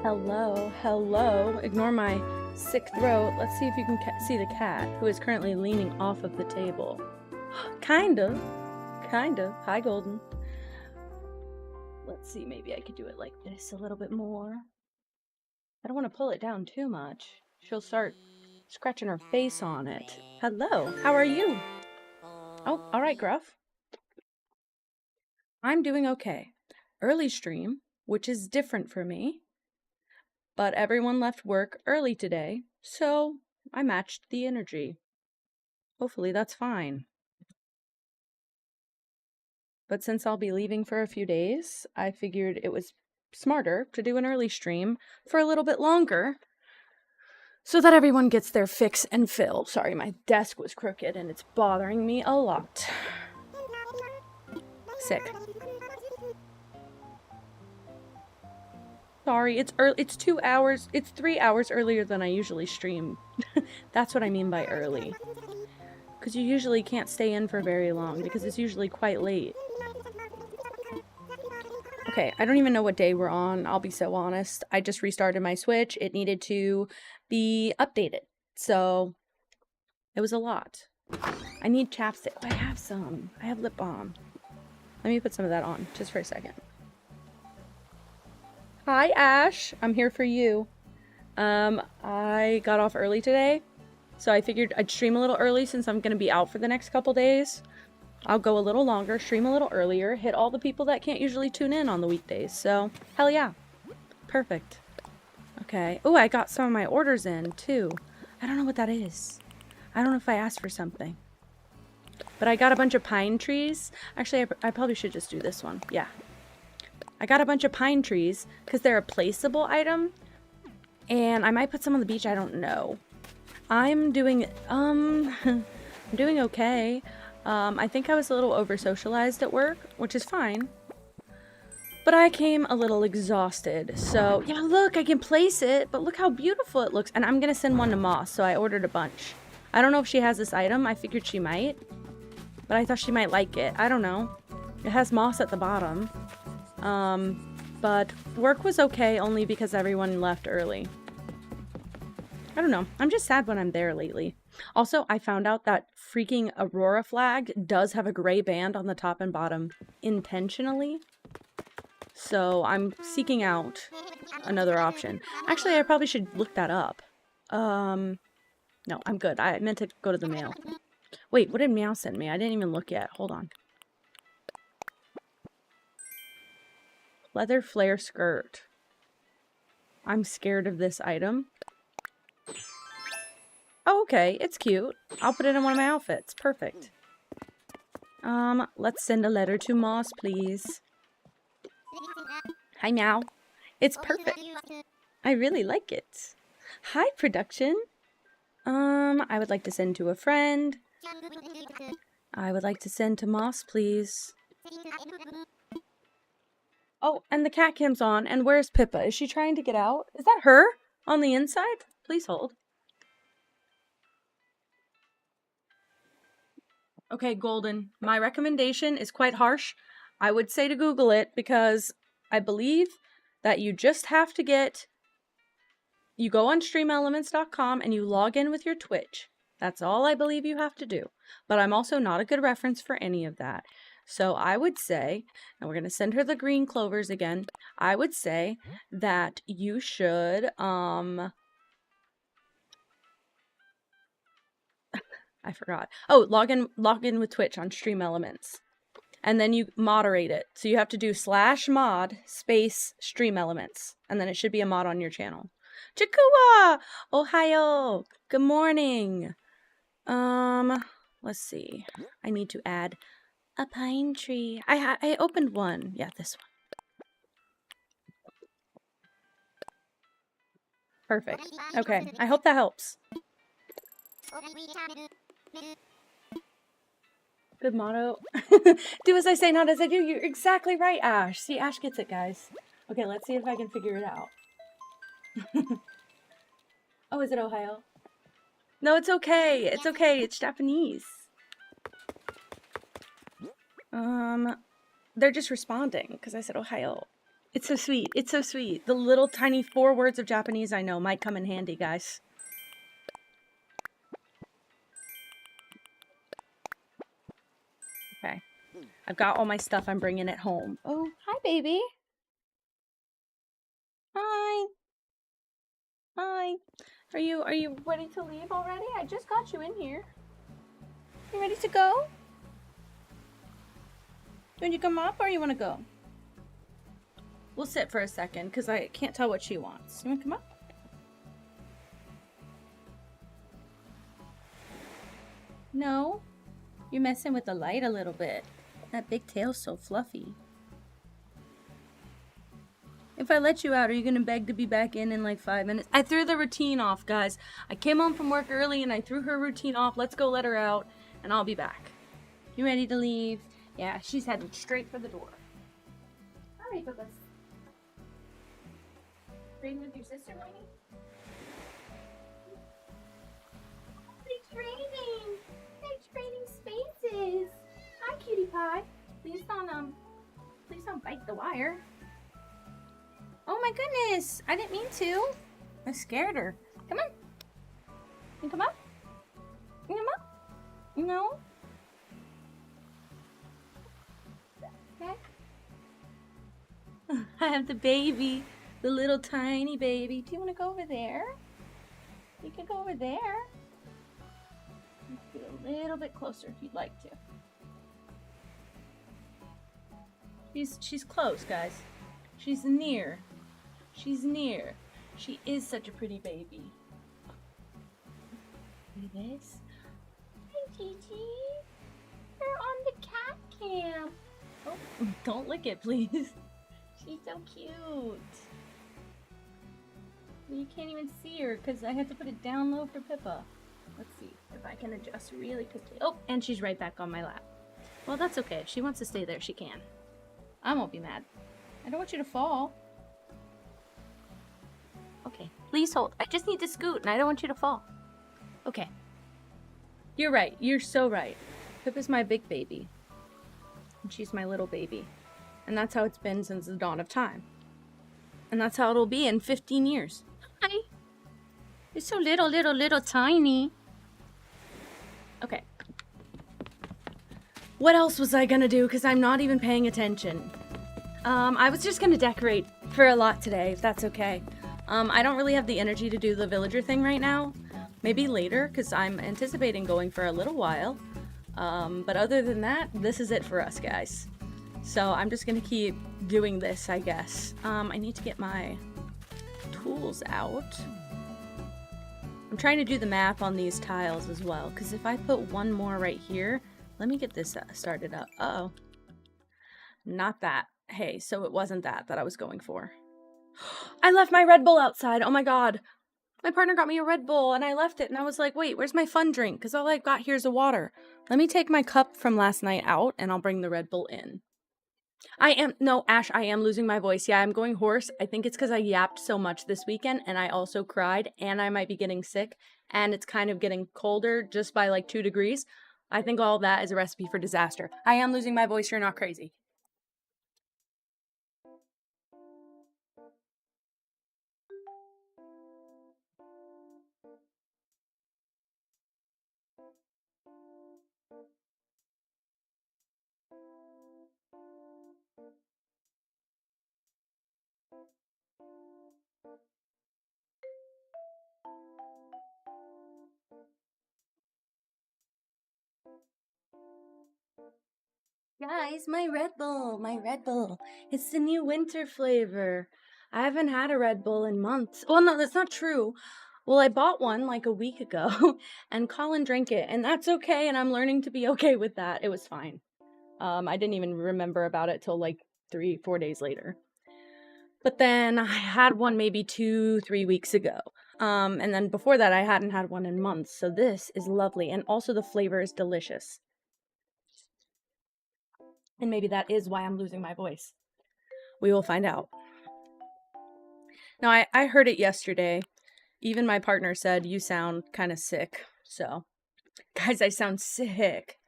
Hello, hello. Ignore my sick throat. Let's see if you can see the cat, who is currently leaning off of the table. Kind of. Hi, Golden. Let's see, maybe I could do it like this a little bit more. I don't want to pull it down too much. She'll start scratching her face on it. Hello, how are you? Oh, all right, Gruff. I'm doing okay. Early stream, which is different for me. But everyone left work early today, so I matched the energy. Hopefully that's fine. But since I'll be leaving for a few days, I figured it was smarter to do an early stream for a little bit longer so that everyone gets their fix and fill. Sorry, my desk was crooked and it's bothering me a lot. Sick. sorry. It's early. It's 2 hours. It's 3 hours earlier than I usually stream. That's what I mean by early. Because you usually can't stay in for very long because it's usually quite late. Okay, I don't even know what day we're on. I'll be so honest. I just restarted my Switch. It needed to be updated. So it was a lot. I need chapstick. Oh, I have some. I have lip balm. Let me put some of that on just for a second. Hi, Ash. I'm here for you. I got off early today, so I figured I'd stream a little early since I'm going to be out for the next couple days. I'll go a little longer, stream a little earlier, hit all the people that can't usually tune in on the weekdays. So, hell yeah. Perfect. Okay. Oh, I got some of my orders in, too. I don't know what that is. I don't know if I asked for something. But I got a bunch of pine trees. Actually, I probably should just do this one. Yeah. I got a bunch of pine trees because they're a placeable item. And I might put some on the beach. I don't know. I'm doing, I'm doing okay. I think I was a little over-socialized at work, which is fine. But I came a little exhausted. So, yeah, look, I can place it. But look how beautiful it looks. And I'm going to send one to Moss, so I ordered a bunch. I don't know if she has this item. I figured she might. But I thought she might like it. I don't know. It has moss at the bottom. But work was okay only because everyone left early. I don't know. I'm just sad when I'm there lately. Also, I found out that freaking Aurora flag does have a gray band on the top and bottom intentionally. So I'm seeking out another option. Actually, I probably should look that up. No, I'm good. I meant to go to the mail. Wait, what did Meow send me? I didn't even look yet. Hold on. Leather flare skirt. I'm scared of this item. Oh, okay. It's cute. I'll put it in one of my outfits. Perfect. Let's send a letter to Moss, please. Hi, Meow. It's perfect. I really like it. Hi, production. I would like to send to a friend. I would like to send to Moss, please. Oh, and the cat cam's on. And where's Pippa? Is she trying to get out? Is that her on the inside? Please hold. Okay, Golden. My recommendation is quite harsh. I would say to Google it because I believe that you just have to get... You go on streamelements.com and you log in with your Twitch. That's all I believe you have to do. But I'm also not a good reference for any of that. So I would say, and we're going to send her the green clovers again. I would say that you should, I forgot. Oh, log in with Twitch on Stream Elements. And then you moderate it. So you have to do /mod space Stream Elements. And then it should be a mod on your channel. Chikua! Ohio! Good morning! Let's see. I need to add a pine tree. I opened one. Yeah, this one. Perfect. Okay, I hope that helps. Good motto. Do as I say, not as I do. You're exactly right, Ash. See, Ash gets it, guys. Okay, let's see if I can figure it out. Oh, is it Ohio? No, it's okay. It's okay. It's Japanese. They're just responding because I said Ohio. It's so sweet. It's so sweet. The little tiny 4 words of Japanese I know might come in handy, guys. Okay. I've got all my stuff I'm bringing it home. Oh, hi, baby. Hi. Hi. Are you ready to leave already? I just got you in here. You ready to go? You want to come up or you want to go? We'll sit for a second because I can't tell what she wants. You want to come up? No? You're messing with the light a little bit. That big tail's so fluffy. If I let you out, are you going to beg to be back in like 5 minutes? I threw the routine off, guys. I came home from work early and I threw her routine off. Let's go let her out and I'll be back. You ready to leave? Yeah, she's headed straight for the door. All right, Bubba. Trading with your sister, maybe? They're trading! They're trading spaces! Hi, cutie pie. Please don't bite the wire. Oh my goodness! I didn't mean to. I scared her. Come on. You come up? You come up? No? Okay. I have the baby. The little tiny baby. Do you want to go over there? You can go over there. Get a little bit closer if you'd like to. She's close, guys. She's near. She's near. She is such a pretty baby. Look at this. Hi, Gigi. You're on the cat cam. Oh, don't lick it, please. She's so cute. You can't even see her because I had to put it down low for Pippa. Let's see if I can adjust really quickly. Oh, and she's right back on my lap. Well, that's okay. If she wants to stay there, she can. I won't be mad. I don't want you to fall. Okay, please hold. I just need to scoot and I don't want you to fall. Okay. You're right. You're so right. Pippa's my big baby. And she's my little baby. And that's how it's been since the dawn of time. And that's how it'll be in 15 years. Hi. You're so little tiny. Okay. What else was I gonna do? Because I'm not even paying attention. I was just gonna decorate for a lot today, if that's okay. I don't really have the energy to do the villager thing right now. Maybe later, because I'm anticipating going for a little while. But other than that, this is it for us, guys. So I'm just gonna keep doing this, I guess. I need to get my tools out. I'm trying to do the math on these tiles as well, because if I put one more right here, let me get this started up. Uh-oh. Not that. Hey, so it wasn't that I was going for. I left my Red Bull outside. Oh my god. My partner got me a Red Bull and I left it and I was like, wait, where's my fun drink? Because all I've got here is a water. Let me take my cup from last night out and I'll bring the Red Bull in. No, Ash, I am losing my voice. Yeah, I'm going hoarse. I think it's because I yapped so much this weekend and I also cried and I might be getting sick and it's kind of getting colder just by like 2 degrees. I think all that is a recipe for disaster. I am losing my voice. You're not crazy. Guys, my Red Bull. It's the new winter flavor. I haven't had a Red Bull in months. Well, no, that's not true. Well, I bought one like a week ago, and Colin drank it, and that's okay, and I'm learning to be okay with that. It was fine. I didn't even remember about it till like 3-4 days later. But then I had one maybe 2-3 weeks ago. And then before that, I hadn't had one in months, so this is lovely, and also the flavor is delicious. And maybe that is why I'm losing my voice. We will find out. Now, I heard it yesterday. Even my partner said, you sound kind of sick. So, guys, I sound sick.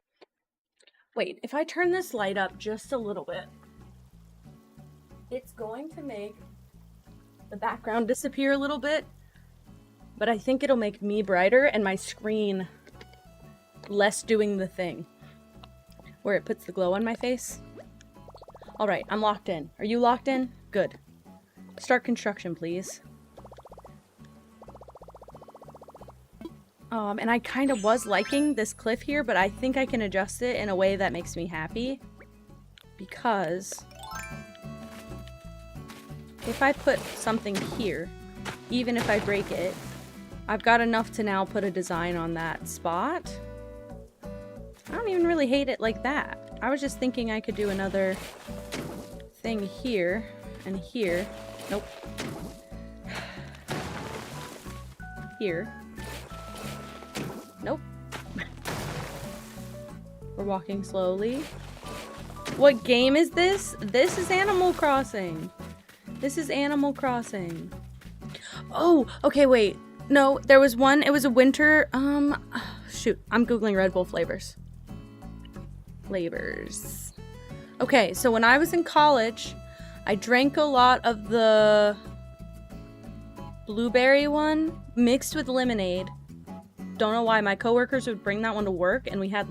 Wait, if I turn this light up just a little bit, it's going to make the background disappear a little bit. But I think it'll make me brighter and my screen less doing the thing. Where it puts the glow on my face. Alright, I'm locked in. Are you locked in? Good. Start construction, please. And I kind of was liking this cliff here, but I think I can adjust it in a way that makes me happy. Because if I put something here, even if I break it, I've got enough to now put a design on that spot. I don't even really hate it like that. I was just thinking I could do another thing here and here. Nope. Here. Nope. We're walking slowly. What game is this? This is Animal Crossing. This is Animal Crossing. Oh, okay, wait. No, there was one. It was a winter. Shoot. I'm Googling Red Bull flavors. Okay, so when I was in college, I drank a lot of the blueberry one mixed with lemonade. Don't know why. My coworkers would bring that one to work, and we had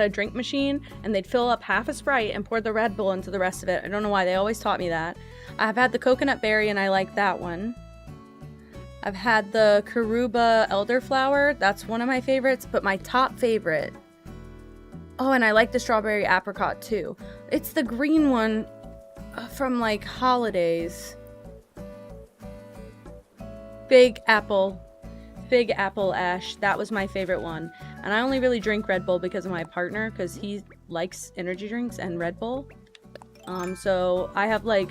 a drink machine, and they'd fill up half a Sprite and pour the Red Bull into the rest of it. I don't know why. They always taught me that. I've had the coconut berry, and I like that one. I've had the Karuba elderflower. That's one of my favorites, but my top favorite... Oh, and I like the strawberry apricot, too. It's the green one from, like, holidays. Big Apple Ash. That was my favorite one. And I only really drink Red Bull because of my partner, because he likes energy drinks and Red Bull. So I have, like...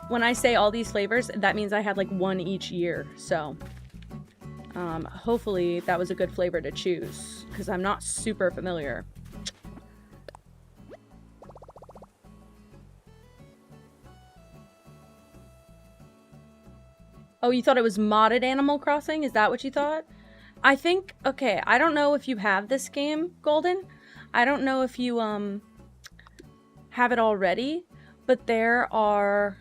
When I say all these flavors, that means I had like one each year. So hopefully that was a good flavor to choose, because I'm not super familiar. Oh, you thought it was modded Animal Crossing? Is that what you thought? I think, okay, I don't know if you have this game, Golden. I don't know if you have it already, but there are...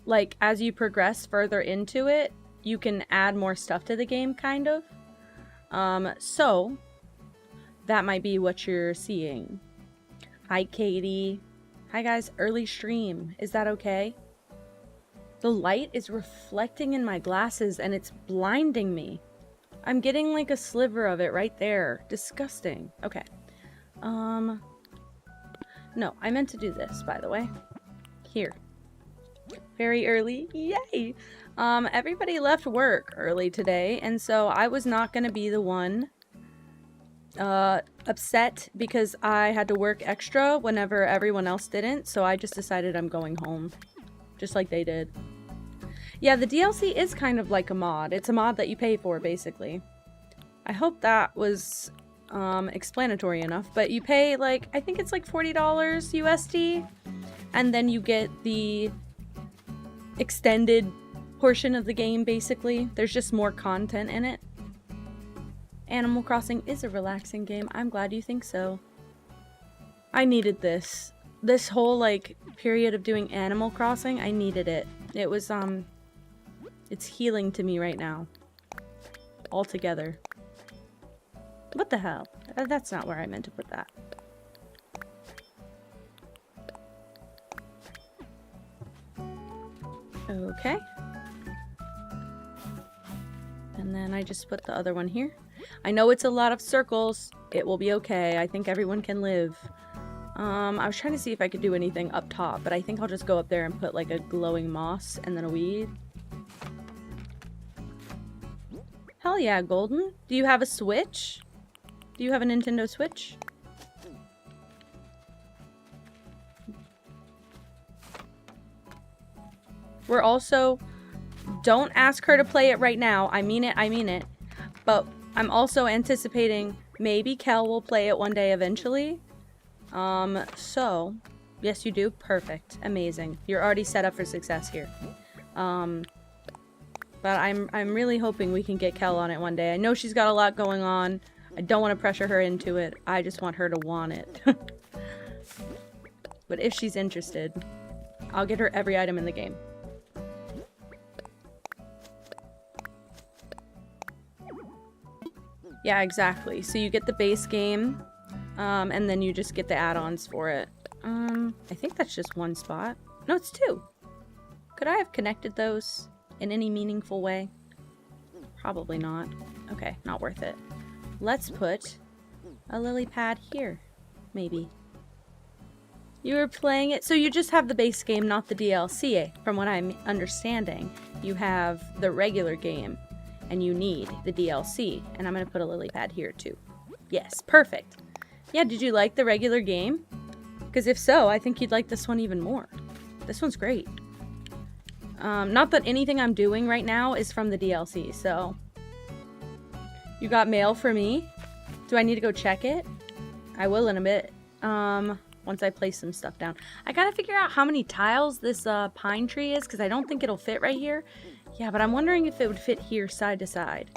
Like, as you progress further into it, you can add more stuff to the game, kind of. So, that might be what you're seeing. Hi, Katie. Hi, guys. Early stream. Is that okay? The light is reflecting in my glasses, and it's blinding me. I'm getting, like, a sliver of it right there. Disgusting. Okay. No, I meant to do this, by the way. Here. Very early. Yay! Everybody left work early today, and so I was not going to be the one upset because I had to work extra whenever everyone else didn't, so I just decided I'm going home. Just like they did. Yeah, the DLC is kind of like a mod. It's a mod that you pay for, basically. I hope that was explanatory enough, but you pay, like, I think it's like $40 USD, and then you get the extended portion of the game, basically. There's just more content in it. Animal Crossing is a relaxing game. I'm glad you think so. I needed this. This whole, like, period of doing Animal Crossing, I needed it. It was, it's healing to me right now. Altogether. What the hell? That's not where I meant to put that. Okay. And then I just put the other one here. I know it's a lot of circles. It will be okay. I think everyone can live. I was trying to see if I could do anything up top, but I think I'll just go up there and put like a glowing moss and then a weed. Hell yeah, Golden. Do you have a Switch? Do you have a Nintendo Switch? We're also... Don't ask her to play it right now. I mean it. But I'm also anticipating maybe Kel will play it one day eventually. So... Yes, you do? Perfect. Amazing. You're already set up for success here. But I'm really hoping we can get Kel on it one day. I know she's got a lot going on. I don't want to pressure her into it. I just want her to want it. But if she's interested, I'll get her every item in the game. Yeah, exactly. So you get the base game, and then you just get the add-ons for it. I think that's just one spot. No, it's two. Could I have connected those in any meaningful way? Probably not. Okay, not worth it. Let's put a lily pad here. Maybe. You were playing it, so you just have the base game, not the DLC, from what I'm understanding. You have the regular game, and you need the DLC. And I'm going to put a lily pad here, too. Yes, perfect. Yeah, did you like the regular game? Because if so, I think you'd like this one even more. This one's great. Not that anything I'm doing right now is from the DLC, so... You got mail for me? Do I need to go check it? I will in a bit. once I place some stuff down. I gotta figure out how many tiles this pine tree is, because I don't think it'll fit right here. Yeah, but I'm wondering if it would fit here side to side.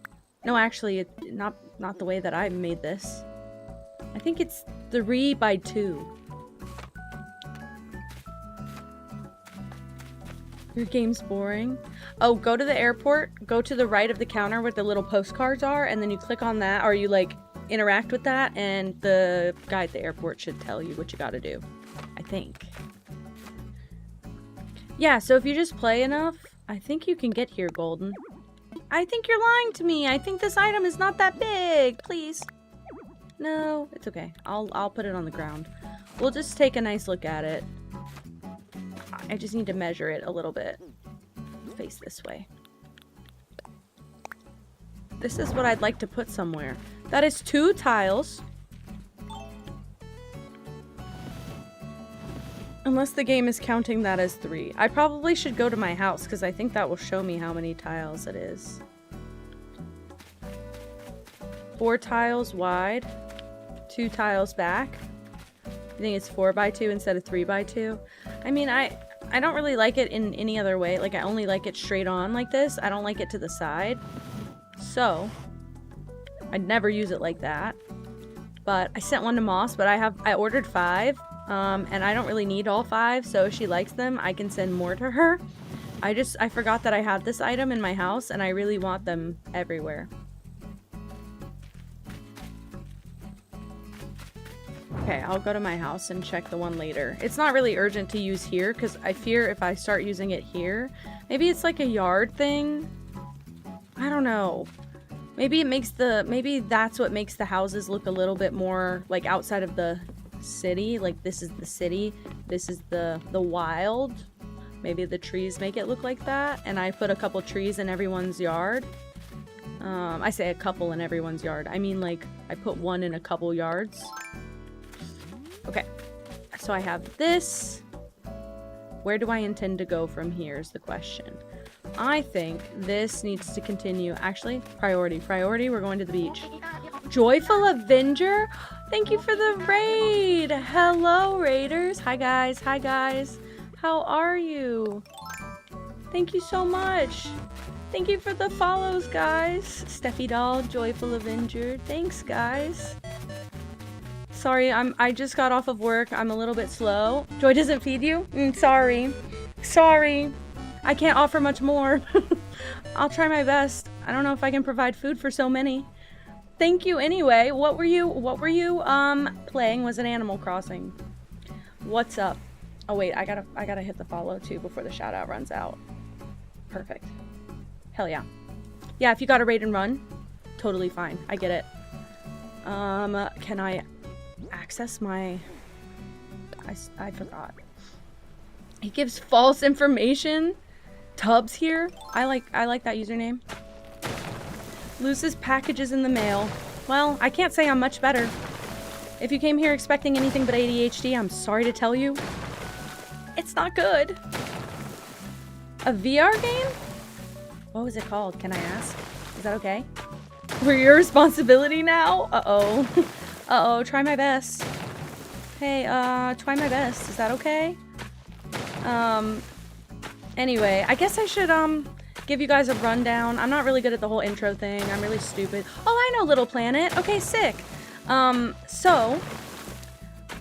No, actually, not the way that I made this. I think it's 3 by 2. Your game's boring. Oh, go to the airport, go to the right of the counter where the little postcards are, and then you click on that, or you like interact with that, and the guy at the airport should tell you what you gotta do. I think. Yeah, so if you just play enough, I think you can get here, Golden. I think you're lying to me. I think this item is not that big. Please. No, it's okay. I'll put it on the ground. We'll just take a nice look at it. I just need to measure it a little bit. Face this way. This is what I'd like to put somewhere. That is 2 tiles. Unless the game is counting that as 3. I probably should go to my house because I think that will show me how many tiles it is. 4 tiles wide. 2 tiles back. I think it's 4 by 2 instead of 3 by 2. I mean, I don't really like it in any other way. Like, I only like it straight on like this. I don't like it to the side. So, I'd never use it like that. But I sent one to Moss, but I ordered 5. And I don't really need all 5, so if she likes them, I can send more to her. I forgot that I had this item in my house, and I really want them everywhere. Okay, I'll go to my house and check the one later. It's not really urgent to use here, because I fear if I start using it here, maybe it's like a yard thing? I don't know. Maybe that's what makes the houses look a little bit more, like, outside of the city. Like, this is the city, this is the wild. Maybe the trees make it look like that, and I put a couple trees in everyone's yard. I say a couple in everyone's yard. I mean, like, I put one in a couple yards. Okay, so I have this. Where do I intend to go from here is the question. I think this needs to continue. Actually, priority, we're going to the beach. Joyful Avenger? Thank you for the raid! Hello, raiders! Hi, guys. Hi, guys. How are you? Thank you so much. Thank you for the follows, guys. Steffi Doll, Joyful Avenger. Thanks, guys. Sorry, I just got off of work. I'm a little bit slow. Joy doesn't feed you? Sorry. Sorry. I can't offer much more. I'll try my best. I don't know if I can provide food for so many. Thank you anyway. What were you playing? Was it Animal Crossing? What's up? Oh wait, I gotta hit the follow too before the shout out runs out. Perfect. Hell yeah. Yeah, if you got a raid and run, totally fine. I get it. Can I access my... I forgot. He gives false information. Tubbs here. I like that username. Loses packages in the mail. Well, I can't say I'm much better. If you came here expecting anything but ADHD, I'm sorry to tell you. It's not good. A VR game? What was it called? Can I ask? Is that okay? We're your responsibility now? Uh-oh. Uh-oh, try my best. Hey, try my best. Is that okay? Anyway, I guess I should, give you guys a rundown. I'm not really good at the whole intro thing. I'm really stupid. Oh, I know Little Planet. Okay, sick. So,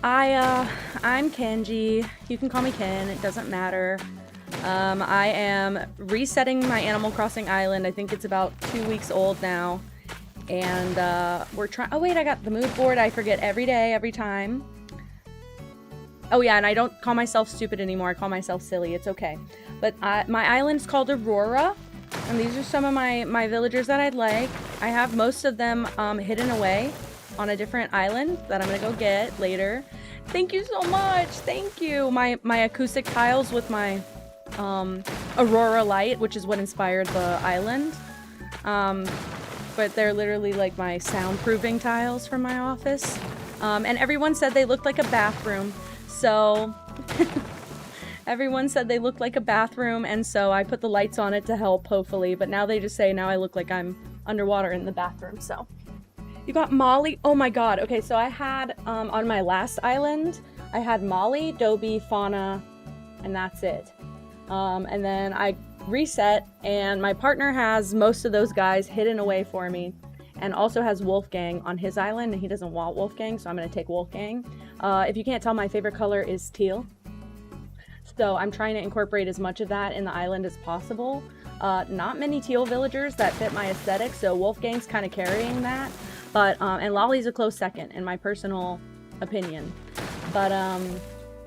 I'm Kenji. You can call me Ken. It doesn't matter. I am resetting my Animal Crossing island. I think it's about 2 weeks old now. And, we're trying... Oh, wait, I got the mood board. I forget every day, every time. Oh, yeah, and I don't call myself stupid anymore. I call myself silly. It's okay. But my island's called Aurora. And these are some of my villagers that I'd like. I have most of them hidden away on a different island that I'm going to go get later. Thank you so much. Thank you. My acoustic tiles with my Aurora light, which is what inspired the island. But they're literally like my soundproofing tiles from my office. And everyone said they looked like a bathroom. So everyone said they looked like a bathroom, and so I put the lights on it to help, hopefully. But now they just say now I look like I'm underwater in the bathroom, so. You got Molly? Oh my god. Okay, so I had, on my last island, I had Molly, Dobie, Fauna, and that's it. And then I reset, and my partner has most of those guys hidden away for me, and also has Wolfgang on his island, and he doesn't want Wolfgang, so I'm going to take Wolfgang. If you can't tell, my favorite color is teal. So I'm trying to incorporate as much of that in the island as possible. Not many teal villagers that fit my aesthetic, so Wolfgang's kind of carrying that. But, and Lolly's a close second, in my personal opinion. But,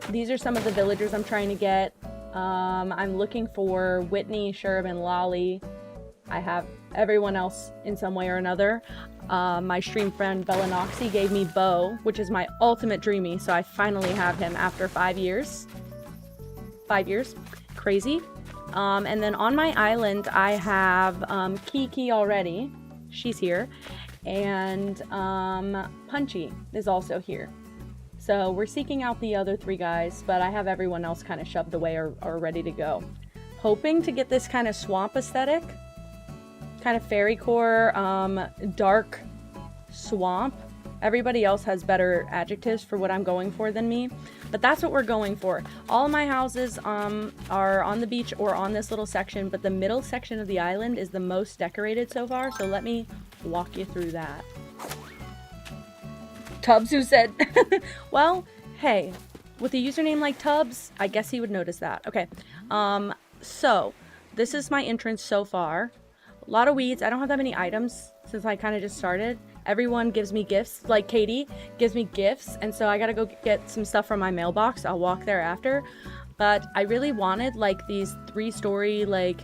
these are some of the villagers I'm trying to get. I'm looking for Whitney, Sherb, and Lolly. I have everyone else in some way or another. My stream friend Bellanoxy gave me Bo, which is my ultimate dreamie, so I finally have him after 5 years. 5 years. Crazy. And then on my island, I have Kiki already. She's here. And Punchy is also here. So we're seeking out the other 3 guys, but I have everyone else kind of shoved away or ready to go. Hoping to get this kind of swamp aesthetic. Kind of fairy core, dark swamp. Everybody else has better adjectives for what I'm going for than me, but that's what we're going for. All of my houses are on the beach or on this little section, but the middle section of the island is the most decorated so far, so let me walk you through that. Tubbs, who said, well, hey, with a username like Tubbs, I guess he would notice that. Okay, so this is my entrance so far. A lot of weeds. I don't have that many items since I kind of just started. Everyone gives me gifts, like Katie gives me gifts, and so I gotta go get some stuff from my mailbox. I'll walk there after. But I really wanted like these 3-story, like,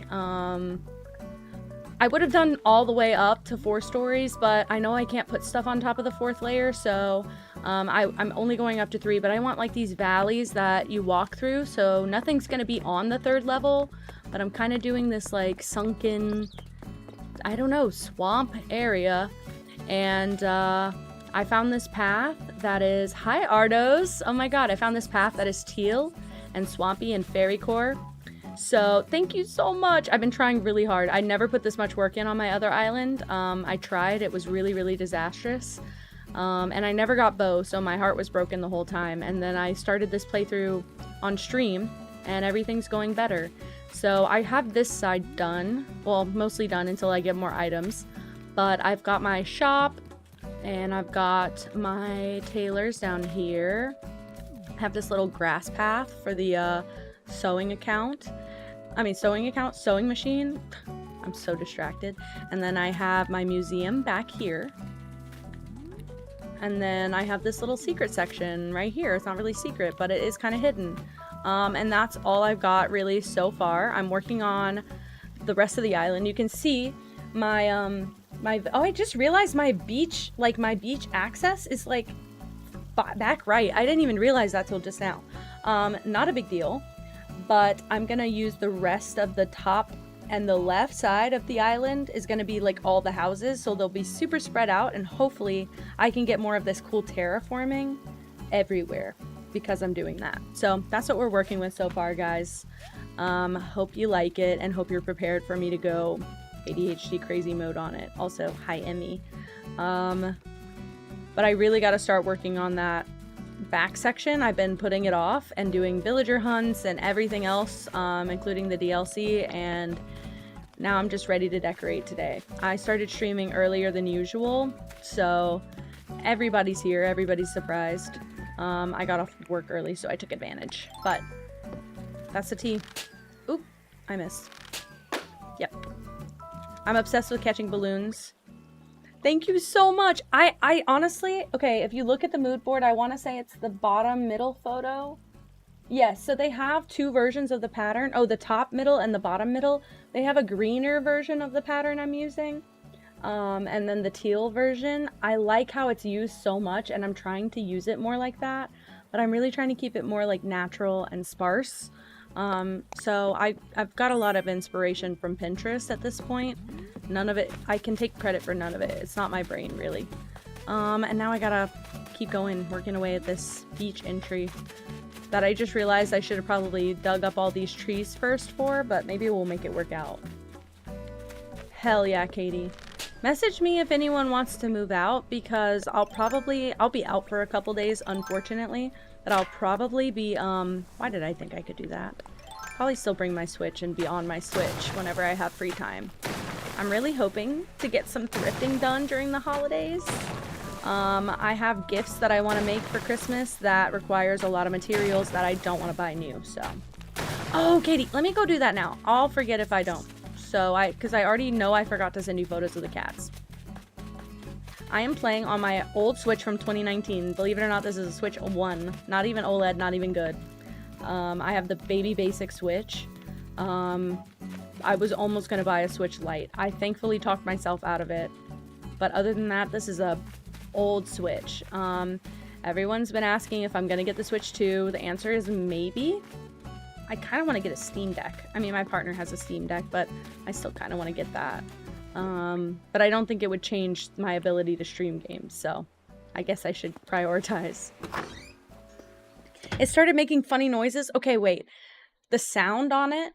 I would have done all the way up to 4 stories, but I know I can't put stuff on top of the 4th layer, so I'm only going up to 3, but I want like these valleys that you walk through, so nothing's gonna be on the 3rd level, but I'm kind of doing this like sunken, I don't know, swamp area. And I found this path that is, hi Ardos, oh my god, I found this path that is teal and swampy and fairy core. So thank you so much. I've been trying really hard. I never put this much work in on my other island. I tried, it was really, really disastrous. And I never got Bo, so my heart was broken the whole time. And then I started this playthrough on stream, and everything's going better. So I have this side done, well, mostly done until I get more items. But I've got my shop, and I've got my tailors down here. I have this little grass path for the sewing machine. I'm so distracted. And then I have my museum back here. And then I have this little secret section right here. It's not really secret, but it is kind of hidden. And that's all I've got really so far. I'm working on the rest of the island. You can see my oh, I just realized my beach access is like back right. I didn't even realize that till just now. Not a big deal, but I'm gonna use the rest of the top and the left side of the island is gonna be like all the houses, so they'll be super spread out, and hopefully I can get more of this cool terraforming everywhere because I'm doing that. So that's what we're working with so far, guys. Hope you like it, and hope you're prepared for me to go ADHD crazy mode on it. Also, hi Emmy. But I really got to start working on that back section. I've been putting it off and doing villager hunts and everything else, including the DLC, and now I'm just ready to decorate today. I started streaming earlier than usual, so everybody's here, everybody's surprised. I got off work early, so I took advantage, but that's the tea. Oop, I missed. Yep. I'm obsessed with catching balloons. Thank you so much. I honestly, okay, if you look at the mood board, I want to say it's the bottom middle photo. Yes, so they have 2 versions of the pattern. Oh, the top middle and the bottom middle. They have a greener version of the pattern I'm using. And then the teal version. I like how it's used so much, and I'm trying to use it more like that. But I'm really trying to keep it more like natural and sparse. So I've got a lot of inspiration from Pinterest at this point. None of it, I can take credit for none of it. It's not my brain, really. And now I gotta keep going, working away at this beach entry that I just realized I should have probably dug up all these trees first for, but maybe we'll make it work out. Hell yeah, Katie. Message me if anyone wants to move out, because I'll be out for a couple days, unfortunately. that I'll probably be, why did I think I could do that? Probably still bring my Switch and be on my Switch whenever I have free time. I'm really hoping to get some thrifting done during the holidays. I have gifts that I want to make for Christmas that requires a lot of materials that I don't want to buy new, so. Oh, Katie, let me go do that now. I'll forget if I don't. So because I already know I forgot to send you photos of the cats. I am playing on my old Switch from 2019. Believe it or not, this is a Switch 1. Not even OLED, not even good. I have the baby basic Switch. I was almost going to buy a Switch Lite. I thankfully talked myself out of it. But other than that, this is a old Switch. Everyone's been asking if I'm going to get the Switch 2. The answer is maybe. I kind of want to get a Steam Deck. I mean, my partner has a Steam Deck, but I still kind of want to get that. But I don't think it would change my ability to stream games, so I guess I should prioritize. It started making funny noises. Okay, wait. The sound on it,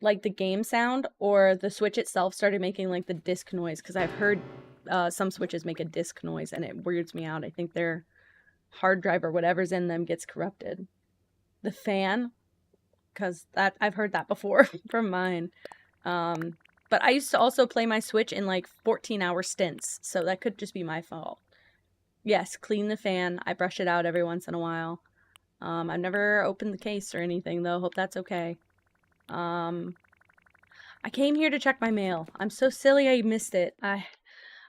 like the game sound, or the Switch itself started making like the disc noise, because I've heard some Switches make a disc noise, and it weirds me out. I think their hard drive or whatever's in them gets corrupted. The fan, because that I've heard that before from mine. But I used to also play my Switch in like 14-hour stints, so that could just be my fault. Yes, clean the fan. I brush it out every once in a while. I've never opened the case or anything, though. Hope that's okay. I came here to check my mail. I'm so silly I missed it. I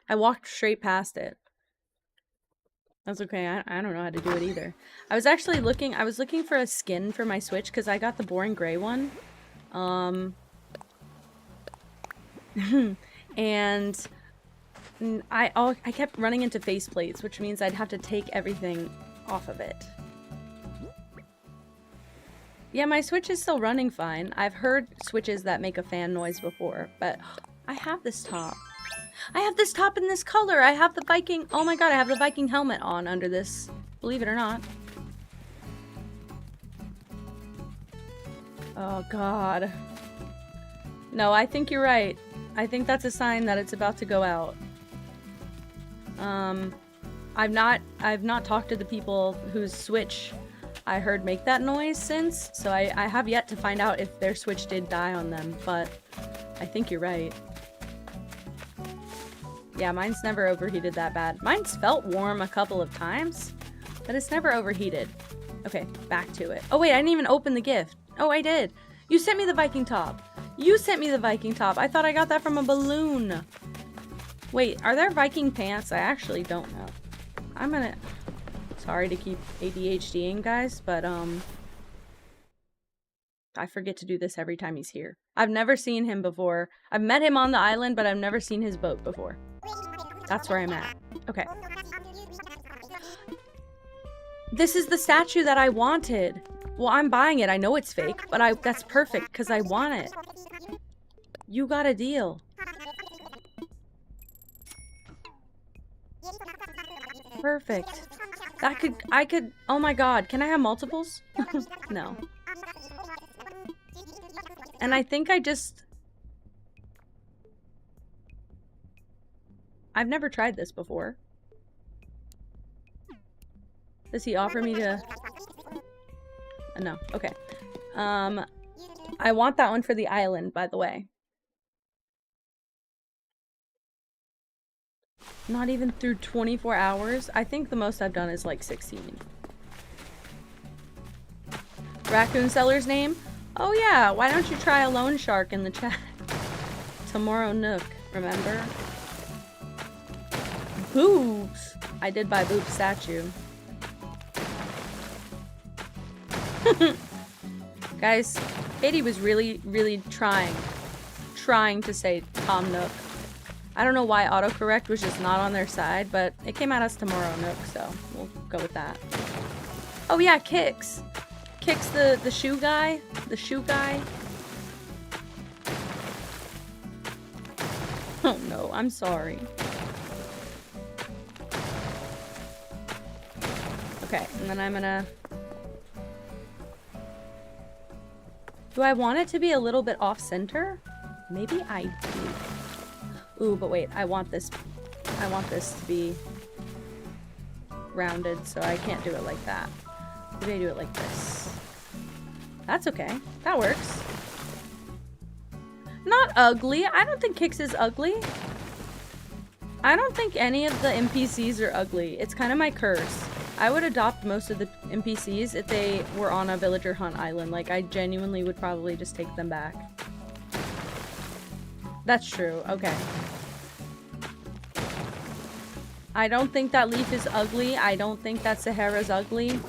walked straight past it. That's okay. I don't know how to do it either. I was actually looking for a skin for my Switch because I got the boring gray one. And I kept running into faceplates, which means I'd have to take everything off of it. Yeah, my Switch is still running fine. I've heard Switches that make a fan noise before, but I have this top. I have this top in this color. I have the Viking. Oh my god, I have the Viking helmet on under this. Believe it or not. Oh god. No, I think you're right. I think that's a sign that it's about to go out. I've not talked to the people whose Switch I heard make that noise since, so I have yet to find out if their Switch did die on them, but I think you're right. Yeah, mine's never overheated that bad. Mine's felt warm a couple of times, but it's never overheated. Okay, back to it. Oh wait, I didn't even open the gift. Oh, I did. You sent me the Viking top. You sent me the Viking top. I thought I got that from a balloon. Wait, are there Viking pants? I actually don't know. I'm gonna... Sorry to keep ADHDing, guys, but, I forget to do this every time he's here. I've never seen him before. I've met him on the island, but I've never seen his boat before. That's where I'm at. Okay. This is the statue that I wanted. Well, I'm buying it. I know it's fake, but that's perfect, because I want it. You got a deal. Perfect. I could, oh my god, can I have multiples? No. And I think I've never tried this before. Does he offer me to... No, okay. I want that one for the island, by the way. Not even through 24 hours? I think the most I've done is like 16. Raccoon seller's name? Oh yeah, why don't you try a loan shark in the chat? Tomorrow Nook, remember? Boobs! I did buy Boobs statue. Guys, Katie was really, really trying to say Tom Nook. I don't know why autocorrect was just not on their side, but it came at us Tomorrow Nook, so we'll go with that. Oh yeah, Kix. Kix the shoe guy. The shoe guy. Oh no, I'm sorry. Okay, and then I'm gonna... Do I want it to be a little bit off-center? Maybe I do. Ooh, but wait, I want this to be rounded, so I can't do it like that. Maybe I do it like this. That's okay. That works. Not ugly. I don't think Kix is ugly. I don't think any of the NPCs are ugly. It's kind of my curse. I would adopt most of the NPCs if they were on a villager hunt island. Like, I genuinely would probably just take them back. That's true. Okay. I don't think that Leaf is ugly. I don't think that Sahara's ugly.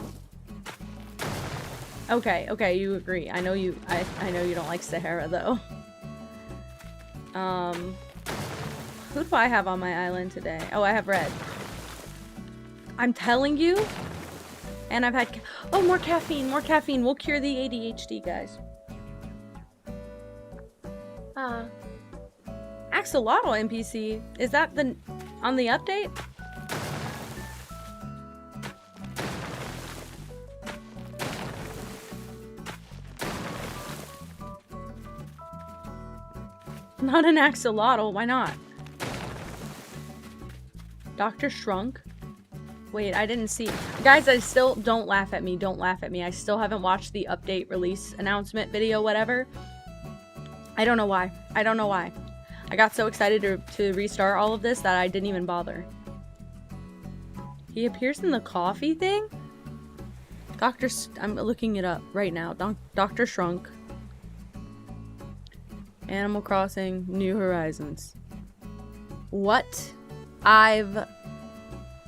Okay, okay, you agree. I know you don't like Sahara though. Who do I have on my island today? Oh, I have Red. I'm telling you. And I've had oh, more caffeine, more caffeine. We'll cure the ADHD, guys. Axolotl NPC. Is that on the update? Not an axolotl, why not? Dr. Shrunk? Wait, I didn't see. Guys, I still, don't laugh at me, don't laugh at me. I still haven't watched the update release announcement video, whatever. I don't know why. I don't know why. I got so excited to restart all of this that I didn't even bother. He appears in the coffee thing? I'm looking it up right now. Dr. Shrunk. Animal Crossing, New Horizons. What? I've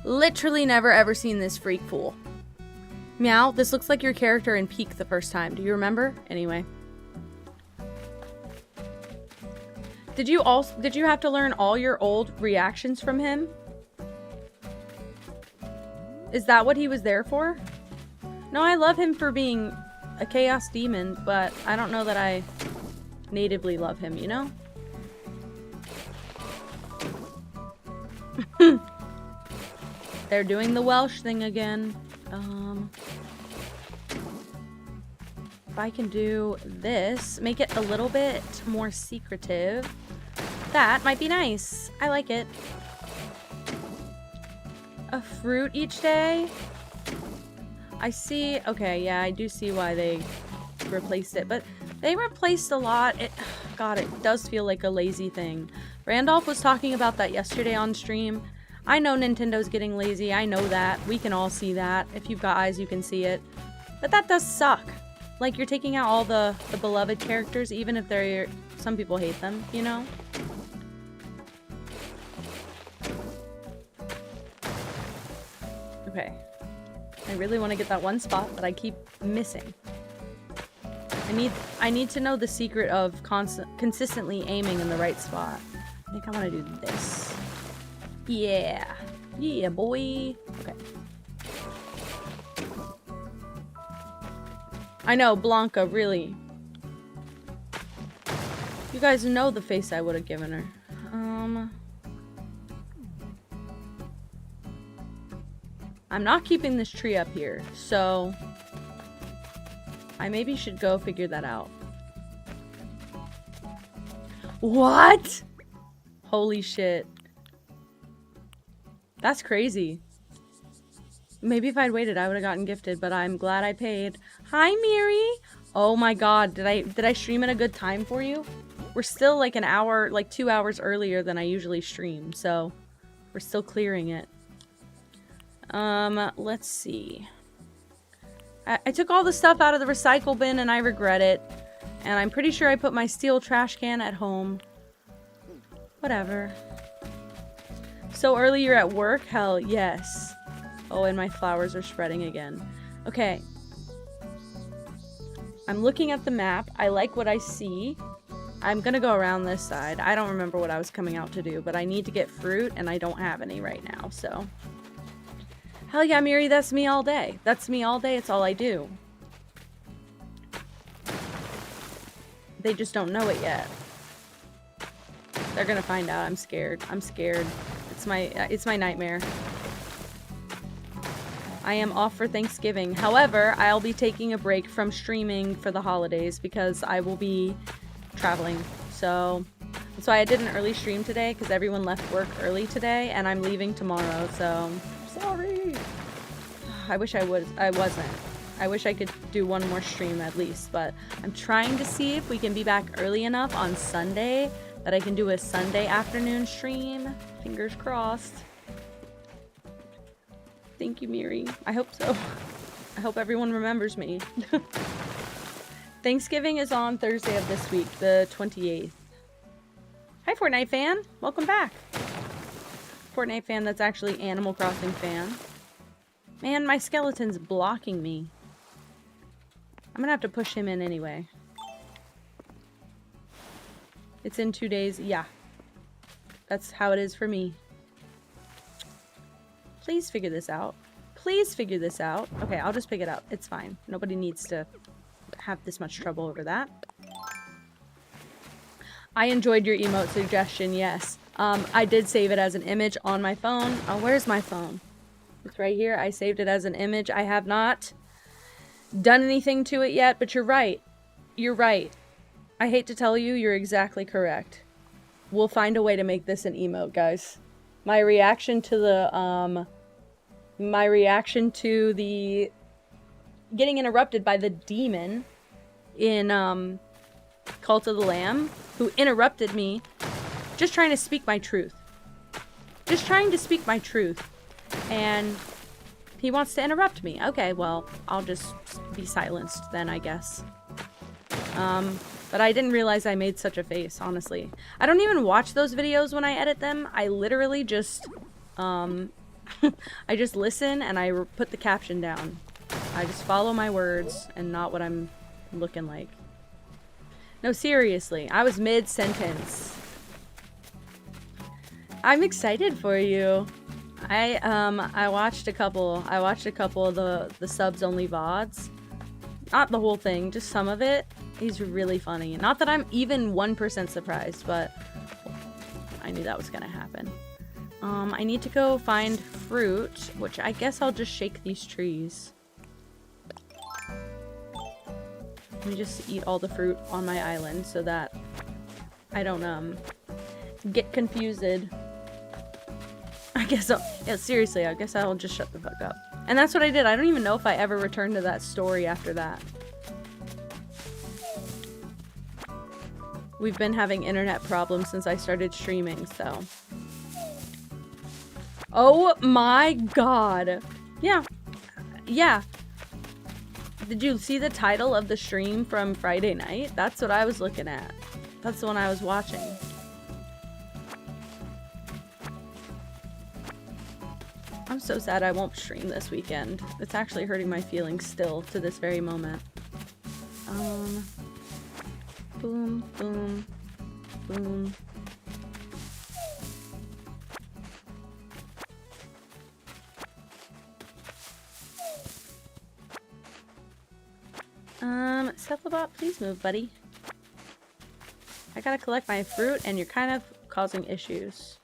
literally never ever seen this freak fool. Meow, this looks like your character in Peak the first time. Do you remember? Anyway. Did you have to learn all your old reactions from him? Is that what he was there for? No, I love him for being a chaos demon, but I don't know that I natively love him, you know? They're doing the Welsh thing again. If I can do this, make it a little bit more secretive, that might be nice. I like it. A fruit each day? I see. Okay, yeah, I do see why they replaced it, but they replaced a lot. God, it does feel like a lazy thing. Randolph was talking about that yesterday on stream. I know Nintendo's getting lazy. I know that. We can all see that. If you've got eyes, you can see it. But that does suck. Like, you're taking out all the beloved characters, even if they're... Some people hate them, you know? Okay. I really want to get that one spot that I keep missing. I need to know the secret of consistently aiming in the right spot. I think I want to do this. Yeah. Yeah, boy. Okay. I know, Blanca, really. You guys know the face I would have given her. I'm not keeping this tree up here, so I maybe should go figure that out. What? Holy shit. That's crazy. Maybe if I'd waited, I would have gotten gifted, but I'm glad I paid. Hi, Miri. Oh my god, did I stream at a good time for you? We're still like an hour, like 2 hours earlier than I usually stream, so we're still clearing it. Let's see. I took all the stuff out of the recycle bin and I regret it. And I'm pretty sure I put my steel trash can at home. Whatever. So early you're at work? Hell yes. Oh, and my flowers are spreading again. Okay. I'm looking at the map. I like what I see. I'm gonna go around this side. I don't remember what I was coming out to do, but I need to get fruit and I don't have any right now, so. Hell yeah, Miri, that's me all day. That's me all day, it's all I do. They just don't know it yet. They're gonna find out. I'm scared. I'm scared. It's my nightmare. I am off for Thanksgiving. However, I'll be taking a break from streaming for the holidays because I will be traveling. So that's why I did an early stream today, because everyone left work early today and I'm leaving tomorrow, so sorry. I wish I wasn't. I wish I could do one more stream at least, but I'm trying to see if we can be back early enough on Sunday that I can do a Sunday afternoon stream. Fingers crossed. Thank you, Miri. I hope so. I hope everyone remembers me. Thanksgiving is on Thursday of this week, the 28th. Hi, Fortnite fan. Welcome back. Fortnite fan that's actually Animal Crossing fan. Man, my skeleton's blocking me. I'm gonna have to push him in anyway. It's in 2 days. Yeah. That's how it is for me. Please figure this out. Please figure this out. Okay, I'll just pick it up. It's fine. Nobody needs to have this much trouble over that. I enjoyed your emote suggestion, yes. I did save it as an image on my phone. Oh, where's my phone? It's right here. I saved it as an image. I have not done anything to it yet, but you're right. You're right. I hate to tell you, you're exactly correct. We'll find a way to make this an emote, guys. My reaction to the, getting interrupted by the demon in, Cult of the Lamb, who interrupted me, just trying to speak my truth. Just trying to speak my truth. And he wants to interrupt me. Okay, well, I'll just be silenced then, I guess. But I didn't realize I made such a face, honestly. I don't even watch those videos when I edit them. I literally just, I just listen and I put the caption down. I just follow my words and not what I'm looking like. No, seriously, I was mid-sentence. I'm excited for you. I watched a couple of the subs only VODs. Not the whole thing, just some of it. He's really funny. Not that I'm even 1% surprised, but I knew that was gonna happen. I need to go find fruit, which I guess I'll just shake these trees. Let me just eat all the fruit on my island so that I don't, get confused. I guess yeah, seriously, I guess I'll just shut the fuck up. And that's what I did. I don't even know if I ever returned to that story after that. We've been having internet problems since I started streaming, so. Oh my god. Yeah. Yeah. Did you see the title of the stream from Friday night? That's what I was looking at. That's the one I was watching. I'm so sad I won't stream this weekend. It's actually hurting my feelings still to this very moment. Boom, boom, boom. Cephalbot, please move, buddy. I gotta collect my fruit, and you're kind of causing issues.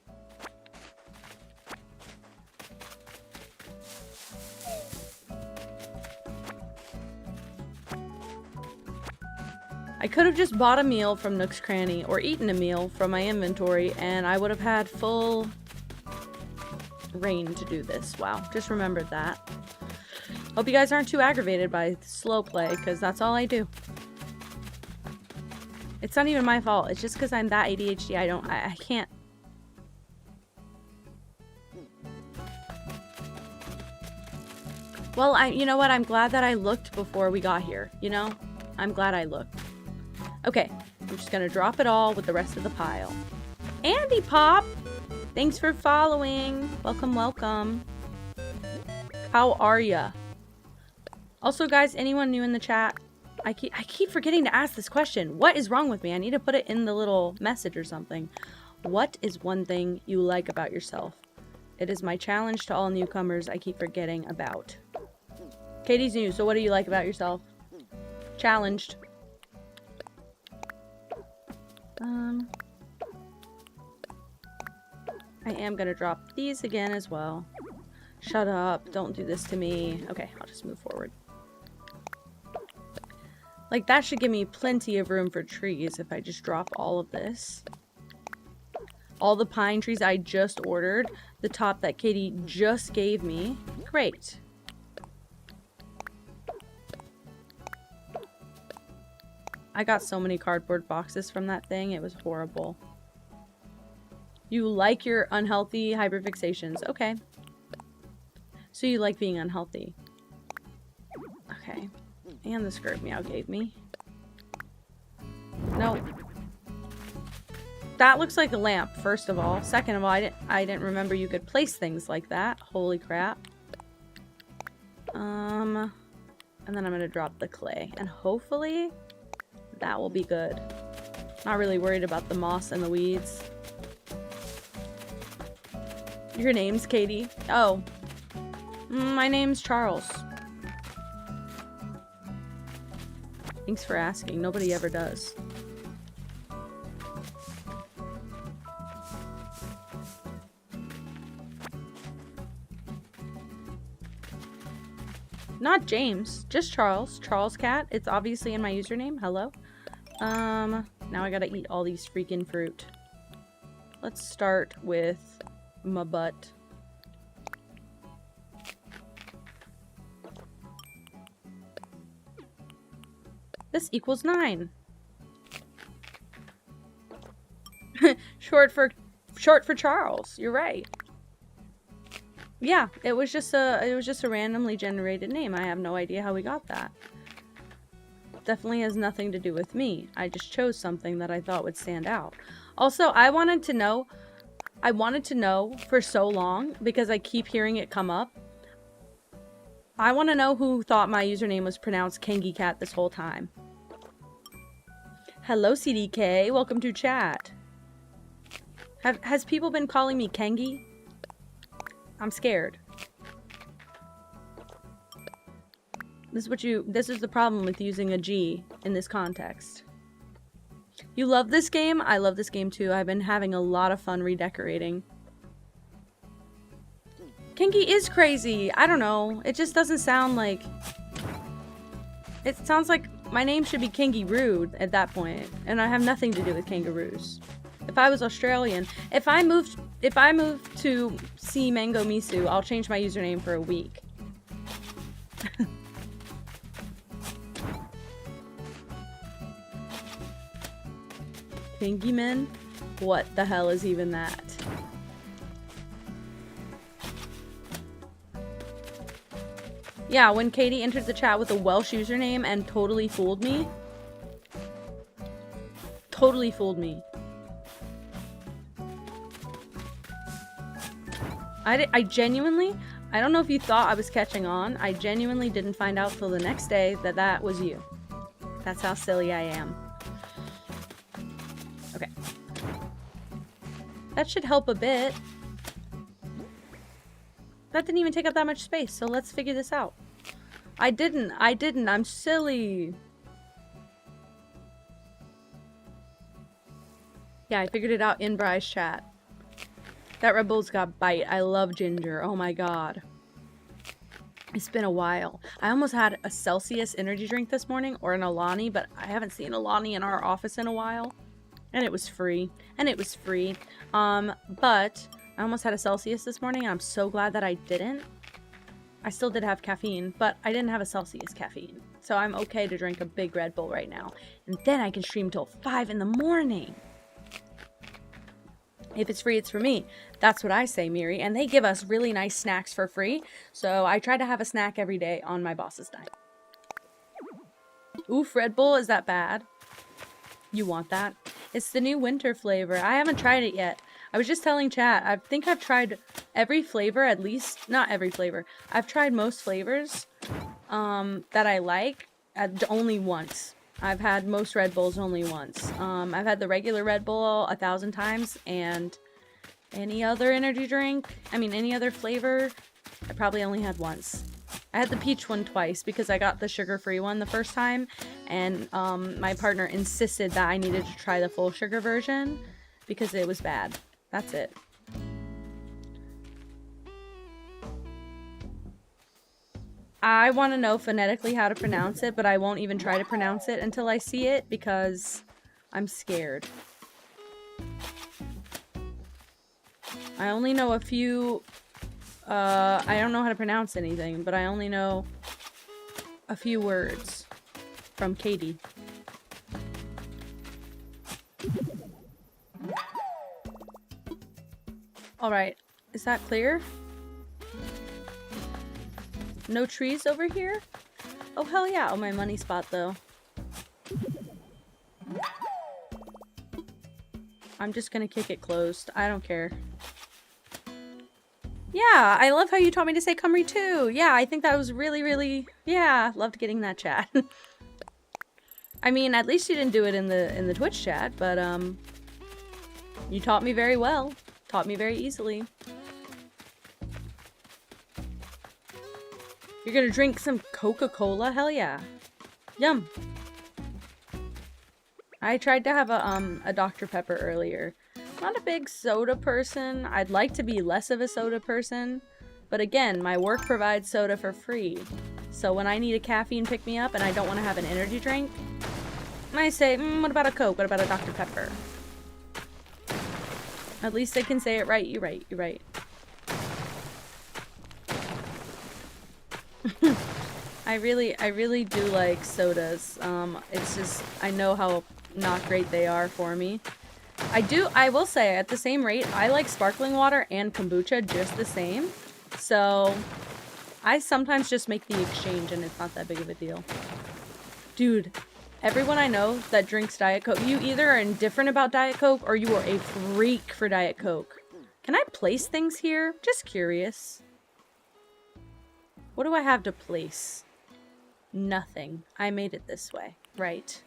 I could have just bought a meal from Nook's Cranny, or eaten a meal from my inventory, and I would have had full reign to do this. Wow, just remembered that. Hope you guys aren't too aggravated by slow play, because that's all I do. It's not even my fault. It's just because I'm that ADHD. I can't. Well, you know what? I'm glad that I looked before we got here, you know? I'm glad I looked. Okay, I'm just gonna drop it all with the rest of the pile. Andy Pop! Thanks for following. Welcome, welcome. How are ya? Also, guys, anyone new in the chat? I keep forgetting to ask this question. What is wrong with me? I need to put it in the little message or something. What is one thing you like about yourself? It is my challenge to all newcomers I keep forgetting about. Katie's new, so what do you like about yourself? Challenged. I am gonna drop these again as well. Shut up, don't do this to me. Okay, I'll just move forward. Like, that should give me plenty of room for trees if I just drop all of this. All the pine trees I just ordered. The top that Katie just gave me. Great. I got so many cardboard boxes from that thing. It was horrible. You like your unhealthy hyperfixations. Okay. So you like being unhealthy. Okay. And the skirt meow gave me. No. That looks like a lamp, first of all. Second of all, I didn't remember you could place things like that. Holy crap. And then I'm gonna drop the clay. And hopefully that will be good. Not really worried about the moss and the weeds. Your name's Katie? Oh. My name's Charles. Thanks for asking. Nobody ever does. Not James, just Charles. Charles Cat. It's obviously in my username. Hello. Now I gotta eat all these freaking fruit. Let's start with my butt. This equals 9. Short for Charles. You're right. Yeah, it was just a randomly generated name. I have no idea how we got that. Definitely has nothing to do with me. I just chose something that I thought would stand out. Also, I wanted to know for so long because I keep hearing it come up. I want to know who thought my username was pronounced Kengi Cat this whole time. Hello, CDK. Welcome to chat. Has people been calling me Kengi? I'm scared. This is the problem with using a G in this context. You love this game? I love this game too. I've been having a lot of fun redecorating. Kengi is crazy. I don't know. It just doesn't sound like... It sounds like my name should be Kangaroo at that point, and I have nothing to do with kangaroos. If I was Australian, if I moved to see Mango Misu, I'll change my username for a week. Kangiman? What the hell is even that? Yeah, when Katie entered the chat with a Welsh username and totally fooled me. Totally fooled me. I genuinely, I don't know if you thought I was catching on. I genuinely didn't find out till the next day that that was you. That's how silly I am. Okay. That should help a bit. That didn't even take up that much space, so let's figure this out. I didn't. I'm silly. Yeah, I figured it out in Bry's chat. That Red Bull's got bite. I love ginger. Oh my god. It's been a while. I almost had a Celsius energy drink this morning, or an Alani, but I haven't seen Alani in our office in a while. And it was free. But I almost had a Celsius this morning, and I'm so glad that I didn't. I still did have caffeine, but I didn't have a Celsius caffeine. So I'm okay to drink a big Red Bull right now. And then I can stream till 5 in the morning. If it's free, it's for me. That's what I say, Miri. And they give us really nice snacks for free. So I try to have a snack every day on my boss's dime. Oof, Red Bull, is that bad? You want that? It's the new winter flavor. I haven't tried it yet. I was just telling chat, I think I've tried every flavor, at least. Not every flavor. I've tried most flavors that I like only once. I've had most Red Bulls only once. I've had the regular Red Bull 1,000 times, and any other energy drink, any other flavor, I probably only had once. I had the peach one twice because I got the sugar-free one the first time, and my partner insisted that I needed to try the full sugar version because it was bad. That's it. I want to know phonetically how to pronounce it, but I won't even try to pronounce it until I see it because I'm scared. I only know a few, I don't know how to pronounce anything, but I only know a few words from Katie. Alright, is that clear? No trees over here? Oh, hell yeah. Oh, my money spot, though. I'm just gonna kick it closed. I don't care. Yeah, I love how you taught me to say Cymru too. Yeah, I think that was really, really... Yeah, loved getting that chat. I mean, at least you didn't do it in the Twitch chat, but, you taught me very well. Taught me very easily. You're gonna drink some Coca-Cola? Hell yeah. Yum. I tried to have a Dr. Pepper earlier. Not a big soda person. I'd like to be less of a soda person. But again, my work provides soda for free. So when I need a caffeine pick-me-up and I don't want to have an energy drink, I say, what about a Coke? What about a Dr. Pepper? At least they can say it right. You're right. You're right. I really do like sodas. It's just, I know how not great they are for me. I will say, at the same rate, I like sparkling water and kombucha just the same. So, I sometimes just make the exchange and it's not that big of a deal. Dude, everyone I know that drinks Diet Coke, you either are indifferent about Diet Coke or you are a freak for Diet Coke. Can I place things here? Just curious. What do I have to place? Nothing. I made it this way. Right.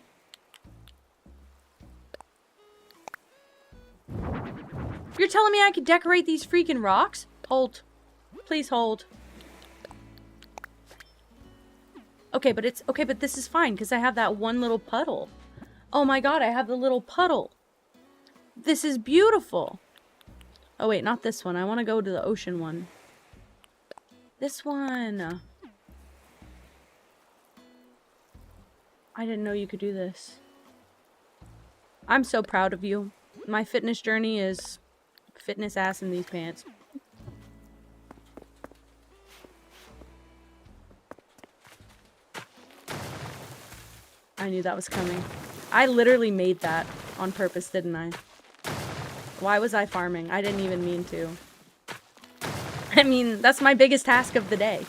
You're telling me I could decorate these freaking rocks? Hold. Please hold. Okay, but this is fine because I have that one little puddle. Oh my god, I have the little puddle. This is beautiful. Oh wait, not this one. I want to go to the ocean one. This one. I didn't know you could do this. I'm so proud of you. My fitness journey is fitness ass in these pants. I knew that was coming. I literally made that on purpose, didn't I? Why was I farming? I didn't even mean to. I mean, that's my biggest task of the day.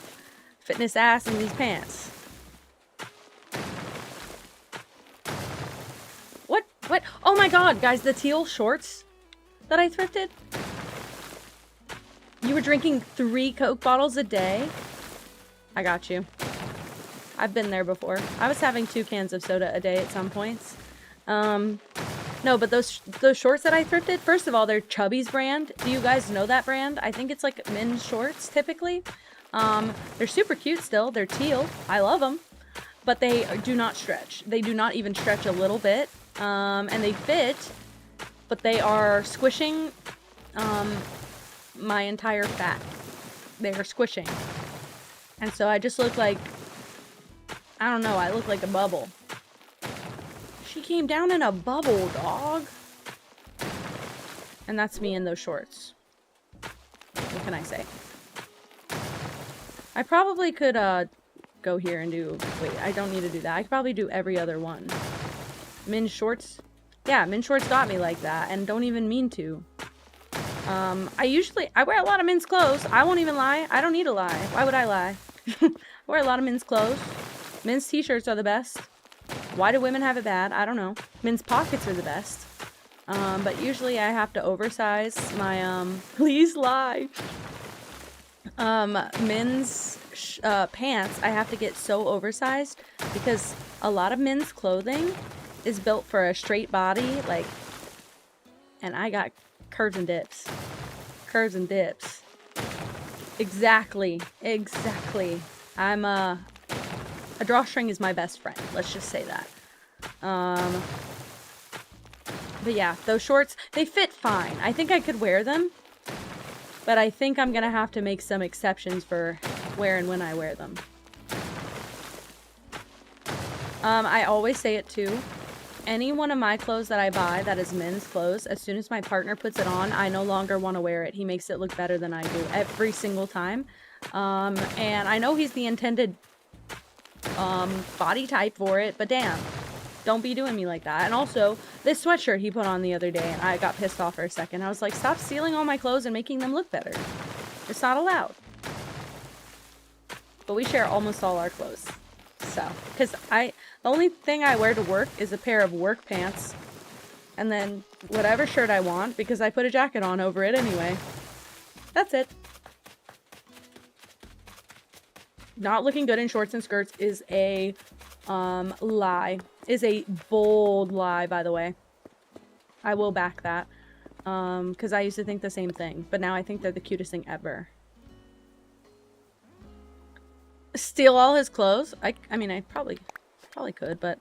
Fitness ass in these pants. What? Oh my god, guys, the teal shorts that I thrifted? You were drinking 3 Coke bottles a day? I got you. I've been there before. I was having 2 cans of soda a day at some points. No, but those shorts that I thrifted, first of all, they're Chubby's brand. Do you guys know that brand? I think it's like men's shorts, typically. They're super cute still. They're teal. I love them. But they do not stretch. They do not even stretch a little bit. And they fit, but they are squishing my entire fat. They are squishing. And so I just look like, I don't know, I look like a bubble. She came down in a bubble, dog. And that's me in those shorts. What can I say? I probably could go here and do, wait, I don't need to do that. I could probably do every other one. Men's shorts. Yeah, men's shorts got me like that, and don't even mean to. I wear a lot of men's clothes. I won't even lie. I don't need to lie. Why would I lie? I wear a lot of men's clothes. Men's t-shirts are the best. Why do women have it bad? I don't know. Men's pockets are the best. But usually I have to oversize my, please lie. Men's pants, I have to get so oversized because a lot of men's clothing is built for a straight body, like, and I got curves and dips. Curves and dips. Exactly. I'm a drawstring is my best friend. Let's just say that. But yeah, those shorts, they fit fine. I think I could wear them, but I think I'm gonna have to make some exceptions for where and when I wear them. I always say it too. Any one of my clothes that I buy that is men's clothes, as soon as my partner puts it on, I no longer want to wear it. He makes it look better than I do every single time. And I know he's the intended body type for it, but damn. Don't be doing me like that. And also, this sweatshirt he put on the other day, and I got pissed off for a second. I was like, stop stealing all my clothes and making them look better. It's not allowed. But we share almost all our clothes. So, because the only thing I wear to work is a pair of work pants. And then whatever shirt I want, because I put a jacket on over it anyway. That's it. Not looking good in shorts and skirts is a lie. Is a bold lie, by the way. I will back that. Because I used to think the same thing. But now I think they're the cutest thing ever. Steal all his clothes? I mean, I probably could, but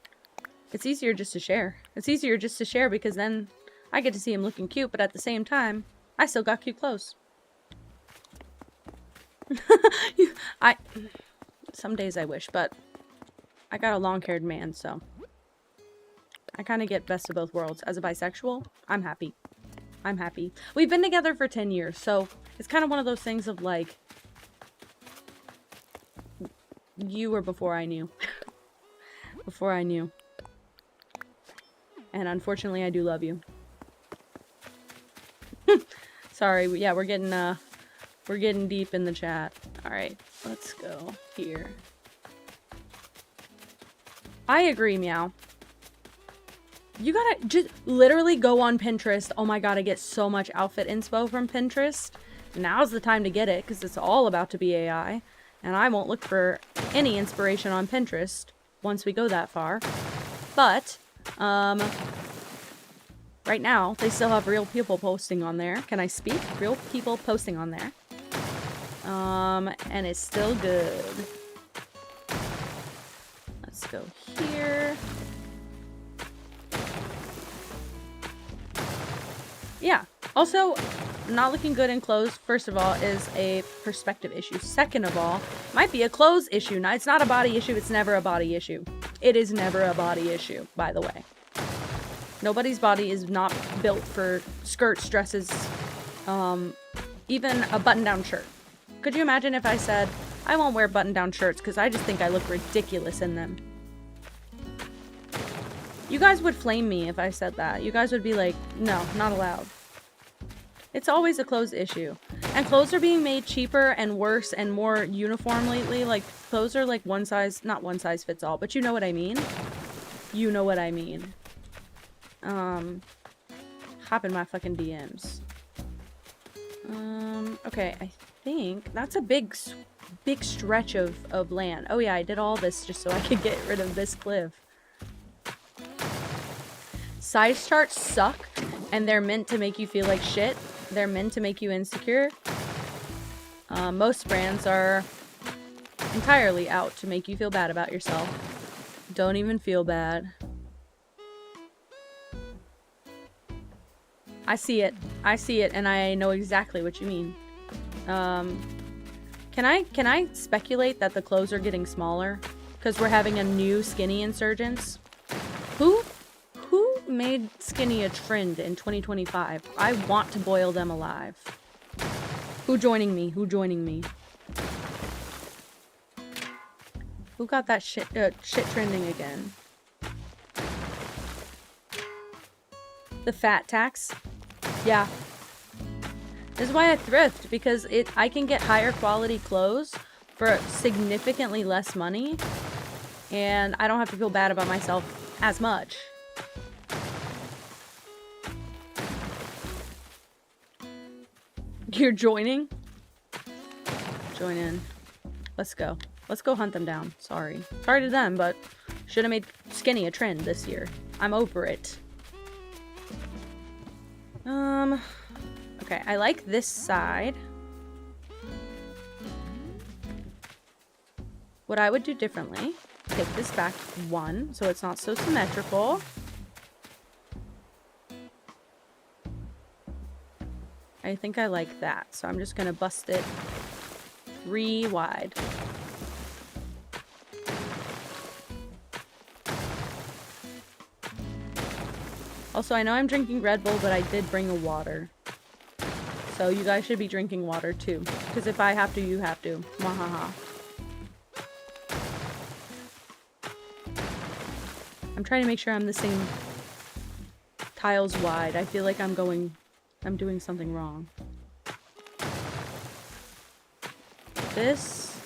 it's easier just to share. It's easier just to share because then I get to see him looking cute, but at the same time, I still got cute clothes. Some days I wish, but I got a long-haired man, so I kind of get best of both worlds. As a bisexual, I'm happy. I'm happy. We've been together for 10 years, so it's kind of one of those things of like, you were before I knew. Before I knew. And unfortunately, I do love you. Sorry, yeah, we're getting deep in the chat. All right, let's go here. I agree, Meow. You gotta just literally go on Pinterest. Oh my god, I get so much outfit inspo from Pinterest. Now's the time to get it, because it's all about to be AI. And I won't look for any inspiration on Pinterest once we go that far. But, right now, they still have real people posting on there. Can I speak? Real people posting on there. And it's still good. Let's go here. Yeah. Also, not looking good in clothes, first of all, is a perspective issue. Second of all, might be a clothes issue. Now, it's not a body issue. It's never a body issue. It is never a body issue, by the way. Nobody's body is not built for skirts, dresses, even a button-down shirt. Could you imagine if I said, I won't wear button-down shirts because I just think I look ridiculous in them? You guys would flame me if I said that. You guys would be like, no, not allowed. It's always a clothes issue. And clothes are being made cheaper and worse and more uniform lately. Like, clothes are like one size, not one size fits all, but you know what I mean? You know what I mean. Hop in my fucking DMs. Okay, I think that's a big stretch of land. Oh yeah, I did all this just so I could get rid of this cliff. Size charts suck, and they're meant to make you feel like shit. They're meant to make you insecure. Most brands are entirely out to make you feel bad about yourself. Don't even feel bad. I see it, and I know exactly what you mean. Can I speculate that the clothes are getting smaller? Because we're having a new skinny insurgence? Who made skinny a trend in 2025? I want to boil them alive. Who joining me? Who joining me? Who got that shit trending again? The fat tax? Yeah. This is why I thrift, because I can get higher quality clothes for significantly less money, and I don't have to feel bad about myself as much. You're joining? Join in. Let's go. Let's go hunt them down. Sorry. Sorry to them, but should have made skinny a trend this year. I'm over it. Okay, I like this side. What I would do differently, take this back one, so it's not so symmetrical. I think I like that, so I'm just gonna bust it 3 wide. Also, I know I'm drinking Red Bull, but I did bring a water. So you guys should be drinking water too. Because if I have to, you have to. Mwahaha. I'm trying to make sure I'm the same tiles wide. I feel like I'm doing something wrong. This.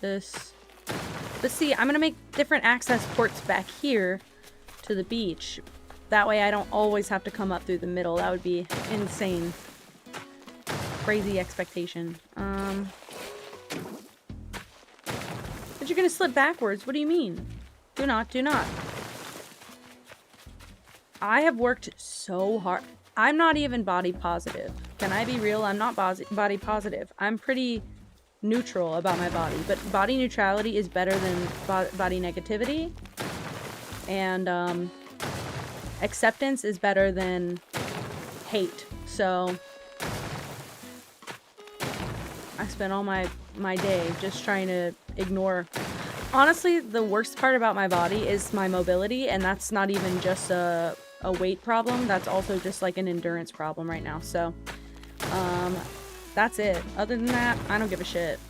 But see, I'm gonna make different access ports back here to the beach. That way I don't always have to come up through the middle. That would be insane. Crazy expectation. But you're gonna slip backwards. What do you mean? Do not. I have worked so hard. I'm not even body positive. Can I be real? I'm not body positive. I'm pretty neutral about my body, but body neutrality is better than body negativity, and acceptance is better than hate. So I spent all my day just trying to ignore. Honestly, the worst part about my body is my mobility, and that's not even just a weight problem. That's also just like an endurance problem right now. So that's it. Other than that, I don't give a shit.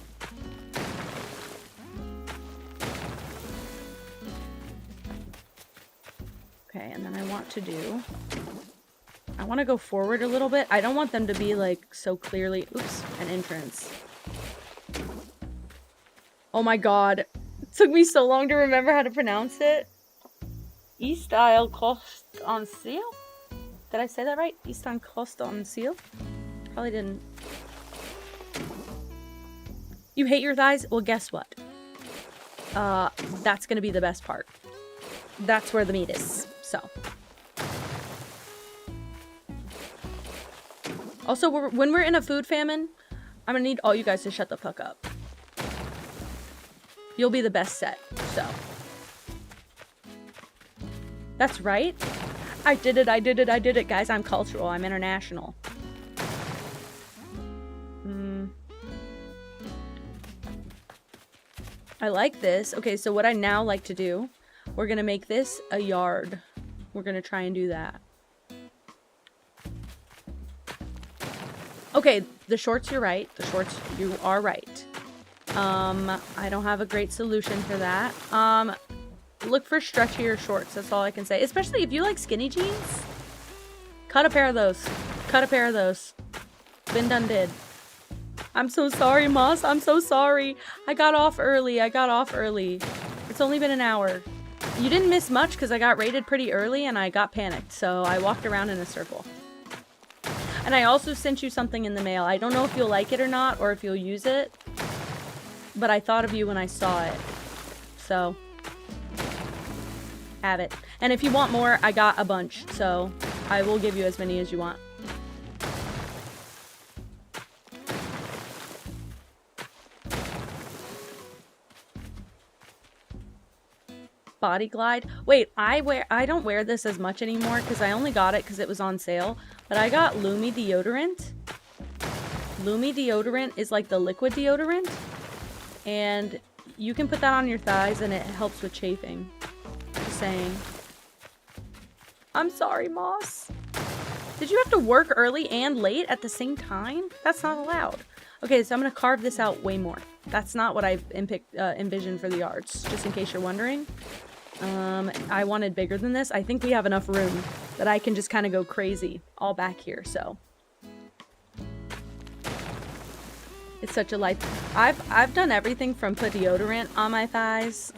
Okay, and then I want to go forward a little bit. I don't want them to be like so clearly, oops, an entrance. Oh my god. It took me so long to remember how to pronounce it. East Isle Cost on Seal? Did I say that right? East Isle Cost on Seal? Probably didn't. You hate your thighs? Well, guess what? That's gonna be the best part. That's where the meat is. So. Also, when we're in a food famine, I'm gonna need all you guys to shut the fuck up. You'll be the best set, so. That's right. I did it, guys. I'm cultural. I'm international. I like this. Okay, so what I now like to do, we're gonna make this a yard. We're gonna try and do that. Okay, the shorts, you're right. The shorts, you are right. I don't have a great solution for that. Look for stretchier shorts. That's all I can say. Especially if you like skinny jeans. Cut a pair of those. Cut a pair of those. Been done did. I'm so sorry, Moss. I'm so sorry. I got off early. It's only been an hour. You didn't miss much because I got raided pretty early and I got panicked. So I walked around in a circle. And I also sent you something in the mail. I don't know if you'll like it or not, or if you'll use it. But I thought of you when I saw it. So, have it. And if you want more, I got a bunch. So, I will give you as many as you want. Body Glide. Wait, I don't wear this as much anymore because I only got it because it was on sale. But I got Lumi deodorant. Lumi deodorant is like the liquid deodorant. And you can put that on your thighs and it helps with chafing. Just saying. I'm sorry, Moss. Did you have to work early and late at the same time? That's not allowed. Okay, so I'm going to carve this out way more. That's not what I've envisioned for the yards, just in case you're wondering. I wanted bigger than this. I think we have enough room that I can just kind of go crazy all back here, so. It's such a life. I've done everything from put deodorant on my thighs,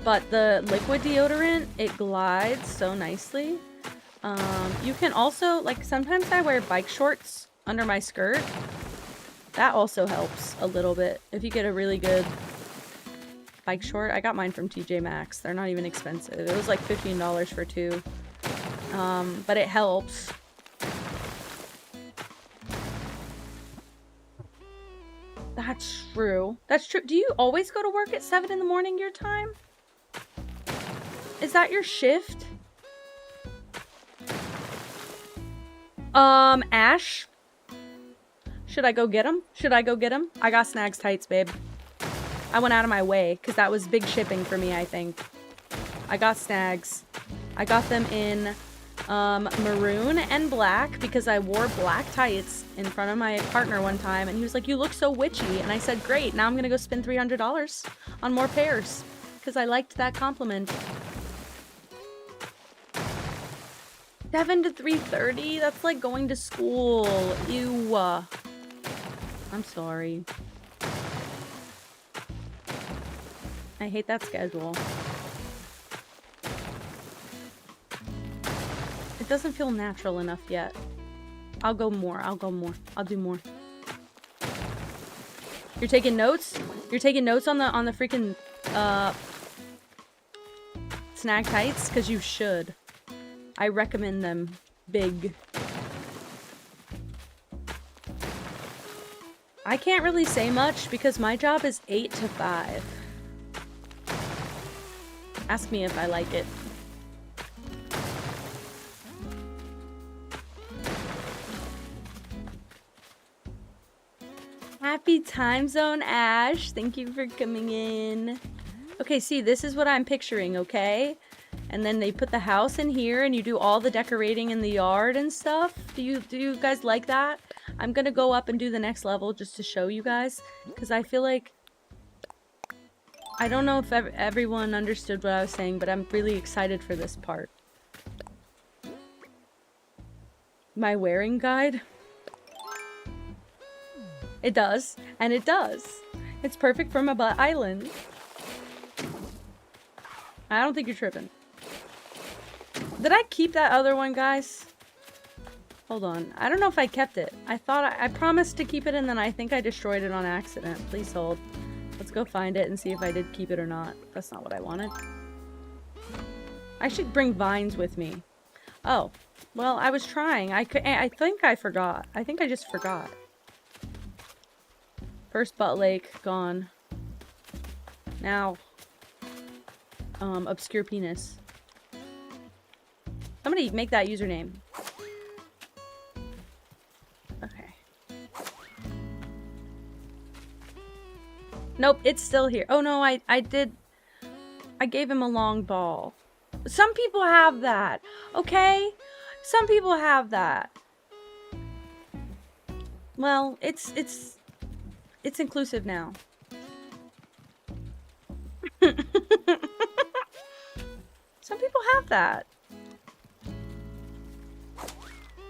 but the liquid deodorant, it glides so nicely. You can also, like, sometimes I wear bike shorts under my skirt. That also helps a little bit. If you get a really good bike short, I got mine from TJ Maxx. They're not even expensive. It was like $15 for two. But it helps. That's true. That's true. Do you always go to work at 7 in the morning your time? Is that your shift? Ash? Should I go get him? I got Snags tights, babe. I went out of my way because that was big shipping for me, I think. I got Snags. I got them in maroon and black because I wore black tights in front of my partner one time and he was like, "You look so witchy." And I said, "Great, now I'm gonna go spend $300 on more pairs because I liked that compliment. 7 to 3:30? That's like going to school. Ew. I'm sorry. I hate that schedule. It doesn't feel natural enough yet. I'll go more. I'll do more. You're taking notes? You're taking notes on the freaking snag tights? Because you should. I recommend them big. I can't really say much because my job is 8 to 5. Ask me if I like it. Happy time zone, Ash. Thank you for coming in. Okay, see, this is what I'm picturing, okay? And then they put the house in here and you do all the decorating in the yard and stuff. Do you guys like that? I'm gonna go up and do the next level just to show you guys. Because I feel like... I don't know if everyone understood what I was saying, but I'm really excited for this part. My wearing guide? It does. And it does. It's perfect for my butt island. I don't think you're tripping. Did I keep that other one, guys? Hold on. I don't know if I kept it. I promised to keep it and then I think I destroyed it on accident. Please hold. Let's go find it and see if I did keep it or not. That's not what I wanted. I should bring vines with me. Oh. Well, I was trying. I think I forgot. I think I just forgot. First butt lake, gone. Now. Obscure penis. Somebody make that username. Okay. Nope, it's still here. Oh no, I gave him a long ball. Some people have that, okay? Some people have that. Well, it's inclusive now. Some people have that.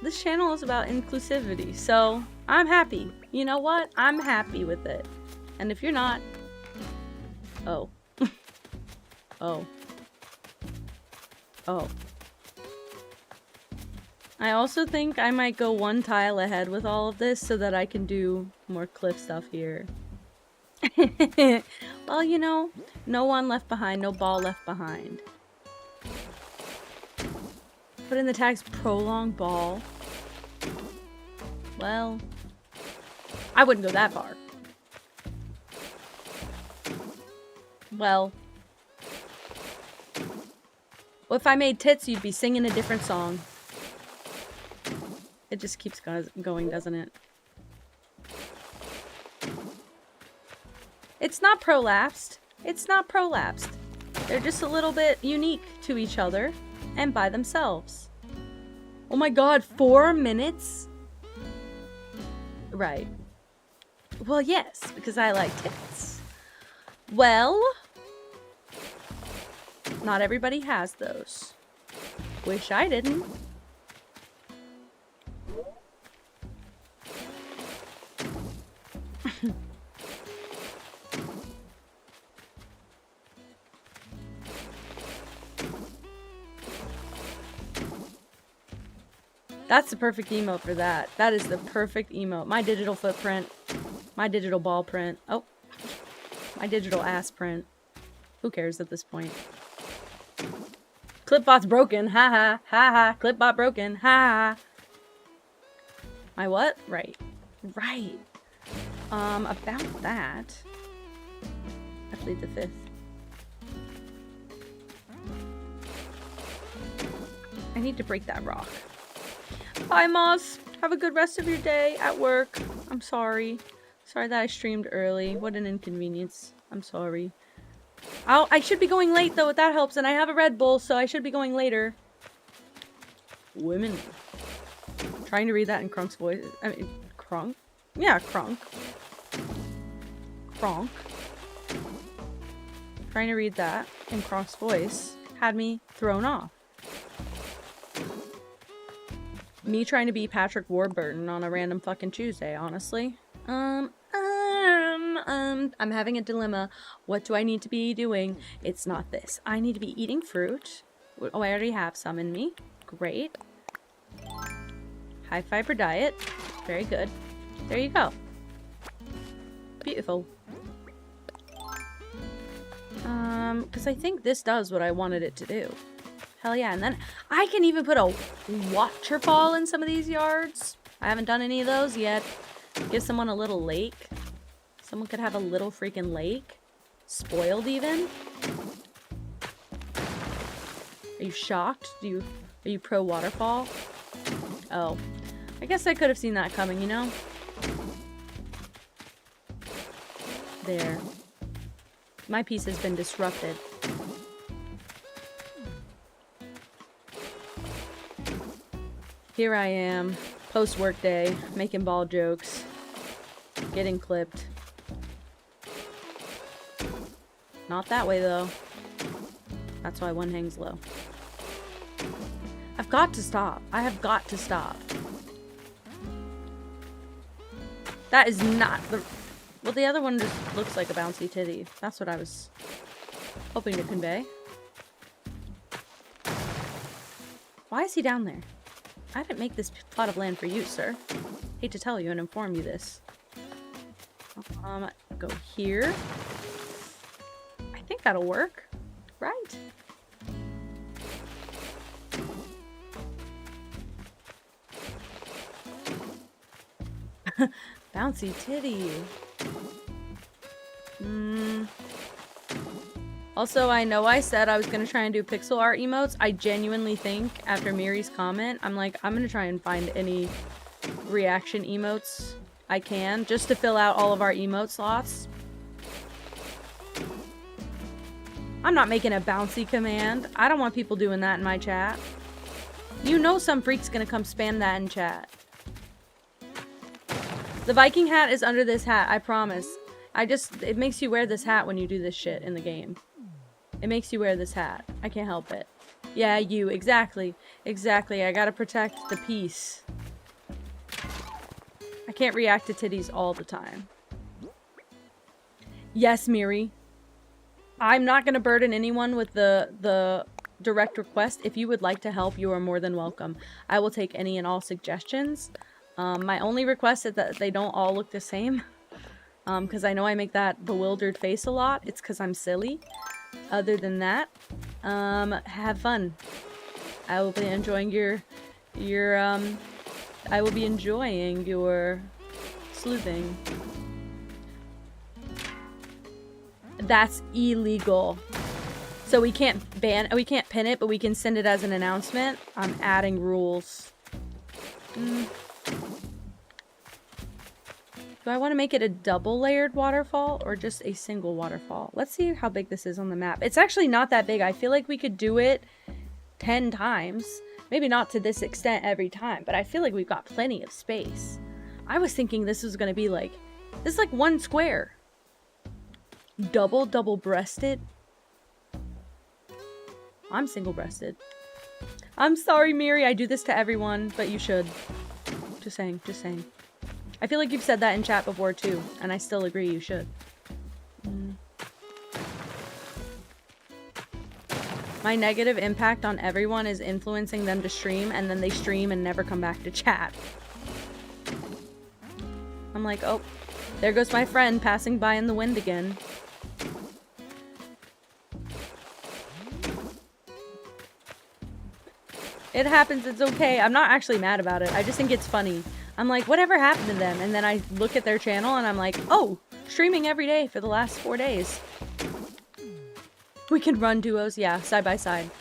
This channel is about inclusivity, so I'm happy. You know what? I'm happy with it. And if you're not... Oh. Oh. Oh. I also think I might go one tile ahead with all of this so that I can do more cliff stuff here. Well, you know, no one left behind, no ball left behind. Put in the tags prolonged ball. Well, I wouldn't go that far. Well, if I made tits, you'd be singing a different song. It just keeps going, doesn't it? It's not prolapsed. It's not prolapsed. They're just a little bit unique to each other and by themselves. Oh my god, 4 minutes? Right. Well, yes, because I like tits. Well, not everybody has those. Wish I didn't. That's the perfect emote for that. That is the perfect emote. My digital footprint. My digital ball print. Oh. My digital ass print. Who cares at this point? Clipbot's broken. Ha ha. Ha ha. Clipbot broken. Ha ha. My what? Right. Right. About that. I plead the fifth. I need to break that rock. Bye, Moss. Have a good rest of your day at work. I'm sorry. Sorry that I streamed early. What an inconvenience. I'm sorry. I should be going late, though, if that helps. And I have a Red Bull, so I should be going later. Women. Trying to read that in Krunk's voice. I mean, Krunk? Yeah, Krunk. Kronk. trying to read that in cross voice had me thrown off. Me trying to be Patrick Warburton on a random fucking Tuesday, honestly. I'm having a dilemma. What do I need to be doing? It's not this. I need to be eating fruit. Oh, I already have some in me. Great. High fiber diet. Very good. There you go. Beautiful. Because I think this does what I wanted it to do. Hell yeah. And then I can even put a waterfall in some of these yards. I haven't done any of those yet. Give someone a little lake. Someone could have a little freaking lake. Spoiled even. Are you shocked? Are you pro waterfall? Oh. I guess I could have seen that coming, you know? There. My piece has been disrupted. Here I am, post-work day, making ball jokes, getting clipped. Not that way, though. That's why one hangs low. I've got to stop. I have got to stop. That is not the... Well, the other one just looks like a bouncy titty. That's what I was hoping to convey. Why is he down there? I didn't make this plot of land for you, sir. Hate to tell you and inform you this. Go here. I think that'll work. Right? Bouncy titty. Also, I know I said I was going to try and do pixel art emotes. I genuinely think, after Miri's comment, I'm like, I'm going to try and find any reaction emotes I can, just to fill out all of our emote slots. I'm not making a bouncy command. I don't want people doing that in my chat. You know some freak's going to come spam that in chat. The Viking hat is under this hat, I promise. It makes you wear this hat when you do this shit in the game. It makes you wear this hat. I can't help it. Yeah, you. Exactly. Exactly. I gotta protect the peace. I can't react to titties all the time. Yes, Miri. I'm not gonna burden anyone with the direct request. If you would like to help, you are more than welcome. I will take any and all suggestions. My only request is that they don't all look the same. Because I know I make that bewildered face a lot. It's because I'm silly. Other than that, have fun. I will be enjoying I will be enjoying your sleuthing. That's illegal. So we can't pin it, but we can send it as an announcement. I'm adding rules. Do I want to make it a double layered waterfall or just a single waterfall? Let's see how big this is on the map. It's actually not that big. I feel like we could do it 10 times. Maybe not to this extent every time, but I feel like we've got plenty of space. I was thinking this was going to be like, this is like one square. Double breasted. I'm single breasted. I'm sorry, Miri. I do this to everyone, but you should. Just saying, just saying. I feel like you've said that in chat before too, and I still agree you should. My negative impact on everyone is influencing them to stream, and then they stream and never come back to chat. I'm like, oh, there goes my friend passing by in the wind again. It happens, it's okay. I'm not actually mad about it. I just think it's funny. I'm like, whatever happened to them? And then I look at their channel and I'm like, oh, streaming every day for the last 4 days. We can run duos, yeah, side by side.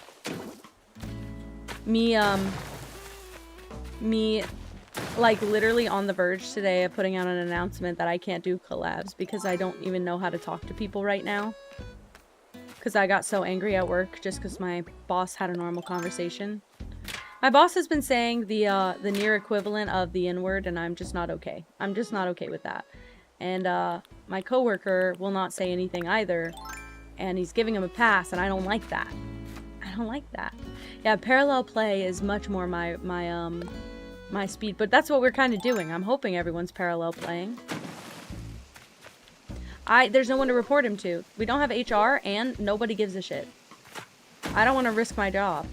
Me, like, literally on the verge today of putting out an announcement that I can't do collabs because I don't even know how to talk to people right now. Because I got so angry at work just because my boss had a normal conversation. My boss has been saying the near equivalent of the N-word, and I'm just not okay. I'm just not okay with that. And my coworker will not say anything either. and he's giving him a pass, and I don't like that. I don't like that. Yeah, parallel play is much more my speed, but that's what we're kind of doing. I'm hoping everyone's parallel playing. There's no one to report him to. We don't have HR, and nobody gives a shit. I don't want to risk my job.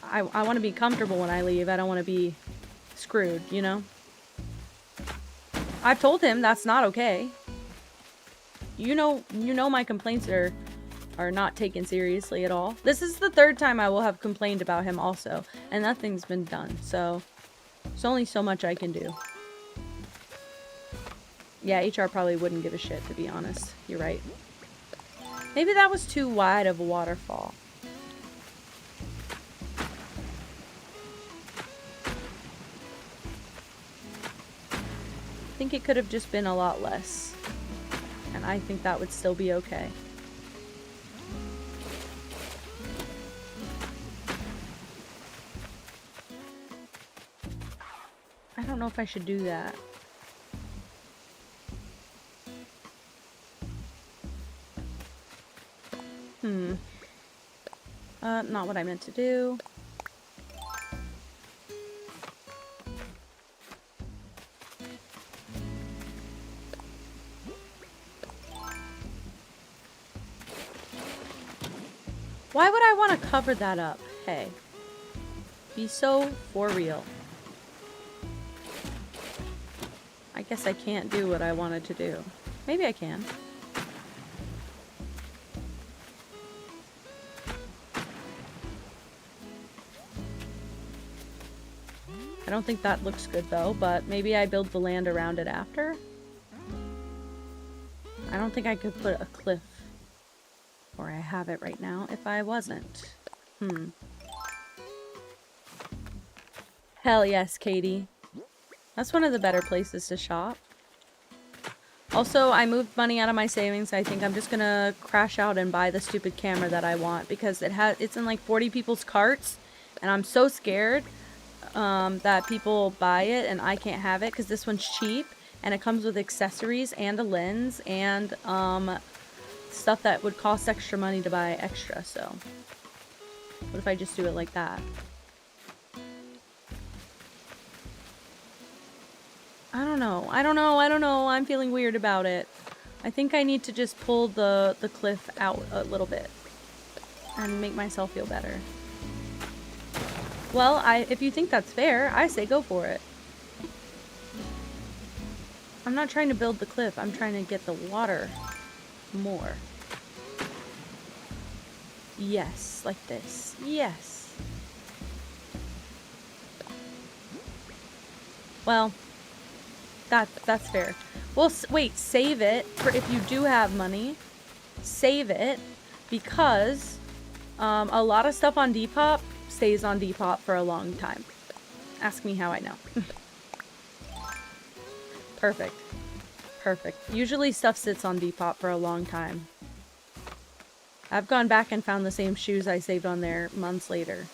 I want to be comfortable when I leave. I don't want to be screwed, you know? I've told him that's not okay. You know my complaints are not taken seriously at all. This is the third time I will have complained about him also, and nothing's been done, so there's only so much I can do. Yeah, HR probably wouldn't give a shit, to be honest. You're right. Maybe that was too wide of a waterfall. I think it could have just been a lot less. And I think that would still be okay. I don't know if I should do that. Not what I meant to do. Why would I want to cover that up? Hey. Be so for real. I guess I can't do what I wanted to do. Maybe I can. I don't think that looks good though, but maybe I build the land around it after. I don't think I could put a cliff where I have it right now if I wasn't. Hell yes, Katie. That's one of the better places to shop. Also, I moved money out of my savings. I think I'm just gonna crash out and buy the stupid camera that I want because it's in like 40 people's carts, and I'm so scared that people buy it and I can't have it because this one's cheap and it comes with accessories and a lens and stuff that would cost extra money to buy extra. So what if I just do it like that? I don't know. I'm feeling weird about it. I think I need to just pull the cliff out a little bit and make myself feel better. Well, if you think that's fair, I say go for it. I'm not trying to build the cliff. I'm trying to get the water more. Yes, like this. Yes. Well, that's fair. Well, wait, save it for if you do have money. Save it because a lot of stuff on Depop stays on Depop for a long time. Ask me how I know. Perfect. Perfect. Usually stuff sits on Depop for a long time. I've gone back and found the same shoes I saved on there months later.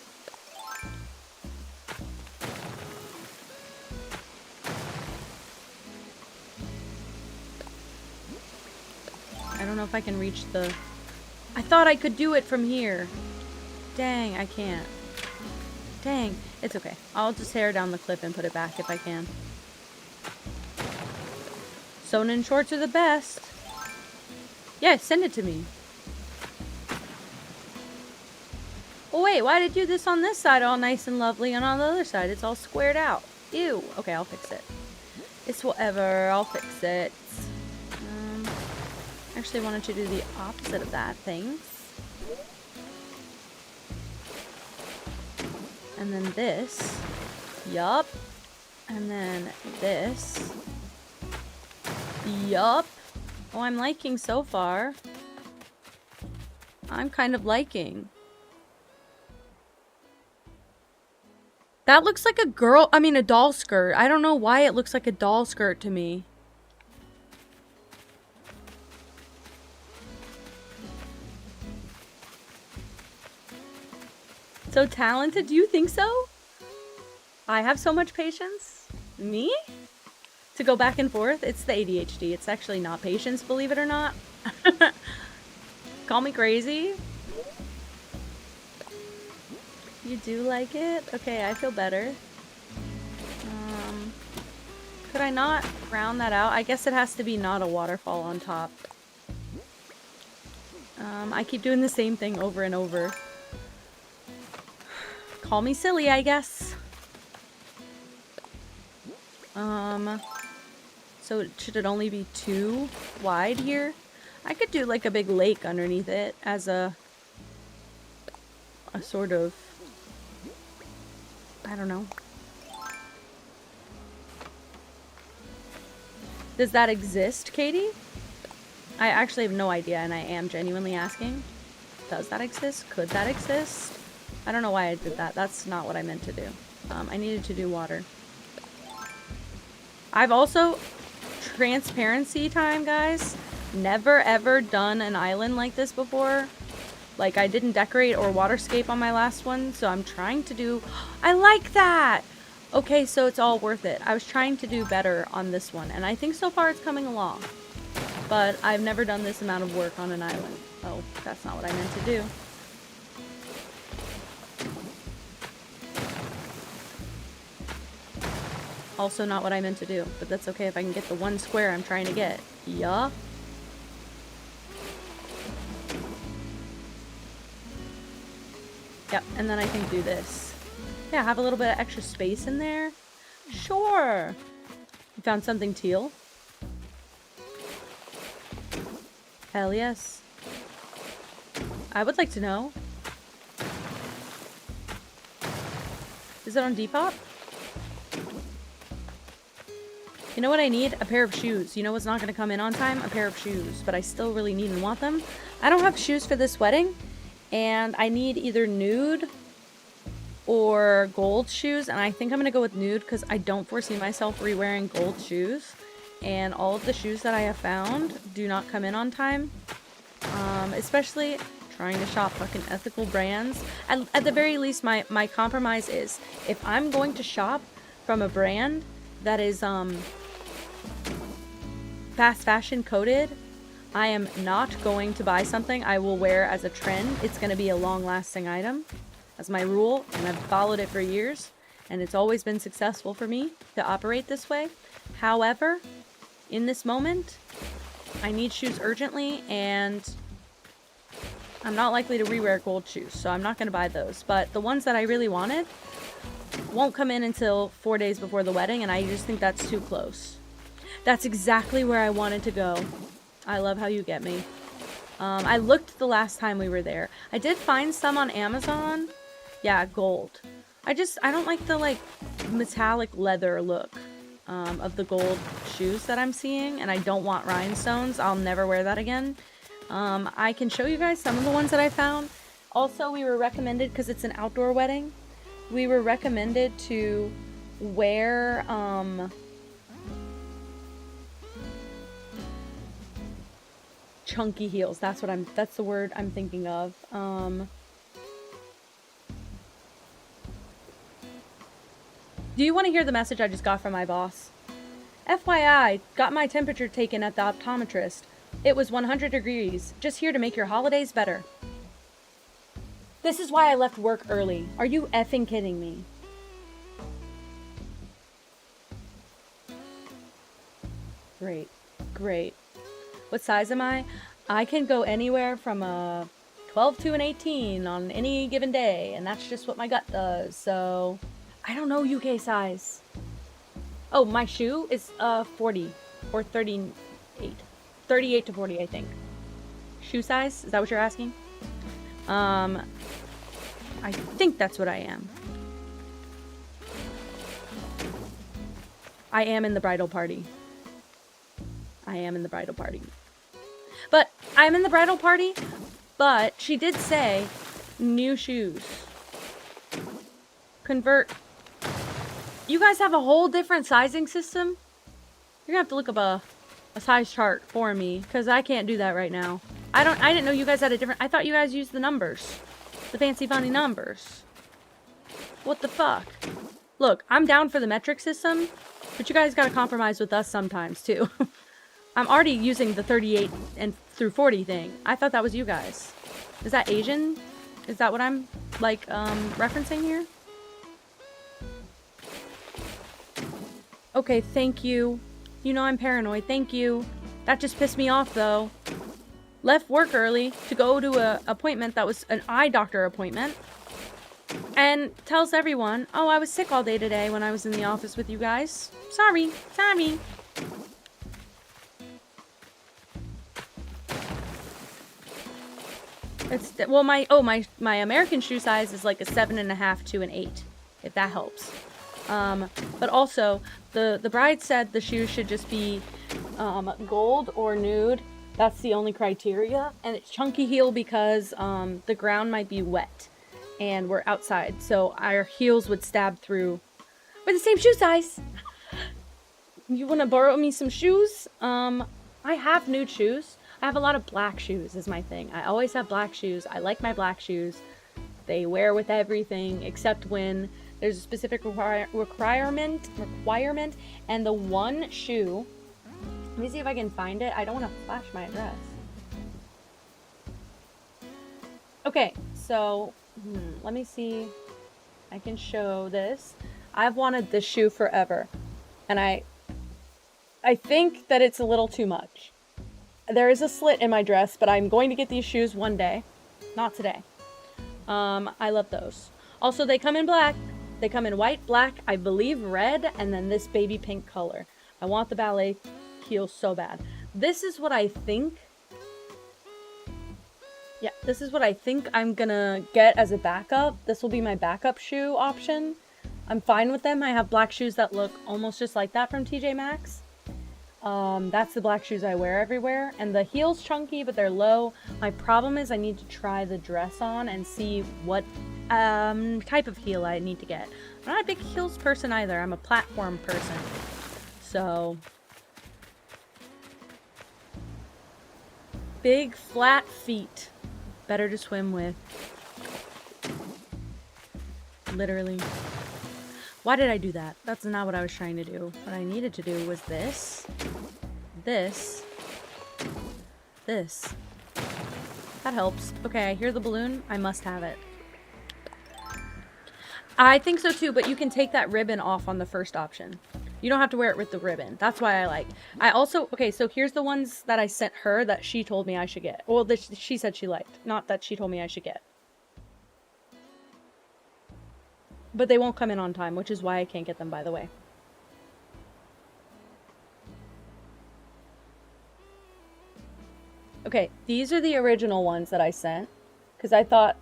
I don't know if I can reach the... I thought I could do it from here. Dang, I can't. Dang. It's okay. I'll just tear down the cliff and put it back if I can. Sewn-in shorts are the best. Yeah, send it to me. Oh wait, why did you do this on this side all nice and lovely and on the other side it's all squared out? Ew. Okay, I'll fix it. It's whatever. I'll fix it. Actually wanted to do the opposite of that. Thanks. And then this. Yup. And then this. Yup. Oh, I'm liking so far. I'm kind of liking. That looks like a doll skirt. I don't know why it looks like a doll skirt to me. So talented? Do you think so? I have so much patience. Me? To go back and forth? It's the ADHD. It's actually not patience, believe it or not. Call me crazy. You do like it? Okay, I feel better. Could I not round that out? I guess it has to be not a waterfall on top. I keep doing the same thing over and over. Call me silly, I guess. So should it only be 2 wide here? I could do like a big lake underneath it as a sort of, I don't know. Does that exist, Katie? I actually have no idea, and I am genuinely asking. Does that exist? Could that exist? I don't know why I did that. That's not what I meant to do. I needed to do water. I've also, transparency time, guys, never ever done an island like this before. Like, I didn't decorate or waterscape on my last one, so I'm trying to do... I like that! Okay, so it's all worth it. I was trying to do better on this one, and I think so far it's coming along. But I've never done this amount of work on an island. Oh, that's not what I meant to do. Also not what I meant to do, but that's okay if I can get the 1 square I'm trying to get. Yeah. Yep, and then I can do this. Yeah, have a little bit of extra space in there. Sure. You found something teal? Hell yes. I would like to know. Is it on Depop? You know what I need? A pair of shoes. You know what's not going to come in on time? A pair of shoes. But I still really need and want them. I don't have shoes for this wedding. And I need either nude or gold shoes. And I think I'm going to go with nude because I don't foresee myself re-wearing gold shoes. And all of the shoes that I have found do not come in on time. Especially trying to shop fucking ethical brands. At the very least, my compromise is if I'm going to shop from a brand that is fast fashion coded, I am not going to buy something I will wear as a trend. It's going to be a long-lasting item. That's my rule, and I've followed it for years, and it's always been successful for me to operate this way. However, in this moment, I need shoes urgently, and I'm not likely to rewear gold shoes, so I'm not going to buy those. But the ones that I really wanted won't come in until 4 days before the wedding, and I just think that's too close. That's exactly where I wanted to go. I love how you get me. I looked the last time we were there. I did find some on Amazon. Yeah, gold. I don't like the, like, metallic leather look of the gold shoes that I'm seeing, and I don't want rhinestones. I'll never wear that again. I can show you guys some of the ones that I found. Also, we were recommended, because it's an outdoor wedding, we were recommended to wear, chunky heels. That's the word I'm thinking of. Do you want to hear the message I just got from my boss? FYI, got my temperature taken at the optometrist. It was 100 degrees. Just here to make your holidays better. This is why I left work early. Are you effing kidding me? Great. Great. What size am I? I can go anywhere from a 12 to an 18 on any given day, and that's just what my gut does, so... I don't know UK size. Oh, my shoe is 40 or 38. 38 to 40, I think. Shoe size? Is that what you're asking? I think that's what I am. I am in the bridal party. I am in the bridal party. But I'm in the bridal party, but she did say new shoes. Convert. You guys have a whole different sizing system? You're gonna have to look up a size chart for me, because I can't do that right now. I didn't know you guys had a different... I thought you guys used the numbers. The fancy funny numbers. What the fuck? Look, I'm down for the metric system, but you guys gotta compromise with us sometimes, too. I'm already using the 38 and through 40 thing. I thought that was you guys. Is that Asian? Is that what I'm, like, referencing here? Okay, thank you. You know I'm paranoid. Thank you. That just pissed me off, though. Left work early to go to a appointment that was an eye doctor appointment. And tells everyone, oh, I was sick all day today when I was in the office with you guys. Sorry. Sorry. It's, well, my American shoe size is like a 7.5 to an 8, if that helps. But also, the bride said the shoes should just be gold or nude. That's the only criteria. And it's chunky heel because the ground might be wet. And we're outside, so our heels would stab through. We're the same shoe size! You wanna borrow me some shoes? I have nude shoes. I have a lot of black shoes is my thing. I always have black shoes. I like my black shoes. They wear with everything, except when there's a specific requirement, and the one shoe, let me see if I can find it. I don't want to flash my address. Okay, so, let me see. I can show this. I've wanted this shoe forever, and I think that it's a little too much. There is a slit in my dress, but I'm going to get these shoes one day. Not today. I love those. Also, they come in black. They come in white, black, I believe red, and then this baby pink color. I want the ballet heels so bad. This is what I think. Yeah, this is what I think I'm gonna get as a backup. This will be my backup shoe option. I'm fine with them. I have black shoes that look almost just like that from TJ Maxx. That's the black shoes I wear everywhere. And the heel's chunky, but they're low. My problem is I need to try the dress on and see what type of heel I need to get. I'm not a big heels person either. I'm a platform person. So, big flat feet. Better to swim with. Literally. Why did I do that? That's not what I was trying to do. What I needed to do was this. This. This. That helps. Okay, I hear the balloon. I must have it. I think so too, but you can take that ribbon off on the first option. You don't have to wear it with the ribbon. That's why I like. I also, okay, so here's the ones that I sent her that she told me I should get. Well, that she said she liked. Not that she told me I should get. But they won't come in on time, which is why I can't get them, by the way. Okay, these are the original ones that I sent. Because I thought...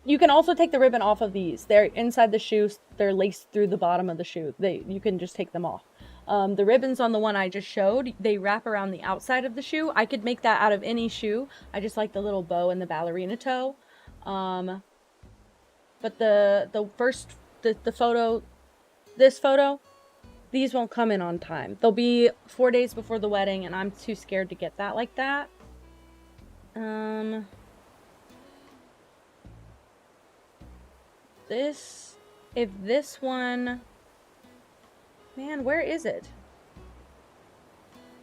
You can also take the ribbon off of these. They're inside the shoe. They're laced through the bottom of the shoe. You can just take them off. The ribbons on the one I just showed, they wrap around the outside of the shoe. I could make that out of any shoe. I just like the little bow and the ballerina toe. But the photo, this photo, these won't come in on time. They'll be 4 days before the wedding, and I'm too scared to get that like that. If this one, man, where is it?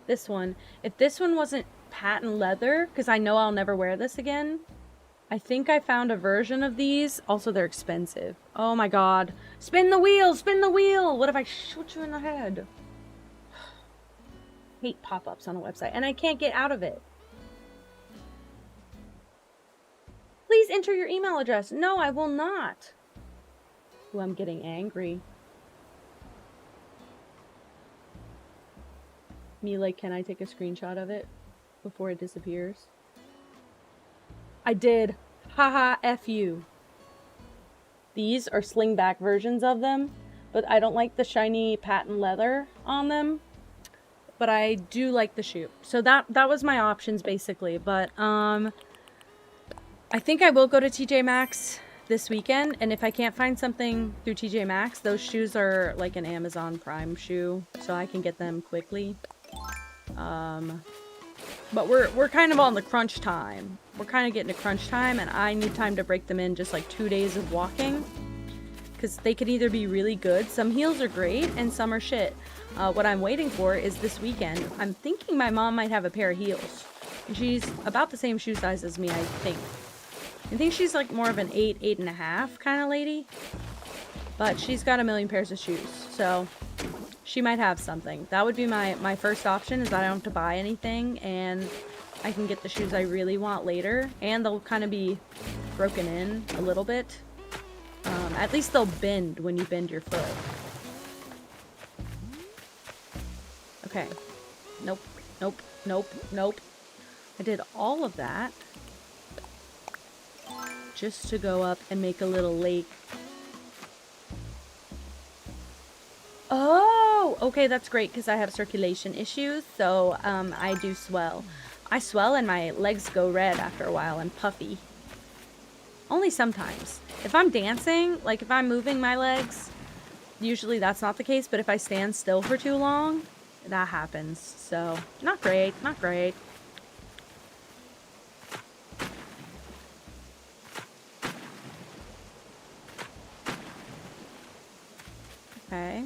This one. If this one wasn't patent leather, because I know I'll never wear this again, I think I found a version of these. Also, they're expensive. Oh my god. Spin the wheel! Spin the wheel! What if I shoot you in the head? Hate pop-ups on a website, and I can't get out of it. Please enter your email address. No, I will not. Ooh, I'm getting angry. Mila, can I take a screenshot of it before it disappears? I did. Haha, F you. These are slingback versions of them, but I don't like the shiny patent leather on them. But I do like the shoe. So that was my options basically. But I think I will go to TJ Maxx this weekend, and if I can't find something through TJ Maxx, those shoes are like an Amazon Prime shoe, so I can get them quickly. But we're kind of on the crunch time. We're kind of getting to crunch time, and I need time to break them in just like 2 days of walking, because they could either be really good. Some heels are great, and some are shit. What I'm waiting for is this weekend. I'm thinking my mom might have a pair of heels. And she's about the same shoe size as me, I think. I think she's like more of an 8, 8.5 kind of lady. But she's got a million pairs of shoes, so she might have something. That would be my first option, is that I don't have to buy anything, and I can get the shoes I really want later. And they'll kind of be broken in a little bit. At least they'll bend when you bend your foot. Okay. Nope. Nope. Nope. Nope. I did all of that just to go up and make a little lake. Oh! Okay, that's great because I have circulation issues, so I do swell. I swell and my legs go red after a while and puffy. Only sometimes. If I'm dancing, like if I'm moving my legs, usually that's not the case, but if I stand still for too long, that happens. So, not great, not great. Okay.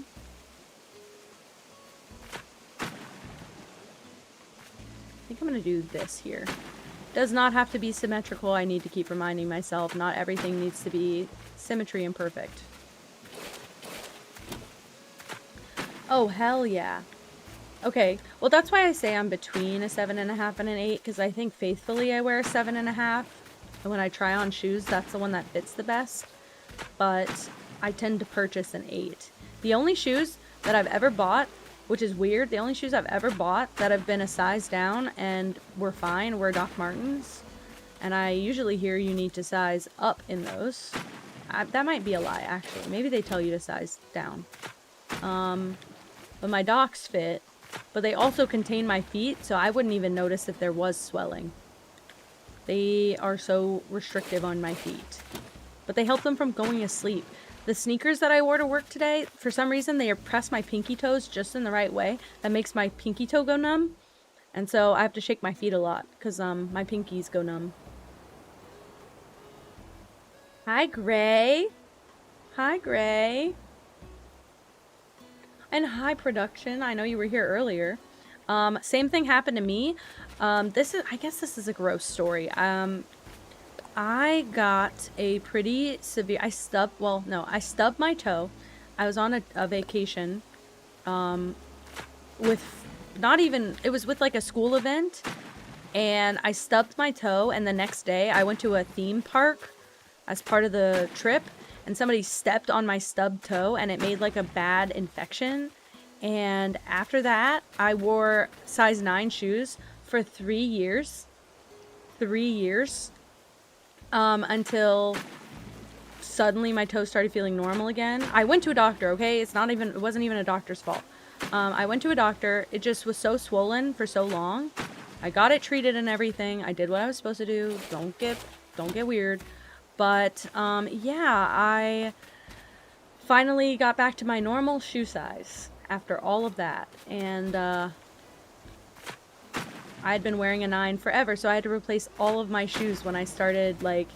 I think I'm gonna do this here. Does not have to be symmetrical. I need to keep reminding myself not everything needs to be symmetry and perfect. Oh, hell yeah. Okay, well that's why I say I'm between a 7.5 and an 8, because I think faithfully I wear a 7.5. And when I try on shoes, that's the one that fits the best. But I tend to purchase an 8. The only shoes that I've ever bought, which is weird, the only shoes I've ever bought that have been a size down and were fine were Doc Martens. And I usually hear you need to size up in those. That might be a lie, actually. Maybe they tell you to size down. But my Docs fit, but they also contain my feet, so I wouldn't even notice if there was swelling. They are so restrictive on my feet. But they help them from going to sleep. The sneakers that I wore to work today, for some reason, they press my pinky toes just in the right way. That makes my pinky toe go numb. And so I have to shake my feet a lot, because my pinkies go numb. Hi, Gray. Hi, Gray. And hi, production. I know you were here earlier. Same thing happened to me. I guess this is a gross story. I got a pretty severe, I stubbed my toe. I was on a vacation, it was with like a school event, and I stubbed my toe, and the next day I went to a theme park as part of the trip, and somebody stepped on my stubbed toe, and it made like a bad infection. And after that, I wore size 9 shoes for 3 years. 3 years. Until suddenly my toes started feeling normal again. I went to a doctor, okay? It wasn't even a doctor's fault. I went to a doctor. It just was so swollen for so long. I got it treated and everything. I did what I was supposed to do. Don't get weird. But, yeah, I finally got back to my normal shoe size after all of that. And, I had been wearing a 9 forever, so I had to replace all of my shoes when I started, like,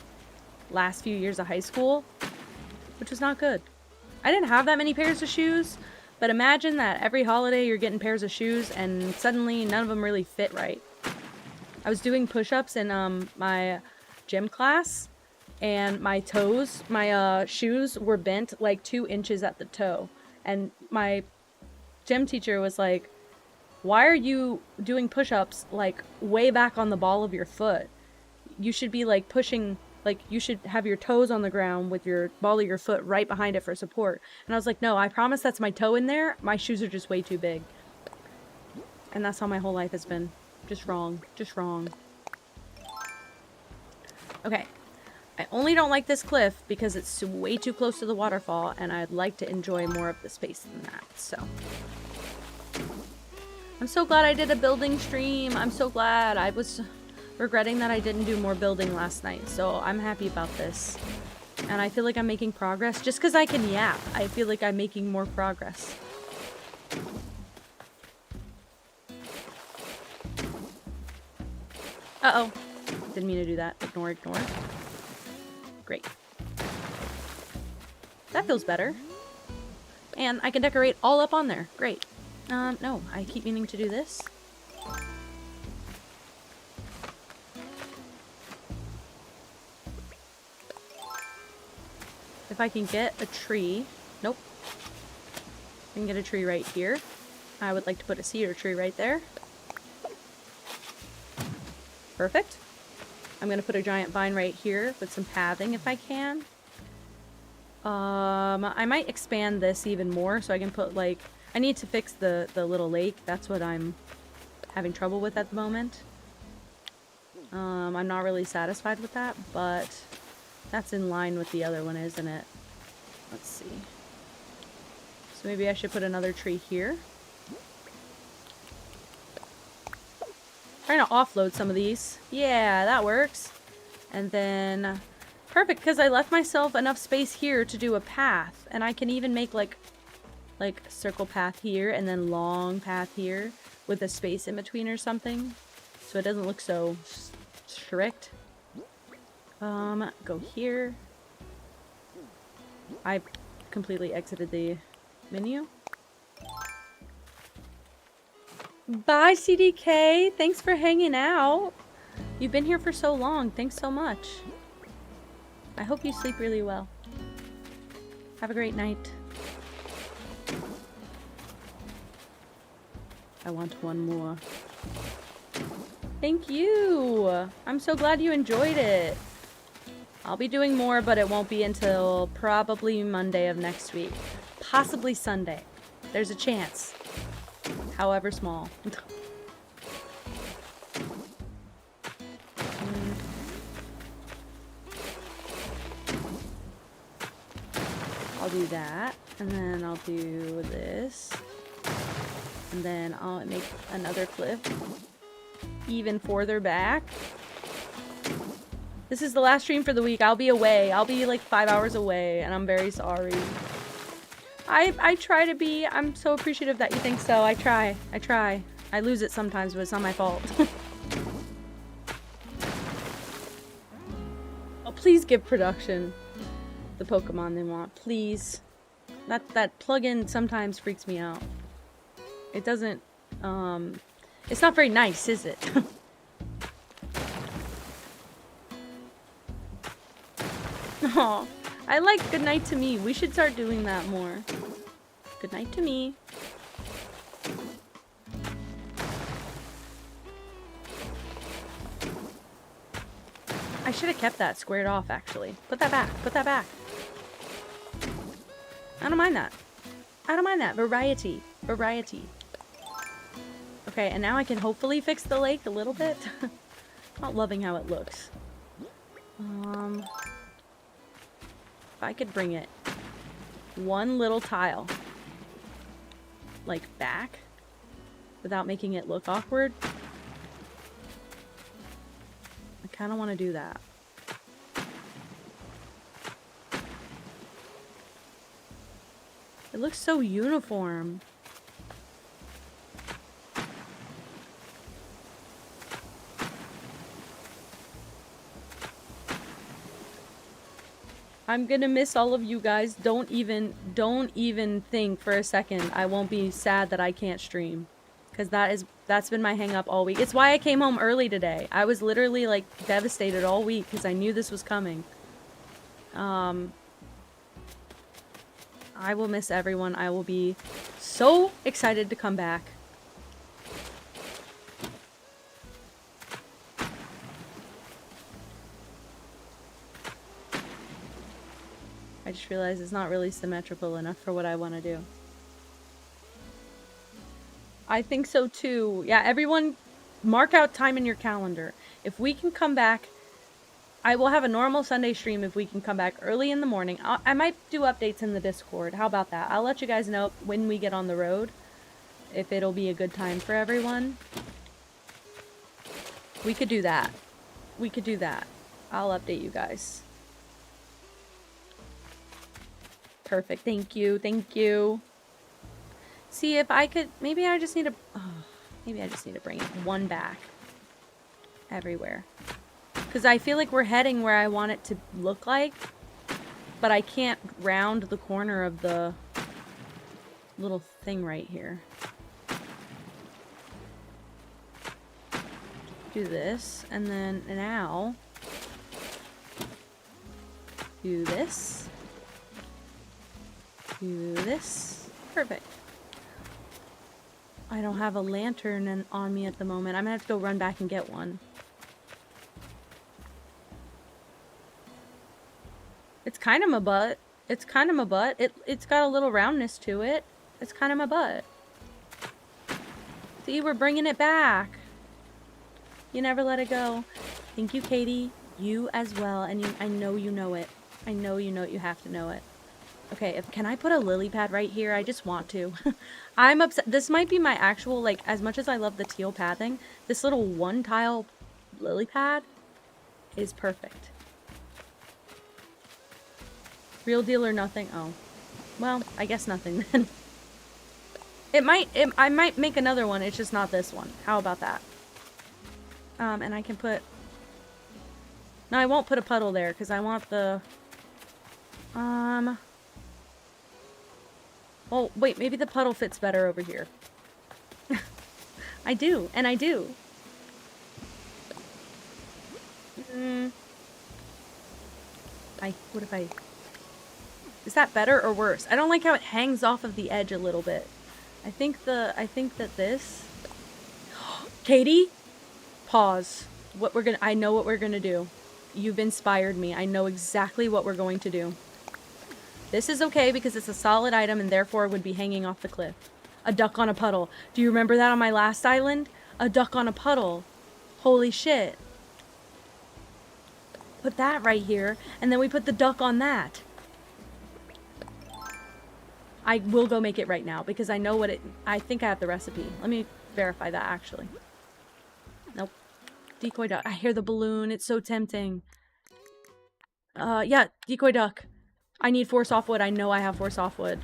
last few years of high school, which was not good. I didn't have that many pairs of shoes, but imagine that every holiday you're getting pairs of shoes, and suddenly none of them really fit right. I was doing push-ups in my gym class, and my shoes were bent like 2 inches at the toe, and my gym teacher was like, "Why are you doing push-ups, like, way back on the ball of your foot? You should be, like, pushing, like, you should have your toes on the ground with your ball of your foot right behind it for support." And I was like, "No, I promise that's my toe in there. My shoes are just way too big." And that's how my whole life has been. Just wrong. Just wrong. Okay. I only don't like this cliff because it's way too close to the waterfall, and I'd like to enjoy more of the space than that, so... I'm so glad I did a building stream. I'm so glad. I was regretting that I didn't do more building last night, so I'm happy about this. And I feel like I'm making progress. Just because I can yap, I feel like I'm making more progress. Uh-oh. Didn't mean to do that. Ignore. Great. That feels better. And I can decorate all up on there. Great. No, I keep meaning to do this. If I can get a tree... Nope. I can get a tree right here. I would like to put a cedar tree right there. Perfect. I'm going to put a giant vine right here with some pathing if I can. I might expand this even more so I can put, like... I need to fix the little lake. That's what I'm having trouble with at the moment. I'm not really satisfied with that, but that's in line with the other one, isn't it? Let's see. So maybe I should put another tree here. Trying to offload some of these. Yeah, that works. And then... Perfect, because I left myself enough space here to do a path. And I can even make, like circle path here and then long path here with a space in between or something. So it doesn't look so strict. Go here. I completely exited the menu. Bye, CDK. Thanks for hanging out. You've been here for so long. Thanks so much. I hope you sleep really well. Have a great night. I want one more. Thank you. I'm so glad you enjoyed it. I'll be doing more, but it won't be until probably Monday of next week. Possibly Sunday. There's a chance. However small. I'll do that. And then I'll do this. And then I'll make another cliff even further back. This is the last stream for the week. I'll be away. I'll be like 5 hours away, and I'm very sorry. I try to be. I'm so appreciative that you think so. I try. I lose it sometimes, but it's not my fault. Oh, please give production the Pokemon they want. Please. That plugin sometimes freaks me out. It doesn't, it's not very nice, is it? Oh, I like Good Night to Me. We should start doing that more. Good night to me. I should have kept that squared off, actually. Put that back. Put that back. I don't mind that. I don't mind that. Variety. Variety. Okay, and now I can hopefully fix the lake a little bit. Not loving how it looks. If I could bring it one little tile, like back, without making it look awkward. I kind of want to do that. It looks so uniform. I'm gonna miss all of you guys. Don't even think for a second I won't be sad that I can't stream. Because that's been my hang up all week. It's why I came home early today. I was literally like devastated all week because I knew this was coming. I will miss everyone. I will be so excited to come back. I just realized it's not really symmetrical enough for what I want to do. I think so too. Yeah, everyone mark out time in your calendar. If we can come back, I will have a normal Sunday stream if we can come back early in the morning. I might do updates in the Discord. How about that? I'll let you guys know when we get on the road, if it'll be a good time for everyone. We could do that. We could do that. I'll update you guys. Perfect. Thank you. Thank you. See if I could, maybe I just need to, maybe I just need to bring it one back everywhere. Because I feel like we're heading where I want it to look like, but I can't round the corner of the little thing right here. do this, and then now do this. Do this. Perfect. I don't have a lantern on me at the moment. I'm gonna have to go run back and get one. It's kind of my butt. It's kind of my butt. It's got a little roundness to it. It's kind of my butt. See, we're bringing it back. You never let it go. Thank you, Katie. You as well. And I know you know it. I know you know it. You have to know it. Okay, can I put a lily pad right here? I just want to. I'm upset. This might be my actual, like, as much as I love the teal pathing, this little one tile lily pad is perfect. Real deal or nothing? Oh. Well, I guess nothing then. I might make another one, it's just not this one. How about that? And I can put... No, I won't put a puddle there, because I want the... Oh, wait, maybe the puddle fits better over here. I do, and I do. What if I... Is that better or worse? I don't like how it hangs off of the edge a little bit. I think that this... Katie? Pause. I know what we're gonna do. You've inspired me. I know exactly what we're going to do. This is okay because it's a solid item and therefore would be hanging off the cliff. A duck on a puddle. Do you remember that on my last island? A duck on a puddle. Holy shit. Put that right here, and then we put the duck on that. I will go make it right now because I know what it... I think I have the recipe. Let me verify that actually. Nope. Decoy duck. I hear the balloon. It's so tempting. Yeah, decoy duck. I need 4 softwood. I know I have 4 softwood.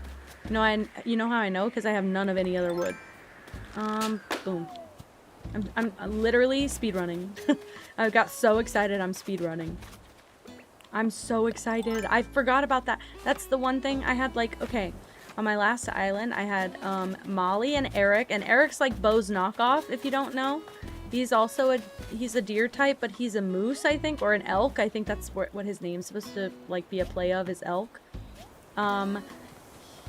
You know how I know? Because I have none of any other wood. Boom. I'm literally speedrunning. I got so excited I'm speedrunning. I'm so excited. I forgot about that. That's the one thing I had, like, okay. On my last island, I had Molly and Eric. And Eric's like Bo's knockoff, if you don't know. He's also he's a deer type, but he's a moose, I think, or an elk. I think that's what his name's supposed to, like, be a play of, is elk.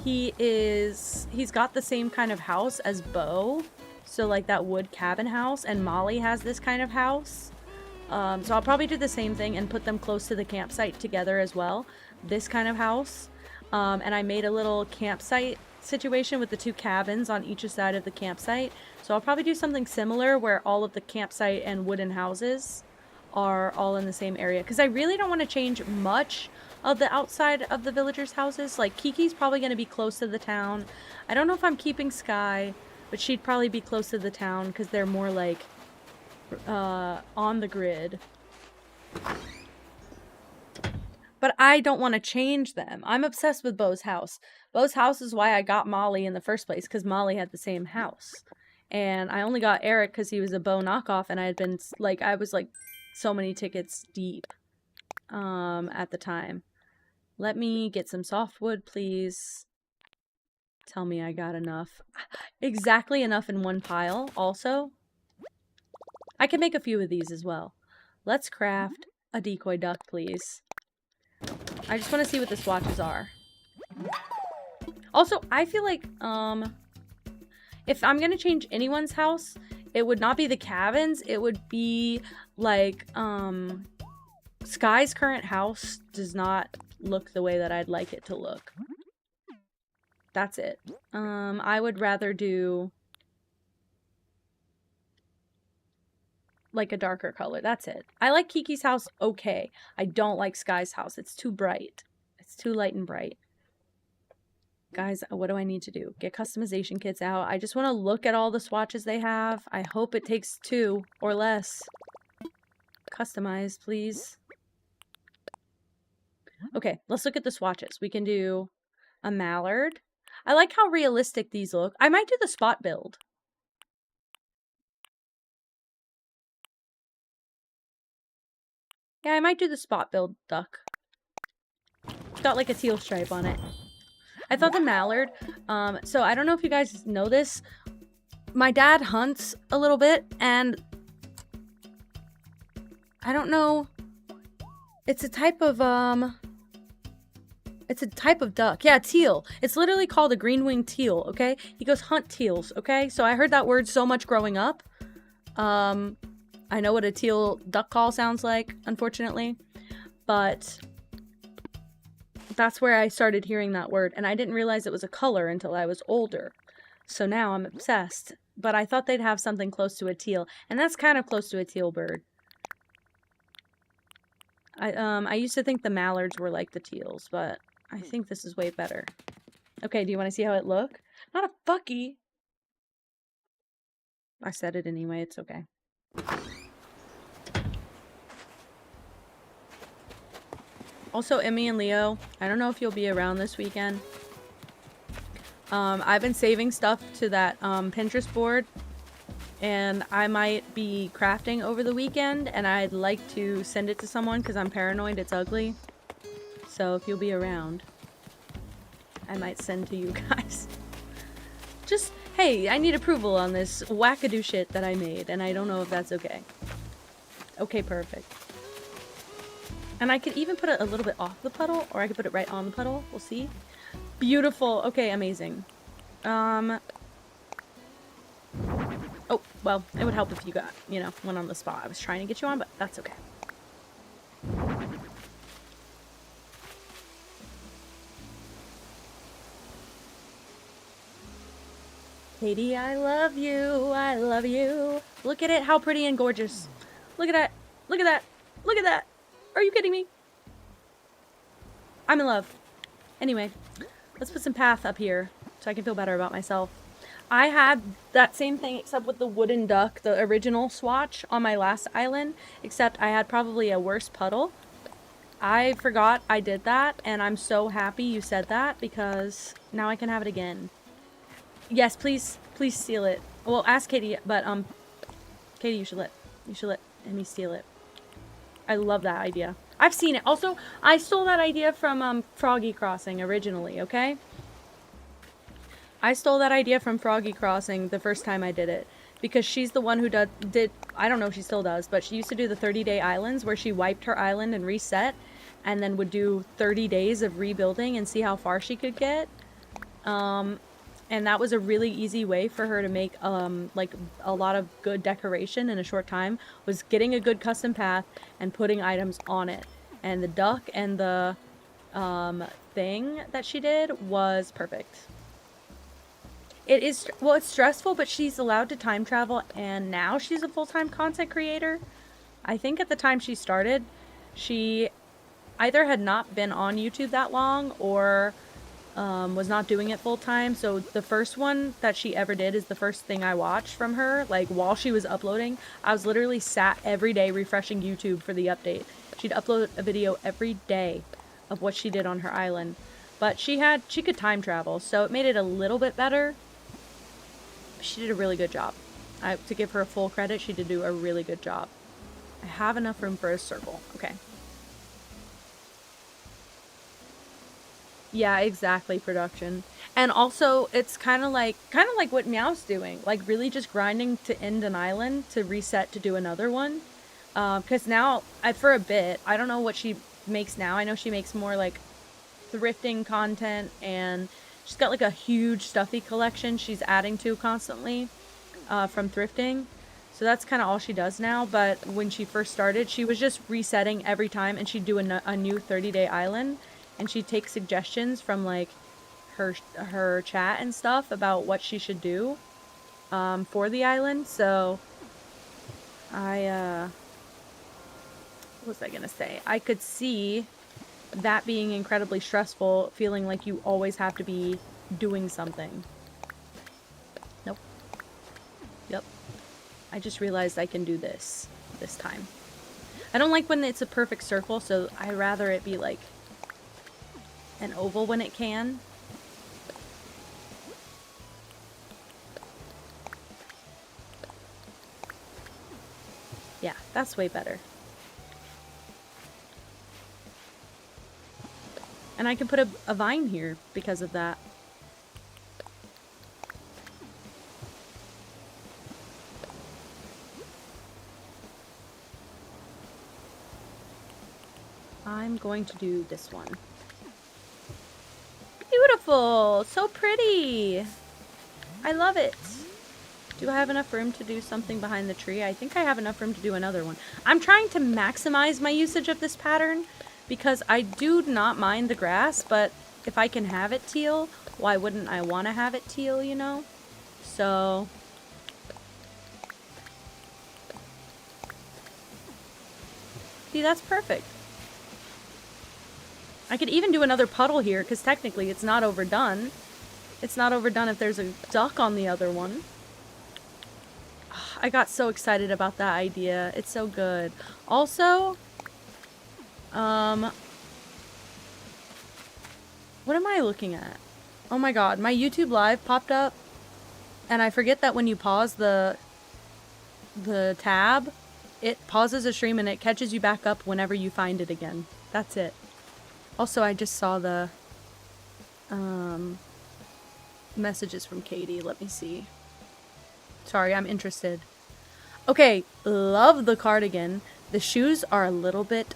He's got the same kind of house as Bo. So, like, that wood cabin house. And Molly has this kind of house. So I'll probably do the same thing and put them close to the campsite together as well. This kind of house. And I made a little campsite situation with the 2 cabins on each side of the campsite. So I'll probably do something similar where all of the campsite and wooden houses are all in the same area. Because I really don't want to change much of the outside of the villagers' houses. Like, Kiki's probably going to be close to the town. I don't know if I'm keeping Sky, but she'd probably be close to the town because they're more like on the grid. But I don't want to change them. I'm obsessed with Bo's house. Bo's house is why I got Molly in the first place, because Molly had the same house. And I only got Eric because he was a Bo knockoff, and I had been, like, I was, like, so many tickets deep at the time. Let me get some softwood, please. Tell me I got enough. Exactly enough in one pile, also. I can make a few of these as well. Let's craft a decoy duck, please. I just want to see what the swatches are. Also, I feel like, if I'm going to change anyone's house, it would not be the cabins. It would be, like, Sky's current house does not look the way that I'd like it to look. That's it. I would rather do, like, a darker color. That's it. I like Kiki's house okay. I don't like Sky's house. It's too bright. It's too light and bright. Guys, what do I need to do? Get customization kits out. I just want to look at all the swatches they have. I hope it takes 2 or less. Customize, please. Okay, let's look at the swatches. We can do a mallard. I like how realistic these look. I might do the spot build. Yeah, I might do the spot build duck. It's got like a teal stripe on it. I thought the mallard, so I don't know if you guys know this. My dad hunts a little bit, and I don't know. It's a type of, it's a type of duck. Yeah, teal. It's literally called a green-winged teal, okay? He goes hunt teals, okay? So I heard that word so much growing up. I know what a teal duck call sounds like, unfortunately. But that's where I started hearing that word. And I didn't realize it was a color until I was older. So now I'm obsessed. But I thought they'd have something close to a teal. And that's kind of close to a teal bird. I used to think the mallards were like the teals, but I think this is way better. Okay, do you want to see how it look? Not a fucky. I said it anyway, it's okay. Also, Emmy and Leo, I don't know if you'll be around this weekend. I've been saving stuff to that Pinterest board, and I might be crafting over the weekend, and I'd like to send it to someone because I'm paranoid it's ugly. So if you'll be around, I might send to you guys. Just, hey, I need approval on this wackadoo shit that I made, and I don't know if that's okay. Okay, perfect. And I could even put it a little bit off the puddle, or I could put it right on the puddle. We'll see. Beautiful. Okay, amazing. Oh, well, it would help if you got, you know, one on the spot. I was trying to get you on, but that's okay. Katie, I love you. I love you. Look at it. How pretty and gorgeous. Look at that. Look at that. Look at that. Are you kidding me? I'm in love. Anyway, let's put some path up here so I can feel better about myself. I had that same thing except with the wooden duck, the original swatch on my last island, except I had probably a worse puddle. I forgot I did that, and I'm so happy you said that because now I can have it again. Yes, please steal it. Well, ask Katie, but Katie, you should let me steal it. I love that idea. I've seen it. Also, I stole that idea from Froggy Crossing originally, okay? I stole that idea from Froggy Crossing the first time I did it. Because she's the one who did, I don't know if she still does, but she used to do the 30-day islands where she wiped her island and reset. And then would do 30 days of rebuilding and see how far she could get. And that was a really easy way for her to make like a lot of good decoration in a short time, was getting a good custom path and putting items on it. And the duck and the thing that she did was perfect. It is, well, it's stressful, but she's allowed to time travel, and now she's a full-time content creator. I think at the time she started, she either had not been on YouTube that long or was not doing it full time. So the first one that she ever did is the first thing I watched from her. Like while she was uploading, I was literally sat every day refreshing YouTube for the update. She'd upload a video every day of what she did on her island. But she could time travel, so it made it a little bit better. She did a really good job. To give her full credit, she did do a really good job. I have enough room for a circle. Okay. Yeah, exactly, production. And also, it's kind of like what Meow's doing. Like, really just grinding to end an island to reset to do another one. Because now, for a bit, I don't know what she makes now. I know she makes more, like, thrifting content, and she's got, like, a huge stuffy collection she's adding to constantly from thrifting. So that's kind of all she does now. But when she first started, she was just resetting every time, and she'd do a new 30-day island. And she'd take suggestions from, like, her chat and stuff about what she should do for the island. So what was I gonna say? I could see that being incredibly stressful, feeling like you always have to be doing something. Nope. Yep. I just realized I can do this time. I don't like when it's a perfect circle, so I'd rather it be, like, an oval when it can. Yeah, that's way better. And I can put a vine here because of that. going to do this one. Beautiful! So pretty! I love it. Do I have enough room to do something behind the tree? I think I have enough room to do another one. I'm trying to maximize my usage of this pattern because I do not mind the grass, but if I can have it teal, why wouldn't I want to have it teal, you know? So... see, that's perfect. I could even do another puddle here because technically it's not overdone. It's not overdone if there's a duck on the other one. I got so excited about that idea. It's so good. Also, what am I looking at? Oh my god, my YouTube live popped up and I forget that when you pause the tab, it pauses a stream and it catches you back up whenever you find it again. That's it. Also, I just saw the messages from Katie. Let me see. Sorry, I'm interested. Okay, love the cardigan. The shoes are a little bit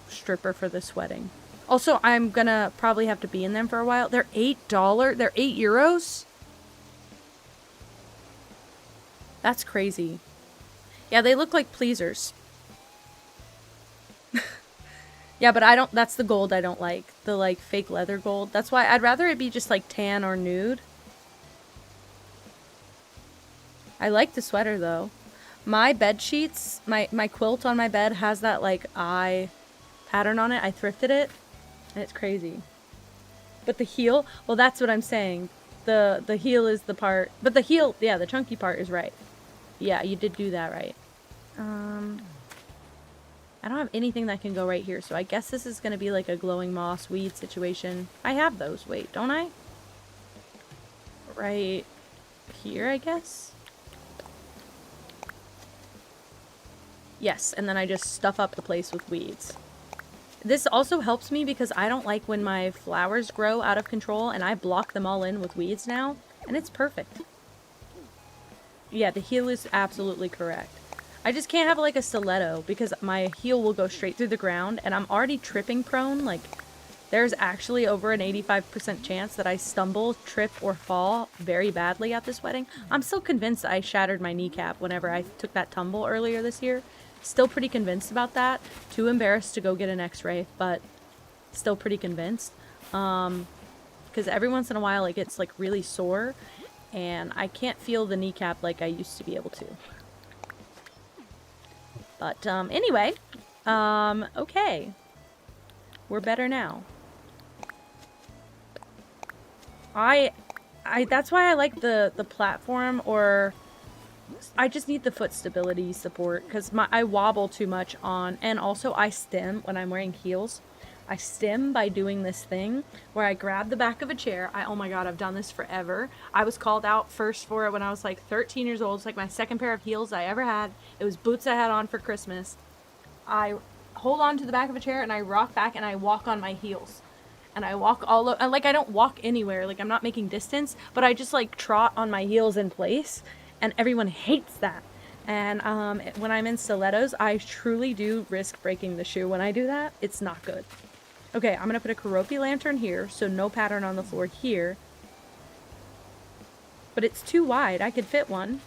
stripper for this wedding. Also, I'm gonna probably have to be in them for a while. They're $8. They're €8. That's crazy. Yeah, they look like pleasers. Yeah, but I don't, that's the gold I don't like. The, like, fake leather gold. That's why I'd rather it be just, like, tan or nude. I like the sweater, though. My bed sheets, my quilt on my bed has that, like, eye pattern on it. I thrifted it, and it's crazy. But the heel, well, that's what I'm saying. The heel is the part, but the heel, yeah, the chunky part is right. Yeah, you did do that right. I don't have anything that can go right here, so I guess this is going to be like a glowing moss weed situation. I have those, wait, don't I? Right here, I guess? Yes, and then I just stuff up the place with weeds. This also helps me because I don't like when my flowers grow out of control, and I block them all in with weeds now, and it's perfect. Yeah, the heel is absolutely correct. I just can't have like a stiletto because my heel will go straight through the ground and I'm already tripping prone. Like, there's actually over an 85% chance that I stumble, trip, or fall very badly at this wedding. I'm still convinced I shattered my kneecap whenever I took that tumble earlier this year. Still pretty convinced about that. Too embarrassed to go get an x-ray, but still pretty convinced. Because every once in a while it gets like really sore and I can't feel the kneecap like I used to be able to. But, anyway, okay. We're better now. That's why I like the platform, or I just need the foot stability support, because I wobble too much on, and also I stem when I'm wearing heels. I stem by doing this thing where I grab the back of a chair. Oh my god, I've done this forever. I was called out first for it when I was like 13 years old. It's like my second pair of heels I ever had. It was boots I had on for Christmas. I hold on to the back of a chair and I rock back and I walk on my heels. And I walk all over, like I don't walk anywhere, like I'm not making distance, but I just like trot on my heels in place, and everyone hates that. And when I'm in stilettos, I truly do risk breaking the shoe when I do that. It's not good. Okay, I'm gonna put a Karopi lantern here, so no pattern on the floor here. But it's too wide. I could fit one.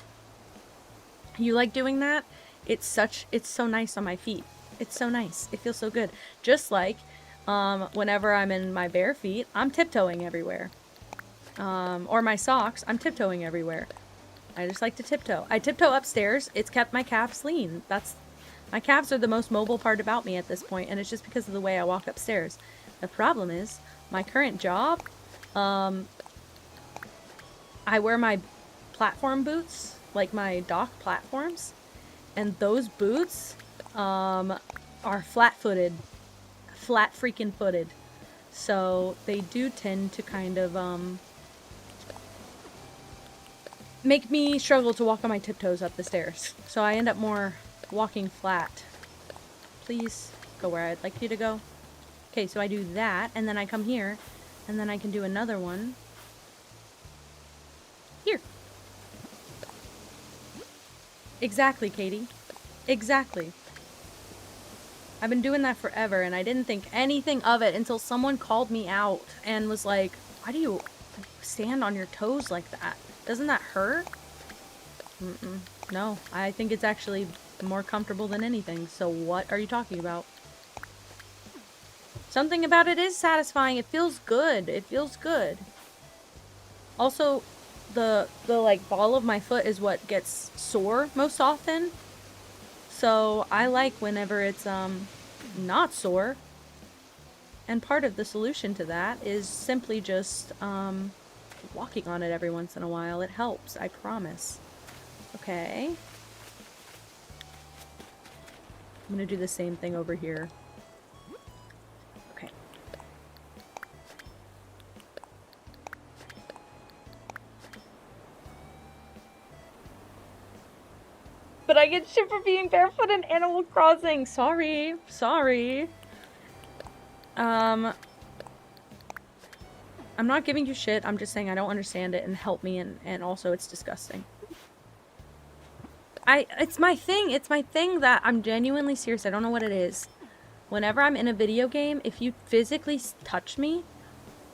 You like doing that? It's so nice on my feet. It's so nice. It feels so good. Just like whenever I'm in my bare feet, I'm tiptoeing everywhere. Or my socks, I'm tiptoeing everywhere. I just like to tiptoe. I tiptoe upstairs. It's kept my calves lean. My calves are the most mobile part about me at this point, and it's just because of the way I walk upstairs. The problem is, my current job, I wear my platform boots, like my dock platforms, and those boots are flat-footed. Flat freaking footed. So they do tend to kind of make me struggle to walk on my tiptoes up the stairs. So I end up more walking flat. Please go where I'd like you to go. Okay, so I do that, and then I come here, and then I can do another one here. Exactly, Katie. Exactly. I've been doing that forever, and I didn't think anything of it until someone called me out and was like, why do you stand on your toes like that? Doesn't that hurt? No, I think it's actually more comfortable than anything. So what are you talking about? Something about it is satisfying. It feels good. It feels good. Also, the like ball of my foot is what gets sore most often. So I like whenever it's not sore. And part of the solution to that is simply just walking on it every once in a while. It helps, I promise. Okay. I'm gonna do the same thing over here. Okay. But I get shit for being barefoot in Animal Crossing. Sorry. Sorry. I'm not giving you shit. I'm just saying I don't understand it, and help me, and also it's disgusting. It's my thing. It's my thing that I'm genuinely serious. I don't know what it is. Whenever I'm in a video game, if you physically touch me,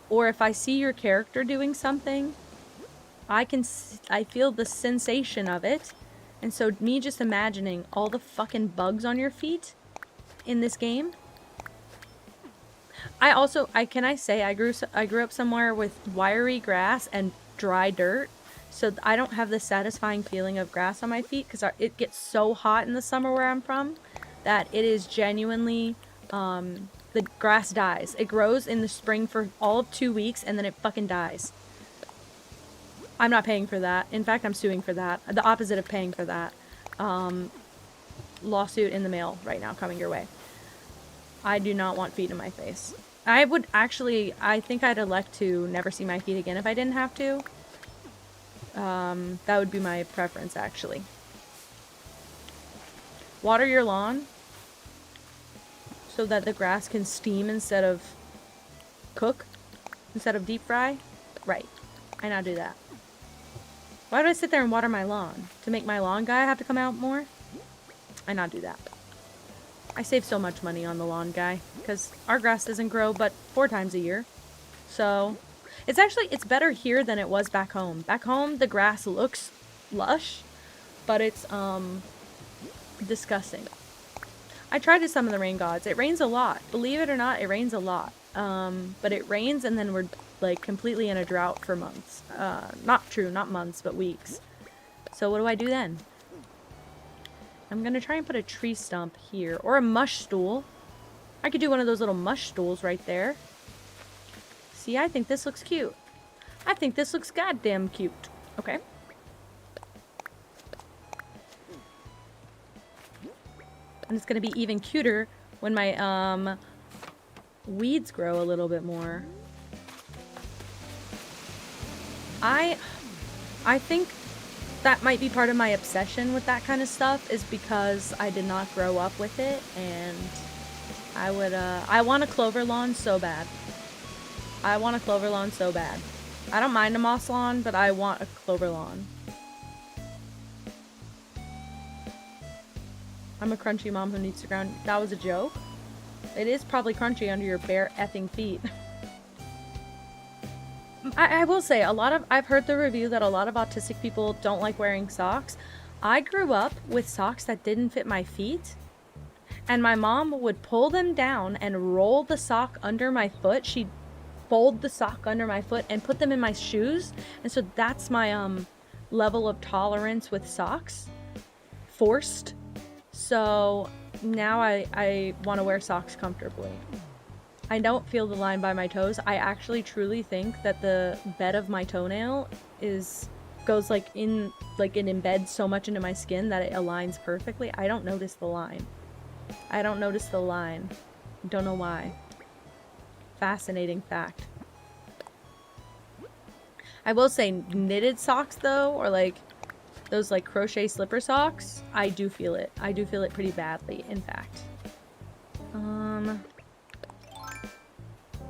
or if I see your character doing something, I feel the sensation of it. And so me just imagining all the fucking bugs on your feet in this game. Can I say I grew up somewhere with wiry grass and dry dirt. So I don't have the satisfying feeling of grass on my feet because it gets so hot in the summer where I'm from that it is genuinely, the grass dies. It grows in the spring for all of 2 weeks and then it fucking dies. I'm not paying for that. In fact, I'm suing for that. The opposite of paying for that. Lawsuit in the mail right now coming your way. I do not want feet in my face. I think I'd elect to never see my feet again if I didn't have to. That would be my preference, actually. Water your lawn so that the grass can steam instead of cook, instead of deep fry. Right. I now do that. Why do I sit there and water my lawn? To make my lawn guy have to come out more? I not do that. I save so much money on the lawn guy because our grass doesn't grow but 4 times a year. So it's better here than it was back home. Back home the grass looks lush, but it's disgusting. I tried to summon the rain gods. It rains a lot. Believe it or not, it rains a lot. But it rains and then we're like completely in a drought for months. Not true, not months, but weeks. So what do I do then? I'm gonna try and put a tree stump here, or a mush stool. I could do one of those little mush stools right there. See, I think this looks cute. I think this looks goddamn cute. Okay. And it's gonna be even cuter when my weeds grow a little bit more. I think that might be part of my obsession with that kind of stuff is because I did not grow up with it, and I want a clover lawn so bad. I want a clover lawn so bad. I don't mind a moss lawn, but I want a clover lawn. I'm a crunchy mom who needs to ground. That was a joke. It is probably crunchy under your bare effing feet. I will say, I've heard the review that a lot of autistic people don't like wearing socks. I grew up with socks that didn't fit my feet, and my mom would pull them down and roll the sock under my foot. She'd fold the sock under my foot and put them in my shoes, and so that's my level of tolerance with socks. Forced. So now I want to wear socks comfortably. I don't feel the line by my toes. I actually truly think that the bed of my toenail goes like it embeds so much into my skin that it aligns perfectly. I don't notice the line. I don't notice the line. Don't know why. Fascinating fact. I will say knitted socks though, or like those like crochet slipper socks, I do feel it. I do feel it pretty badly, in fact.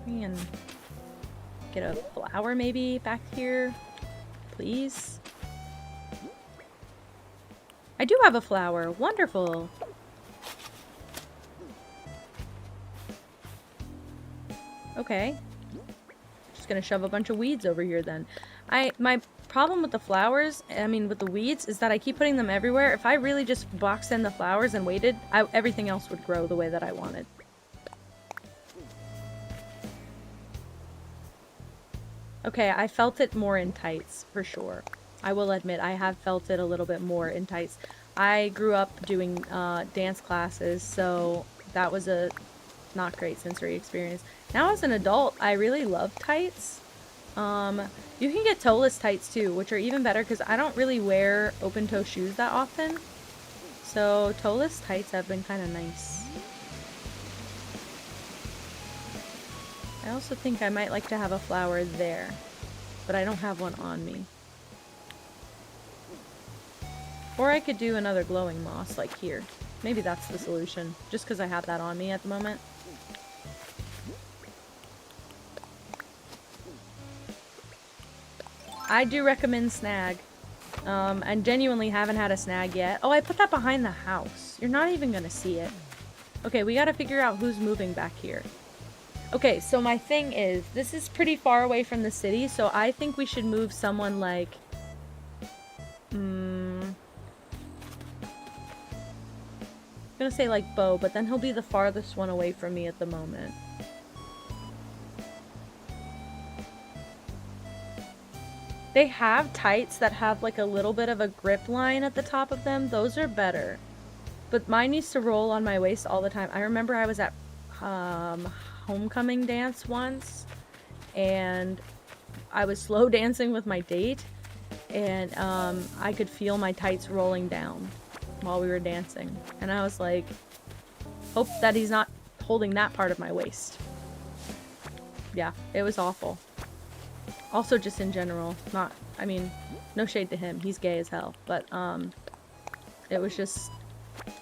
And get a flower maybe back here, please. I do have a flower. Wonderful. Okay. Just gonna shove a bunch of weeds over here then. My problem with the flowers, I mean with the weeds, is that I keep putting them everywhere. If I really just boxed in the flowers and waited, everything else would grow the way that I wanted. Okay, I felt it more in tights, for sure. I will admit, I have felt it a little bit more in tights. I grew up doing dance classes, so that was a not great sensory experience. Now as an adult, I really love tights. You can get toeless tights too, which are even better because I don't really wear open-toe shoes that often. So toeless tights have been kind of nice. I also think I might like to have a flower there, but I don't have one on me. Or I could do another glowing moss like here. Maybe that's the solution, just because I have that on me at the moment. I do recommend snag. And genuinely haven't had a snag yet. Oh, I put that behind the house. You're not even gonna see it. Okay, we gotta figure out who's moving back here. Okay, so my thing is, this is pretty far away from the city, so I think we should move someone like... I'm gonna say like Bo, but then he'll be the farthest one away from me at the moment. They have tights that have like a little bit of a grip line at the top of them. Those are better. But mine used to roll on my waist all the time. I remember I was at homecoming dance once, and I was slow dancing with my date, and I could feel my tights rolling down while we were dancing. And I was like, hope that he's not holding that part of my waist. Yeah, it was awful. Also, just in general, not, I mean, no shade to him, he's gay as hell, but, it was just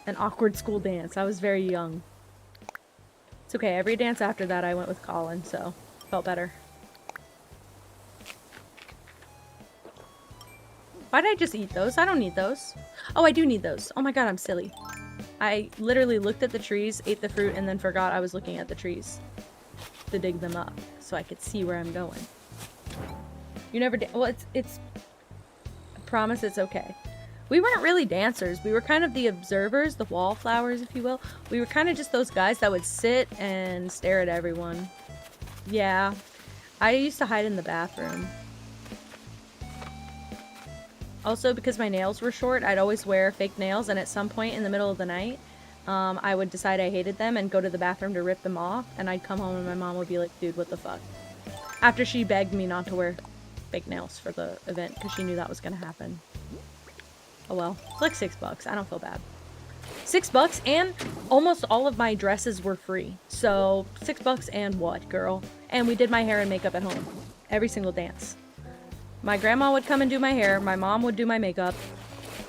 an awkward school dance. I was very young. It's okay, every dance after that I went with Colin, so, felt better. Why did I just eat those? I don't need those. Oh, I do need those. Oh my god, I'm silly. I literally looked at the trees, ate the fruit, and then forgot I was looking at the trees to dig them up, so I could see where I'm going. You never well, it's I promise it's okay. We weren't really dancers. We were kind of the observers, the wallflowers, if you will. We were kind of just those guys that would sit and stare at everyone. Yeah. I used to hide in the bathroom. Also, because my nails were short, I'd always wear fake nails, and at some point in the middle of the night, I would decide I hated them and go to the bathroom to rip them off, and I'd come home and my mom would be like, dude, what the fuck? After she begged me not to wear fake nails for the event because she knew that was gonna happen. Oh well, it's like $6. I don't feel bad. $6, and almost all of my dresses were free. So $6 and what, girl? And we did my hair and makeup at home. Every single dance. My grandma would come and do my hair. My mom would do my makeup.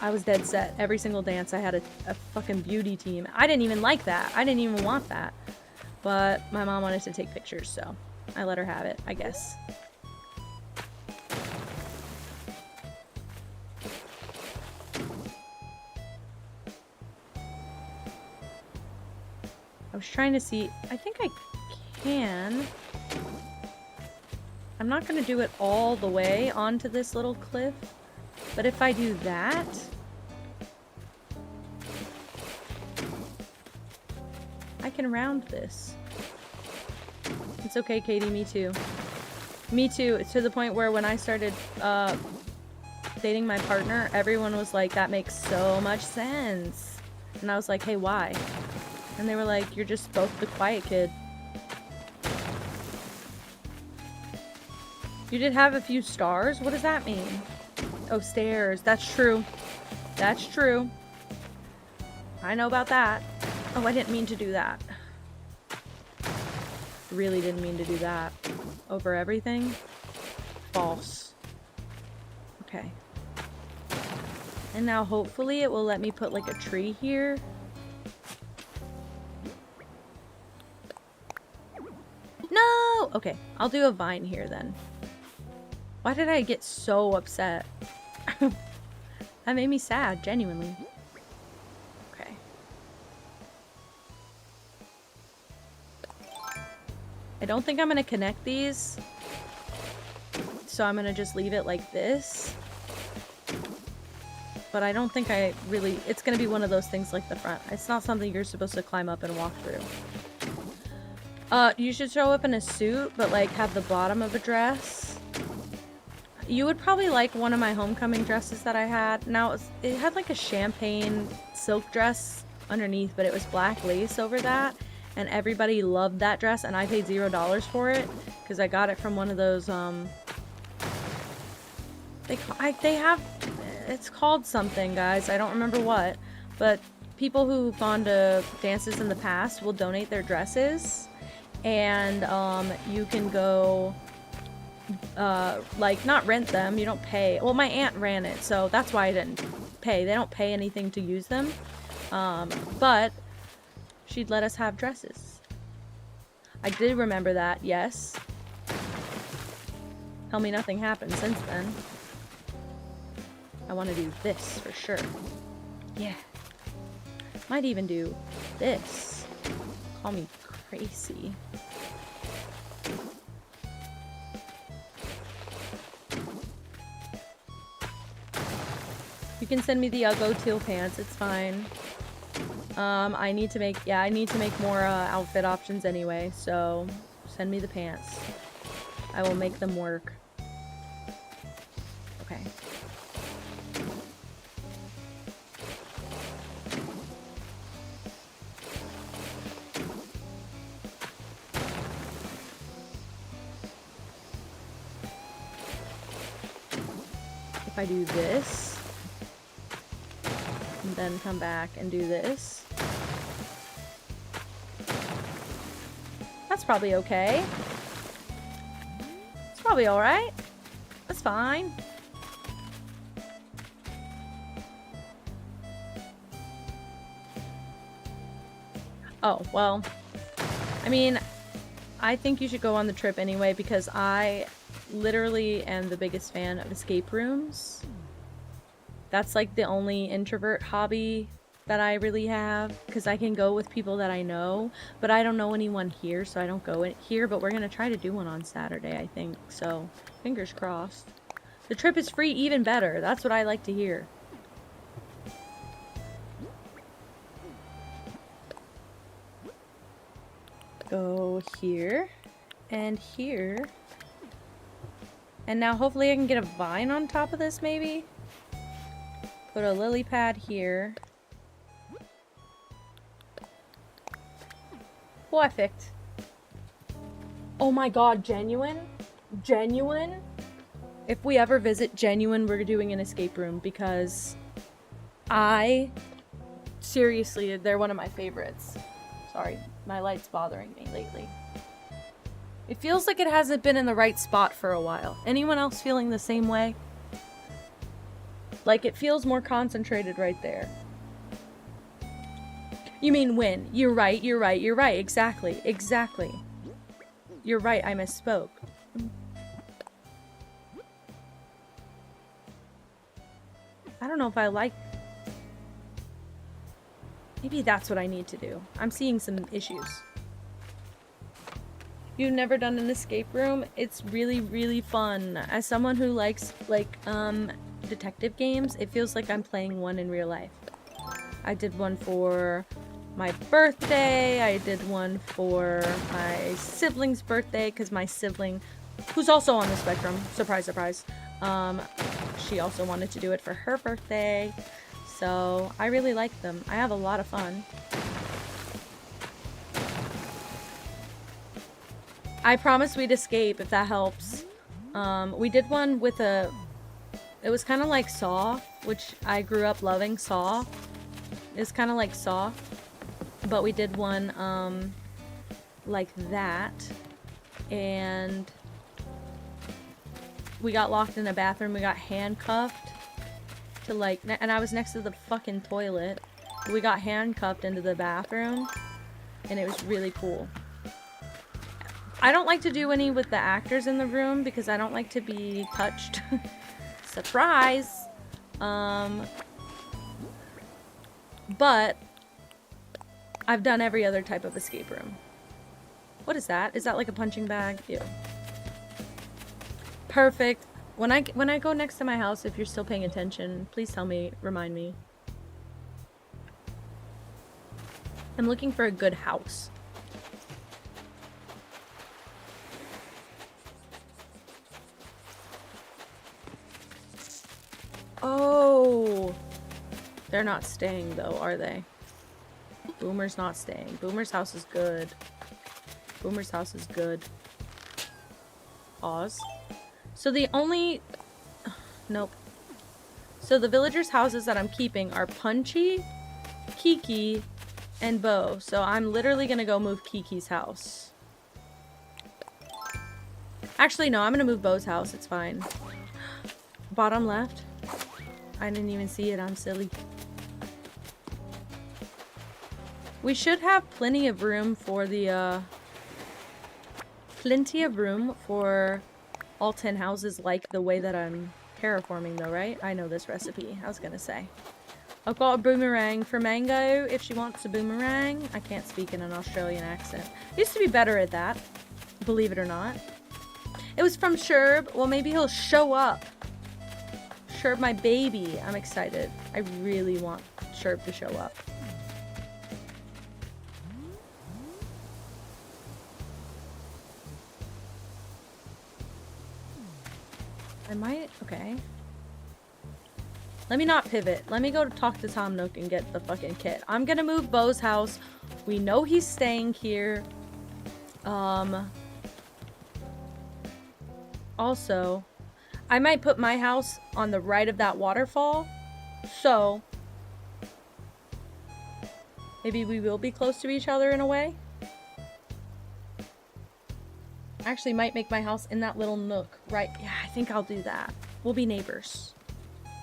I was dead set. Every single dance I had a fucking beauty team. I didn't even like that. I didn't even want that. But my mom wanted to take pictures, so I let her have it, I guess. I was trying to see. I think I can. I'm not going to do it all the way onto this little cliff. But if I do that... I can round this. It's okay, Katie. Me too. Me too. It's to the point where when I started dating my partner, everyone was like, that makes so much sense. And I was like, hey, why? And they were like, you're just both the quiet kid. You did have a few stars? What does that mean? Oh, stairs. That's true. That's true. I know about that. Oh, I didn't mean to do that. Really didn't mean to do that. Over everything? False. Okay. And now hopefully it will let me put like a tree here. No! Okay, I'll do a vine here then. Why did I get so upset? That made me sad, genuinely. Okay. I don't think I'm gonna connect these. So I'm gonna just leave it like this. But I don't think it's gonna be one of those things like the front. It's not something you're supposed to climb up and walk through. You should show up in a suit, but like have the bottom of a dress. You would probably like one of my homecoming dresses that I had. Now, it had like a champagne silk dress underneath, but it was black lace over that. And everybody loved that dress, and I paid $0 for it because I got it from one of those, they have, it's called something, guys. I don't remember what, but people who've gone to dances in the past will donate their dresses, and you can go, like, not rent them. You don't pay. Well, my aunt ran it, so that's why I didn't pay. They don't pay anything to use them, but she'd let us have dresses. I did remember that, yes. Tell me nothing happened since then. I want to do this for sure. Yeah. Might even do this. Call me crazy. You can send me the Uggo teal pants. It's fine. I need to make more outfit options anyway, so send me the pants. I will make them work. Okay. If I do this, and then come back and do this, that's probably okay. It's probably alright. That's fine. Oh, well, I mean, I think you should go on the trip anyway because I literally am the biggest fan of escape rooms. That's like the only introvert hobby that I really have because I can go with people that I know, but I don't know anyone here, so I don't go in here, but we're gonna try to do one on Saturday, I think, so fingers crossed. The trip is free, even better. That's what I like to hear. Go here and here. And now hopefully I can get a vine on top of this, maybe? Put a lily pad here. Perfect. Oh my god, Genuine? Genuine? If we ever visit Genuine, we're doing an escape room because seriously, they're one of my favorites. Sorry, my light's bothering me lately. It feels like it hasn't been in the right spot for a while. Anyone else feeling the same way? Like, it feels more concentrated right there. You mean when? You're right, you're right, you're right. Exactly, exactly. You're right, I misspoke. I don't know if I like... Maybe that's what I need to do. I'm seeing some issues. You've never done an escape room? It's really, really fun. As someone who likes, like, detective games, it feels like I'm playing one in real life. I did one for my birthday. I did one for my sibling's birthday, because my sibling, who's also on the spectrum, surprise, surprise, she also wanted to do it for her birthday. So I really like them. I have a lot of fun. I promise we'd escape if that helps. We did one with it was kind of like Saw, which I grew up loving Saw. It's kind of like Saw, but we did one like that, and we got locked in a bathroom. We got handcuffed to, like, and I was next to the fucking toilet. We got handcuffed into the bathroom, and it was really cool. I don't like to do any with the actors in the room because I don't like to be touched. Surprise! But I've done every other type of escape room. What is that? Is that like a punching bag? Ew. Perfect. When I go next to my house, if you're still paying attention, please tell me, remind me. I'm looking for a good house. Oh, they're not staying though, are they? Boomer's not staying. Boomer's house is good. Boomer's house is good. Pause. So the only... Nope. So the villagers' houses that I'm keeping are Punchy, Kiki, and Bo. So I'm literally gonna go move Kiki's house. Actually, no, I'm gonna move Bo's house. It's fine. Bottom left. I didn't even see it. I'm silly. We should have plenty of room for the, plenty of room for all 10 houses like the way that I'm terraforming though, right? I know this recipe. I was gonna say. I've got a boomerang for Mango if she wants a boomerang. I can't speak in an Australian accent. Used to be better at that, believe it or not. It was from Sherb. Well, maybe he'll show up. Sherb, my baby. I'm excited. I really want Sherb to show up. I might... Okay. Let me not pivot. Let me go talk to Tom Nook and get the fucking kit. I'm gonna move Bo's house. We know he's staying here. Also, I might put my house on the right of that waterfall. So, maybe we will be close to each other in a way. Actually, might make my house in that little nook, right? Yeah, I think I'll do that. We'll be neighbors.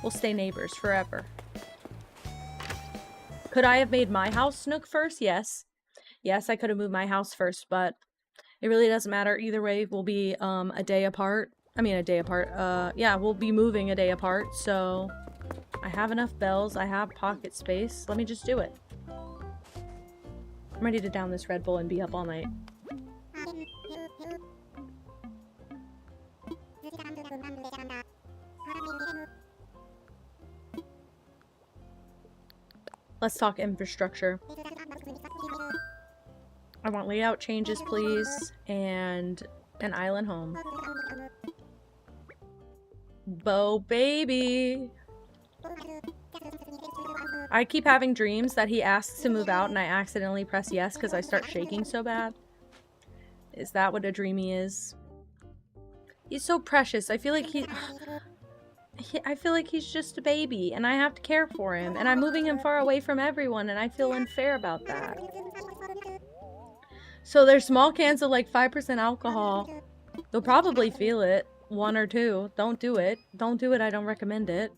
We'll stay neighbors forever. Could I have made my house nook first? Yes. Yes, I could have moved my house first, but it really doesn't matter. Either way, we'll be a day apart. I mean, a day apart. Yeah, we'll be moving a day apart, so I have enough bells. I have pocket space. Let me just do it. I'm ready to down this Red Bull and be up all night. Let's talk infrastructure. I want layout changes, please, and an island home. Bo baby. I keep having dreams that he asks to move out and I accidentally press yes because I start shaking so bad. Is that what a dreamy is? He's so precious. I feel like I feel like he's just a baby and I have to care for him and I'm moving him far away from everyone and I feel unfair about that. So there's small cans of like 5% alcohol. They'll probably feel it. 1 or 2. Don't do it. Don't do it. I don't recommend it.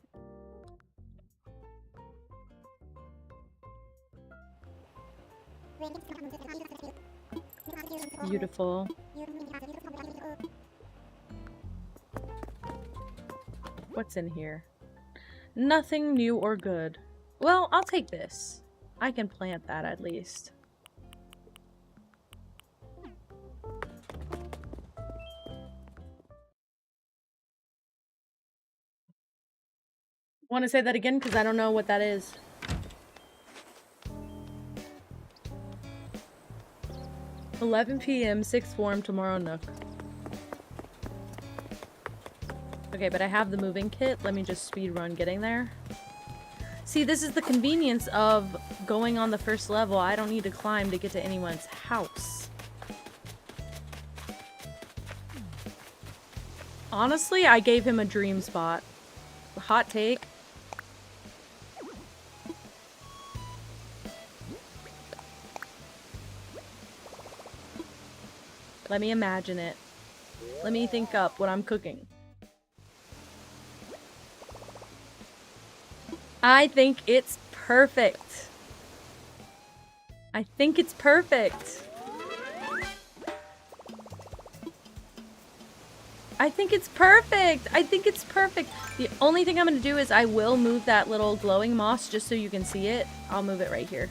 Beautiful. What's in here? Nothing new or good. Well, I'll take this. I can plant that at least. Want to say that again? Because I don't know what that is. $11 p.m. 6th form tomorrow Nook. Okay, but I have the moving kit. Let me just speed run getting there. See, this is the convenience of going on the first level. I don't need to climb to get to anyone's house. Honestly, I gave him a dream spot. Hot take. Let me imagine it. Let me think up what I'm cooking. I think it's perfect. I think it's perfect. I think it's perfect. I think it's perfect. The only thing I'm going to do is I will move that little glowing moss just so you can see it. I'll move it right here.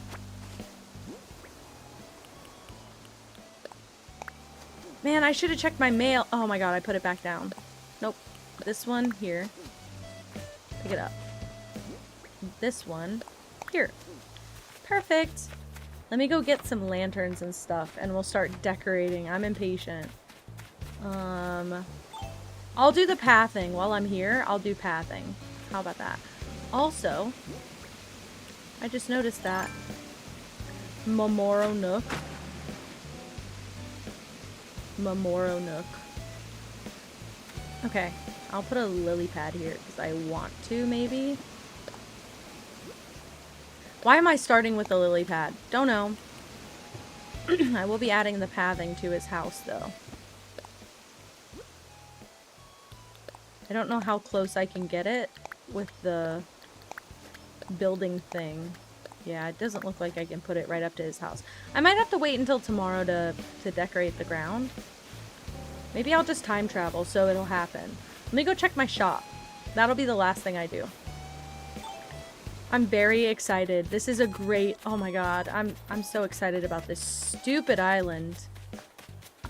Man, I should have checked my mail. Oh my god, I put it back down. Nope. This one here. Pick it up. This one here. Perfect. Let me go get some lanterns and stuff and we'll start decorating. I'm impatient. I'll do the pathing while I'm here. I'll do pathing. How about that? Also, I just noticed that Momoro Nook. Momoro Nook. Okay, I'll put a lily pad here because I want to, maybe. Why am I starting with the lily pad? Don't know. I will be adding the pathing to his house, though. I don't know how close I can get it with the building thing. Yeah, it doesn't look like I can put it right up to his house. I might have to wait until tomorrow to decorate the ground. Maybe I'll just time travel so it'll happen. Let me go check my shop. That'll be the last thing I do. I'm very excited. This is a great... Oh my god. I'm so excited about this stupid island.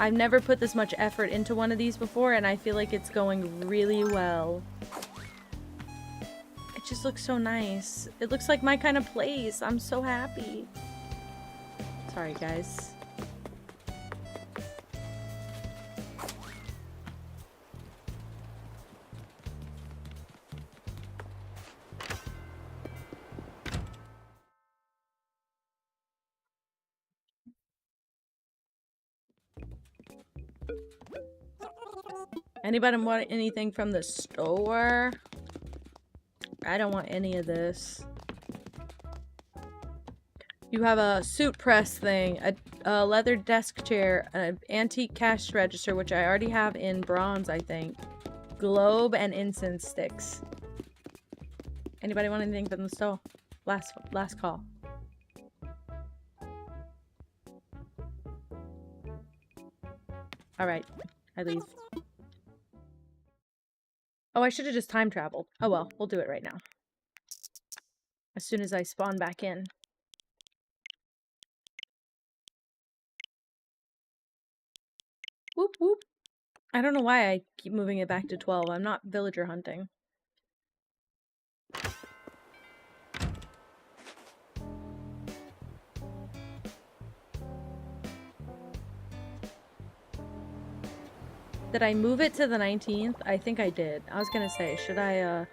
I've never put this much effort into one of these before, and I feel like it's going really well. It just looks so nice. It looks like my kind of place. I'm so happy. Sorry, guys. Anybody want anything from the store? I don't want any of this. You have a suit press thing, a leather desk chair, an antique cash register, which I already have in bronze, I think. Globe and incense sticks. Anybody want anything from the store? Last call. Alright, I leave. Oh, I should have just time traveled. Oh well, we'll do it right now. As soon as I spawn back in. Whoop whoop. I don't know why I keep moving it back to 12. I'm not villager hunting. Did I move it to the 19th? I think I did. I was gonna say, should I,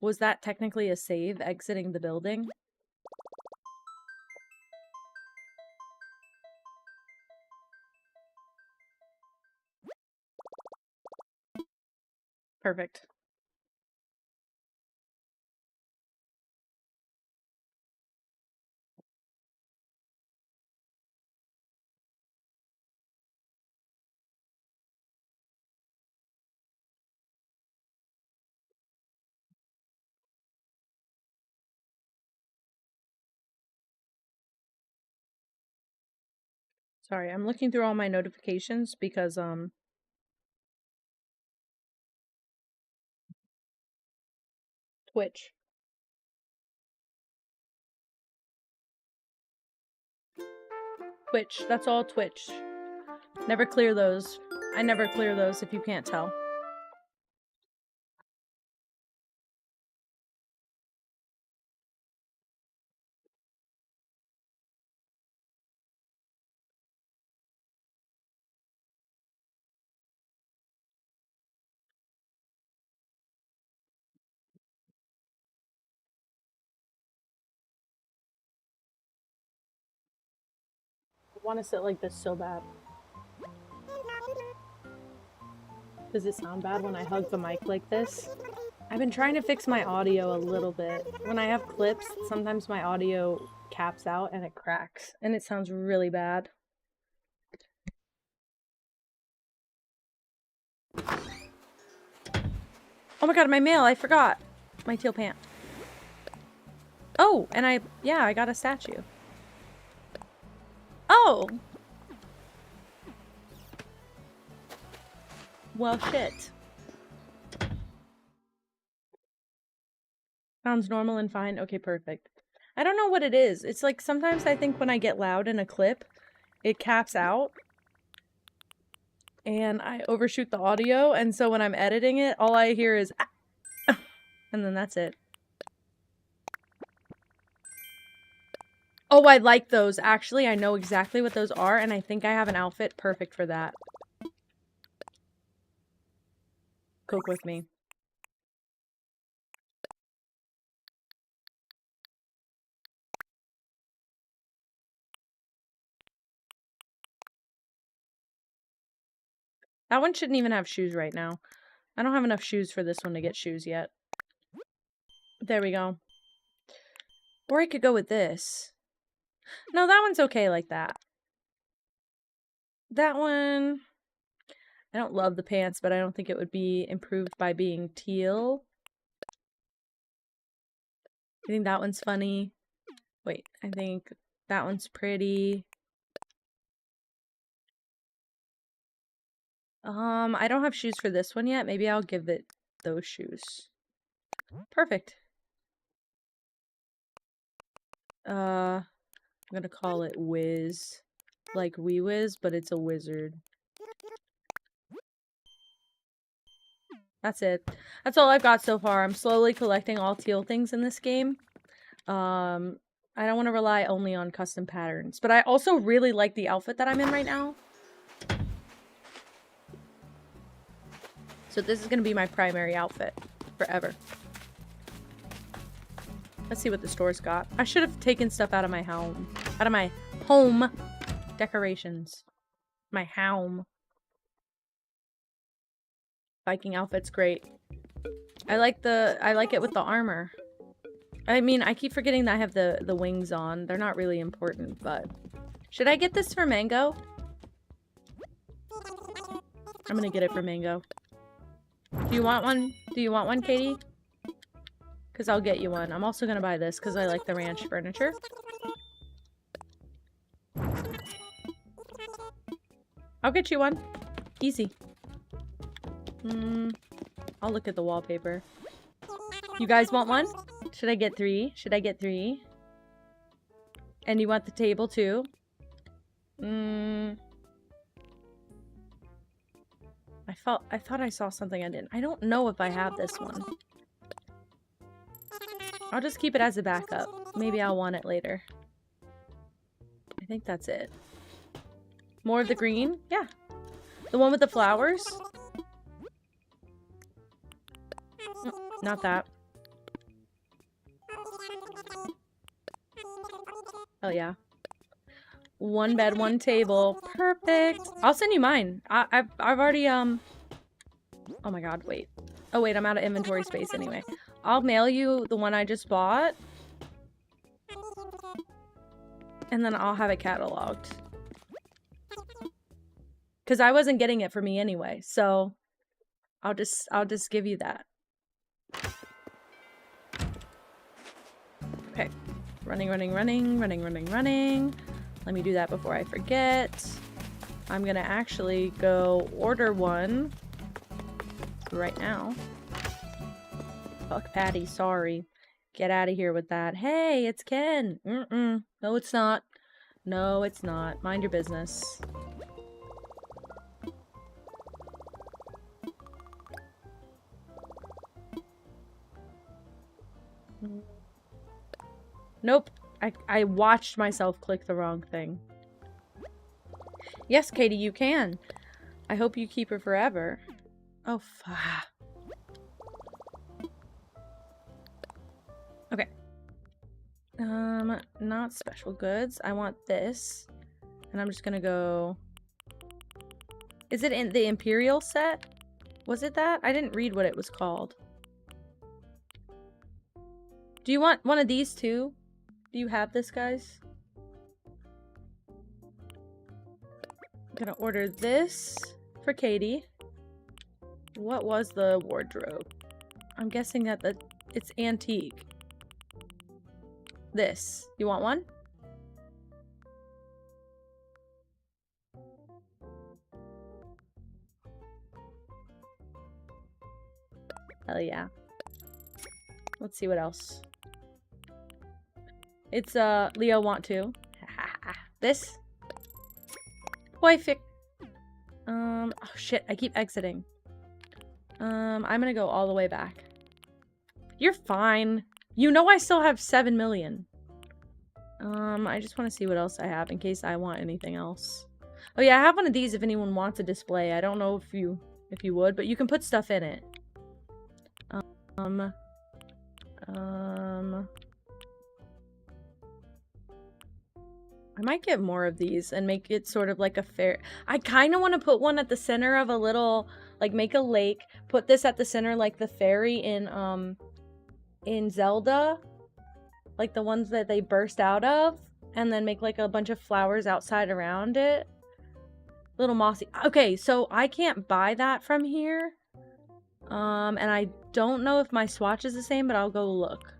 was that technically a save, exiting the building? Perfect. Sorry, I'm looking through all my notifications because, Twitch. Twitch, that's all Twitch. Never clear those. I never clear those if you can't tell. I want to sit like this so bad. Does it sound bad when I hug the mic like this? I've been trying to fix my audio a little bit. When I have clips, sometimes my audio caps out and it cracks, and it sounds really bad. Oh my god, my mail, I forgot. My teal pant. Oh, and I got a statue. Oh! Well, shit. Sounds normal and fine. Okay, perfect. I don't know what it is. It's like sometimes I think when I get loud in a clip, it caps out. and I overshoot the audio, and so when I'm editing it, all I hear is ah, and then that's it. Oh, I like those. Actually, I know exactly what those are, and I think I have an outfit perfect for that. Cook with me. That one shouldn't even have shoes right now. I don't have enough shoes for this one to get shoes yet. There we go. Or I could go with this. No, that one's okay like that. That one... I don't love the pants, but I don't think it would be improved by being teal. I think that one's funny. Wait, I think that one's pretty. I don't have shoes for this one yet. Maybe I'll give it those shoes. Perfect. I'm gonna call it Wiz. Like Wee Wiz, but it's a wizard. That's it. That's all I've got so far. I'm slowly collecting all teal things in this game. I don't want to rely only on custom patterns. But I also really like the outfit that I'm in right now. So this is going to be my primary outfit forever. Let's see what the store's got. I should have taken stuff out of my home. Out of my home decorations. My home. Viking outfit's great. I like it with the armor. I mean, I keep forgetting that I have the wings on. They're not really important, but... Should I get this for Mango? I'm gonna get it for Mango. Do you want one? Do you want one, Katie? Because I'll get you one. I'm also gonna buy this because I like the ranch furniture. I'll get you one. Easy. I'll look at the wallpaper. You guys want one? Should I get 3? Should I get 3? And you want the table too? I thought I saw something I didn't. I don't know if I have this one. I'll just keep it as a backup. Maybe I'll want it later. I think that's it. More of the green? Yeah. The one with the flowers? Not that. Oh yeah. 1 bed, 1 table. Perfect. I'll send you mine. I've already Oh my god, wait. Oh wait, I'm out of inventory space anyway. I'll mail you the one I just bought. And then I'll have it cataloged. Cuz I wasn't getting it for me anyway. So I'll just give you that. Okay. Running. Let me do that before I forget. I'm gonna actually go order one right now. Fuck Patty, sorry. Get out of here with that. Hey, it's Ken. No, it's not. No, it's not. Mind your business. Nope. I watched myself click the wrong thing. Yes, Katie, you can. I hope you keep her forever. Oh, fuck. Okay. Not special goods. I want this. And I'm just gonna go... Is it in the Imperial set? Was it that? I didn't read what it was called. Do you want one of these too? Do you have this, guys? I'm gonna order this for Katie. What was the wardrobe? I'm guessing that it's antique. This. You want one? Hell yeah. Let's see what else. It's, Leo want to. This? Oh, shit, I keep exiting. I'm gonna go all the way back. You're fine. You know I still have 7 million. I just want to see what else I have in case I want anything else. Oh yeah, I have one of these if anyone wants a display. I don't know if you would, but you can put stuff in it. I might get more of these and make it sort of like a fair... I kind of want to put one at the center of a little... Like, make a lake. Put this at the center like the fairy in Zelda. Like the ones that they burst out of. And then make like a bunch of flowers outside around it. Little mossy. Okay, so I can't buy that from here. And I don't know if my swatch is the same, but I'll go look.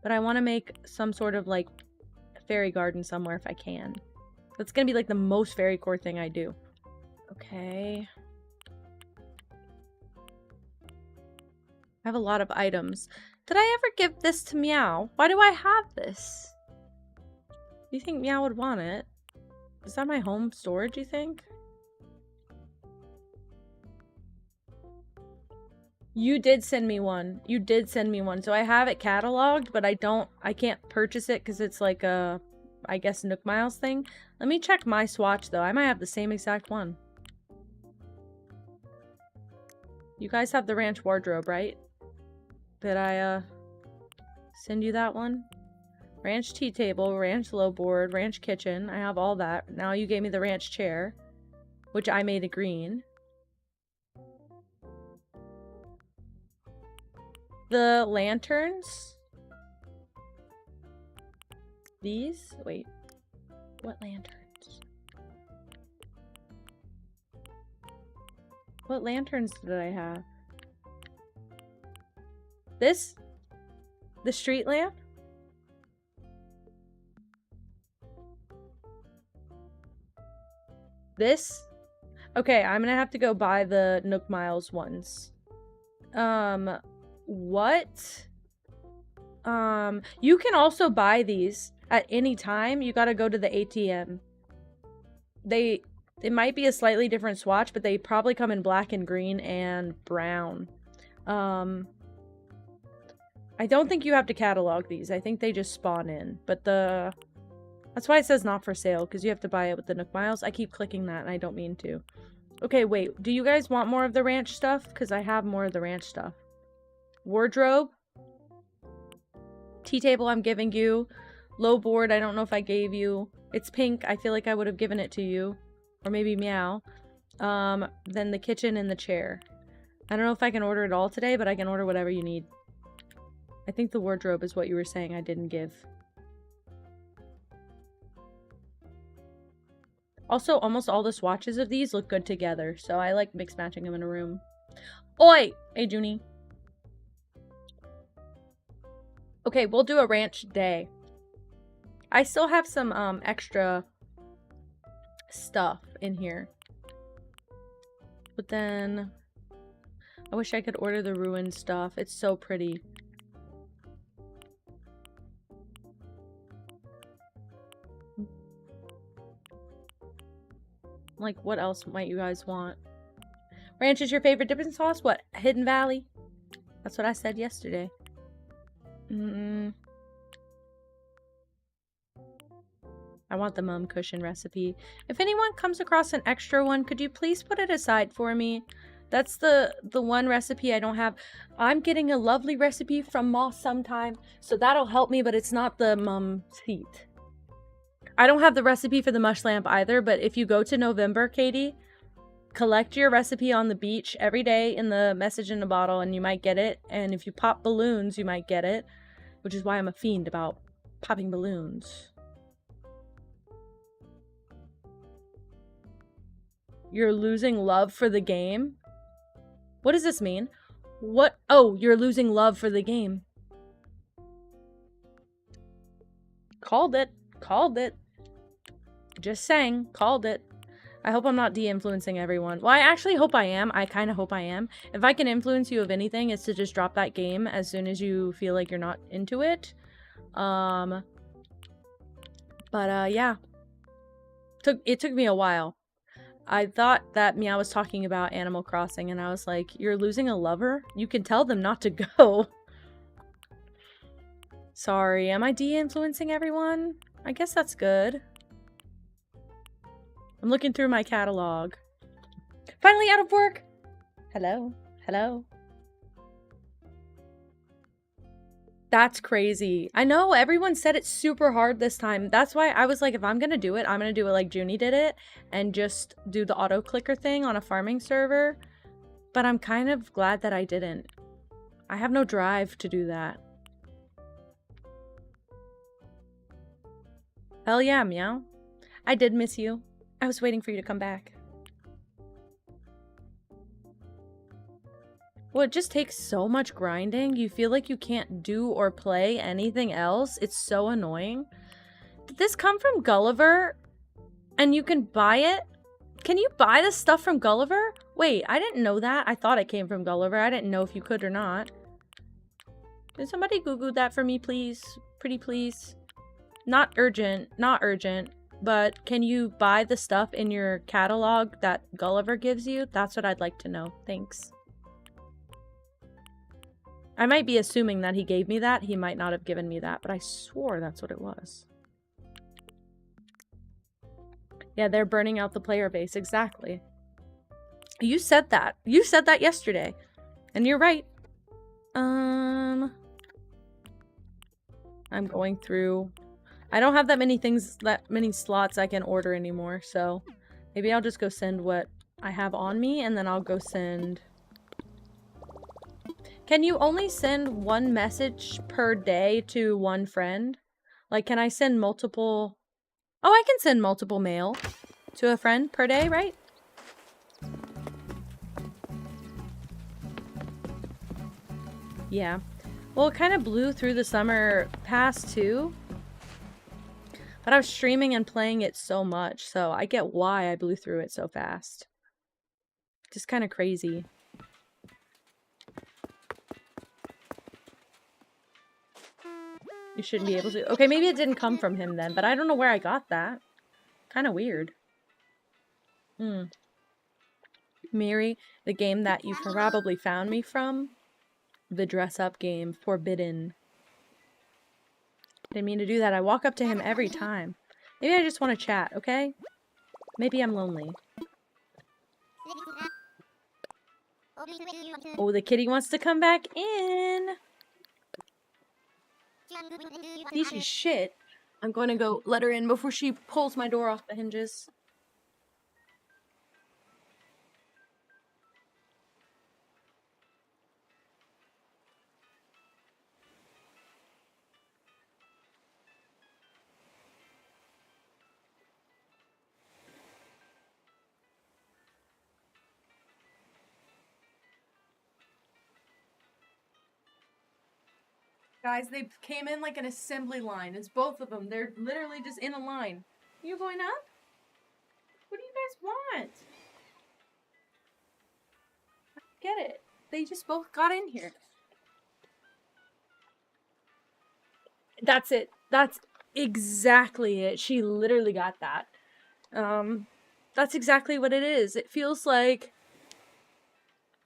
But I want to make some sort of, like, fairy garden somewhere if I can. That's going to be, like, the most fairy core thing I do. Okay. I have a lot of items. Did I ever give this to Meow? Why do I have this? Do you think Meow would want it? Is that my home storage, you think? You did send me one. You did send me one. So I have it cataloged, but I can't purchase it because it's like a, I guess, Nook Miles thing. Let me check my swatch though. I might have the same exact one. You guys have the ranch wardrobe, right? Did I, send you that one? Ranch tea table, ranch low board, ranch kitchen. I have all that. Now you gave me the ranch chair, which I made a green. The lanterns. These? Wait. What lanterns? What lanterns did I have? This? The street lamp? This? Okay, I'm gonna have to go buy the Nook Miles ones. What? You can also buy these at any time. You gotta go to the ATM. It might be a slightly different swatch, but they probably come in black and green and brown. I don't think you have to catalog these. I think they just spawn in. But that's why it says not for sale, because you have to buy it with the Nook Miles. I keep clicking that and I don't mean to. Okay, wait. Do you guys want more of the ranch stuff? Because I have more of the ranch stuff. Wardrobe. Tea table I'm giving you. Low board, I don't know if I gave you. It's pink. I feel like I would have given it to you. Or maybe Meow. Then the kitchen and the chair. I don't know if I can order it all today, but I can order whatever you need. I think the wardrobe is what you were saying I didn't give. Also, almost all the swatches of these look good together, so I like mix matching them in a room. Oi! Hey, Junie. Okay, we'll do a ranch day. I still have some extra stuff in here. But then I wish I could order the ruined stuff. It's so pretty. Like, what else might you guys want? Ranch is your favorite dipping sauce? What? Hidden Valley? That's what I said yesterday. I want the mum cushion recipe. If anyone comes across an extra one, could you please put it aside for me? That's the one recipe I don't have. I'm getting a lovely recipe from Moss sometime, so that'll help me, but it's not the mum seat. I don't have the recipe for the mush lamp either, but if you go to November, Katie, collect your recipe on the beach every day in the message in a bottle and you might get it. And if you pop balloons, you might get it, which is why I'm a fiend about popping balloons. You're losing love for the game? What does this mean? What? Oh, you're losing love for the game. Called it. Called it. Just saying. Called it. I hope I'm not de-influencing everyone. Well, I actually hope I am. I kind of hope I am. If I can influence you of anything, it's to just drop that game as soon as you feel like you're not into it. But yeah. It took me a while. I thought that Meow was talking about Animal Crossing, and I was like, you're losing a lover? You can tell them not to go. Sorry, am I de-influencing everyone? I guess that's good. I'm looking through my catalog. Finally out of work! Hello? Hello? That's crazy. I know, everyone said it's super hard this time. That's why I was like, if I'm gonna do it, I'm gonna do it like Junie did it, and just do the auto-clicker thing on a farming server. But I'm kind of glad that I didn't. I have no drive to do that. Hell yeah, Meow. I did miss you. I was waiting for you to come back. Well, it just takes so much grinding. You feel like you can't do or play anything else. It's so annoying. Did this come from Gulliver? And you can buy it? Can you buy this stuff from Gulliver? Wait, I didn't know that. I thought it came from Gulliver. I didn't know if you could or not. Can somebody Google that for me, please? Pretty please. Not urgent. Not urgent. But can you buy the stuff in your catalog that Gulliver gives you? That's what I'd like to know. Thanks. I might be assuming that he gave me that. He might not have given me that, but I swore that's what it was. Yeah, they're burning out the player base. Exactly. You said that. You said that yesterday. And you're right. I'm going through. I don't have that many slots I can order anymore, so maybe I'll just go send what I have on me, and then I'll go send. Can you only send one message per day to one friend? Like, can I send multiple? Oh, I can send multiple mail to a friend per day, right? Yeah. Well, it kind of blew through the summer pass too. But I was streaming and playing it so much, so I get why I blew through it so fast. Just kind of crazy. You shouldn't be able to. Okay, maybe it didn't come from him then, but I don't know where I got that. Kind of weird. Miri, the game that you probably found me from. The dress-up game, Forbidden. Didn't mean to do that. I walk up to him every time. Maybe I just want to chat, okay? Maybe I'm lonely. Oh, the kitty wants to come back in. Piece of shit. I'm going to go let her in before she pulls my door off the hinges. Guys, they came in like an assembly line. It's both of them. They're literally just in a line. You going up? What do you guys want? Get it. They just both got in here. That's it. That's exactly it. She literally got that. That's exactly what it is. It feels like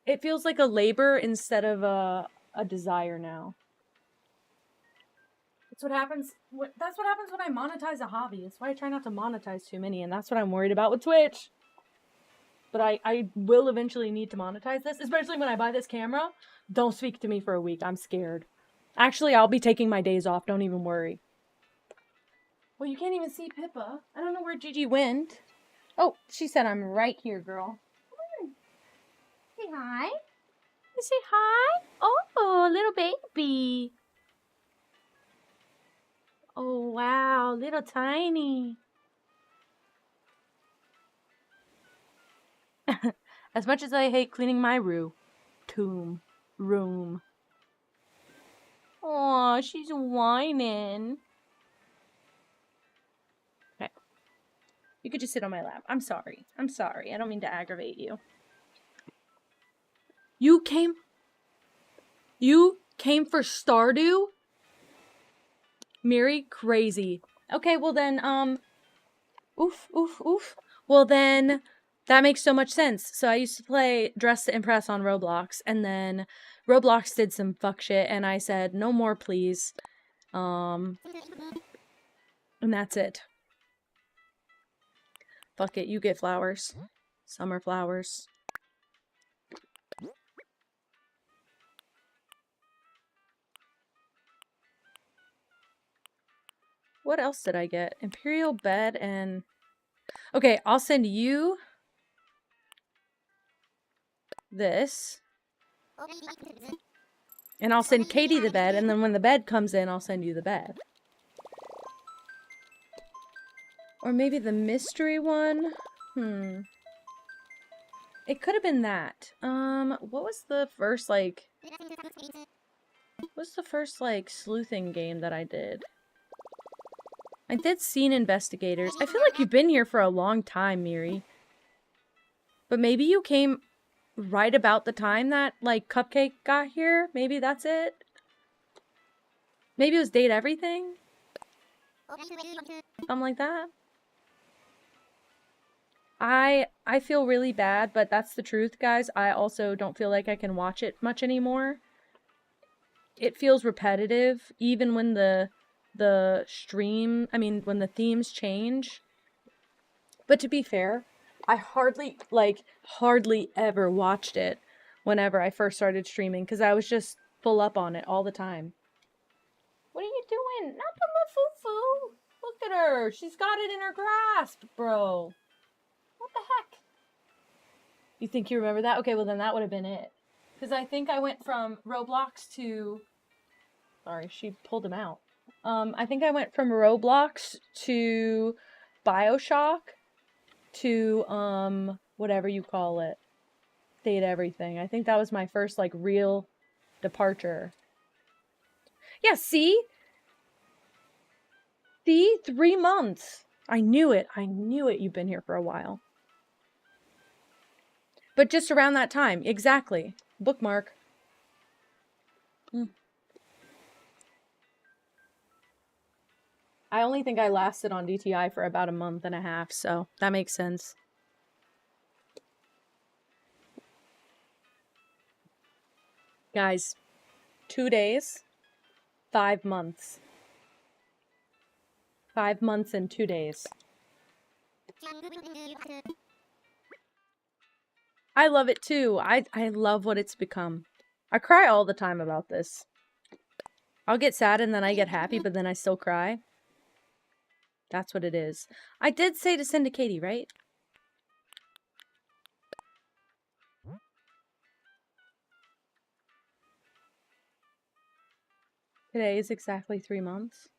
a labor instead of a desire now. That's what happens when I monetize a hobby. That's why I try not to monetize too many, and that's what I'm worried about with Twitch. But I will eventually need to monetize this, especially when I buy this camera. Don't speak to me for a week. I'm scared. Actually, I'll be taking my days off. Don't even worry. Well, you can't even see Pippa. I don't know where Gigi went. Oh, she said I'm right here, girl. Come on. Say hi. Say hi. Oh, little baby. Oh, wow. Little tiny. As much as I hate cleaning my room. Aw, she's whining. Okay. You could just sit on my lap. I'm sorry. I'm sorry. I don't mean to aggravate you. You came for Stardew? Miri, crazy. Okay, well then, oof, oof, oof. Well then, that makes so much sense. So I used to play Dress to Impress on Roblox, and then Roblox did some fuck shit, and I said, no more, please. And that's it. Fuck it, you get flowers. Summer flowers. What else did I get? Imperial bed and... Okay, I'll send you this. And I'll send Katie the bed, and then when the bed comes in, I'll send you the bed. Or maybe the mystery one? It could have been that. What was the first, like... What's the first, like, sleuthing game that I did? I did Scene Investigators. I feel like you've been here for a long time, Miri. But maybe you came right about the time that, like, Cupcake got here? Maybe that's it? Maybe it was Date Everything? Something like that? I feel really bad, but that's the truth, guys. I also don't feel like I can watch it much anymore. It feels repetitive, even when the when the themes change. But to be fair, I hardly ever watched it whenever I first started streaming, because I was just full up on it all the time. What are you doing? Not the foo-foo! Look at her! She's got it in her grasp, bro! What the heck? You think you remember that? Okay, well then that would have been it. Because I think I went from Roblox to... Sorry, she pulled him out. I think I went from Roblox to BioShock to, whatever you call it. Date Everything. I think that was my first, like, real departure. Yeah, see? See? 3 months. I knew it. I knew it. You've been here for a while. But just around that time. Exactly. Bookmark. I only think I lasted on DTI for about a month and a half, so that makes sense. Guys, 2 days, 5 months. 5 months and 2 days. I love it too. I love what it's become. I cry all the time about this. I'll get sad and then I get happy, but then I still cry. That's what it is. I did say to send to Katie, right? Today is exactly 3 months.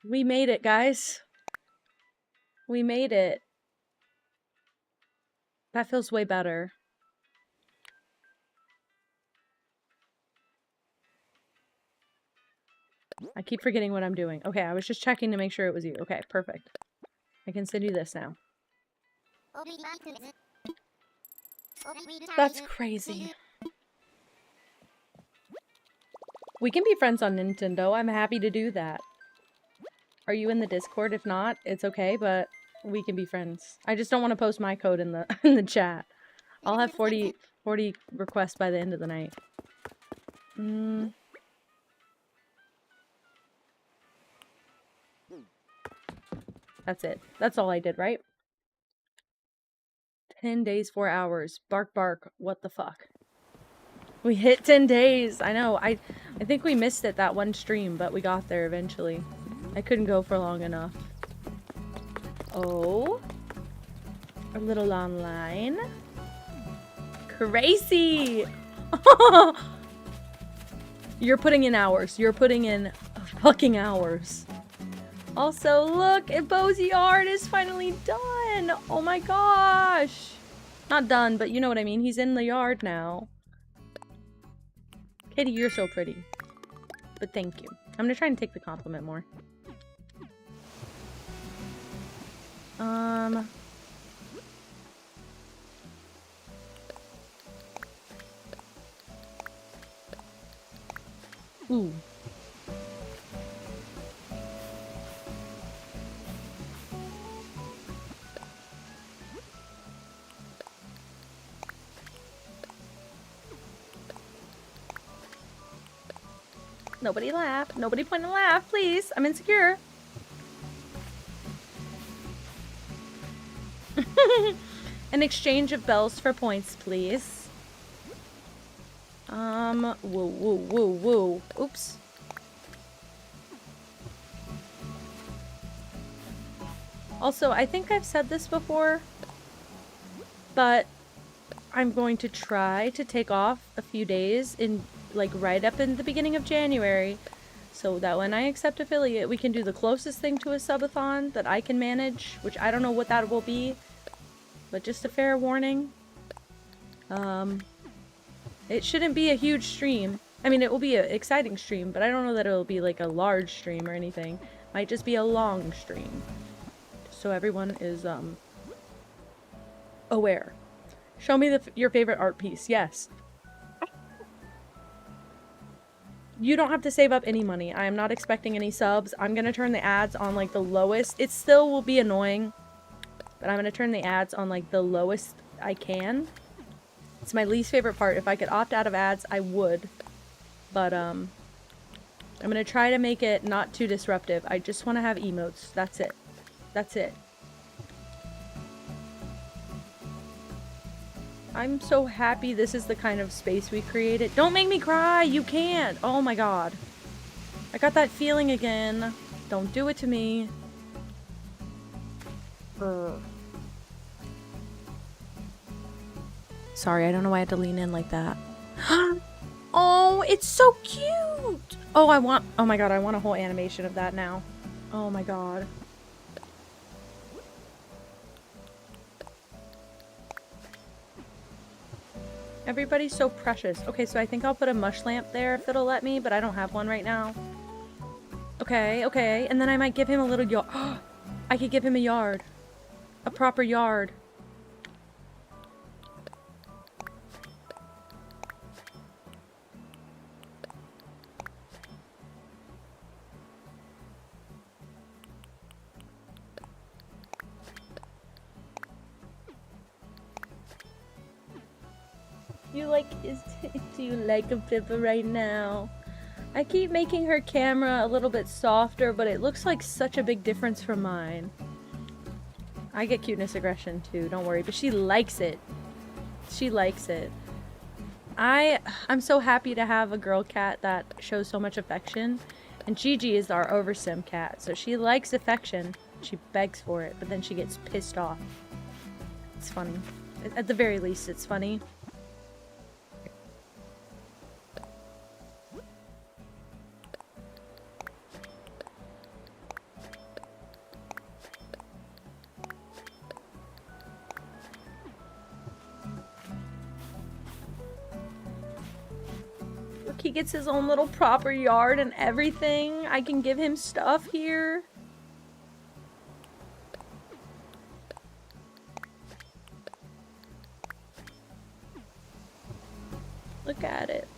We made it, guys. We made it. That feels way better. I keep forgetting what I'm doing. Okay, I was just checking to make sure it was you. Okay, perfect. I can send you this now. That's crazy. We can be friends on Nintendo. I'm happy to do that. Are you in the Discord? If not, it's okay, but we can be friends. I just don't want to post my code in the in the chat. I'll have 40 requests by the end of the night. That's it. That's all I did, right? 10 days, 4 hours. Bark, bark. What the fuck? We hit 10 days. I know. I think we missed it that one stream, but we got there eventually. I couldn't go for long enough. Oh. A little online. Crazy! You're putting in hours. You're putting in fucking hours. Also, look! Bo's yard is finally done! Oh my gosh! Not done, but you know what I mean. He's in the yard now. Katie, you're so pretty. But thank you. I'm gonna try and take the compliment more. Ooh. Nobody laugh. Nobody point and laugh, please. I'm insecure. An exchange of bells for points, please. Woo, woo, woo, woo. Oops. Also, I think I've said this before, but I'm going to try to take off a few days in, like, right up in the beginning of January, so that when I accept affiliate, we can do the closest thing to a subathon that I can manage, which I don't know what that will be, but just a fair warning. It shouldn't be a huge stream. I mean, it will be an exciting stream, but I don't know that it will be like a large stream or anything. Might just be a long stream. So everyone is, aware. Show me your favorite art piece. Yes. You don't have to save up any money. I am not expecting any subs. I'm gonna turn the ads on, like, the lowest. It still will be annoying, but I'm gonna turn the ads on, like, the lowest I can. It's my least favorite part. If I could opt out of ads, I would. But, I'm gonna try to make it not too disruptive. I just want to have emotes. That's it. That's it. I'm so happy this is the kind of space we created. Don't make me cry! You can't! Oh my god. I got that feeling again. Don't do it to me. Sorry, I don't know why I had to lean in like that. Oh, it's so cute! Oh my god, I want a whole animation of that now. Oh my god. Everybody's so precious. Okay, so I think I'll put a mush lamp there if it'll let me, but I don't have one right now. Okay, okay. And then I might give him a little yard. I could give him a yard. A proper yard. Do you like a Pippa right now? I keep making her camera a little bit softer, but it looks like such a big difference from mine. I get cuteness aggression too, don't worry, but she likes it. She likes it. I'm so happy to have a girl cat that shows so much affection. And Gigi is our oversim cat, so she likes affection. She begs for it, but then she gets pissed off. It's funny. At the very least, it's funny. He gets his own little proper yard and everything. I can give him stuff here. Look at it.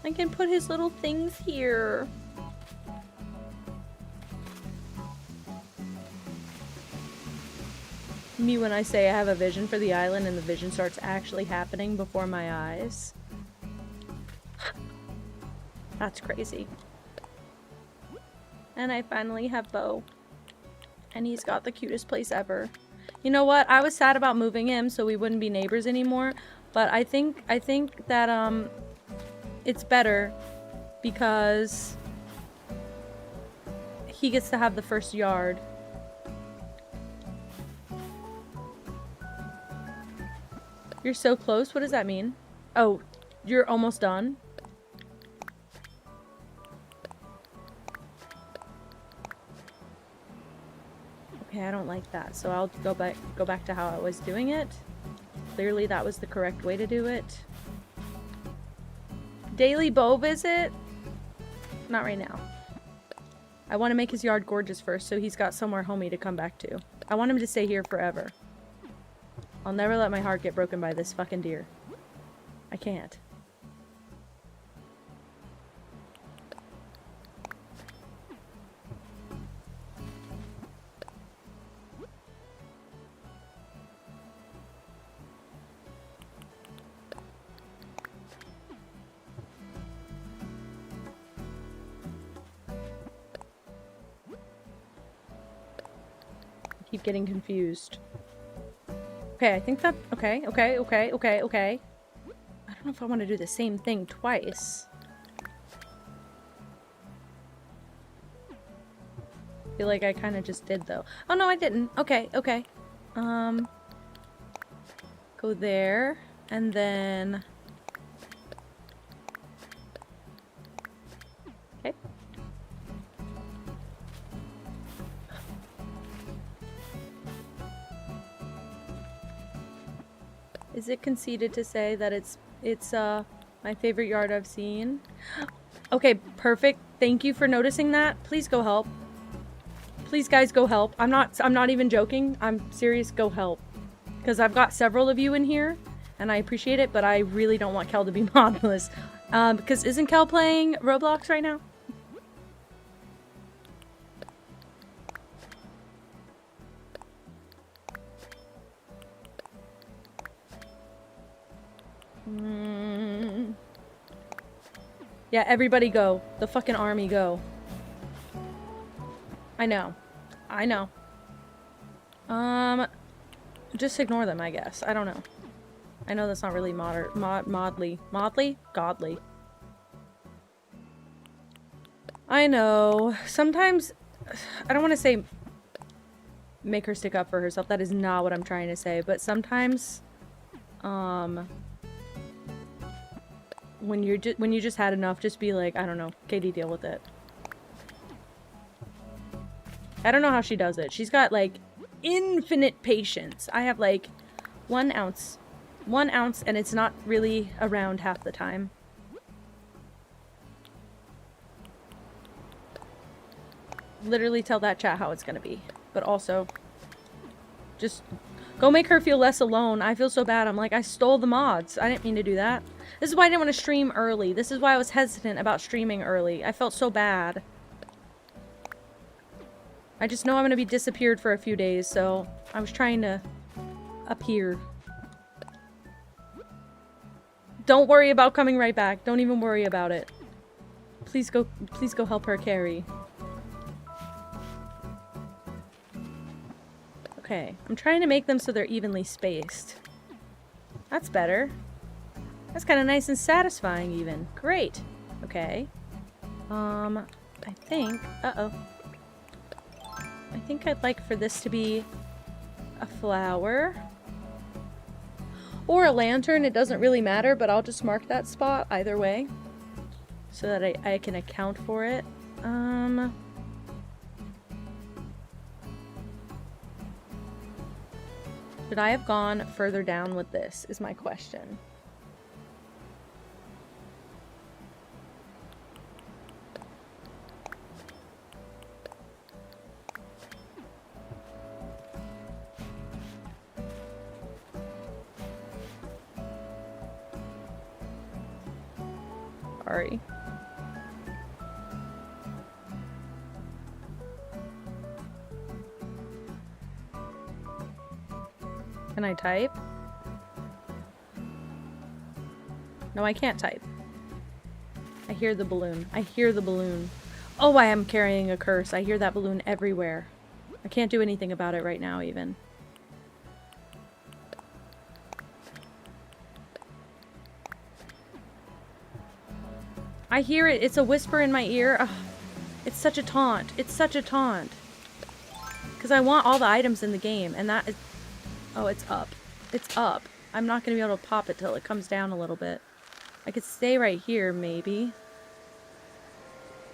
I can put his little things here. Me when I say I have a vision for the island and the vision starts actually happening before my eyes. That's crazy. And I finally have Bo. And he's got the cutest place ever. You know what? I was sad about moving him so we wouldn't be neighbors anymore. But I think that it's better because he gets to have the first yard. You're so close? What does that mean? Oh, you're almost done? Okay, I don't like that. So I'll go back to how I was doing it. Clearly that was the correct way to do it. Daily Bo visit? Not right now. I want to make his yard gorgeous first so he's got somewhere homey to come back to. I want him to stay here forever. I'll never let my heart get broken by this fucking deer. I can't. Keep getting confused. Okay, I think that... Okay. I don't know if I want to do the same thing twice. I feel like I kind of just did, though. Oh, no, I didn't. Okay. Go there, and then... Okay. Is it conceited to say that it's my favorite yard I've seen? Okay, perfect. Thank you for noticing that. Please go help. Please, guys, go help. I'm not even joking. I'm serious. Go help. Because I've got several of you in here, and I appreciate it, but I really don't want Kel to be modless. Because isn't Kel playing Roblox right now? Yeah, everybody go. The fucking army go. I know. Just ignore them, I guess. I don't know. I know that's not really godly. I know. Sometimes, I don't want to say make her stick up for herself. That is not what I'm trying to say. But sometimes, when you just had enough, just be like, I don't know, Katie, deal with it. I don't know how she does it. She's got like infinite patience. I have like 1 ounce, and it's not really around half the time. Literally tell that chat how it's gonna be, but also just go make her feel less alone. I feel so bad. I'm like, I stole the mods. I didn't mean to do that. This is why I didn't want to stream early. This is why I was hesitant about streaming early. I felt so bad. I just know I'm going to be disappeared for a few days, so I was trying to appear. Don't worry about coming right back. Don't even worry about it. Please go help her carry. Okay, I'm trying to make them so they're evenly spaced. That's better. That's kind of nice and satisfying even. Great. Okay. I think... Uh-oh. I think I'd like for this to be a flower. Or a lantern. It doesn't really matter, but I'll just mark that spot either way. So that I can account for it. Should I have gone further down with this, is my question. Sorry. Can I type? No, I can't type. I hear the balloon. I hear the balloon. Oh, I am carrying a curse. I hear that balloon everywhere. I can't do anything about it right now, even. I hear it. It's a whisper in my ear. Ugh. It's such a taunt. It's such a taunt. Because I want all the items in the game, and that is... Oh, it's up. It's up. I'm not going to be able to pop it till it comes down a little bit. I could stay right here, maybe.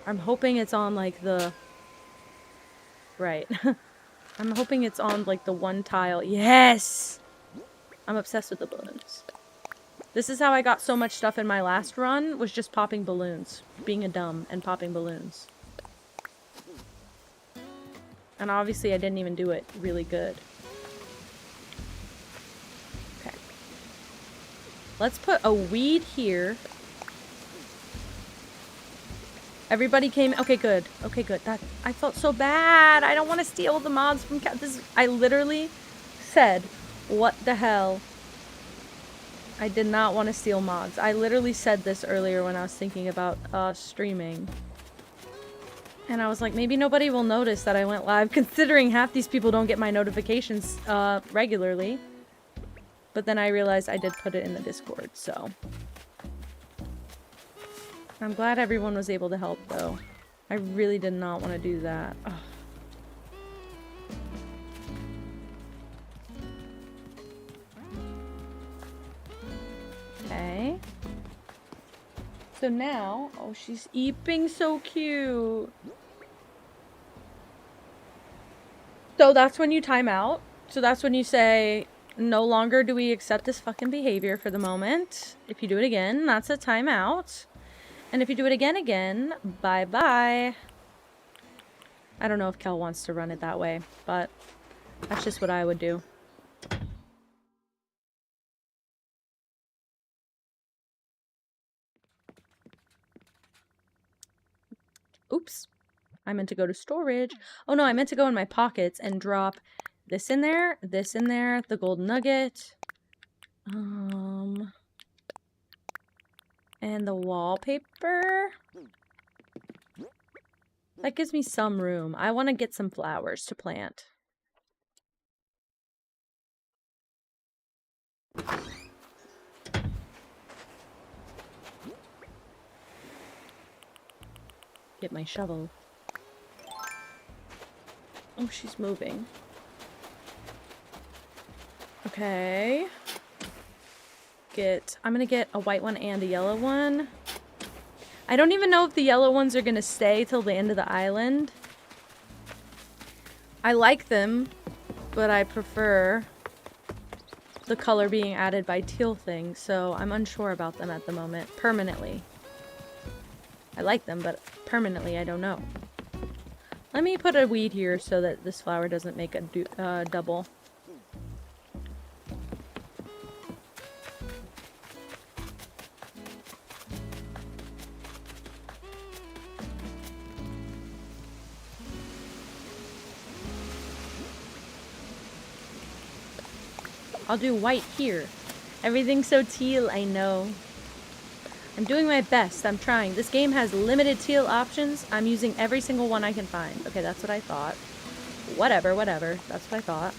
I'm hoping it's on, like, the... Right. I'm hoping it's on, like, the one tile. Yes! I'm obsessed with the balloons. This is how I got so much stuff in my last run, was just popping balloons. Being a dumb and popping balloons. And obviously I didn't even do it really good. Let's put a weed here. Everybody came. Okay, good. Okay, good. That I felt so bad. I don't want to steal the mods from this. I literally said, "What the hell?" I did not want to steal mods. I literally said this earlier when I was thinking about streaming. And I was like, maybe nobody will notice that I went live, considering half these people don't get my notifications regularly. But then I realized I did put it in the Discord, so. I'm glad everyone was able to help, though. I really did not want to do that. Ugh. Okay. So now, oh, she's eeping so cute. So that's when you time out. So that's when you say, no longer do we accept this fucking behavior for the moment. If you do it again, that's a timeout. And if you do it again, bye-bye. I don't know if Kel wants to run it that way, but that's just what I would do. Oops. I meant to go to storage. Oh no, I meant to go in my pockets and drop this in there, the gold nugget. And the wallpaper. That gives me some room. I want to get some flowers to plant. Get my shovel. Oh, she's moving. Okay. I'm gonna get a white one and a yellow one. I don't even know if the yellow ones are gonna stay till the end of the island. I like them, but I prefer the color being added by teal things, so I'm unsure about them at the moment. Permanently. I like them, but permanently I don't know. Let me put a weed here so that this flower doesn't make a double. I'll do white here. Everything's so teal, I know. I'm doing my best. I'm trying. This game has limited teal options. I'm using every single one I can find. Okay, that's what I thought. Whatever. That's what I thought.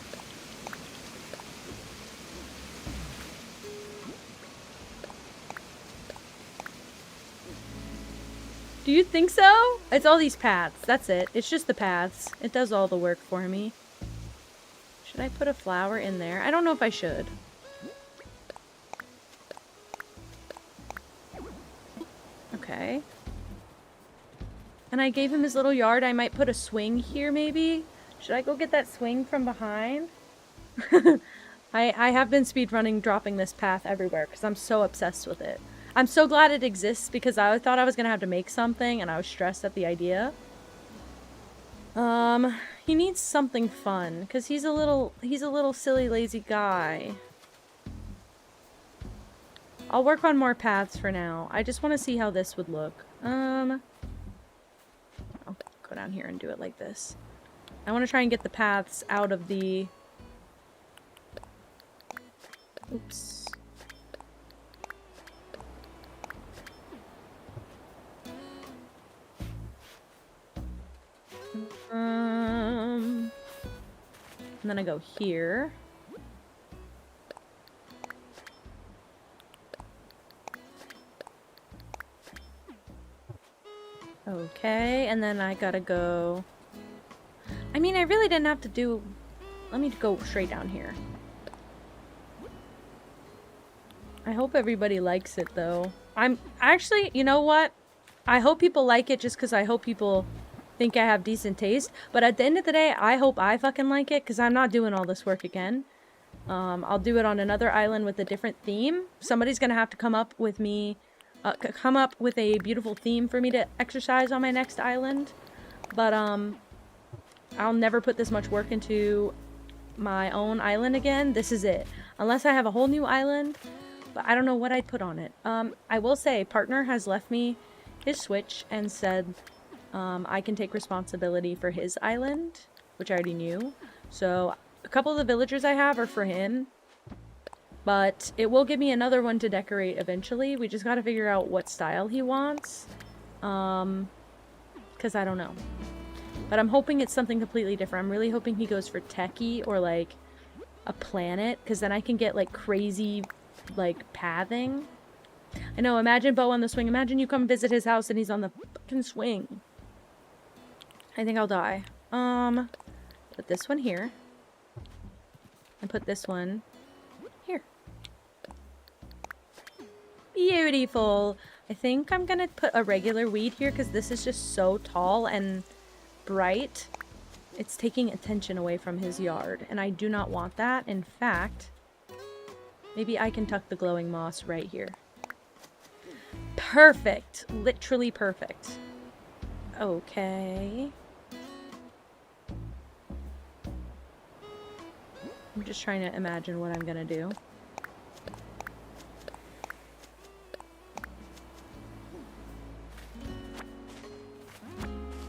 Do you think so? It's all these paths. That's it. It's just the paths. It does all the work for me. Should I put a flower in there? I don't know if I should. Okay. And I gave him his little yard. I might put a swing here, maybe? Should I go get that swing from behind? I have been speedrunning dropping this path everywhere because I'm so obsessed with it. I'm so glad it exists because I thought I was going to have to make something and I was stressed at the idea. He needs something fun because he's a little silly, lazy guy. I'll work on more paths for now. I just want to see how this would look. I'll go down here and do it like this. I want to try and get the paths out of the... Oops. And then I go here. Okay, and then I gotta go... I mean, I really didn't have to do... Let me go straight down here. I hope everybody likes it, though. I'm... Actually, you know what? I hope people like it just because I hope people think I have decent taste. But at the end of the day, I hope I fucking like it because I'm not doing all this work again. I'll do it on another island with a different theme. Somebody's gonna have to come up with me... come up with a beautiful theme for me to exercise on my next island. But, I'll never put this much work into my own island again. This is it. Unless I have a whole new island, but I don't know what I'd put on it. I will say, partner has left me his Switch and said I can take responsibility for his island, which I already knew. So a couple of the villagers I have are for him, but it will give me another one to decorate eventually. We just got to figure out what style he wants, because I don't know. But I'm hoping it's something completely different. I'm really hoping he goes for techie or like a planet, because then I can get like crazy like pathing. I know, imagine Bo on the swing. Imagine you come visit his house and he's on the fucking swing. I think I'll die. Put this one here. And put this one here. Beautiful. I think I'm gonna put a regular weed here because this is just so tall and bright. It's taking attention away from his yard, and I do not want that. In fact, maybe I can tuck the glowing moss right here. Perfect. Literally perfect. Okay. I'm just trying to imagine what I'm gonna do.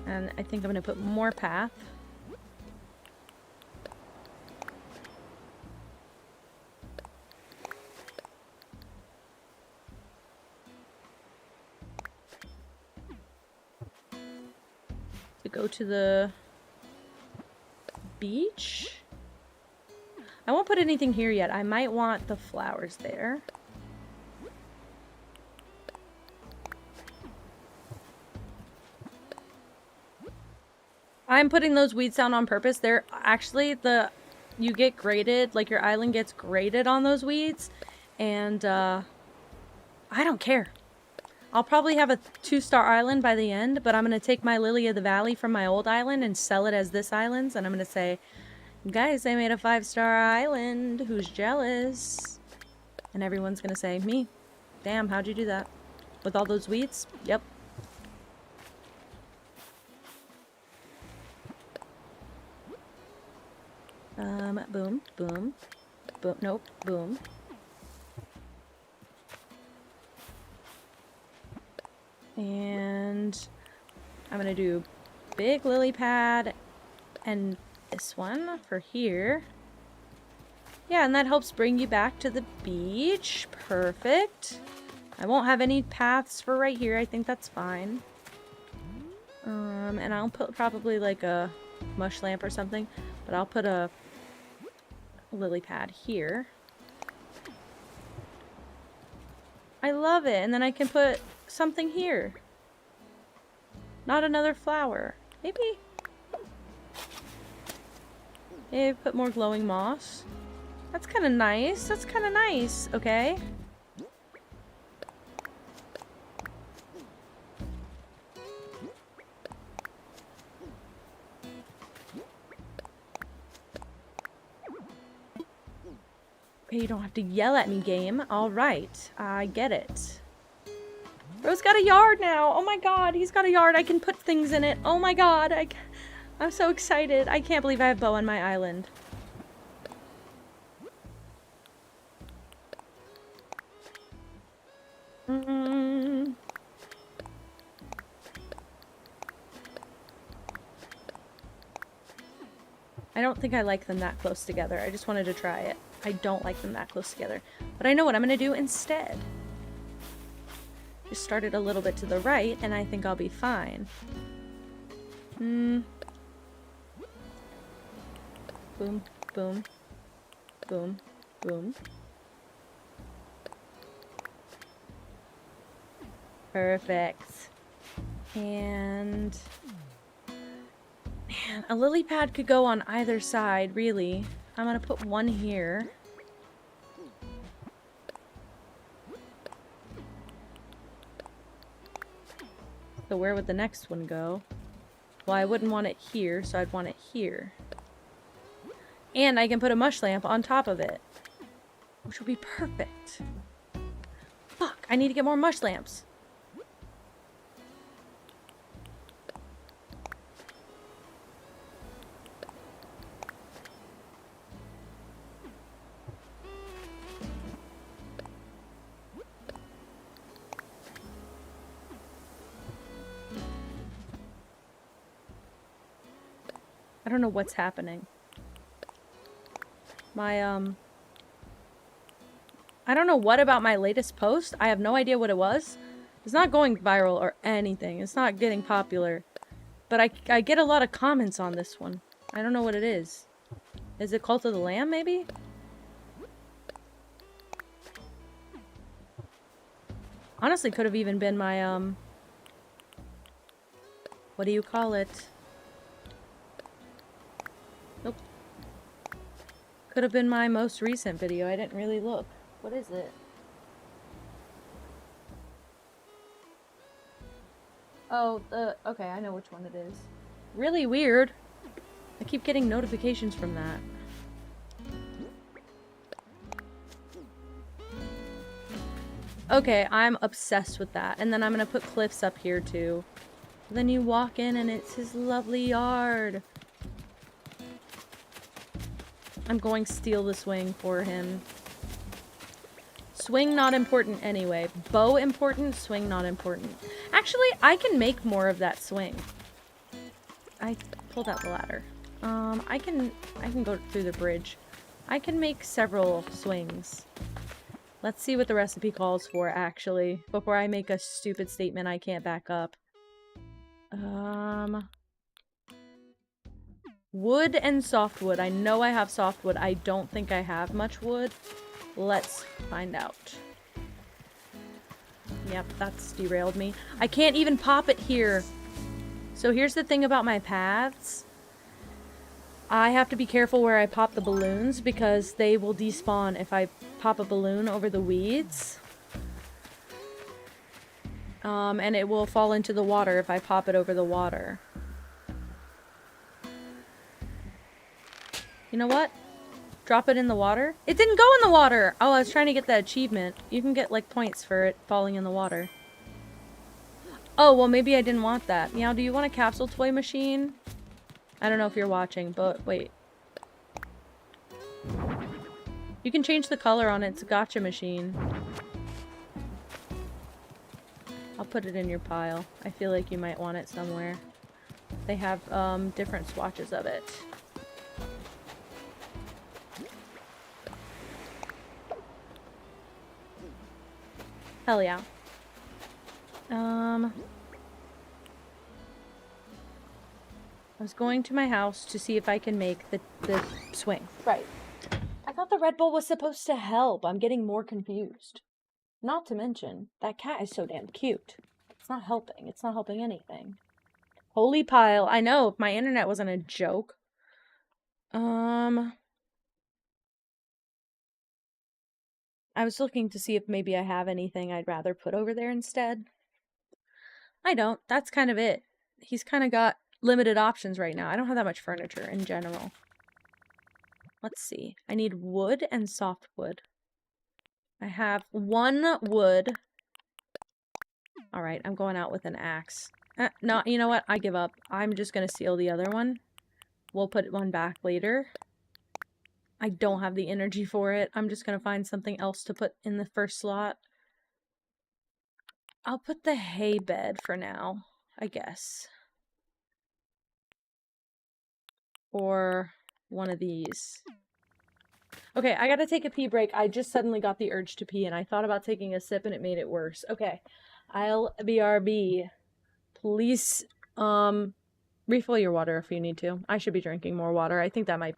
And I think I'm gonna put more path. To go to the beach. I won't put anything here yet. I might want the flowers there. I'm putting those weeds down on purpose. They're actually you get graded, like your island gets graded on those weeds, and I don't care. I'll probably have a 2-star island by the end, but I'm going to take my Lily of the Valley from my old island and sell it as this island's, and I'm going to say, guys, I made a 5-star island. Who's jealous? And everyone's going to say, me. Damn, how'd you do that? With all those weeds? Yep. Boom, boom, boom, nope, boom. And I'm gonna do big lily pad and this one for here. Yeah, and that helps bring you back to the beach. Perfect. I won't have any paths for right here. I think that's fine. And I'll put probably like a mush lamp or something, but I'll put a lily pad here. I love it. And then I can put something here. Not another flower. Maybe put more glowing moss. That's kind of nice. That's kind of nice. Okay. Okay, you don't have to yell at me, game. All right. I get it. Bro's got a yard now. Oh my god, he's got a yard. I can put things in it. Oh my god. I'm so excited. I can't believe I have Bo on my island. I don't think I like them that close together. I just wanted to try it. I don't like them that close together. But I know what I'm going to do instead. Just start it a little bit to the right, and I think I'll be fine. Boom, boom, boom, boom. Perfect. And man, a lily pad could go on either side, really. I'm gonna put one here. So where would the next one go? Well, I wouldn't want it here, so I'd want it here. And I can put a mush lamp on top of it, which will be perfect. Fuck, I need to get more mush lamps. don't know what's happening. My, I don't know what about my latest post. I have no idea what it was. It's not going viral or anything. It's not getting popular. But I get a lot of comments on this one. I don't know what it is. Is it Cult of the Lamb, maybe? Honestly, could have even been my, what do you call it? Nope. Could have been my most recent video. I didn't really look. What is it? Oh, okay, I know which one it is. Really weird. I keep getting notifications from that. Okay, I'm obsessed with that. And then I'm gonna put cliffs up here too. Then you walk in and it's his lovely yard. I'm going to steal the swing for him. Swing not important anyway. Bow important, swing not important. Actually, I can make more of that swing. I pulled out the ladder. I can go through the bridge. I can make several swings. Let's see what the recipe calls for, actually, before I make a stupid statement I can't back up. Wood and softwood. I know I have softwood. I don't think I have much wood. Let's find out. Yep, that's derailed me. I can't even pop it here. So here's the thing about my paths. I have to be careful where I pop the balloons because they will despawn if I pop a balloon over the weeds. And it will fall into the water if I pop it over the water. You know what? Drop it in the water. It didn't go in the water! Oh, I was trying to get that achievement. You can get, like, points for it falling in the water. Oh, well, maybe I didn't want that. Meow, do you want a capsule toy machine? I don't know if you're watching, but wait. You can change the color on it. It's a gotcha machine. I'll put it in your pile. I feel like you might want it somewhere. They have, different swatches of it. Hell yeah. I was going to my house to see if I can make the swing. Right. I thought the Red Bull was supposed to help. I'm getting more confused. Not to mention, that cat is so damn cute. It's not helping. It's not helping anything. Holy pile. I know, if my internet wasn't a joke. I was looking to see if maybe I have anything I'd rather put over there instead. I don't. That's kind of it. He's kind of got limited options right now. I don't have that much furniture in general. Let's see. I need wood and softwood. I have 1 wood. Alright, I'm going out with an axe. No, you know what? I give up. I'm just gonna steal the other one. We'll put one back later. I don't have the energy for it. I'm just gonna find something else to put in the first slot. I'll put the hay bed for now, I guess. Or one of these. Okay, I gotta take a pee break. I just suddenly got the urge to pee and I thought about taking a sip and it made it worse. Okay, I'll BRB. Please, refill your water if you need to. I should be drinking more water. I think that might...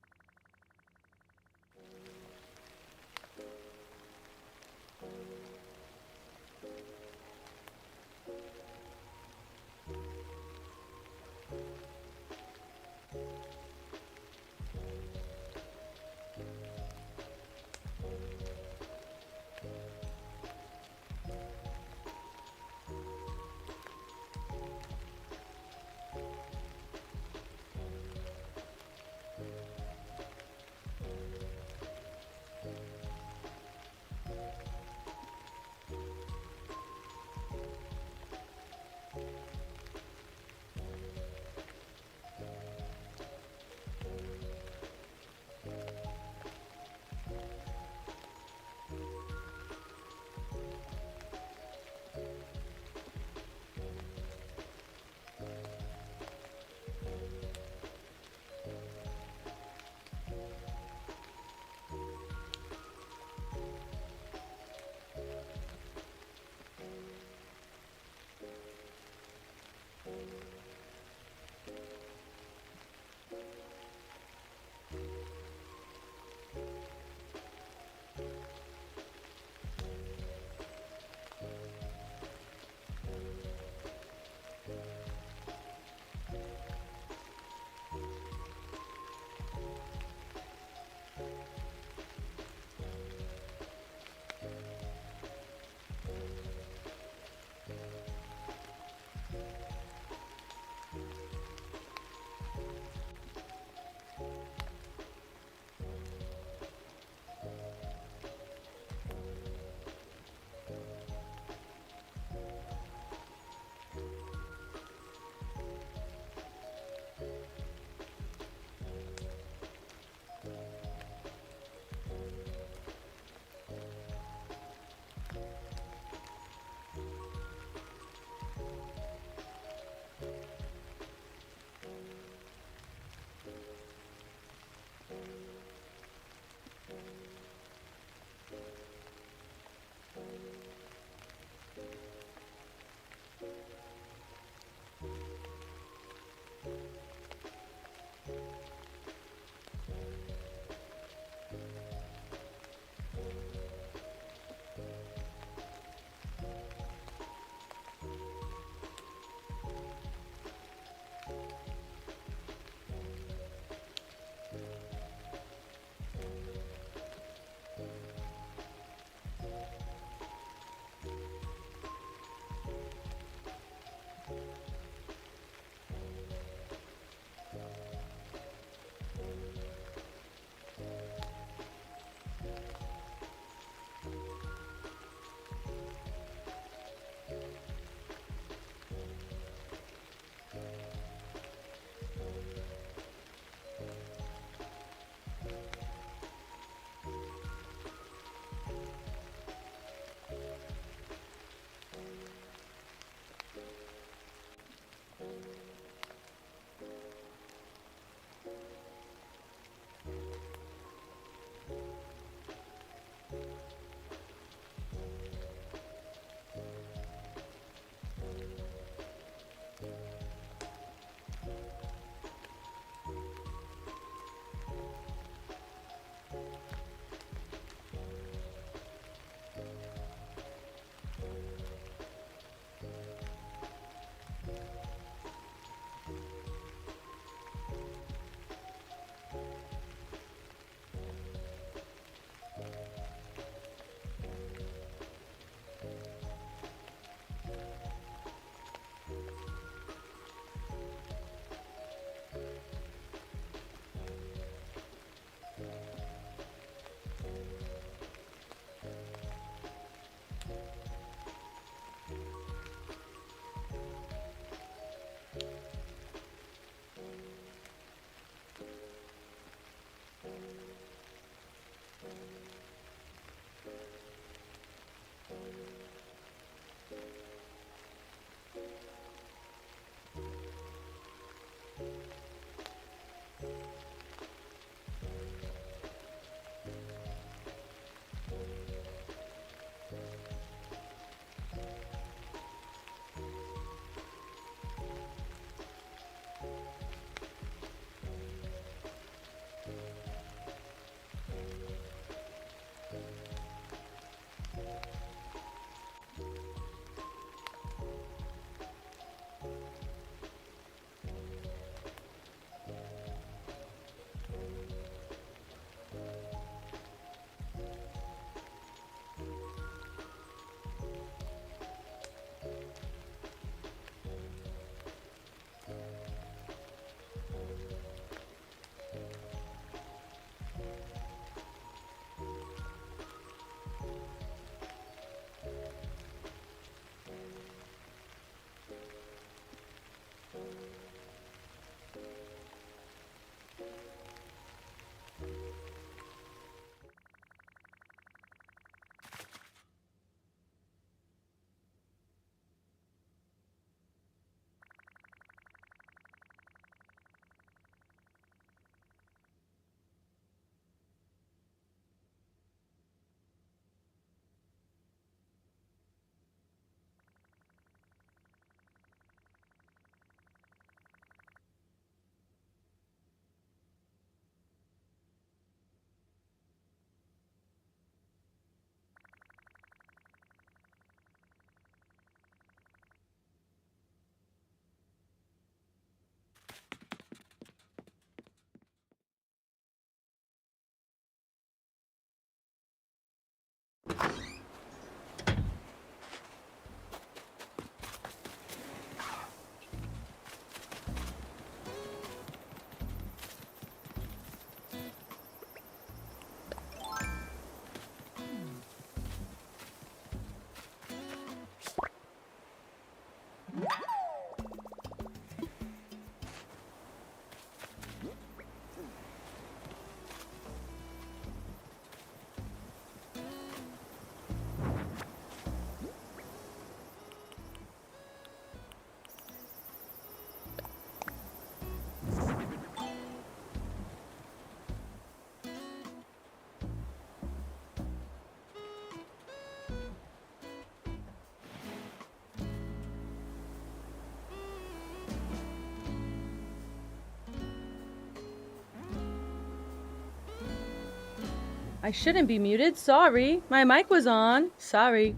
I shouldn't be muted. Sorry. My mic was on. Sorry.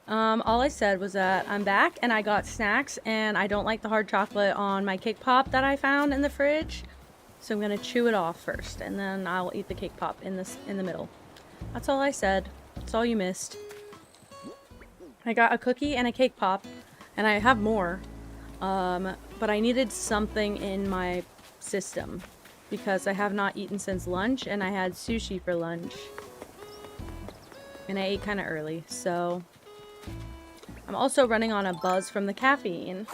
All I said was that I'm back and I got snacks and I don't like the hard chocolate on my cake pop that I found in the fridge. So I'm gonna chew it off first and then I'll eat the cake pop in the middle. That's all I said. That's all you missed. I got a cookie and a cake pop and I have more. But I needed something in my system because I have not eaten since lunch and I had sushi for lunch. And I ate kind of early, so I'm also running on a buzz from the caffeine.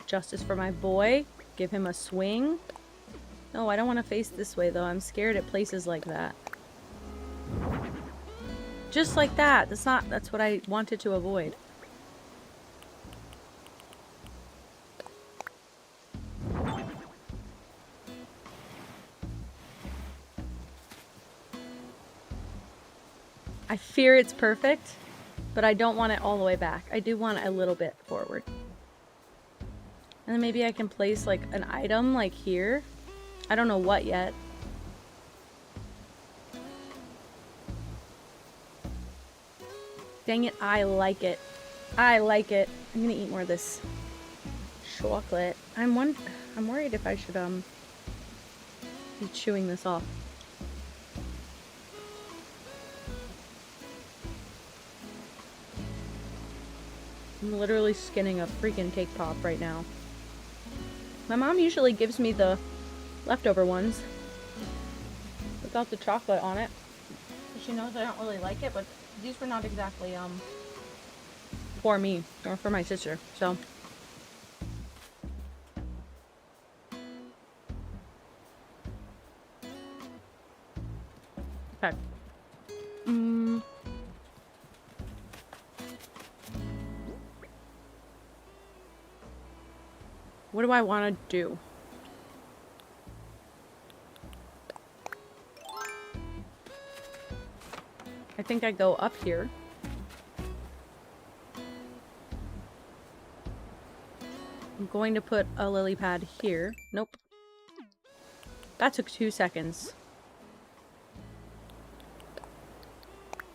Justice for my boy. Give him a swing. No, I don't want to face this way though. I'm scared at places like that. Just like that. That's what I wanted to avoid. I fear it's perfect, but I don't want it all the way back. I do want it a little bit forward. And then maybe I can place like an item like here. I don't know what yet. Dang it, I like it. I like it. I'm gonna eat more of this chocolate. I'm worried if I should be chewing this off. I'm literally skinning a freaking cake pop right now. My mom usually gives me the leftover ones without the chocolate on it. She knows I don't really like it, but these were not exactly for me or for my sister, so okay. What do I want to do? I think I go up here. I'm going to put a lily pad here. Nope. That took 2 seconds.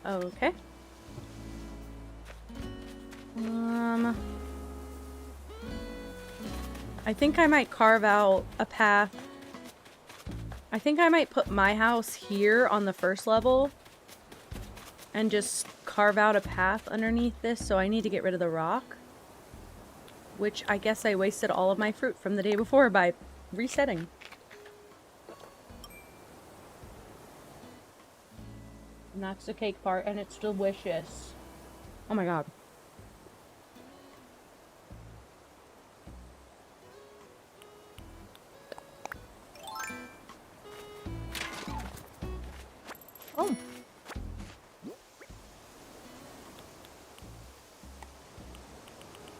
Okay. I think I might carve out a path. I think I might put my house here on the first level and just carve out a path underneath this, so I need to get rid of the rock. Which I guess I wasted all of my fruit from the day before by resetting. And that's the cake part, and it's delicious. Oh my god. Oh.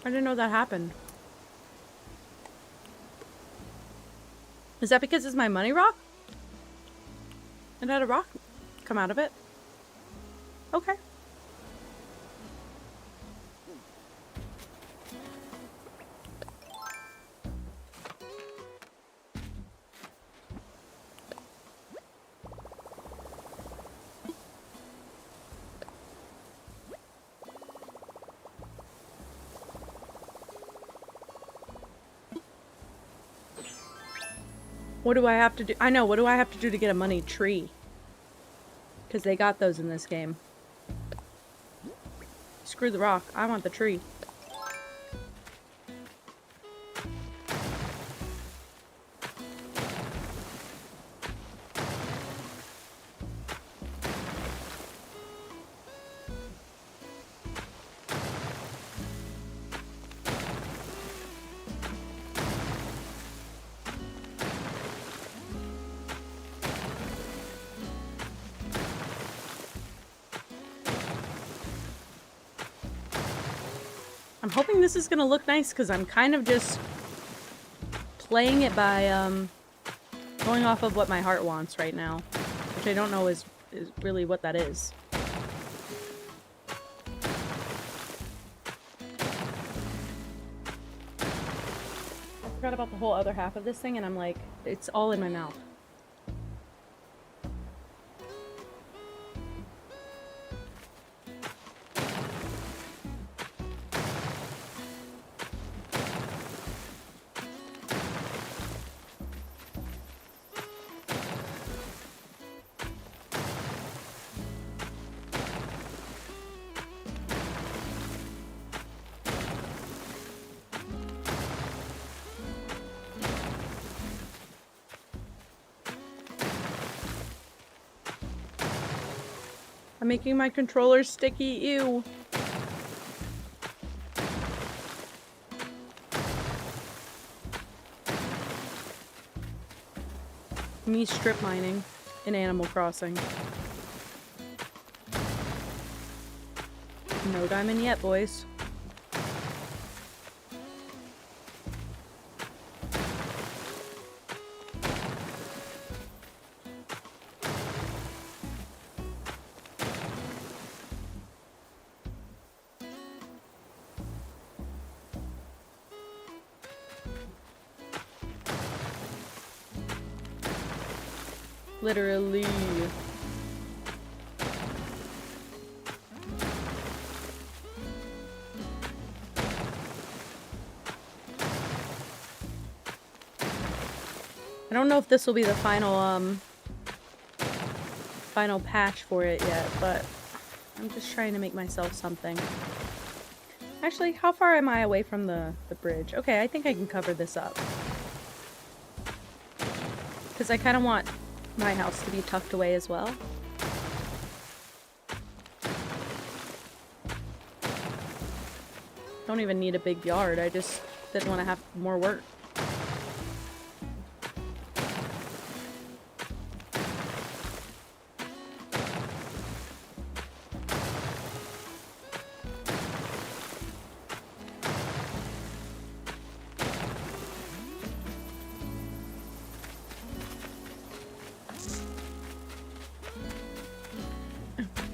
I didn't know that happened. Is that because it's my money rock? It had a rock come out of it? Okay. What do I have to do? I know, what do I have to do to get a money tree? Because they got those in this game. Screw the rock. I want the tree. I'm hoping this is gonna look nice because I'm kind of just playing it by going off of what my heart wants right now, which I don't know is really what that is. forgot about the whole other half of this thing, and I'm like, it's all in my mouth. I'm making my controller sticky, ew. Me strip mining in Animal Crossing. No diamond yet, boys. Literally. I don't know if this will be the final patch for it yet, but I'm just trying to make myself something. Actually, how far am I away from the bridge? Okay, I think I can cover this up. Because I kind of want my house to be tucked away as well. Don't even need a big yard, I just didn't want to have more work.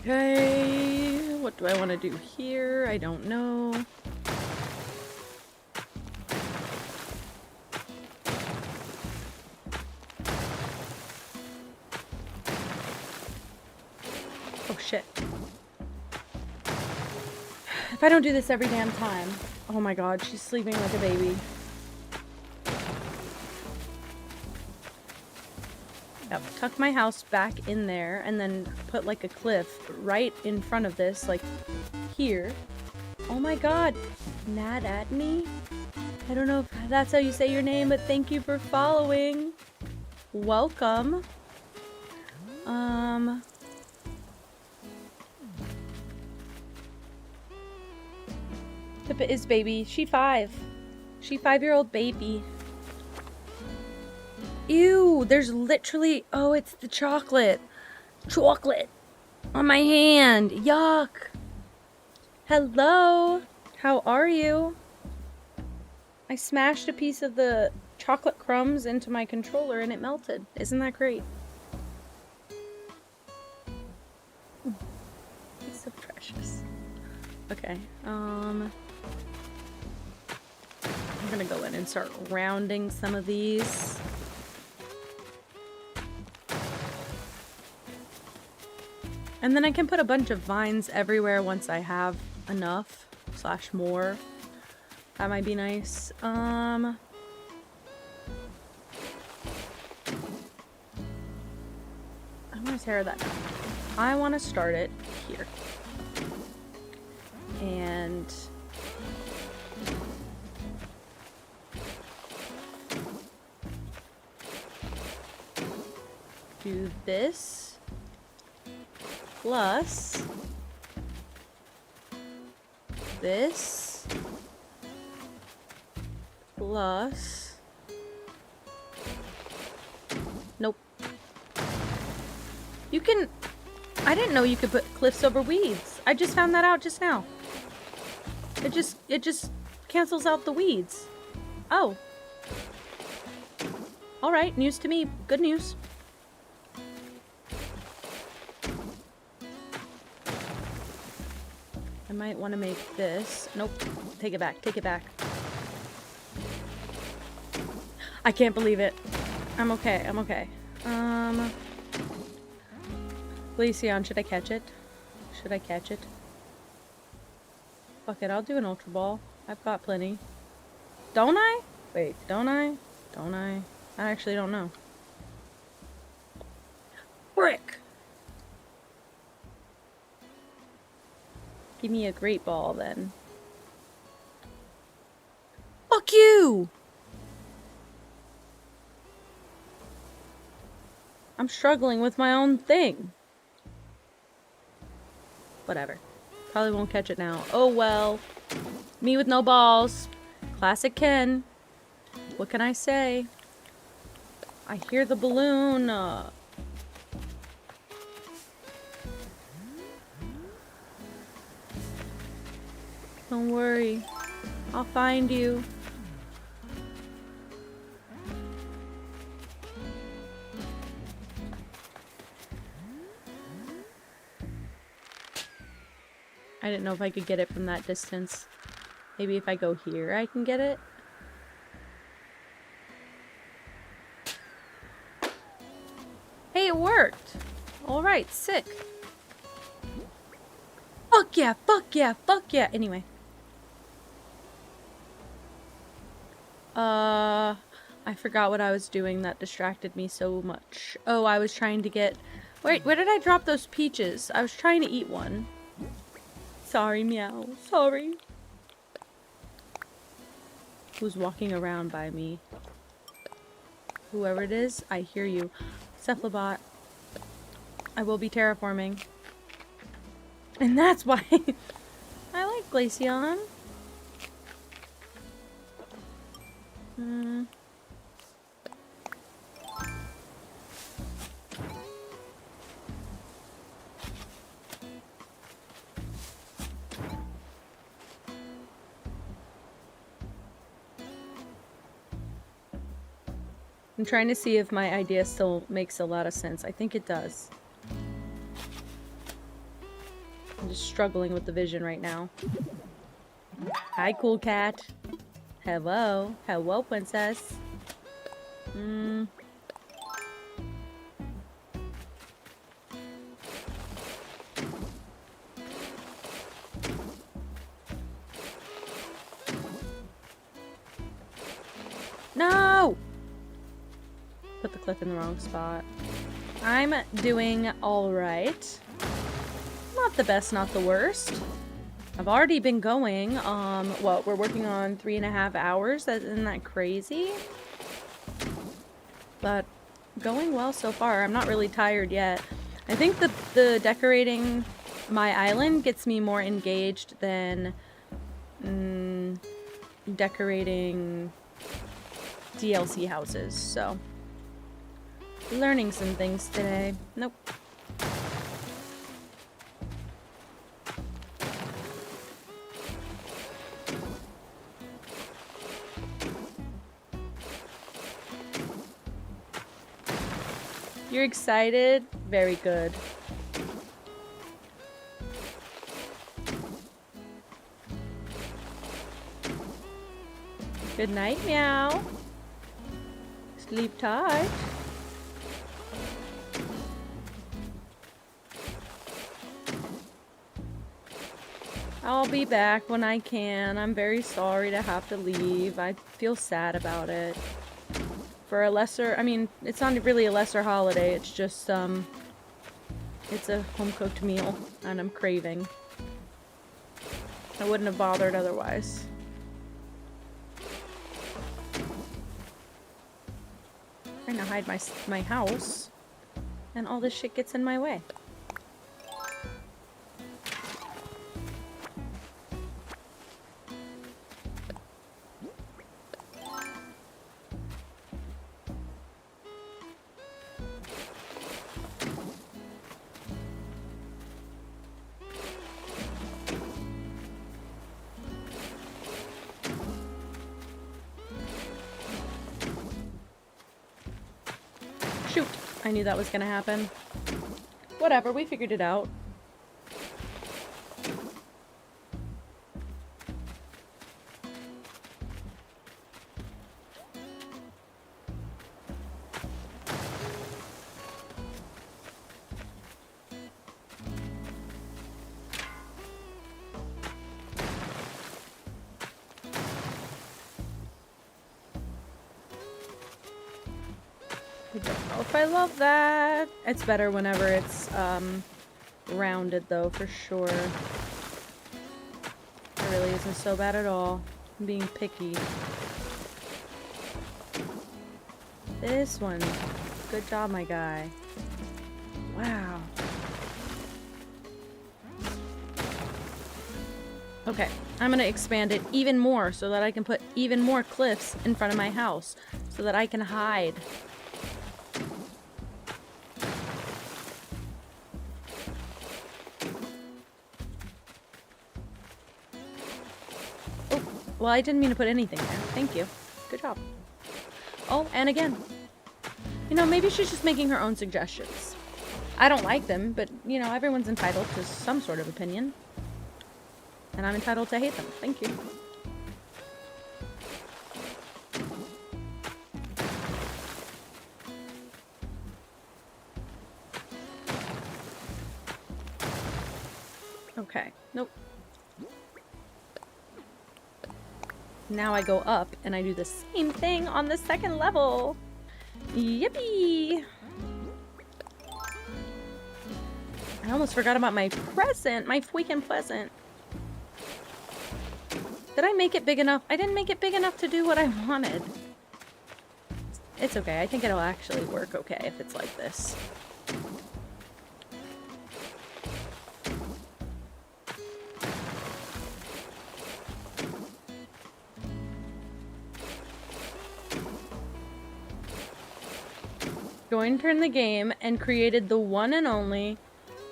Okay, what do I want to do here? I don't know. Oh shit. If I don't do this every damn time. Oh my god, she's sleeping like a baby. Yep, tuck my house back in there and then put like a cliff right in front of this, like here. Oh my god, mad at me? I don't know if that's how you say your name, but thank you for following. Welcome. Pippa is baby. She 5. She 5-year-old baby. Ew, there's literally... Oh, it's the chocolate. Chocolate on my hand. Yuck. Hello. How are you? I smashed a piece of the chocolate crumbs into my controller and it melted. Isn't that great? It's so precious. Okay, I'm gonna go in and start rounding some of these. And then I can put a bunch of vines everywhere once I have enough / more. That might be nice. I'm gonna tear that down. I want to start it here. And do this plus this plus nope. You can... I didn't know you could put cliffs over weeds. I just found that out just now. It just cancels out the weeds. Oh. Alright, news to me. Good news. I might want to make this. Nope. Take it back. Take it back. I can't believe it. I'm okay. I'm okay. Glaceon, should I catch it? Should I catch it? Fuck it, I'll do an Ultra Ball. I've got plenty. Don't I? Wait, don't I? Don't I? I actually don't know. Frick! Give me a Great Ball, then. Fuck you! I'm struggling with my own thing. Whatever. Probably won't catch it now. Oh well. Me with no balls. Classic Ken. What can I say? I hear the balloon. Don't worry. I'll find you. I didn't know if I could get it from that distance. Maybe if I go here, I can get it. Hey, it worked! Alright, sick. Fuck yeah, fuck yeah, fuck yeah! Anyway. I forgot what I was doing that distracted me so much. Oh, I was trying to get... Wait, where did I drop those peaches? I was trying to eat one. Sorry, meow. Sorry. Who's walking around by me? Whoever it is, I hear you. Cephalobot. I will be terraforming. And that's why I like Glaceon. I'm trying to see if my idea still makes a lot of sense. I think it does. I'm just struggling with the vision right now. Hi, cool cat. Hello. Hello, princess. No! Put the cliff in the wrong spot. I'm doing alright. Not the best, not the worst. I've already been going, what, we're working on 3.5 hours? Isn't that crazy? But going well so far. I'm not really tired yet. I think the decorating my island gets me more engaged than decorating DLC houses, so learning some things today. Nope. You're excited? Very good. Good night, meow. Sleep tight. I'll be back when I can. I'm very sorry to have to leave. I feel sad about it. For a lesser, I mean, it's not really a lesser holiday, it's just, it's a home-cooked meal, and I'm craving. I wouldn't have bothered otherwise. Trying to hide my house, and all this shit gets in my way. Shoot! I knew that was gonna happen. Whatever, we figured it out. I don't know if I love that. It's better whenever it's rounded though, for sure. It really isn't so bad at all. I'm being picky. This one. Good job, my guy. Wow. Okay, I'm gonna expand it even more so that I can put even more cliffs in front of my house so that I can hide. Oh, well, I didn't mean to put anything there. Thank you. Good job. Oh, and again. You know, maybe she's just making her own suggestions. I don't like them, but, you know, everyone's entitled to some sort of opinion. And I'm entitled to hate them. Thank you. Okay. Nope. Now I go up and I do the same thing on the second level. Yippee! I almost forgot about my present. My freaking present. Did I make it big enough? I didn't make it big enough to do what I wanted. It's okay. I think it'll actually work okay if it's like this. Joined her in the game and created the one and only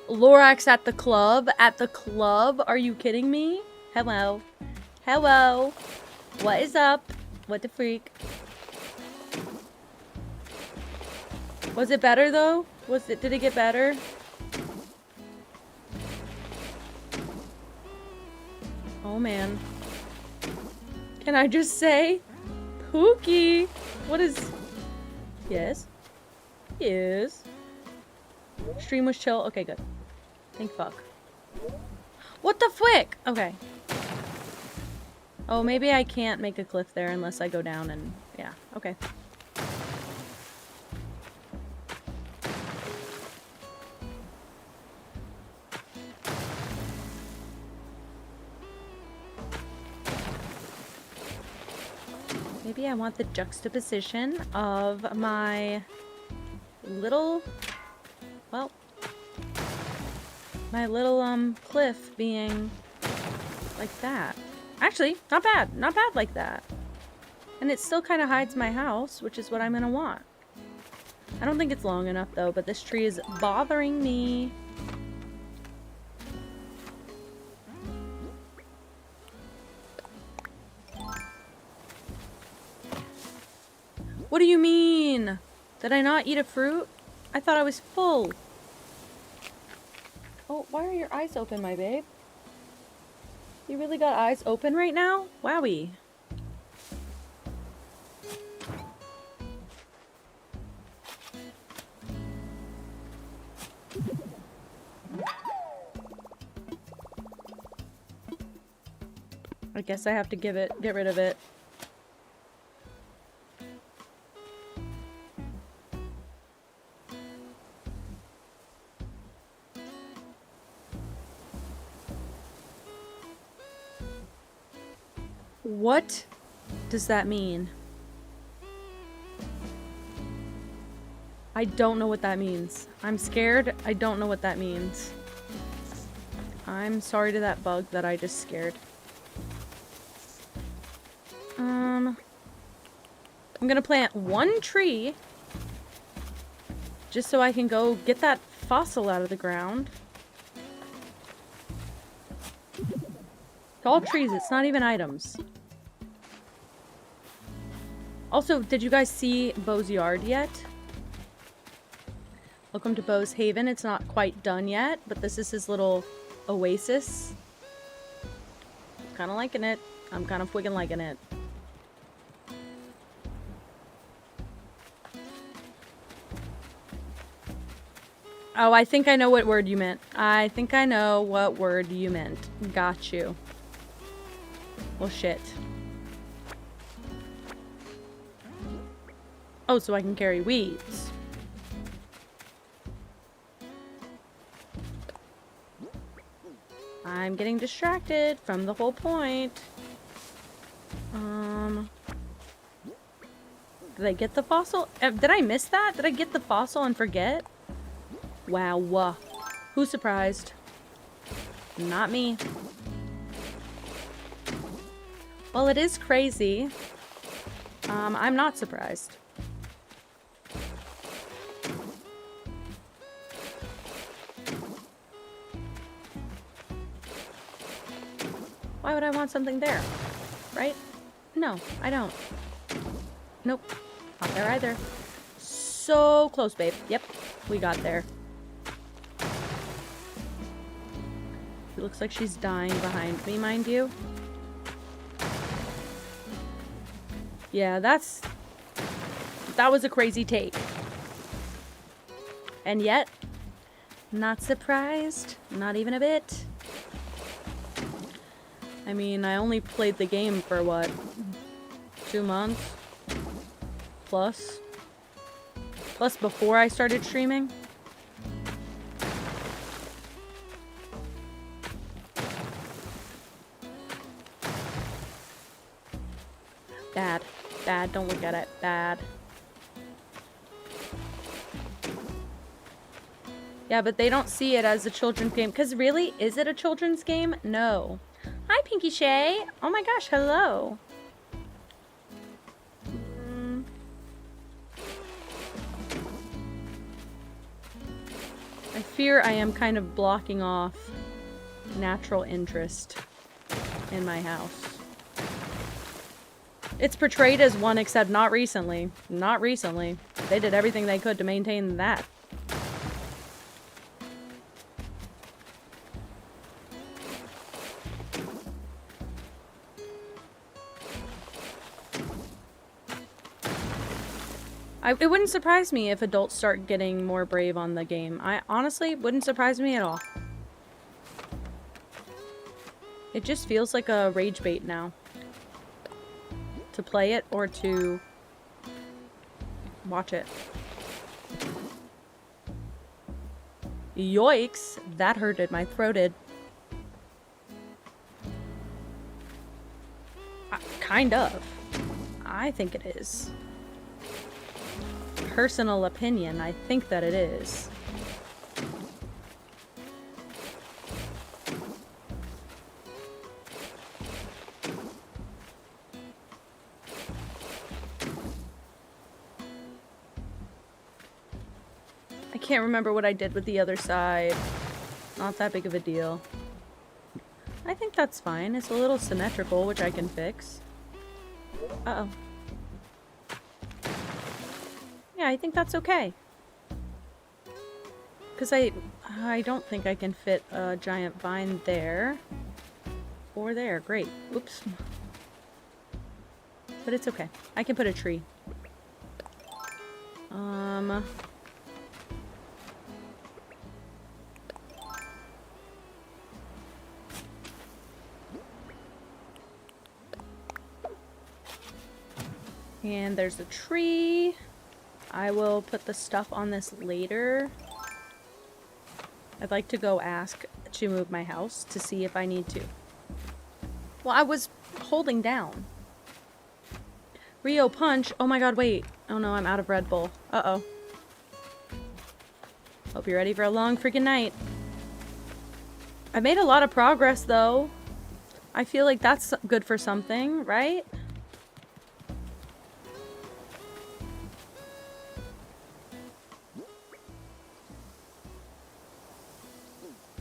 Lorax at the club. At the club? Are you kidding me? Hello. Hello. What is up? What the freak? Was it better though? Did it get better? Oh man. Can I just say? Pookie! What is... Yes? Yes. Stream was chill. Okay, good. Thank fuck. What the frick? Okay. Oh, maybe I can't make a cliff there unless I go down and... Yeah, okay. Maybe I want the juxtaposition of my little... Well... My little, cliff being like that. Actually, not bad. Not bad like that. And it still kind of hides my house, which is what I'm gonna want. I don't think it's long enough, though, but this tree is bothering me. What do you mean? Did I not eat a fruit? I thought I was full. Oh, why are your eyes open, my babe? You really got eyes open right now? Wowie. I guess I have to get rid of it. What does that mean? I don't know what that means. I'm scared. I don't know what that means. I'm sorry to that bug that I just scared. I'm gonna plant one tree just so I can go get that fossil out of the ground. It's all trees. It's not even items. Also, did you guys see Bo's yard yet? Welcome to Bo's Haven. It's not quite done yet, but this is his little oasis. Kind of liking it. I'm kind of friggin' liking it. Oh, I think I know what word you meant. I think I know what word you meant. Got you. Well, shit. Oh, so I can carry weeds. I'm getting distracted from the whole point. Did I get the fossil? Did I miss that? Did I get the fossil and forget? Wow. Who's surprised? Not me. Well, it is crazy. I'm not surprised. Why would I want something there? Right? No, I don't. Nope. Not there either. So close, babe. Yep, we got there. It looks like she's dying behind me, mind you. Yeah, that was a crazy take. And yet, not surprised. Not even a bit. I mean, I only played the game for what? 2 months? Plus before I started streaming. Bad, don't look at it. Bad. Yeah, but they don't see it as a children's game. Because really, is it a children's game? No. Hi, Pinky Shay. Oh my gosh, hello. I fear I am kind of blocking off natural interest in my house. It's portrayed as one, except not recently. Not recently. They did everything they could to maintain that. It wouldn't surprise me if adults start getting more brave on the game. I honestly wouldn't surprise me at all. It just feels like a rage bait now. To play it or to watch it. Yoicks! That hurted my throated. Kind of. I think it is. Personal opinion, I think that it is. I can't remember what I did with the other side. Not that big of a deal. I think that's fine. It's a little symmetrical, which I can fix. Uh-oh. Yeah, I think that's okay. Because I don't think I can fit a giant vine there. Or there. Great. Oops. But it's okay. I can put a tree. And there's a tree. I will put the stuff on this later. I'd like to go ask to move my house to see if I need to. Well, I was holding down. Rio Punch. Oh my god, wait. Oh no, I'm out of Red Bull. Uh-oh. Hope you're ready for a long freaking night. I made a lot of progress, though. I feel like that's good for something, right?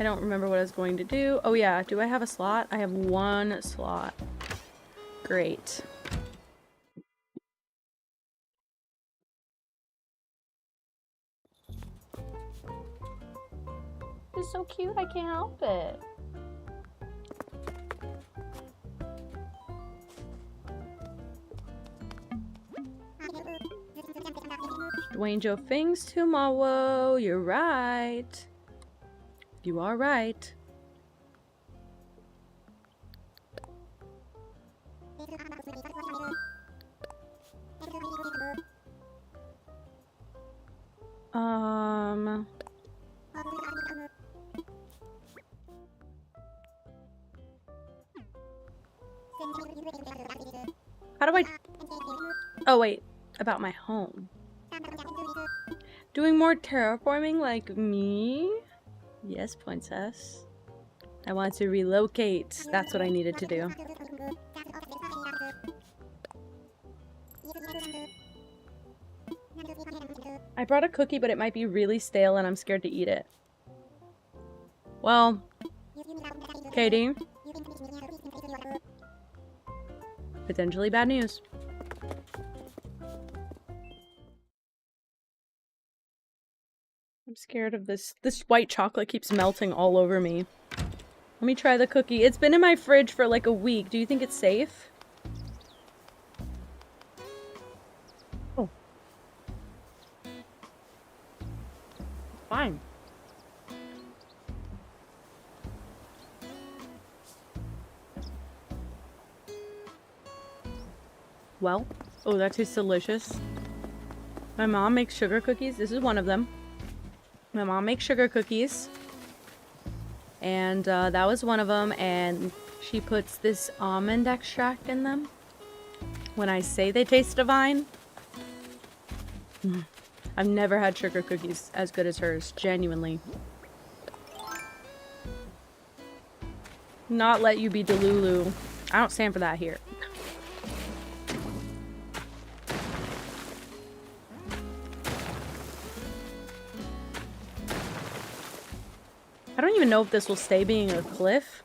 I don't remember what I was going to do. Oh yeah, do I have a slot? I have 1 slot. Great. It's so cute, I can't help it. Dwayne Joe Fings tomorrow. You're right. You are right. How do I... Oh, wait. About my home. Doing more terraforming like me? Yes, princess. I want to relocate. That's what I needed to do. I brought a cookie, but it might be really stale and I'm scared to eat it. Well, Katie. Potentially bad news. I'm scared of this. This white chocolate keeps melting all over me. Let me try the cookie. It's been in my fridge for like a week. Do you think it's safe? Oh. Fine. Well, oh, that tastes delicious. My mom makes sugar cookies. This is one of them. My mom makes sugar cookies. And that was one of them. And she puts this almond extract in them. When I say they taste divine. I've never had sugar cookies as good as hers. Genuinely. Not let you be Delulu. I don't stand for that here. I don't even know if this will stay being a cliff.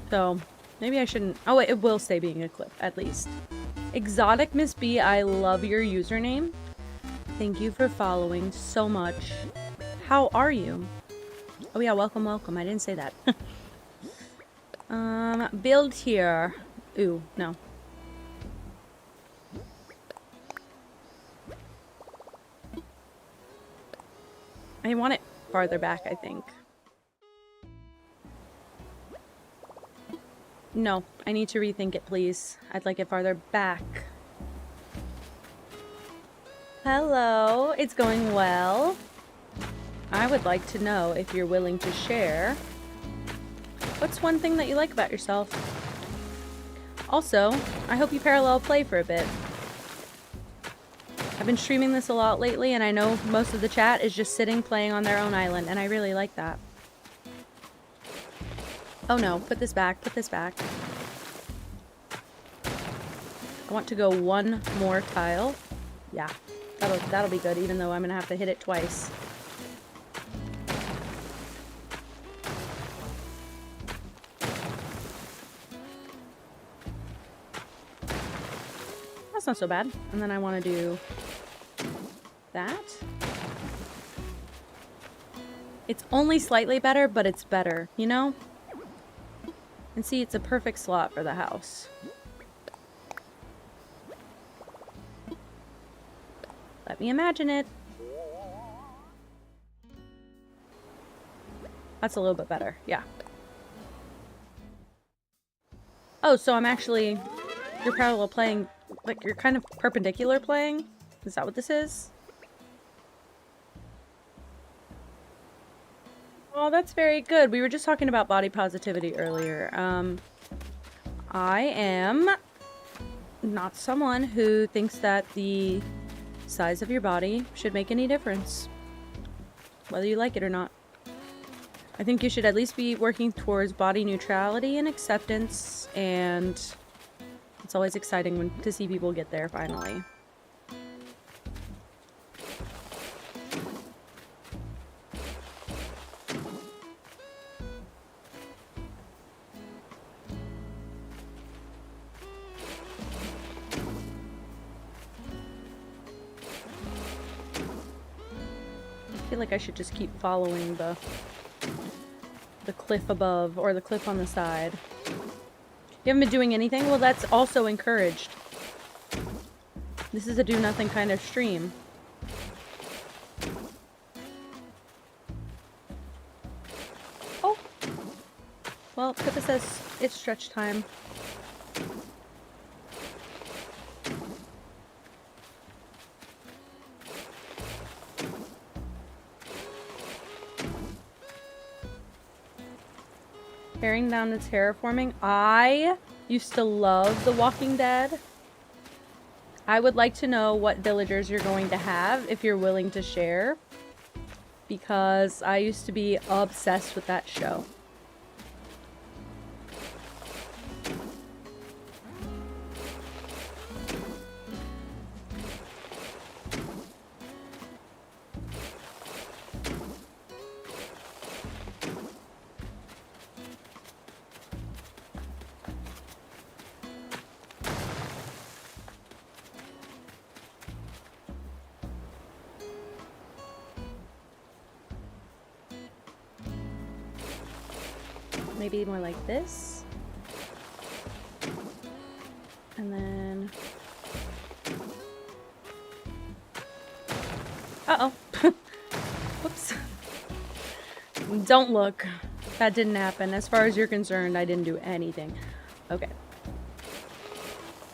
So, maybe I shouldn't... Oh wait, it will stay being a cliff, at least. Exotic Miss B, I love your username. Thank you for following so much. How are you? Oh yeah, welcome, welcome. I didn't say that. Build here. Ooh, no. I want it farther back, I think. No, I need to rethink it, please. I'd like it farther back. Hello, it's going well. I would like to know if you're willing to share. What's one thing that you like about yourself? Also, I hope you parallel play for a bit. I've been streaming this a lot lately, and I know most of the chat is just sitting playing on their own island, and I really like that. Oh no, put this back, put this back. I want to go one more tile. Yeah, that'll be good, even though I'm gonna have to hit it twice. That's not so bad. And then I want to do that. It's only slightly better, but it's better, you know? And see, it's a perfect slot for the house. Let me imagine it. That's a little bit better, yeah. Oh, so I'm actually... You're parallel playing... Like, you're kind of perpendicular playing? Is that what this is? Oh, that's very good. We were just talking about body positivity earlier. I am not someone who thinks that the size of your body should make any difference, whether you like it or not. I think you should at least be working towards body neutrality and acceptance, and it's always exciting to see people get there finally. I feel like I should just keep following the cliff above, or the cliff on the side. You haven't been doing anything? Well, that's also encouraged. This is a do-nothing kind of stream. Oh! Well, Pippa says it's stretch time. Tearing down the terraforming. I used to love The Walking Dead. I would like to know what villagers you're going to have if you're willing to share. Because I used to be obsessed with that show. Maybe more like this. And then... Uh-oh. Whoops. Don't look. That didn't happen. As far as you're concerned, I didn't do anything. Okay.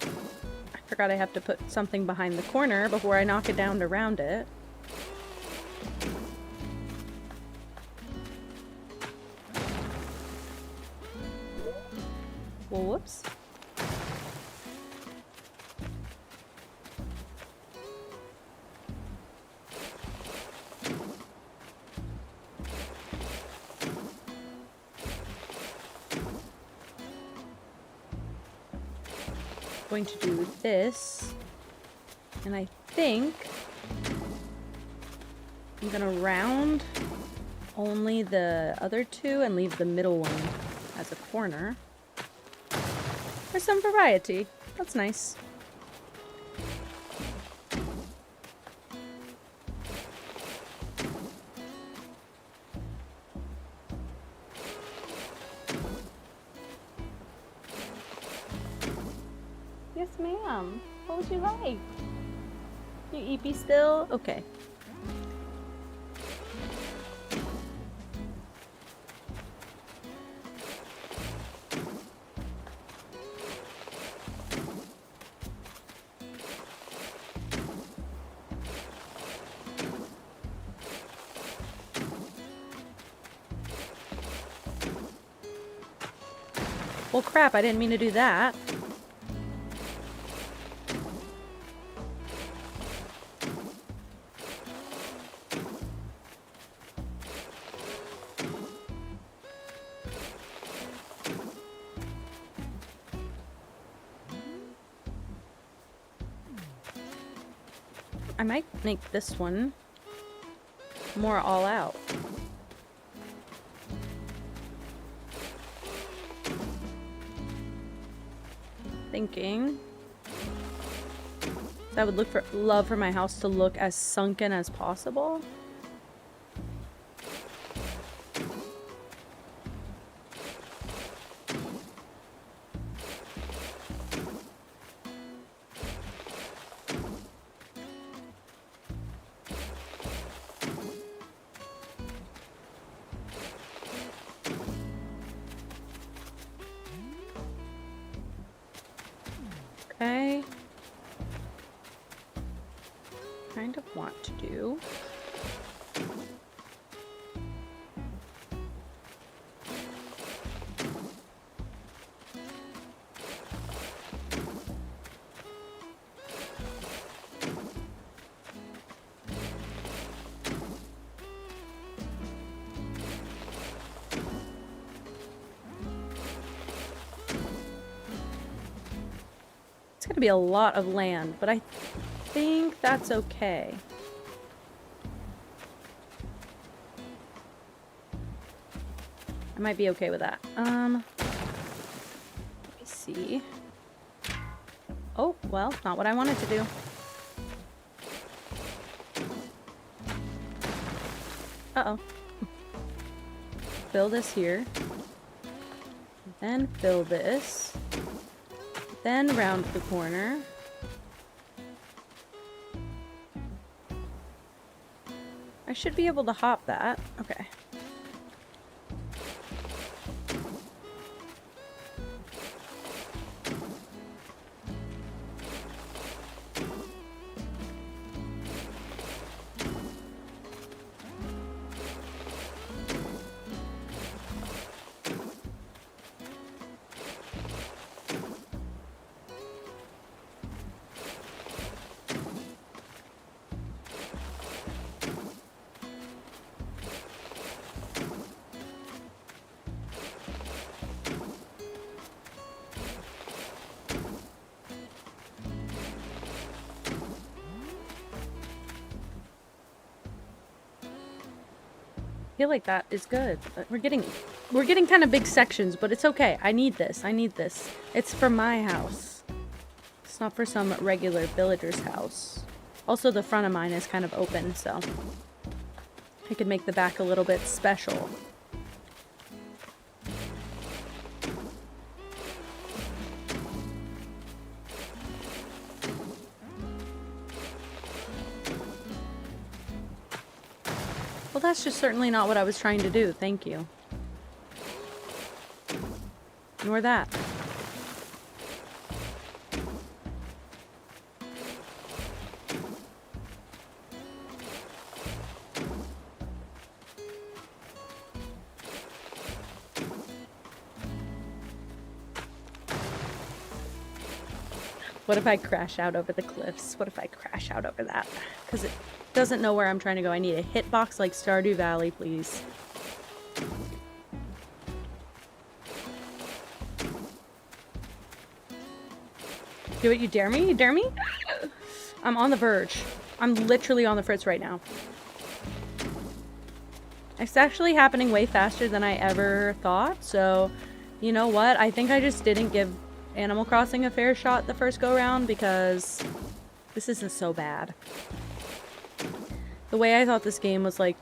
I forgot I have to put something behind the corner before I knock it down to round it. Well, whoops. Going to do this, and I think I'm gonna round only the other two and leave the middle one as a corner. For some variety. That's nice. Yes, ma'am. What would you like? You eepy still? Okay. Well, crap, I didn't mean to do that. I might make this one more all out. Thinking that would love for my house to look as sunken as possible. I kind of want to do gonna be a lot of land, but I think that's okay. I might be okay with that. Let me see. Oh, well, not what I wanted to do. Uh-oh. Fill this here. Then fill this. Then round the corner. I should be able to hop that. Okay. feel like that is good. But we're getting kind of big sections, but it's okay. I need this. I need this. It's for my house. It's not for some regular villager's house. Also, the front of mine is kind of open, so I could make the back a little bit special. Well, that's just certainly not what I was trying to do. Thank you. Nor that. What if I crash out over the cliffs? What if I crash out over that? Because it doesn't know where I'm trying to go. I need a hitbox like Stardew Valley, please. Do it, you dare me? You dare me? I'm on the verge. I'm literally on the fritz right now. It's actually happening way faster than I ever thought, so you know what? I think I just didn't give Animal Crossing a fair shot the first go round because this isn't so bad. The way I thought this game was like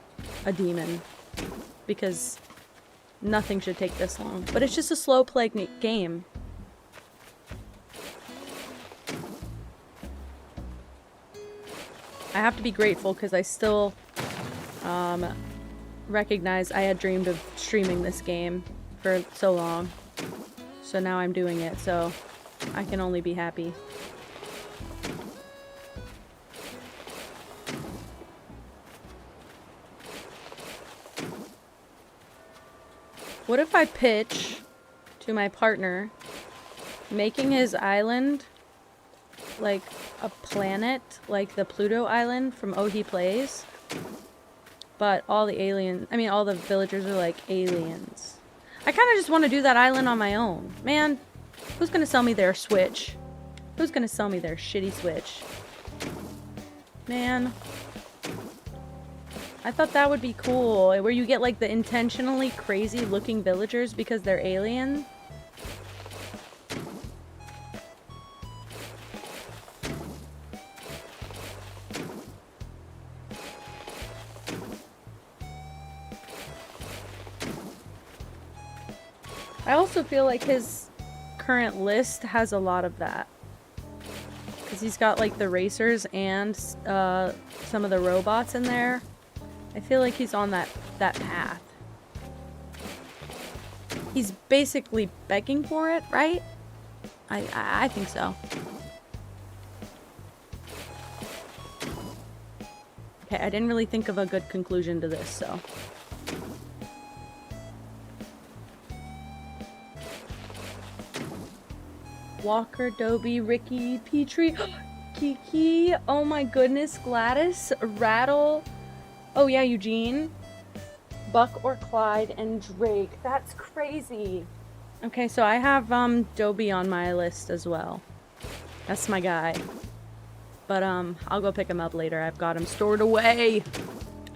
a demon because nothing should take this long, but it's just a slow play game. I have to be grateful because I still recognize I had dreamed of streaming this game for so long. So now I'm doing it, so I can only be happy. What if I pitch to my partner making his island like a planet, like the Pluto island from Oh He Plays, but all the villagers are like aliens. I kind of just want to do that island on my own. Man, who's going to sell me their Switch? Who's going to sell me their shitty Switch? Man. I thought that would be cool. Where you get like the intentionally crazy looking villagers because they're alien. I also feel like his current list has a lot of that. Because he's got like the racers and some of the robots in there. I feel like he's on that path. He's basically begging for it, right? I think so. Okay, I didn't really think of a good conclusion to this, so... Walker, Dobie, Ricky, Petrie, Kiki, oh my goodness, Gladys, Rattle, oh yeah, Eugene, Buck or Clyde, and Drake. That's crazy. Okay, so I have Dobie on my list as well. That's my guy. But I'll go pick him up later. I've got him stored away.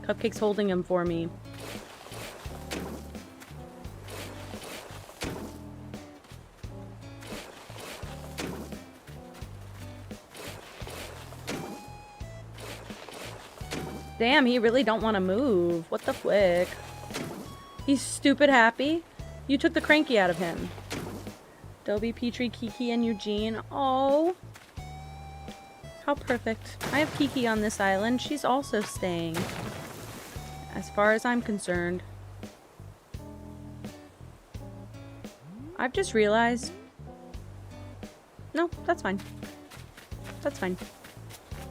Cupcake's holding him for me. Damn, he really don't want to move. What the flick? He's stupid happy. You took the cranky out of him. Dobie, Petrie, Kiki, and Eugene. Oh. How perfect. I have Kiki on this island. She's also staying. As far as I'm concerned. I've just realized... No, that's fine. That's fine.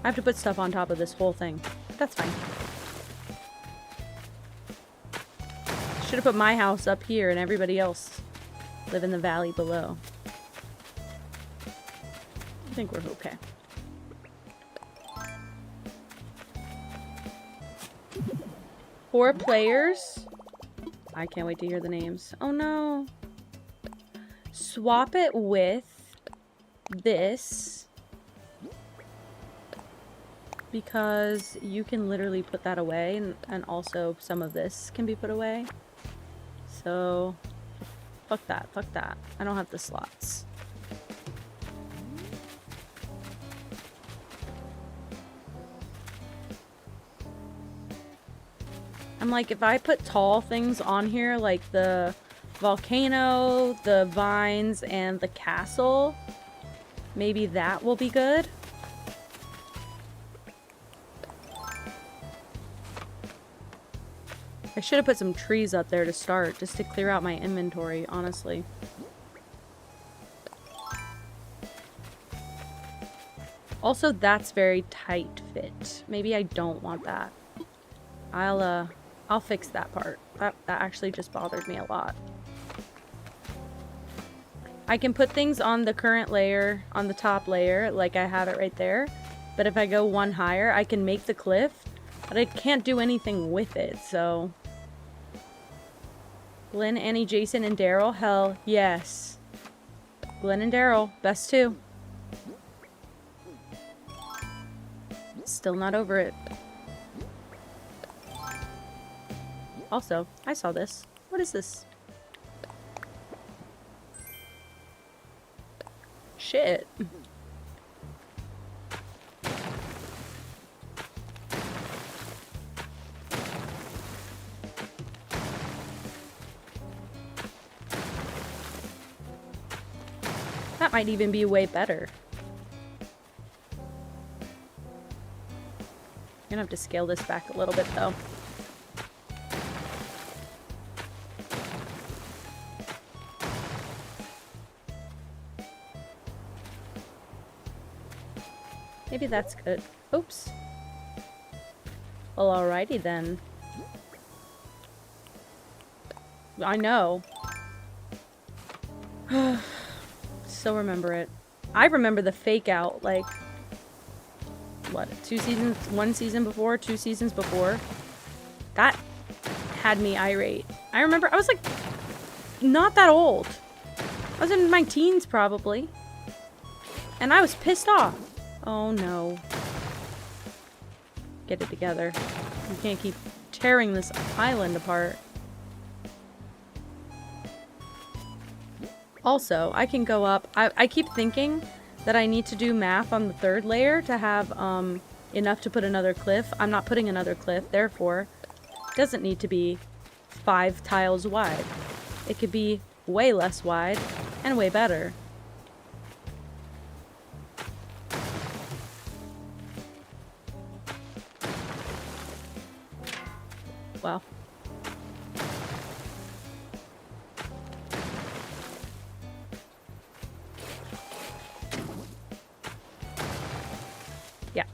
I have to put stuff on top of this whole thing. That's fine. Should have put my house up here and everybody else live in the valley below. I think we're okay. Four players. I can't wait to hear the names. Oh no. Swap it with this. because you can literally put that away, and also some of this can be put away. So, fuck that, fuck that. I don't have the slots. I'm like, if I put tall things on here, like the volcano, the vines, and the castle, maybe that will be good. I should have put some trees up there to start, just to clear out my inventory, honestly. Also, that's very tight fit. Maybe I don't want that. I'll fix that part. That actually just bothered me a lot. I can put things on the current layer, on the top layer, like I have it right there. But if I go one higher, I can make the cliff, but I can't do anything with it, so... Glenn, Annie, Jason, and Daryl? Hell, yes. Glenn and Daryl, best two. Still not over it. Also, I saw this. What is this? Shit. That might even be way better. I'm gonna have to scale this back a little bit though. Maybe that's good. Oops. Well, alrighty then. I know. Still remember it. I remember the fake out, like, what, 2 seasons, 1 season before, 2 seasons before. That had me irate. I remember, I was like, not that old. I was in my teens probably. And I was pissed off. Oh no. Get it together. You can't keep tearing this island apart. Also, I can go up. I keep thinking that I need to do math on the 3rd layer to have enough to put another cliff. I'm not putting another cliff, therefore, it doesn't need to be 5 tiles wide. It could be way less wide and way better. Well. Yeah,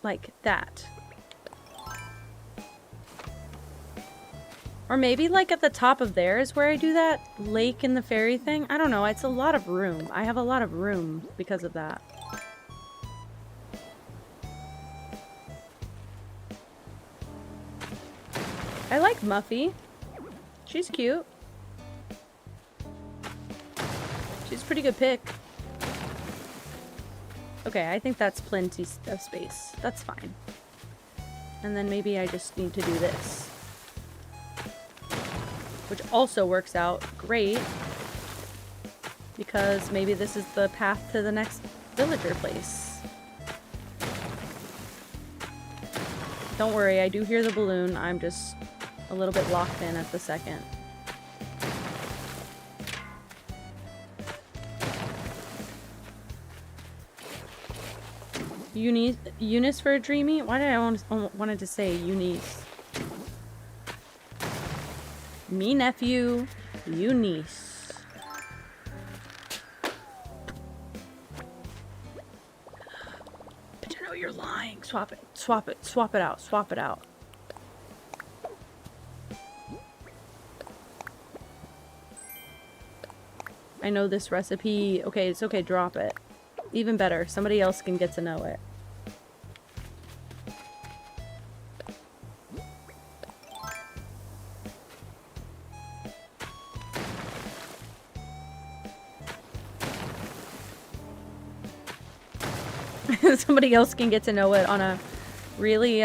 like that. Or maybe like at the top of there is where I do that lake and the fairy thing. I don't know, it's a lot of room. I have a lot of room because of that. I like Muffy. She's cute. She's a pretty good pick. Okay, I think that's plenty of space. That's fine. And then maybe I just need to do this. Which also works out great. Because maybe this is the path to the next villager place. Don't worry, I do hear the balloon. I'm just a little bit locked in at the second. Eunice for a dreamy? Why did I wanted to say Eunice? Me nephew, Eunice. But you know you're lying. Swap it. Swap it. Swap it out. Swap it out. I know this recipe. Okay, it's okay. Drop it. Even better. Somebody else can get to know it. Somebody else can get to know it on a really,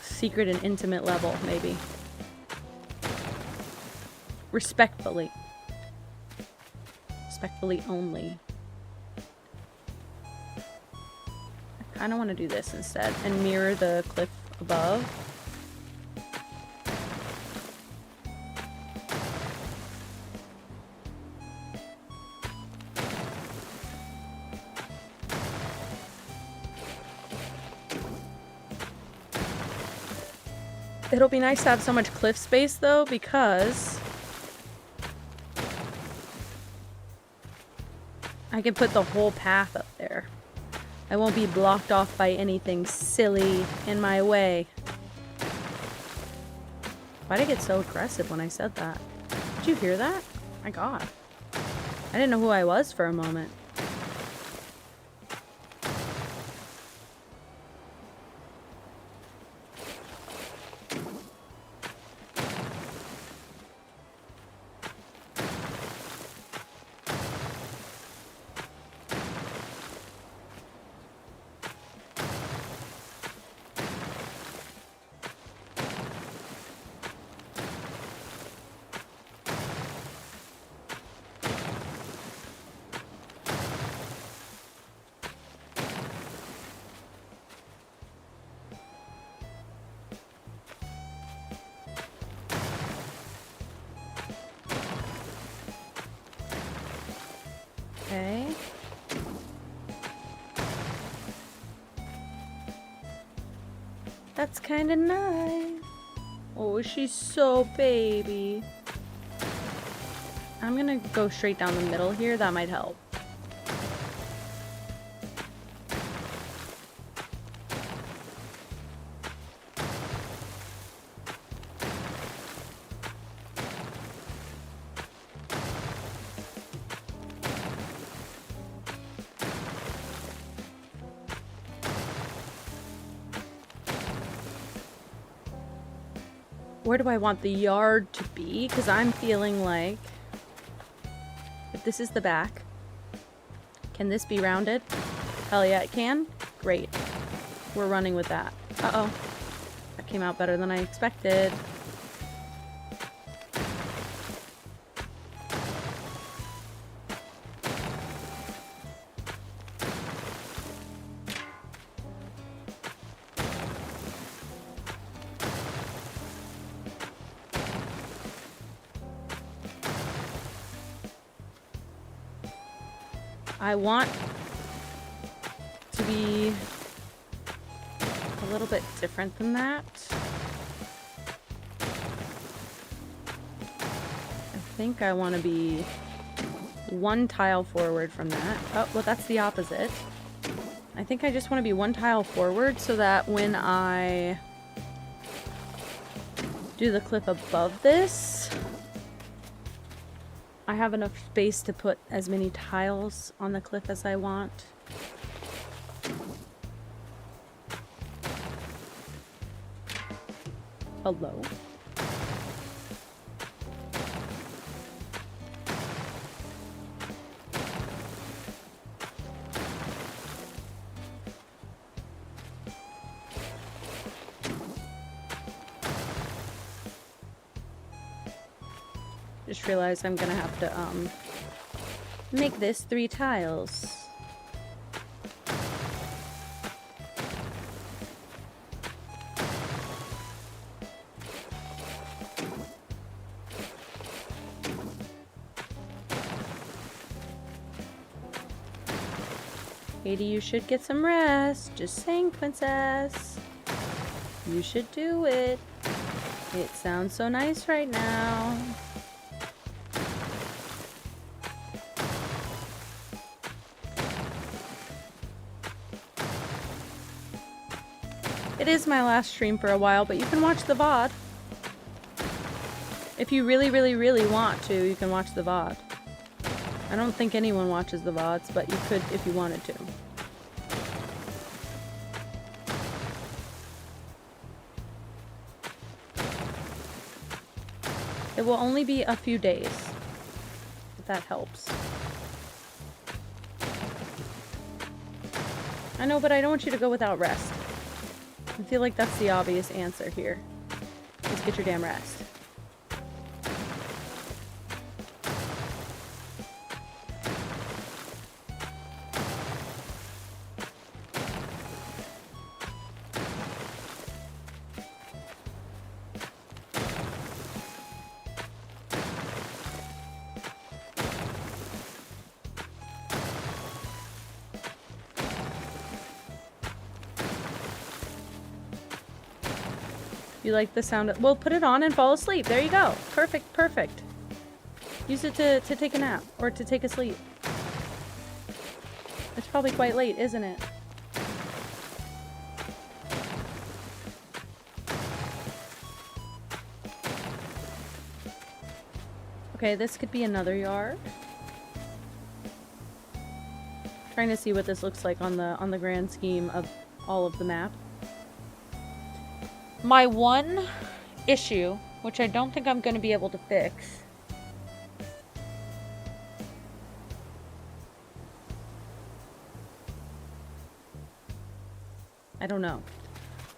secret and intimate level, maybe. Respectfully. Respectfully only. I kind of want to do this instead and mirror the cliff above. It'll be nice to have so much cliff space though, because I can put the whole path up there. I won't be blocked off by anything silly in my way. Why'd I get so aggressive when I said that? Did you hear that? My God. I didn't know who I was for a moment. Okay. That's kind of nice. Oh, she's so baby. I'm gonna go straight down the middle here. That might help. Where do I want the yard to be? Because I'm feeling like if this is the back, can this be rounded? Hell yeah, it can. Great. We're running with that. Uh-oh. That came out better than I expected. I want to be a little bit different than that. I think I want to be one tile forward from that. Oh, well, that's the opposite. I think I just want to be one tile forward so that when I do the clip above this, I have enough space to put as many tiles on the cliff as I want. Hello? Just realized I'm gonna have to make this 3 tiles. Katie, you should get some rest. Just saying, princess. You should do it. It sounds so nice right now. It is my last stream for a while, but you can watch the VOD. If you really, really, really want to, you can watch the VOD. I don't think anyone watches the VODs, but you could if you wanted to. It will only be a few days, if that helps. I know, but I don't want you to go without rest. I feel like that's the obvious answer here. Just get your damn rest. You like the sound of, well, put it on and fall asleep. There you go. Perfect, perfect. Use it to take a nap or to take a sleep. It's probably quite late, isn't it? Okay, this could be another yard. Trying to see what this looks like on the grand scheme of all of the map. My one issue, which I don't think I'm going to be able to fix, I don't know.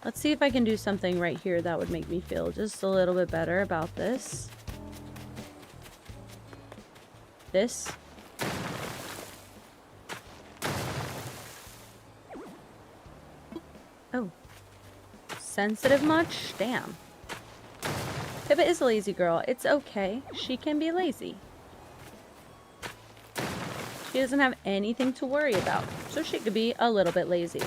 Let's see if I can do something right here that would make me feel just a little bit better about this. This. Oh. Sensitive much? Damn. Pippa is a lazy girl. It's okay. She can be lazy. She doesn't have anything to worry about, so she could be a little bit lazy.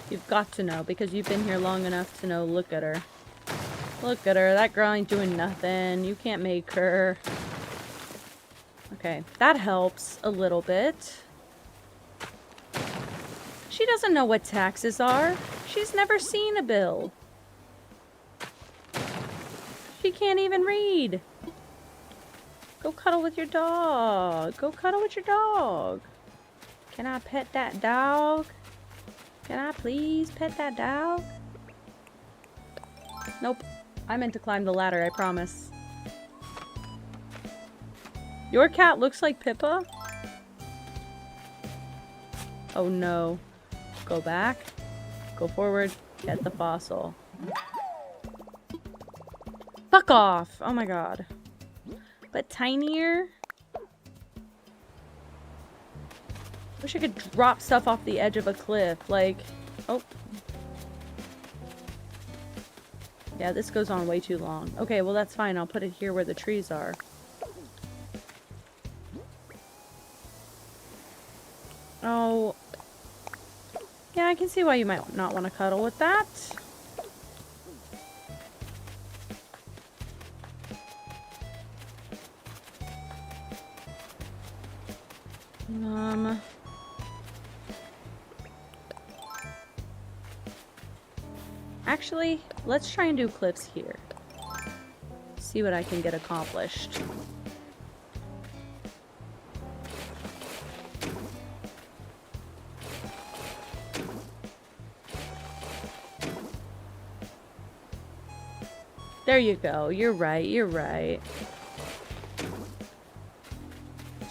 You've got to know, because you've been here long enough to know. Look at her. Look at her. That girl ain't doing nothing. You can't make her. Okay, that helps a little bit. She doesn't know what taxes are. She's never seen a bill. She can't even read. Go cuddle with your dog. Go cuddle with your dog. Can I pet that dog? Can I please pet that dog? Nope. I meant to climb the ladder, I promise. Your cat looks like Pippa? Oh no. Go back. Go forward. Get the fossil. Fuck off! Oh my god. But tinier? Wish I could drop stuff off the edge of a cliff. Like, oh. Yeah, this goes on way too long. Okay, well that's fine. I'll put it here where the trees are. Oh. Yeah, I can see why you might not want to cuddle with that. Actually, let's try and do cliffs here. See what I can get accomplished. There you go. You're right. You're right.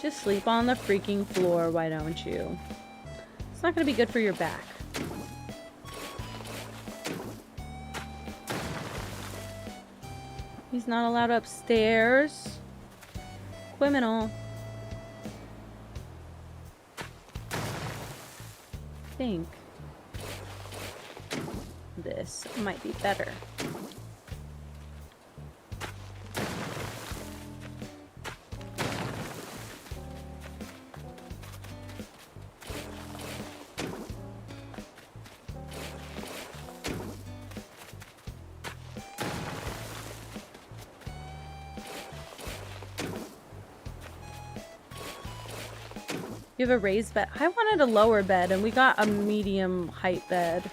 Just sleep on the freaking floor, why don't you? It's not going to be good for your back. He's not allowed upstairs. Criminal. I think this might be better. You have a raised bed. I wanted a lower bed, and we got a medium height bed.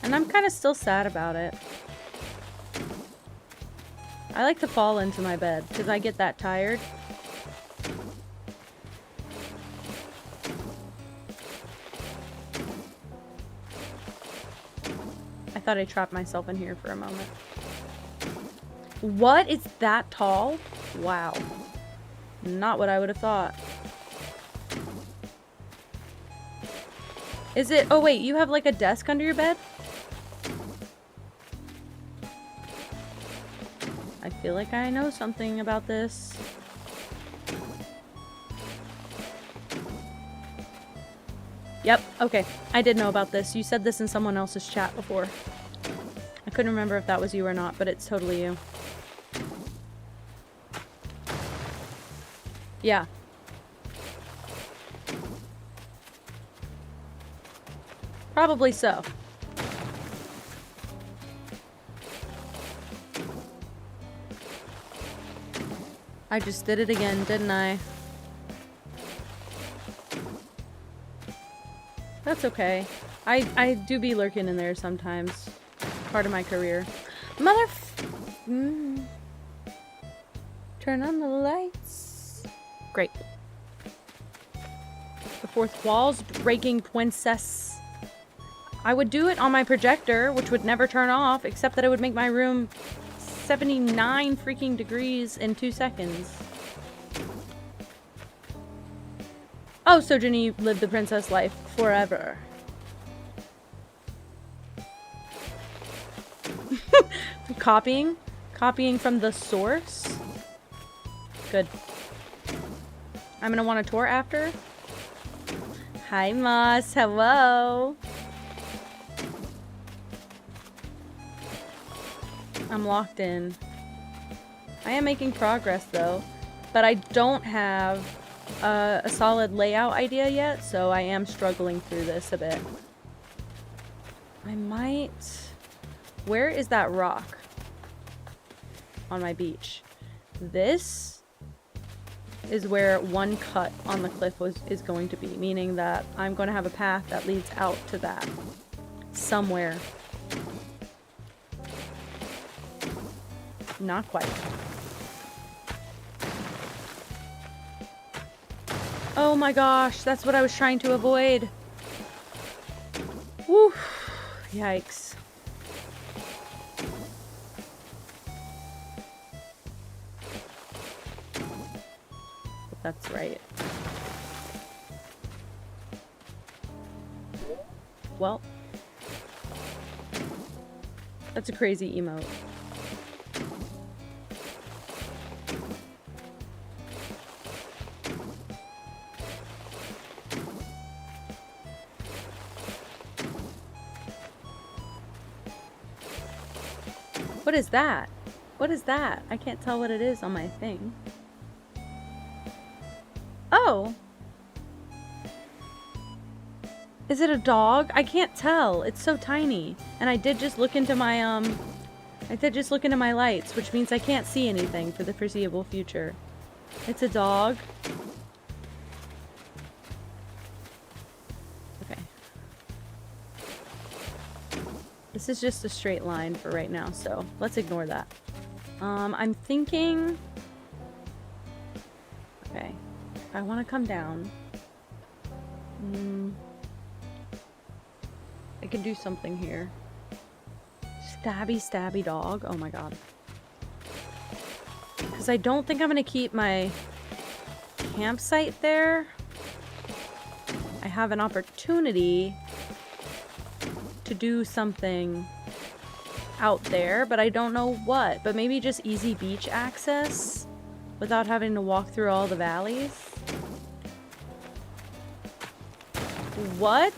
And I'm kind of still sad about it. I like to fall into my bed, because I get that tired. I thought I trapped myself in here for a moment. What? It's that tall? Wow. Not what I would have thought. Is it? Oh wait, you have like a desk under your bed? I feel like I know something about this. Yep, okay. I did know about this. You said this in someone else's chat before. I couldn't remember if that was you or not, but it's totally you. Yeah. Probably so. I just did it again, didn't I? That's okay. I do be lurking in there sometimes. Part of my career. Turn on the lights. Great. The fourth wall's breaking, princess. I would do it on my projector, which would never turn off, except that it would make my room 79 freaking degrees in 2 seconds. Oh, so Jenny lived the princess life forever. Copying? Copying from the source? Good. I'm gonna want a tour after. Hi, Moss. Hello. I'm locked in. I am making progress, though. But I don't have a solid layout idea yet, so I am struggling through this a bit. I might... Where is that rock on my beach? This is where one cut on the cliff is going to be, meaning that I'm going to have a path that leads out to that somewhere. Not quite. Oh my gosh, that's what I was trying to avoid. Woo! Yikes. That's right. Well, that's a crazy emote. What is that? What is that? I can't tell what it is on my thing. Oh! Is it a dog? I can't tell. It's so tiny. And I did just look into my, lights, which means I can't see anything for the foreseeable future. It's a dog. Okay. This is just a straight line for right now, so let's ignore that. I'm thinking... Okay. I want to come down. I can do something here. Stabby, stabby dog. Oh my god. Because I don't think I'm going to keep my campsite there. I have an opportunity to do something out there, but I don't know what. But maybe just easy beach access without having to walk through all the valleys. What?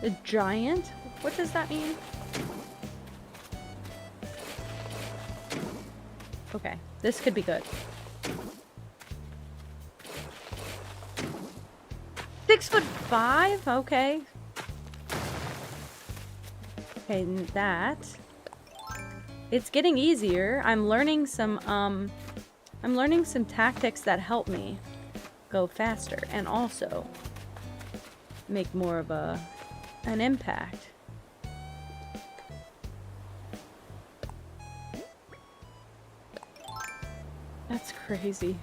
A giant? What does that mean? Okay, this could be good. 6'5"? Okay. Okay, that. It's getting easier. I'm learning some tactics that help me go faster and also make more of an impact. That's crazy.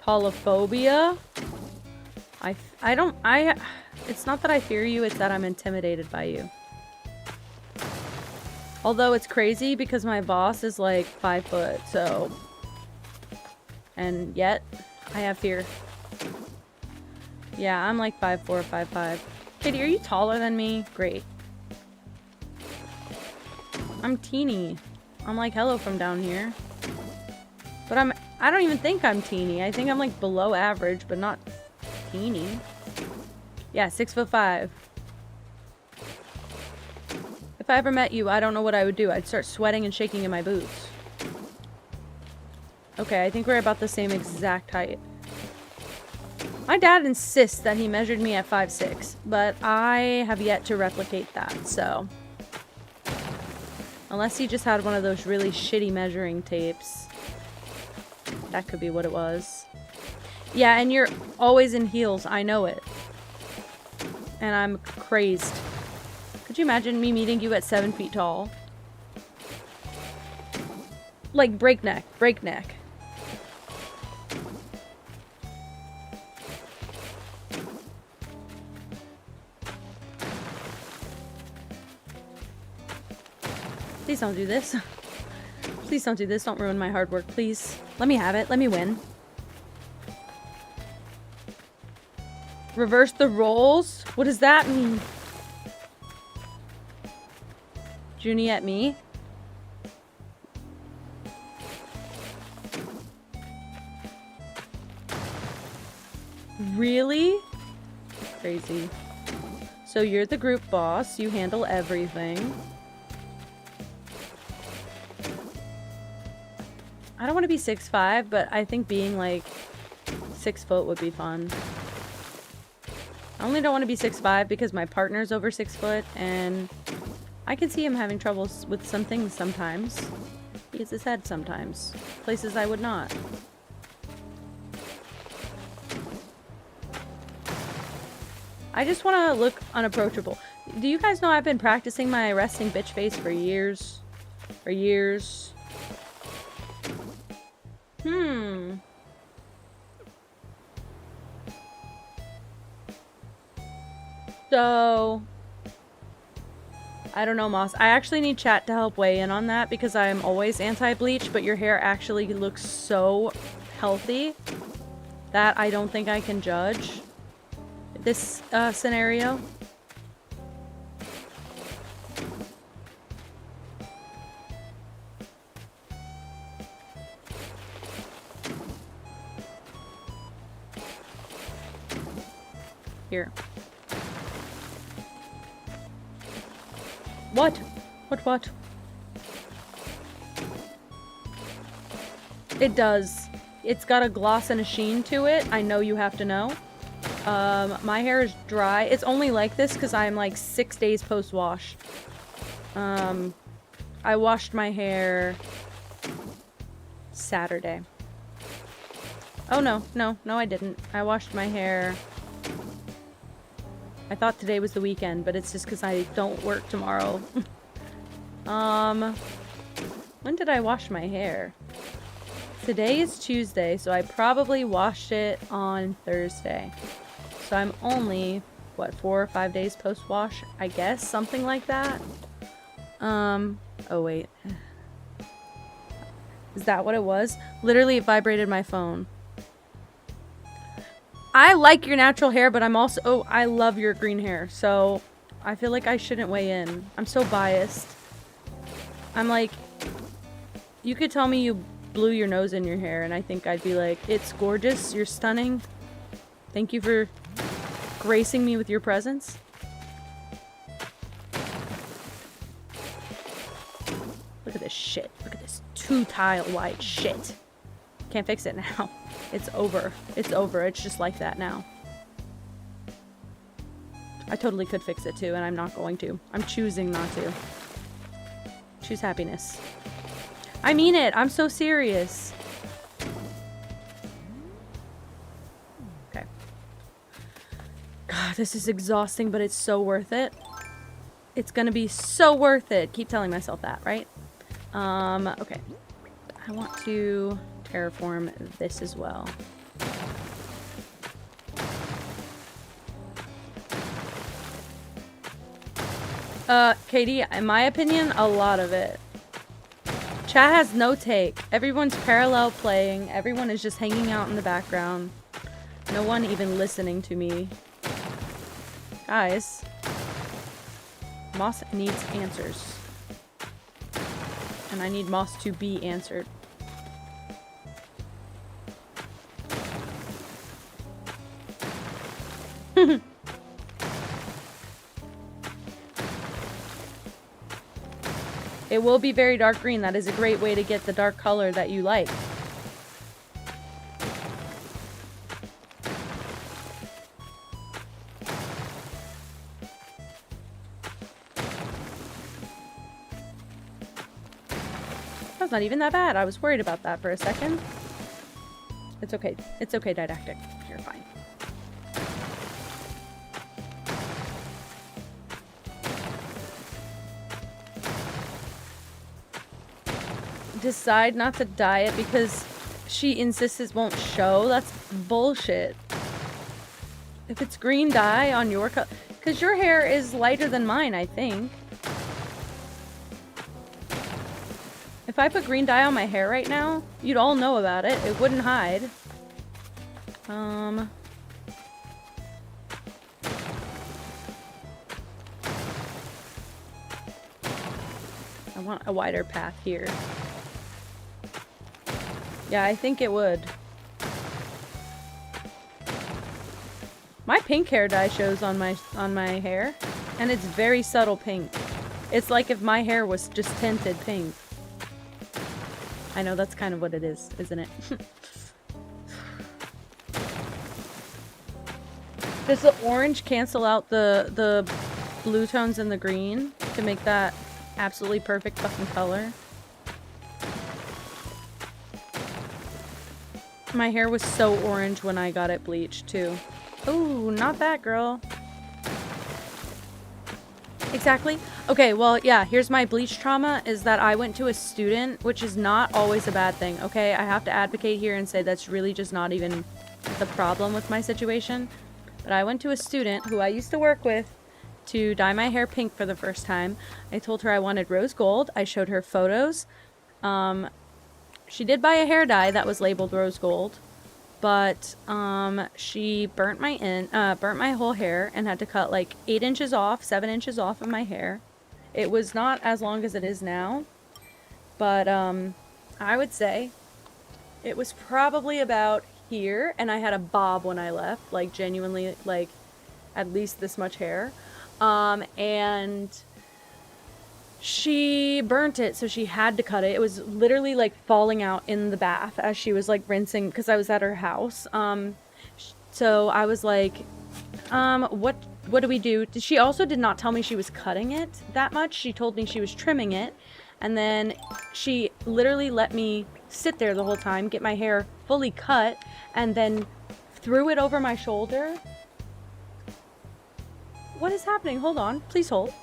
Holophobia? It's not that I fear you, it's that I'm intimidated by you. Although it's crazy because my boss is like 5 foot, so... And yet, I have fear. Yeah, I'm like 5'4", 5'5". Katie, are you taller than me? Great. I'm teeny. I'm like hello from down here. But I don't even think I'm teeny. I think I'm like below average, but not teeny. Yeah, 6'5". If I ever met you, I don't know what I would do. I'd start sweating and shaking in my boots. Okay, I think we're about the same exact height. My dad insists that he measured me at 5'6", but I have yet to replicate that, so... Unless he just had one of those really shitty measuring tapes. That could be what it was. Yeah, and you're always in heels. I know it. And I'm crazed. Could you imagine me meeting you at 7 feet tall? Like breakneck. Breakneck. Please don't do this. Please don't do this. Don't ruin my hard work, please. Let me have it. Let me win. Reverse the roles? What does that mean? Junie at me? Really? Crazy. So you're the group boss. You handle everything. I don't want to be 6'5", but I think being like 6 foot would be fun. I only don't want to be 6'5" because my partner's over 6 foot, and I can see him having troubles with some things sometimes. He hits his head sometimes. Places I would not. I just want to look unapproachable. Do you guys know I've been practicing my resting bitch face for years? For years. So, I don't know, Moss. I actually need chat to help weigh in on that because I'm always anti-bleach, but your hair actually looks so healthy that I don't think I can judge this scenario. Here. What? What? It does. It's got a gloss and a sheen to it. I know you have to know. My hair is dry. It's only like this because I'm like 6 days post-wash. I washed my hair Saturday. Oh, no, I didn't. I washed my hair... I thought today was the weekend, but it's just because I don't work tomorrow. When did I wash my hair? Today is Tuesday, so I probably washed it on Thursday. So I'm only, what, 4 or 5 days post-wash? I guess, something like that. Oh wait. Is that what it was? Literally, it vibrated my phone. I like your natural hair, but I'm also... Oh, I love your green hair, so I feel like I shouldn't weigh in. I'm so biased. I'm like... You could tell me you blew your nose in your hair, and I think I'd be like, it's gorgeous, you're stunning. Thank you for gracing me with your presence. Look at this shit. Look at this 2-tile wide shit. Can't fix it now. It's over. It's over. It's just like that now. I totally could fix it too, and I'm not going to. I'm choosing not to. Choose happiness. I mean it. I'm so serious. Okay. God, this is exhausting, but it's so worth it. It's gonna be so worth it. Keep telling myself that, right? Okay. I want to terraform this as well. Katie, in my opinion, a lot of it. Chat has no take. Everyone's parallel playing. Everyone is just hanging out in the background. No one even listening to me. Guys. Moss needs answers. And I need Moss to be answered. It will be very dark green. That is a great way to get the dark color that you like. That's not even that bad. I was worried about that for a second. It's okay. It's okay, Didactic. You're fine. Decide not to dye it because she insists it won't show. That's bullshit. If it's green dye on your color, because your hair is lighter than mine, I think. If I put green dye on my hair right now, you'd all know about it. It wouldn't hide. I want a wider path here. Yeah, I think it would. My pink hair dye shows on my hair, and it's very subtle pink. It's like if my hair was just tinted pink. I know that's kind of what it is, isn't it? Does the orange cancel out the blue tones and the green to make that absolutely perfect fucking color? My hair was so orange when I got it bleached too. Ooh, not that, girl. Exactly. Okay, well, yeah, here's my bleach trauma, is that I went to a student, which is not always a bad thing, okay? I have to advocate here and say that's really just not even the problem with my situation. But I went to a student who I used to work with to dye my hair pink for the first time. I told her I wanted rose gold. I showed her photos. She did buy a hair dye that was labeled rose gold. But she burnt my whole hair and had to cut like 8 inches off, 7 inches off of my hair. It was not as long as it is now, but I would say it was probably about here, and I had a bob when I left, like genuinely like at least this much hair, and she burnt it, so she had to cut it. It was literally like falling out in the bath as she was like rinsing, because I was at her house. So I was like, what do we do? She also did not tell me she was cutting it that much. She told me she was trimming it, and then she literally let me sit there the whole time, get my hair fully cut, and then threw it over my shoulder. What is happening? Hold on, please hold.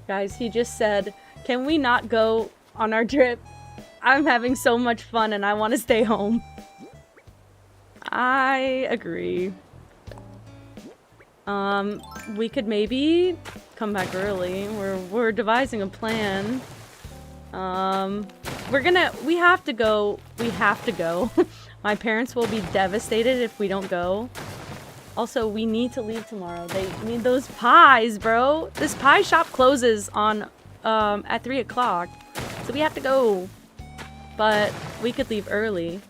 Guys, he just said, can we not go on our trip? I'm having so much fun and I want to stay home. I agree. We could maybe come back early. We're devising a plan. We have to go. We have to go. My parents will be devastated if we don't go. Also, we need to leave tomorrow. They need those pies, bro. This pie shop closes on, at 3 o'clock. So we have to go. But we could leave early.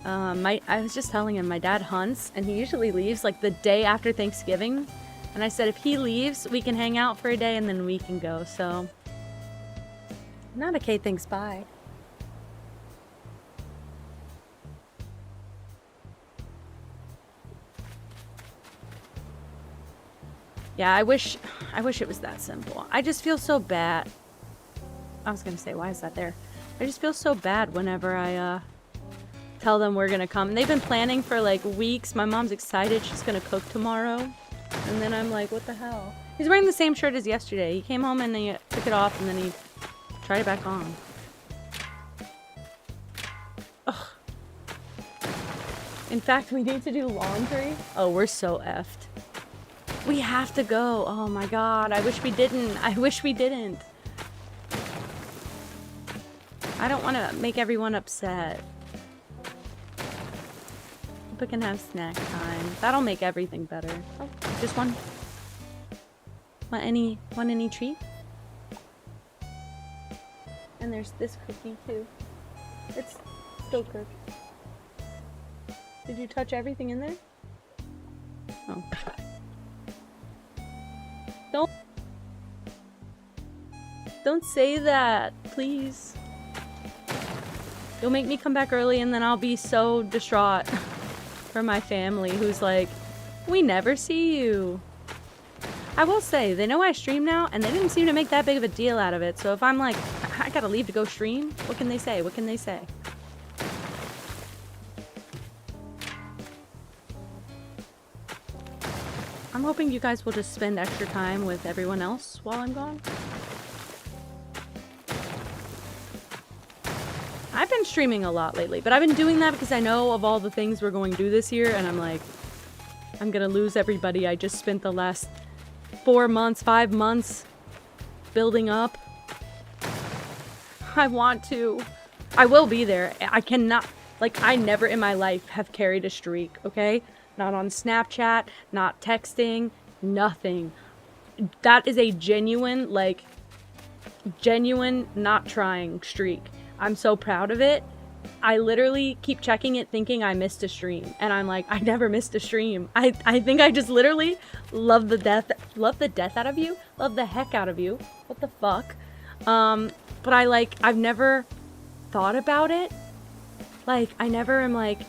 I was just telling him, my dad hunts, and he usually leaves, like, the day after Thanksgiving. And I said, if he leaves, we can hang out for a day, and then we can go, so... Not okay, thanks, bye. Yeah, I wish it was that simple. I just feel so bad. I was gonna say, why is that there? I just feel so bad whenever I, tell them we're gonna come. And they've been planning for, like, weeks. My mom's excited. She's gonna cook tomorrow. And then I'm like, what the hell? He's wearing the same shirt as yesterday. He came home and he took it off and then he tried it back on. Ugh. In fact, we need to do laundry. Oh, we're so effed. We have to go. Oh my god. I wish we didn't. I wish we didn't. I don't want to make everyone upset. We can have snack time. That'll make everything better. Oh, just one. Want any treat? And there's this cookie too. It's still cooked. Did you touch everything in there? Oh. Don't say that, please. You'll make me come back early and then I'll be so distraught for my family who's like, we never see you. I will say, they know I stream now and they didn't seem to make that big of a deal out of it. So if I'm like, I gotta leave to go stream, what can they say? What can they say? I'm hoping you guys will just spend extra time with everyone else while I'm gone. I've been streaming a lot lately, but I've been doing that because I know of all the things we're going to do this year, and I'm like, I'm gonna lose everybody I just spent the last 4 months, 5 months building up. I want to. I will be there. I cannot, like, I never in my life have carried a streak, okay? Not on Snapchat, not texting, nothing. That is a genuine, like, genuine not trying streak. I'm so proud of it. I literally keep checking it thinking I missed a stream. And I'm like, I never missed a stream. I think I just literally love the death out of you. Love the heck out of you. What the fuck? But I've never thought about it. Like, I never am like,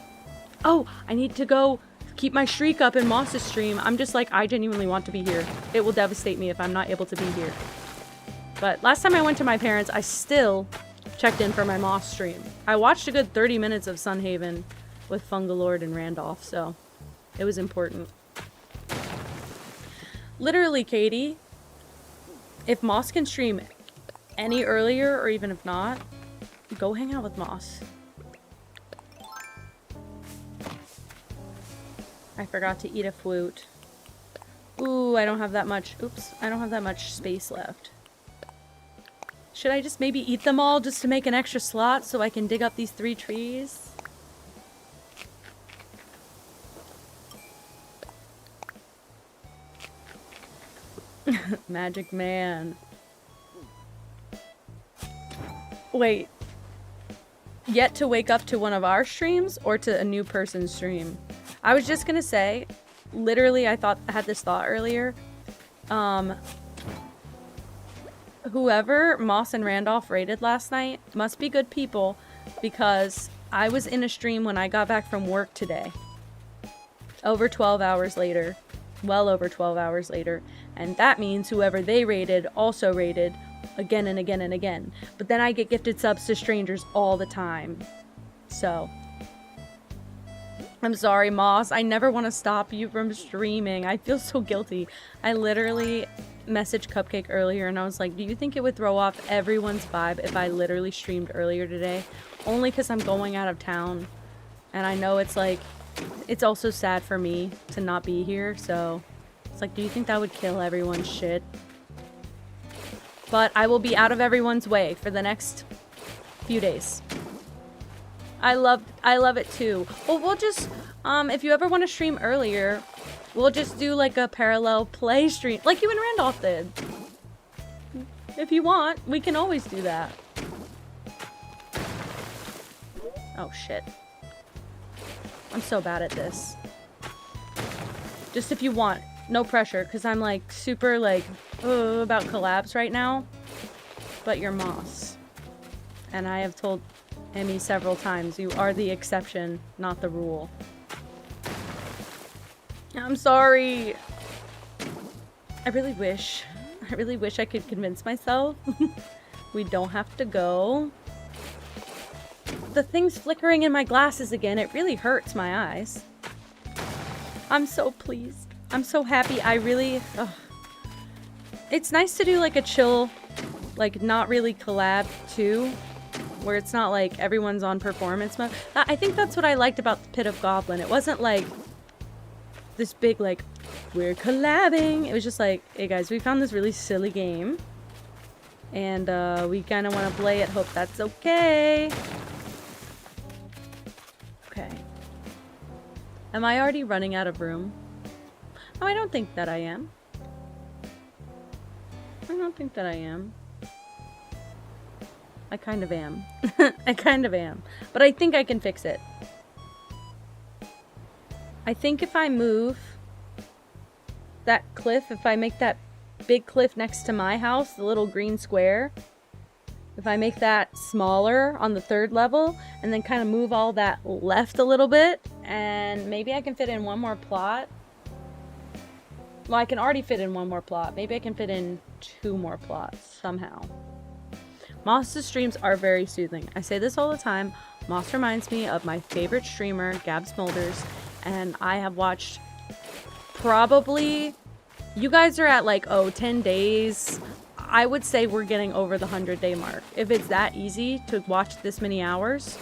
oh, I need to go keep my streak up in Moss's stream. I'm just like, I genuinely want to be here. It will devastate me if I'm not able to be here. But last time I went to my parents, I still checked in for my Moss stream. I watched a good 30 minutes of Sunhaven with Fungalord and Randolph, so it was important. Literally, Katie, if Moss can stream any earlier, or even if not, go hang out with Moss. I forgot to eat a flute. Ooh, I don't have that much. Oops, I don't have that much space left. Should I just maybe eat them all just to make an extra slot so I can dig up these 3 trees? Magic man. Wait. Yet to wake up to one of our streams or to a new person's stream? I was just gonna say, literally I had this thought earlier. Whoever Moss and Randolph raided last night must be good people, because I was in a stream when I got back from work today. Over 12 hours later. Well over 12 hours later. And that means whoever they raided also raided again and again and again. But then I get gifted subs to strangers all the time. So I'm sorry, Moss. I never want to stop you from streaming. I feel so guilty. I literally messaged Cupcake earlier and I was like, do you think it would throw off everyone's vibe if I literally streamed earlier today? Only because I'm going out of town. And I know it's like it's also sad for me to not be here, so it's like, do you think that would kill everyone's shit? But I will be out of everyone's way for the next few days. I love it too. Well, we'll just, if you ever want to stream earlier, we'll just do like a parallel play stream, like you and Randolph did. If you want, we can always do that. Oh shit. I'm so bad at this. Just if you want, no pressure, because I'm like super like about collabs right now. But you're Moss. And I have told Emmy several times, you are the exception, not the rule. I'm sorry. I really wish I could convince myself we don't have to go. The thing's flickering in my glasses again. It really hurts my eyes. I'm so pleased. I'm so happy. I really... Ugh. It's nice to do like a chill, like not really collab too, where it's not like everyone's on performance mode. I think that's what I liked about the Pit of Goblin. It wasn't like this big like, we're collabing. It was just like, hey guys, we found this really silly game. And we kind of want to play it. Hope that's okay. Okay. Am I already running out of room? Oh, I don't think that I am. I don't think that I am. I kind of am. I kind of am. But I think I can fix it. I think if I move that cliff, if I make that big cliff next to my house, the little green square, if I make that smaller on the 3rd level, and then kind of move all that left a little bit, and maybe I can fit in one more plot. Well, I can already fit in one more plot. Maybe I can fit in 2 more plots somehow. Moss's streams are very soothing. I say this all the time. Moss reminds me of my favorite streamer, Gab Smolders, and I have watched probably... You guys are at like, 10 days. I would say we're getting over the 100-day mark. If it's that easy to watch this many hours.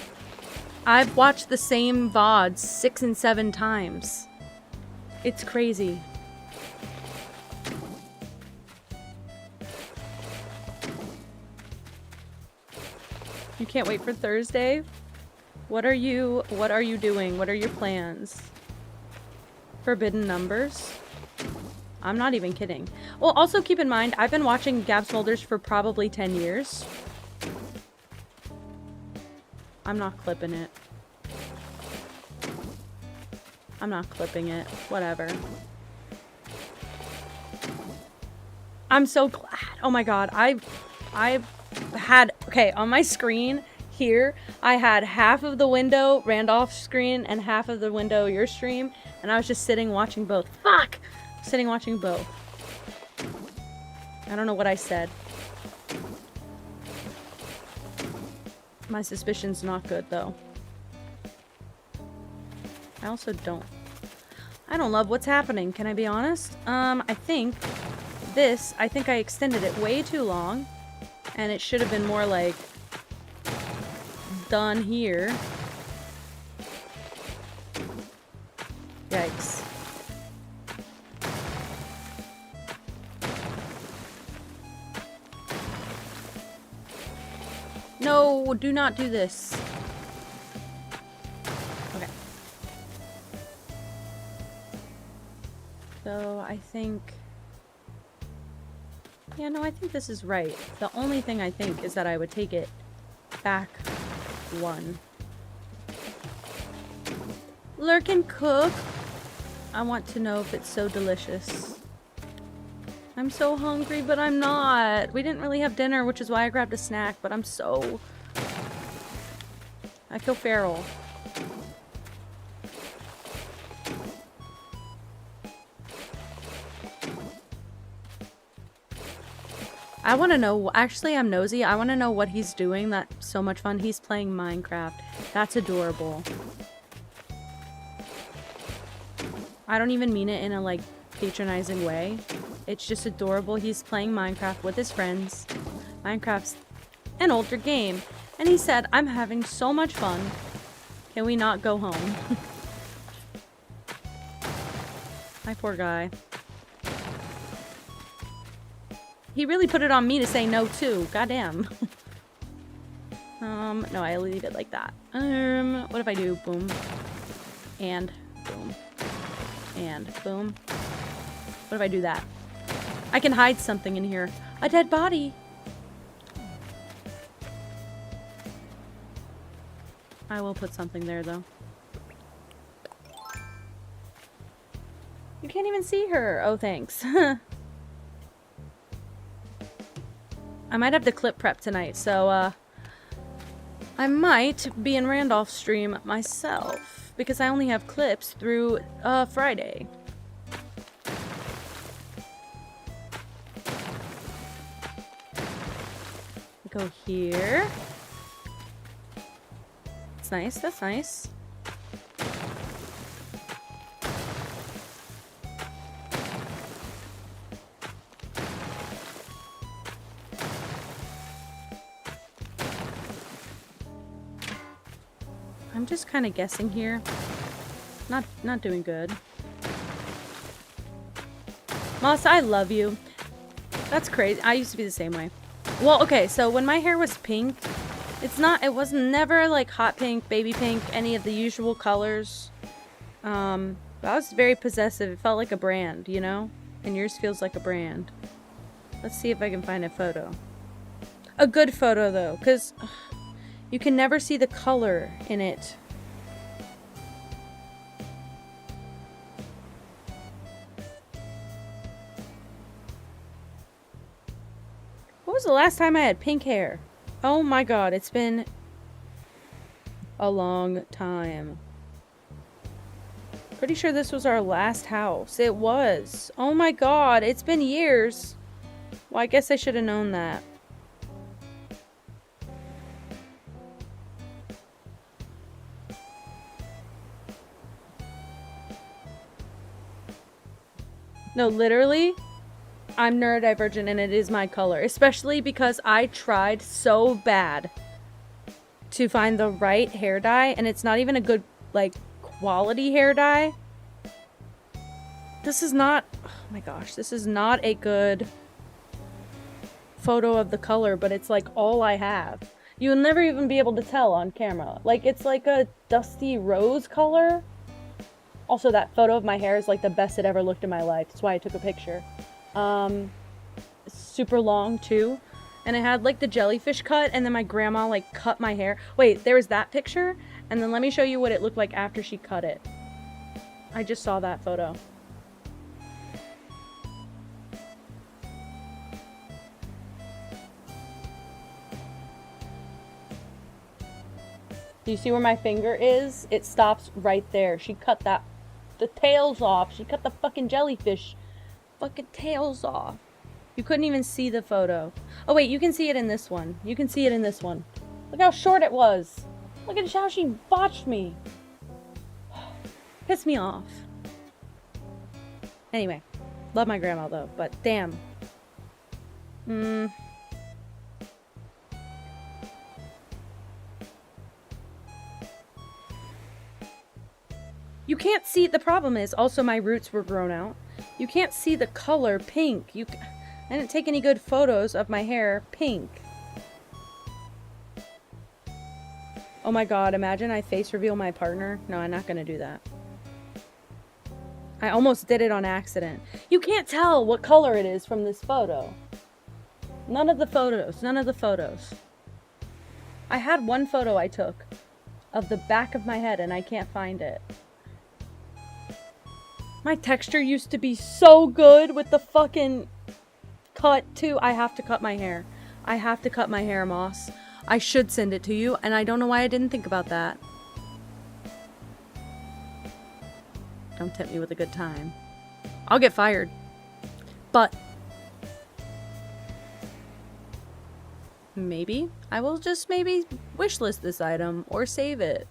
I've watched the same VODs 6 and 7 times. It's crazy. You can't wait for Thursday? What are you doing? What are your plans? Forbidden Numbers? I'm not even kidding. Well, also keep in mind, I've been watching Gab Smolders for probably 10 years. I'm not clipping it. I'm not clipping it. Whatever. I'm so glad. Oh my god. I've had... Okay, on my screen here, I had half of the window Randolph's screen and half of the window your stream. And I was just sitting watching both. Fuck! Sitting watching both. I don't know what I said. My suspicion's not good though. I also don't. I don't love what's happening, can I be honest? I think I extended it way too long. And it should have been more like done here. Yikes. No, do not do this. Okay. So, I think... Yeah, no, I think this is right. The only thing I think is that I would take it back 1. Lurk and cook. I want to know if it's so delicious. I'm so hungry, but I'm not. We didn't really have dinner, which is why I grabbed a snack, but I'm so... I feel feral. I want to know... Actually, I'm nosy. I want to know what he's doing. That's so much fun. He's playing Minecraft. That's adorable. I don't even mean it in a, like, patronizing way. It's just adorable. He's playing Minecraft with his friends. Minecraft's an older game. And he said, I'm having so much fun. Can we not go home? My poor guy. He really put it on me to say no too. Goddamn. No, I leave it like that. What if I do boom and boom and boom? What if I do that? I can hide something in here. A dead body. I will put something there though. You can't even see her. Oh, thanks. I might have the clip prep tonight, so I might be in Randolph's stream myself because I only have clips through Friday. Go here. It's nice. That's nice. I'm just kind of guessing here. Not doing good. Moss, I love you. That's crazy. I used to be the same way. Well, okay, so when my hair was pink, it was never like hot pink, baby pink, any of the usual colors. I was very possessive. It felt like a brand, you know? And yours feels like a brand. Let's see if I can find a photo. A good photo, though, because you can never see the color in it. What was the last time I had pink hair? Oh my god, it's been a long time. Pretty sure this was our last house. It was. Oh my god, it's been years. Well, I guess I should have known that. No, literally, I'm neurodivergent and it is my color. Especially because I tried so bad to find the right hair dye and it's not even a good, like, quality hair dye. This is not, oh my gosh, this is not a good photo of the color, but it's like all I have. You'll never even be able to tell on camera. Like, it's like a dusty rose color. Also, that photo of my hair is like the best it ever looked in my life. That's why I took a picture. Super long too. And it had like the jellyfish cut and then my grandma like cut my hair. Wait, there was that picture? And then let me show you what it looked like after she cut it. I just saw that photo. Do you see where my finger is? It stops right there. She cut the tails off. She cut the fucking jellyfish fucking tails off. You couldn't even see the photo. Oh wait, you can see it in this one. You can see it in this one. Look how short it was. Look at how she botched me. Pissed me off. Anyway, love my grandma though, but damn. You can't see, the problem is, also my roots were grown out. You can't see the color pink. I didn't take any good photos of my hair pink. Oh my god, imagine I face reveal my partner. No, I'm not gonna do that. I almost did it on accident. You can't tell what color it is from this photo. None of the photos. None of the photos. I had one photo I took of the back of my head and I can't find it. My texture used to be so good with the fucking cut too. I have to cut my hair. I have to cut my hair, Moss. I should send it to you, and I don't know why I didn't think about that. Don't tempt me with a good time. I'll get fired. But maybe I will just maybe wishlist this item or save it.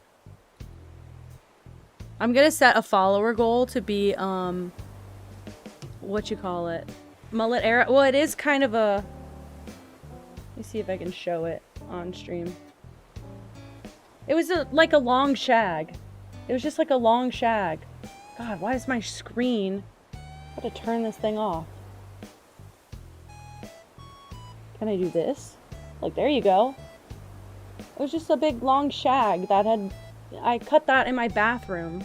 I'm gonna set a follower goal to be, what you call it? Mullet era. Well, it is kind of a, let me see if I can show it on stream. It was like a long shag. It was just like a long shag. God, why is my screen Gotta turn this thing off. Can I do this? Like, there you go. It was just a big long shag that I cut that in my bathroom.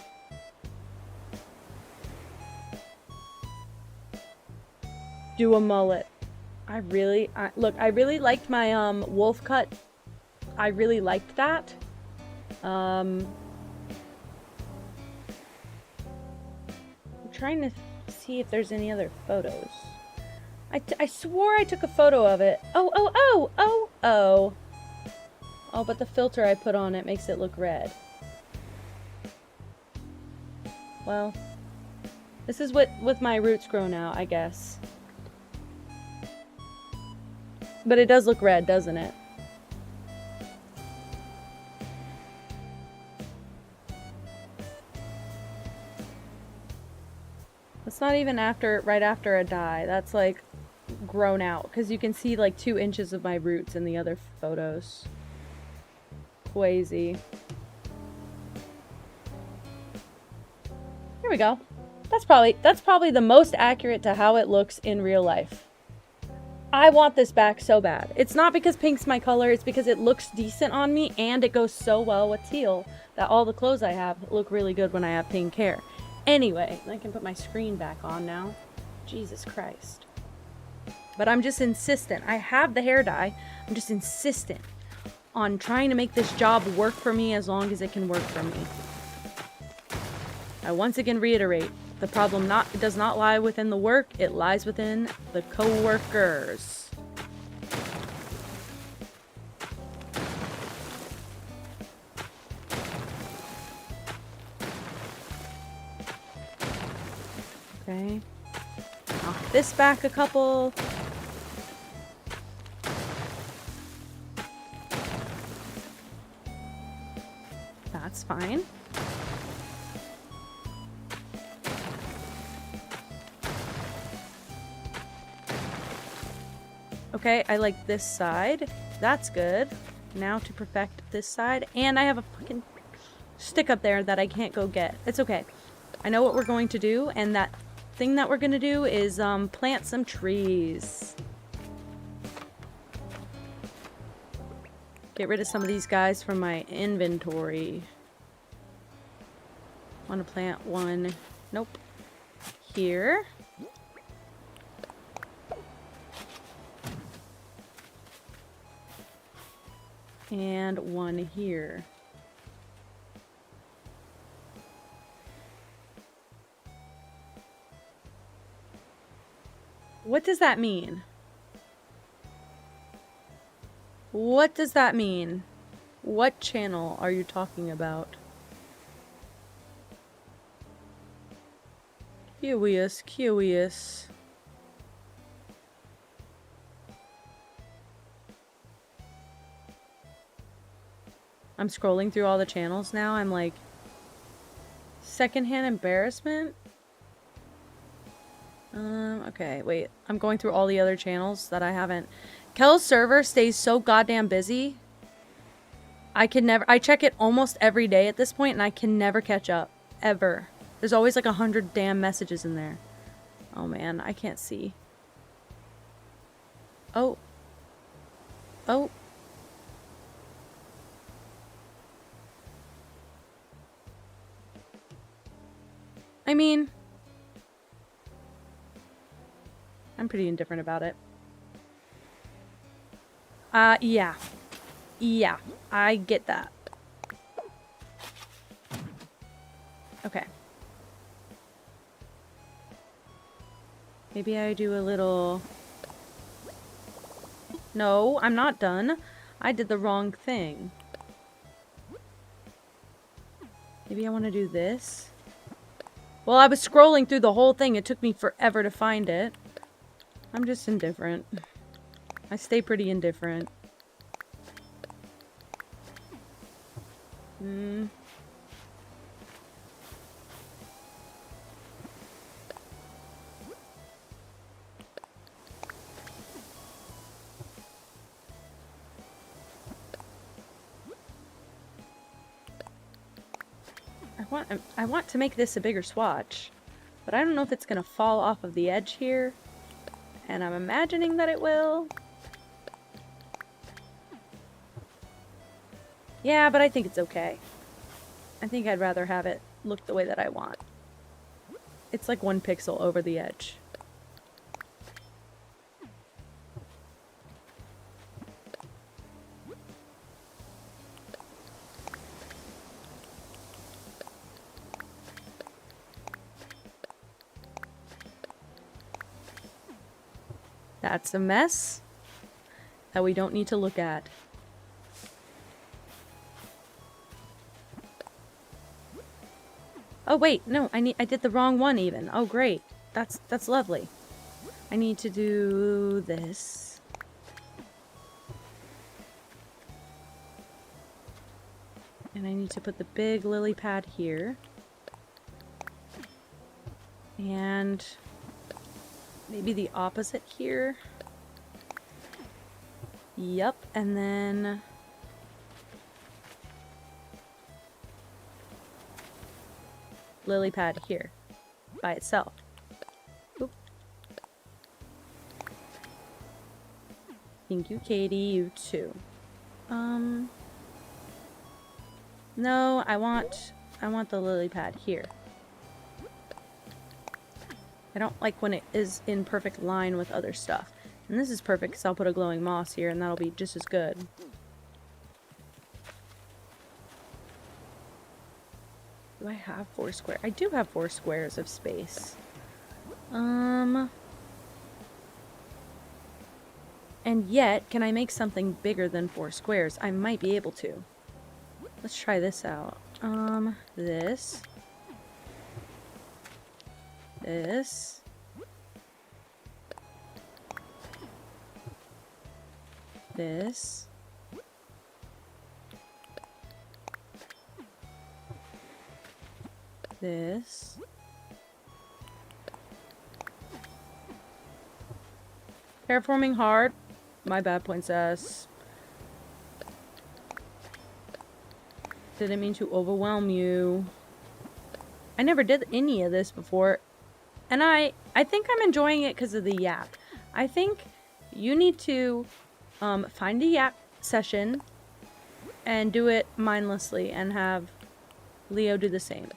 Do a mullet. Look, I really liked my wolf cut. I really liked that. I'm trying to see if there's any other photos. I swore I took a photo of it. Oh, but the filter I put on it makes it look red. Well, this is what with my roots grown out, I guess. But it does look red, doesn't it? It's not even right after a dye. That's like grown out, because you can see like 2 inches of my roots in the other photos. Crazy. Here we go. That's probably the most accurate to how it looks in real life. I want this back so bad. It's not because pink's my color, it's because it looks decent on me and it goes so well with teal that all the clothes I have look really good when I have pink hair. Anyway, I can put my screen back on now. Jesus Christ. But I'm just insistent. I have the hair dye. I'm just insistent on trying to make this job work for me as long as it can work for me. I once again reiterate, the problem does not lie within the work, it lies within the co-workers. Okay. Knock this back a couple. That's fine. Okay, I like this side. That's good. Now to perfect this side. And I have a fucking stick up there that I can't go get. It's okay. I know what we're going to do, and that thing that we're going to do is plant some trees. Get rid of some of these guys from my inventory. Want to plant one. Nope. Here. And one here. What does that mean? What does that mean? What channel are you talking about? Curious, curious. I'm scrolling through all the channels now. I'm like, secondhand embarrassment? Okay, wait. I'm going through all the other channels that I haven't. Kel's server stays so goddamn busy. I check it almost every day at this point, and I can never catch up. Ever. There's always like 100 damn messages in there. Oh man, I can't see. Oh. Oh. I mean, I'm pretty indifferent about it. Yeah. Yeah, I get that. Okay. Maybe I do a little... No, I'm not done. I did the wrong thing. Maybe I want to do this. Well, I was scrolling through the whole thing. It took me forever to find it. I'm just indifferent. I stay pretty indifferent. I want to make this a bigger swatch. But I don't know if it's going to fall off of the edge here. And I'm imagining that it will. Yeah, but I think it's okay. I think I'd rather have it look the way that I want. It's like 1 pixel over the edge. That's a mess that we don't need to look at. Oh wait, no, I did the wrong one even. Oh great. That's lovely. I need to do this. And I need to put the big lily pad here. And maybe the opposite here. Yep, and then lily pad here by itself. Oop. Thank you, Katie. You too. No, I want the lily pad here. I don't like when it is in perfect line with other stuff. And this is perfect because I'll put a glowing moss here and that'll be just as good. Do I have 4 squares? I do have 4 squares of space. And yet, can I make something bigger than 4 squares? I might be able to. Let's try this out. This. This. This. This. Terraforming hard. My bad, princess. Didn't mean to overwhelm you. I never did any of this before. And I think I'm enjoying it because of the yap. I think you need to find a yap session and do it mindlessly and have Leo do the same.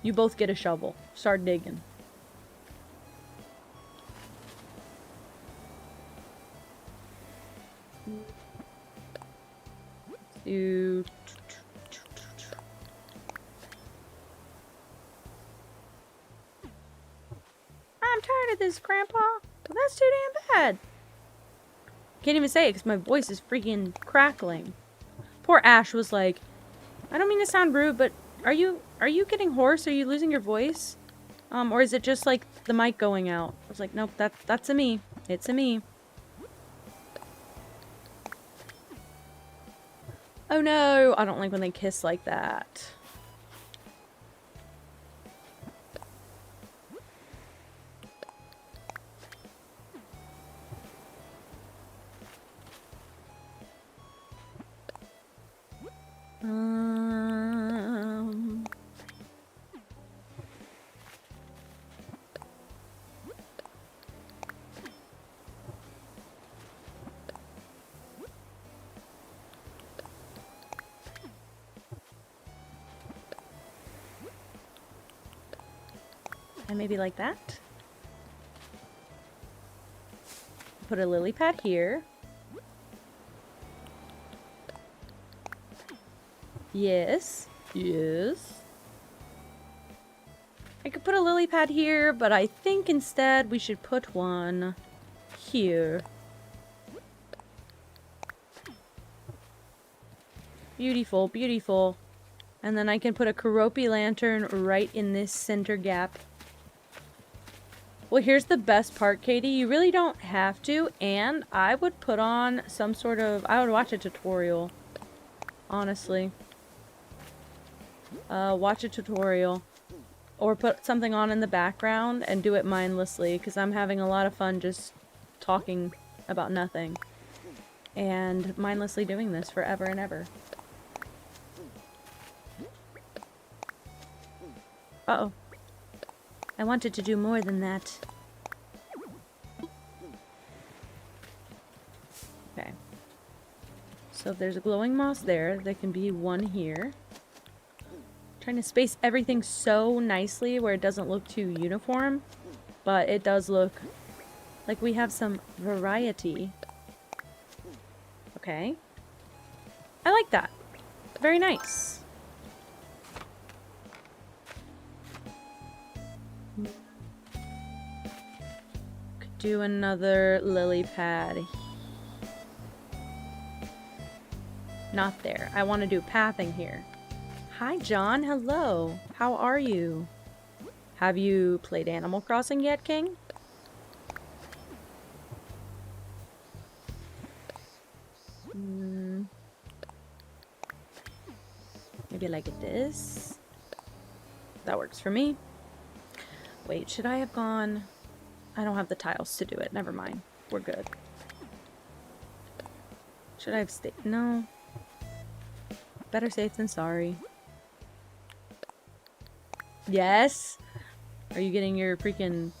You both get a shovel. Start digging. I'm tired of this, Grandpa. That's too damn bad. Can't even say it because my voice is freaking crackling. Poor Ash was like, I don't mean to sound rude, but are you getting hoarse? Are you losing your voice? Or is it just like the mic going out? I was like, nope, that's a me. It's a me. Oh no, I don't like when they kiss like that. And maybe like that. Put a lily pad here. Yes. Yes. I could put a lily pad here, but I think instead we should put one here. Beautiful, beautiful. And then I can put a Keropi lantern right in this center gap. Well, here's the best part, Katie. You really don't have to, and I would put on some sort of... I would watch a tutorial. Honestly. Watch a tutorial. Or put something on in the background and do it mindlessly, because I'm having a lot of fun just talking about nothing. And mindlessly doing this forever and ever. Uh-oh. I wanted to do more than that. Okay. So if there's a glowing moss there, there can be one here. Trying to space everything so nicely where it doesn't look too uniform, but it does look like we have some variety. Okay. I like that. Very nice. Could do another lily pad. Not there. I want to do pathing here. Hi, John. Hello. How are you? Have you played Animal Crossing yet, King? Maybe like this. That works for me. Wait, should I have gone... I don't have the tiles to do it. Never mind. We're good. Should I have stayed? No. Better safe than sorry. Yes? Are you getting your freaking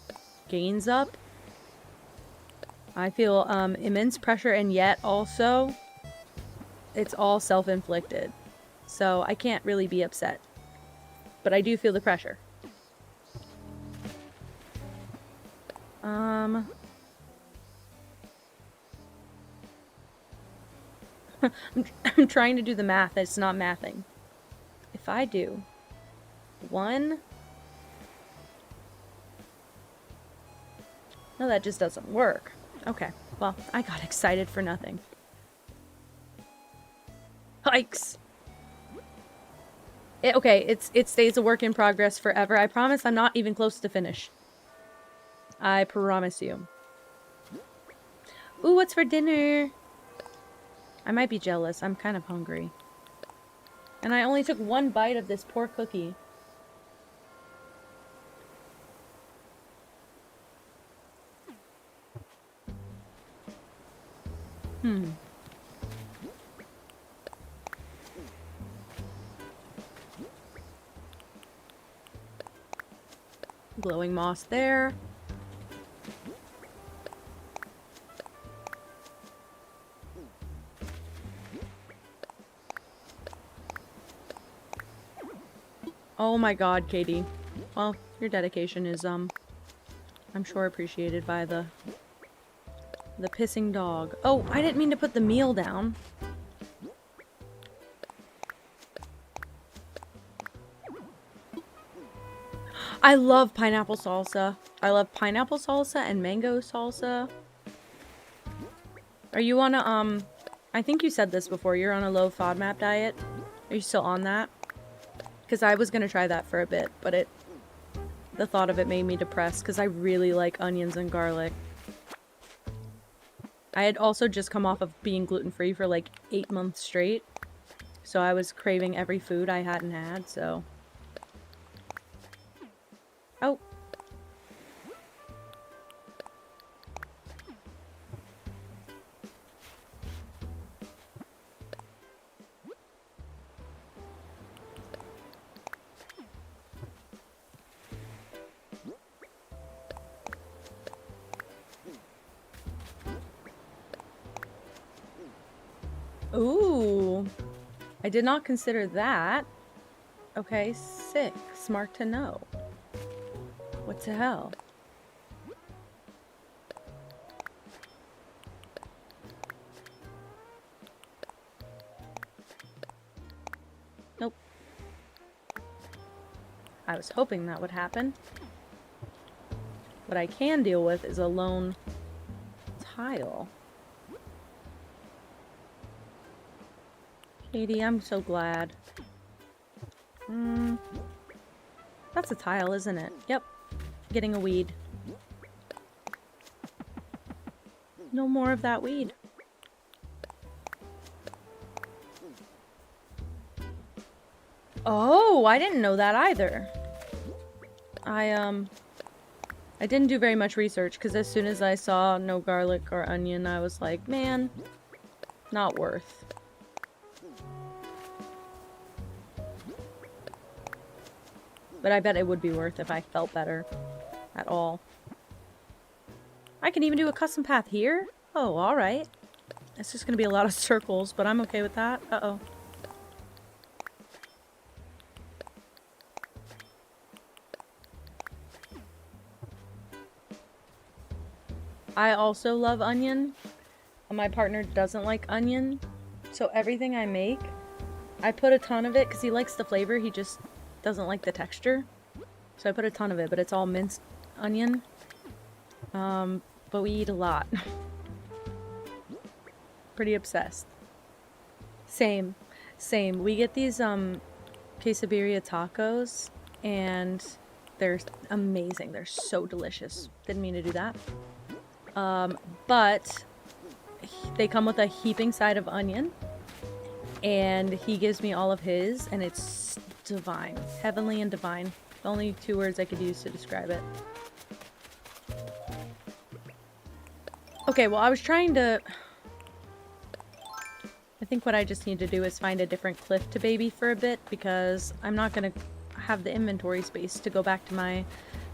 gains up? I feel immense pressure, and yet also it's all self-inflicted. So I can't really be upset. But I do feel the pressure. I'm trying to do the math. It's not mathing. If I do 1... No, that just doesn't work. Okay. Well, I got excited for nothing. Hikes! It stays a work in progress forever. I promise I'm not even close to finish. I promise you. Ooh, what's for dinner? I might be jealous. I'm kind of hungry. And I only took one bite of this poor cookie. Glowing moss there. Oh my god, Katie. Well, your dedication is, I'm sure appreciated by the pissing dog. Oh, I didn't mean to put the meal down. I love pineapple salsa. I love pineapple salsa and mango salsa. Are you on a, I think you said this before, you're on a low FODMAP diet? Are you still on that? Because I was gonna try that for a bit, but the thought of it made me depressed because I really like onions and garlic. I had also just come off of being gluten-free for like 8 months straight. So I was craving every food I hadn't had, so... Oh. Ooh. I did not consider that. Okay, sick. Smart to know. What the hell? Nope. I was hoping that would happen. What I can deal with is a lone tile. Katie, I'm so glad. That's a tile, isn't it? Yep. Getting a weed. No more of that weed. Oh, I didn't know that either. I didn't do very much research because as soon as I saw no garlic or onion, I was like, man, not worth. But I bet it would be worth if I felt better at all. I can even do a custom path here? Oh, alright. It's just gonna be a lot of circles, but I'm okay with that. Uh-oh. I also love onion. My partner doesn't like onion, so everything I make, I put a ton of it because he likes the flavor, he just doesn't like the texture. So I put a ton of it, but it's all minced onion. But we eat a lot. Pretty obsessed. Same. We get these quesadilla tacos, and they're amazing. They're so delicious. Didn't mean to do that. But they come with a heaping side of onion, and he gives me all of his, and it's divine. Heavenly and divine. The only two words I could use to describe it. Okay, well, I was trying to... I think what I just need to do is find a different cliff to baby for a bit, because I'm not going to have the inventory space to go back to my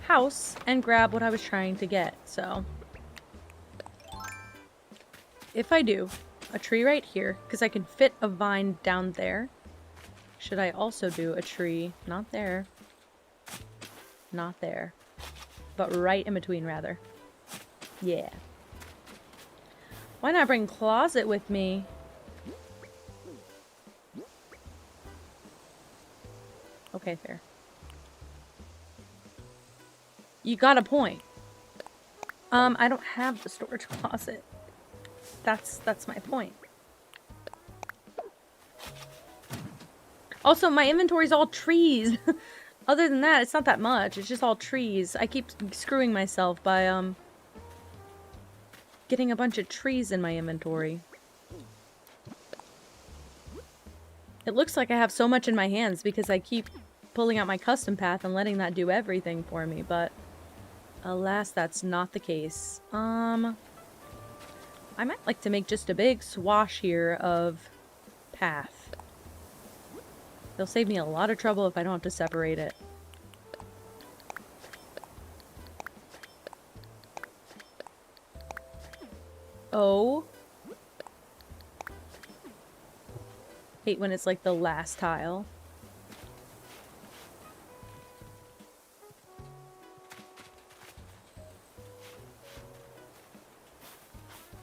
house and grab what I was trying to get, so... If I do a tree right here, because I can fit a vine down there, should I also do a tree, not there, but right in between, rather. Yeah. Why not bring closet with me? Okay, fair. You got a point. I don't have the storage closet. That's my point. Also, my inventory's all trees. Other than that, it's not that much. It's just all trees. I keep screwing myself by, getting a bunch of trees in my inventory. It looks like I have so much in my hands because I keep pulling out my custom path and letting that do everything for me, but alas, that's not the case. I might like to make just a big swash here of path. It'll save me a lot of trouble if I don't have to separate it. Oh. Hate when it's like the last tile.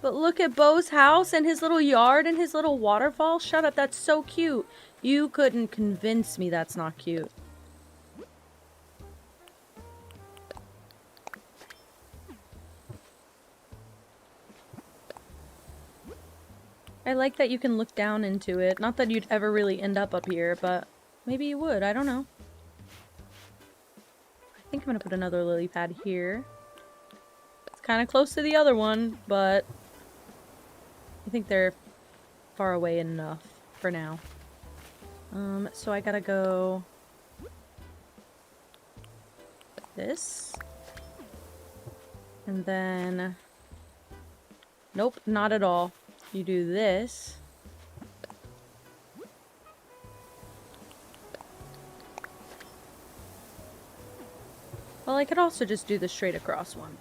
But look at Bo's house and his little yard and his little waterfall. Shut up, that's so cute. You couldn't convince me that's not cute. I like that you can look down into it. Not that you'd ever really end up here, but maybe you would. I don't know. I think I'm gonna put another lily pad here. It's kind of close to the other one, but I think they're far away enough for now. So I gotta go this. And then... Nope, not at all. You do this. Well, I could also just do the straight across one.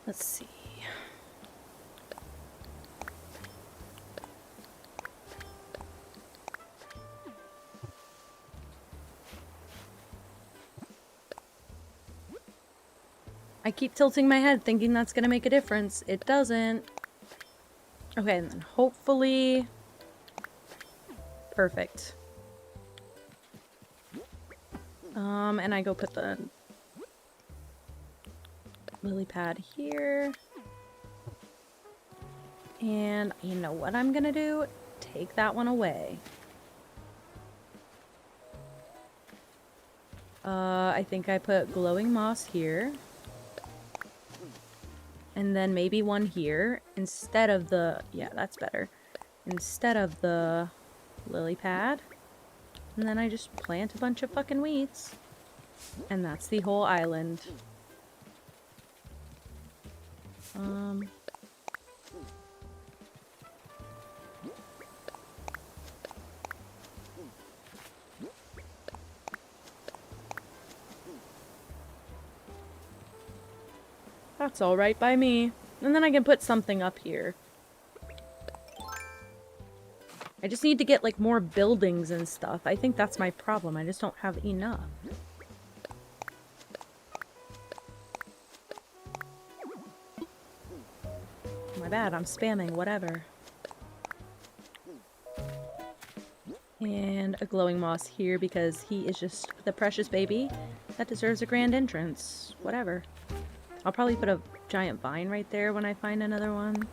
Let's see. I keep tilting my head thinking that's gonna make a difference. It doesn't. Okay, and then hopefully... Perfect. And I go put the lily pad here. And you know what I'm gonna do? Take that one away. I think I put glowing moss here. And then maybe one here instead of the... Yeah, that's better. Instead of the lily pad. And then I just plant a bunch of fucking weeds. And that's the whole island. That's all right by me. And then I can put something up here. I just need to get, like, more buildings and stuff. I think that's my problem. I just don't have enough. My bad, I'm spamming, whatever. And a glowing moss here because he is just the precious baby that deserves a grand entrance. Whatever. I'll probably put a giant vine right there when I find another one.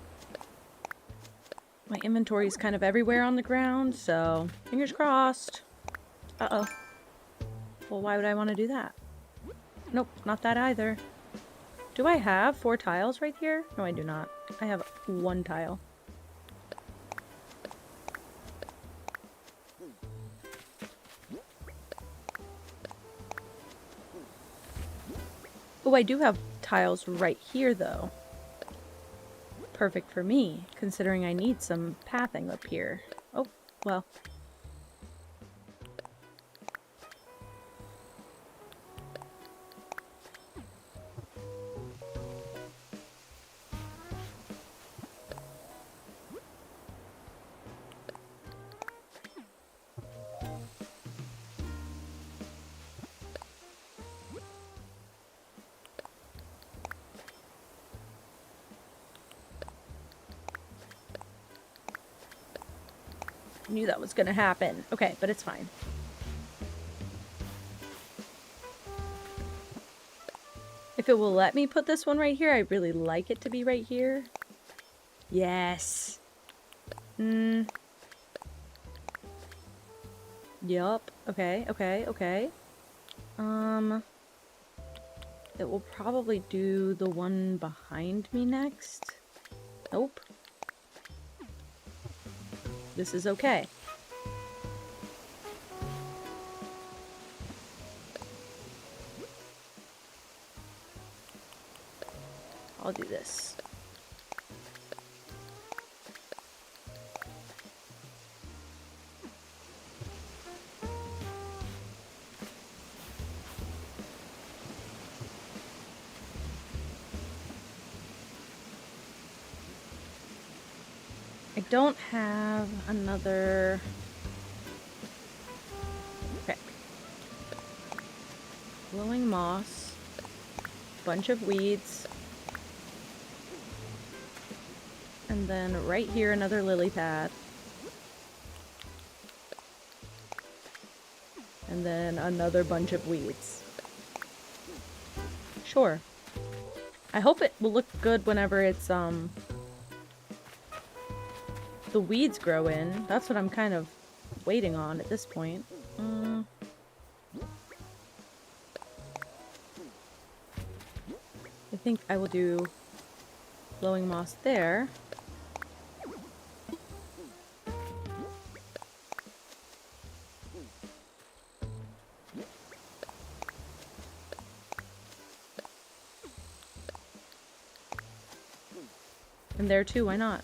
My inventory is kind of everywhere on the ground, so fingers crossed. Uh-oh. Well, why would I want to do that? Nope, not that either. Do I have 4 tiles right here? No, I do not. I have 1 tile. Oh, I do have tiles right here, though. Perfect for me, considering I need some pathing up here. Oh, well. Knew that was gonna happen. Okay, but it's fine. If it will let me put this one right here, I really like it to be right here. Yes. Yup. Okay, okay, okay. It will probably do the one behind me next. Nope. This is okay. I'll do this. I don't have another... Okay. Glowing moss. Bunch of weeds. And then right here, another lily pad. And then another bunch of weeds. Sure. I hope it will look good whenever it's, the weeds grow in. That's what I'm kind of waiting on at this point. I think I will do glowing moss there. And there too, why not?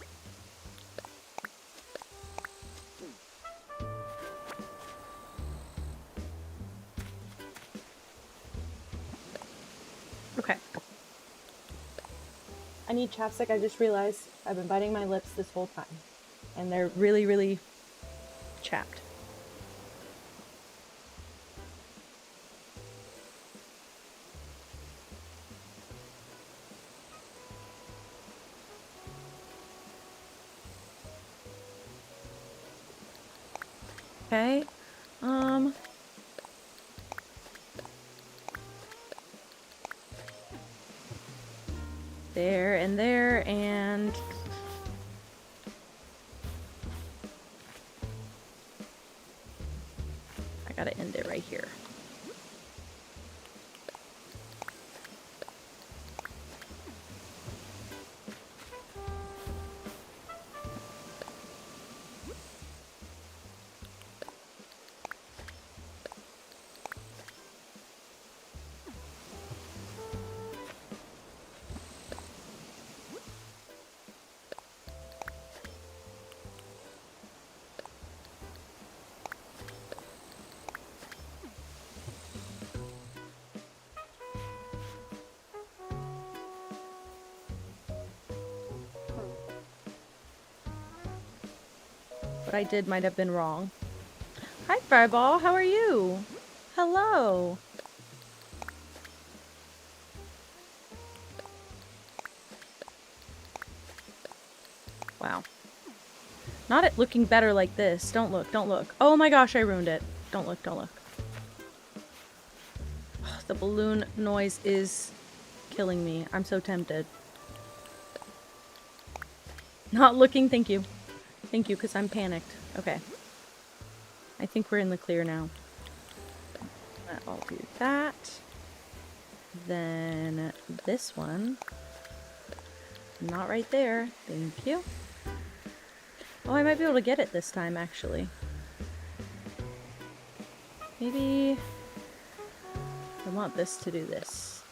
Okay. I need chapstick. I just realized I've been biting my lips this whole time. And they're really, really chapped. Okay. There and there and... I gotta end it right here. What I did might have been wrong. Hi, Fireball. How are you? Hello. Wow. Not it looking better like this. Don't look, don't look. Oh my gosh, I ruined it. Don't look, don't look. The balloon noise is killing me. I'm so tempted. Not looking, thank you. Thank you, because I'm panicked. Okay. I think we're in the clear now. I'll do that. Then this one. Not right there. Thank you. Oh, I might be able to get it this time, actually. Maybe I want this to do this.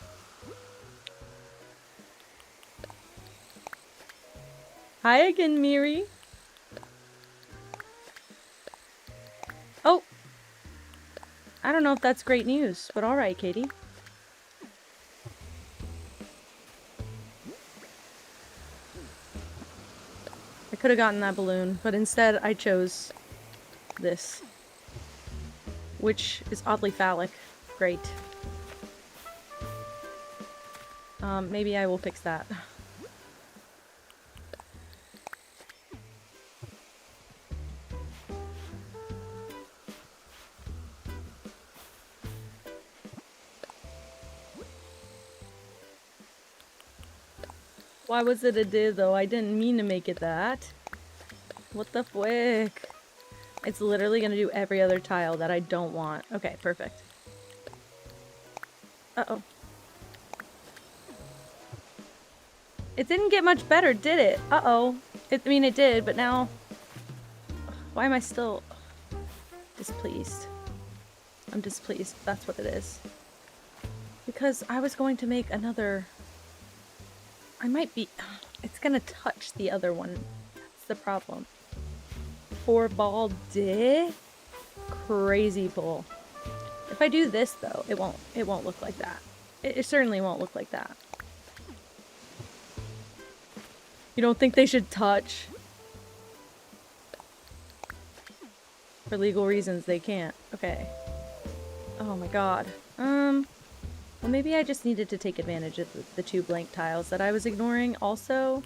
Hi again, Miri. Oh! I don't know if that's great news, but alright, Katie. I could have gotten that balloon, but instead I chose this. Which is oddly phallic. Great. Maybe I will fix that. Why was it a did though? I didn't mean to make it that. What the frick? It's literally gonna do every other tile that I don't want. Okay, perfect. Uh-oh. It didn't get much better, did it? Uh-oh. I mean, it did, but now... Why am I still... displeased? I'm displeased. That's what it is. Because I was going to make another... I might be... It's gonna touch the other one. That's the problem. 4-ball di? Crazy pull. If I do this though, it won't look like that. It certainly won't look like that. You don't think they should touch? For legal reasons, they can't. Okay. Oh my god. Well, maybe I just needed to take advantage of the 2 blank tiles that I was ignoring also.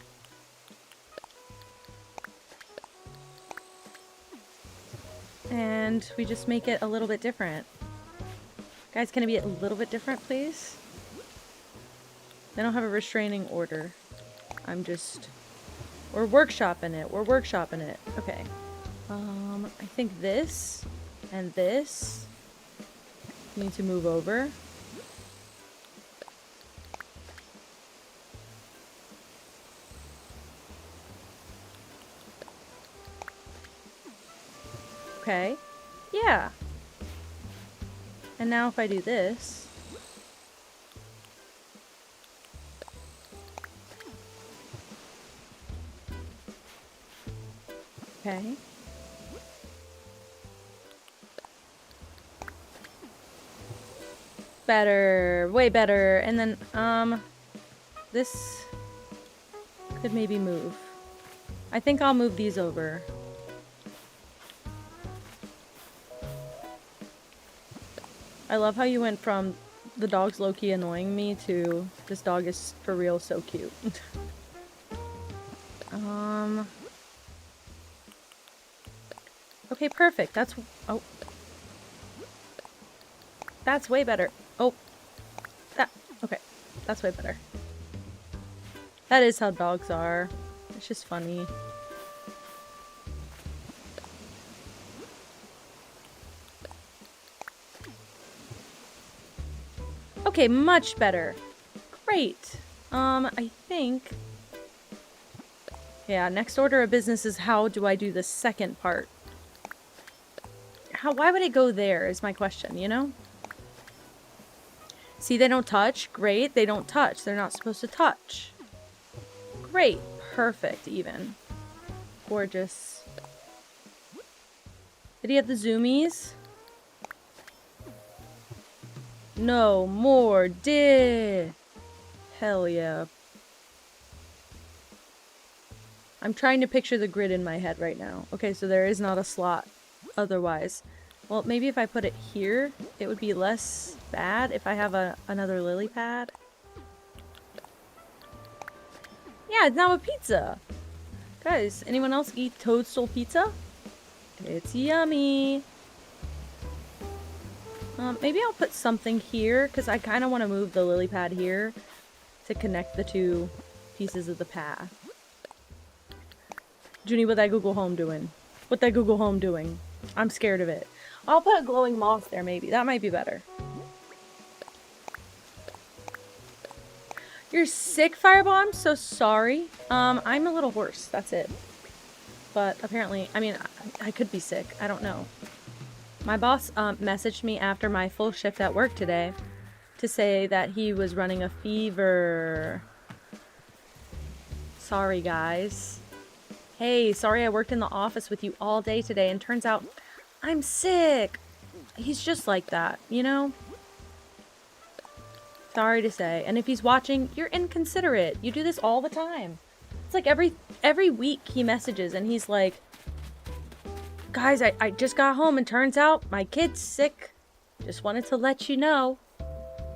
And we just make it a little bit different. Guys, can it be a little bit different, please? They don't have a restraining order. I'm just... We're workshopping it. We're workshopping it. Okay. I think this and this need to move over. Okay. Yeah. And now if I do this... Okay. Better. Way better. And then, this could maybe move. I think I'll move these over. I love how you went from the dog's low-key annoying me to this dog is for real so cute. Okay, perfect. That's... Oh. That's way better. Oh. That... Okay. That's way better. That is how dogs are. It's just funny. Okay, much better. Great. I think... Yeah, next order of business is how do I do the second part? Why would it go there is my question, you know? See, they don't touch. Great. They don't touch. They're not supposed to touch. Great. Perfect, even. Gorgeous. Did he have the zoomies? No more. Did. Hell yeah. I'm trying to picture the grid in my head right now. Okay, so there is not a slot otherwise. Well, maybe if I put it here, it would be less bad if I have another lily pad. Yeah, it's now a pizza. Guys, anyone else eat toadstool pizza? It's yummy. Maybe I'll put something here, because I kind of want to move the lily pad here to connect the two pieces of the path. Junie, what that Google Home doing? What that Google Home doing? I'm scared of it. I'll put a glowing moth there, maybe. That might be better. You're sick, Fireball? I'm so sorry. I'm a little hoarse. That's it. But apparently, I mean, I could be sick. I don't know. My boss messaged me after my full shift at work today to say that he was running a fever. Sorry, guys. Hey, sorry I worked in the office with you all day today and turns out I'm sick. He's just like that, you know? Sorry to say. And if he's watching, you're inconsiderate. You do this all the time. It's like every week he messages and he's like, guys, I just got home and turns out my kid's sick. Just wanted to let you know.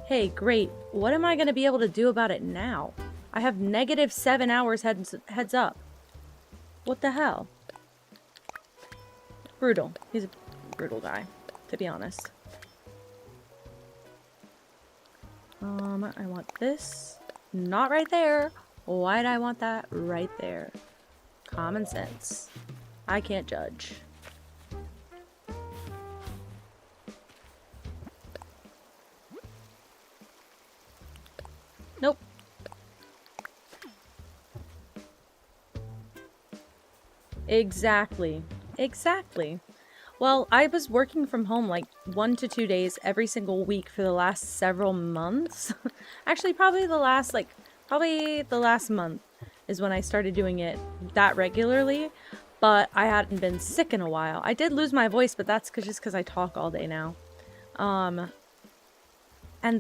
Hey, great. What am I going to be able to do about it now? I have -7 hours heads up. What the hell? Brutal. He's a brutal guy, to be honest. I want this. Not right there. Why'd I want that right there? Common sense. I can't judge. Nope. Exactly. Exactly. Well, I was working from home like 1 to 2 days every single week for the last several months. Actually, probably the last month is when I started doing it that regularly, but I hadn't been sick in a while. I did lose my voice, but that's just because I talk all day now. And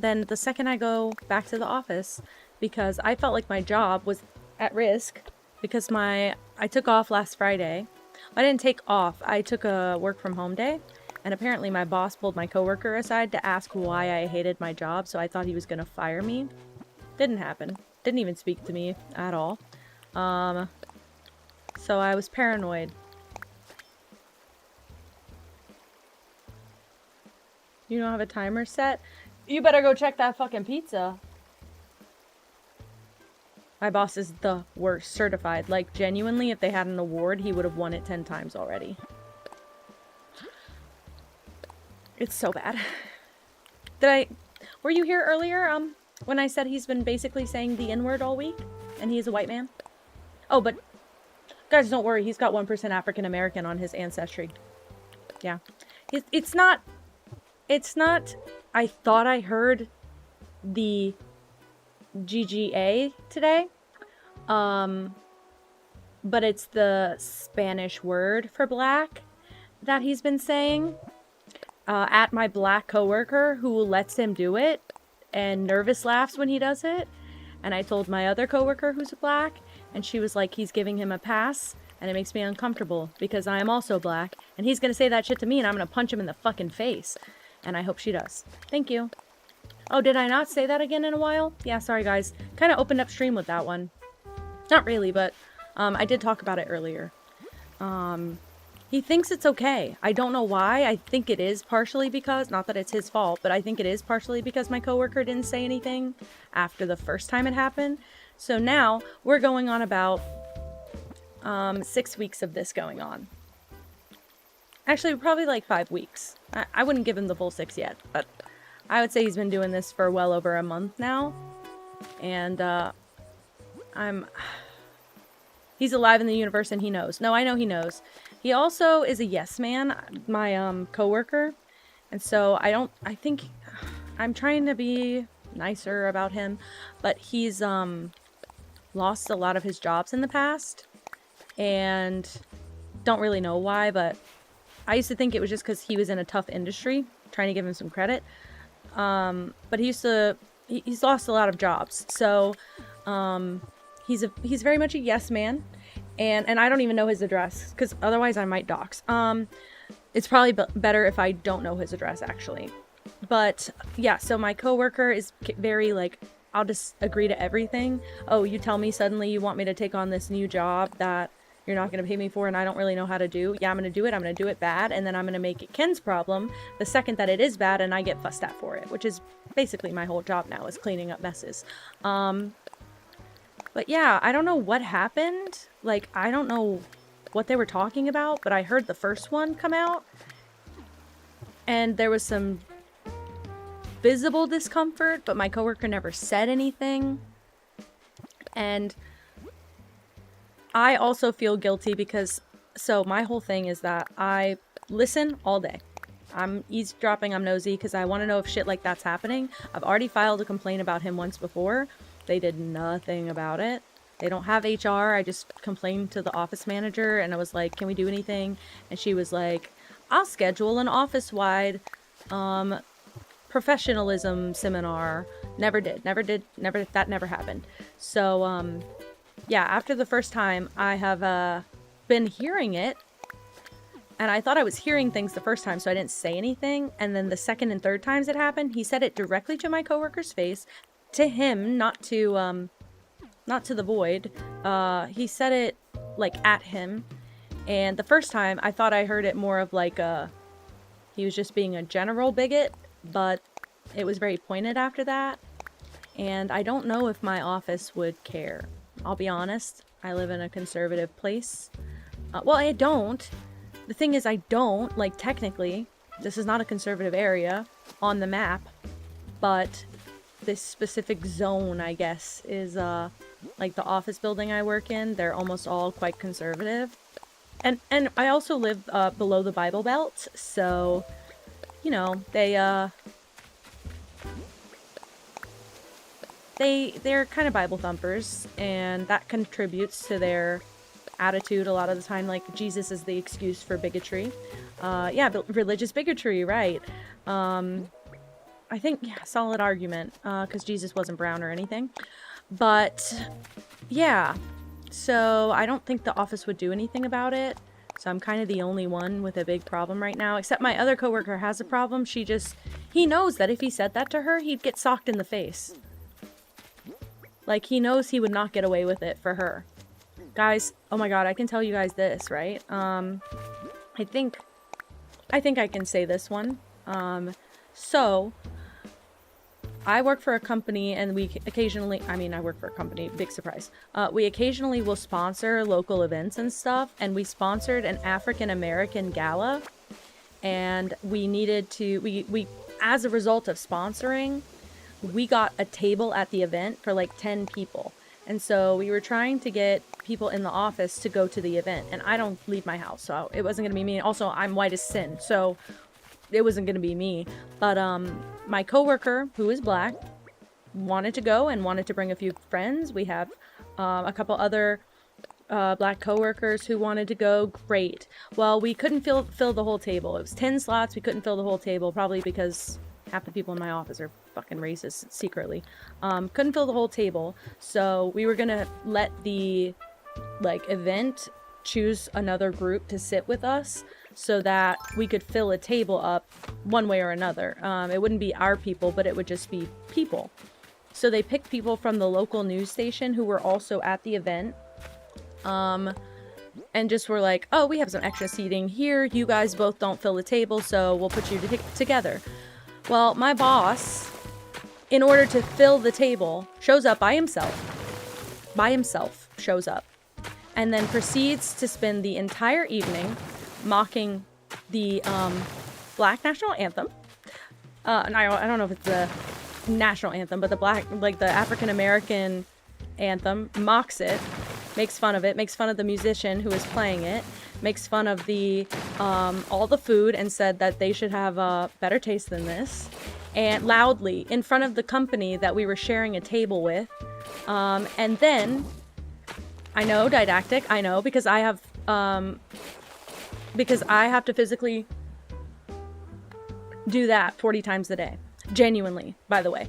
then the second I go back to the office, because I felt like my job was at risk, because I took off last Friday. I didn't take off. I took a work from home day, and apparently my boss pulled my coworker aside to ask why I hated my job, so I thought he was gonna fire me. Didn't happen. Didn't even speak to me at all. So I was paranoid. You don't have a timer set? You better go check that fucking pizza. My boss is the worst, certified. Like, genuinely, if they had an award, he would have won it 10 times already. It's so bad. Were you here earlier, when I said he's been basically saying the N-word all week? And he is a white man? Oh, but, guys, don't worry, he's got 1% African American on his ancestry. Yeah. It's not, I thought I heard the GGA today, but it's the Spanish word for black that he's been saying at my black coworker who lets him do it and nervous laughs when he does it. And I told my other coworker who's black, and she was like, he's giving him a pass, and it makes me uncomfortable because I am also black, and he's gonna say that shit to me and I'm gonna punch him in the fucking face. And I hope she does. Thank you. Oh, did I not say that again in a while? Yeah, sorry guys. Kind of opened up stream with that one. Not really, but I did talk about it earlier. He thinks it's okay. I don't know why. I think it is partially because, not that it's his fault, but I think it is partially because my coworker didn't say anything after the first time it happened. So now we're going on about 6 weeks of this going on. Actually, probably like 5 weeks. I wouldn't give him the full 6 yet, but I would say he's been doing this for well over a month now. And he's alive in the universe and he knows. No, I know he knows. He also is a yes man, my coworker. And so I think I'm trying to be nicer about him, but he's lost a lot of his jobs in the past and don't really know why, but I used to think it was just because he was in a tough industry, trying to give him some credit. But he's lost a lot of jobs. So, he's very much a yes man. And I don't even know his address, because otherwise I might dox. It's probably better if I don't know his address, actually. But yeah, so my coworker is very like, I'll just agree to everything. Oh, you tell me suddenly you want me to take on this new job that you're not going to pay me for and I don't really know how to do. Yeah, I'm going to do it. I'm going to do it bad. And then I'm going to make it Ken's problem the second that it is bad and I get fussed at for it, which is basically my whole job now, is cleaning up messes. But yeah, I don't know what happened. Like, I don't know what they were talking about, but I heard the first one come out and there was some visible discomfort, but my coworker never said anything. And I also feel guilty because, so my whole thing is that I listen all day. I'm eavesdropping, I'm nosy because I want to know if shit like that's happening. I've already filed a complaint about him once before. They did nothing about it. They don't have HR. I just complained to the office manager and I was like, can we do anything? And she was like, I'll schedule an office-wide professionalism seminar. That never happened. So, yeah, after the first time, I have been hearing it, and I thought I was hearing things the first time, so I didn't say anything, and then the second and third times it happened, he said it directly to my coworker's face, to him, not to the void. He said it, like, at him, and the first time, I thought I heard it more of, like, he was just being a general bigot, but it was very pointed after that, and I don't know if my office would care. I'll be honest, I live in a conservative place. Well, I don't. The thing is, I don't. Like, technically, this is not a conservative area on the map, but this specific zone, I guess, is, like, the office building I work in. They're almost all quite conservative. And I also live, below the Bible Belt, so, you know, they're kind of Bible thumpers, and that contributes to their attitude a lot of the time. Like, Jesus is the excuse for bigotry. Yeah, religious bigotry, right. I think, yeah, solid argument, because Jesus wasn't brown or anything. But, yeah, so I don't think the office would do anything about it. So I'm kind of the only one with a big problem right now, except my other coworker has a problem. He knows that if he said that to her, he'd get socked in the face. Like, he knows he would not get away with it for her. Guys, oh my god, I can tell you guys this, right? I think I can say this one. So, I work for a company, and we occasionally, I work for a company, big surprise. We occasionally will sponsor local events and stuff, and we sponsored an African American gala, and we needed to, we as a result of sponsoring, we got a table at the event for like 10 people. And so we were trying to get people in the office to go to the event. And I don't leave my house, so it wasn't going to be me. Also, I'm white as sin, so it wasn't going to be me. But my coworker, who is black, wanted to go and wanted to bring a few friends. We have a couple other black coworkers who wanted to go. Great. Well, we couldn't fill the whole table. It was 10 slots. We couldn't fill the whole table, probably because half the people in my office are fucking racist secretly. Couldn't fill the whole table, so we were gonna let the event choose another group to sit with us so that we could fill a table up one way or another. It wouldn't be our people, but it would just be people. So they picked people from the local news station who were also at the event, and just were like, oh, we have some extra seating here, you guys both don't fill the table, so we'll put you together. Well, my boss, in order to fill the table, shows up by himself, shows up, and then proceeds to spend the entire evening mocking the Black National Anthem. And I don't know if it's the national anthem, but the African American anthem, mocks it, makes fun of it, makes fun of the musician who is playing it, makes fun of the all the food, and said that they should have a better taste than this, and loudly in front of the company that we were sharing a table with. And then, I know, didactic, I know, because I have to physically do that 40 times a day. Genuinely, by the way.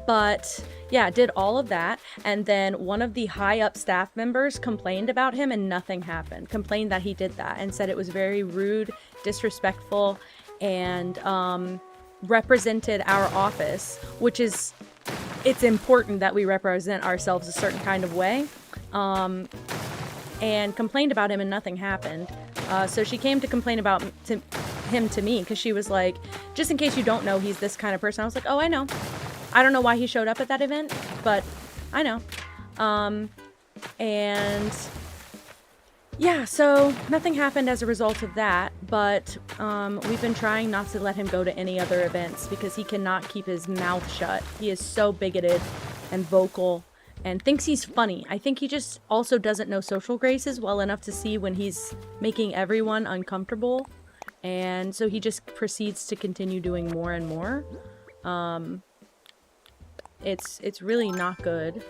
But Yeah, did all of that, and then one of the high-up staff members complained about him and nothing happened. Complained that he did that and said it was very rude, disrespectful, and represented our office, which is, it's important that we represent ourselves a certain kind of way, and complained about him and nothing happened. So she came to complain about him to me because she was like, just in case you don't know, he's this kind of person. I was like, oh, I know. I don't know why he showed up at that event, but I know. And yeah, so nothing happened as a result of that, but we've been trying not to let him go to any other events because he cannot keep his mouth shut. He is so bigoted and vocal and thinks he's funny. I think he just also doesn't know social graces well enough to see when he's making everyone uncomfortable. And so he just proceeds to continue doing more and more. It's really not good.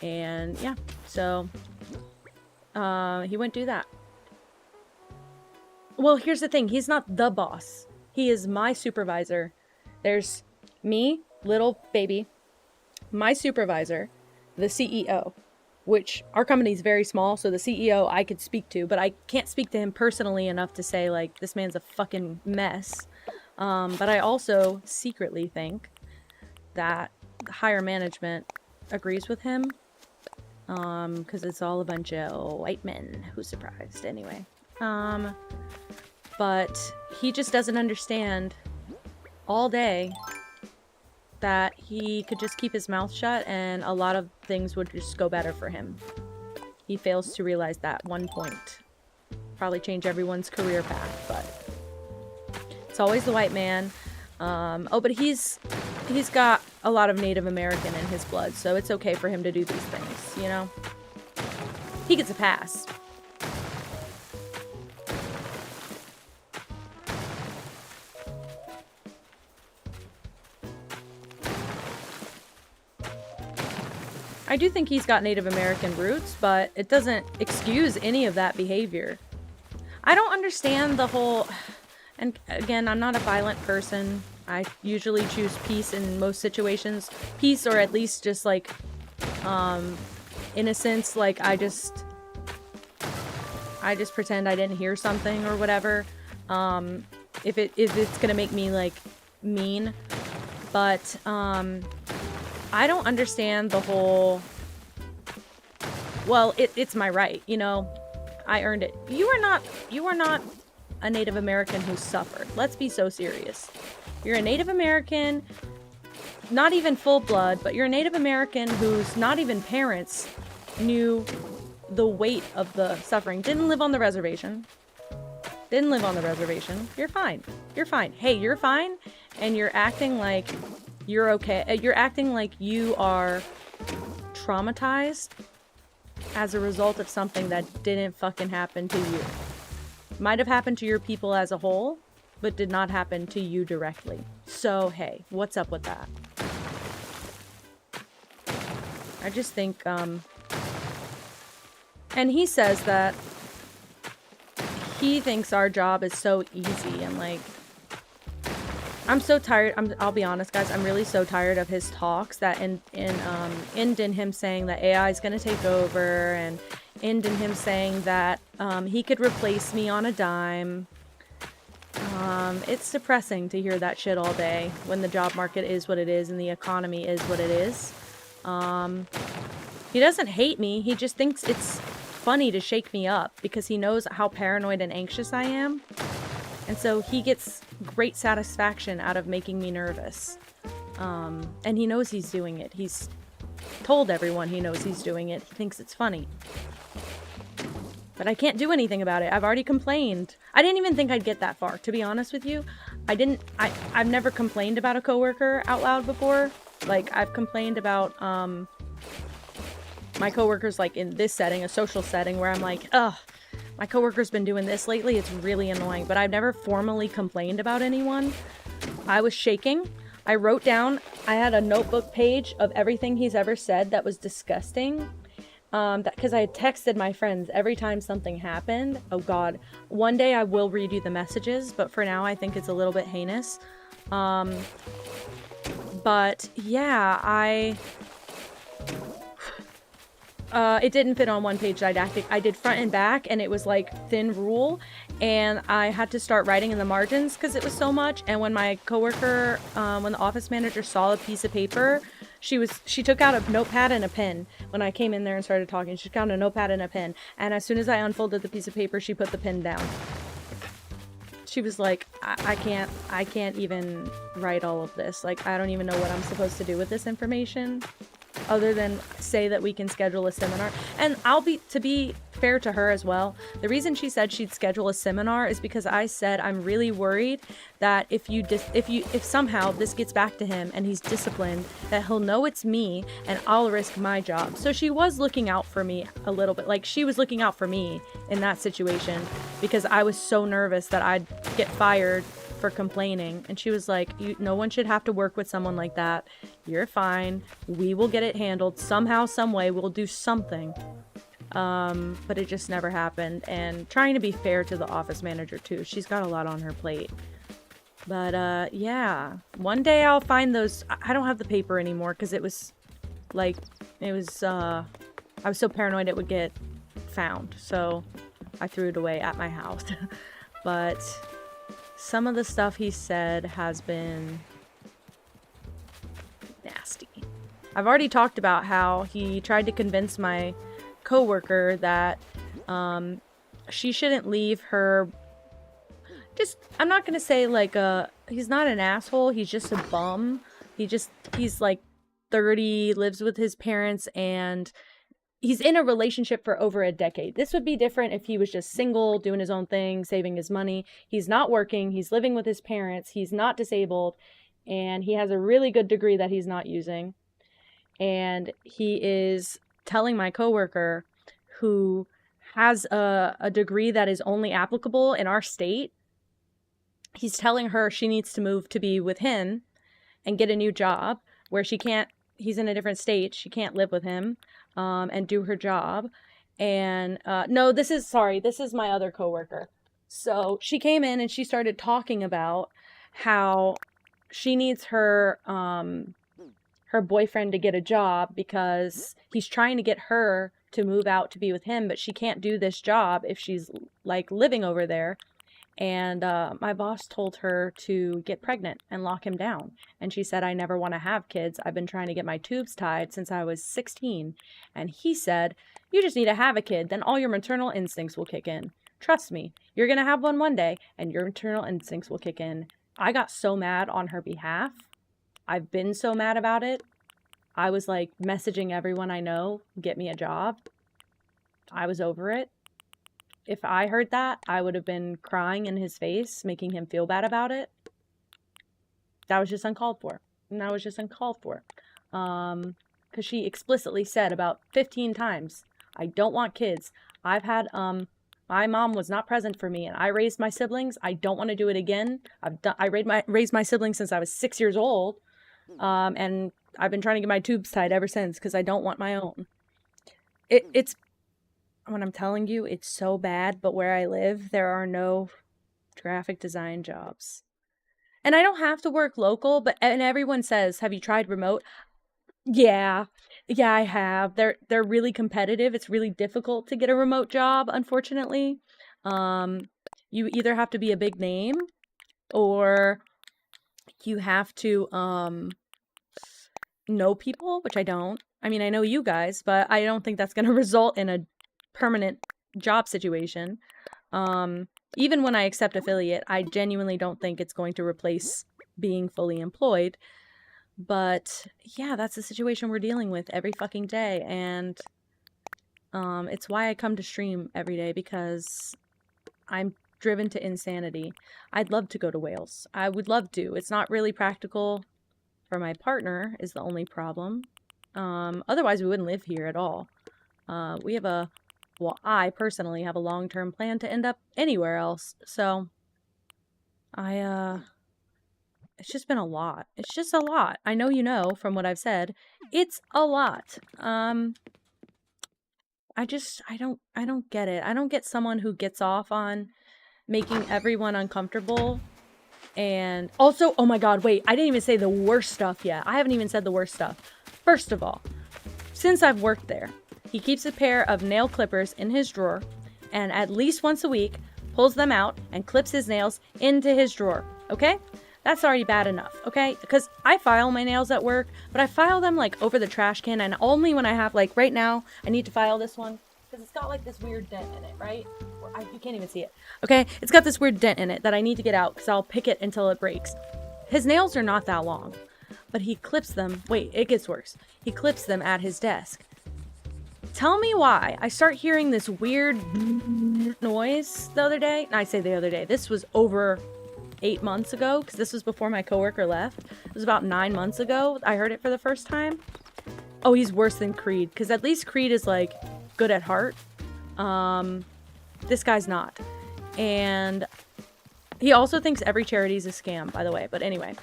And yeah, so he wouldn't do that. Well, here's the thing. He's not the boss. He is my supervisor. There's me, little baby, my supervisor, the CEO, which our company is very small, so the CEO I could speak to, but I can't speak to him personally enough to say, like, this man's a fucking mess. But I also secretly think that higher management agrees with him, because it's all a bunch of white men. Who's surprised? Anyway. But he just doesn't understand all day that he could just keep his mouth shut and a lot of things would just go better for him. He fails to realize that one point. Probably change everyone's career path, but it's always the white man. Oh, but he's got a lot of Native American in his blood, so it's okay for him to do these things, you know? He gets a pass. I do think he's got Native American roots, but it doesn't excuse any of that behavior. I don't understand the whole... And again, I'm not a violent person. I usually choose peace in most situations. Peace, or at least just like innocence. Like I just pretend I didn't hear something or whatever. If it's gonna make me like mean, but I don't understand the whole. Well, it's my right, you know. I earned it. You are not a Native American who suffered. Let's be so serious. You're a Native American, not even full blood, but you're a Native American whose not even parents knew the weight of the suffering. Didn't live on the reservation. You're fine. You're fine. Hey, you're fine, and you're acting like you're okay. You're acting like you are traumatized as a result of something that didn't fucking happen to you. Might have happened to your people as a whole, but did not happen to you directly. So, hey, what's up with that? I just think, and he says that he thinks our job is so easy, and like, I'm so tired. I'll be honest, guys. I'm really so tired of his talks that end in him saying that AI is going to take over, and end in him saying that he could replace me on a dime. It's depressing to hear that shit all day when the job market is what it is and the economy is what it is. He doesn't hate me. He just thinks it's funny to shake me up because he knows how paranoid and anxious I am. And so he gets great satisfaction out of making me nervous. And he knows he's doing it. He's told everyone he knows he's doing it. He thinks it's funny. But I can't do anything about it. I've already complained. I didn't even think I'd get that far, to be honest with you. I've never complained about a coworker out loud before. Like, I've complained about my coworkers, like, in this setting, a social setting, where I'm like, ugh, my coworker's been doing this lately. It's really annoying. But I've never formally complained about anyone. I was shaking. I wrote down, I had a notebook page of everything he's ever said that was disgusting. Because I had texted my friends every time something happened. Oh God. One day I will read you the messages, but for now I think it's a little bit heinous. But yeah, It didn't fit on one-page didactic. I did front and back, and it was like thin rule, and I had to start writing in the margins because it was so much. And when my coworker, when the office manager saw a piece of paper, she took out a notepad and a pen. When I came in there and started talking, she took out a notepad and a pen. And as soon as I unfolded the piece of paper, she put the pen down. She was like, I can't even write all of this. Like, I don't even know what I'm supposed to do with this information, other than say that we can schedule a seminar. And to be fair to her as well, the reason she said she'd schedule a seminar is because I said I'm really worried that if somehow this gets back to him and he's disciplined, that he'll know it's me and I'll risk my job. So she was looking out for me a little bit. Like, she was looking out for me in that situation because I was so nervous that I'd get fired for complaining. And she was like, no one should have to work with someone like that. You're fine. We will get it handled somehow, some way. We'll do something. But it just never happened. And trying to be fair to the office manager too. She's got a lot on her plate. But yeah, one day I'll find those. I don't have the paper anymore because I was so paranoid it would get found. So I threw it away at my house. But some of the stuff he said has been nasty. I've already talked about how he tried to convince my coworker that she shouldn't leave her. I'm not gonna say like he's not an asshole, he's just a bum. He's like 30, lives with his parents, and he's in a relationship for over a decade. This would be different if he was just single, doing his own thing, saving his money. He's not working. He's living with his parents. He's not disabled. And he has a really good degree that he's not using. And he is telling my coworker, who has a degree that is only applicable in our state, he's telling her she needs to move to be with him and get a new job where he's in a different state. She can't live with him. And do her job. And no, this is my other coworker. So she came in and she started talking about how she needs her boyfriend to get a job because he's trying to get her to move out to be with him, but she can't do this job if she's like living over there. And my boss told her to get pregnant and lock him down. And she said, I never want to have kids. I've been trying to get my tubes tied since I was 16. And he said, you just need to have a kid. Then all your maternal instincts will kick in. Trust me, you're going to have one day and your maternal instincts will kick in. I got so mad on her behalf. I've been so mad about it. I was like messaging everyone I know, get me a job. I was over it. If I heard that, I would have been crying in his face, making him feel bad about it. That was just uncalled for. Because she explicitly said about 15 times, I don't want kids. I've had, my mom was not present for me and I raised my siblings. I don't want to do it again. I raised my siblings since I was 6 years old. And I've been trying to get my tubes tied ever since because I don't want my own. It's when I'm telling you, it's so bad, but where I live, there are no graphic design jobs. And I don't have to work local, and everyone says, have you tried remote? Yeah, I have. They're really competitive. It's really difficult to get a remote job, unfortunately. You either have to be a big name or you have to know people, which I don't. I mean, I know you guys, but I don't think that's going to result in a permanent job situation. Even when I accept affiliate, I genuinely don't think it's going to replace being fully employed. But yeah, that's the situation we're dealing with every fucking day. And it's why I come to stream every day, because I'm driven to insanity. I'd love to go to Wales. I would love to. It's not really practical for my partner is the only problem. Otherwise, we wouldn't live here at all. I personally have a long-term plan to end up anywhere else. So, it's just been a lot. It's just a lot. I know you know from what I've said. It's a lot. I don't get it. I don't get someone who gets off on making everyone uncomfortable. And also, oh my god, wait, I didn't even say the worst stuff yet. I haven't even said the worst stuff. First of all, since I've worked there. He keeps a pair of nail clippers in his drawer, and at least once a week, pulls them out and clips his nails into his drawer, okay? That's already bad enough, okay? Because I file my nails at work, but I file them, like, over the trash can, and only when I have, like, right now, I need to file this one, because it's got, like, this weird dent in it, right? You can't even see it, okay? It's got this weird dent in it that I need to get out, because I'll pick it until it breaks. His nails are not that long, but he clips them. Wait, it gets worse. He clips them at his desk. Tell me why I start hearing this weird noise the other day. I say the other day. This was over 8 months ago, because this was before my coworker left. It was about 9 months ago I heard it for the first time. Oh, he's worse than Creed, because at least Creed is, like, good at heart. This guy's not. And he also thinks every charity is a scam, by the way. But anyway,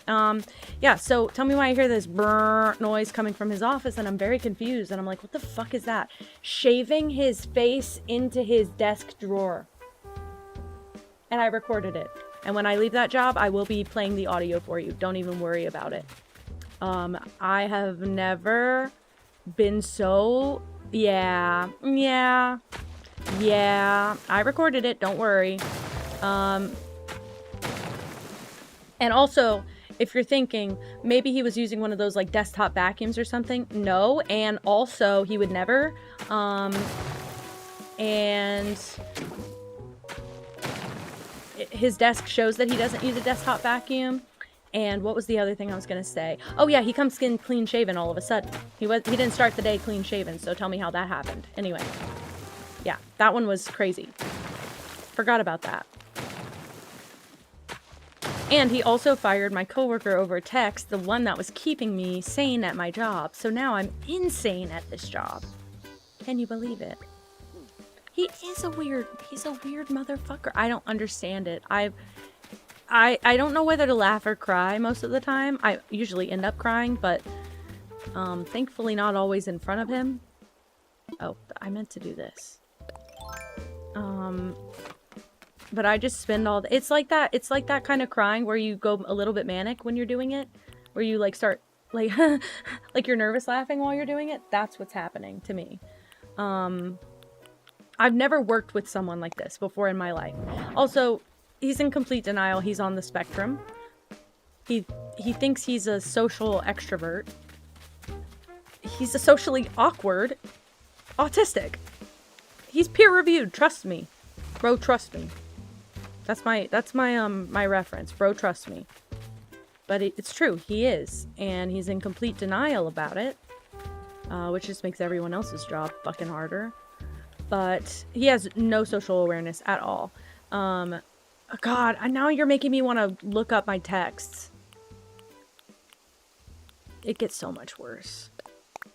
yeah, so tell me why I hear this brrr noise coming from his office, and I'm very confused. And I'm like, what the fuck is that? Shaving his face into his desk drawer. And I recorded it. And when I leave that job, I will be playing the audio for you. Don't even worry about it. I have never been so... Yeah. I recorded it. Don't worry. And also, if you're thinking, maybe he was using one of those, like, desktop vacuums or something. No, and also, he would never. And his desk shows that he doesn't use a desktop vacuum. And what was the other thing I was going to say? Oh, yeah, he comes in clean shaven all of a sudden. He didn't start the day clean shaven, so tell me how that happened. Anyway, yeah, that one was crazy. Forgot about that. And he also fired my coworker over text, the one that was keeping me sane at my job. So now I'm insane at this job. Can you believe it? He's a weird motherfucker. I don't understand it. I don't know whether to laugh or cry most of the time. I usually end up crying, but thankfully not always in front of him. Oh, I meant to do this. But I just spend all the... It's like that kind of crying where you go a little bit manic when you're doing it. Where you, like, start, like, like you're nervous laughing while you're doing it. That's what's happening to me. I've never worked with someone like this before in my life. Also, he's in complete denial. He's on the spectrum. He thinks he's a social extrovert. He's a socially awkward autistic. He's peer-reviewed. Trust me. Bro, trust me. That's my reference. Bro, trust me. But it's true. He is. And he's in complete denial about it. Which just makes everyone else's job fucking harder. But he has no social awareness at all. God, now you're making me want to look up my texts. It gets so much worse.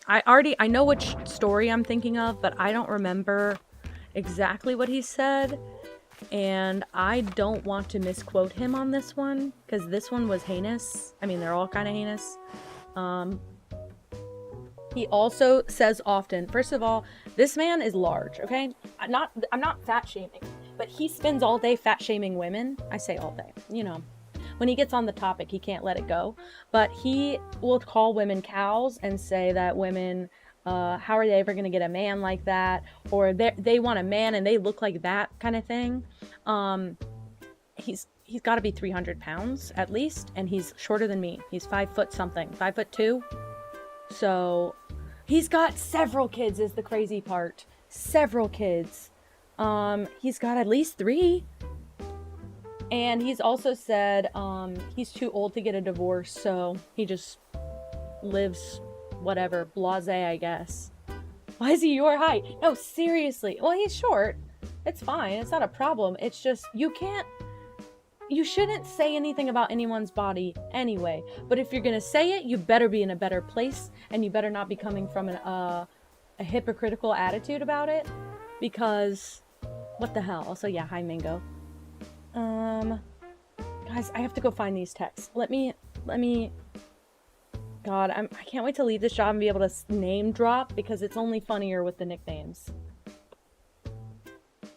I know which story I'm thinking of, but I don't remember exactly what he said. And I don't want to misquote him on this one, because this one was heinous. I mean, they're all kind of heinous. He also says often, first of all, this man is large, okay? I'm not fat shaming, but he spends all day fat shaming women. I say all day, you know. When he gets on the topic, he can't let it go. But he will call women cows and say that women, how are they ever going to get a man like that? Or they want a man and they look like that kind of thing. He's got to be 300 pounds at least, and he's shorter than me. He's 5 foot something, 5'2". So he's got several kids is the crazy part. Several kids. He's got at least 3. And he's also said he's too old to get a divorce, so he just lives whatever, blasé, I guess. Why is he your height? No, seriously. Well, he's short. It's fine. It's not a problem. It's just you shouldn't say anything about anyone's body anyway. But if you're going to say it, you better be in a better place, and you better not be coming from a hypocritical attitude about it, because what the hell? Also, yeah, hi, Mingo. Guys, I have to go find these texts. Let me, God, I can't wait to leave this job and be able to name drop, because it's only funnier with the nicknames.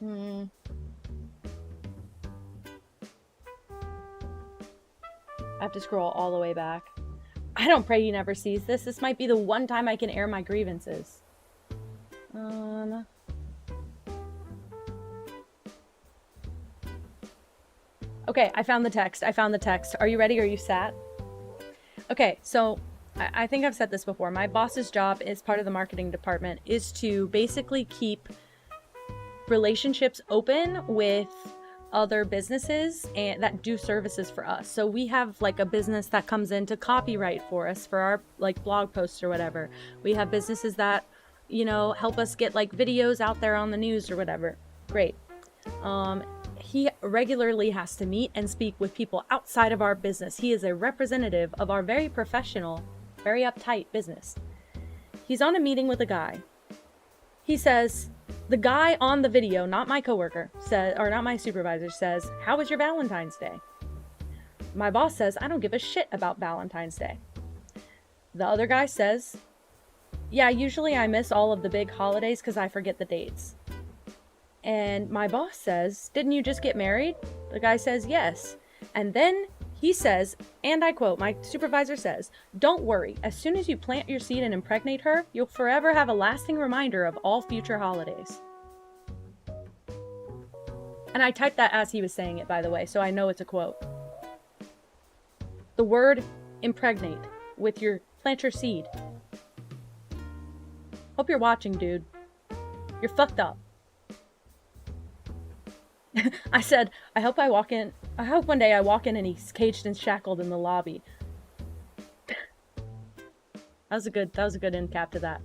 I have to scroll all the way back. I don't pray he never sees this. This might be the one time I can air my grievances. Okay, I found the text. Are you ready? Are you sat? Okay, so I think I've said this before. My boss's job as part of the marketing department is to basically keep relationships open with other businesses and that do services for us. So we have like a business that comes in to copyright for us for our like blog posts or whatever. We have businesses that, you know, help us get like videos out there on the news or whatever. Great. He regularly has to meet and speak with people outside of our business. He is a representative of our very professional, very uptight business. He's on a meeting with a guy. He says, the guy on the video, not my coworker, says, or not my supervisor, says, "How was your Valentine's Day?" My boss says, "I don't give a shit about Valentine's Day." The other guy says, "Yeah, usually I miss all of the big holidays because I forget the dates." And my boss says, "Didn't you just get married?" The guy says, "Yes." And then he says, and I quote, my supervisor says, "Don't worry, as soon as you plant your seed and impregnate her, you'll forever have a lasting reminder of all future holidays." And I typed that as he was saying it, by the way, so I know it's a quote. The word impregnate with your plant your seed. Hope you're watching, dude. You're fucked up. I said, I hope one day I walk in and he's caged and shackled in the lobby. That was a good end cap to that.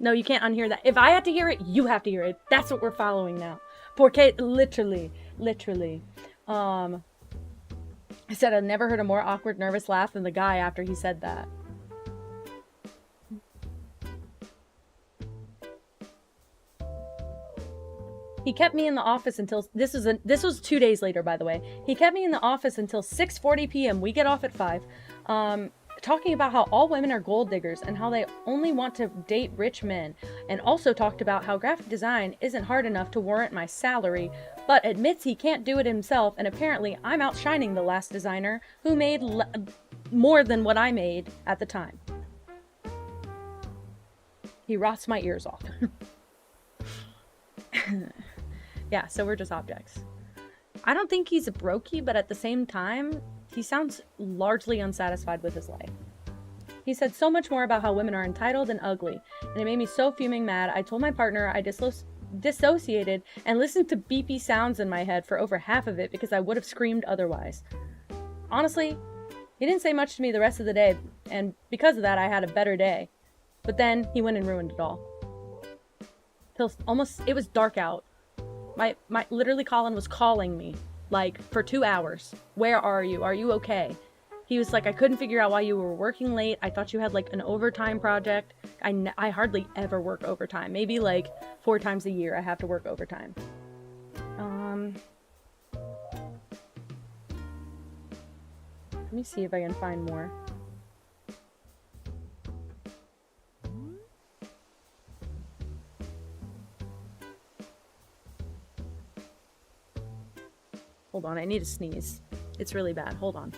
No, you can't unhear that. If I had to hear it, you have to hear it. That's what we're following now. Porque, literally. I said I've never heard a more awkward, nervous laugh than the guy after he said that. He kept me in the office until, this was 2 days later, by the way. He kept me in the office until 6:40 p.m. We get off at 5. Talking about how all women are gold diggers and how they only want to date rich men. And also talked about how graphic design isn't hard enough to warrant my salary, but admits he can't do it himself, and apparently I'm outshining the last designer who made more than what I made at the time. He rots my ears off. Yeah, so we're just objects. I don't think he's a brokey, but at the same time, he sounds largely unsatisfied with his life. He said so much more about how women are entitled and ugly, and it made me so fuming mad. I told my partner I dissociated and listened to beepy sounds in my head for over half of it because I would have screamed otherwise. Honestly, he didn't say much to me the rest of the day, and because of that, I had a better day. But then he went and ruined it all. Till almost, it was dark out. Literally Colin was calling me, like, for 2 hours. "Where are you? Are you okay?" He was like, "I couldn't figure out why you were working late. I thought you had, like, an overtime project." I hardly ever work overtime. Maybe, like, 4 times a year I have to work overtime. Let me see if I can find more. Hold on, I need to sneeze. It's really bad. Hold on.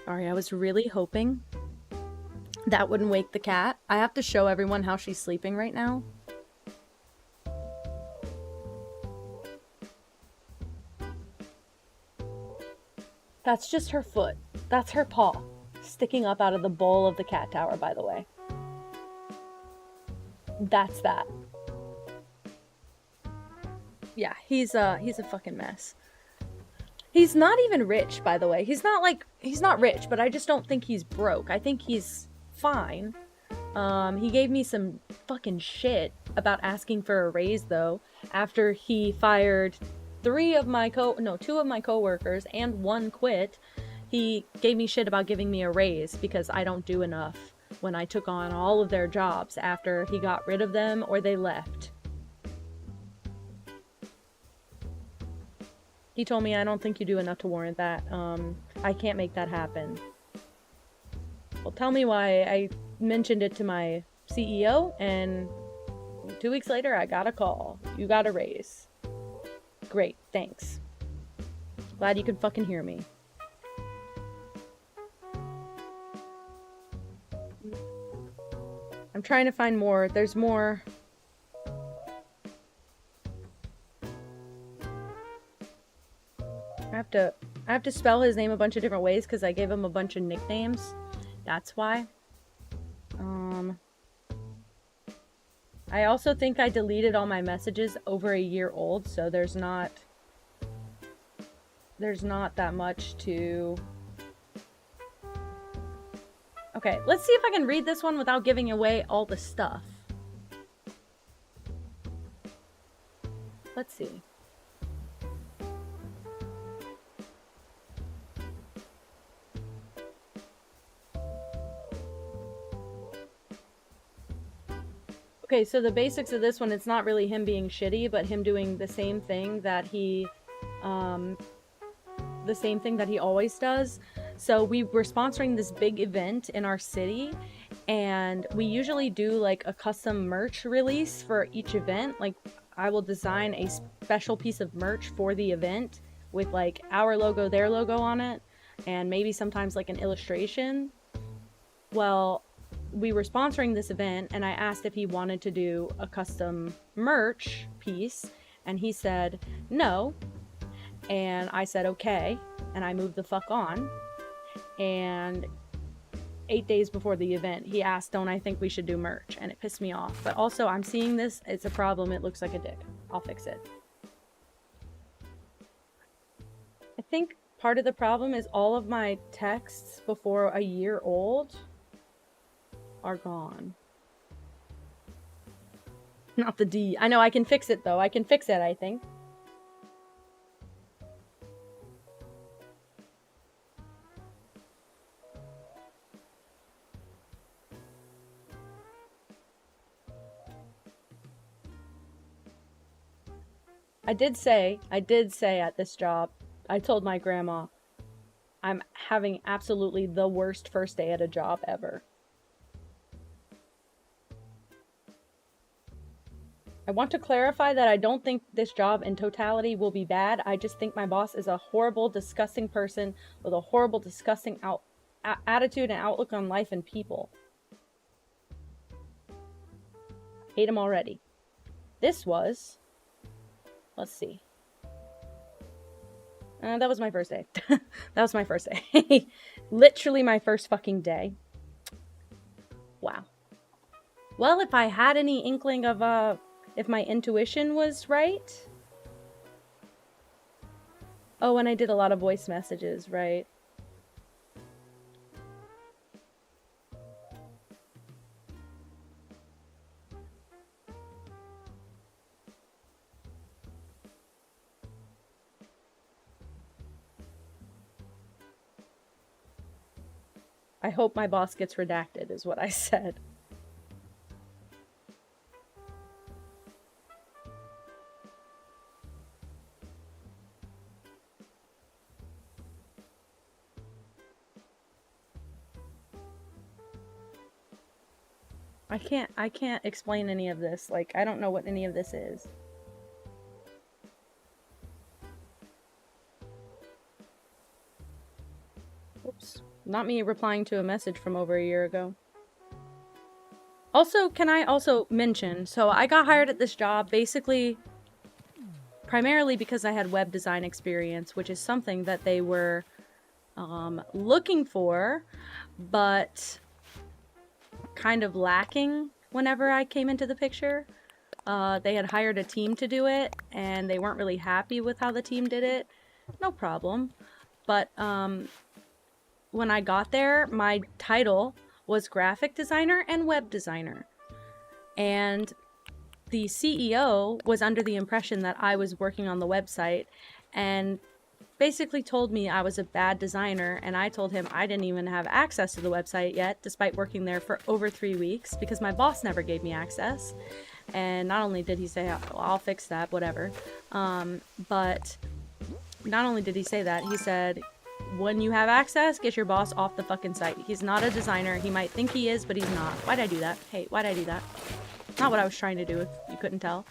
Sorry, I was really hoping that wouldn't wake the cat. I have to show everyone how she's sleeping right now. That's just her foot. That's her paw. Sticking up out of the bowl of the cat tower, by the way. That's that. Yeah, he's a fucking mess. He's not even rich, by the way. He's not rich, but I just don't think he's broke. I think he's fine. He gave me some fucking shit about asking for a raise, though, after he fired 2 of my coworkers and 1 quit. He gave me shit about giving me a raise because I don't do enough when I took on all of their jobs after he got rid of them or they left. He told me, "I don't think you do enough to warrant that. I can't make that happen." Well, tell me why. I mentioned it to my CEO, and 2 weeks later, I got a call. You got a raise. Great, thanks. Glad you could fucking hear me. I'm trying to find more. There's more. I have to spell his name a bunch of different ways because I gave him a bunch of nicknames. That's why. I also think I deleted all my messages over a year old, so there's not that much to... Okay, let's see if I can read this one without giving away all the stuff. Let's see. Okay, so the basics of this one, it's not really him being shitty, but him doing the same thing that he always does. So we were sponsoring this big event in our city, and we usually do like a custom merch release for each event. Like, I will design a special piece of merch for the event with like our logo, their logo on it, and maybe sometimes like an illustration. Well, we were sponsoring this event, and I asked if he wanted to do a custom merch piece, and he said no, and I said okay, and I moved the fuck on. And 8 days before the event, he asked, don't I think we should do merch? And it pissed me off. But also, I'm seeing this, it's a problem, it looks like a dick. I'll fix it. I think part of the problem is all of my texts before a year old are gone. Not the D. I know, I can fix it though. I can fix it, I think. I did say at this job, I told my grandma, I'm having absolutely the worst first day at a job ever. I want to clarify that I don't think this job in totality will be bad. I just think my boss is a horrible, disgusting person with a horrible, disgusting attitude and outlook on life and people. Hate him already. This was... Let's see. That was my first day. That was my first day. Literally my first fucking day. Wow. Well, if I had any inkling of, if my intuition was right. Oh, and I did a lot of voice messages, right? I hope my boss gets redacted, is what I said. I can't explain any of this. Like, I don't know what any of this is. Oops. Not me replying to a message from over a year ago. Also, can I also mention, so I got hired at this job basically primarily because I had web design experience, which is something that they were looking for, but kind of lacking whenever I came into the picture. They had hired a team to do it, and they weren't really happy with how the team did it. No problem. But when I got there, my title was graphic designer and web designer. And the CEO was under the impression that I was working on the website and basically told me I was a bad designer, and I told him I didn't even have access to the website yet, despite working there for over 3 weeks, because my boss never gave me access. And not only did he say, well, I'll fix that, whatever, but not only did he say that, he said, when you have access, get your boss off the fucking site. He's not a designer. He might think he is, but he's not. Why'd I do that? Hey, why'd I do that? Not what I was trying to do, if you couldn't tell.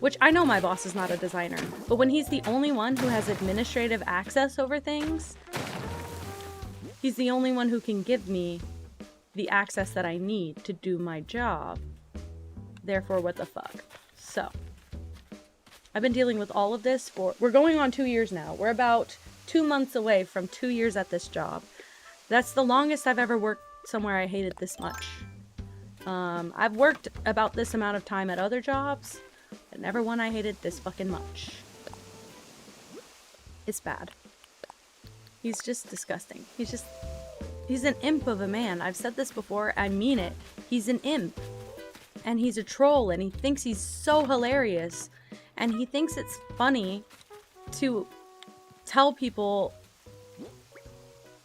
Which I know my boss is not a designer, but when he's the only one who has administrative access over things, he's the only one who can give me the access that I need to do my job. Therefore, what the fuck? So, I've been dealing with all of this we're going on 2 years now. We're about 2 months away from 2 years at this job. That's the longest I've ever worked somewhere I hated this much. I've worked about this amount of time at other jobs, but never one I hated this fucking much. It's bad. He's just disgusting. He's an imp of a man. I've said this before, I mean it. He's an imp. And he's a troll, and he thinks he's so hilarious. And he thinks it's funny to tell people...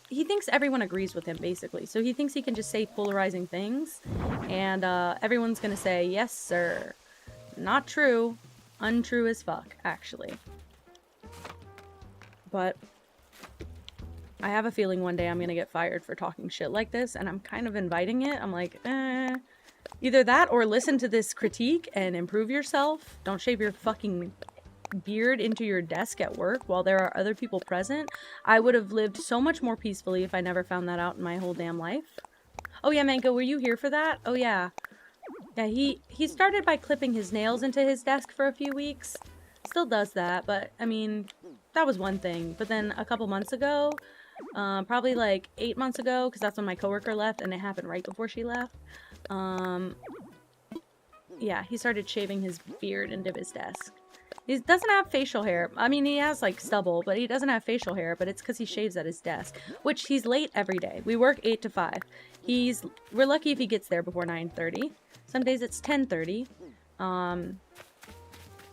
He thinks everyone agrees with him, basically. So he thinks he can just say polarizing things, and everyone's gonna say, yes, sir. Not true. Untrue as fuck, actually. But I have a feeling one day I'm gonna get fired for talking shit like this, and I'm kind of inviting it. I'm like, either that or listen to this critique and improve yourself. Don't shave your fucking beard into your desk at work while there are other people present. I would have lived so much more peacefully if I never found that out in my whole damn life. Oh yeah, Mango, were you here for that? Oh yeah. Yeah, he started by clipping his nails into his desk for a few weeks. Still does that, but I mean, that was one thing. But then a couple months ago, probably like 8 months ago, because that's when my coworker left, and it happened right before she left. Yeah, he started shaving his beard into his desk. He doesn't have facial hair. I mean, he has like stubble, but he doesn't have facial hair, but it's because he shaves at his desk, which he's late every day. We work 8 to 5. We're lucky if he gets there before 9:30. Some days it's 10:30.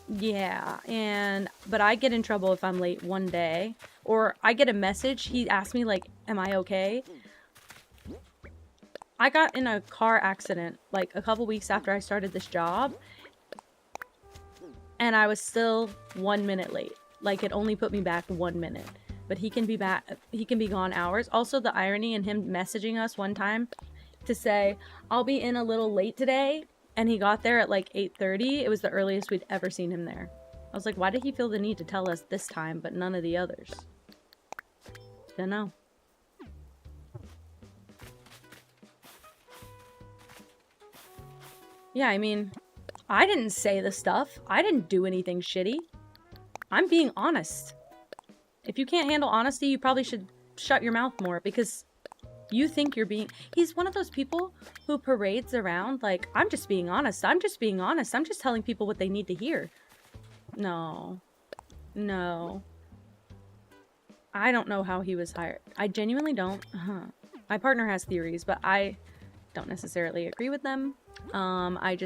Yeah, but I get in trouble if I'm late one day, or I get a message. He asked me like, am I okay? I got in a car accident like a couple weeks after I started this job, and I was still 1 minute late. Like, it only put me back 1 minute. But he can be gone hours. Also, the irony in him messaging us one time to say, I'll be in a little late today, and he got there at like 8:30. It was the earliest we'd ever seen him there. I was like, why did he feel the need to tell us this time, but none of the others? Don't know. Yeah, I mean, I didn't say the stuff. I didn't do anything shitty. I'm being honest. If you can't handle honesty, you probably should shut your mouth more, because you think you're being... He's one of those people who parades around like, I'm just being honest. I'm just being honest. I'm just telling people what they need to hear. No. No. I don't know how he was hired. I genuinely don't. My partner has theories, but I don't necessarily agree with them. I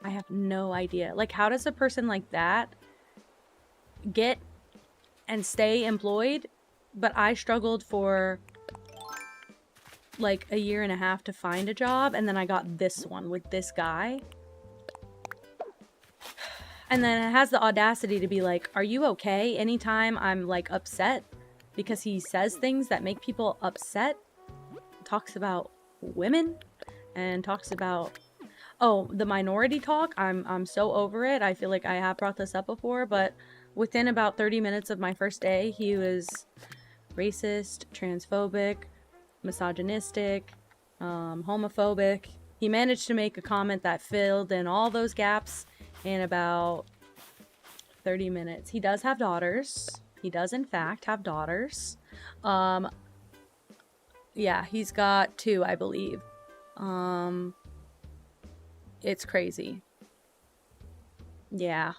have no idea. Like, how does a person like that get and stay employed? But I struggled for like 1.5 years to find a job, and then I got this one with this guy. And then it has the audacity to be like, are you okay? Anytime I'm like upset, because he says things that make people upset. Talks about women and talks about, oh, the minority talk. I'm so over it. I feel like I have brought this up before, but within about 30 minutes of my first day, he was racist, transphobic, misogynistic, homophobic. He managed to make a comment that filled in all those gaps in about 30 minutes. He does have daughters. He does, in fact, have daughters. Yeah, he's got 2, I believe. It's crazy. Yeah.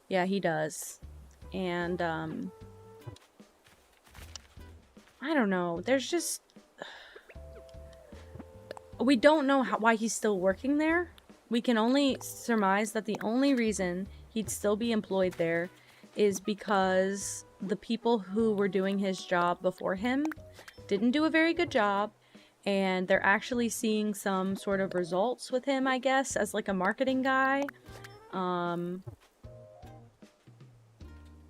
Yeah, he does. And, I don't know. There's just... We don't know why he's still working there. We can only surmise that the only reason he'd still be employed there is because the people who were doing his job before him didn't do a very good job, and they're actually seeing some sort of results with him, I guess, as like a marketing guy.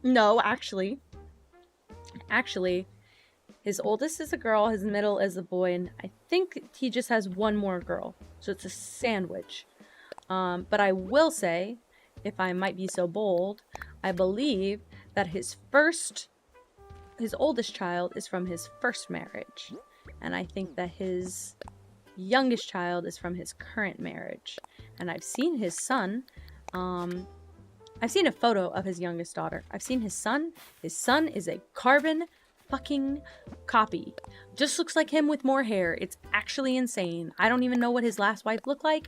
No, actually, His oldest is a girl, his middle is a boy, and I think he just has one more girl. So it's a sandwich. But I will say, if I might be so bold, I believe that his oldest child is from his first marriage. And I think that his youngest child is from his current marriage. And I've seen his son. I've seen a photo of his youngest daughter. I've seen his son. His son is a carbon fucking copy. Just looks like him with more hair. It's actually insane. I don't even know what his last wife looked like.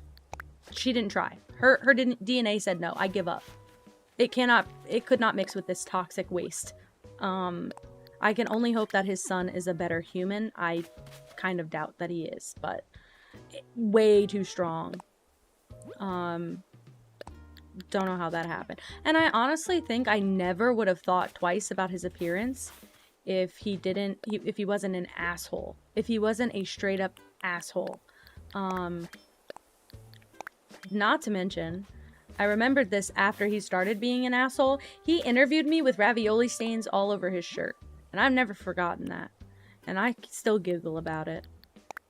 She didn't try. Her DNA said no. I give up. It could not mix with this toxic waste. I can only hope that his son is a better human. I kind of doubt that he is, but way too strong. Don't know how that happened. And I honestly think I never would have thought twice about his appearance if he wasn't an asshole. If he wasn't a straight up asshole. Not to mention, I remembered this after he started being an asshole. He interviewed me with ravioli stains all over his shirt. And I've never forgotten that. And I still giggle about it.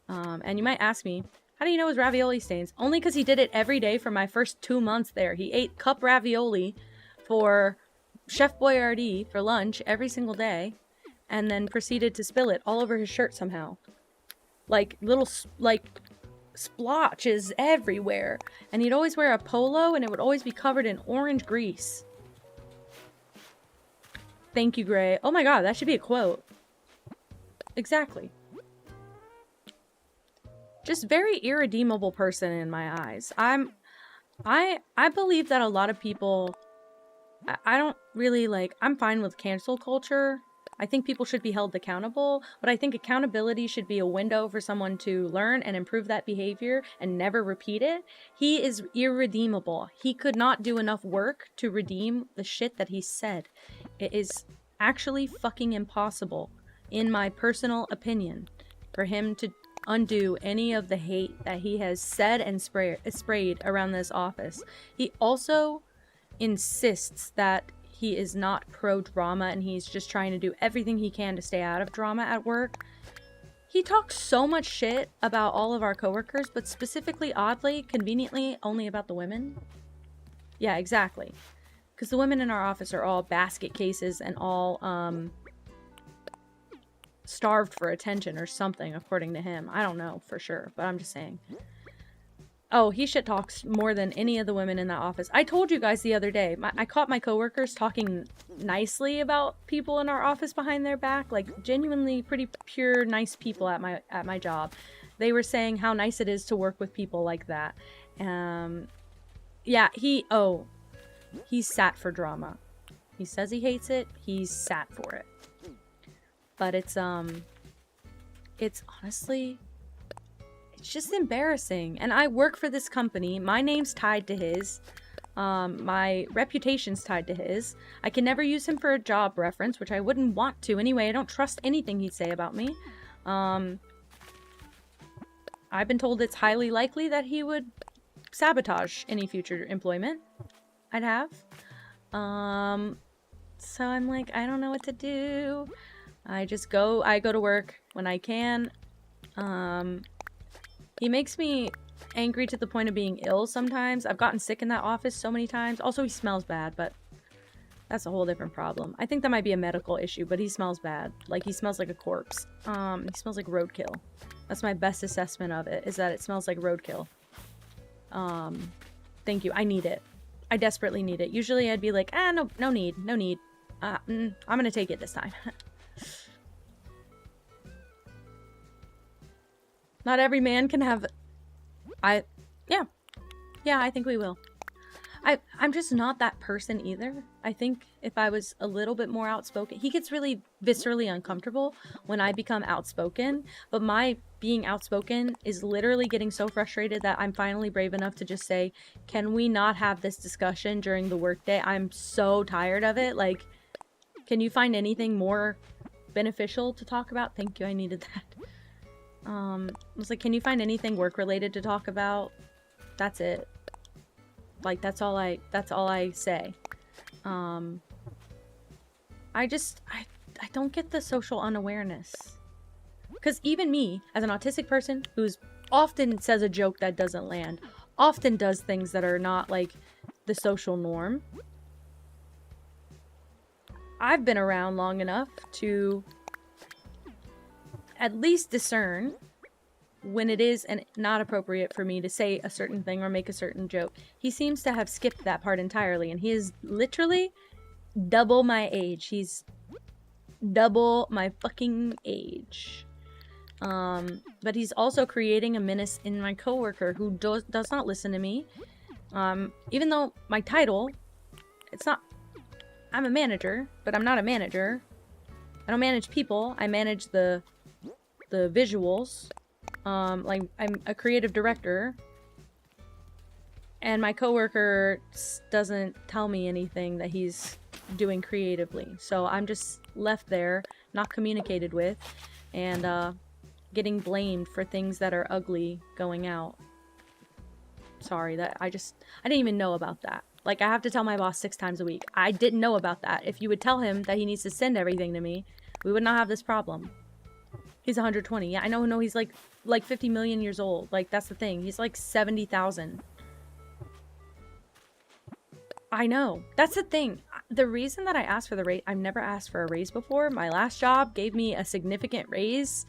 And you might ask me, how do you know it was ravioli stains? Only because he did it every day for my first 2 months there. He ate cup ravioli for Chef Boyardee for lunch every single day. And then proceeded to spill it all over his shirt somehow. Like little, splotches everywhere. And he'd always wear a polo and it would always be covered in orange grease. Thank you, Gray. Oh my god, that should be a quote. Exactly. Just very irredeemable person in my eyes. I believe that a lot of people, I don't really I'm fine with cancel culture. I think people should be held accountable, but I think accountability should be a window for someone to learn and improve that behavior and never repeat it. He is irredeemable. He could not do enough work to redeem the shit that he said. It is actually fucking impossible, in my personal opinion, for him to undo any of the hate that he has said and sprayed around this office. He also insists that he is not pro-drama and he's just trying to do everything he can to stay out of drama at work. He talks so much shit about all of our coworkers, but specifically, oddly, conveniently, only about the women. Yeah, exactly. Because the women in our office are all basket cases and all, starved for attention or something, according to him. I don't know for sure, but I'm just saying. Oh, he shit talks more than any of the women in that office. I told you guys the other day, I caught my coworkers talking nicely about people in our office behind their back, like genuinely pretty pure, nice people at my job. They were saying how nice it is to work with people like that. Yeah, he's sat for drama. He says he hates it. He's sat for it. But it's honestly, it's just embarrassing. And I work for this company. My name's tied to his. My reputation's tied to his. I can never use him for a job reference, which I wouldn't want to anyway. I don't trust anything he'd say about me. I've been told it's highly likely that he would sabotage any future employment I'd have. So I'm like, I don't know what to do. I go to work when I can. He makes me angry to the point of being ill sometimes. I've gotten sick in that office so many times. Also, he smells bad, but that's a whole different problem. I think that might be a medical issue, but he smells bad. Like, he smells like a corpse. He smells like roadkill. That's my best assessment of it, is that it smells like roadkill. Thank you. I need it. I desperately need it. Usually I'd be like, no need. I'm gonna take it this time. Not every man can have... Yeah, I think we will. I'm just not that person either. I think if I was a little bit more outspoken... He gets really viscerally uncomfortable when I become outspoken, but my being outspoken is literally getting so frustrated that I'm finally brave enough to just say, can we not have this discussion during the workday? I'm so tired of it. Like, can you find anything more beneficial to talk about? Thank you, I needed that. I was like, can you find anything work-related to talk about? That's it. Like, that's all I say. I don't get the social unawareness. Because even me, as an autistic person who's often says a joke that doesn't land, often does things that are not like the social norm, I've been around long enough to at least discern when it is and not appropriate for me to say a certain thing or make a certain joke. He seems to have skipped that part entirely, and he is literally double my age. He's double my fucking age. But he's also creating a menace in my coworker who does not listen to me. Even though my title, it's not, I'm a manager, but I'm not a manager. I don't manage people. I manage the visuals. Like, I'm a creative director. And my coworker doesn't tell me anything that he's doing creatively. So I'm just left there, not communicated with, and getting blamed for things that are ugly going out. Sorry, that I didn't even know about that. Like, I have to tell my boss 6 times a week. I didn't know about that. If you would tell him that he needs to send everything to me, we would not have this problem. He's 120. Yeah, I know. No, he's like 50 million years old. Like, that's the thing. He's like 70,000. I know. That's the thing. The reason that I asked for the raise, I've never asked for a raise before. My last job gave me a significant raise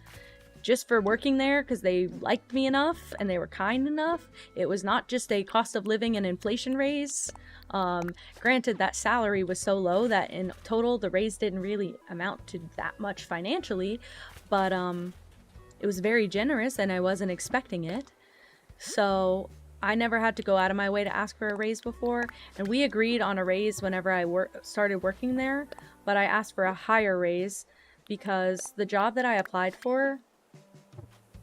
just for working there because they liked me enough and they were kind enough. It was not just a cost of living and inflation raise. Granted, that salary was so low that in total the raise didn't really amount to that much financially, but it was very generous and I wasn't expecting it. So I never had to go out of my way to ask for a raise before, and we agreed on a raise whenever I started working there, but I asked for a higher raise because the job that I applied for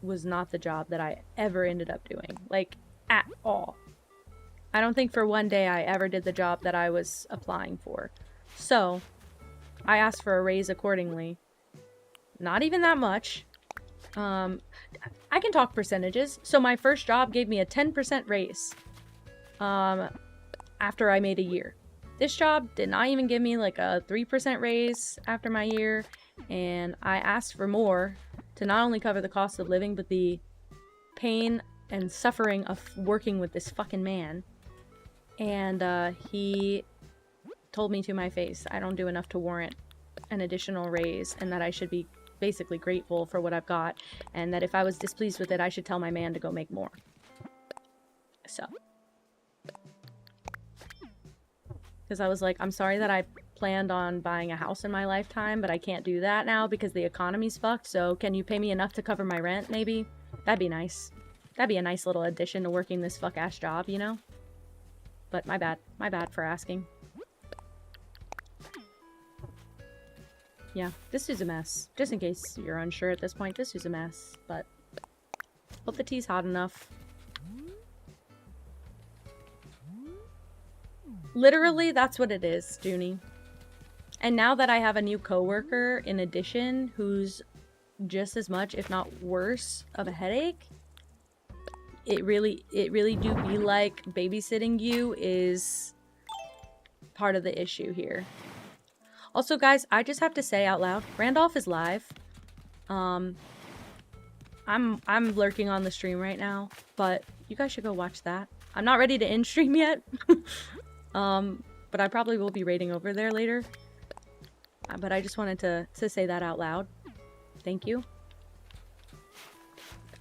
was not the job that I ever ended up doing, like, at all. I don't think for one day I ever did the job that I was applying for. So I asked for a raise accordingly. Not even that much. I can talk percentages. So my first job gave me a 10% raise after I made a year. This job did not even give me like a 3% raise after my year, and I asked for more to not only cover the cost of living, but the pain and suffering of working with this fucking man. And he told me to my face I don't do enough to warrant an additional raise, and that I should be basically grateful for what I've got, and that if I was displeased with it, I should tell my man to go make more. So, because I was like, I'm sorry that I planned on buying a house in my lifetime, but I can't do that now because the economy's fucked, so can you pay me enough to cover my rent, maybe? That'd be nice. That'd be a nice little addition to working this fuck-ass job, you know? But my bad for asking. Yeah, this is a mess. Just in case you're unsure at this point, this is a mess, but hope the tea's hot enough. Literally, that's what it is, Junie. And now that I have a new coworker, in addition, who's just as much, if not worse, of a headache, it really do be like babysitting you is part of the issue here. Also, guys, I just have to say out loud, Randolph is live. I'm lurking on the stream right now, but you guys should go watch that. I'm not ready to end stream yet, but I probably will be raiding over there later. But I just wanted to say that out loud. Thank you.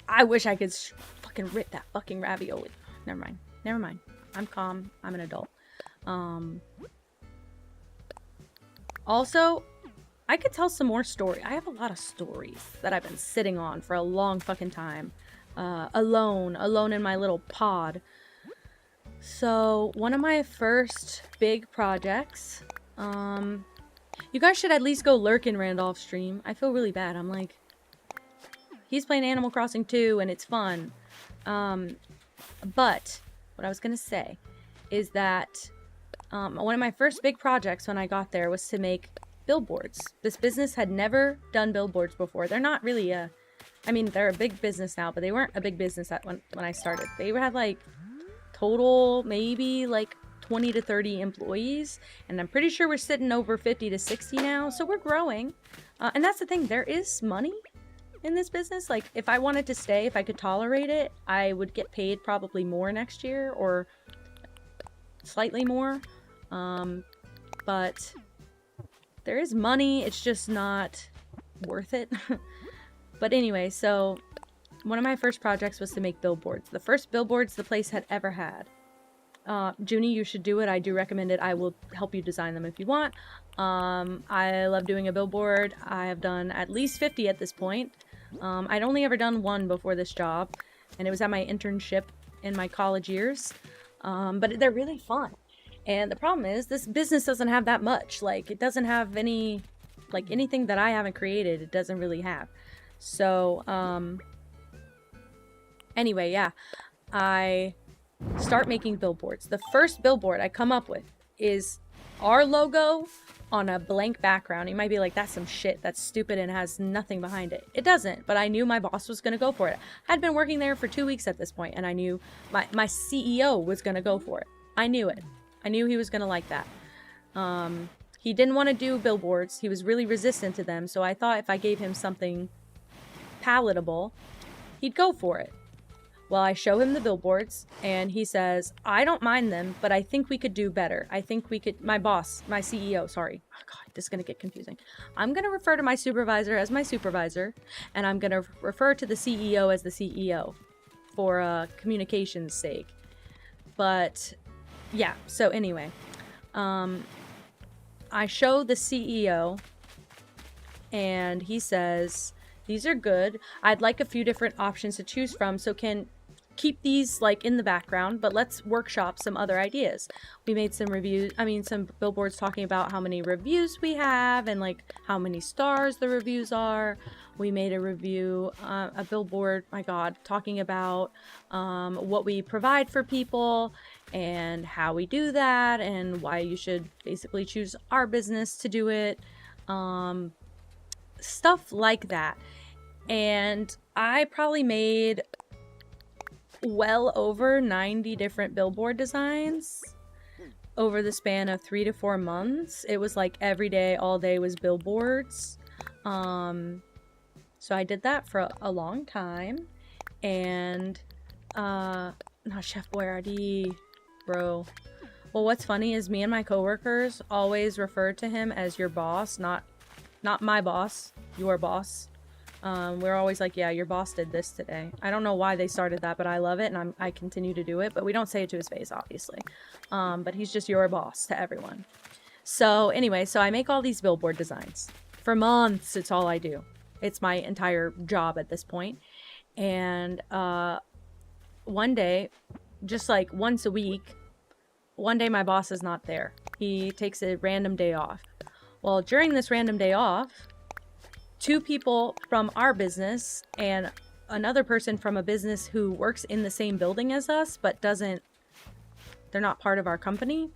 I wish I could fucking rip that fucking ravioli. Never mind. Never mind. I'm calm. I'm an adult. Also, I could tell some more story. I have a lot of stories that I've been sitting on for a long fucking time. Alone in my little pod. So, one of my first big projects, you guys should at least go lurk in Randolph's stream. I feel really bad. I'm like, he's playing Animal Crossing 2 and it's fun. But what I was gonna say is that one of my first big projects when I got there was to make billboards. This business had never done billboards before. They're not really I mean, they're a big business now, but they weren't a big business when I started. They had like total maybe like 20 to 30 employees, and I'm pretty sure we're sitting over 50 to 60 now, so we're growing. And that's the thing, there is money in this business. Like, if I wanted to stay, if I could tolerate it, I would get paid probably more next year, or slightly more. But there is money, it's just not worth it. But anyway, so one of my first projects was to make billboards. The first billboards the place had ever had. Junie, you should do it. I do recommend it. I will help you design them if you want. I love doing a billboard. I have done at least 50 at this point. I'd only ever done one before this job, and it was at my internship in my college years. But they're really fun. And the problem is, this business doesn't have that much. Like, it doesn't have any, like, anything that I haven't created, it doesn't really have. So, anyway, yeah. I start making billboards. The first billboard I come up with is our logo on a blank background. You might be like, that's some shit, that's stupid and has nothing behind it. It doesn't, but I knew my boss was going to go for it. I'd been working there for 2 weeks at this point, and I knew my CEO was going to go for it. I knew it. I knew he was going to like that. He didn't want to do billboards. He was really resistant to them, so I thought if I gave him something palatable, he'd go for it. Well, I show him the billboards, and he says, I don't mind them, but I think we could do better. I think we could, my boss, my CEO, sorry. Oh God, this is going to get confusing. I'm going to refer to my supervisor as my supervisor, and I'm going to refer to the CEO as the CEO for communication's sake. But yeah, so anyway, I show the CEO, and he says, these are good. I'd like a few different options to choose from, so can keep these like in the background, but let's workshop some other ideas. We made some reviews, some billboards talking about how many reviews we have and like how many stars the reviews are. We made a review, a billboard, my God, talking about what we provide for people and how we do that and why you should basically choose our business to do it. Stuff like that. And I probably made well over 90 different billboard designs over the span of 3 to 4 months. It was like every day, all day was billboards. So I did that for a long time. And not Chef Boyardee, bro. Well, what's funny is me and my coworkers always referred to him as your boss, not my boss, your boss. We're always like, yeah, your boss did this today. I don't know why they started that, but I love it, and I continue to do it. But we don't say it to his face, obviously. But he's just your boss to everyone. So anyway, so I make all these billboard designs. For months, it's all I do. It's my entire job at this point. And one day, just like once a week, one day my boss is not there. He takes a random day off. Well, during this random day off, 2 people from our business and another person from a business who works in the same building as us but they're not part of our company,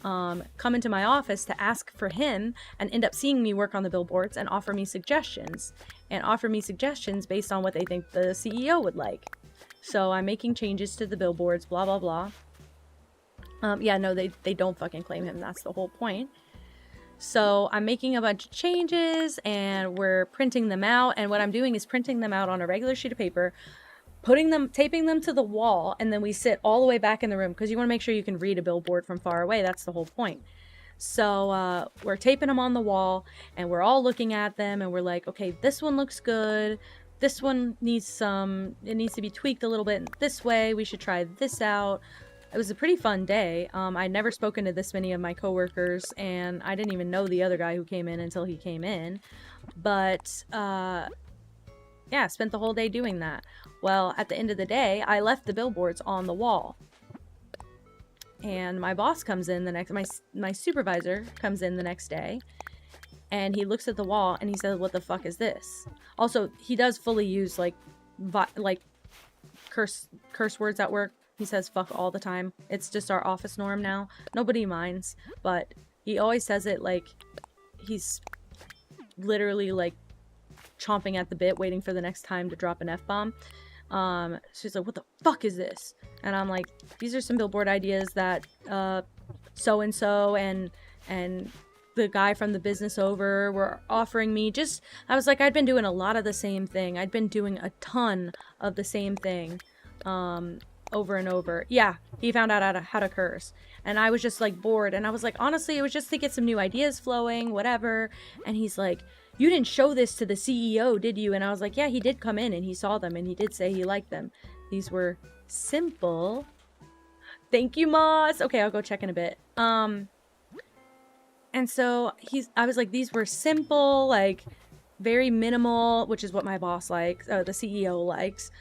come into my office to ask for him and end up seeing me work on the billboards and offer me suggestions based on what they think the CEO would like. So I'm making changes to the billboards, blah blah blah. Yeah, no, they don't fucking claim him. That's the whole point. So I'm making a bunch of changes and we're printing them out. And what I'm doing is printing them out on a regular sheet of paper, taping them to the wall, and then we sit all the way back in the room because you want to make sure you can read a billboard from far away. That's the whole point. So we're taping them on the wall and we're all looking at them and we're like, okay, this one looks good. This one needs it needs to be tweaked a little bit this way. We should try this out. It was a pretty fun day. I'd never spoken to this many of my coworkers, and I didn't even know the other guy who came in until he came in. But, yeah, spent the whole day doing that. Well, at the end of the day, I left the billboards on the wall. And my boss comes in my supervisor comes in the next day, and he looks at the wall, and he says, what the fuck is this? Also, he does fully use, like curse words at work. He says fuck all the time. It's just our office norm now. Nobody minds, but he always says it like he's literally like chomping at the bit waiting for the next time to drop an F-bomb. She's like, what the fuck is this? And I'm like, these are some billboard ideas that so-and-so and the guy from the business over were offering me just, I was like, I'd been doing a lot of the same thing. I'd been doing a ton of the same thing, over and over. Yeah, he found out how to curse. And I was just like bored. And I was like, honestly, it was just to get some new ideas flowing, whatever. And he's like, you didn't show this to the CEO, did you? And I was like, yeah, he did come in and he saw them and he did say he liked them. These were simple. Thank you, Moss. Okay, I'll go check in a bit. And so I was like, these were simple, like very minimal, which is what my boss likes, the CEO likes.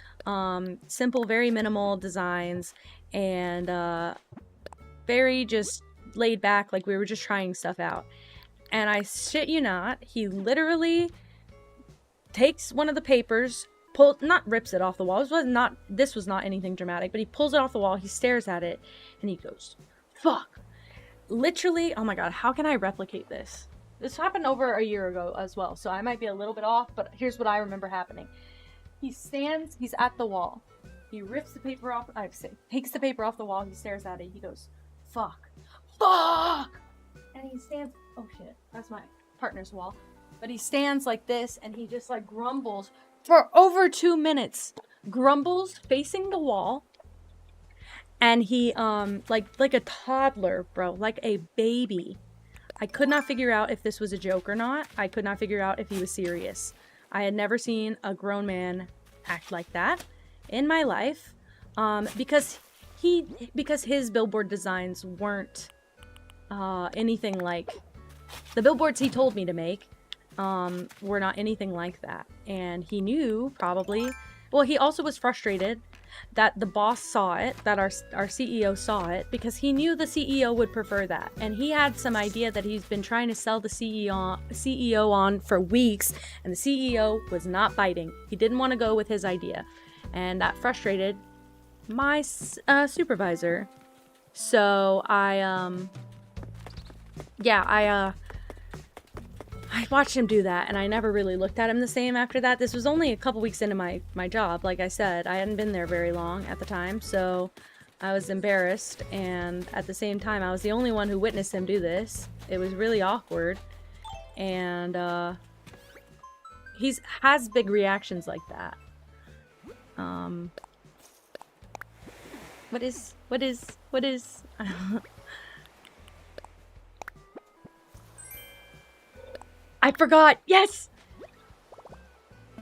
Simple, very minimal designs, and very just laid back, like we were just trying stuff out. And I shit you not, he literally takes one of the papers, not rips it off the wall. This was not anything dramatic, but he pulls it off the wall, he stares at it, and he goes, fuck. Literally, oh my god, how can I replicate this? This happened over a year ago as well, so I might be a little bit off, but here's what I remember happening. He stands, he's at the wall. He rips the paper off, takes the paper off the wall, he stares at it, he goes, fuck. Fuck! And he stands, oh shit, that's my partner's wall. But he stands like this, and he just like grumbles for over 2 minutes. Grumbles, facing the wall. And he, like a toddler, bro, like a baby. I could not figure out if this was a joke or not. I could not figure out if he was serious. I had never seen a grown man act like that in my life, because his billboard designs weren't anything like the billboards he told me to make. Were not anything like that, and he knew probably. Well, he also was frustrated that the boss saw it, that our CEO saw it, because he knew the CEO would prefer that. And he had some idea that he's been trying to sell the CEO on for weeks, and the CEO was not biting. He didn't want to go with his idea. And that frustrated my supervisor. So I watched him do that, and I never really looked at him the same after that. This was only a couple weeks into my job. Like I said, I hadn't been there very long at the time, so I was embarrassed, and at the same time, I was the only one who witnessed him do this. It was really awkward, and he has big reactions like that. What is? I forgot! Yes!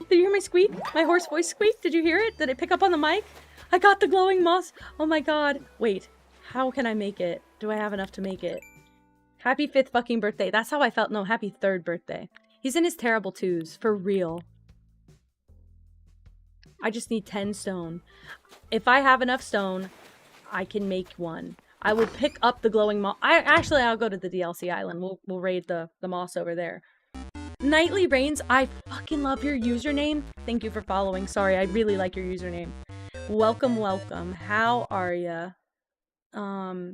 Did you hear my squeak? My hoarse voice squeak? Did you hear it? Did it pick up on the mic? I got the glowing moss! Oh my god. Wait, how can I make it? Do I have enough to make it? Happy 5th fucking birthday. That's how I felt. No, happy 3rd birthday. He's in his terrible 2s. For real. I just need 10 stone. If I have enough stone, I can make one. I will pick up the glowing moss. I'll go to the DLC island. We'll raid the moss over there. Nightly Rains, I fucking love your username. Thank you for following. Sorry, I really like your username. Welcome, welcome. How are ya? Sorry,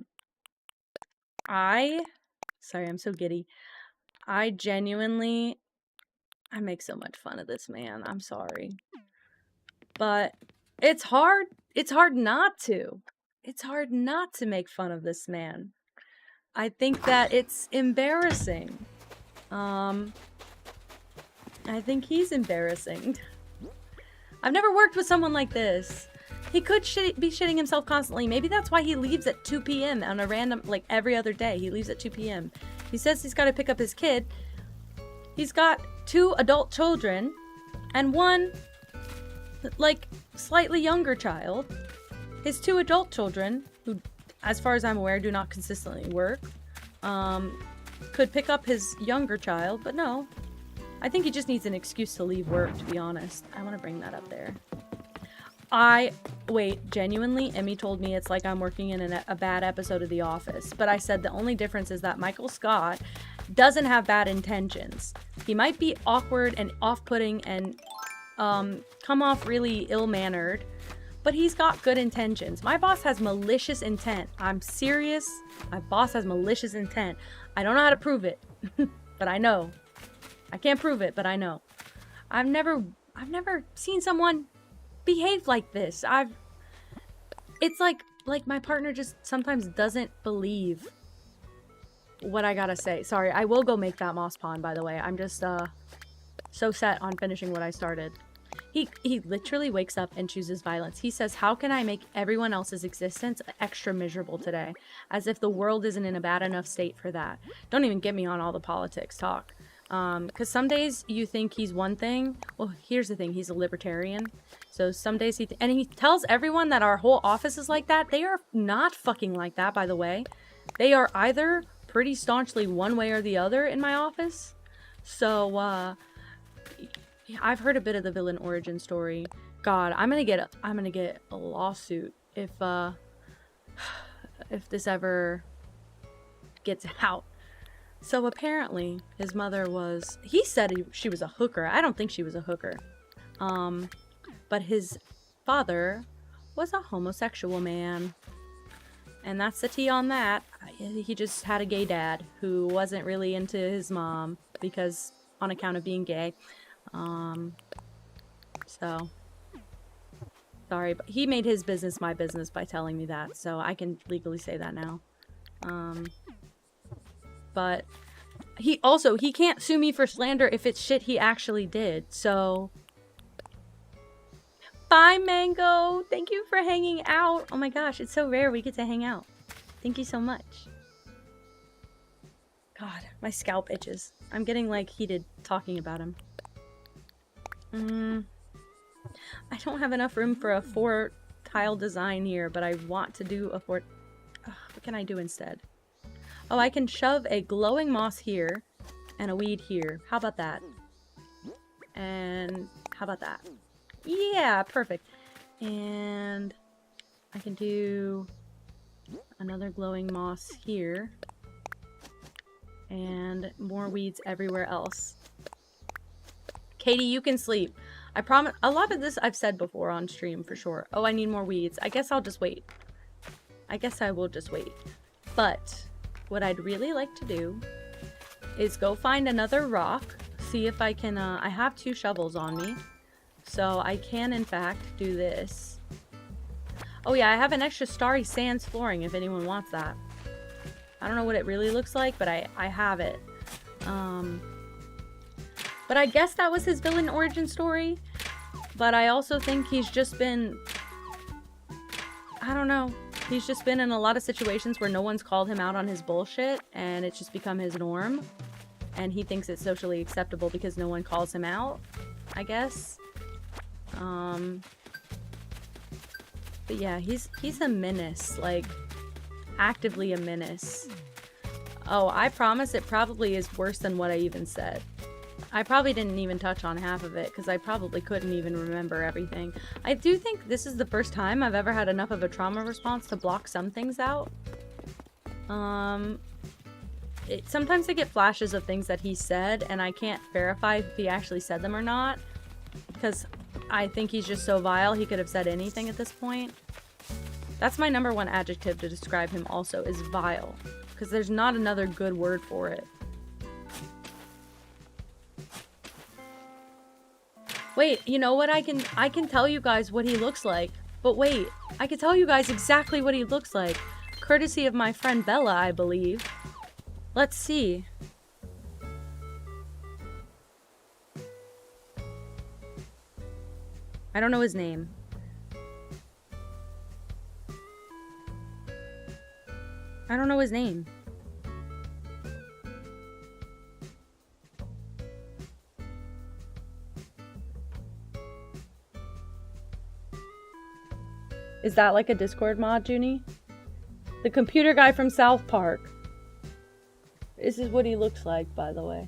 I'm so giddy. I make so much fun of this man. I'm sorry. But it's hard not to. It's hard not to make fun of this man. I think that it's embarrassing. I think he's embarrassing. I've never worked with someone like this. He could be shitting himself constantly. Maybe that's why he leaves at 2 p.m. on a random, like every other day. He leaves at 2 p.m. He says he's got to pick up his kid. He's got 2 adult children and 1, like, slightly younger child. His 2 adult children, who, as far as I'm aware, do not consistently work, could pick up his younger child, but no. I think he just needs an excuse to leave work, to be honest. I want to bring that up there. Wait, genuinely, Emmy told me it's like I'm working in a bad episode of The Office, but I said the only difference is that Michael Scott doesn't have bad intentions. He might be awkward and off-putting and come off really ill-mannered, but he's got good intentions. My boss has malicious intent. I'm serious. My boss has malicious intent. I don't know how to prove it, but I know. I can't prove it, but I know. I've never seen someone behave like this. It's like my partner just sometimes doesn't believe what I gotta say. Sorry, I will go make that moss pond, by the way. I'm just, so set on finishing what I started. He literally wakes up and chooses violence. He says, how can I make everyone else's existence extra miserable today? As if the world isn't in a bad enough state for that. Don't even get me on all the politics talk. Because some days you think he's one thing. Well, here's the thing. He's a libertarian. So some days and he tells everyone that our whole office is like that. They are not fucking like that, by the way. They are either pretty staunchly one way or the other in my office. So, I've heard a bit of the villain origin story. God, I'm gonna get a lawsuit if this ever gets out. So apparently his mother was, he said she was a hooker. I don't think she was a hooker. But his father was a homosexual man. And that's the tea on that. He just had a gay dad who wasn't really into his mom because on account of being gay. So sorry, but he made his business my business by telling me that, so I can legally say that now. But he can't sue me for slander if it's shit he actually did, so. Bye, Mango! Thank you for hanging out! Oh my gosh, it's so rare we get to hang out. Thank you so much. God, my scalp itches. I'm getting, like, heated talking about him. I don't have enough room for a 4-tile design here, but I want to do a 4... what can I do instead? Oh, I can shove a glowing moss here and a weed here. How about that? And how about that? Yeah, perfect. And I can do another glowing moss here and more weeds everywhere else. Katie, you can sleep. I promise. A lot of this I've said before on stream for sure. Oh, I need more weeds. I guess I'll just wait. I guess I will just wait. But what I'd really like to do is go find another rock. See if I can, I have 2 shovels on me. So I can, in fact, do this. Oh yeah, I have an extra starry sands flooring if anyone wants that. I don't know what it really looks like, but I have it. But I guess that was his villain origin story. But I also think he's just been... I don't know. He's just been in a lot of situations where no one's called him out on his bullshit. And it's just become his norm. And he thinks it's socially acceptable because no one calls him out, I guess. But yeah, he's a menace. Like, actively a menace. Oh, I promise it probably is worse than what I even said. I probably didn't even touch on half of it because I probably couldn't even remember everything. I do think this is the first time I've ever had enough of a trauma response to block some things out. Sometimes I get flashes of things that he said and I can't verify if he actually said them or not because I think he's just so vile he could have said anything at this point. That's my #1 adjective to describe him also, is vile. Because there's not another good word for it. Wait, you know what? I can tell you guys what he looks like. But wait, I can tell you guys exactly what he looks like. Courtesy of my friend Bella, I believe. Let's see. I don't know his name. I don't know his name. Is that like a Discord mod, Junie? The computer guy from South Park. This is what he looks like, by the way.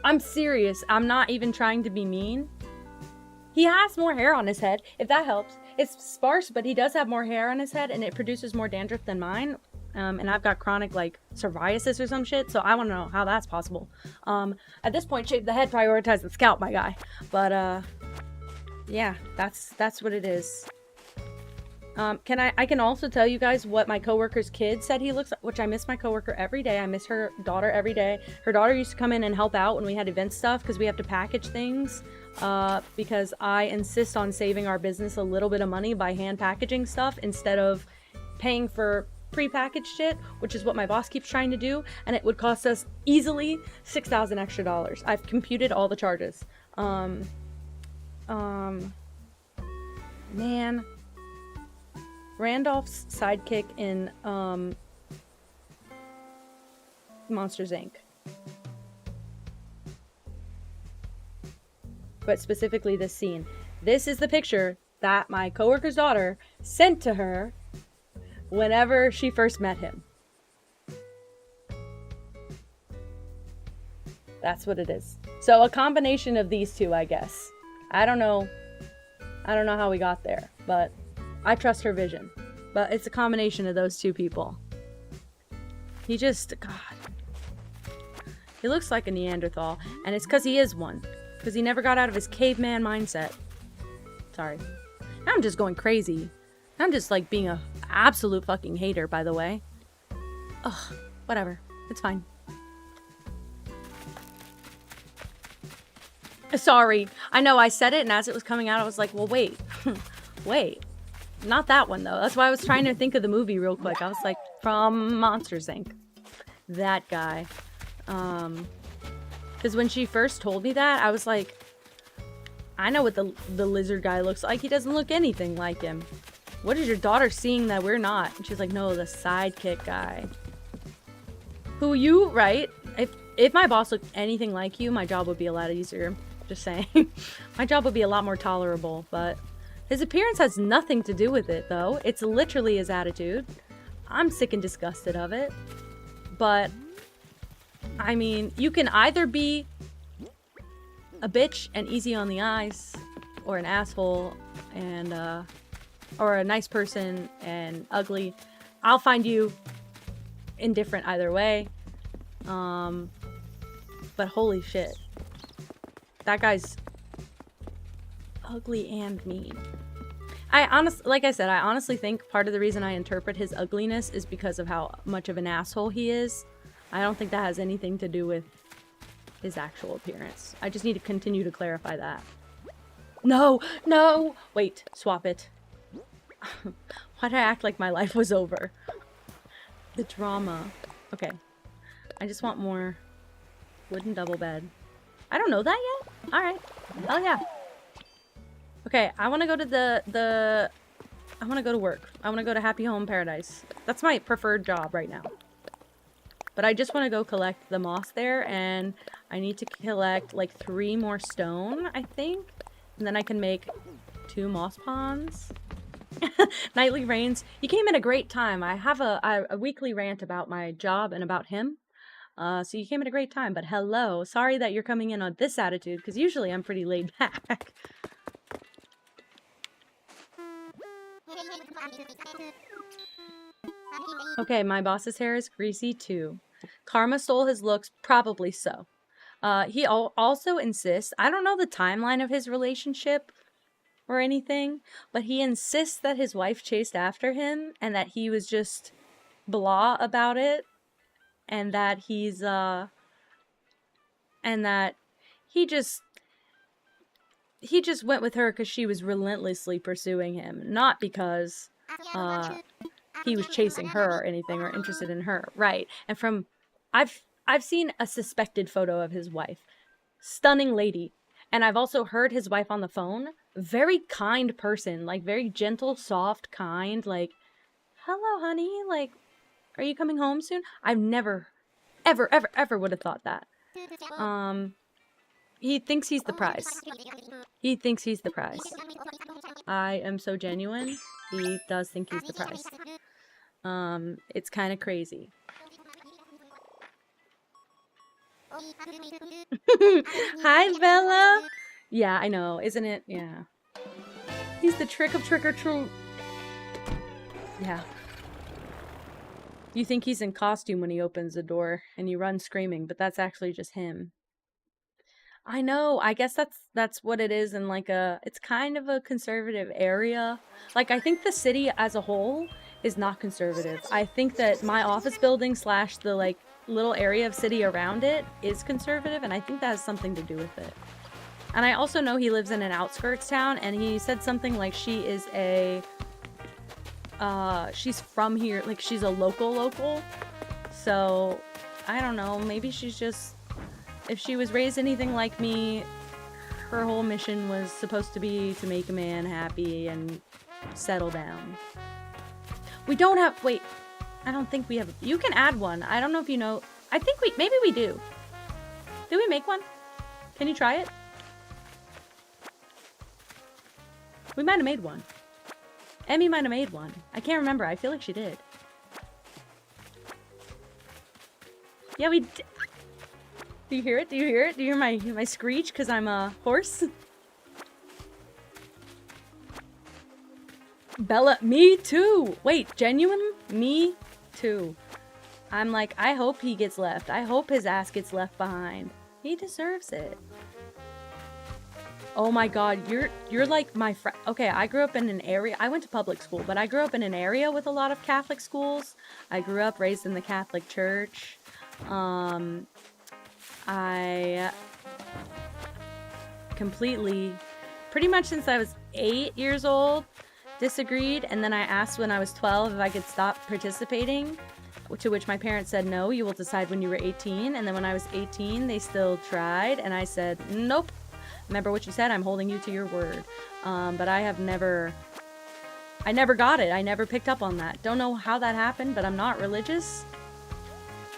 I'm serious. I'm not even trying to be mean. He has more hair on his head, if that helps. It's sparse, but he does have more hair on his head, and it produces more dandruff than mine. And I've got chronic, like, psoriasis or some shit, so I want to know how that's possible. At this point, shave the head, prioritize the scalp, my guy. But, yeah, that's what it is. I can also tell you guys what my coworker's kid said he looks like, which I miss my coworker every day. I miss her daughter every day. Her daughter used to come in and help out when we had event stuff because we have to package things. Because I insist on saving our business a little bit of money by hand packaging stuff instead of paying for prepackaged shit, which is what my boss keeps trying to do, and it would cost us easily $6,000 extra. I've computed all the charges. Man, Randolph's sidekick in Monsters Inc. But specifically this scene. This is the picture that my coworker's daughter sent to her whenever she first met him. That's what it is. So a combination of these two, I guess. I don't know how we got there, but I trust her vision. But it's a combination of those two people. He just, God. He looks like a Neanderthal, and it's because he is one. Because he never got out of his caveman mindset. Sorry. Now I'm just going crazy. I'm just like being a absolute fucking hater, by the way. Ugh, whatever. It's fine. Sorry. I know I said it, and as it was coming out, I was like, well, wait. Wait. Not that one, though. That's why I was trying to think of the movie real quick. I was like, from Monsters, Inc. That guy. Because when she first told me that, I was like, I know what the lizard guy looks like. He doesn't look anything like him. What is your daughter seeing that we're not? And she's like, no, the sidekick guy. Who you, right? If my boss looked anything like you, my job would be a lot easier. Just saying. My job would be a lot more tolerable, but his appearance has nothing to do with it, though. It's literally his attitude. I'm sick and disgusted of it. But, I mean, you can either be a bitch and easy on the eyes, or an asshole and, or a nice person and ugly. I'll find you indifferent either way. But holy shit. That guy's ugly and mean. Like I said, I honestly think part of the reason I interpret his ugliness is because of how much of an asshole he is. I don't think that has anything to do with his actual appearance. I just need to continue to clarify that. No! No! Wait, swap it. Why'd I act like my life was over? The drama. Okay. I just want more wooden double bed. I don't know that yet? Alright. Hell yeah. Okay, I want to go to I want to go to work. I want to go to Happy Home Paradise. That's my preferred job right now. But I just want to go collect the moss there, and I need to collect like 3 more stone, I think. And then I can make 2 moss ponds. Nightly rains. You came at a great time. I have a weekly rant about my job and about him. So you came at a great time, but hello. Sorry that you're coming in on this attitude, because usually I'm pretty laid back. Okay, my boss's hair is greasy too. Karma stole his looks, probably so. He also insists, I don't know the timeline of his relationship or anything, but he insists that his wife chased after him and that he was just blah about it, and that he's and that he just went with her because she was relentlessly pursuing him, not because he was chasing her or anything or interested in her. Right. And from I've seen a suspected photo of his wife. Stunning lady. And I've also heard his wife on the phone. Very kind person. Like, very gentle, soft, kind. Like, hello, honey. Like, are you coming home soon? I've never, ever would have thought that. He thinks he's the prize. He thinks he's the prize. I am so genuine. He does think he's the prize. It's kind of crazy. Hi, Bella. Yeah, I know. Isn't it? Yeah. He's the trick of trick or treat. Yeah. You think he's in costume when he opens the door and you run screaming, but that's actually just him. I know. I guess that's what it is in like it's kind of a conservative area. Like, I think the city as a whole is not conservative. I think that my office building / the like little area of city around it is conservative, and I think that has something to do with it. And I also know he lives in an outskirts town, and he said something like she is a she's from here, like she's a local. So, I don't know, maybe she's just, if she was raised anything like me, her whole mission was supposed to be to make a man happy and settle down. We don't have, wait, I don't think we have, you can add one. I don't know if you know, I think maybe we do. Did we make one? Can you try it? We might have made one. Emmy might have made one. I can't remember. I feel like she did. Yeah, we did. Do you hear it? Do you hear it? Do you hear my screech because I'm a horse? Bella, me too. Wait, genuine? Me too. I'm like, I hope he gets left. I hope his ass gets left behind. He deserves it. Oh my god, you're like my friend. Okay, I grew up in an area. I went to public school, but I grew up in an area with a lot of Catholic schools. I grew up raised in the Catholic Church. I completely, pretty much since I was 8 years old, disagreed, and then I asked when I was 12 if I could stop participating, to which my parents said, no, you will decide when you were 18, and then when I was 18, they still tried, and I said, nope, remember what you said, I'm holding you to your word. But I never got it, I never picked up on that. Don't know how that happened, but I'm not religious.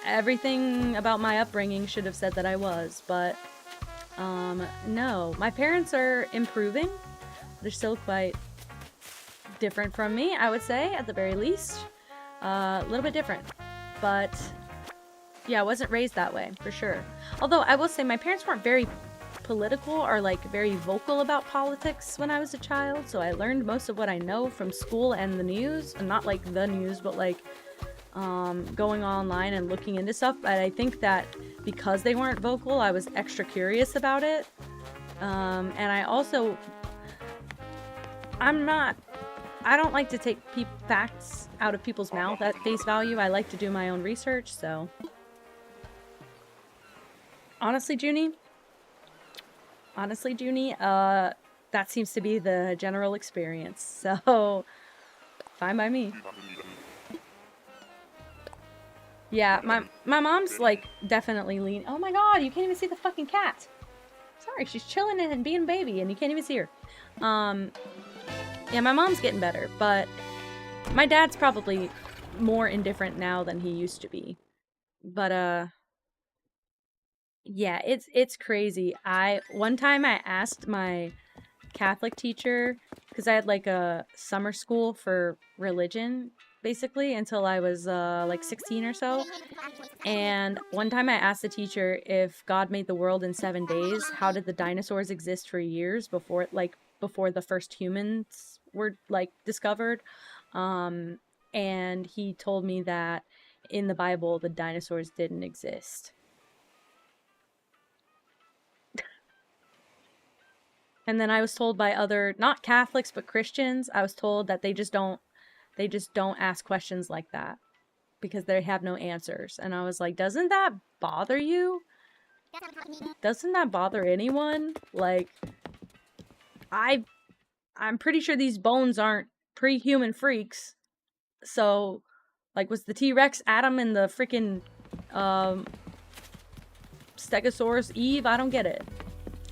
Everything about my upbringing should have said that I was, but no. My parents are improving. They're still quite different from me, I would say, at the very least. A little bit different, but yeah, I wasn't raised that way, for sure. Although, I will say, my parents weren't very political or, like, very vocal about politics when I was a child, so I learned most of what I know from school and the news, and not, like, the news, but, like, going online and looking into stuff. But I think that because they weren't vocal, I was extra curious about it. And I also, I don't like to take facts out of people's mouth at face value. I like to do my own research, so. Honestly, Junie, that seems to be the general experience. So, fine by me. Yeah, my mom's, like, definitely lean. Oh my god, you can't even see the fucking cat. Sorry, she's chilling and being a baby, and you can't even see her. Yeah, my mom's getting better, but my dad's probably more indifferent now than he used to be. But, yeah, it's crazy. One time I asked my Catholic teacher, because I had, like, a summer school for religion, basically, until I was, like, 16 or so. And one time I asked the teacher if God made the world in 7 days, how did the dinosaurs exist for years before the first humans were, like, discovered? And he told me that in the Bible, the dinosaurs didn't exist. And then I was told by other, not Catholics, but Christians, I was told that they just don't ask questions like that because they have no answers. And I was like, doesn't that bother you? Doesn't that bother anyone? Like, I'm pretty sure these bones aren't pre-human freaks. So, like, was the T-Rex Adam and the freaking Stegosaurus Eve? I don't get it.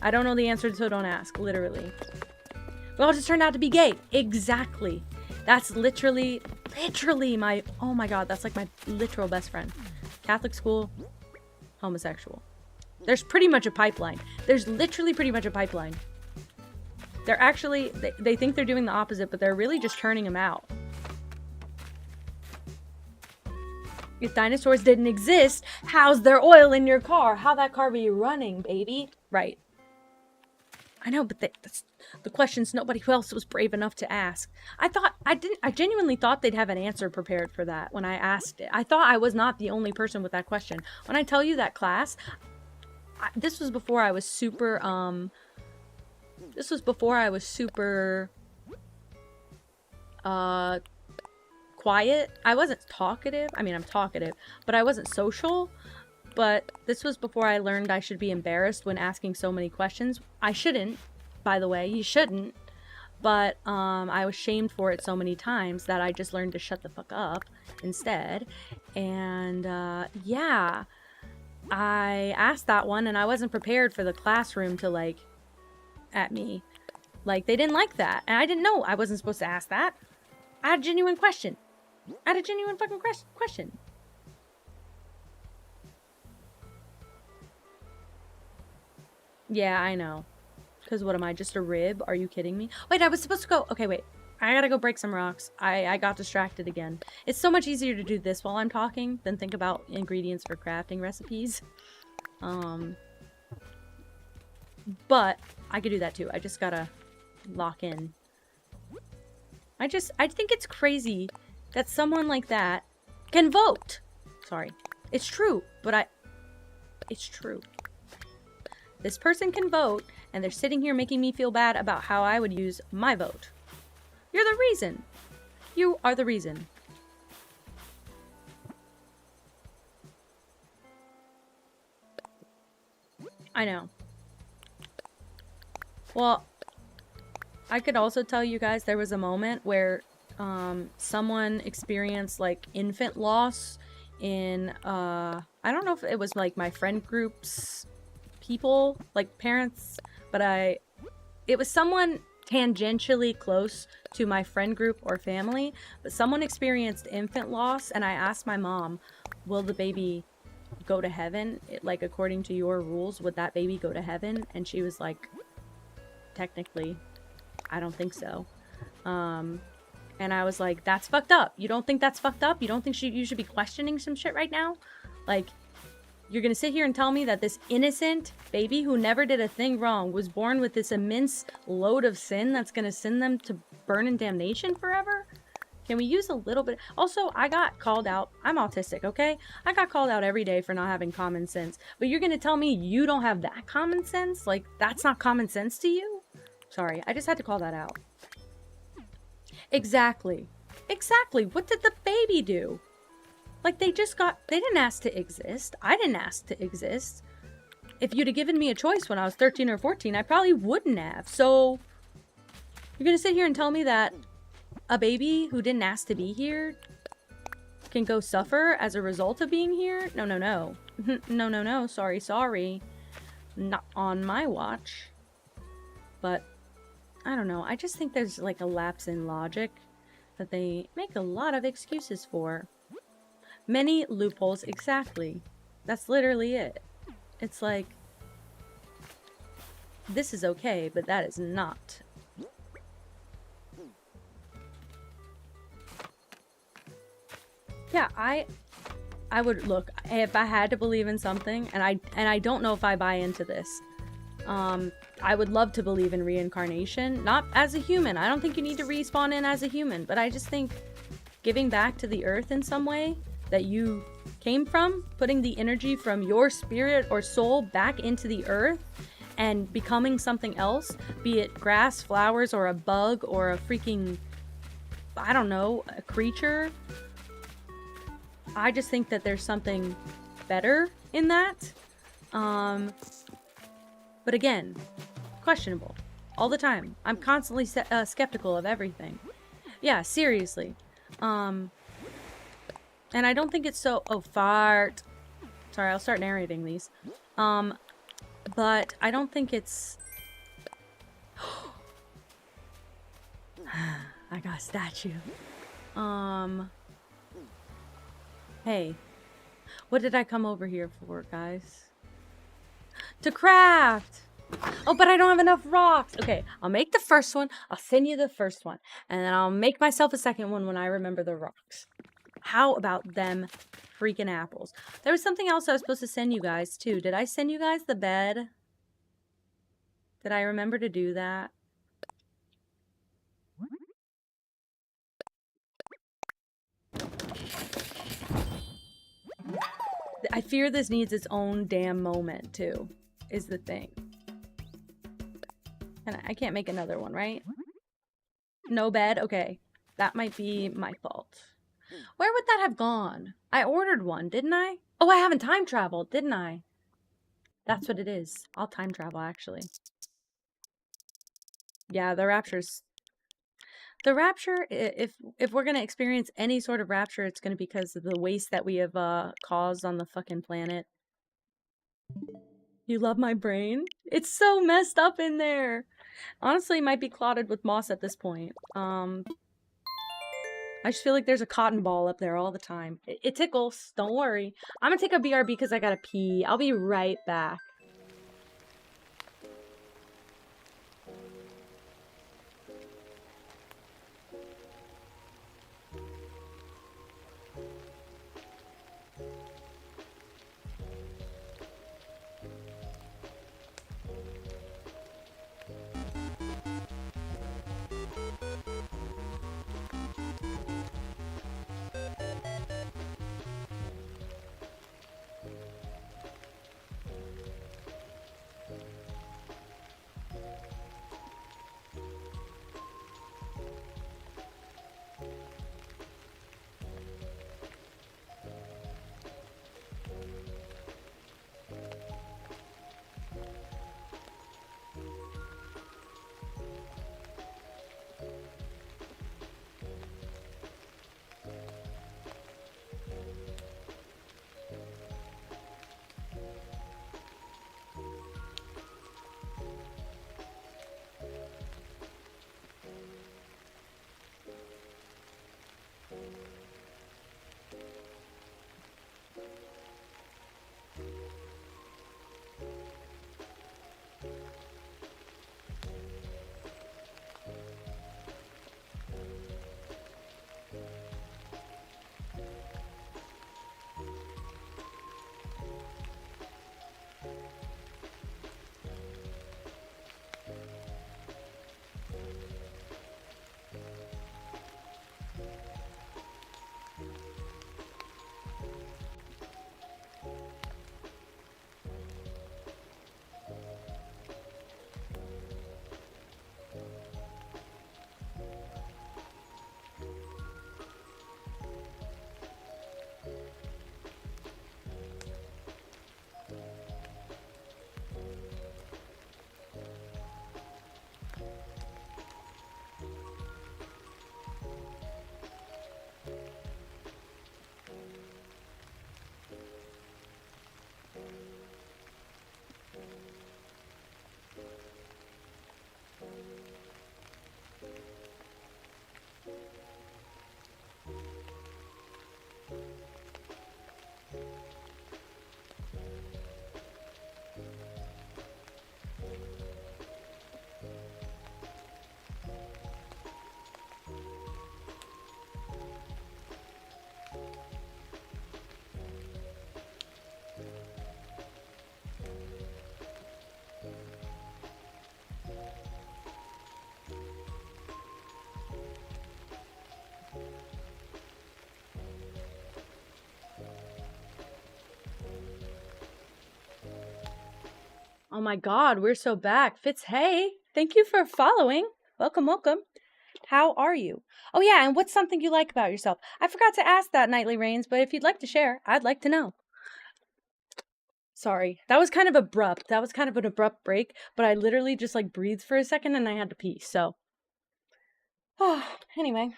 I don't know the answer, so don't ask, literally. We all just turned out to be gay. Exactly. That's literally my, oh my god, that's like my literal best friend. Catholic school, homosexual. There's pretty much a pipeline. There's literally pretty much a pipeline. They're actually, they think they're doing the opposite, but they're really just turning them out. If dinosaurs didn't exist, how's there oil in your car? How that car be running, baby? Right. I know, but that's the questions nobody else was brave enough to ask. I genuinely thought they'd have an answer prepared for that when I asked it. I thought I was not the only person with that question. When I tell you that class, this was before I was super, quiet. I wasn't talkative. I mean, I'm talkative, but I wasn't social. But this was before I learned I should be embarrassed when asking so many questions. I shouldn't, by the way. You shouldn't. But I was shamed for it so many times that I just learned to shut the fuck up instead. And yeah, I asked that one, and I wasn't prepared for the classroom to, like, at me. Like, they didn't like that. And I didn't know I wasn't supposed to ask that. I had a genuine question. I had a genuine fucking question. Yeah, I know. Because what am I, just a rib? Are you kidding me? Wait, I was supposed to go. Okay, wait. I gotta go break some rocks. I got distracted again. It's so much easier to do this while I'm talking than think about ingredients for crafting recipes. But I could do that too. I just gotta lock in. I think it's crazy that someone like that can vote. Sorry. It's true, but it's true. This person can vote, and they're sitting here making me feel bad about how I would use my vote. You're the reason. You are the reason. I know. Well, I could also tell you guys there was a moment where someone experienced, like, infant loss in, I don't know if it was, like, my friend group's people, like parents, but it was someone tangentially close to my friend group or family, but someone experienced infant loss, and I asked my mom, will the baby go to heaven? Like, according to your rules, would that baby go to heaven? And she was like, technically, I don't think so. And I was like, that's fucked up. You don't think that's fucked up? You don't think you should be questioning some shit right now? Like, you're gonna sit here and tell me that this innocent baby who never did a thing wrong was born with this immense load of sin that's gonna send them to burn in damnation forever? Can we use a little bit? Also, I got called out. I'm autistic, okay? I got called out every day for not having common sense. But you're gonna tell me you don't have that common sense? Like, that's not common sense to you? Sorry, I just had to call that out. Exactly. Exactly. What did the baby do? Like, they didn't ask to exist. I didn't ask to exist. If you'd have given me a choice when I was 13 or 14, I probably wouldn't have. So, you're gonna sit here and tell me that a baby who didn't ask to be here can go suffer as a result of being here? No, no, no. No, no, no. Sorry, sorry. Not on my watch. But, I don't know. I just think there's, like, a lapse in logic that they make a lot of excuses for. Many loopholes, exactly. That's literally it. It's like, this is okay, but that is not. Yeah, I would, look, if I had to believe in something, and I don't know if I buy into this, I would love to believe in reincarnation, not as a human. I don't think you need to respawn in as a human, but I just think giving back to the earth in some way that you came from, putting the energy from your spirit or soul back into the earth and becoming something else, be it grass, flowers, or a bug, or a freaking, I don't know, a creature. I just think that there's something better in that. But again, questionable all the time. I'm constantly skeptical of everything. Yeah, seriously. And I don't think it's so... Oh, fart. Sorry, I'll start narrating these. But I don't think it's... I got a statue. Hey. What did I come over here for, guys? To craft! Oh, but I don't have enough rocks! Okay, I'll make the first one. I'll send you the first one. And then I'll make myself a second one when I remember the rocks. How about them freaking apples? There was something else I was supposed to send you guys, too. Did I send you guys the bed? Did I remember to do that? I fear this needs its own damn moment, too, is the thing. And I can't make another one, right? No bed? Okay. That might be my fault. Where would that have gone? I ordered one, didn't I? Oh, I haven't time traveled, didn't I? That's what it is. I'll time travel, actually. Yeah, the rapture's The rapture, if we're gonna experience any sort of rapture, it's gonna be because of the waste that we have caused on the fucking planet. You love my brain? It's so messed up in there. Honestly, it might be clotted with moss at this point. I just feel like there's a cotton ball up there all the time. It tickles. Don't worry. I'm gonna take a BRB because I gotta pee. I'll be right back. Oh my god, we're so back. Fitz, hey, thank you for following. Welcome, welcome. How are you? Oh yeah, and what's something you like about yourself? I forgot to ask that, Nightly Rains, but if you'd like to share, I'd like to know. Sorry, that was kind of abrupt. That was kind of an abrupt break, but I literally just like breathed for a second and I had to pee, so. Anyway.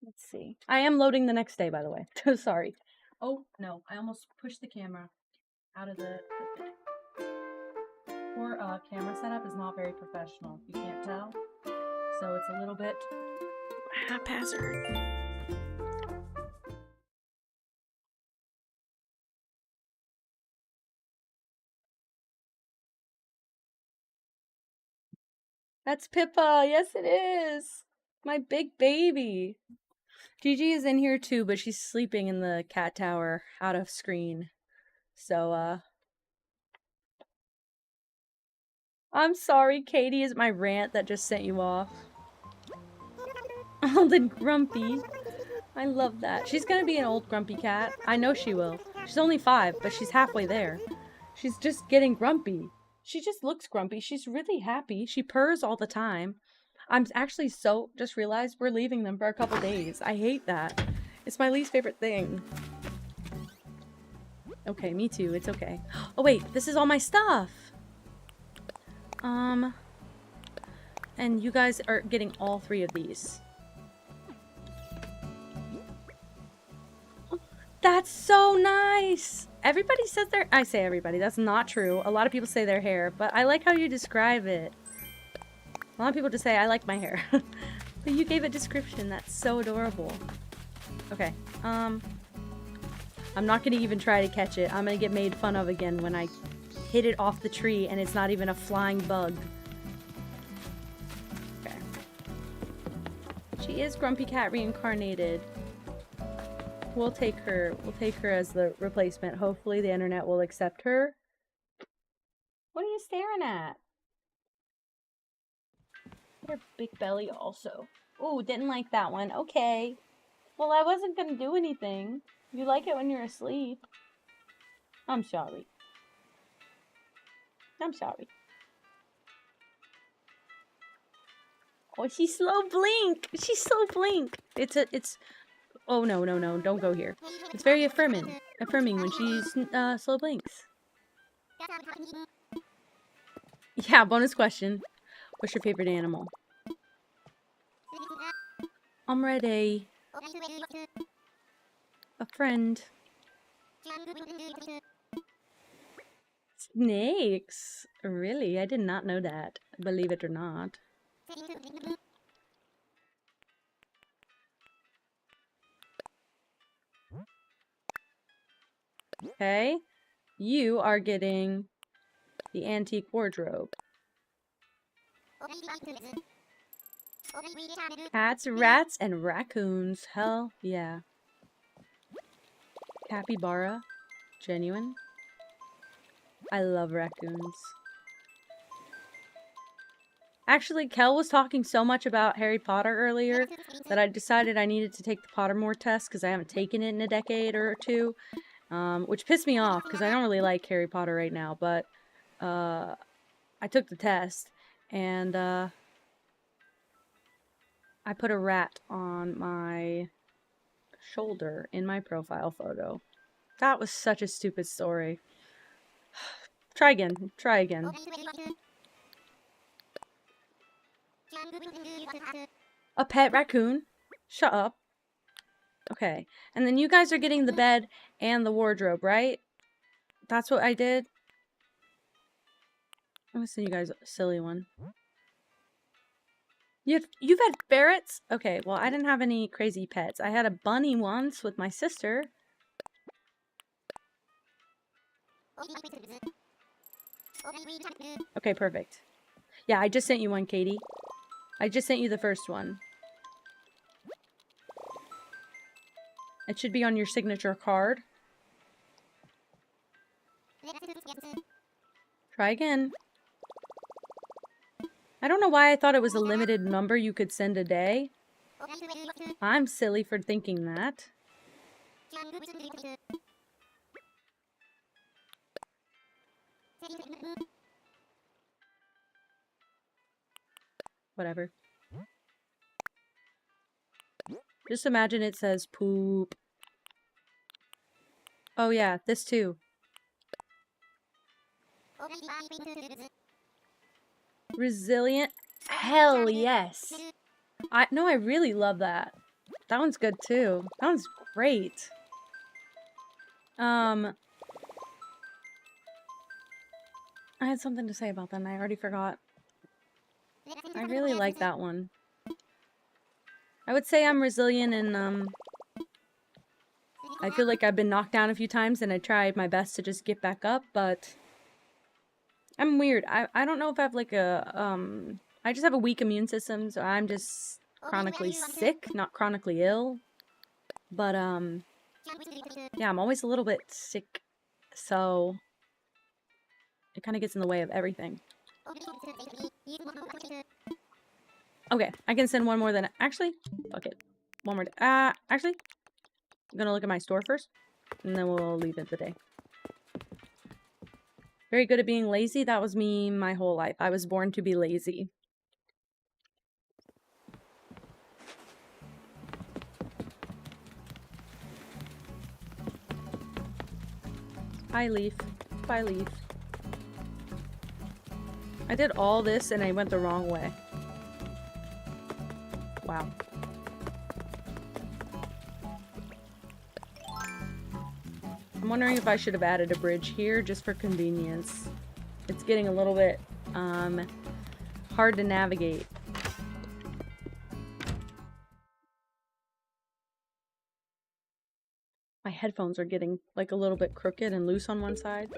Let's see. I am loading the next day, by the way. Sorry. Oh, no, I almost pushed the camera out of the poor camera setup is not very professional. You can't tell. So it's a little bit haphazard. That's Pippa. Yes, it is. My big baby. Gigi is in here too, but she's sleeping in the cat tower out of screen. So, I'm sorry, Katie, is my rant that just sent you off. Old and grumpy. I love that. She's gonna be an old grumpy cat. I know she will. She's only 5, but she's halfway there. She's just getting grumpy. She just looks grumpy. She's really happy. She purrs all the time. I'm actually just realized we're leaving them for a couple days. I hate that. It's my least favorite thing. Okay, me too. It's okay. Oh wait, this is all my stuff. And you guys are getting all 3 of these. That's so nice! Everybody says I say everybody, that's not true. A lot of people say their hair, but I like how you describe it. A lot of people just say, I like my hair. But you gave a description, that's so adorable. Okay, I'm not gonna even try to catch it. I'm gonna get made fun of again when I hit it off the tree and it's not even a flying bug. Okay. She is Grumpy Cat reincarnated. We'll take her as the replacement. Hopefully the internet will accept her. What are you staring at? Your big belly also. Ooh, didn't like that one. Okay. Well, I wasn't gonna do anything. You like it when you're asleep. I'm sorry. I'm sorry. Oh, she's slow blink. She's slow blink. It's. Oh no, don't go here. It's very affirming when she's slow blinks. Yeah, bonus question. What's your favorite animal? I'm ready. A friend. Snakes? Really? I did not know that. Believe it or not. Okay. You are getting the antique wardrobe. Cats, rats, and raccoons. Hell yeah. Capybara. Genuine. I love raccoons. Actually, Kel was talking so much about Harry Potter earlier that I decided I needed to take the Pottermore test because I haven't taken it in a decade or two. Which pissed me off because I don't really like Harry Potter right now, but I took the test and I put a rat on my shoulder in my profile photo. That was such a stupid story. Try again. Try again. A pet raccoon? Shut up. Okay. And then you guys are getting the bed and the wardrobe, right? That's what I did? I'm gonna send you guys a silly one. You've had ferrets? Okay, well, I didn't have any crazy pets. I had a bunny once with my sister. Okay, perfect. Yeah, I just sent you one, Katie. I just sent you the first one. It should be on your signature card. Try again. I don't know why I thought it was a limited number you could send a day. I'm silly for thinking that. Whatever. Just imagine it says poop. Oh yeah, this too. Resilient? Hell yes. I really love that. That one's good too. That one's great. I had something to say about that and I already forgot. I really like that one. I would say I'm resilient and I feel like I've been knocked down a few times and I tried my best to just get back up, but I'm weird. I don't know if I have like a I just have a weak immune system, so I'm just chronically sick, not chronically ill. But yeah, I'm always a little bit sick, so it kind of gets in the way of everything. Okay, I can send one more than actually. Fuck it, one more. Actually, I'm gonna look at my store first, and then we'll leave it the day. Very good at being lazy. That was me my whole life. I was born to be lazy. Bye, Leaf. Bye, Leaf. I did all this and I went the wrong way. Wow. I'm wondering if I should have added a bridge here just for convenience. It's getting a little bit hard to navigate. My headphones are getting like a little bit crooked and loose on one side.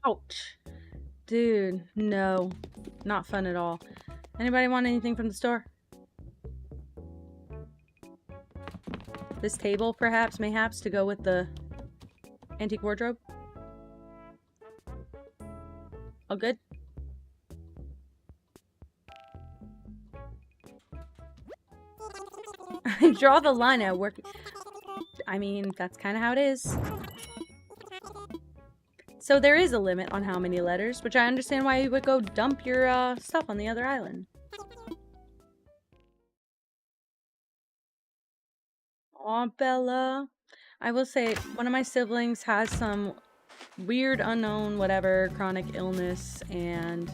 Ouch. Dude, no. Not fun at all. Anybody want anything from the store? This table, perhaps, mayhaps, to go with the antique wardrobe? All good? Draw the line at work. I mean, that's kind of how it is. So there is a limit on how many letters, which I understand why you would go dump your stuff on the other island. Aw, Bella. I will say, one of my siblings has some weird, unknown, whatever, chronic illness, and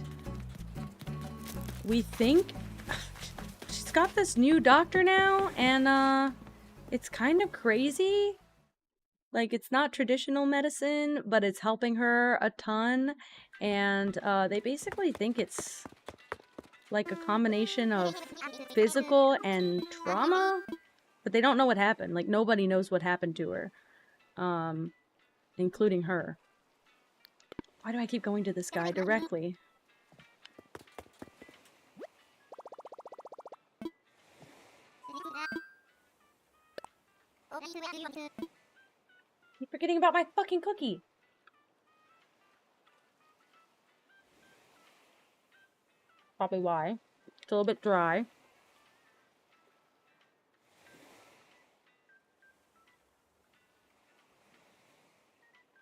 we think she's got this new doctor now, and it's kind of crazy. Like, it's not traditional medicine, but it's helping her a ton, and they basically think it's like a combination of physical and trauma, but they don't know what happened. Like, nobody knows what happened to her, including her. Why do I keep going to this guy directly? Keep forgetting about my fucking cookie. Probably why. It's a little bit dry.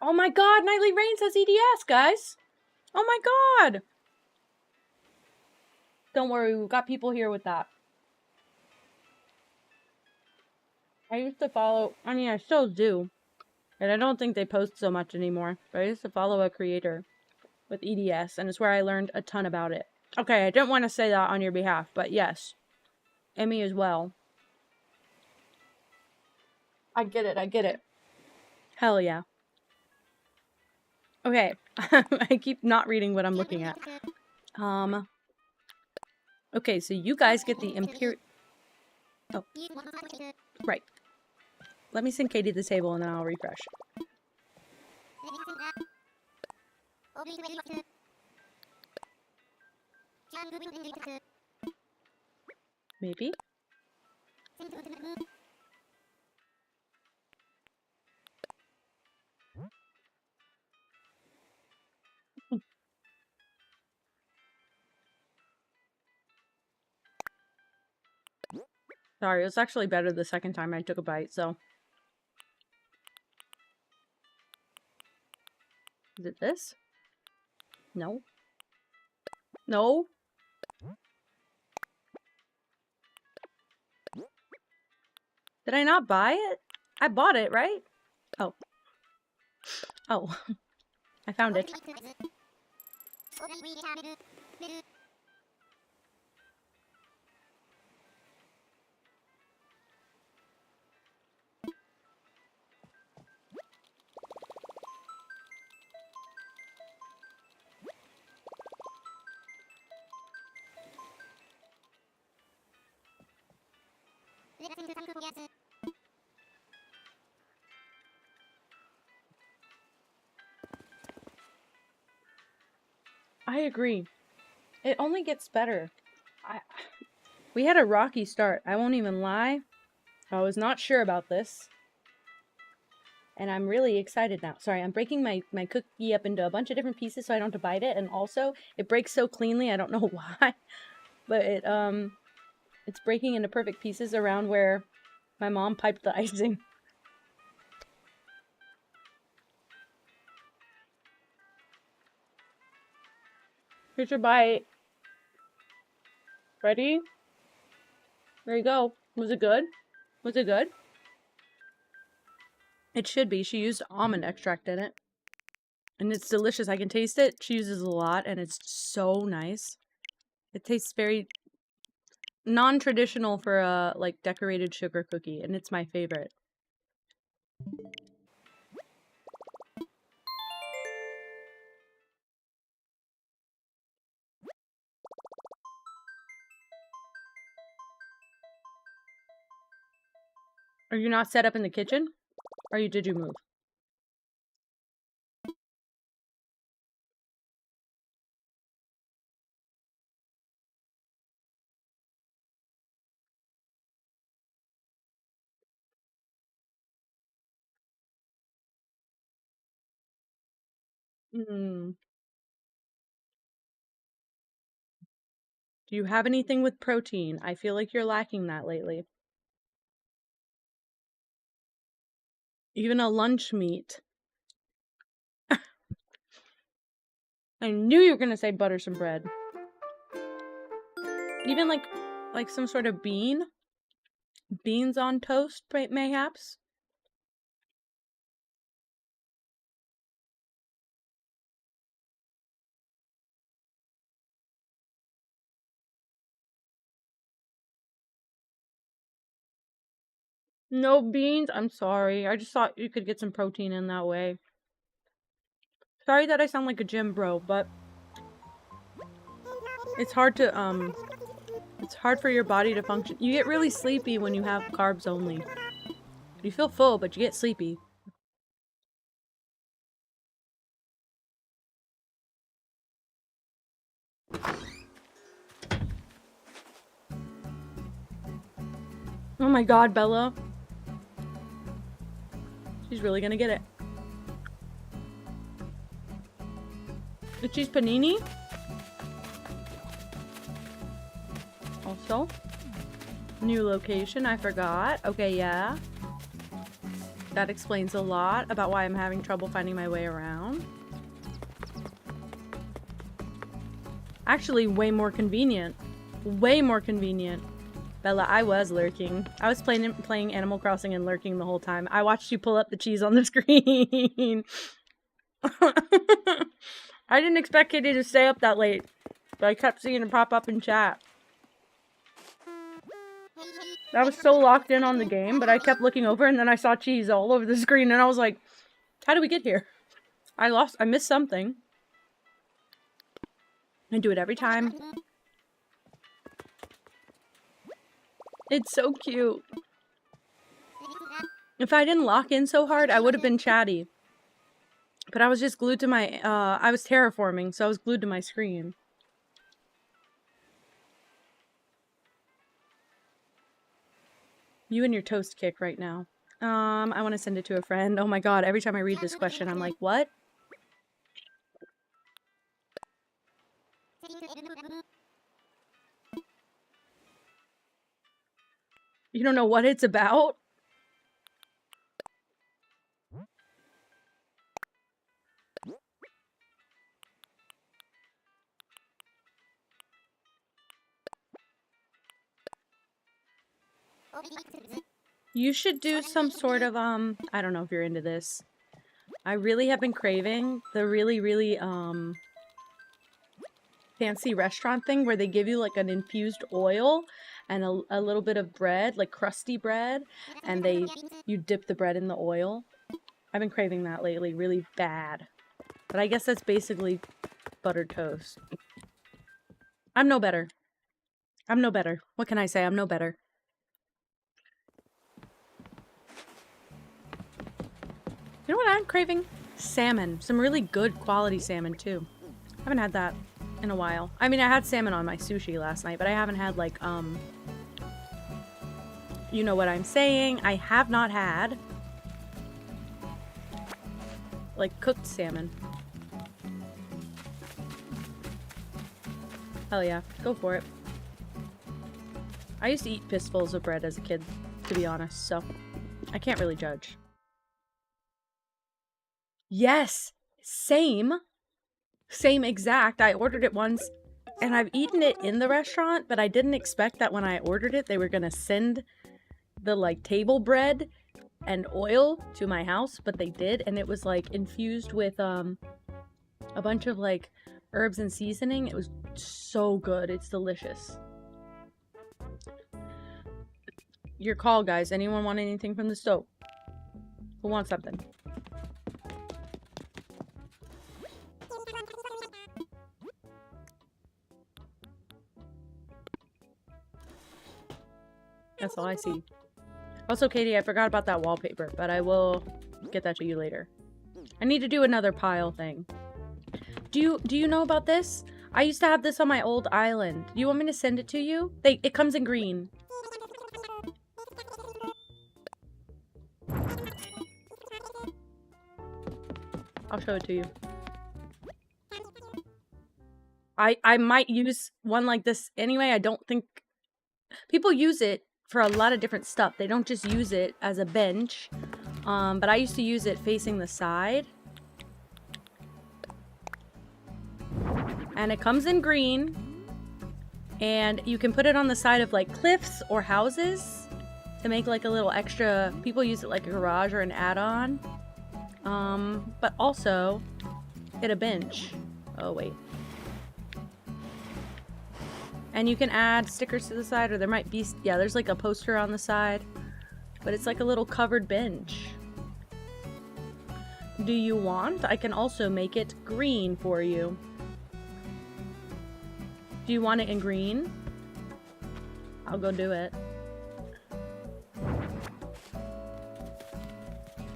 Oh my god, Nightly Rain says EDS, guys! Oh my god! Don't worry, we've got people here with that. I used to follow, I mean, I still do. And I don't think they post so much anymore. But I used to follow a creator with EDS, and it's where I learned a ton about it. Okay, I didn't want to say that on your behalf, but yes. Emmy as well. I get it, I get it. Hell yeah. Okay, I keep not reading what I'm looking at. Okay, so you guys get the Imperial... Oh. Right. Let me send Katie to the table and then I'll refresh. Maybe? Sorry, it was actually better the second time I took a bite, so... Is it this? No. No? Did I not buy it? I bought it, right? Oh. Oh. I found it. I agree. It only gets better. We had a rocky start. I won't even lie. I was not sure about this. And I'm really excited now. Sorry, I'm breaking my cookie up into a bunch of different pieces so I don't have to bite it. And also, it breaks so cleanly, I don't know why. But it's breaking into perfect pieces around where my mom piped the icing. Here's your bite. Ready? There you go. Was it good? Was it good? It should be. She used almond extract in it. And it's delicious. I can taste it. She uses a lot and it's so nice. It tastes very non-traditional for a like decorated sugar cookie, and it's my favorite. Are you not set up in the kitchen? Or did you move? Mm. Do you have anything with protein? I feel like you're lacking that lately. Even a lunch meat. I knew you were gonna say butter some bread. Even like some sort of bean? Beans on toast, mayhaps? No beans? I'm sorry. I just thought you could get some protein in that way. Sorry that I sound like a gym bro, but it's hard to, it's hard for your body to function. You get really sleepy when you have carbs only. You feel full, but you get sleepy. Oh my god, Bella. She's really gonna get it. The cheese panini? Also. New location, I forgot. Okay, yeah. That explains a lot about why I'm having trouble finding my way around. Actually, way more convenient. Way more convenient. Bella, I was lurking. I was playing Animal Crossing and lurking the whole time. I watched you pull up the cheese on the screen. I didn't expect Kitty to stay up that late, but I kept seeing it pop up in chat. I was so locked in on the game, but I kept looking over and then I saw cheese all over the screen and I was like, how did we get here? I missed something. I do it every time. It's so cute. If I didn't lock in so hard, I would have been chatty. But I was just glued to my, I was terraforming, so I was glued to my screen. You and your toast kick right now. I want to send it to a friend. Oh my god, every time I read this question, I'm like, what? You don't know what it's about? You should do some sort of, I don't know if you're into this. I really have been craving the really, fancy restaurant thing where they give you like an infused oil and a little bit of bread, like crusty bread, and you dip the bread in the oil. I've been craving that lately really bad. But I guess that's basically buttered toast. I'm no better. I'm no better. What can I say? I'm no better. You know what I'm craving? Salmon. Some really good quality salmon, too. I haven't had that in a while. I mean, I had salmon on my sushi last night, but I haven't had, like, you know what I'm saying? I have not had, like, cooked salmon. Hell yeah. Go for it. I used to eat fistfuls of bread as a kid, to be honest, so I can't really judge. Yes! Same. Same exact. I ordered it once, and I've eaten it in the restaurant, but I didn't expect that when I ordered it, they were gonna send the, like, table bread and oil to my house, but they did, and it was, like, infused with, a bunch of, like, herbs and seasoning. It was so good. It's delicious. Your call, guys. Anyone want anything from the stove? Who wants something? That's all I see. Also, Katie, I forgot about that wallpaper, but I will get that to you later. I need to do another pile thing. Do you know about this? I used to have this on my old island. Do you want me to send it to you? It comes in green. I'll show it to you. I might use one like this anyway. I don't think... People use it for a lot of different stuff. They don't just use it as a bench. But I used to use it facing the side. And it comes in green. And you can put it on the side of like cliffs or houses to make like a little extra... People use it like a garage or an add-on. But also get a bench. Oh, wait. And you can add stickers to the side, or there might be... Yeah, there's like a poster on the side. But it's like a little covered bench. Do you want? I can also make it green for you. Do you want it in green? I'll go do it.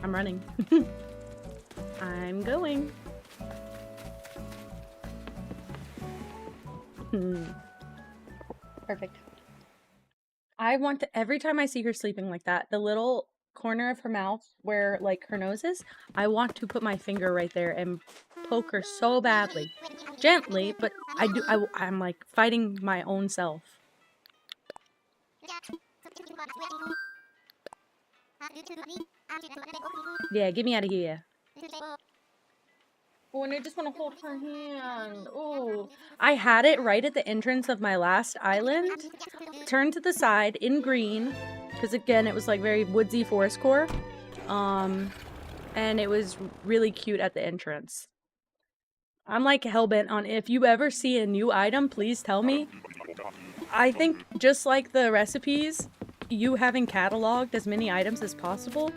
I'm running. I'm going. Perfect. I want to, every time I see her sleeping like that, the little corner of her mouth where like her nose is, I want to put my finger right there and poke her so badly. Gently, but I'm like fighting my own self. Yeah, get me out of here. Oh, and I just want to hold her hand. Oh, I had it right at the entrance of my last island, turned to the side in green, because again, it was like very woodsy forest core. And it was really cute at the entrance. I'm like hellbent on, if you ever see a new item, please tell me. I think just like the recipes, you having cataloged as many items as possible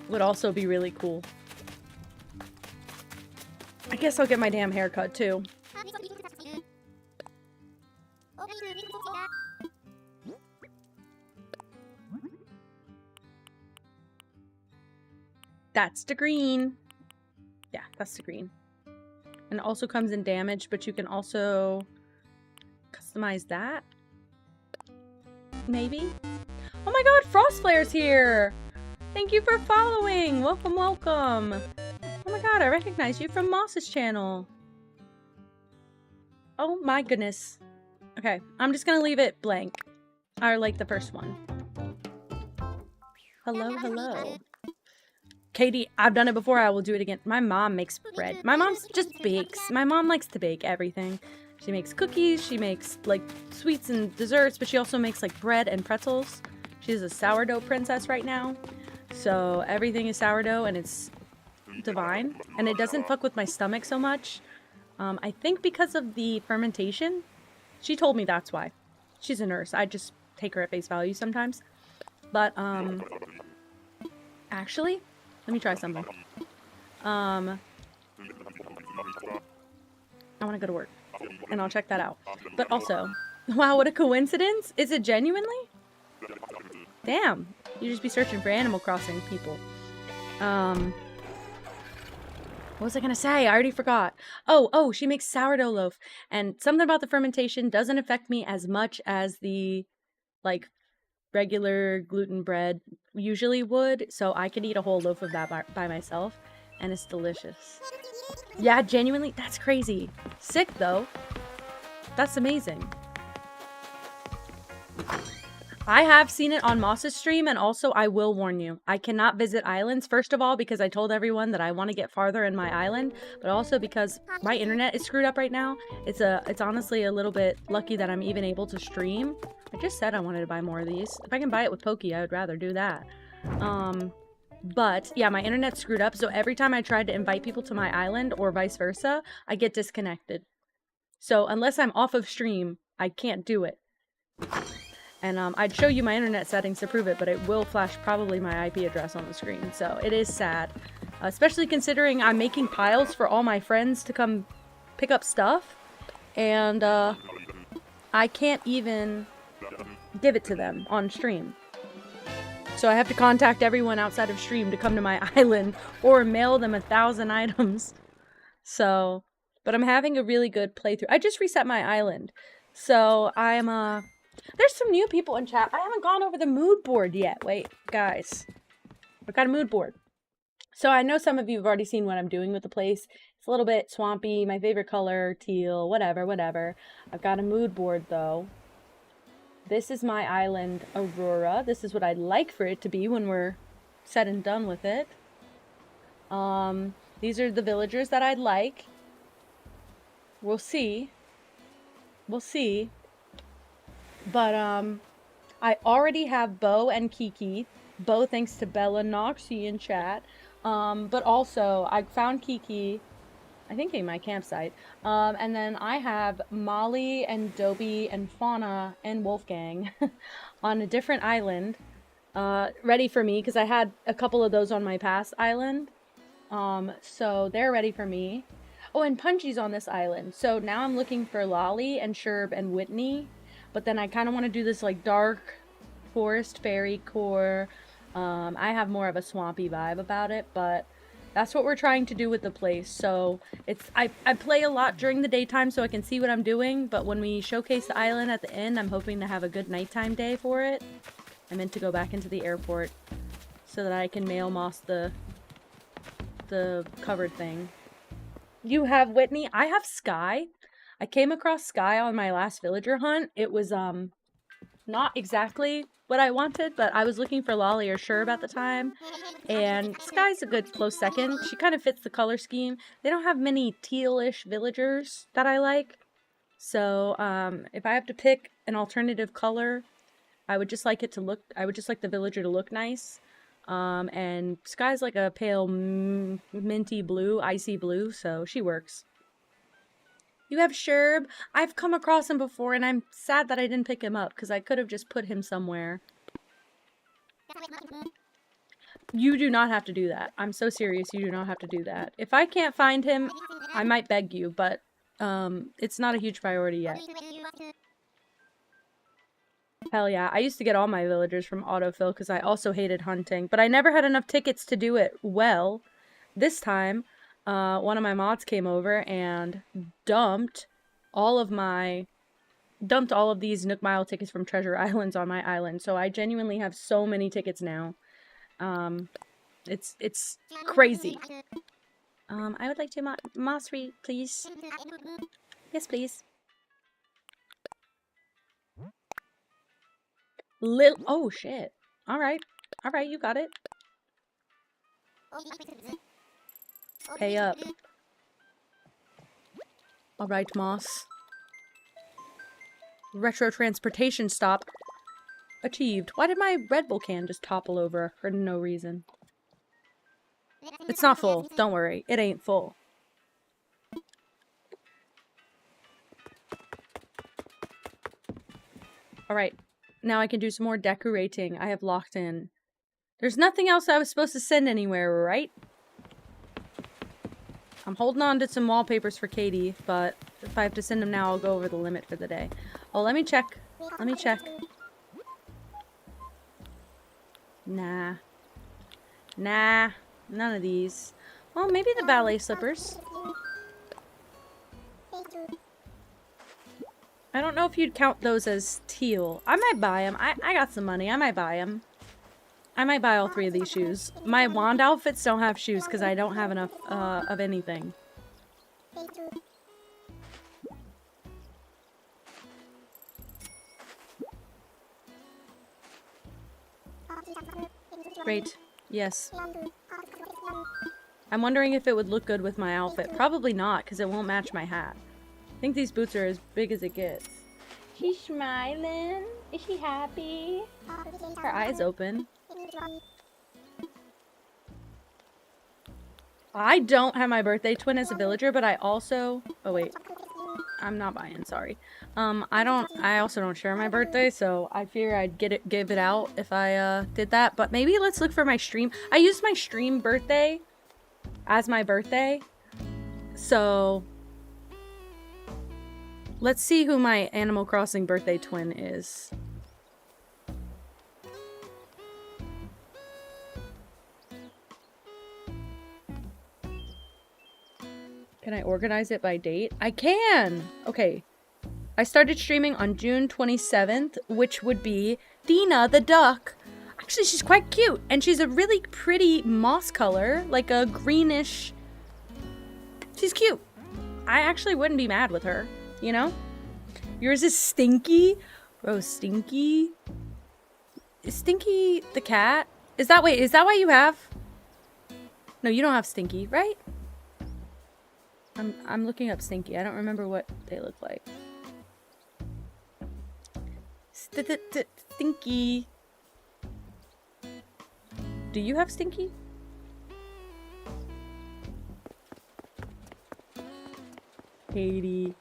would also be really cool. I guess I'll get my damn haircut too. That's the green. Yeah, that's the green. And it also comes in damage, but you can also customize that. Maybe? Oh my god, Frostflare's here! Thank you for following! Welcome, welcome! Oh my god, I recognize you from Moss's channel. Oh my goodness. Okay, I'm just gonna leave it blank. Or like the first one. Hello, hello. Katie, I've done it before, I will do it again. My mom makes bread. My mom just bakes. My mom likes to bake everything. She makes cookies, she makes like sweets and desserts, but she also makes like bread and pretzels. She's a sourdough princess right now. So everything is sourdough and it's divine. And it doesn't fuck with my stomach so much. I think because of the fermentation. She told me that's why. She's a nurse. I just take her at face value sometimes. But, actually, let me try something. I want to go to work. And I'll check that out. But also, wow, what a coincidence. Is it genuinely? Damn. You just be searching for Animal Crossing people. What was I gonna say? I already forgot. Oh, she makes sourdough loaf. And something about the fermentation doesn't affect me as much as the, like, regular gluten bread usually would. So I could eat a whole loaf of that by myself. And it's delicious. Yeah, genuinely, that's crazy. Sick, though. That's amazing. I have seen it on Moss's stream, and also I will warn you, I cannot visit islands, first of all, because I told everyone that I want to get farther in my island, but also because my internet is screwed up right now. It's honestly a little bit lucky that I'm even able to stream. I just said I wanted to buy more of these. If I can buy it with Pokey, I would rather do that. But yeah, my internet's screwed up, so every time I tried to invite people to my island or vice versa, I get disconnected. So unless I'm off of stream, I can't do it. And I'd show you my internet settings to prove it, but it will flash probably my IP address on the screen. So it is sad, especially considering I'm making piles for all my friends to come pick up stuff, and I can't even give it to them on stream. So I have to contact everyone outside of stream to come to my island or mail them 1,000 items. So, but I'm having a really good playthrough. I just reset my island. So I'm, there's some new people in chat. I haven't gone over the mood board yet. Wait, guys. I've got a mood board. So I know some of you have already seen what I'm doing with the place. It's a little bit swampy, my favorite color, teal, whatever. I've got a mood board though. This is my island, Aurora. This is what I'd like for it to be when we're said and done with it. These are the villagers that I'd like. We'll see. We'll see. But, I already have Bo and Kiki. Bo thanks to Bella Noxie in chat. But also, I found Kiki, I think in my campsite. And then I have Molly and Dobie and Fauna and Wolfgang on a different island, ready for me, because I had a couple of those on my past island. So they're ready for me. Oh, and Punchy's on this island. So now I'm looking for Lolly and Sherb and Whitney. But then I kind of want to do this like dark forest fairy core. I have more of a swampy vibe about it, but that's what we're trying to do with the place. So it's I play a lot during the daytime so I can see what I'm doing, but when we showcase the island at the end, I'm hoping to have a good nighttime day for it. I meant to go back into the airport so that I can mail Moss the covered thing. You have Whitney. I have Sky. I came across Sky on my last villager hunt. It was not exactly what I wanted, but I was looking for Lolly or Sherb at the time, and Sky's a good close second. She kind of fits the color scheme. They don't have many tealish villagers that I like, so if I have to pick an alternative color, I would just like it to look, I would just like the villager to look nice. And Sky's like a pale minty blue, icy blue, so she works. You have Sherb. I've come across him before, and I'm sad that I didn't pick him up, because I could have just put him somewhere. You do not have to do that. I'm so serious, you do not have to do that. If I can't find him, I might beg you, but it's not a huge priority yet. Hell yeah, I used to get all my villagers from autofill because I also hated hunting, but I never had enough tickets to do it well. This time, one of my mods came over and dumped all of these Nook Mile tickets from Treasure Islands on my island, so I genuinely have so many tickets now. It's crazy. I would like to moss read, please. Yes, please. Oh shit. Alright, you got it. Pay up. Alright, Moss. Retro transportation stop achieved. Why did my Red Bull can just topple over for no reason? It's not full. Don't worry. It ain't full. Alright. Now I can do some more decorating. I have locked in. There's nothing else I was supposed to send anywhere, right? I'm holding on to some wallpapers for Katie, but if I have to send them now, I'll go over the limit for the day. Oh, let me check. Let me check. Nah. Nah. None of these. Well, maybe the ballet slippers. I don't know if you'd count those as teal. I might buy them. I got some money. I might buy them. I might buy all 3 of these shoes. My wand outfits don't have shoes because I don't have enough of anything. Great. Yes. I'm wondering if it would look good with my outfit. Probably not, because it won't match my hat. I think these boots are as big as it gets. She's smiling. Is she happy? Her eyes open. I don't have my birthday twin as a villager, but I also... Oh, wait. I'm not buying, sorry. I also don't share my birthday, so I fear I'd give it out if I, did that. But maybe let's look for my stream. I used my stream birthday as my birthday. So... Let's see who my Animal Crossing birthday twin is. Can I organize it by date? I can! Okay. I started streaming on June 27th, which would be Dina the duck. Actually, she's quite cute. And she's a really pretty moss color, like a greenish... She's cute. I actually wouldn't be mad with her, you know? Yours is Stinky? Bro, Stinky? Is Stinky the cat? Is that why you have... No, you don't have Stinky, right? I'm looking up Stinky. I don't remember what they look like. Stinky. Do you have Stinky? Katie.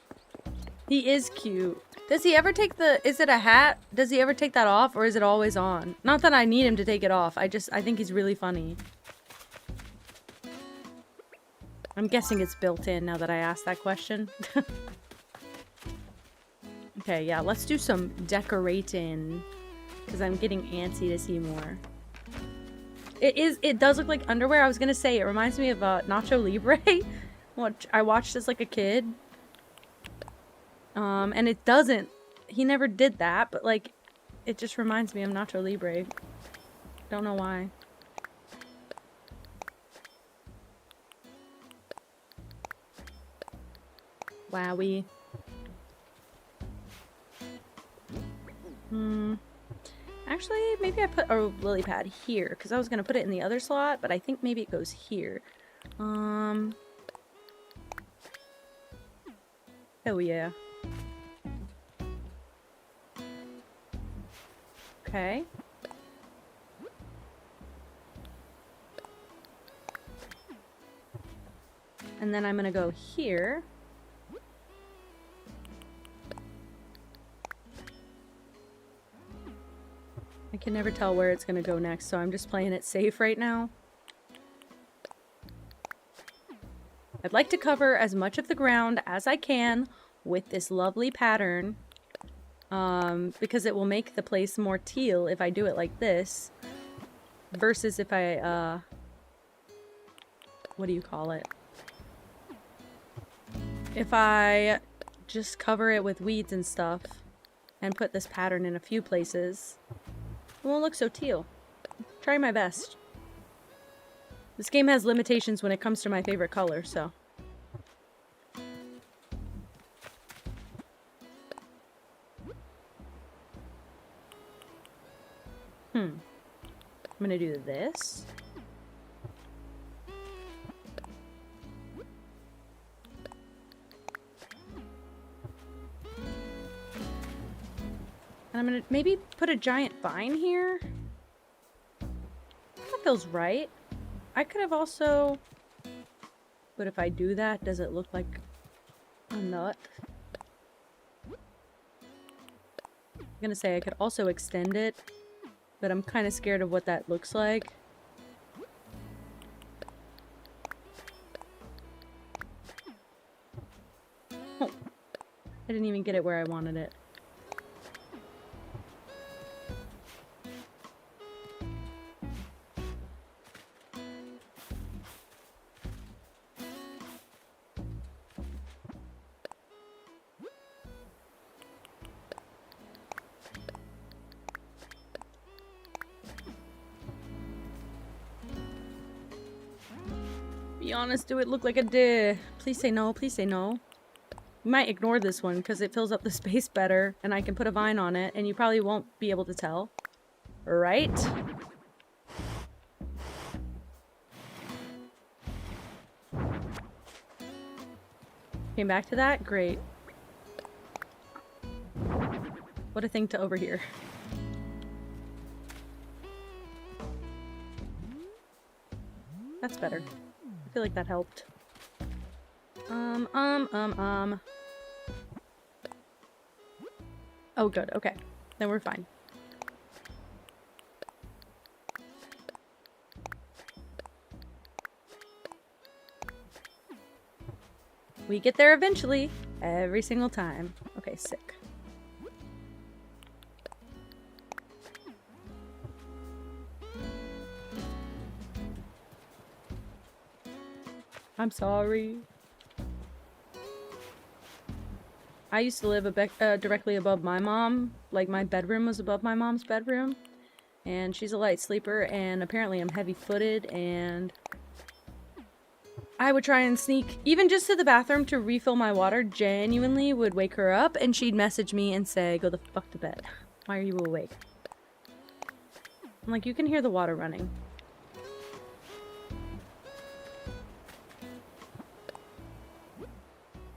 He is cute. Does he ever take the... Is it a hat? Does he ever take that off, or is it always on? Not that I need him to take it off. I think he's really funny. I'm guessing it's built in now that I asked that question. Okay, yeah, let's do some decorating. Because I'm getting antsy to see more. It does look like underwear. I was gonna say, it reminds me of Nacho Libre. Which I watched as like a kid. And it doesn't. He never did that, but like, it just reminds me of Nacho Libre. Don't know why. Wowie. Actually, maybe I put a lily pad here, because I was going to put it in the other slot, but I think maybe it goes here. Oh yeah. Okay. And then I'm going to go here. I can never tell where it's going to go next, so I'm just playing it safe right now. I'd like to cover as much of the ground as I can with this lovely pattern. Because it will make the place more teal if I do it like this. Versus if I, what do you call it? If I just cover it with weeds and stuff and put this pattern in a few places, it won't look so teal. Try my best. This game has limitations when it comes to my favorite color, so. I'm gonna do this. And I'm gonna maybe put a giant vine here. That feels right. I could have also... But if I do that, does it look like a nut? I'm gonna say I could also extend it, but I'm kind of scared of what that looks like. Oh, I didn't even get it where I wanted it. Be honest, do it look like a deer? Please say no, please say no. You might ignore this one because it fills up the space better and I can put a vine on it and you probably won't be able to tell. Right? Came back to that? Great. What a thing to overhear. That's better. I feel like that helped. Oh, good. Okay. Then we're fine. We get there eventually. Every single time. Okay, sick. I'm sorry. I used to live directly above my mom. Like, my bedroom was above my mom's bedroom. And she's a light sleeper, and apparently I'm heavy-footed, and I would try and sneak, even just to the bathroom to refill my water, genuinely would wake her up, and she'd message me and say, go the fuck to bed. Why are you awake? I'm like, you can hear the water running.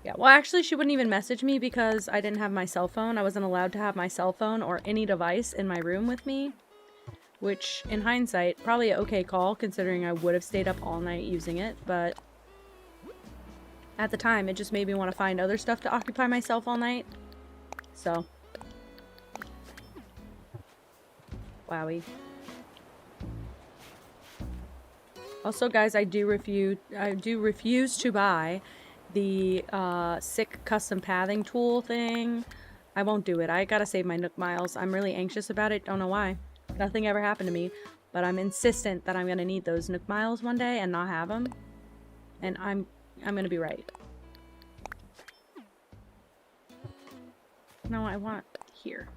Yeah, well, actually, she wouldn't even message me because I didn't have my cell phone. I wasn't allowed to have my cell phone or any device in my room with me. Which, in hindsight, probably an okay call, considering I would have stayed up all night using it, but at the time, it just made me want to find other stuff to occupy myself all night. So. Wowie. Also, guys, I do refuse to buy the sick custom pathing tool thing. I won't do it. I gotta save my Nook miles. I'm really anxious about it. Don't know why. Nothing ever happened to me, but I'm insistent that I'm gonna need those Nook miles one day and not have them. And I'm gonna be right. No, I want here.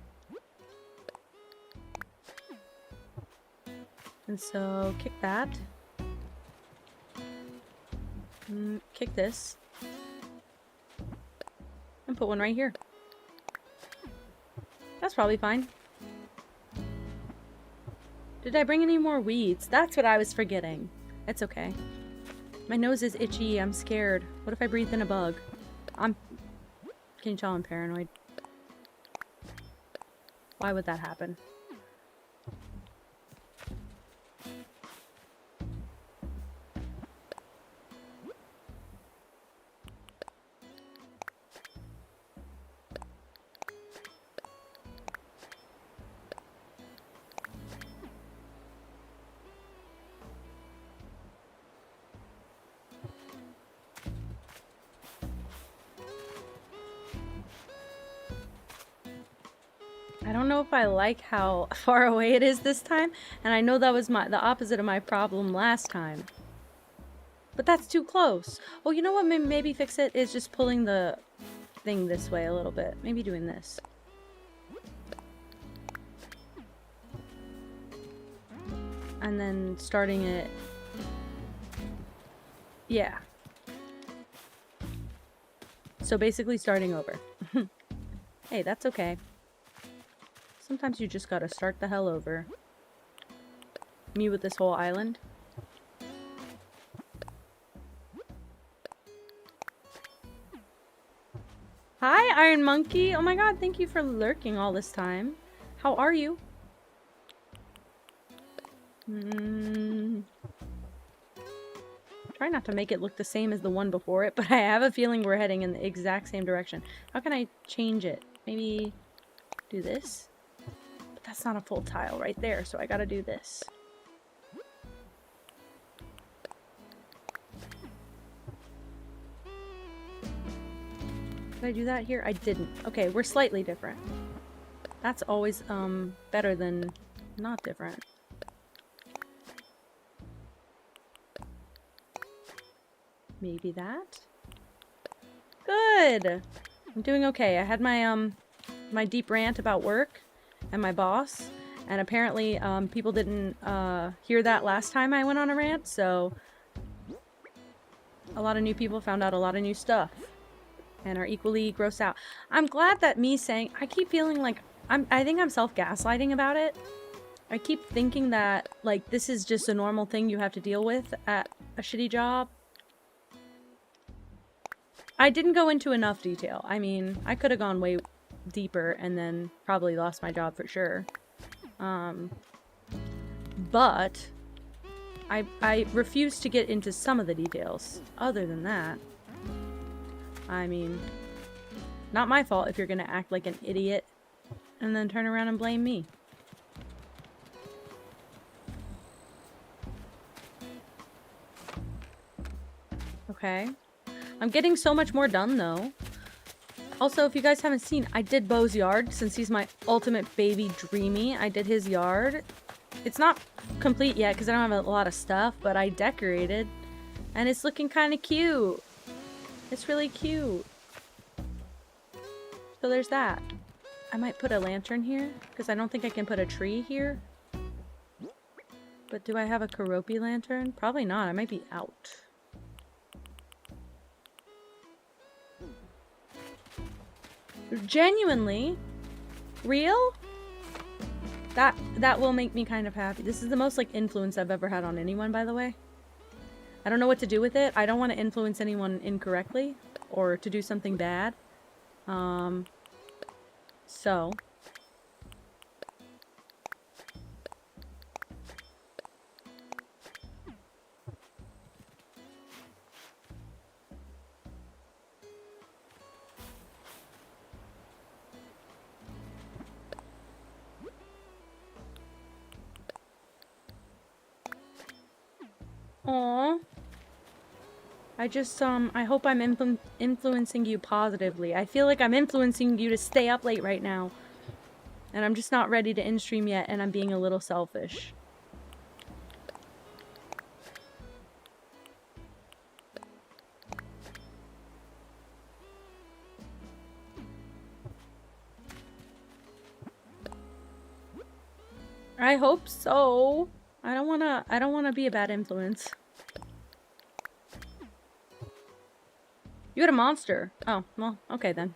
And so kick that. Kick this. And put one right here. That's probably fine. Did I bring any more weeds? That's what I was forgetting. It's okay. My nose is itchy. I'm scared. What if I breathe in a bug? Can you tell I'm paranoid? Why would that happen? I don't know if I like how far away it is this time, and I know that was the opposite of my problem last time. But that's too close. Oh, you know what maybe fix it is just pulling the thing this way a little bit. Maybe doing this. And then starting it. Yeah. So basically starting over. Hey, that's okay. Sometimes you just gotta start the hell over. Me with this whole island. Hi, Iron Monkey! Oh my god, thank you for lurking all this time. How are you? Try not to make it look the same as the one before it, but I have a feeling we're heading in the exact same direction. How can I change it? Maybe do this? That's not a full tile right there, so I gotta do this. Did I do that here? I didn't. Okay, we're slightly different. That's always better than not different. Maybe that? Good! I'm doing okay. I had my my deep rant about work and my boss, and apparently people didn't hear that last time I went on a rant, so a lot of new people found out a lot of new stuff and are equally grossed out. I'm glad that me saying, I keep feeling like I think I'm self-gaslighting about it. I keep thinking that like this is just a normal thing you have to deal with at a shitty job. I didn't go into enough detail. I mean, I could have gone way deeper and then probably lost my job for sure. But I refuse to get into some of the details. Other than that, I mean, not my fault if you're gonna act like an idiot and then turn around and blame me. Okay. I'm getting so much more done, though. Also, if you guys haven't seen, I did Bo's yard, since he's my ultimate baby dreamy. I did his yard. It's not complete yet, because I don't have a lot of stuff, but I decorated. And it's looking kind of cute. It's really cute. So there's that. I might put a lantern here, because I don't think I can put a tree here. But do I have a Karopi lantern? Probably not. I might be out. Genuinely? Real? That will make me kind of happy. This is the most, like, influence I've ever had on anyone, by the way. I don't know what to do with it. I don't want to influence anyone incorrectly or to do something bad. So. Aww. I just, I hope I'm influencing you positively. I feel like I'm influencing you to stay up late right now. And I'm just not ready to in-stream yet, and I'm being a little selfish. I hope so. I don't wanna be a bad influence. You had a monster. Oh, well, okay then.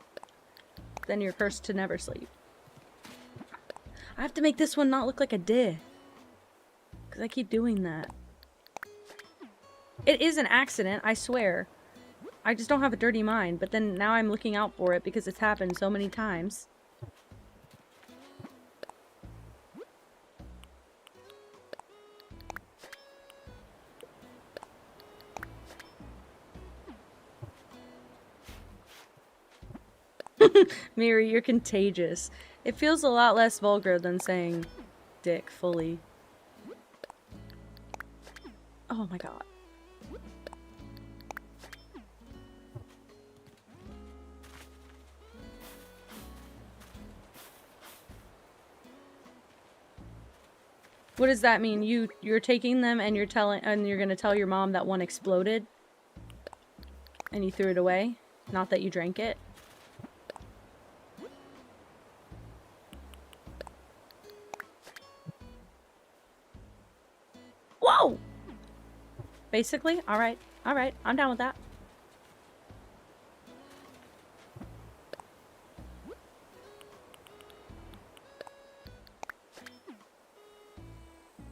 Then you're cursed to never sleep. I have to make this one not look like a dick. Because I keep doing that. It is an accident, I swear. I just don't have a dirty mind, but then now I'm looking out for it because it's happened so many times. Miri, you're contagious. It feels a lot less vulgar than saying dick fully. Oh my god. What does that mean? You're taking them and you're gonna tell your mom that one exploded? And you threw it away? Not that you drank it? Whoa! Basically? Alright. Alright. I'm down with that.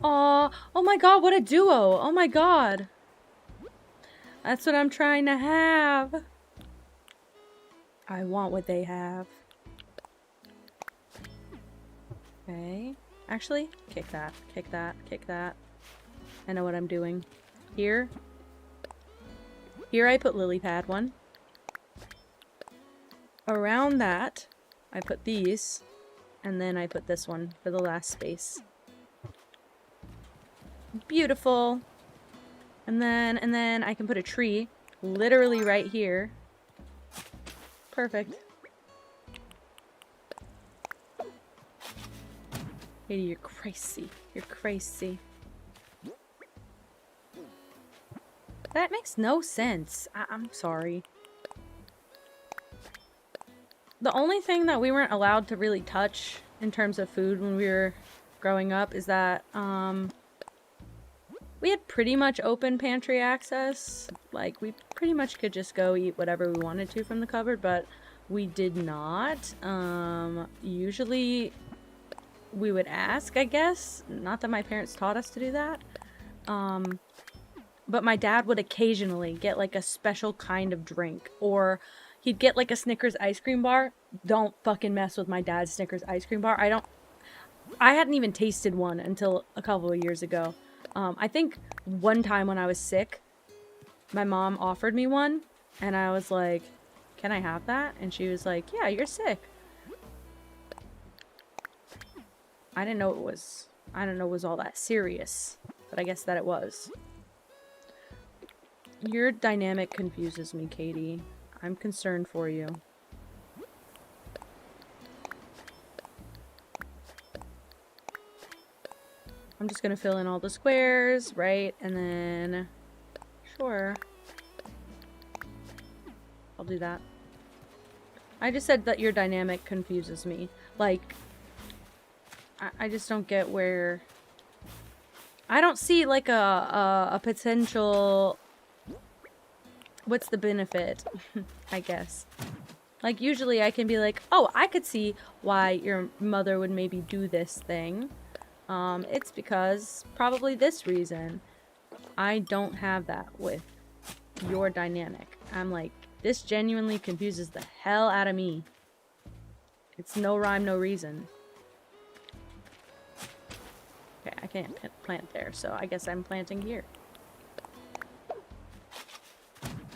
Aw. Oh my god, what a duo! Oh my god! That's what I'm trying to have. I want what they have. Okay. Actually, kick that. Kick that. Kick that. I know what I'm doing. Here. Here I put lily pad one. Around that, I put these. And then I put this one for the last space. Beautiful. And then I can put a tree literally right here. Perfect. Katie, you're crazy. You're crazy. That makes no sense. I'm sorry. The only thing that we weren't allowed to really touch in terms of food when we were growing up is that, we had pretty much open pantry access. Like, we pretty much could just go eat whatever we wanted to from the cupboard, but we did not. Usually we would ask, I guess. Not that my parents taught us to do that. But my dad would occasionally get, like, a special kind of drink. Or he'd get, like, a Snickers ice cream bar. Don't fucking mess with my dad's Snickers ice cream bar. I hadn't even tasted one until a couple of years ago. I think one time when I was sick, my mom offered me one, and I was like, can I have that? And she was like, yeah, you're sick. I didn't know it was all that serious, but I guess that it was. Your dynamic confuses me, Katie. I'm concerned for you. I'm just gonna fill in all the squares, right? And then, sure. I'll do that. I just said that your dynamic confuses me. Like, I just don't get where... I don't see, like, a potential... What's the benefit? I guess. Like, usually I can be like, oh, I could see why your mother would maybe do this thing. It's because probably this reason. I don't have that with your dynamic. I'm like, this genuinely confuses the hell out of me. It's no rhyme, no reason. Okay, I can't plant there, so I guess I'm planting here.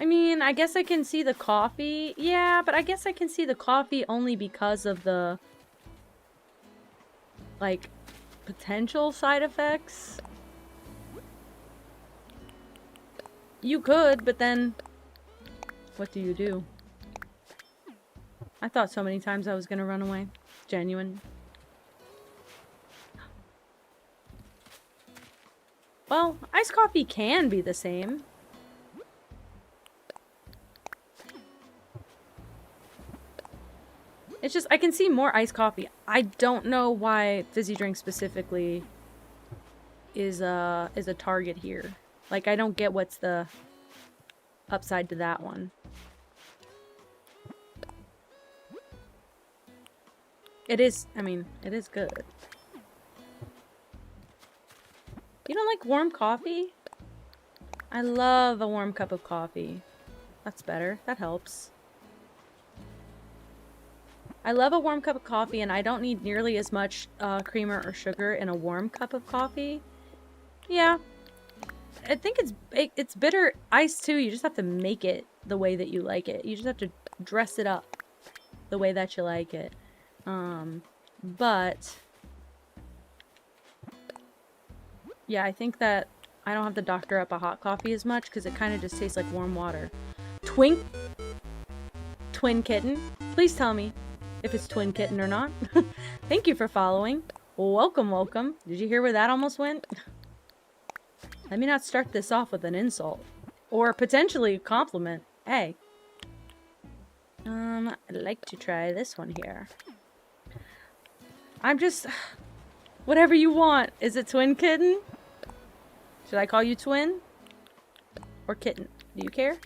I mean, I guess I can see the coffee. Yeah, but I guess I can see the coffee only because of the, like, potential side effects. You could, but then what do you do? I thought so many times I was gonna run away. Genuine. Well, iced coffee can be the same. It's just, I can see more iced coffee. I don't know why fizzy drink specifically is a target here. Like, I don't get what's the upside to that one. It is, I mean, it is good. You don't like warm coffee? I love a warm cup of coffee. That's better. That helps. I love a warm cup of coffee, and I don't need nearly as much creamer or sugar in a warm cup of coffee. Yeah. I think it's bitter iced too. You just have to make it the way that you like it. You just have to dress it up the way that you like it. But yeah, I think that I don't have to doctor up a hot coffee as much because it kind of just tastes like warm water. Twin kitten, please tell me if it's twin kitten or not. Thank you for following. Welcome, welcome. Did you hear where that almost went? Let me not start this off with an insult. Or potentially a compliment. Hey. I'd like to try this one here. I'm just... Whatever you want. Is it twin kitten? Should I call you twin? Or kitten? Do you care?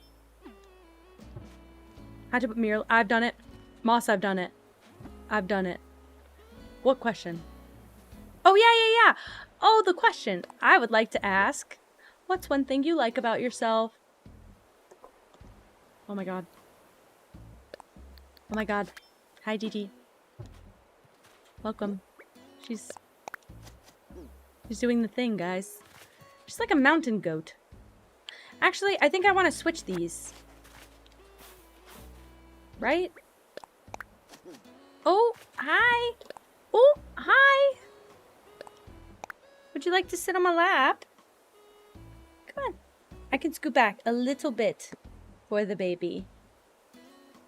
I had to put mirror... I've done it. Moss, I've done it. I've done it. What question? Oh, yeah. Oh, the question. I would like to ask, what's one thing you like about yourself? Oh my god. Oh my god. Hi, Gigi. Welcome. She's doing the thing, guys. She's like a mountain goat. Actually, I think I want to switch these. Right? Oh, hi. Oh, hi. Would you like to sit on my lap? Come on. I can scoot back a little bit for the baby.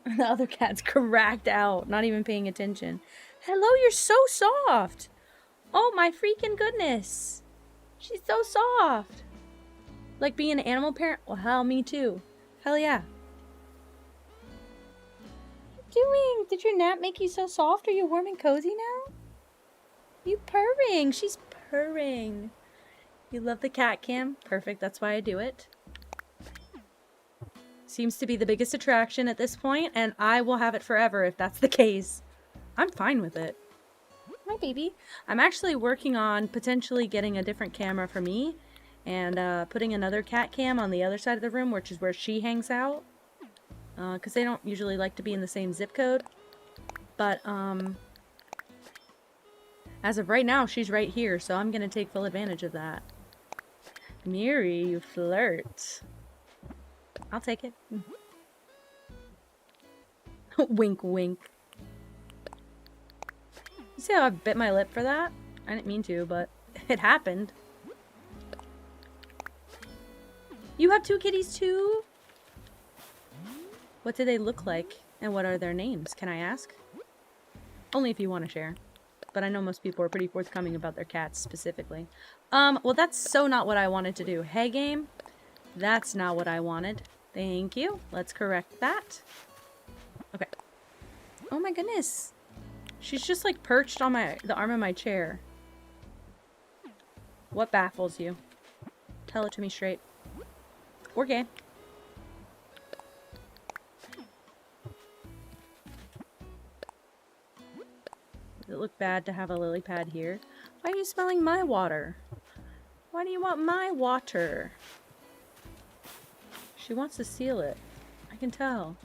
The other cat's cracked out, not even paying attention. Hello, you're so soft. Oh my freaking goodness. She's so soft. Like being an animal parent? Well, hell, me too. Hell yeah. What are you doing? Did your nap make you so soft? Are you warm and cozy now? You purring. She's purring. You love the cat cam? Perfect. That's why I do it. Seems to be the biggest attraction at this point, and I will have it forever if that's the case. I'm fine with it. Hi, baby. I'm actually working on potentially getting a different camera for me and putting another cat cam on the other side of the room, which is where she hangs out. Because they don't usually like to be in the same zip code. But, as of right now, she's right here, so I'm going to take full advantage of that. Miri, you flirt. I'll take it. Wink, wink. You see how I bit my lip for that? I didn't mean to, but it happened. You have 2 kitties too? What do they look like? And what are their names? Can I ask? Only if you want to share. But I know most people are pretty forthcoming about their cats specifically. Well, that's so not what I wanted to do. Hey, game. That's not what I wanted. Thank you. Let's correct that. Okay. Oh my goodness. She's just like perched on the arm of my chair. What baffles you? Tell it to me straight. We're gay. Does it look bad to have a lily pad here? Why are you smelling my water? Why do you want my water? She wants to seal it. I can tell.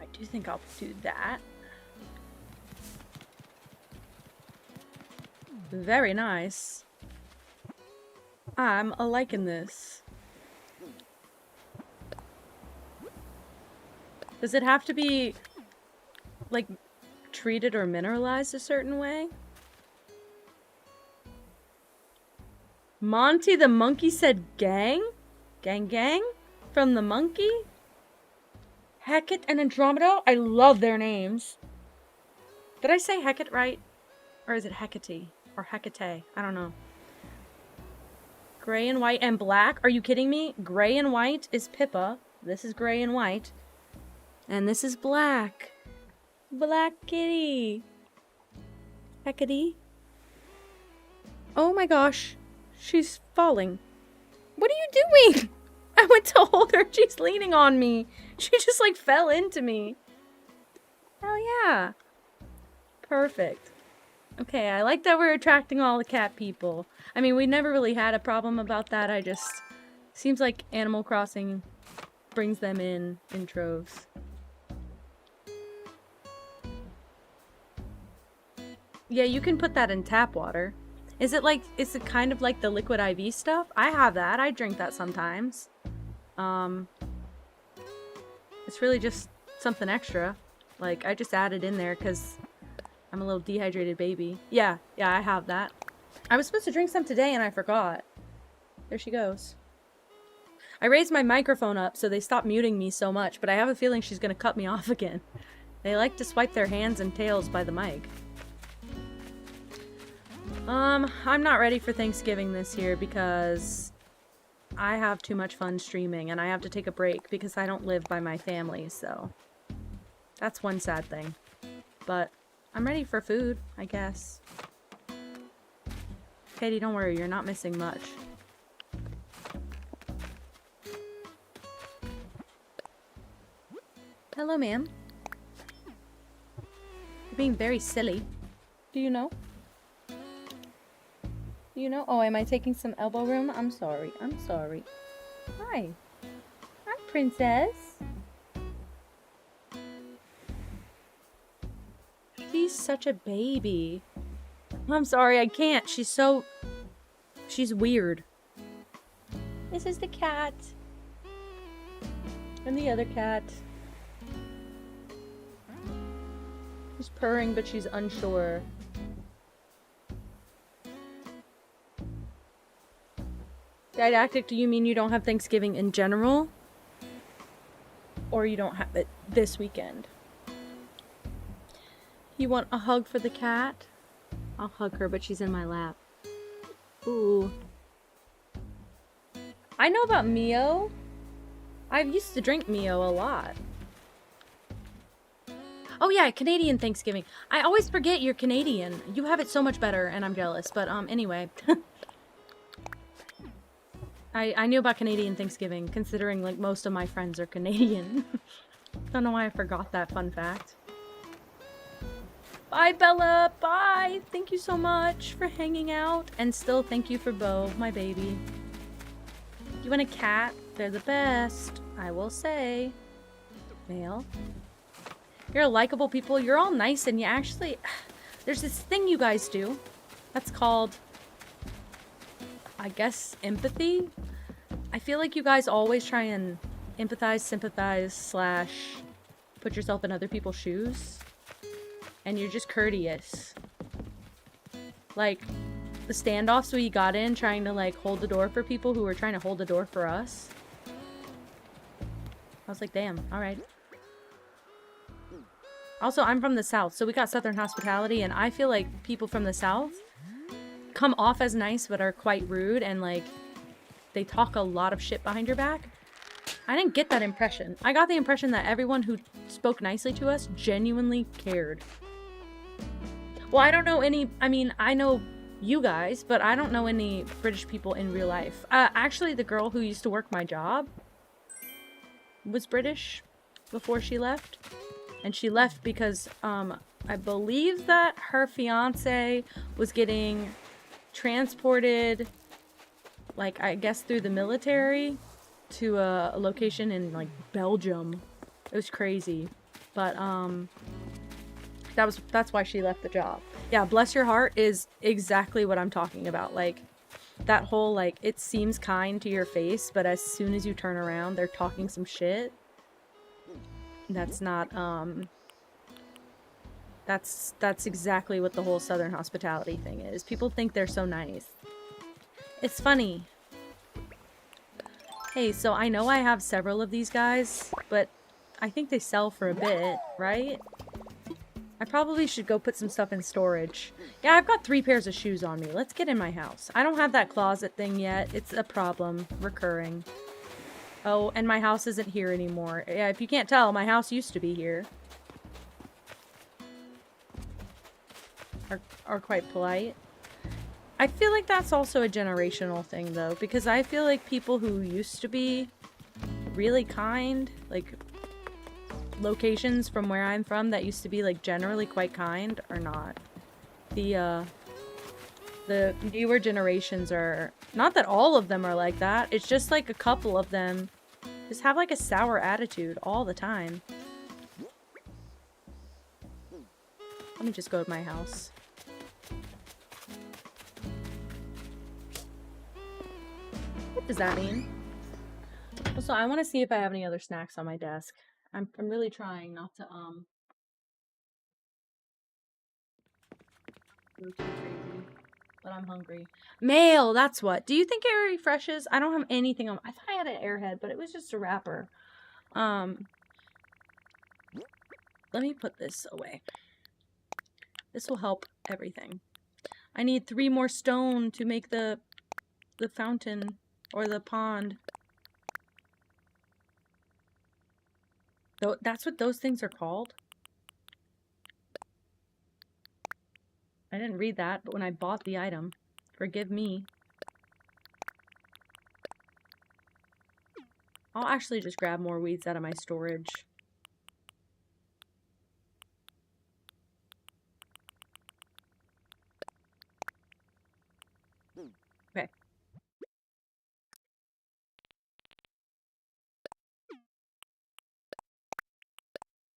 I do think I'll do that. Very nice. I'm liking this. Does it have to be, like, treated or mineralized a certain way? Monty the monkey said gang? Gang gang? From the monkey? Hecate and Andromeda? I love their names. Did I say Hecate right? Or is it Hecate? Or Hecate? I don't know. Gray and white and black? Are you kidding me? Gray and white is Pippa. This is gray and white. And this is black. Black kitty. Hecate. Oh my gosh. She's falling. What are you doing? I went to hold her. She's leaning on me. She just like fell into me. Hell yeah. Perfect. Okay, I like that we're attracting all the cat people. I mean, we never really had a problem about that. I just... Seems like Animal Crossing brings them in troves. Yeah, you can put that in tap water. Is it kind of like the liquid IV stuff? I have that. I drink that sometimes. It's really just something extra. Like, I just add it in there because I'm a little dehydrated baby. Yeah, I have that. I was supposed to drink some today and I forgot. There she goes. I raised my microphone up so they stop muting me so much, but I have a feeling she's gonna cut me off again. They like to swipe their hands and tails by the mic. I'm not ready for Thanksgiving this year because I have too much fun streaming and I have to take a break because I don't live by my family, so that's one sad thing. But I'm ready for food, I guess. Katie, don't worry, you're not missing much. Hello, ma'am. You're being very silly. Do you know? Do you know? Oh, am I taking some elbow room? I'm sorry. I'm sorry. Hi. Hi, princess. She's such a baby. I'm sorry, I can't. She's weird. This is the cat. And the other cat. She's purring, but she's unsure. Didactic, do you mean you don't have Thanksgiving in general? Or you don't have it this weekend? You want a hug for the cat? I'll hug her, but she's in my lap. Ooh. I know about Mio. I used to drink Mio a lot. Oh yeah, Canadian Thanksgiving. I always forget you're Canadian. You have it so much better, and I'm jealous. But anyway. I knew about Canadian Thanksgiving, considering like most of my friends are Canadian. Don't know why I forgot that fun fact. Bye, Bella. Bye. Thank you so much for hanging out. And still thank you for Bo, my baby. You want a cat? They're the best, I will say. Male. You're likable people. You're all nice and you actually... There's this thing you guys do That's called, I guess, empathy. I feel like you guys always try and empathize, sympathize, / put yourself in other people's shoes. And you're just courteous. Like, the standoffs we got in trying to, like, hold the door for people who were trying to hold the door for us. I was like, damn, alright. Also, I'm from the South, so we got Southern hospitality, and I feel like people from the South come off as nice, but are quite rude, and, like, they talk a lot of shit behind your back. I didn't get that impression. I got the impression that everyone who spoke nicely to us genuinely cared. Well, I don't know any, I mean, I know you guys, but I don't know any British people in real life. Actually, the girl who used to work my job was British before she left. And she left because, I believe that her fiance was getting transported, like, I guess through the military to a location in, like, Belgium. It was crazy. But, that's why she left the job. Yeah, bless your heart is exactly what I'm talking about. Like, that whole, like, it seems kind to your face, but as soon as you turn around, they're talking some shit. That's not, that's exactly what the whole Southern hospitality thing is. People think they're so nice. It's funny. Hey, so I know I have several of these guys, but I think they sell for a bit, right? I probably should go put some stuff in storage. Yeah, I've got 3 pairs of shoes on me. Let's get in my house. I don't have that closet thing yet. It's a problem. Recurring. Oh, and my house isn't here anymore. Yeah, if you can't tell, my house used to be here. Are quite polite. I feel like that's also a generational thing, though, because I feel like people who used to be really kind, like, locations from where I'm from that used to be, like, generally quite kind are not. The newer generations are, not that all of them are like that, it's just like a couple of them just have like a sour attitude all the time. Let me just go to my house. What does that mean? Also, I want to see if I have any other snacks on my desk. I'm really trying not to go too crazy, but I'm hungry. Mail, that's what. Do you think it refreshes? I don't have anything on. I thought I had an Airhead, but it was just a wrapper. Let me put this away. This will help everything. I need 3 more stone to make the fountain or the pond. That's what those things are called. I didn't read that, but when I bought the item, forgive me. I'll actually just grab more weeds out of my storage. Okay.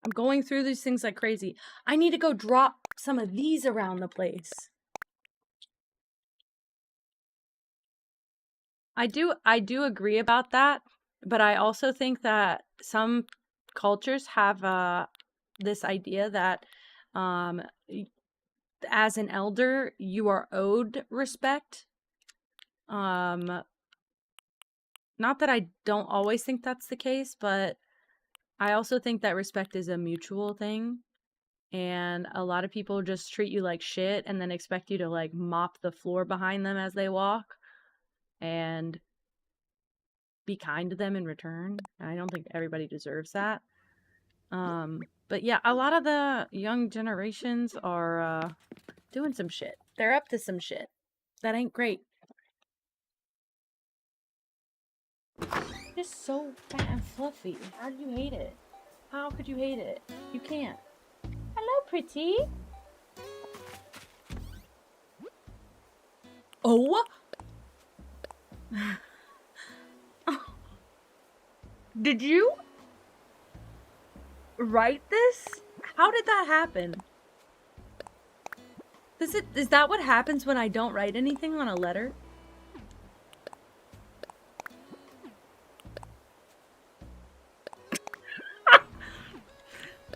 I'm going through these things like crazy. I need to go drop some of these around the place. I do agree about that, but I also think that some cultures have this idea that as an elder, you are owed respect. Not that I don't always think that's the case, but I also think that respect is a mutual thing. And a lot of people just treat you like shit and then expect you to, like, mop the floor behind them as they walk and be kind to them in return. I don't think everybody deserves that. But yeah, a lot of the young generations are doing some shit. They're up to some shit. That ain't great. Just so fat and fluffy. How do you hate it? How could you hate it? You can't. Hello, pretty. Oh. Did you write this? How did that happen? Is that what happens when I don't write anything on a letter?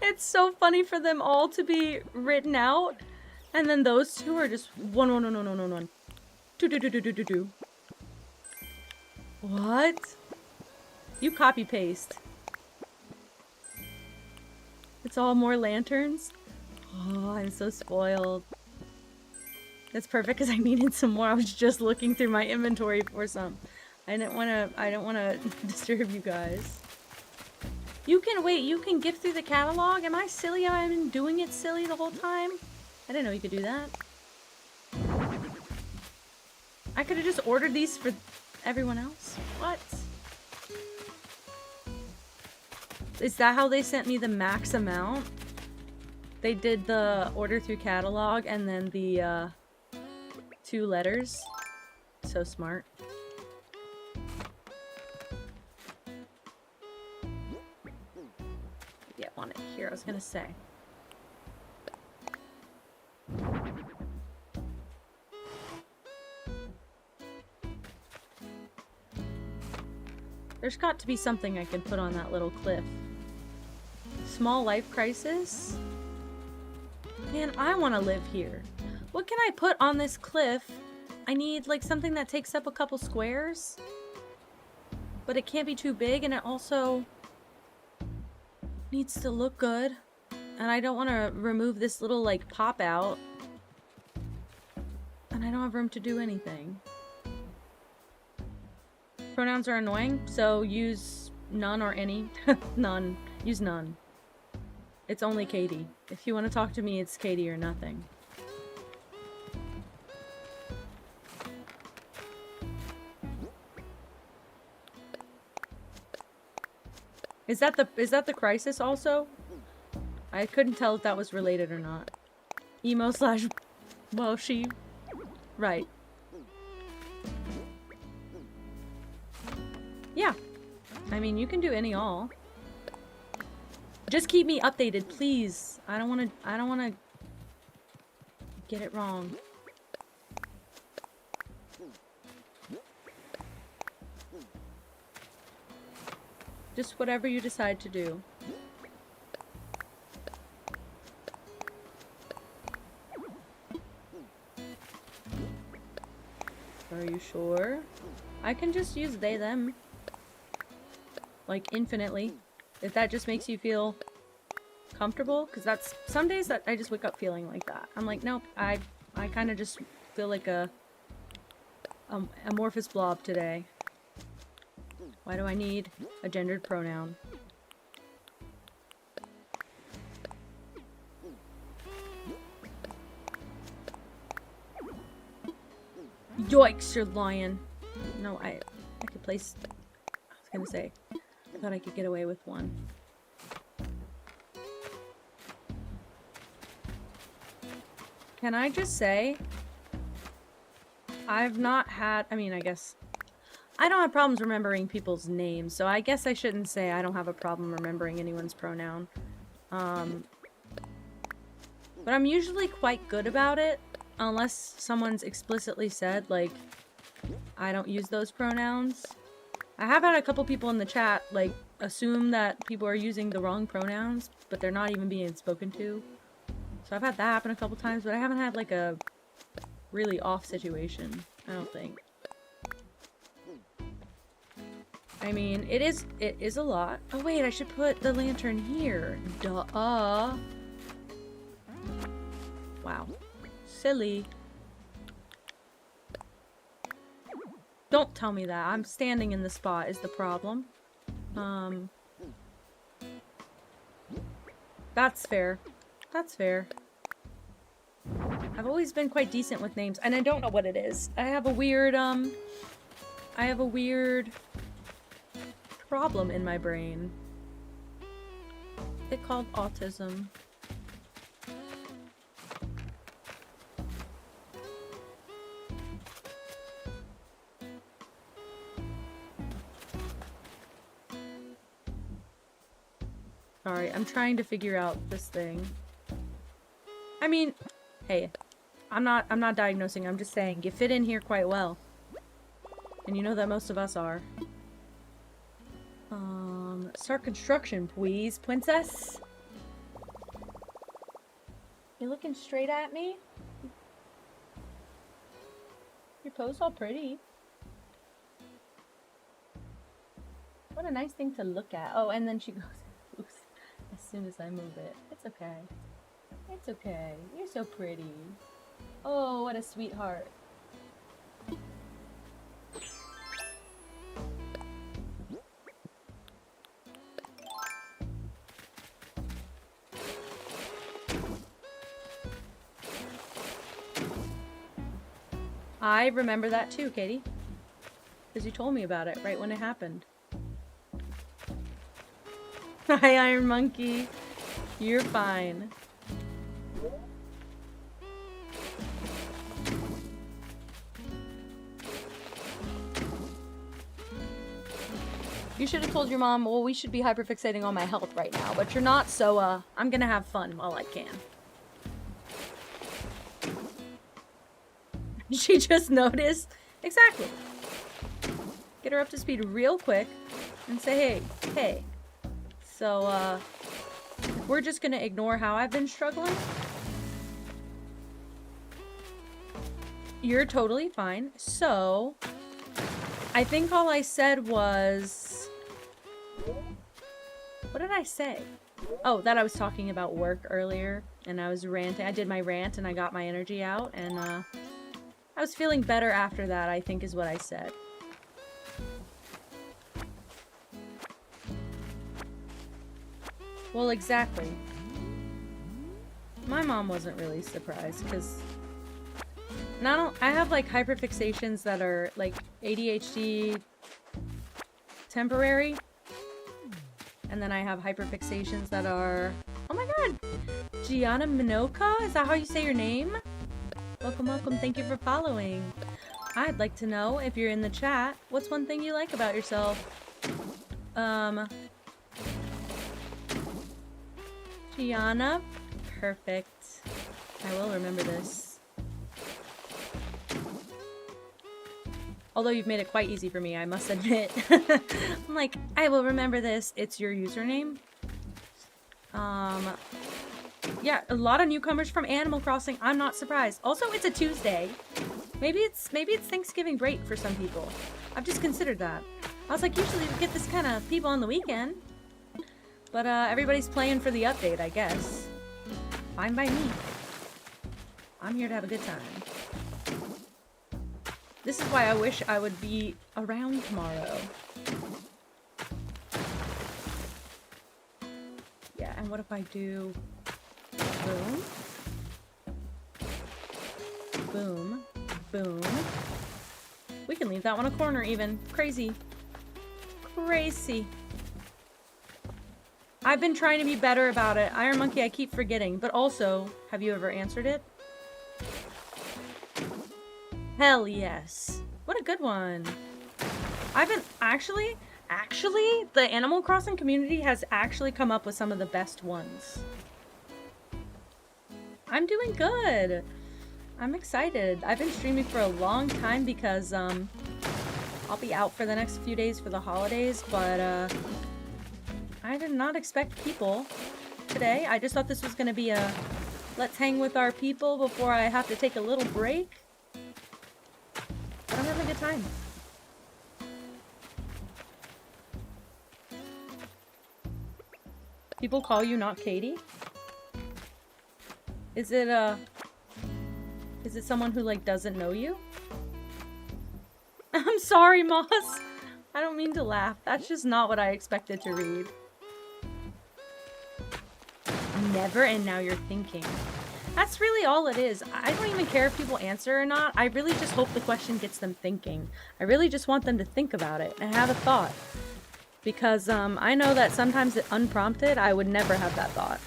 It's so funny for them all to be written out, and then those two are just one. Two. What? You copy paste. It's all more lanterns? Oh, I'm so spoiled. That's perfect because I needed some more. I was just looking through my inventory for some. I don't wanna disturb you guys. You can gift through the catalog? Am I silly? I've been doing it silly the whole time? I didn't know you could do that. I could have just ordered these for everyone else. What? Is that how they sent me the max amount? They did the order through catalog and then the 2 letters. So smart. Yeah, on it here, I was gonna say. There's got to be something I can put on that little cliff. Small life crisis? Man, I want to live here. What can I put on this cliff? I need like something that takes up a couple squares. But it can't be too big, and it also needs to look good. And I don't want to remove this little like pop out. And I don't have room to do anything. Pronouns are annoying, so use none or any. None. Use none. It's only Katie. If you want to talk to me, it's Katie or nothing. Is that the crisis also? I couldn't tell if that was related or not. Emo slash... Well, she... Right. Yeah. I mean, you can do any all. Just keep me updated, please. I don't wanna get it wrong. Just whatever you decide to do. Are you sure? I can just use they, them. Like, infinitely. If that just makes you feel comfortable. Because that's... Some days that I just wake up feeling like that. I'm like, nope. I kind of just feel like a amorphous blob today. Why do I need a gendered pronoun? Yikes, you're lying. No, I could place... I was gonna say, I thought I could get away with one. Can I just say, I've not had... I mean, I guess... I don't have problems remembering people's names, so I guess I shouldn't say I don't have a problem remembering anyone's pronoun. But I'm usually quite good about it, unless someone's explicitly said, like, I don't use those pronouns. I have had a couple people in the chat, like, assume that people are using the wrong pronouns, but they're not even being spoken to. So I've had that happen a couple times, but I haven't had, like, a really off situation, I don't think. I mean, it is a lot. Oh wait, I should put the lantern here. Duh. Wow. Silly. Don't tell me that. I'm standing in the spot is the problem. That's fair. That's fair. I've always been quite decent with names, and I don't know what it is. I have a weird problem in my brain. It's called autism. Sorry, I'm trying to figure out this thing. I mean, hey, I'm not diagnosing. I'm just saying you fit in here quite well. And you know that most of us are. Start construction, please, princess. You looking straight at me? Your post all pretty. What a nice thing to look at. Oh, and then she goes loose as soon as I move it. It's okay. It's okay. You're so pretty. Oh, what a sweetheart. I remember that too, Katie. Because you told me about it right when it happened. Hi, Iron Monkey. You're fine. You should have told your mom, well, we should be hyperfixating on my health right now, but you're not, so I'm gonna have fun while I can. She just noticed. Exactly. Get her up to speed real quick and say, hey. So, we're just gonna ignore how I've been struggling. You're totally fine. So, I think all I said was... What did I say? Oh, that I was talking about work earlier, and I was ranting. I did my rant, and I got my energy out, and, I was feeling better after that, I think is what I said. Well, exactly. My mom wasn't really surprised, because... I have, like, hyperfixations that are, like, ADHD temporary. And then I have hyperfixations that are... Oh my god! Gianna Minoka? Is that how you say your name? Welcome, welcome. Thank you for following. I'd like to know, if you're in the chat, what's one thing you like about yourself? Gianna? Perfect. I will remember this. Although you've made it quite easy for me, I must admit. I'm like, I will remember this. It's your username. Yeah, a lot of newcomers from Animal Crossing. I'm not surprised. Also, it's a Tuesday. Maybe it's Thanksgiving break for some people. I've just considered that. I was like, usually we get this kind of people on the weekend. But everybody's playing for the update, I guess. Fine by me. I'm here to have a good time. This is why I wish I would be around tomorrow. Yeah, and what if I do... Boom. Boom. Boom. We can leave that one a corner even. Crazy. Crazy. I've been trying to be better about it. Iron Monkey, I keep forgetting. But also, have you ever answered it? Hell yes. What a good one. I've been actually, the Animal Crossing community has actually come up with some of the best ones. I'm doing good. I'm excited. I've been streaming for a long time because I'll be out for the next few days for the holidays, but I did not expect people today. I just thought this was going to be a let's hang with our people before I have to take a little break. But I'm having a good time. People call you not Katie? Is it someone who, like, doesn't know you? I'm sorry, Moss. I don't mean to laugh. That's just not what I expected to read. Never, and now you're thinking. That's really all it is. I don't even care if people answer or not. I really just hope the question gets them thinking. I really just want them to think about it and have a thought. Because I know that sometimes unprompted, I would never have that thought.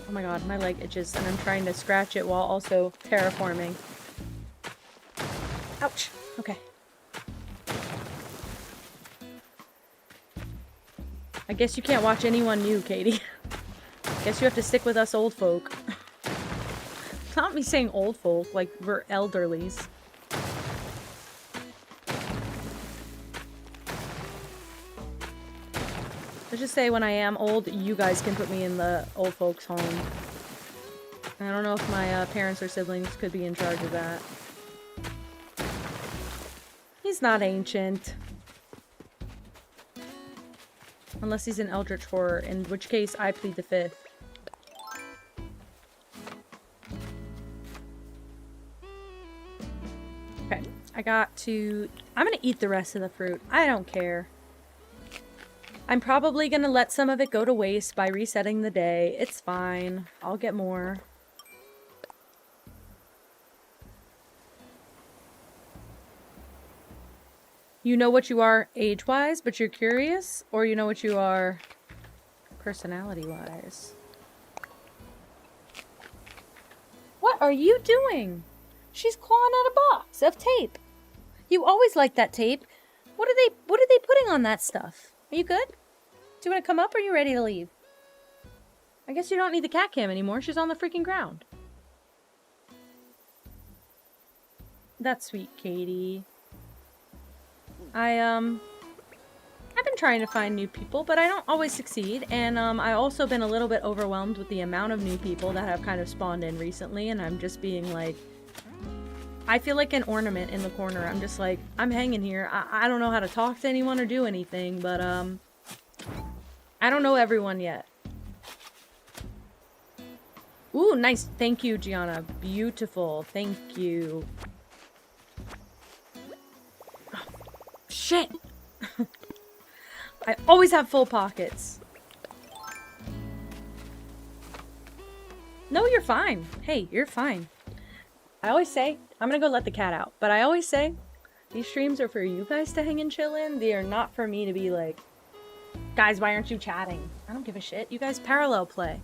Oh my god, my leg itches and I'm trying to scratch it while also terraforming. Ouch. Okay. I guess you can't watch anyone new, Katie. Guess you have to stick with us old folk. It's not me saying old folk, like we're elderlies. Let's just say when I am old, you guys can put me in the old folks' home. I don't know if my parents or siblings could be in charge of that. He's not ancient. Unless he's an eldritch horror, in which case I plead the fifth. Okay, I'm gonna eat the rest of the fruit. I don't care. I'm probably gonna let some of it go to waste by resetting the day. It's fine. I'll get more. You know what you are age-wise, but you're curious? Or you know what you are personality-wise? What are you doing? She's clawing at a box of tape. You always liked that tape. What are they putting on that stuff? Are you good? Do you want to come up or are you ready to leave? I guess you don't need the cat cam anymore. She's on the freaking ground. That's sweet, Katie. I've been trying to find new people, but I don't always succeed. And I've also been a little bit overwhelmed with the amount of new people that have kind of spawned in recently. And I'm just being like, I feel like an ornament in the corner. I'm just like, I'm hanging here. I don't know how to talk to anyone or do anything, but I don't know everyone yet. Ooh, nice. Thank you, Gianna. Beautiful. Thank you. Oh, shit. I always have full pockets. No, you're fine. Hey, you're fine. I always say, I'm gonna go let the cat out, but I always say, these streams are for you guys to hang and chill in. They are not for me to be like, guys, why aren't you chatting? I don't give a shit. You guys parallel play.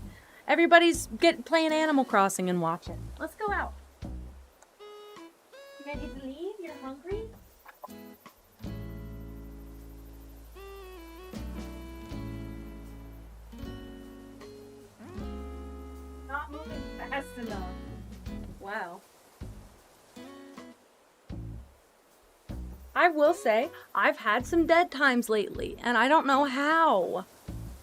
Everybody's playing Animal Crossing and watching. Let's go out. You ready to leave? You're hungry? Not moving fast enough. Wow. I will say, I've had some dead times lately, and I don't know how.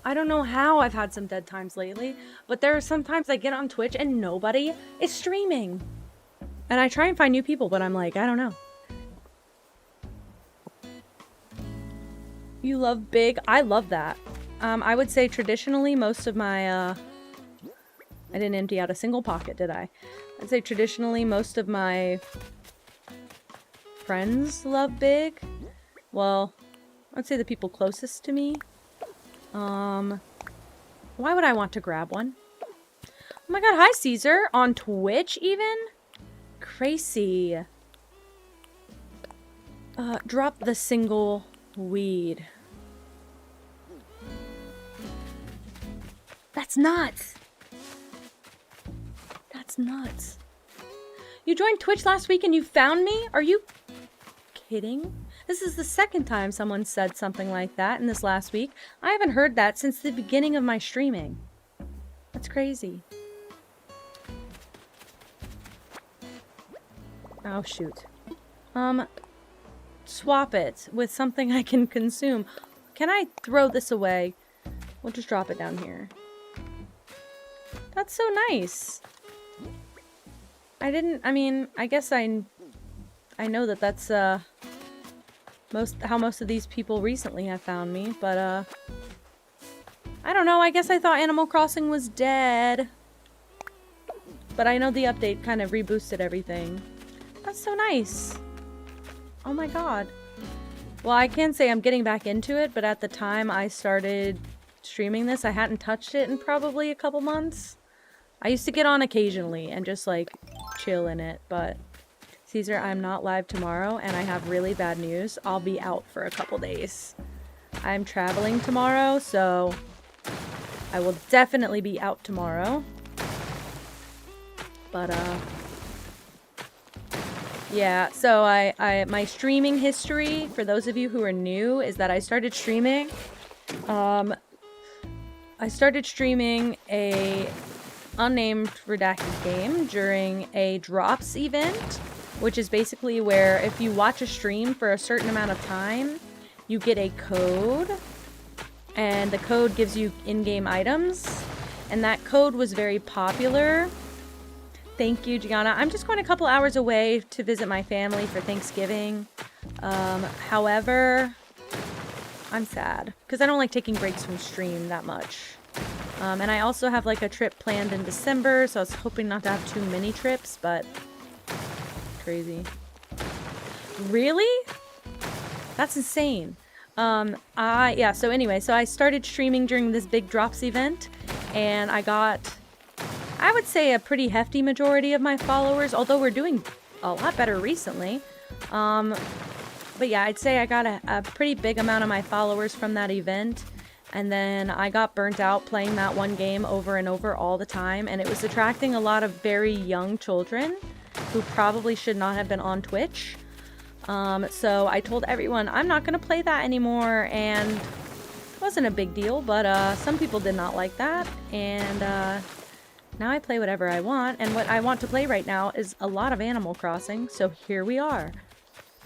I don't know how I've had some dead times lately, but there are sometimes I get on Twitch and nobody is streaming. And I try and find new people, but I'm like, I don't know. You love big? I love that. I would say traditionally most of my, I didn't empty out a single pocket, did I? I'd say traditionally most of my friends love big. Well, I'd say the people closest to me. Why would I want to grab one? Oh my god, hi Caesar! On Twitch even? Crazy. Drop the single weed. That's nuts! That's nuts. You joined Twitch last week and you found me? Are you kidding? This is the second time someone said something like that in this last week. I haven't heard that since the beginning of my streaming. That's crazy. Oh, shoot. Swap it with something I can consume. Can I throw this away? We'll just drop it down here. That's so nice. I guess I know that that's, how most of these people recently have found me, but, I don't know, I guess I thought Animal Crossing was dead. But I know the update kind of reboosted everything. That's so nice. Oh my god. Well, I can say I'm getting back into it, but at the time I started streaming this, I hadn't touched it in probably a couple months. I used to get on occasionally and just, like, chill in it, but Caesar, I'm not live tomorrow, and I have really bad news. I'll be out for a couple days. I'm traveling tomorrow, so I will definitely be out tomorrow. But, yeah, so my streaming history, for those of you who are new, is that I started streaming, I started streaming a unnamed redacted game during a drops event, which is basically where if you watch a stream for a certain amount of time, you get a code, and the code gives you in-game items, and that code was very popular. Thank you, Gianna. I'm just going a couple hours away to visit my family for Thanksgiving. However, I'm sad because I don't like taking breaks from stream that much. And I also have like a trip planned in December, so I was hoping not to have too many trips, but crazy. Really? That's insane. Yeah, so anyway, so I started streaming during this big drops event, and I got, I would say, a pretty hefty majority of my followers, although we're doing a lot better recently. But yeah, I'd say I got a pretty big amount of my followers from that event, and then I got burnt out playing that one game over and over all the time, and it was attracting a lot of very young children who probably should not have been on Twitch. So I told everyone I'm not going to play that anymore, and it wasn't a big deal, but some people did not like that, and now I play whatever I want, and what I want to play right now is a lot of Animal Crossing, so here we are.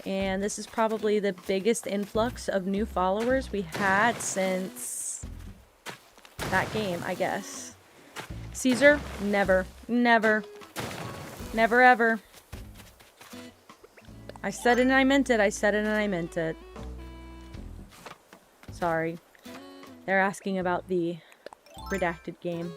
And this is probably the biggest influx of new followers we had since that game, I guess. Caesar? Never. Never. Never ever. I said it and I meant it. I said it and I meant it. Sorry. They're asking about the redacted game.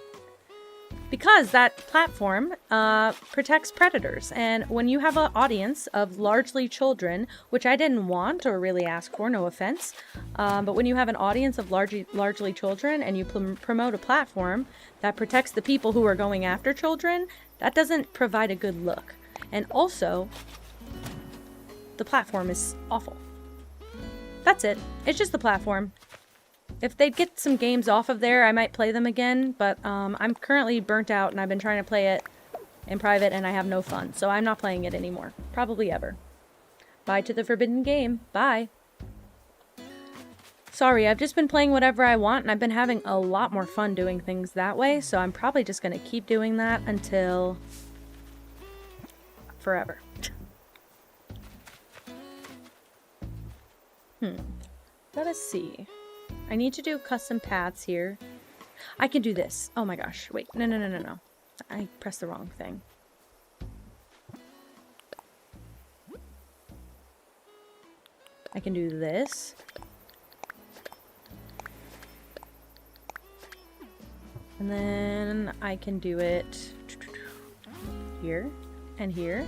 Because that platform protects predators, and when you have an audience of largely children, which I didn't want or really ask for, no offense, but when you have an audience of largely children and you promote a platform that protects the people who are going after children, that doesn't provide a good look. And also, the platform is awful. That's it. It's just the platform. If they'd get some games off of there, I might play them again, but I'm currently burnt out and I've been trying to play it in private and I have no fun, so I'm not playing it anymore. Probably ever. Bye to the forbidden game. Bye. Sorry, I've just been playing whatever I want and I've been having a lot more fun doing things that way, so I'm probably just going to keep doing that until forever. Let us see. I need to do custom paths here. I can do this. Oh my gosh. Wait. No. I pressed the wrong thing. I can do this. And then I can do it here and here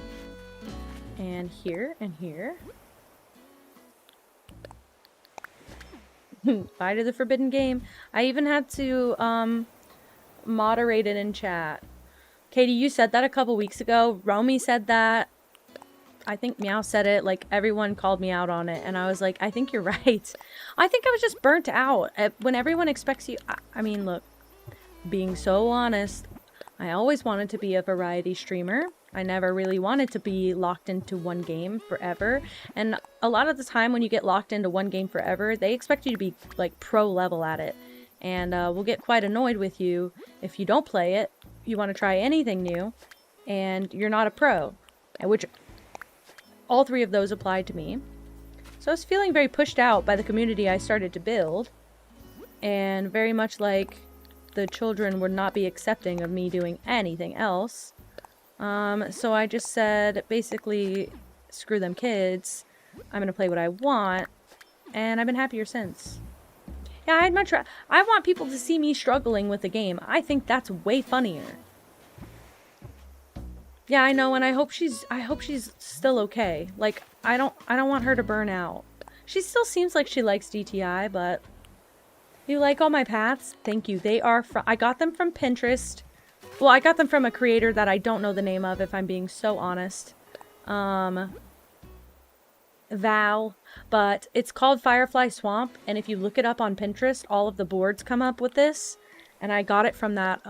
and here and here. Bye to the forbidden game. I even had to moderate it in chat. Katie, you said that a couple weeks ago. Romy said that. I think Meow said it. Like, everyone called me out on it. And I was like, I think you're right. I think I was just burnt out. When everyone expects you... I mean, look. Being so honest, I always wanted to be a variety streamer. I never really wanted to be locked into one game forever. And a lot of the time when you get locked into one game forever, they expect you to be like pro level at it. And will get quite annoyed with you if you don't play it. You want to try anything new and you're not a pro. Which all three of those applied to me. So I was feeling very pushed out by the community I started to build. And very much like the children would not be accepting of me doing anything else. So I just said, basically, screw them kids. I'm gonna play what I want, and I've been happier since. Yeah, I want people to see me struggling with the game. I think that's way funnier. Yeah, I know, and I hope she's still okay. Like, I don't want her to burn out. She still seems like she likes DTI, but you like all my paths? Thank you. They are I got them from Pinterest. Well, I got them from a creator that I don't know the name of, if I'm being so honest. Val. But it's called Firefly Swamp, and if you look it up on Pinterest, all of the boards come up with this. And I got it from that,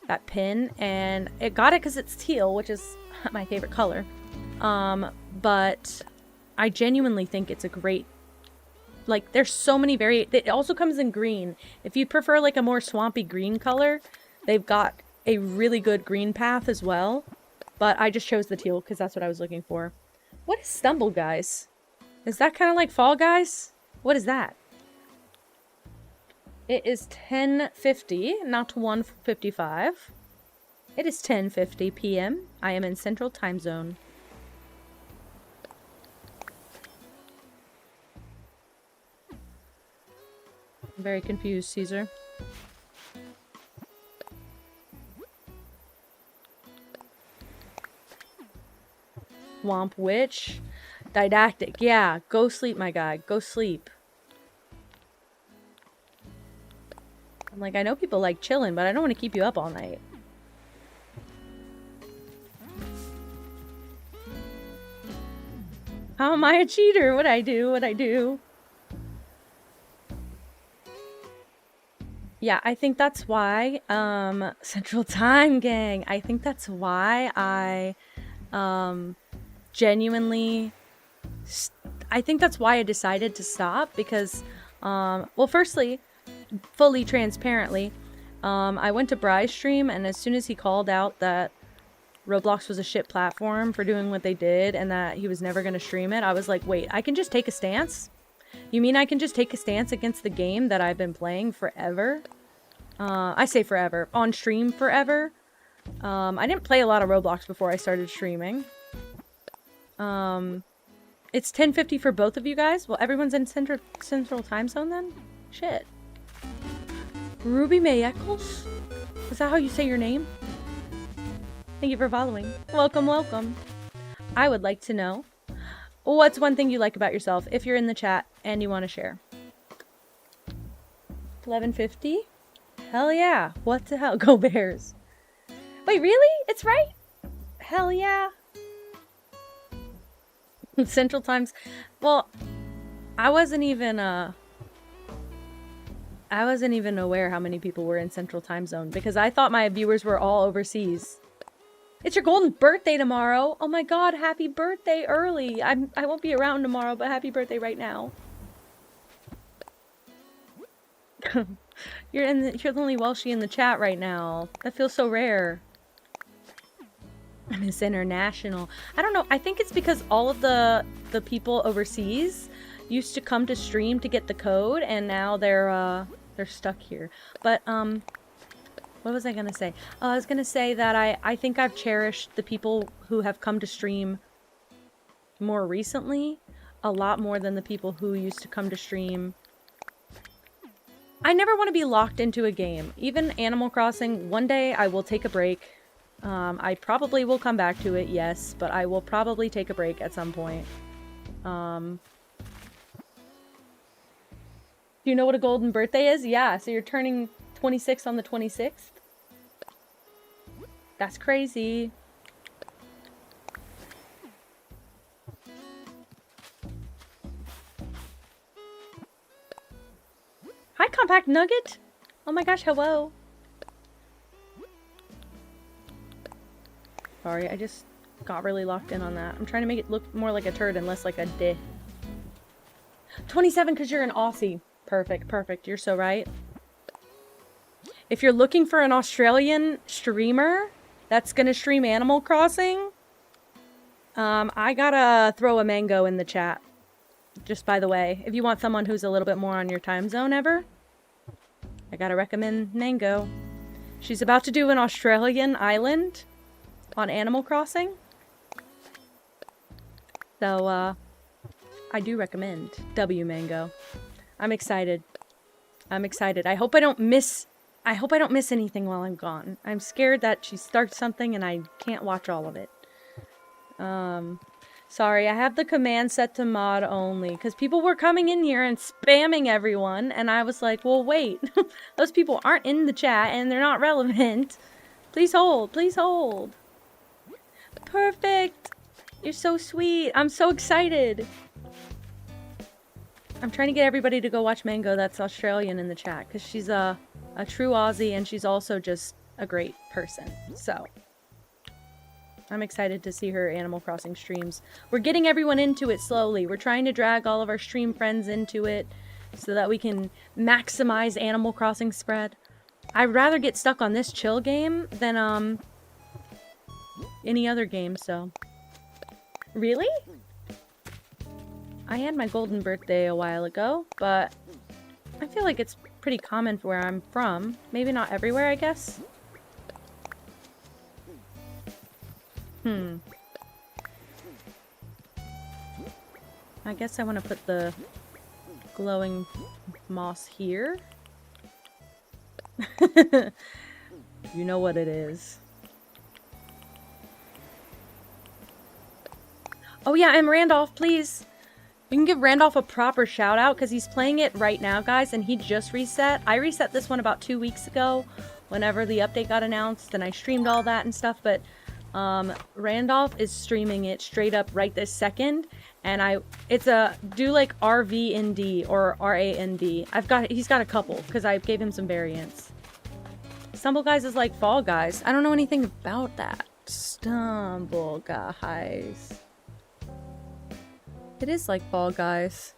that pin, and it got it because it's teal, which is my favorite color. But I genuinely think it's a great like, there's so many it also comes in green. If you prefer, like, a more swampy green color, they've got a really good green path as well. But I just chose the teal because that's what I was looking for. What is Stumble Guys? Is that kind of like Fall Guys? What is that? It is 10:50, not 1:55. It is 10:50 p.m. I am in Central Time Zone. I'm very confused, Caesar. Womp Witch. Didactic. Yeah, go sleep, my guy. Go sleep. I'm like, I know people like chilling, but I don't want to keep you up all night. How am I a cheater? What'd I do? What'd I do? Yeah, I think that's why, Central Time Gang. I think that's why I, genuinely, I think that's why I decided to stop because, well, firstly, fully transparently, I went to Bry's stream and as soon as he called out that Roblox was a shit platform for doing what they did and that he was never going to stream it, I was like, wait, I can just take a stance? You mean I can just take a stance against the game that I've been playing forever? I say forever. On stream forever. I didn't play a lot of Roblox before I started streaming. It's 10:50 for both of you guys? Well, everyone's in Central Time Zone then? Shit. Ruby May Eccles? Is that how you say your name? Thank you for following. Welcome, welcome. I would like to know, what's one thing you like about yourself if you're in the chat and you want to share? 11:50? Hell yeah. What the hell? Go Bears. Wait, really? It's right? Hell yeah. Central Times. Well, I wasn't even aware how many people were in Central Time Zone because I thought my viewers were all overseas. It's your golden birthday tomorrow. Oh my god, happy birthday early. I won't be around tomorrow, but happy birthday right now. You're the only Welshie in the chat right now. That feels so rare. Miss International. I don't know. I think it's because all of the people overseas used to come to stream to get the code, and now they're stuck here. But what was I gonna say? I was gonna say that I think I've cherished the people who have come to stream more recently a lot more than the people who used to come to stream. I never want to be locked into a game. Even Animal Crossing, one day I will take a break. I probably will come back to it, yes, but I will probably take a break at some point. Do you know what a golden birthday is? Yeah, so you're turning 26 on the 26th? That's crazy. Hi, Compact Nugget! Oh my gosh, hello! Sorry, I just got really locked in on that. I'm trying to make it look more like a turd and less like a dick. 27 because you're an Aussie. Perfect, perfect. You're so right. If you're looking for an Australian streamer that's gonna stream Animal Crossing, I gotta throw a mango in the chat. Just by the way, if you want someone who's a little bit more on your time zone ever, I gotta recommend Mango. She's about to do an Australian island on Animal Crossing. So, I do recommend W Mango. I'm excited. I'm excited. I hope I don't miss anything while I'm gone. I'm scared that she starts something and I can't watch all of it. Sorry, I have the command set to mod only because people were coming in here and spamming everyone and I was like, well, wait. Those people aren't in the chat and they're not relevant. Please hold. Please hold. Perfect. You're so sweet. I'm so excited. I'm trying to get everybody to go watch Mango that's Australian in the chat because she's a true Aussie and she's also just a great person. So, I'm excited to see her Animal Crossing streams. We're getting everyone into it slowly. We're trying to drag all of our stream friends into it so that we can maximize Animal Crossing spread. I'd rather get stuck on this chill game than any other game, so. Really? I had my golden birthday a while ago, but I feel like it's pretty common for where I'm from. Maybe not everywhere, I guess. I guess I want to put the glowing moss here. You know what it is. Oh yeah, and Randolph, please. We can give Randolph a proper shout out because he's playing it right now, guys, and he just reset. I reset this one about 2 weeks ago whenever the update got announced, and I streamed all that and stuff, but Randolph is streaming it straight up right this second, and it's a do like RVND or RAND. He's got a couple because I gave him some variants. Stumble Guys is like Fall Guys. I don't know anything about that. Stumble Guys. It is like Fall Guys.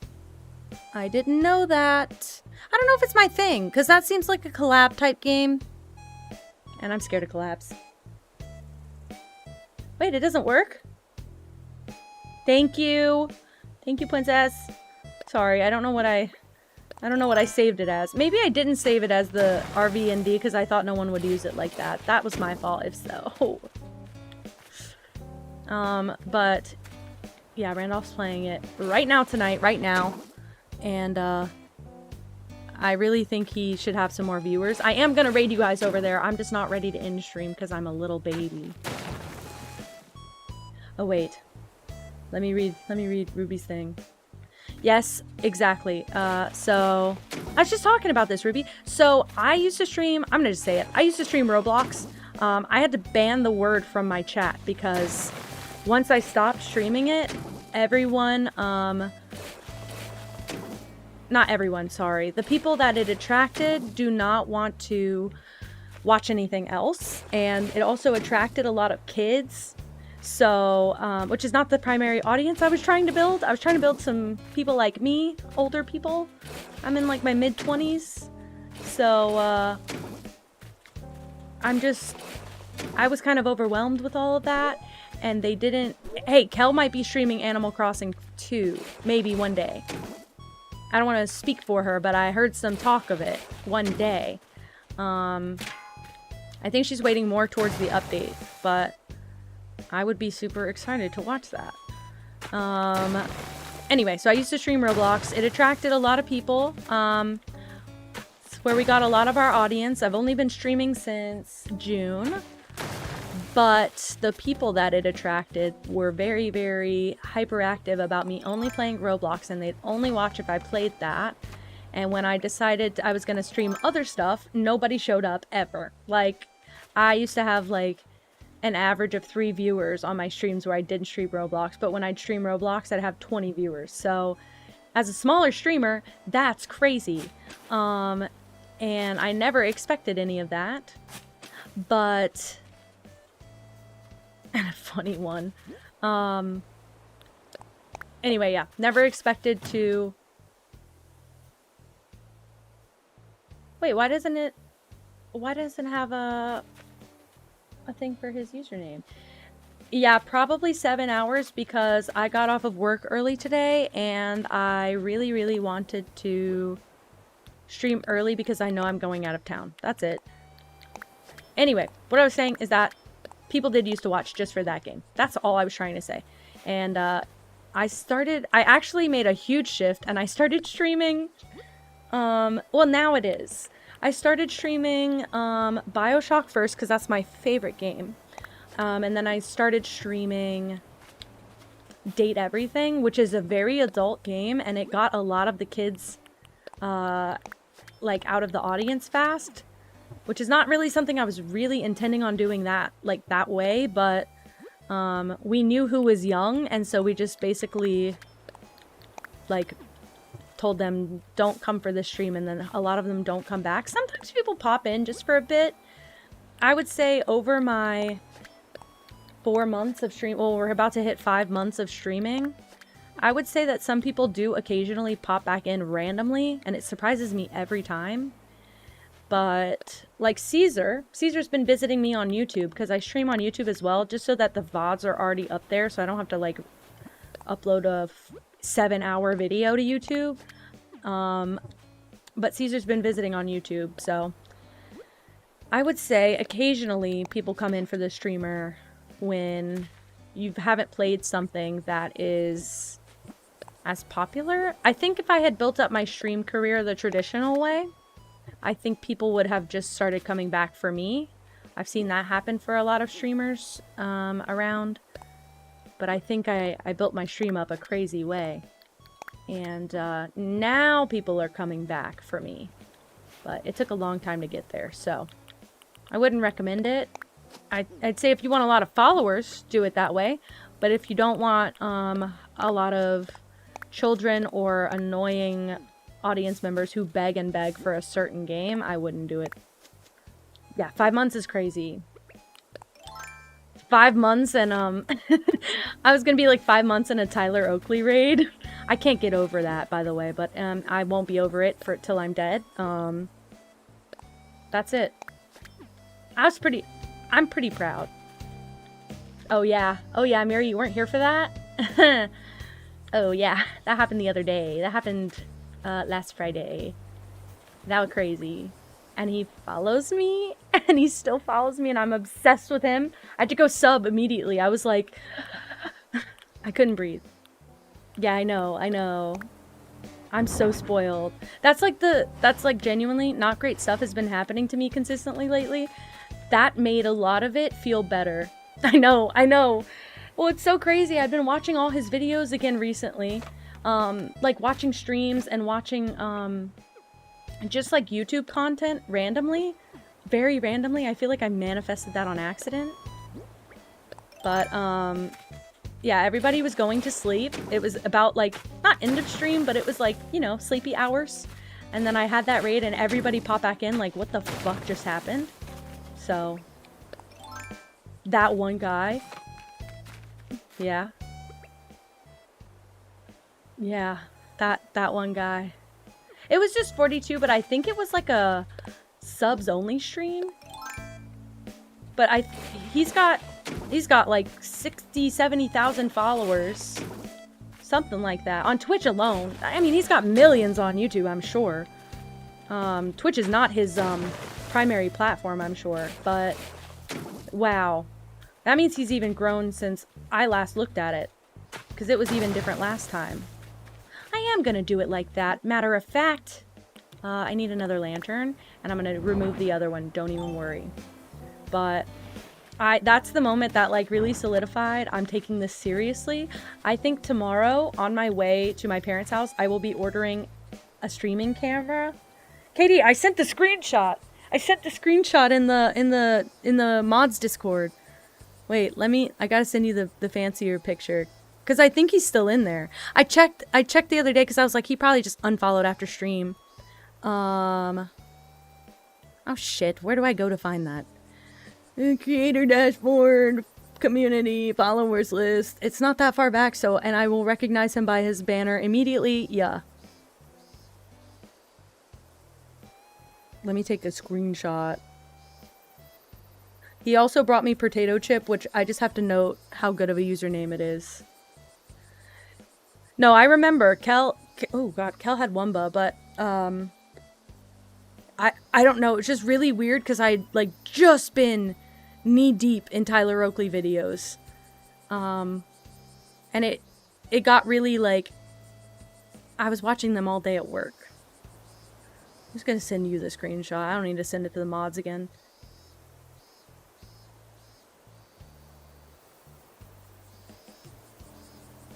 I didn't know that. I don't know if it's my thing, because that seems like a collab type game. And I'm scared of collabs. Wait, it doesn't work? Thank you. Thank you, Princess. Sorry, I don't know what I saved it as. Maybe I didn't save it as the RVND because I thought no one would use it like that. That was my fault if so. But yeah, Randolph's playing it right now tonight, right now. And I really think he should have some more viewers. I am gonna raid you guys over there. I'm just not ready to end stream because I'm a little baby. Oh wait. Let me read Ruby's thing. Yes, exactly. So I was just talking about this, Ruby. So I used to stream, I'm gonna just say it. I used to stream Roblox. I had to ban the word from my chat because once I stopped streaming it, everyone, not everyone, sorry. The people that it attracted do not want to watch anything else. And it also attracted a lot of kids. So, which is not the primary audience I was trying to build. I was trying to build some people like me, older people. I'm in like my mid-20s. So, I was kind of overwhelmed with all of that. And they didn't... Hey, Kel might be streaming Animal Crossing 2. Maybe one day. I don't want to speak for her, but I heard some talk of it one day. I think she's waiting more towards the update, but I would be super excited to watch that. Anyway, so I used to stream Roblox. It attracted a lot of people. It's where we got a lot of our audience. I've only been streaming since June. But the people that it attracted were very, very hyperactive about me only playing Roblox, and they'd only watch if I played that. And when I decided I was going to stream other stuff, nobody showed up ever. Like, I used to have like an average of 3 viewers on my streams where I didn't stream Roblox, but when I'd stream Roblox, I'd have 20 viewers. So as a smaller streamer, that's crazy. And I never expected any of that. But... and a funny one. Anyway, yeah. Never expected to... Wait, why doesn't it have a thing for his username? Yeah, probably 7 hours because I got off of work early today and I really, really wanted to stream early because I know I'm going out of town. That's it. Anyway, what I was saying is that people did used to watch just for that game. That's all I was trying to say. And I actually made a huge shift and I started streaming, well, now it is. I started streaming BioShock first because that's my favorite game. And then I started streaming Date Everything, which is a very adult game, and it got a lot of the kids like out of the audience fast. Which is not really something I was really intending on doing that, like, that way, but we knew who was young, and so we just basically, like, told them, don't come for this stream, and then a lot of them don't come back. Sometimes people pop in just for a bit. I would say over my 4 months of stream. Well, we're about to hit 5 months of streaming. I would say that some people do occasionally pop back in randomly, and it surprises me every time. But like Caesar's been visiting me on YouTube because I stream on YouTube as well, just so that the VODs are already up there, so I don't have to like upload a 7-hour video to YouTube. But Caesar's been visiting on YouTube, so I would say occasionally people come in for the streamer when you haven't played something that is as popular. I think if I had built up my stream career the traditional way, I think people would have just started coming back for me. I've seen that happen for a lot of streamers around. But I think I built my stream up a crazy way. And now people are coming back for me. But it took a long time to get there, so I wouldn't recommend it. I'd say if you want a lot of followers, do it that way. But if you don't want a lot of children or annoying audience members who beg and beg for a certain game, I wouldn't do it. Yeah, 5 months is crazy. 5 months and I was gonna be like 5 months in a Tyler Oakley raid. I can't get over that, by the way, but I won't be over it till I'm dead. That's it. I'm pretty proud. Oh yeah, Mary, you weren't here for that? Oh yeah, that happened the other day. That happened last Friday. That was crazy. And he follows me, and he still follows me, and I'm obsessed with him. I had to go sub immediately. I was like, I couldn't breathe. Yeah, I know. I'm so spoiled. That's like genuinely not great stuff has been happening to me consistently lately. That made a lot of it feel better. I know. Well, it's so crazy. I've been watching all his videos again recently. Like watching streams and watching, just like YouTube content randomly, very randomly. I feel like I manifested that on accident. But, yeah, everybody was going to sleep. It was about like, not end of stream, but it was like, you know, sleepy hours. And then I had that raid and everybody popped back in like, what the fuck just happened? So, that one guy. Yeah. Yeah, that one guy. It was just 42, but I think it was like a subs only stream. But he's got like 60, 70,000 followers. Something like that. On Twitch alone. I mean, he's got millions on YouTube, I'm sure. Twitch is not his primary platform, I'm sure. But, wow. That means he's even grown since I last looked at it. Because it was even different last time. I am going to do it like that. Matter of fact, I need another lantern, and I'm going to remove the other one. Don't even worry. But that's the moment that like really solidified I'm taking this seriously. I think tomorrow, on my way to my parents' house, I will be ordering a streaming camera. Katie, I sent the screenshot. I sent the screenshot in the mods Discord. Wait, I gotta send you the fancier picture. Because I think he's still in there. I checked the other day because I was like, he probably just unfollowed after stream. Oh shit, where do I go to find that? Creator dashboard, community, followers list. It's not that far back, so, and I will recognize him by his banner immediately. Yeah. Let me take a screenshot. He also brought me Potato Chip, which I just have to note how good of a username it is. No, I remember oh god, Kel had Wumba, but I don't know, it's just really weird because I'd like just been knee deep in Tyler Oakley videos. And it got really like, I was watching them all day at work. I'm just gonna send you the screenshot. I don't need to send it to the mods again.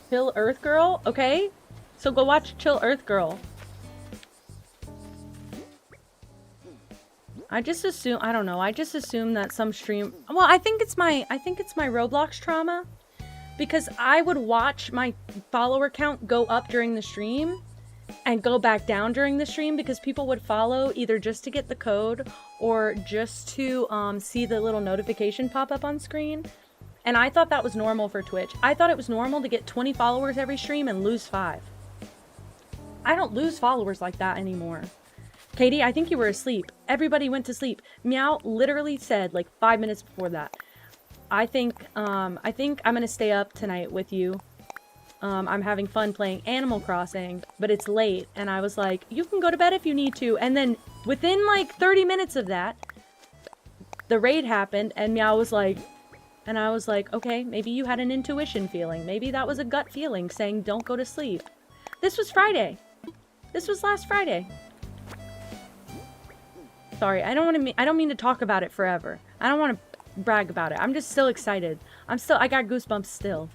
Chill Earth Girl? Okay. So go watch Chill Earth Girl. I just assume, I don't know, I just assume that some stream, well, I think it's my Roblox trauma, because I would watch my follower count go up during the stream and go back down during the stream because people would follow either just to get the code or just to see the little notification pop up on screen. And I thought that was normal for Twitch. I thought it was normal to get 20 followers every stream and lose 5. I don't lose followers like that anymore. Katie, I think you were asleep. Everybody went to sleep. Meow literally said like 5 minutes before that, I think I'm gonna stay up tonight with you. I'm having fun playing Animal Crossing, but it's late. And I was like, you can go to bed if you need to. And then within like 30 minutes of that, the raid happened and Meow was like, and I was like, okay, maybe you had an intuition feeling. Maybe that was a gut feeling saying don't go to sleep. This was Friday. This was last Friday. Sorry, I don't mean to talk about it forever. I don't want to brag about it. I'm just still excited. I got goosebumps still.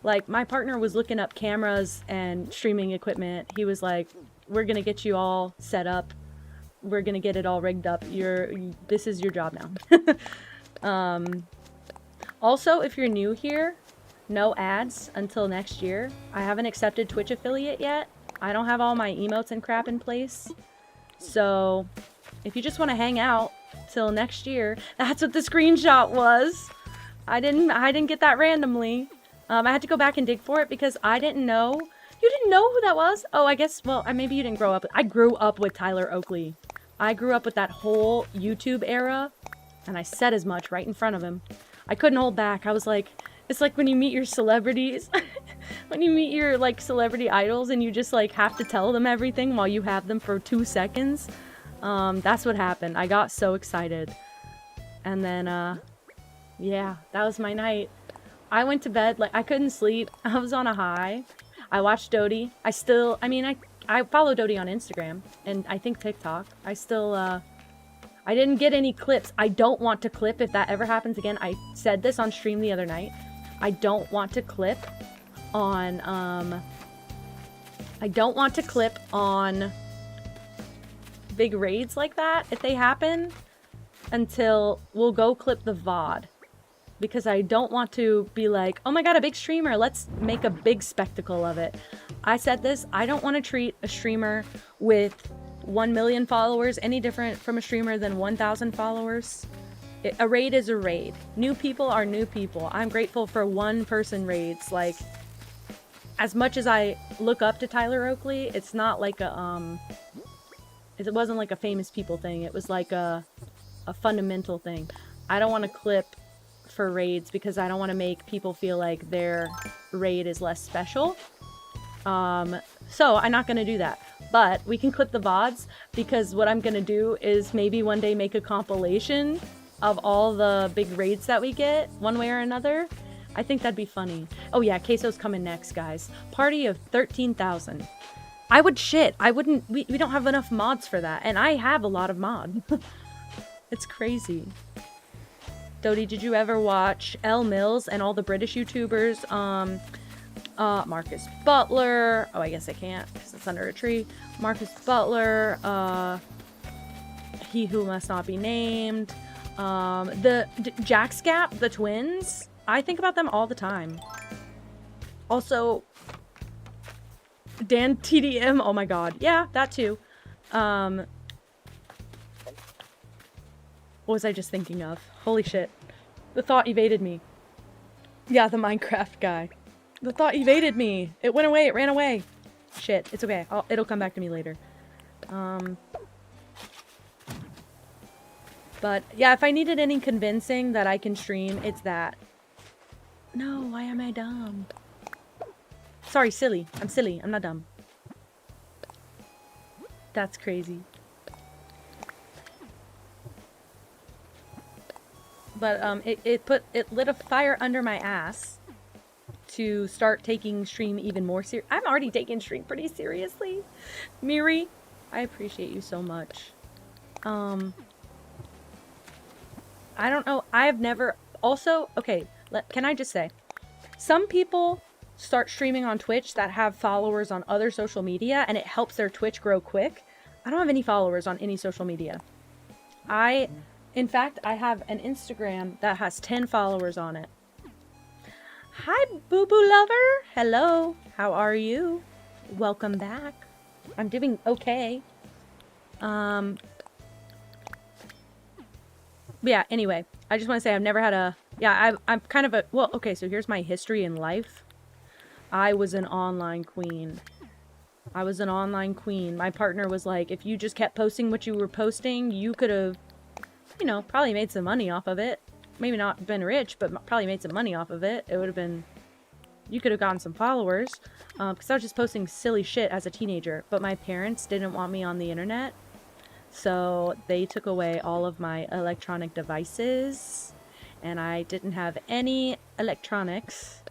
Like, my partner was looking up cameras and streaming equipment. He was like, we're gonna get you all set up. We're gonna get it all rigged up. This is your job now. Also, if you're new here, no ads until next year. I haven't accepted Twitch affiliate yet. I don't have all my emotes and crap in place. So, if you just want to hang out till next year, that's what the screenshot was. I didn't get that randomly. I had to go back and dig for it because I didn't know. You didn't know who that was? Oh, I guess, well, maybe you didn't grow up. I grew up with Tyler Oakley. I grew up with that whole YouTube era, and I said as much right in front of him. I couldn't hold back. I was like, it's like when you meet your celebrities, when you meet your, like, celebrity idols and you just, like, have to tell them everything while you have them for 2 seconds. That's what happened. I got so excited. And then, yeah, that was my night. I went to bed, like, I couldn't sleep. I was on a high. I watched Dodie. I follow Dodie on Instagram and I think TikTok. I didn't get any clips. I don't want to clip if that ever happens again. I said this on stream the other night. I don't want to clip on, big raids like that if they happen until we'll go clip the VOD. Because I don't want to be like, oh my god, a big streamer, let's make a big spectacle of it. I said this, I don't want to treat a streamer with 1 million followers any different from a streamer than 1,000 followers. A raid is a raid. New people are new people. I'm grateful for one-person raids. Like, as much as I look up to Tyler Oakley, it's not like a, it wasn't like a famous people thing. It was like a fundamental thing. I don't want to clip for raids because I don't want to make people feel like their raid is less special. So I'm not going to do that. But we can clip the VODs because what I'm going to do is maybe one day make a compilation of all the big raids that we get one way or another. I think that'd be funny. Oh yeah, Queso's coming next, guys. Party of 13,000. I would shit. I wouldn't. We don't have enough mods for that. And I have a lot of mod. It's crazy. Dodie, did you ever watch Elle Mills and all the British YouTubers? Marcus Butler. Oh, I guess I can't because it's under a tree. Marcus Butler. He Who Must Not Be Named. The Jack's Gap, the twins. I think about them all the time. Also, Dan TDM. Oh my god. Yeah, that too. What was I just thinking of? Holy shit. The thought evaded me. Yeah, the Minecraft guy. The thought evaded me. It went away. It ran away. Shit. It's okay. It'll come back to me later. But, yeah, if I needed any convincing that I can stream, it's that. No, why am I dumb? Sorry, silly. I'm silly. I'm not dumb. That's crazy. But it lit a fire under my ass to start taking stream even more serious. I'm already taking stream pretty seriously. Miri, I appreciate you so much. I don't know. I have never... Also, okay, can I just say, some people start streaming on Twitch that have followers on other social media and it helps their Twitch grow quick. I don't have any followers on any social media. In fact, I have an Instagram that has 10 followers on it. Hi, boo-boo lover. Hello. How are you? Welcome back. I'm doing okay. But yeah, anyway. I just want to say I've never had a... Yeah, I'm kind of a... Well, okay, so here's my history in life. I was an online queen. I was an online queen. My partner was like, if you just kept posting what you were posting, you could have, you know, probably made some money off of it. Maybe not been rich, but probably made some money off of it. It would have been... You could have gotten some followers. Because I was just posting silly shit as a teenager. But my parents didn't want me on the internet. So they took away all of my electronic devices. And I didn't have any electronics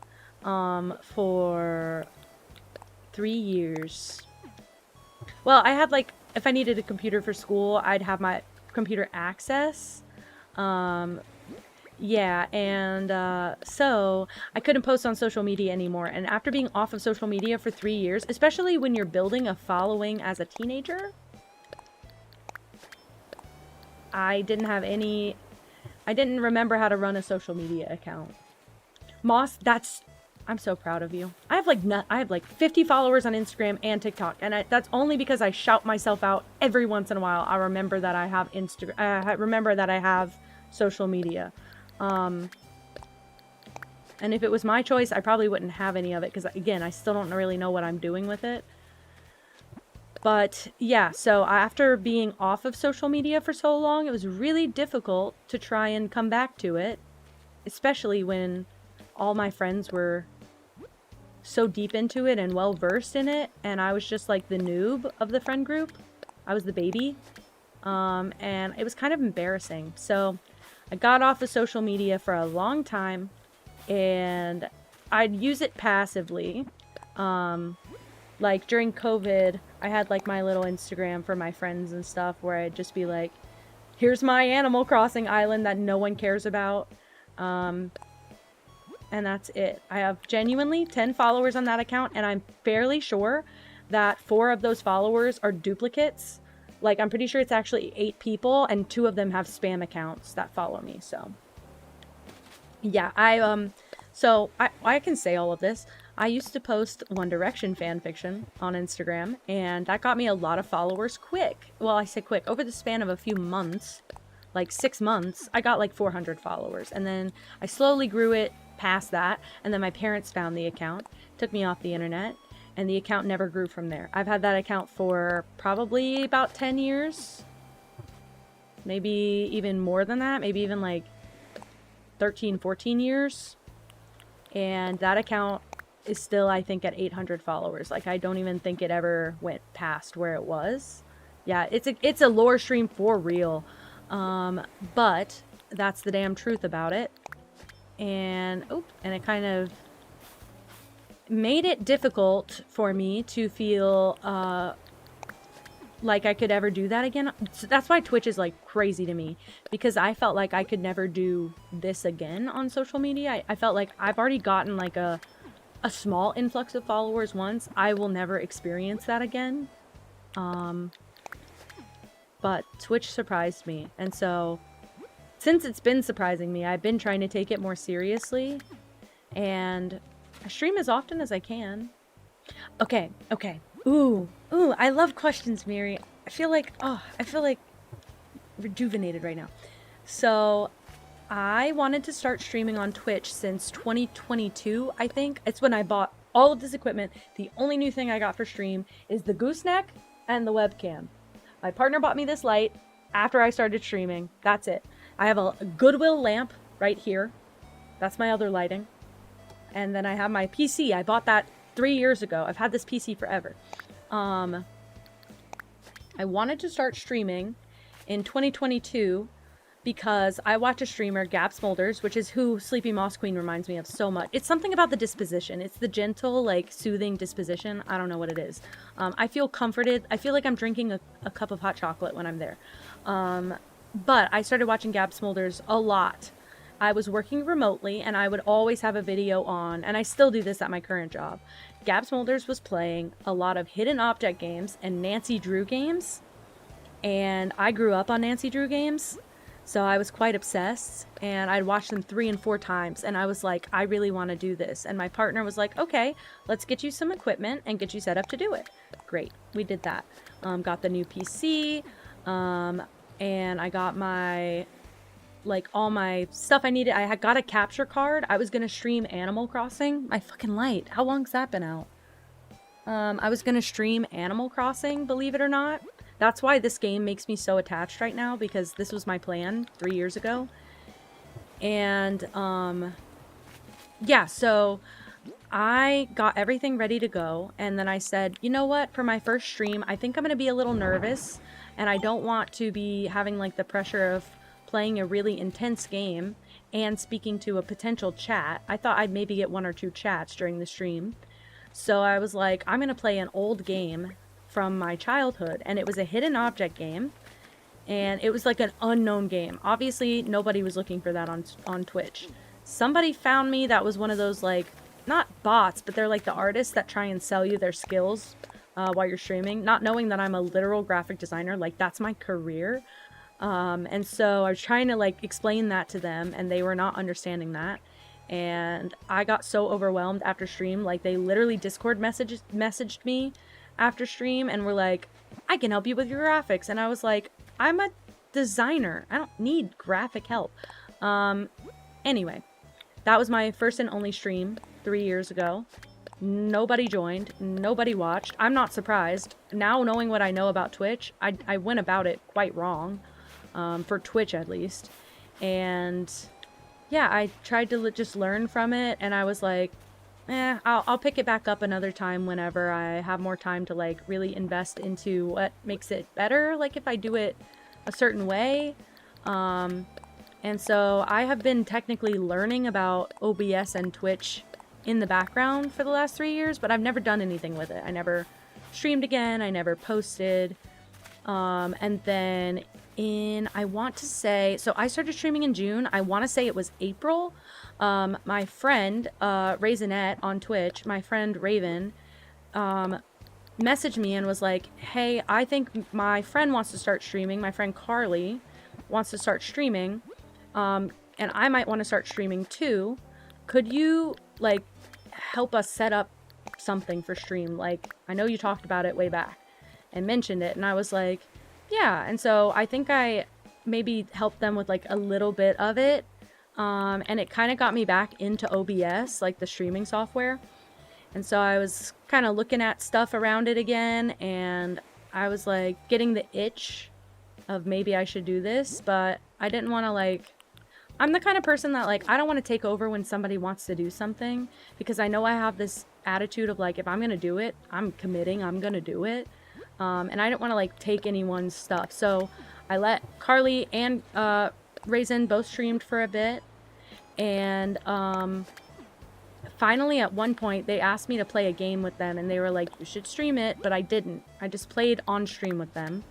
for 3 years. Well, I had like, if I needed a computer for school, I'd have my computer access. Yeah, and so I couldn't post on social media anymore. And after being off of social media for 3 years, especially when you're building a following as a teenager, I didn't remember how to run a social media account. Moss, I'm so proud of you. I have like 50 followers on Instagram and TikTok, and that's only because I shout myself out every once in a while. I remember that I have remember that I have social media. And if it was my choice, I probably wouldn't have any of it because, again, I still don't really know what I'm doing with it. But yeah, so after being off of social media for so long, it was really difficult to try and come back to it, especially when all my friends were so deep into it and well versed in it, and I was just like the noob of the friend group. I was the baby, and it was kind of embarrassing. So I got off of social media for a long time, and I'd use it passively. Like during COVID, I had like my little Instagram for my friends and stuff where I'd just be like, here's my Animal Crossing island that no one cares about. And that's it. I have genuinely 10 followers on that account, and I'm fairly sure that 4 of those followers are duplicates. Like, I'm pretty sure it's actually 8 people, and 2 of them have spam accounts that follow me, so. Yeah, I can say all of this. I used to post One Direction fanfiction on Instagram, and that got me a lot of followers quick. Well, I say quick. Over the span of a few months, like 6 months, I got like 400 followers, and then I slowly grew it past that, and then my parents found the account, took me off the internet, and the account never grew from there. I've had that account for probably about 10 years, maybe even more than that, maybe even like 13, 14 years, and that account is still, I think, at 800 followers. Like, I don't even think it ever went past where it was. Yeah, it's a lore stream for real, but that's the damn truth about it. And it kind of made it difficult for me to feel like I could ever do that again. So that's why Twitch is like crazy to me, because I felt like I could never do this again on social media. I felt like I've already gotten like a small influx of followers once. I will never experience that again. But Twitch surprised me, and so since it's been surprising me, I've been trying to take it more seriously, and I stream as often as I can. Okay. Ooh, I love questions, Mary. I feel like rejuvenated right now. So, I wanted to start streaming on Twitch since 2022, I think. It's when I bought all of this equipment. The only new thing I got for stream is the gooseneck and the webcam. My partner bought me this light after I started streaming. That's it. I have a Goodwill lamp right here. That's my other lighting. And then I have my PC. I bought that 3 years ago. I've had this PC forever. I wanted to start streaming in 2022 because I watch a streamer, Gab Smolders, which is who Sleepy Moss Queen reminds me of so much. It's something about the disposition. It's the gentle, like, soothing disposition. I don't know what it is. I feel comforted. I feel like I'm drinking a cup of hot chocolate when I'm there. But I started watching Gab Smolders a lot. I was working remotely, and I would always have a video on, and I still do this at my current job. Gab Smolders was playing a lot of hidden object games and Nancy Drew games, and I grew up on Nancy Drew games, so I was quite obsessed, and I'd watch them 3 and 4 times, and I was like, I really want to do this. And my partner was like, okay, let's get you some equipment and get you set up to do it. Great, we did that. Got the new PC, and I got my like all my stuff I needed. I had got a capture card. I was gonna stream Animal Crossing. My fucking light. How long's that been out? I was gonna stream Animal Crossing, believe it or not. That's why this game makes me so attached right now, because this was my plan 3 years ago. And, yeah, so I got everything ready to go, and then I said, you know what, for my first stream, I think I'm gonna be a little nervous, and I don't want to be having, like, the pressure of playing a really intense game and speaking to a potential chat. I thought I'd maybe get 1 or 2 chats during the stream. So I was like, I'm gonna play an old game from my childhood, and it was a hidden object game, and it was like an unknown game. Obviously, nobody was looking for that on Twitch. Somebody found me that was one of those, like, not bots, but they're like the artists that try and sell you their skills while you're streaming, not knowing that I'm a literal graphic designer. Like, that's my career. And so I was trying to, like, explain that to them, and they were not understanding that. And I got so overwhelmed after stream. Like, they literally Discord messaged me after stream and were like, I can help you with your graphics. And I was like, I'm a designer. I don't need graphic help. Anyway, that was my first and only stream 3 years ago. Nobody joined. Nobody watched. I'm not surprised. Now, knowing what I know about Twitch, I went about it quite wrong. For Twitch, at least. And yeah, I tried to just learn from it, and I was like, I'll pick it back up another time whenever I have more time to, like, really invest into what makes it better, like, if I do it a certain way. And so I have been technically learning about OBS and Twitch in the background for the last 3 years, but I've never done anything with it. I never streamed again, I never posted, and then I want to say, so I started streaming in June. I want to say it was April. My friend, Raisinette on Twitch, my friend Raven, messaged me and was like, hey, I think my friend wants to start streaming. My friend Carly wants to start streaming. And I might want to start streaming too. Could you, like, help us set up something for stream? Like, I know you talked about it way back and mentioned it. And I was like, yeah. And so I think I maybe helped them with, like, a little bit of it. And it kind of got me back into OBS, like the streaming software. And so I was kind of looking at stuff around it again, and I was like getting the itch of maybe I should do this, but I didn't want to, like, I'm the kind of person that, like, I don't want to take over when somebody wants to do something, because I know I have this attitude of, like, if I'm going to do it, I'm committing, I'm going to do it. And I didn't want to, like, take anyone's stuff. So I let Carly and Raisin both streamed for a bit. And finally, at one point, they asked me to play a game with them. And they were like, you should stream it. But I didn't. I just played on stream with them.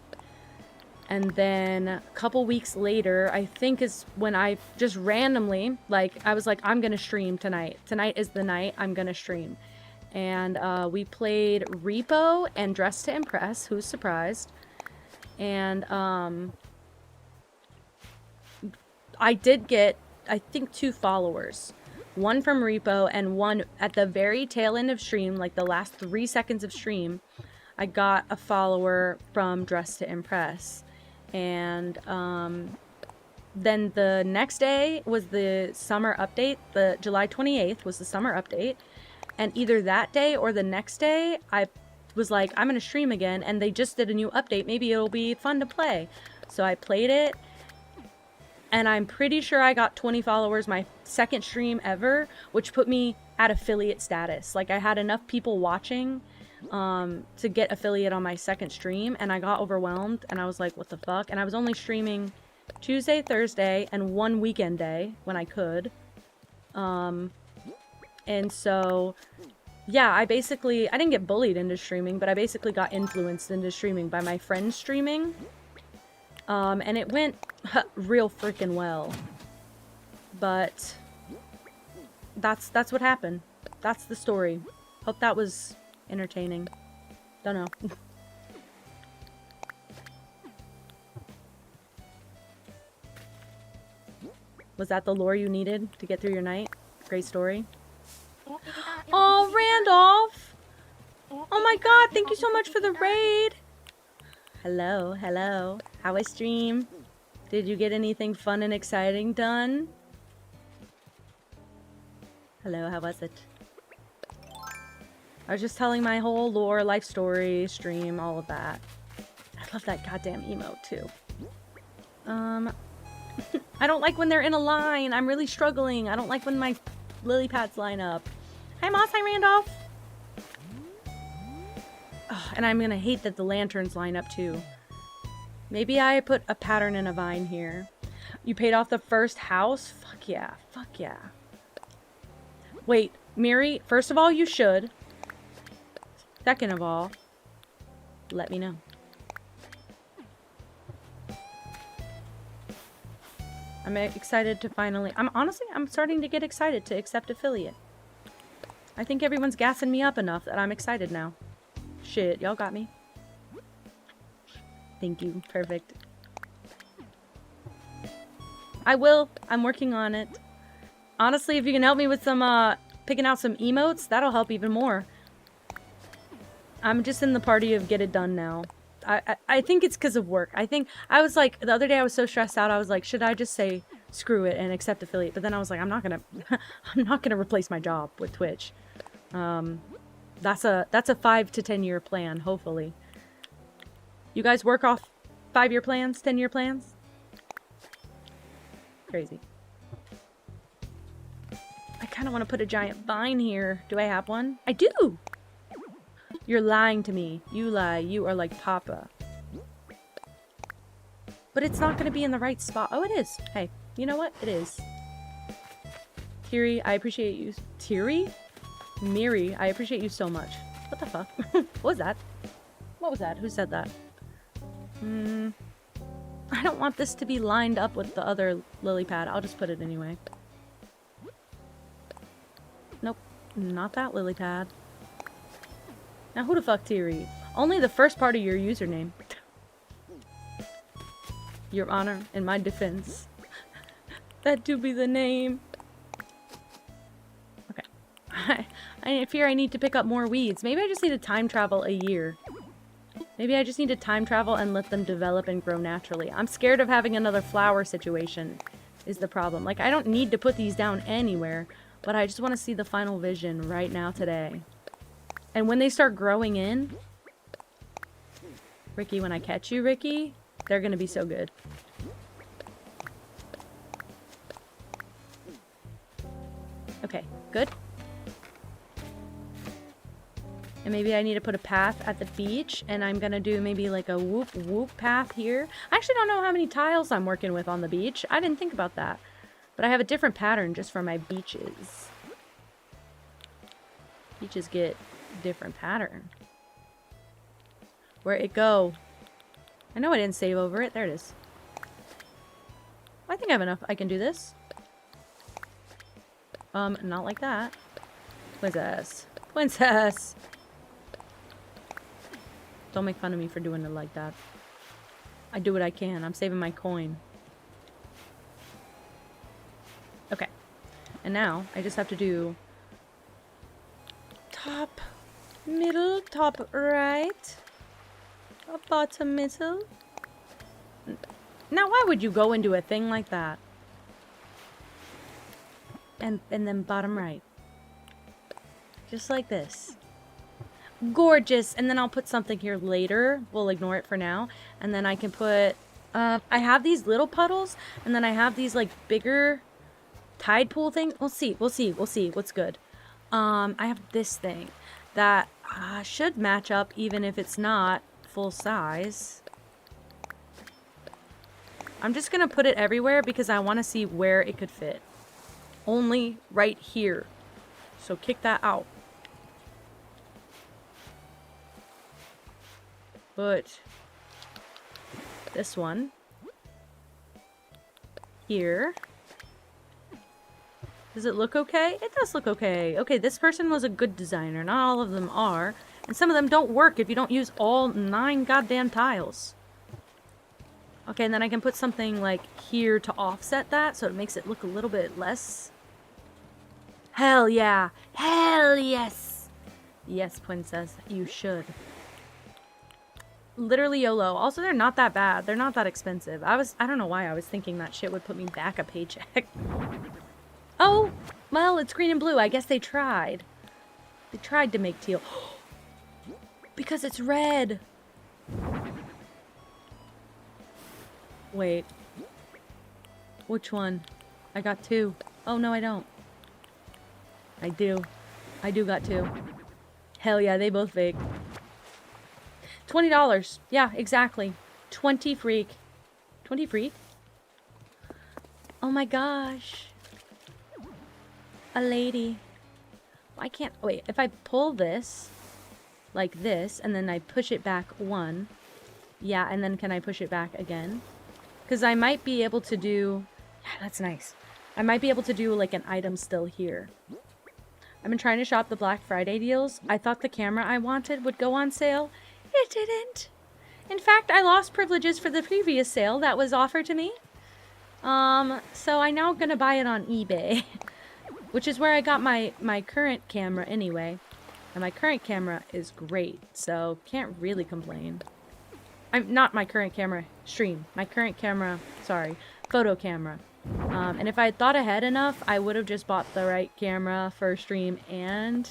And then a couple weeks later, I think is when I just randomly, like, I was like, I'm going to stream tonight. Tonight is the night I'm going to stream. And we played Repo and Dress to Impress. Who's surprised? And I did get, I think, 2 followers. One from Repo and one at the very tail end of stream, like the last 3 seconds of stream, I got a follower from Dress to Impress. And then the next day was the summer update. The July 28th was the summer update. And either that day or the next day, I was like, I'm going to stream again. And they just did a new update. Maybe it'll be fun to play. So I played it. And I'm pretty sure I got 20 followers my second stream ever, which put me at affiliate status. Like, I had enough people watching to get affiliate on my second stream. And I got overwhelmed. And I was like, what the fuck? And I was only streaming Tuesday, Thursday, and one weekend day when I could. And so, yeah, I didn't get bullied into streaming, but I basically got influenced into streaming by my friends streaming. And it went real freaking well. But that's what happened. That's the story. Hope that was entertaining. Don't know. Was that the lore you needed to get through your night? Great story. Oh, Randolph! Oh my god, thank you so much for the raid! Hello, hello. How was stream? Did you get anything fun and exciting done? Hello, how was it? I was just telling my whole lore, life story, stream, all of that. I love that goddamn emote, too. I don't like when they're in a line. I'm really struggling. I don't like when my lily pads line up. Hi, Moss. Hi, Randolph. Oh, and I'm gonna hate that the lanterns line up, too. Maybe I put a pattern in a vine here. You paid off the first house? Fuck yeah. Fuck yeah. Wait, Miri, first of all, you should. Second of all, let me know. I'm excited to finally... I'm starting to get excited to accept affiliate. I think everyone's gassing me up enough that I'm excited now. Shit, y'all got me. Thank you. Perfect. I will. I'm working on it. Honestly, if you can help me with some, picking out some emotes, that'll help even more. I'm just in the party of get it done now. I think it's because of work. I think, I was like, the other day I was so stressed out, I was like, should I just say screw it and accept affiliate? But then I was like, I'm not gonna replace my job with Twitch. That's a 5 to 10 year plan, hopefully. You guys work off 5-year plans, 10-year plans? Crazy. I kind of want to put a giant vine here. Do I have one? I do! You're lying to me. You lie. You are like Papa. But it's not going to be in the right spot. Oh, it is. Hey, you know what? It is. Tiri, I appreciate you. Tiri? Miri, I appreciate you so much. What the fuck? What was that? What was that? Who said that? I don't want this to be lined up with the other lily pad. I'll just put it anyway. Nope. Not that lily pad. Now who the fuck Tiri? Only the first part of your username. Your Honor, in my defense. That do be the name. Okay. I fear I need to pick up more weeds. Maybe I just need to time travel a year. Maybe I just need to time travel and let them develop and grow naturally. I'm scared of having another flower situation is the problem. Like, I don't need to put these down anywhere, but I just want to see the final vision right now today. And when they start growing in, Ricky, when I catch you, Ricky, they're going to be so good. Okay, good. And maybe I need to put a path at the beach, and I'm gonna do maybe like a whoop whoop path here. I actually don't know how many tiles I'm working with on the beach. I didn't think about that. But I have a different pattern just for my beaches. Beaches get different pattern. Where'd it go? I know I didn't save over it. There it is. I think I have enough. I can do this. Not like that. Princess. Princess! Don't make fun of me for doing it like that. I do what I can. I'm saving my coin. Okay. And now, I just have to do... top, middle, top right, bottom middle. Now, why would you go into a thing like that? And then bottom right. Just like this. Gorgeous. And then I'll put something here later. We'll ignore it for now. And then I can put... I have these little puddles. And then I have these, like, bigger tide pool things. We'll see. We'll see. We'll see what's good. I have this thing that should match up even if it's not full size. I'm just going to put it everywhere because I want to see where it could fit. Only right here. So kick that out. Put this one here. Does it look okay? It does look okay. Okay, this person was a good designer. Not all of them are. And some of them don't work if you don't use all 9 goddamn tiles. Okay, and then I can put something like here to offset that so it makes it look a little bit less. Hell yeah. Hell yes. Yes, princess, you should. literally YOLO. Also, they're not that bad. They're not that expensive. I don't know why I was thinking that shit would put me back a paycheck. Oh, well, it's green and blue. I guess they tried. They tried to make teal. Because it's red. Wait. Which one? I got two. Oh, no, I don't. I do. I do got two. Hell yeah, they both fake. $20. Yeah, exactly. 20 freak. 20 freak? Oh my gosh. A lady. I can't... Wait, if I pull this like this, and then I push it back one. Yeah, and then can I push it back again? Because I might be able to do... Yeah, that's nice. I might be able to do like an item still here. I've been trying to shop the Black Friday deals. I thought the camera I wanted would go on sale. It didn't. In fact, I lost privileges for the previous sale that was offered to me. So I'm now gonna buy it on eBay. Which is where I got my current camera anyway. And my current camera is great, so can't really complain. I'm not my current camera stream. My current camera, sorry, photo camera. And if I had thought ahead enough, I would have just bought the right camera for stream and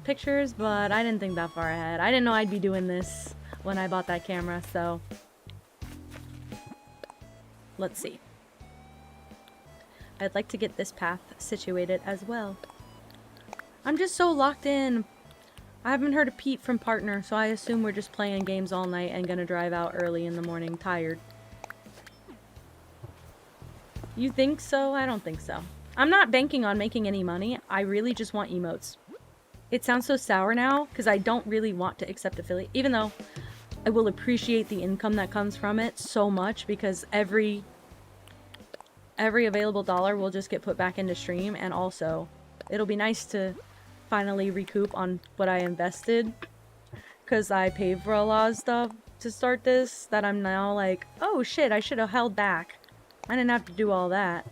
pictures, but I didn't think that far ahead. I didn't know I'd be doing this when I bought that camera, so let's see. I'd like to get this path situated as well. I'm just so locked in. I haven't heard a peep from partner, so I assume we're just playing games all night and gonna drive out early in the morning tired. You think so? I don't think so. I'm not banking on making any money. I really just want emotes. It sounds so sour now because I don't really want to accept affiliate, even though I will appreciate the income that comes from it so much because every available dollar will just get put back into stream, and also it'll be nice to finally recoup on what I invested because I paid for a lot of stuff to start this that I'm now like, oh shit, I should have held back. I didn't have to do all that.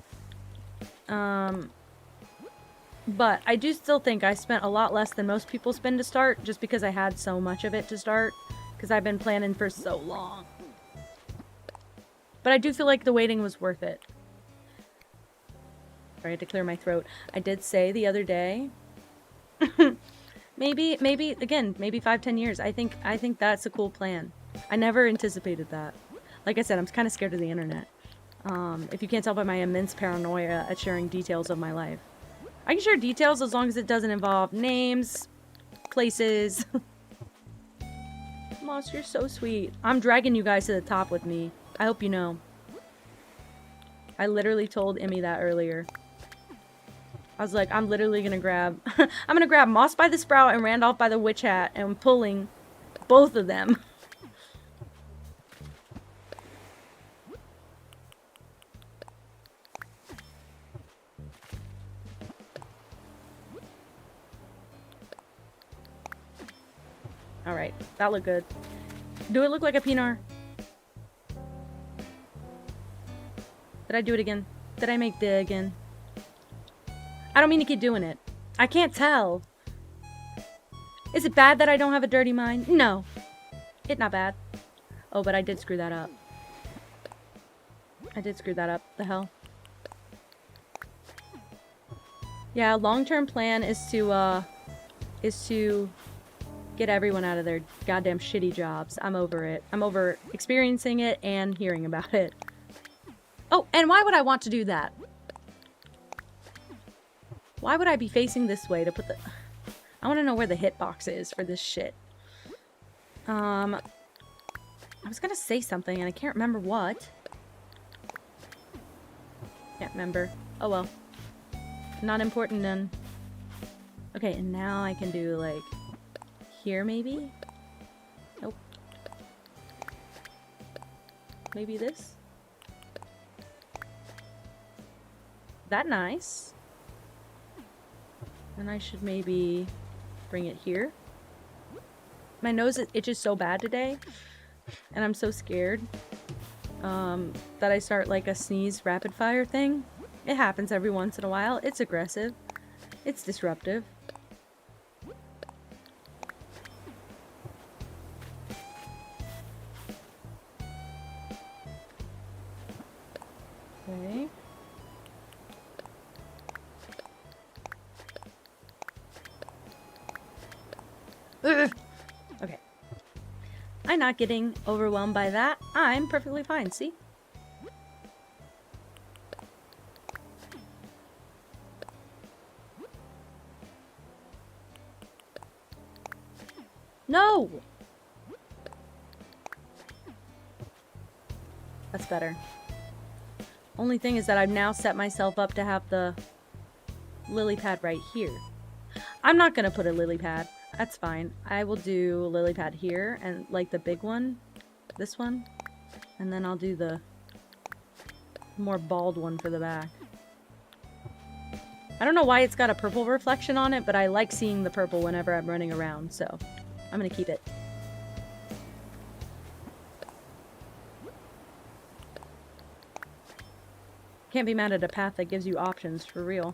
But I do still think I spent a lot less than most people spend to start just because I had so much of it to start because I've been planning for so long. But I do feel like the waiting was worth it. Sorry, I had to clear my throat. I did say the other day, maybe again, maybe 5-10 years. I think that's a cool plan. I never anticipated that. Like I said, I'm kind of scared of the internet. If you can't tell by my immense paranoia at sharing details of my life. I can share details as long as it doesn't involve names, places. Moss, you're so sweet. I'm dragging you guys to the top with me. I hope you know. I literally told Emmy that earlier. I was like, I'm literally gonna grab... I'm gonna grab Moss by the Sprout and Randolph by the Witch Hat, and I'm pulling both of them. Alright, that looked good. Do it look like a Pinar? Did I do it again? Did I make the again? I don't mean to keep doing it. I can't tell. Is it bad that I don't have a dirty mind? No. It's not bad. Oh, but I did screw that up. I did screw that up. The hell? Yeah, long-term plan is to get everyone out of their goddamn shitty jobs. I'm over it. I'm over experiencing it and hearing about it. Oh, and why would I want to do that? Why would I be facing this way to put the... I want to know where the hitbox is for this shit. I was gonna say something and I can't remember what. Can't remember. Oh well. Not important then. Okay, and now I can do like... here maybe? Nope. Maybe this? That nice. And I should maybe bring it here. My nose itches so bad today, and I'm so scared that I start like a sneeze rapid fire thing. It happens every once in a while. It's aggressive. It's disruptive. Ugh. Okay. I'm not getting overwhelmed by that. I'm perfectly fine, see? No! That's better. Only thing is that I've now set myself up to have the lily pad right here. I'm not gonna put a lily pad. That's fine. I will do a lily pad here, and like the big one, this one, and then I'll do the more bald one for the back. I don't know why it's got a purple reflection on it, but I like seeing the purple whenever I'm running around, so I'm gonna keep it. Can't be mad at a path that gives you options, for real.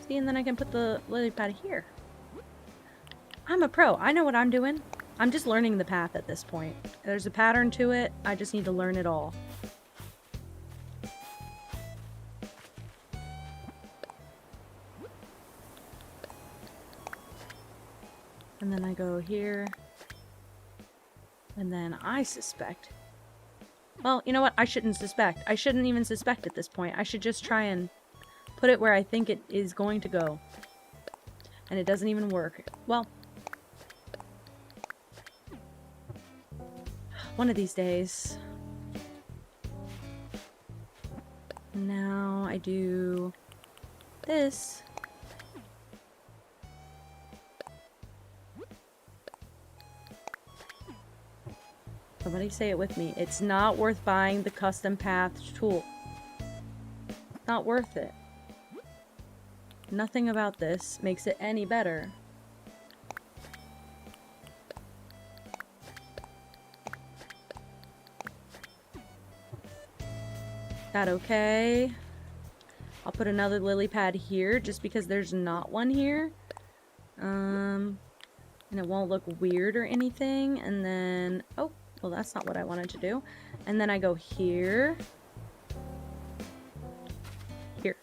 See, and then I can put the lily pad here. I'm a pro. I know what I'm doing. I'm just learning the path at this point. There's a pattern to it. I just need to learn it all. And then I go here. And then I suspect. Well, you know what? I shouldn't suspect. I shouldn't even suspect at this point. I should just try and put it where I think it is going to go. And it doesn't even work. Well, one of these days. Now I do this. Somebody say it with me. It's not worth buying the custom path tool. Not worth it. Nothing about this makes it any better. That okay? I'll put another lily pad here just because there's not one here. And it won't look weird or anything. And then, oh, well, that's not what I wanted to do. And then I go here. Here.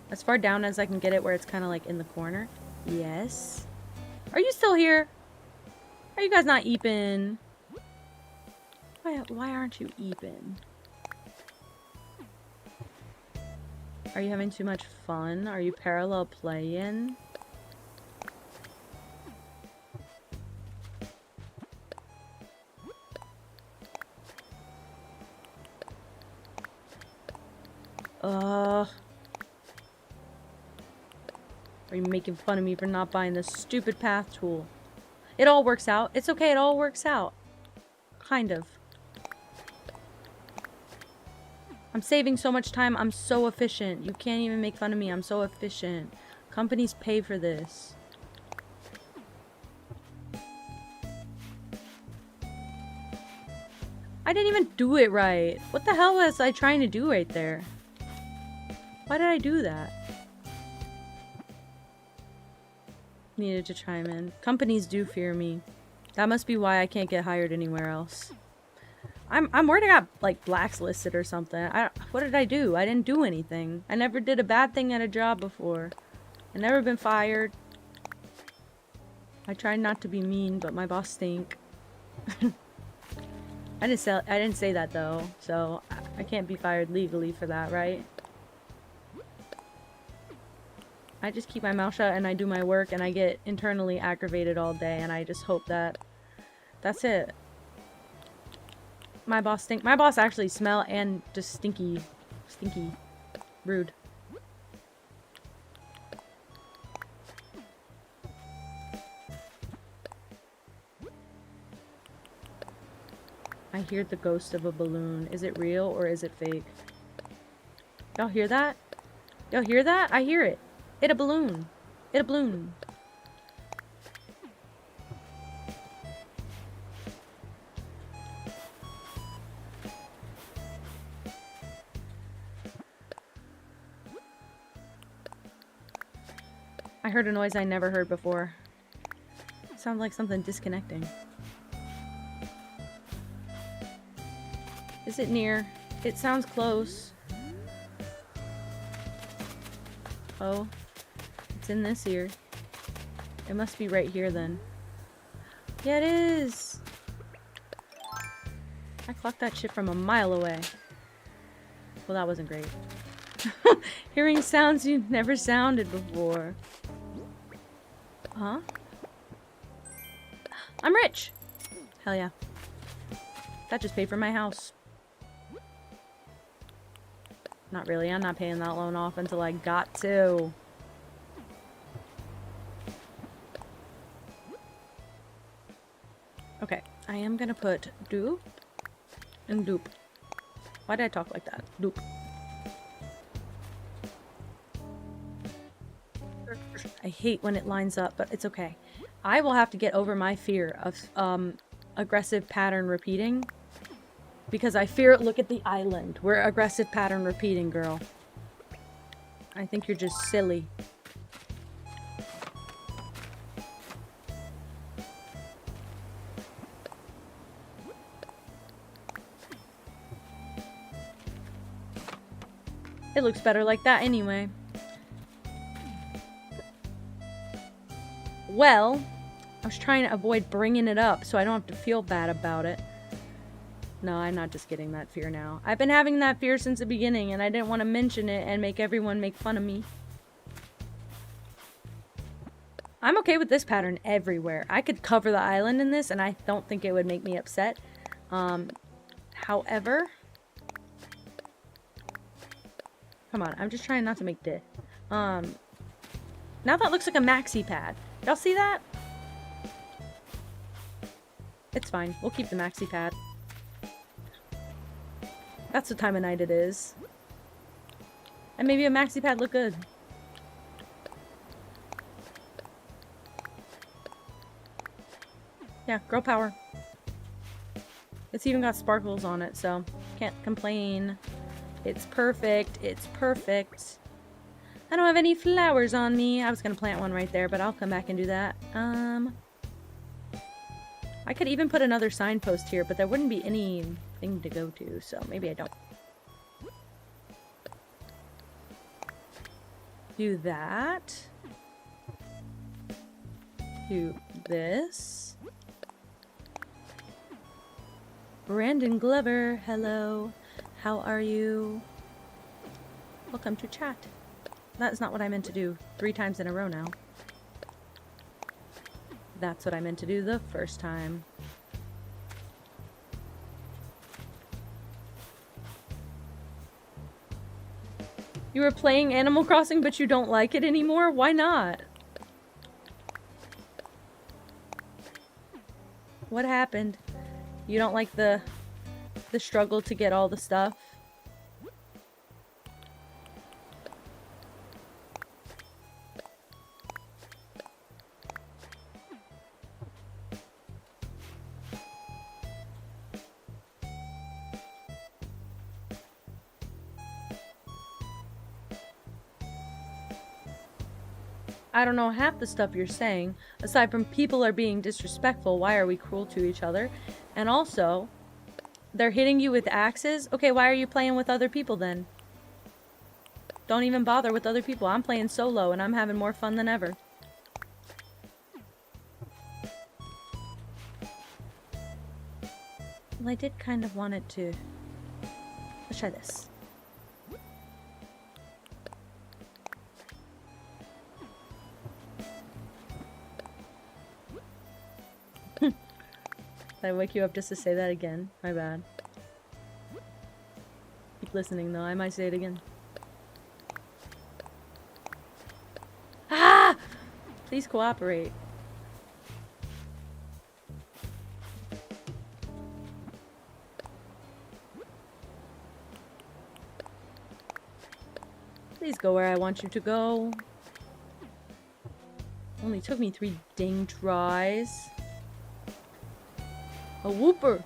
As far down as I can get it where it's kind of like in the corner. Yes. Are you still here? Are you guys not eeping? Why aren't you eeping? Are you having too much fun? Are you parallel playing? Are you making fun of me for not buying this stupid path tool? It all works out. It's okay, it all works out. Kind of. I'm saving so much time. I'm so efficient. You can't even make fun of me. I'm so efficient. Companies pay for this. I didn't even do it right. What the hell was I trying to do right there? Why did I do that? Needed to chime in. Companies do fear me. That must be why I can't get hired anywhere else. I'm worried I got, like, blacklisted or something. What did I do? I didn't do anything. I never did a bad thing at a job before. I've never been fired. I tried not to be mean, but my boss stink. I didn't say that, though. So, I can't be fired legally for that, right? I just keep my mouth shut and I do my work and I get internally aggravated all day and I just hope that that's it. My boss stink. My boss actually smell and just stinky. Rude. I hear the ghost of a balloon. Is it real or is it fake? Y'all hear that? Y'all hear that? I hear it. It a balloon. It a balloon. I heard a noise I never heard before. It sounds like something disconnecting. Is it near? It sounds close. Oh. It's in this ear. It must be right here then. Yeah, it is! I clocked that shit from a mile away. Well, that wasn't great. Hearing sounds you've never sounded before. Huh? I'm rich! Hell yeah. That just paid for my house. Not really. I'm not paying that loan off until I got to. Okay. I am gonna put doop and doop. Why did I talk like that? Doop. I hate when it lines up, but it's okay. I will have to get over my fear of aggressive pattern repeating. Because I fear it. Look at the island. We're aggressive pattern repeating, girl. I think you're just silly. It looks better like that anyway. Well, I was trying to avoid bringing it up so I don't have to feel bad about it. No, I'm not just getting that fear now. I've been having that fear since the beginning, and I didn't want to mention it and make everyone make fun of me. I'm okay with this pattern everywhere. I could cover the island in this, and I don't think it would make me upset. However... Come on, I'm just trying not to make this. Now that looks like a maxi pad. Y'all see that? It's fine. We'll keep the maxi pad. That's the time of night it is. And maybe a maxi pad look good. Yeah, girl power. It's even got sparkles on it, so can't complain. It's perfect. It's perfect. I don't have any flowers on me. I was gonna plant one right there, but I'll come back and do that. I could even put another signpost here, but there wouldn't be anything to go to, so maybe I don't. Do that. Do this. Brandon Glover, hello. How are you? Welcome to chat. That's not what I meant to do 3 times in a row now. That's what I meant to do the first time. You were playing Animal Crossing, but you don't like it anymore? Why not? What happened? You don't like the struggle to get all the stuff? I don't know half the stuff you're saying. Aside from people are being disrespectful, why are we cruel to each other? And also, they're hitting you with axes? Okay, why are you playing with other people then? Don't even bother with other people. I'm playing solo and I'm having more fun than ever. Well, I did kind of want it to... Let's try this. Did I wake you up just to say that again? My bad. Keep listening though, I might say it again. Ah! Please cooperate. Please go where I want you to go. Only took me 3 dang tries. A whooper.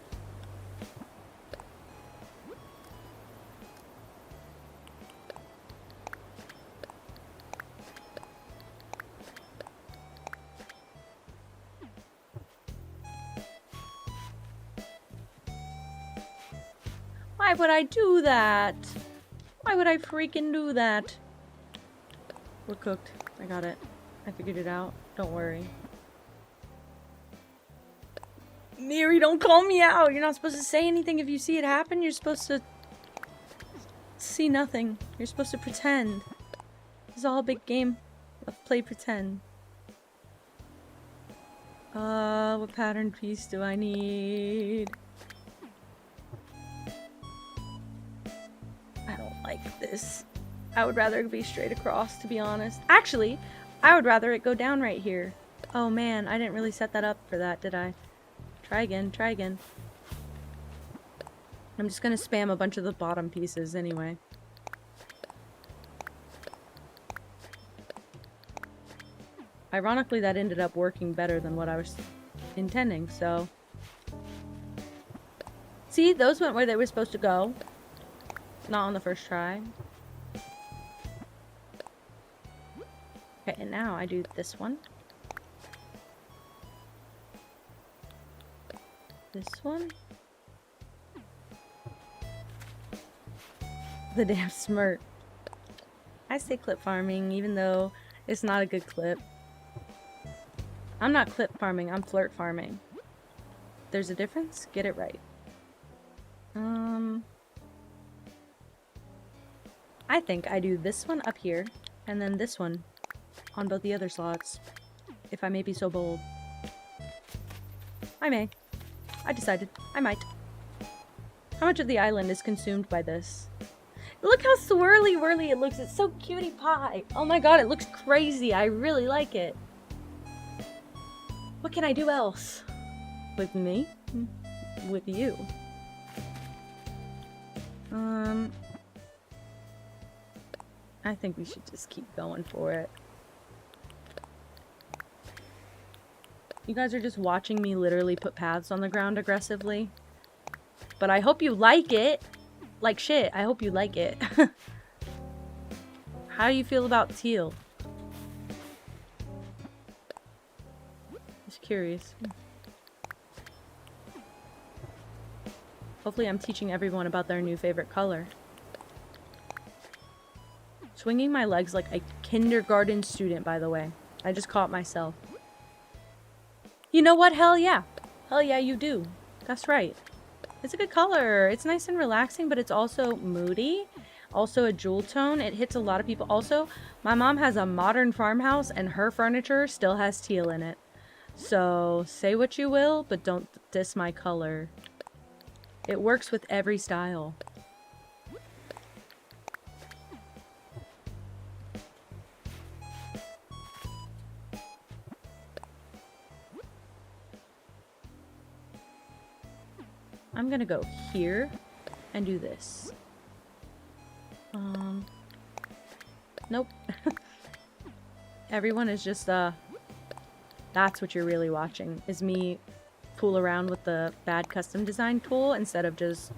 Why would I do that? Why would I freaking do that? We're cooked. I got it. I figured it out. Don't worry. Miri, don't call me out! You're not supposed to say anything if you see it happen. You're supposed to see nothing. You're supposed to pretend. It's all a big game of play pretend. What pattern piece do I need? I don't like this. I would rather it be straight across, to be honest. Actually, I would rather it go down right here. Oh man, I didn't really set that up for that, did I? Try again, try again. I'm just gonna spam a bunch of the bottom pieces anyway. Ironically, that ended up working better than what I was intending, so... See, those went where they were supposed to go. Not on the first try. Okay, and now I do this one. This one. The damn smirk. I say clip farming, even though it's not a good clip. I'm not clip farming, I'm flirt farming. There's a difference? Get it right. I think I do this one up here, and then this one on both the other slots, if I may be so bold. I may. I decided. I might. How much of the island is consumed by this? Look how swirly whirly it looks. It's so cutie pie. Oh my god, it looks crazy. I really like it. What can I do else? With me? With you? I think we should just keep going for it. You guys are just watching me literally put paths on the ground aggressively. But I hope you like it. Like shit, I hope you like it. How do you feel about teal? Just curious. Hopefully I'm teaching everyone about their new favorite color. Swinging my legs like a kindergarten student, by the way. I just caught myself. You know what? Hell yeah. Hell yeah, you do. That's right. It's a good color. It's nice and relaxing, but it's also moody. Also a jewel tone. It hits a lot of people. Also, my mom has a modern farmhouse and her furniture still has teal in it. So, say what you will, but don't diss my color. It works with every style. I'm gonna go here and do this. Nope. Everyone is just, that's what you're really watching, is me fool around with the bad custom design tool instead of just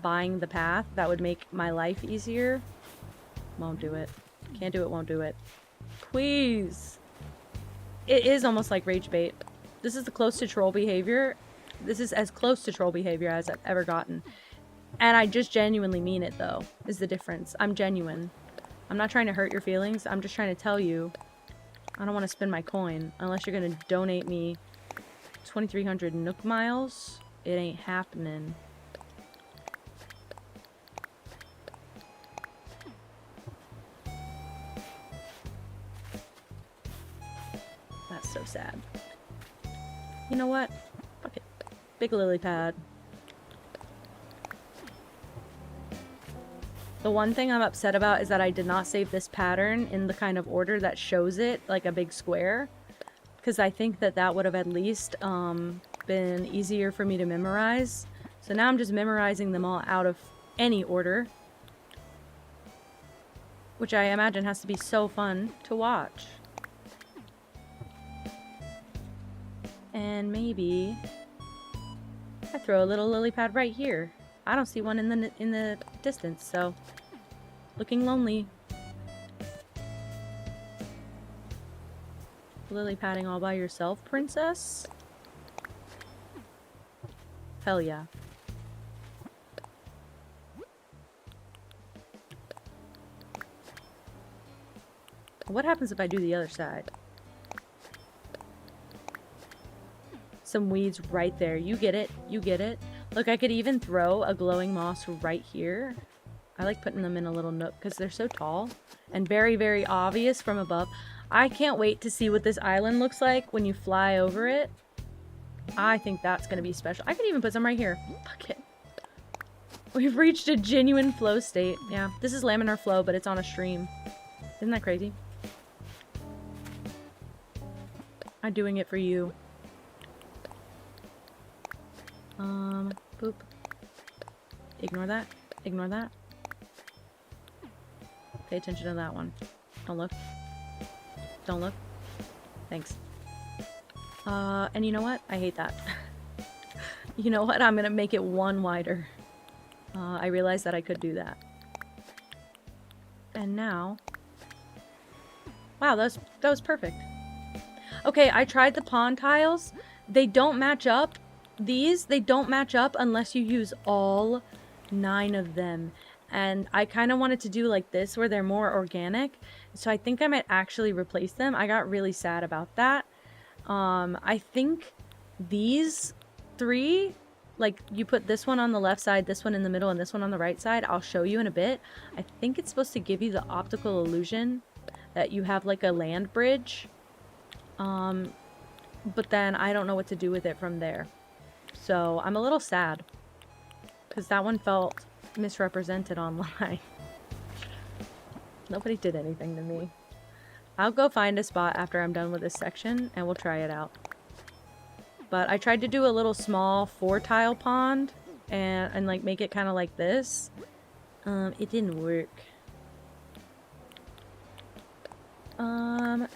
buying the path. That would make my life easier. Won't do it. Can't do it, won't do it. Please. It is almost like rage bait. This is the close to troll behavior. This is as close to troll behavior as I've ever gotten. And I just genuinely mean it, though, is the difference. I'm genuine. I'm not trying to hurt your feelings. I'm just trying to tell you I don't want to spend my coin unless you're going to donate me 2,300 Nook miles. It ain't happening. That's so sad. You know what? Fuck it. Big lily pad. The one thing I'm upset about is that I did not save this pattern in the kind of order that shows it, like a big square. Because I think that that would have at least been easier for me to memorize. So now I'm just memorizing them all out of any order. Which I imagine has to be so fun to watch. And maybe I throw a little lily pad right here. I don't see one in the distance, so looking lonely. Lily padding all by yourself, princess? Hell yeah. What happens if I do the other side? Some weeds right there. You get it. You get it. Look, I could even throw a glowing moss right here. I like putting them in a little nook because they're so tall and very, very obvious from above. I can't wait to see what this island looks like when you fly over it. I think that's going to be special. I could even put some right here. Fuck it. We've reached a genuine flow state. Yeah, this is laminar flow, but it's on a stream. Isn't that crazy? I'm doing it for you. Boop. Ignore that. Ignore that. Pay attention to that one. Don't look. Don't look. Thanks. And you know what? I hate that. You know what? I'm gonna make it one wider. I realized that I could do that. And now... Wow, that was perfect. Okay, I tried the pond tiles. They don't match up. They don't match up unless you use all 9 of them. And I kind of wanted to do like this where they're more organic. So I think I might actually replace them. I got really sad about that. I think these 3, like you put this one on the left side, this one in the middle, and this one on the right side. I'll show you in a bit. I think it's supposed to give you the optical illusion that you have like a land bridge. But then I don't know what to do with it from there. So I'm a little sad because that one felt misrepresented online. Nobody did anything to me. I'll go find a spot after I'm done with this section and we'll try it out. But I tried to do a little small 4-tile pond and like make it kind of like this. It didn't work.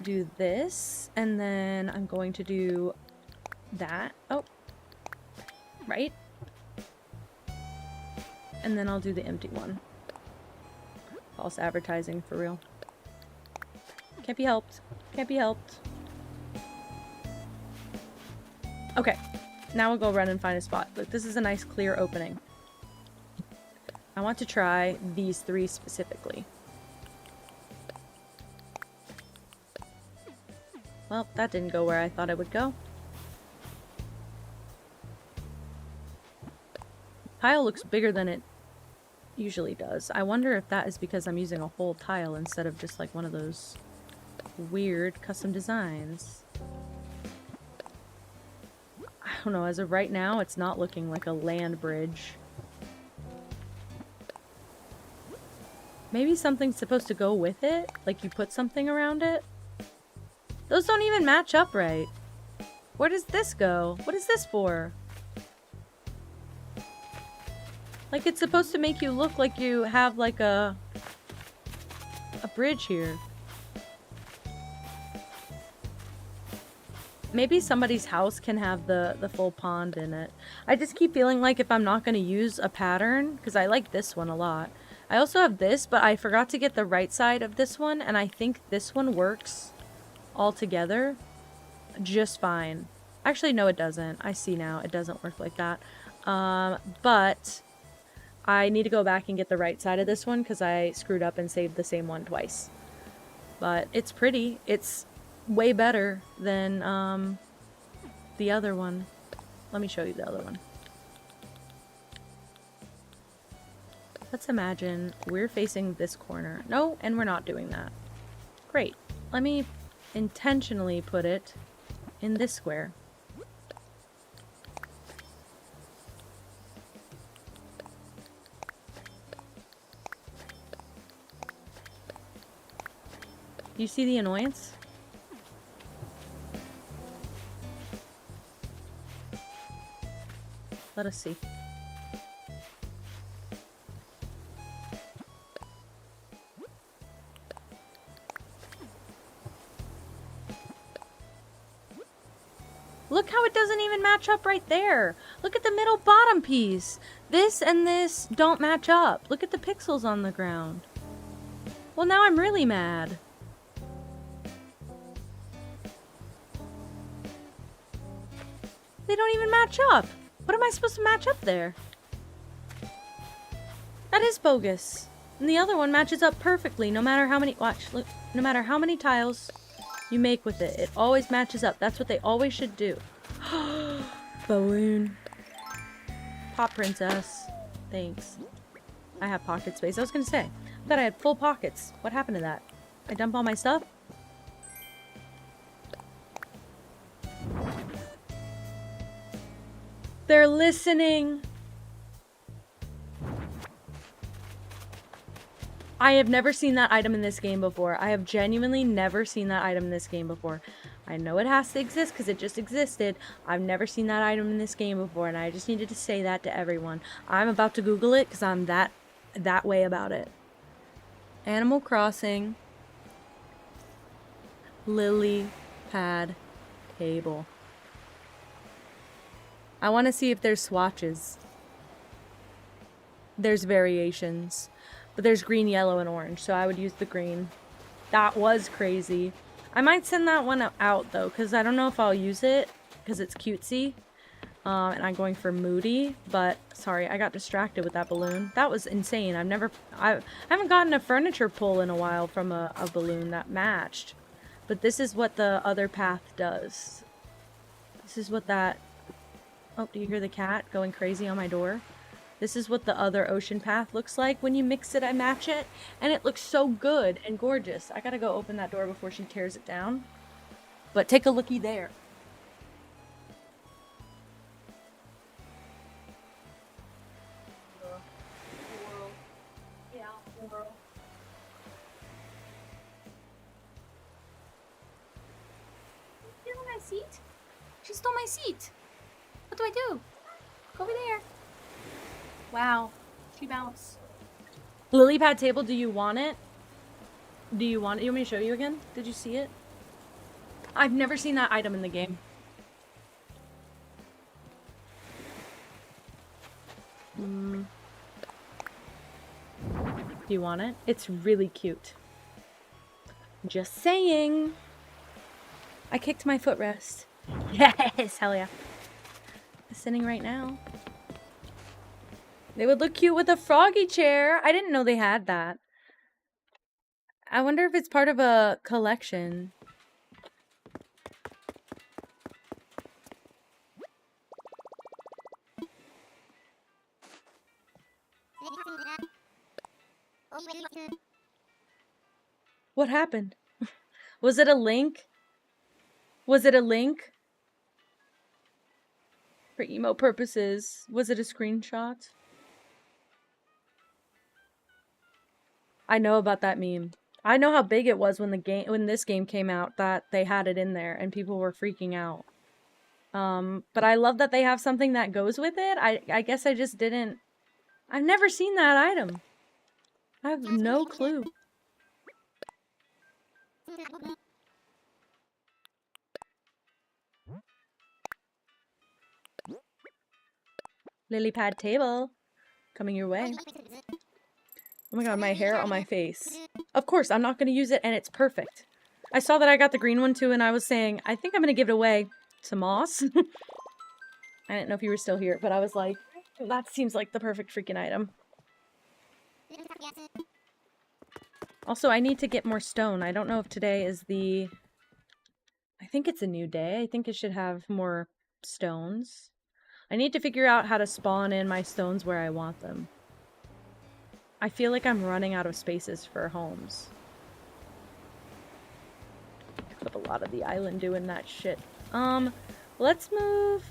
Do this and then I'm going to do that. Oh. Right? And then I'll do the empty one. False advertising for real. Can't be helped. Can't be helped. Okay. Now we'll go run and find a spot. Look, this is a nice clear opening. I want to try these 3 specifically. Well, that didn't go where I thought it would go. Tile looks bigger than it usually does. I wonder if that is because I'm using a whole tile instead of just like one of those weird custom designs. I don't know, as of right now, it's not looking like a land bridge. Maybe something's supposed to go with it? Like you put something around it? Those don't even match up right. Where does this go? What is this for? Like it's supposed to make you look like you have like a bridge here. Maybe somebody's house can have the full pond in it. I just keep feeling like if I'm not going to use a pattern, because I like this one a lot. I also have this, but I forgot to get the right side of this one, and I think this one works all together just fine. Actually, no, it doesn't. I see now. It doesn't work like that. But I need to go back and get the right side of this one because I screwed up and saved the same one twice. But it's pretty. It's way better than the other one. Let me show you the other one. Let's imagine we're facing this corner. No, and we're not doing that. Great. Let me intentionally put it in this square. You see the annoyance? Let us see. Look how it doesn't even match up right there. Look at the middle bottom piece. This and this don't match up. Look at the pixels on the ground. Well, now I'm really mad. They don't even match up. What am I supposed to match up there? That is bogus. And the other one matches up perfectly, no matter how many, watch, look, no matter how many tiles you make with it. It always matches up. That's what they always should do. Balloon. Pop princess. Thanks. I have pocket space. I was gonna say, I thought I had full pockets. What happened to that? I dump all my stuff? They're listening. I have never seen that item in this game before. I have genuinely never seen that item in this game before. I know it has to exist because it just existed. I've never seen that item in this game before, and I just needed to say that to everyone. I'm about to Google it because I'm that way about it. Animal Crossing lily pad table. I want to see if there's swatches. There's variations. But there's green, yellow, and orange, so I would use the green. That was crazy. I might send that one out, though, because I don't know if I'll use it, because it's cutesy. And I'm going for moody, but sorry, I got distracted with that balloon. That was insane. I haven't gotten a furniture pull in a while from a balloon that matched. But this is what the other path does. This is what that... Oh, do you hear the cat going crazy on my door? This is what the other ocean path looks like when you mix it and match it. And it looks so good and gorgeous. I gotta go open that door before she tears it down. But take a looky there. Yeah, girl. You stealing my seat? She stole my seat. What do I do? Go over there. Wow, she bounced. Lily pad table, do you want it? Do you want it? You want me to show you again? Did you see it? I've never seen that item in the game. Do you want it? It's really cute. Just saying. I kicked my footrest. Yes, hell yeah. It's sitting right now. They would look cute with a froggy chair. I didn't know they had that. I wonder if it's part of a collection. What happened? Was it a link? Was it a link? For emo purposes. Was it a screenshot? I know about that meme. I know how big it was when this game came out, that they had it in there and people were freaking out. But I love that they have something that goes with it. I guess I just didn't... I've never seen that item. I have no clue. Lily pad table. Coming your way. Oh my god, my hair on my face. Of course, I'm not going to use it, and it's perfect. I saw that I got the green one too, and I was saying, I think I'm going to give it away to Moss. I didn't know if you were still here, but I was like, that seems like the perfect freaking item. Also, I need to get more stone. I don't know if today is the... I think it's a new day. I think it should have more stones. I need to figure out how to spawn in my stones where I want them. I feel like I'm running out of spaces for homes. Took up a lot of the island doing that shit. Let's move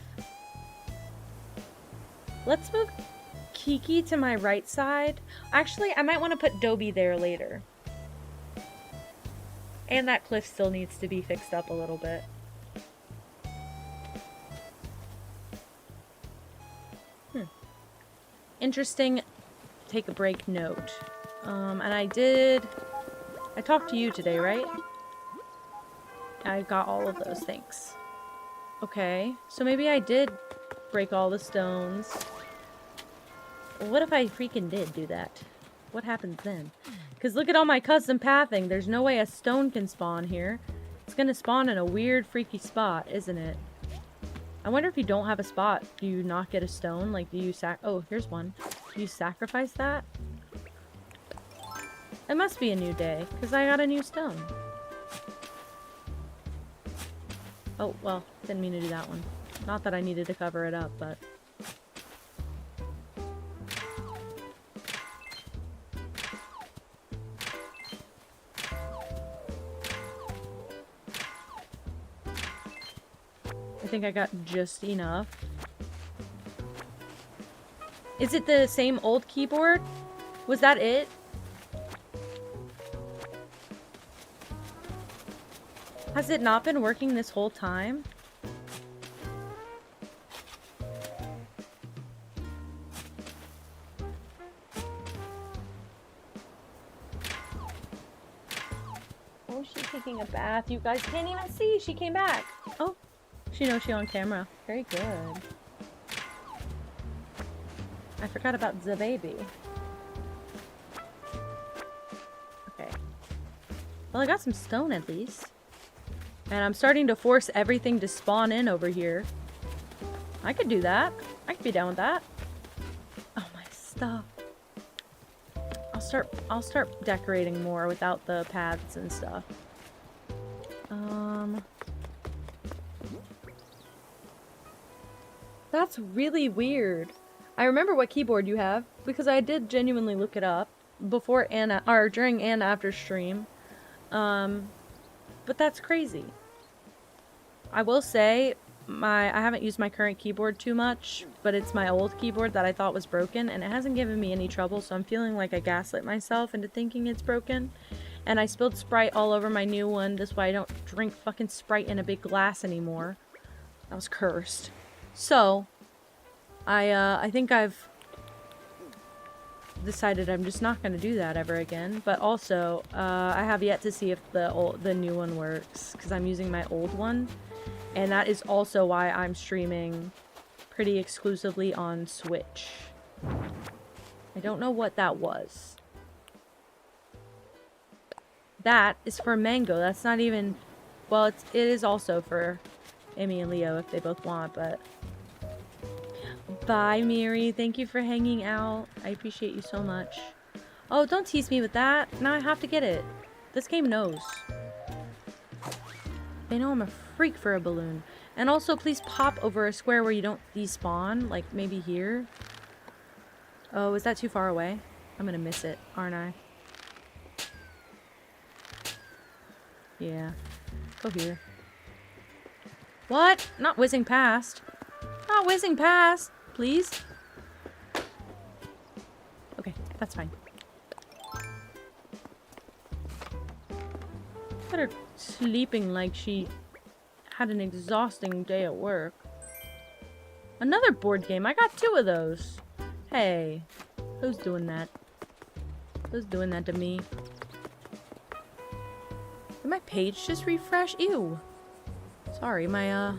Kiki to my right side. Actually, I might want to put Dobie there later. And that cliff still needs to be fixed up a little bit. Interesting take a break note. And I talked to you today, right? I got all of those, thanks. Okay, so maybe I did break all the stones. Well, what if I freaking did do that? What happens then? Because look at all my custom pathing. There's no way a stone can spawn here. It's gonna spawn in a weird, freaky spot, isn't it? I wonder if you don't have a spot, do you not get a stone? Like, do you oh, here's one. Do you sacrifice that? It must be a new day, because I got a new stone. Oh, well, didn't mean to do that one. Not that I needed to cover it up, but... I think I got just enough. Is it the same old keyboard? Was that it? Has it not been working this whole time? Oh, she's taking a bath. You guys can't even see. She came back. Oh, she knows she's on camera. Very good. I forgot about the baby. Okay. Well, I got some stone at least. And I'm starting to force everything to spawn in over here. I could do that. I could be down with that. Oh, my stuff. I'll start decorating more without the paths and stuff. That's really weird. I remember what keyboard you have because I did genuinely look it up before and or during and after stream. But that's crazy. I will say I haven't used my current keyboard too much, but it's my old keyboard that I thought was broken and it hasn't given me any trouble, so I'm feeling like I gaslit myself into thinking it's broken. And I spilled Sprite all over my new one. That's why I don't drink fucking Sprite in a big glass anymore. That was cursed. So, I think I've decided I'm just not going to do that ever again. But also, I have yet to see if the new one works, because I'm using my old one. And that is also why I'm streaming pretty exclusively on Switch. I don't know what that was. That is for Mango. That's not even... Well, it is also for Emmy and Leo if they both want, but... Bye, Miri. Thank you for hanging out. I appreciate you so much. Oh, don't tease me with that. Now I have to get it. This game knows. They know I'm a freak for a balloon. And also, please pop over a square where you don't despawn. Like, maybe here. Oh, is that too far away? I'm gonna miss it, aren't I? Yeah. Go here. What? Not whizzing past. Not whizzing past. Please? Okay, that's fine. Got her sleeping like she had an exhausting day at work. Another board game. I got 2 of those. Hey. Who's doing that? Who's doing that to me? Did my page just refresh? Ew. Sorry, my,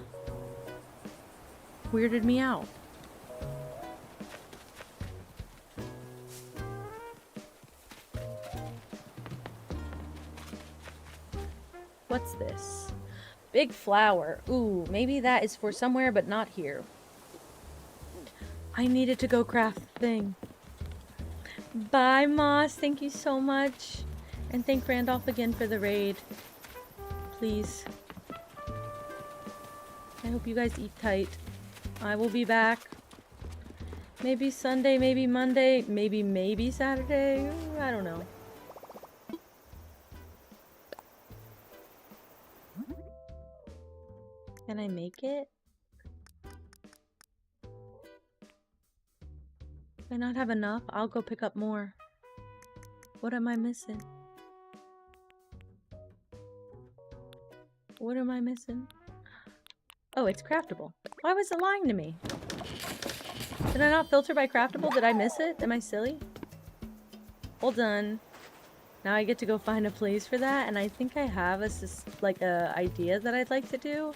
weirded me out. What's this? Big flower. Ooh, maybe that is for somewhere, but not here. I needed to go craft the thing. Bye, Moss. Thank you so much. And thank Randolph again for the raid. Please. I hope you guys eat tight. I will be back. Maybe Sunday, maybe Monday, maybe Saturday. I don't know. Can I make it? Do I not have enough? I'll go pick up more. What am I missing? What am I missing? Oh, it's craftable. Why was it lying to me? Did I not filter by craftable? Did I miss it? Am I silly? Hold on. Now I get to go find a place for that, and I think I have a idea that I'd like to do.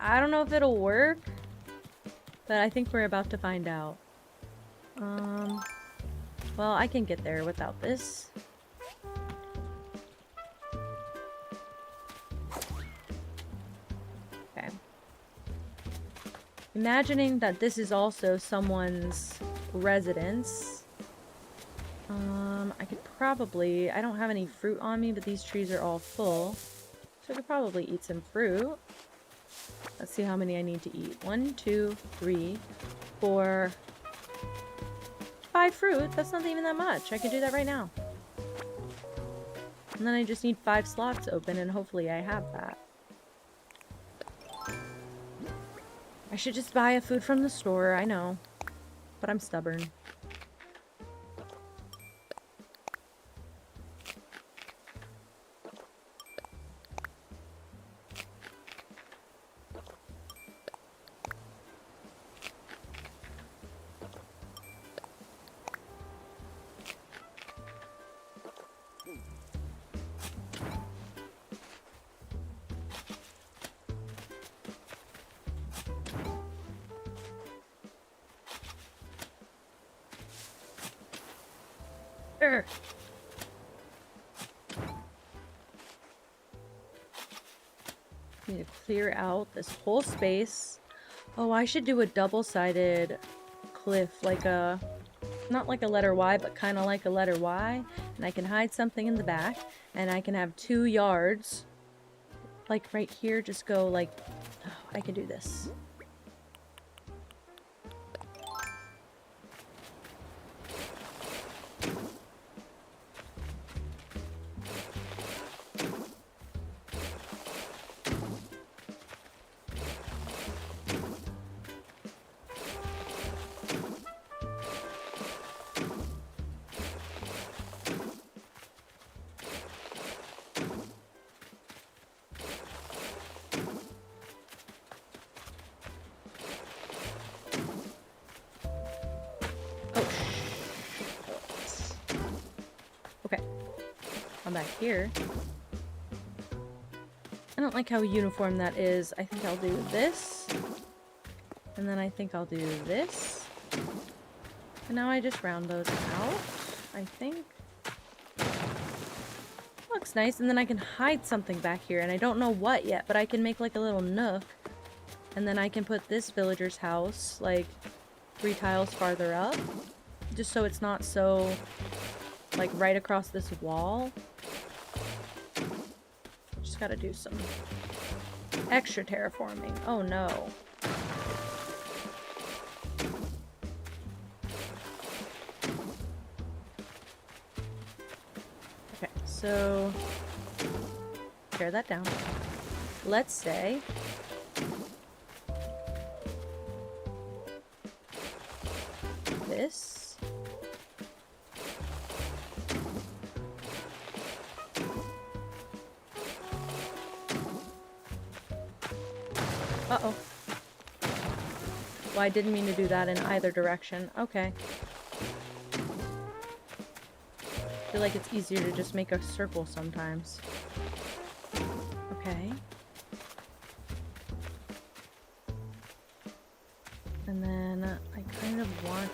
I don't know if it'll work, but I think we're about to find out. Well, I can get there without this. Okay. Imagining that this is also someone's residence. I could probably... I don't have any fruit on me, but these trees are all full. So I could probably eat some fruit. Let's see how many I need to eat. 1, 2, 3, 4, 5 fruit. That's not even that much. I could do that right now. And then I just need 5 slots open, and hopefully I have that. I should just buy a food from the store, I know. But I'm stubborn. Urgh. Need to clear out this whole space. Oh, I should do a double-sided cliff, like a... not like a letter Y, but kind of like a letter Y. And I can hide something in the back. And I can have 2 yards. Like right here, just go like... oh, I can do this. Back here. I don't like how uniform that is. I think I'll do this. And then I think I'll do this. And now I just round those out, I think. Looks nice. And then I can hide something back here. And I don't know what yet, but I can make like a little nook. And then I can put this villager's house like 3 tiles farther up. Just so it's not so like right across this wall. Gotta do some extra terraforming. Oh no. Okay, so tear that down. Let's say this. Uh-oh. Well, I didn't mean to do that in either direction. Okay. I feel like it's easier to just make a circle sometimes. Okay. And then I kind of want...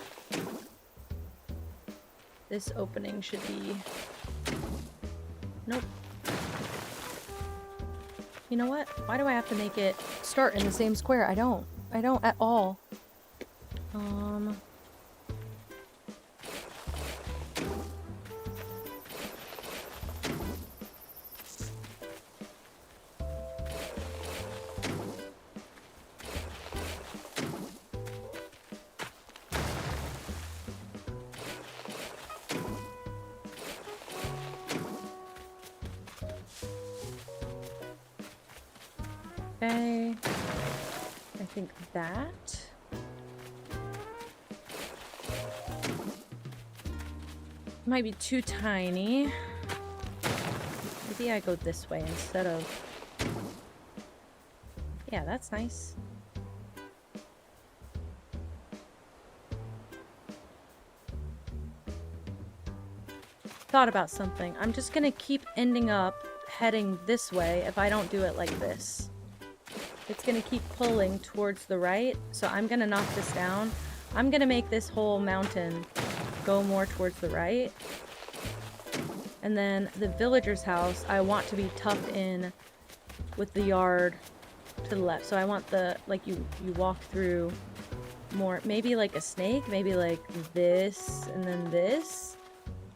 this opening should be... nope. You know what? Why do I have to make it start in the same square? I don't at all. Okay, I think that might be too tiny. Maybe I go this way instead of... yeah, that's nice. Thought about something. I'm just gonna keep ending up heading this way if I don't do it like this. It's gonna keep pulling towards the right, so I'm gonna knock this down. I'm gonna make this whole mountain go more towards the right. And then the villager's house, I want to be tucked in with the yard to the left. So I want the, like you walk through more, maybe like a snake, maybe like this and then this.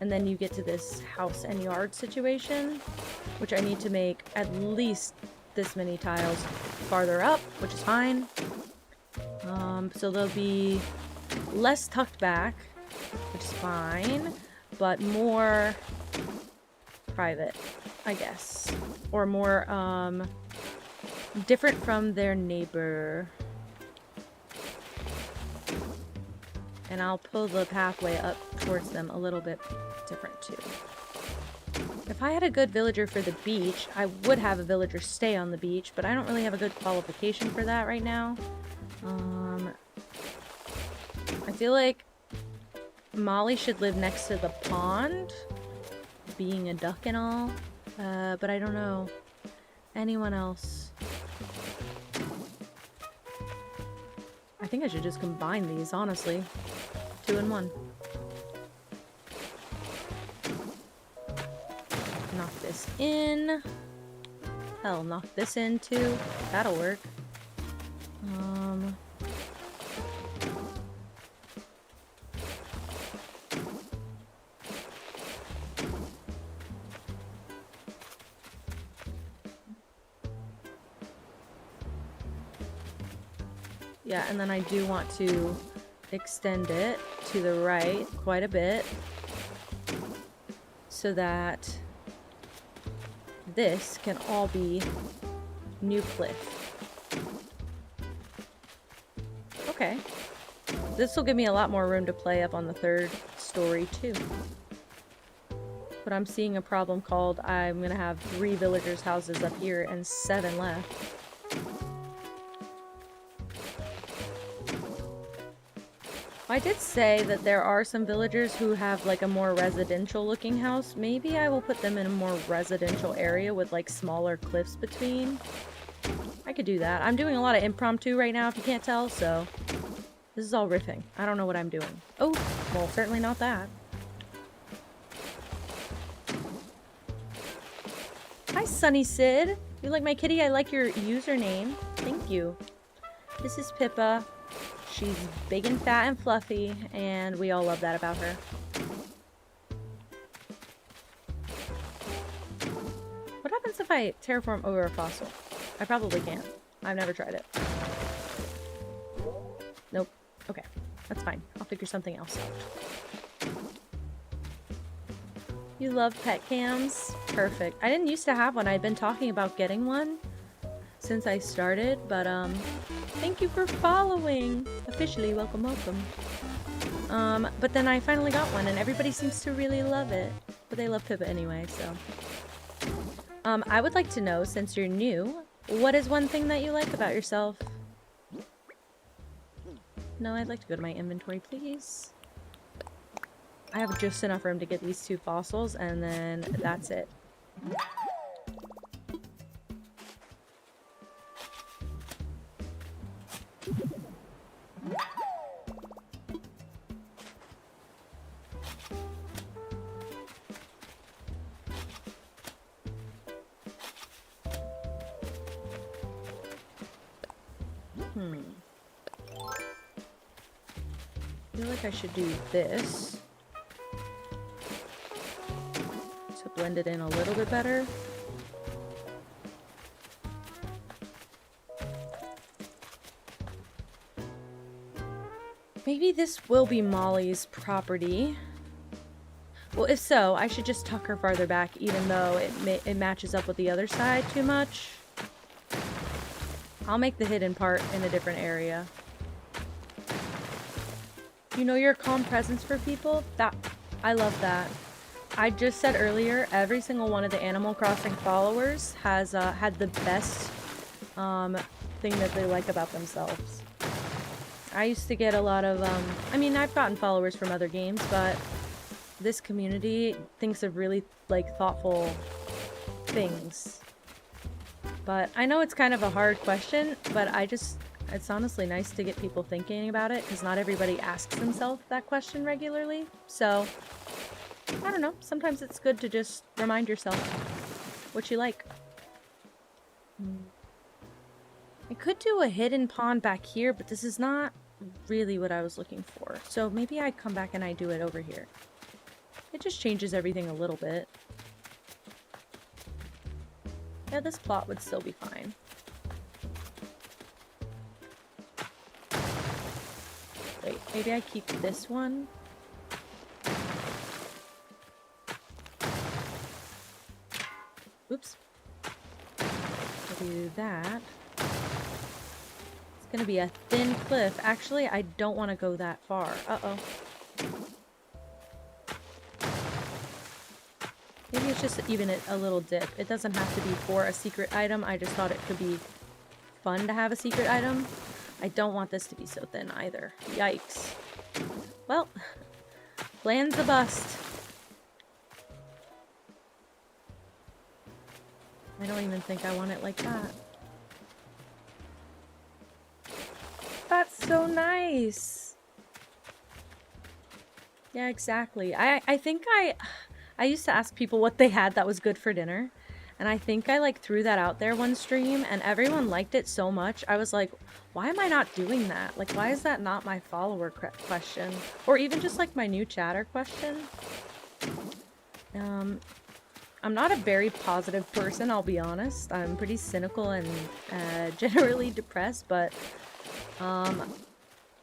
And then you get to this house and yard situation, which I need to make at least this many tiles farther up, which is fine. So they'll be less tucked back, which is fine, but more private, I guess. Or more, different from their neighbor. And I'll pull the pathway up towards them a little bit different too. If I had a good villager for the beach, I would have a villager stay on the beach, but I don't really have a good qualification for that right now. I feel like Molly should live next to the pond, being a duck and all, but I don't know. Anyone else? I think I should just combine these, honestly. 2 in 1. Knock this in. Hell, knock this in too. That'll work. Yeah, and then I do want to extend it to the right quite a bit so that this can all be new cliff. Okay. This will give me a lot more room to play up on the 3rd story too. But I'm seeing a problem called I'm gonna have 3 villagers' houses up here and 7 left. I did say that there are some villagers who have like a more residential looking house. Maybe I will put them in a more residential area with like smaller cliffs between. I could do that. I'm doing a lot of impromptu right now if you can't tell, so this is all riffing. I don't know what I'm doing. Oh, well, certainly not that. Hi, Sunny Sid. You like my kitty? I like your username. Thank you. This is Pippa. She's big and fat and fluffy, and we all love that about her. What happens if I terraform over a fossil? I probably can't. I've never tried it. Nope. Okay. That's fine. I'll figure something else out. You love pet cams? Perfect. I didn't used to have one. I'd been talking about getting one since I started, but thank you for following. Officially, welcome, welcome. But then I finally got one, and everybody seems to really love it. But they love Pippa anyway, so. I would like to know, since you're new, what is one thing that you like about yourself? No, I'd like to go to my inventory, please. I have just enough room to get these 2 fossils, and then that's it. I feel like I should do this to blend it in a little bit better. Maybe this will be Molly's property. Well, if so, I should just tuck her farther back, even though it matches up with the other side too much. I'll make the hidden part in a different area. You know, you're a calm presence for people. I love that. I just said earlier, every single one of the Animal Crossing followers has had the best thing that they like about themselves. I used to get a lot of, I mean, I've gotten followers from other games, but this community thinks of really, like, thoughtful things. But I know it's kind of a hard question, but it's honestly nice to get people thinking about it, because not everybody asks themselves that question regularly. So, I don't know, sometimes it's good to just remind yourself what you like. I could do a hidden pond back here, but this is not really what I was looking for. So maybe I come back and I do it over here. It just changes everything a little bit. Yeah, this plot would still be fine. Wait, maybe I keep this one? Oops. I'll do that. It's gonna be a thin cliff. Actually, I don't want to go that far. Uh-oh. Maybe it's just even a little dip. It doesn't have to be for a secret item. I just thought it could be fun to have a secret item. I don't want this to be so thin either. Yikes. Well, plan's a bust. I don't even think I want it like that. That's so nice. Yeah, exactly. I think I used to ask people what they had that was good for dinner. And I think I like threw that out there one stream and everyone liked it so much. I was like, why am I not doing that? Like, why is that not my follower question? Or even just like my new chatter question? I'm not a very positive person, I'll be honest. I'm pretty cynical and generally depressed, but I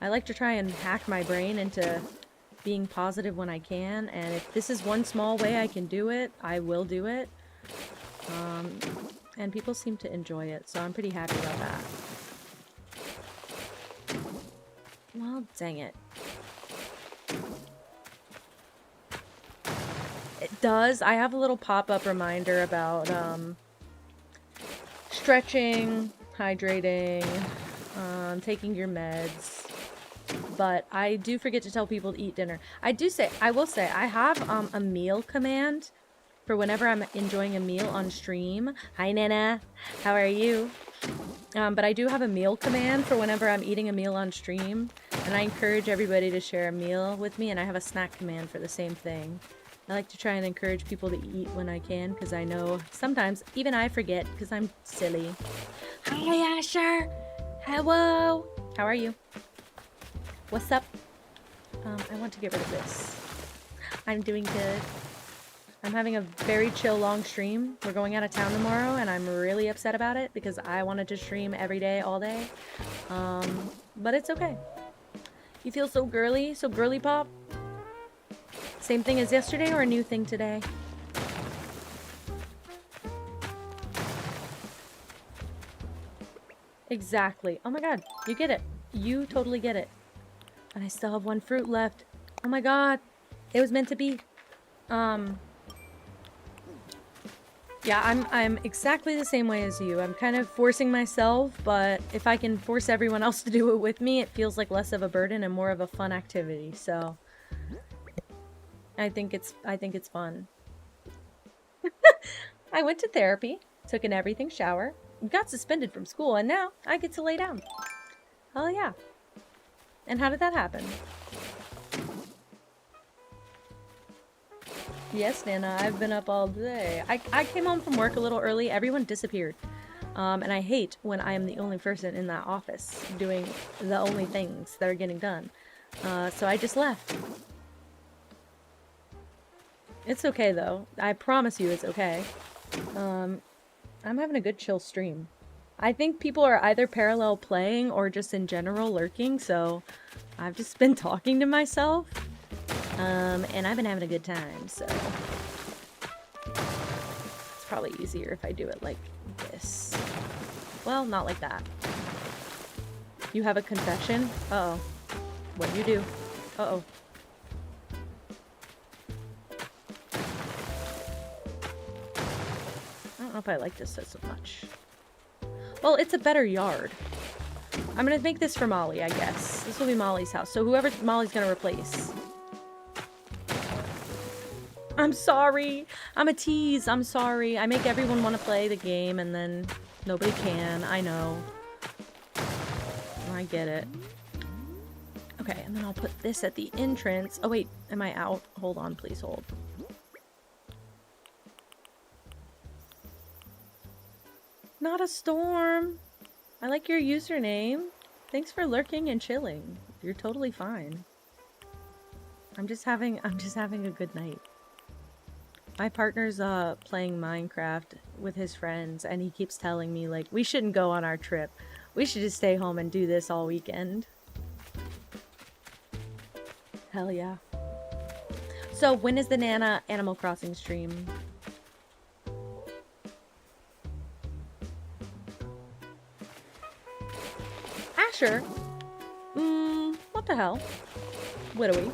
like to try and hack my brain into being positive when I can, and if this is one small way I can do it, I will do it. And people seem to enjoy it, so I'm pretty happy about that. Well, dang it. It does. I have a little pop-up reminder about stretching, hydrating, taking your meds. But I do forget to tell people to eat dinner. I will say, I have a meal command for whenever I'm enjoying a meal on stream. Hi, Nana. How are you? But I do have a meal command for whenever I'm eating a meal on stream. And I encourage everybody to share a meal with me. And I have a snack command for the same thing. I like to try and encourage people to eat when I can, because I know sometimes even I forget because I'm silly. Hi, Asher. Hello. How are you? What's up? I want to get rid of this. I'm doing good. I'm having a very chill long stream. We're going out of town tomorrow and I'm really upset about it because I wanted to stream every day, all day. But it's okay. You feel so girly pop? Same thing as yesterday or a new thing today? Exactly. Oh my god, you get it. You totally get it. And I still have one fruit left. Oh my god. It was meant to be. Yeah, I'm exactly the same way as you. I'm kind of forcing myself, but if I can force everyone else to do it with me, it feels like less of a burden and more of a fun activity. So I think it's fun. I went to therapy, took an everything shower, got suspended from school, and now I get to lay down. Hell yeah. And how did that happen? Yes, Nana, I've been up all day. I came home from work a little early. Everyone disappeared. And I hate when I am the only person in that office doing the only things that are getting done. So I just left. It's okay, though. I promise you it's okay. I'm having a good chill stream. I think people are either parallel playing or just in general lurking, so I've just been talking to myself. And I've been having a good time, so it's probably easier if I do it like this. Well, not like that. You have a confession? Uh-oh. What'd you do? Uh-oh. I don't know if I like this so much. Well, it's a better yard. I'm gonna make this for Molly, I guess. This will be Molly's house, so whoever Molly's gonna replace. I'm sorry. I'm a tease. I'm sorry. I make everyone want to play the game and then nobody can. I know. I get it. Okay, and then I'll put this at the entrance. Oh wait, am I out? Hold on, please hold. Not a storm. I like your username. Thanks for lurking and chilling. You're totally fine. I'm just having a good night. My partner's playing Minecraft with his friends, and he keeps telling me, like, we shouldn't go on our trip. We should just stay home and do this all weekend. Hell yeah. So, when is the Nana Animal Crossing stream? Asher? What the hell? Widowy.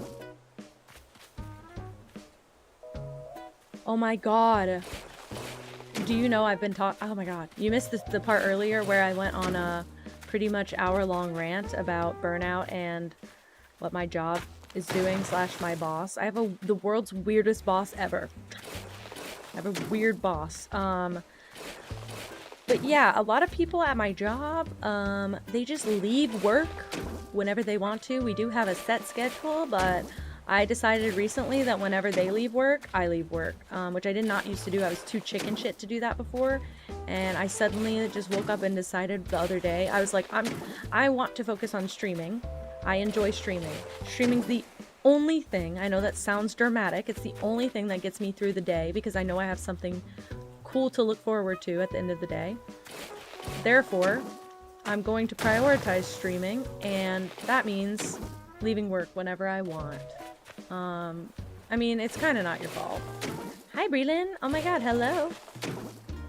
Oh my god. Do you know I've been oh my god. You missed the part earlier where I went on a pretty much hour-long rant about burnout and what my job is doing / my boss. I have the world's weirdest boss ever. I have a weird boss. But yeah, a lot of people at my job, they just leave work whenever they want to. We do have a set schedule, but I decided recently that whenever they leave work, I leave work, which I did not used to do. I was too chicken shit to do that before, and I suddenly just woke up and decided the other day, I was like, I want to focus on streaming. I enjoy streaming. Streaming's the only thing, I know that sounds dramatic, it's the only thing that gets me through the day because I know I have something cool to look forward to at the end of the day. Therefore, I'm going to prioritize streaming, and that means leaving work whenever I want. I mean, it's kind of not your fault. Hi, Breland. Oh my god, hello.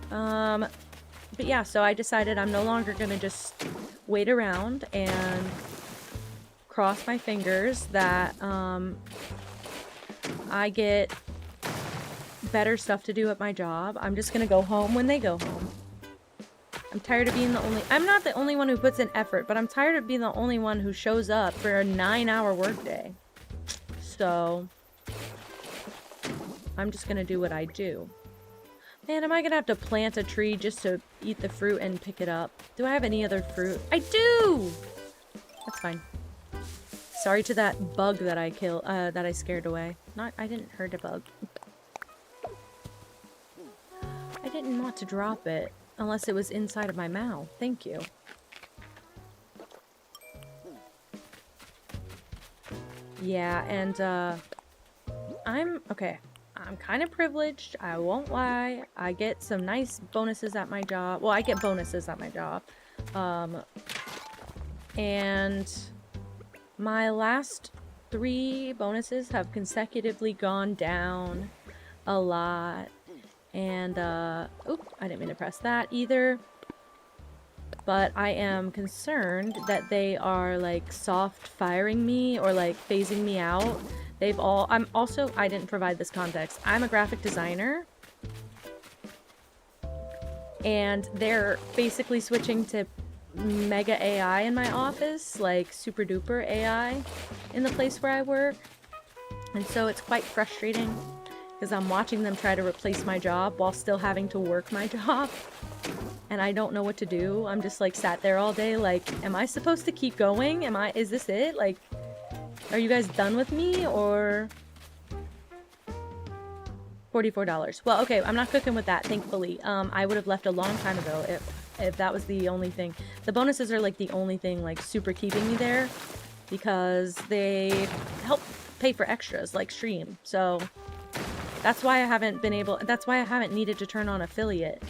But yeah, so I decided I'm no longer gonna just wait around and cross my fingers that, I get better stuff to do at my job. I'm just gonna go home when they go home. I'm tired of being I'm not the only one who puts in effort, but I'm tired of being the only one who shows up for a 9-hour workday. So, I'm just gonna do what I do. Man, am I gonna have to plant a tree just to eat the fruit and pick it up? Do I have any other fruit? I do! That's fine. Sorry to that bug that I that I scared away. I didn't hurt a bug. I didn't want to drop it unless it was inside of my mouth. Thank you. Yeah, and I'm kind of privileged, I won't lie. I get some nice bonuses at my job. Well, I get bonuses at my job. And my last 3 bonuses have consecutively gone down a lot. And, oop, I didn't mean to press that either. But I am concerned that they are, like, soft firing me or, like, phasing me out. I didn't provide this context. I'm a graphic designer. And they're basically switching to mega AI in my office, like super duper AI in the place where I work. And so it's quite frustrating because I'm watching them try to replace my job while still having to work my job. And I don't know what to do. I'm just like sat there all day like, am I supposed to keep going? Is this it? Like, are you guys done with me or... $44. Well, okay, I'm not cooking with that, thankfully. I would have left a long time ago if that was the only thing. The bonuses are like the only thing like super keeping me there because they help pay for extras like stream. So that's why I haven't needed to turn on affiliate.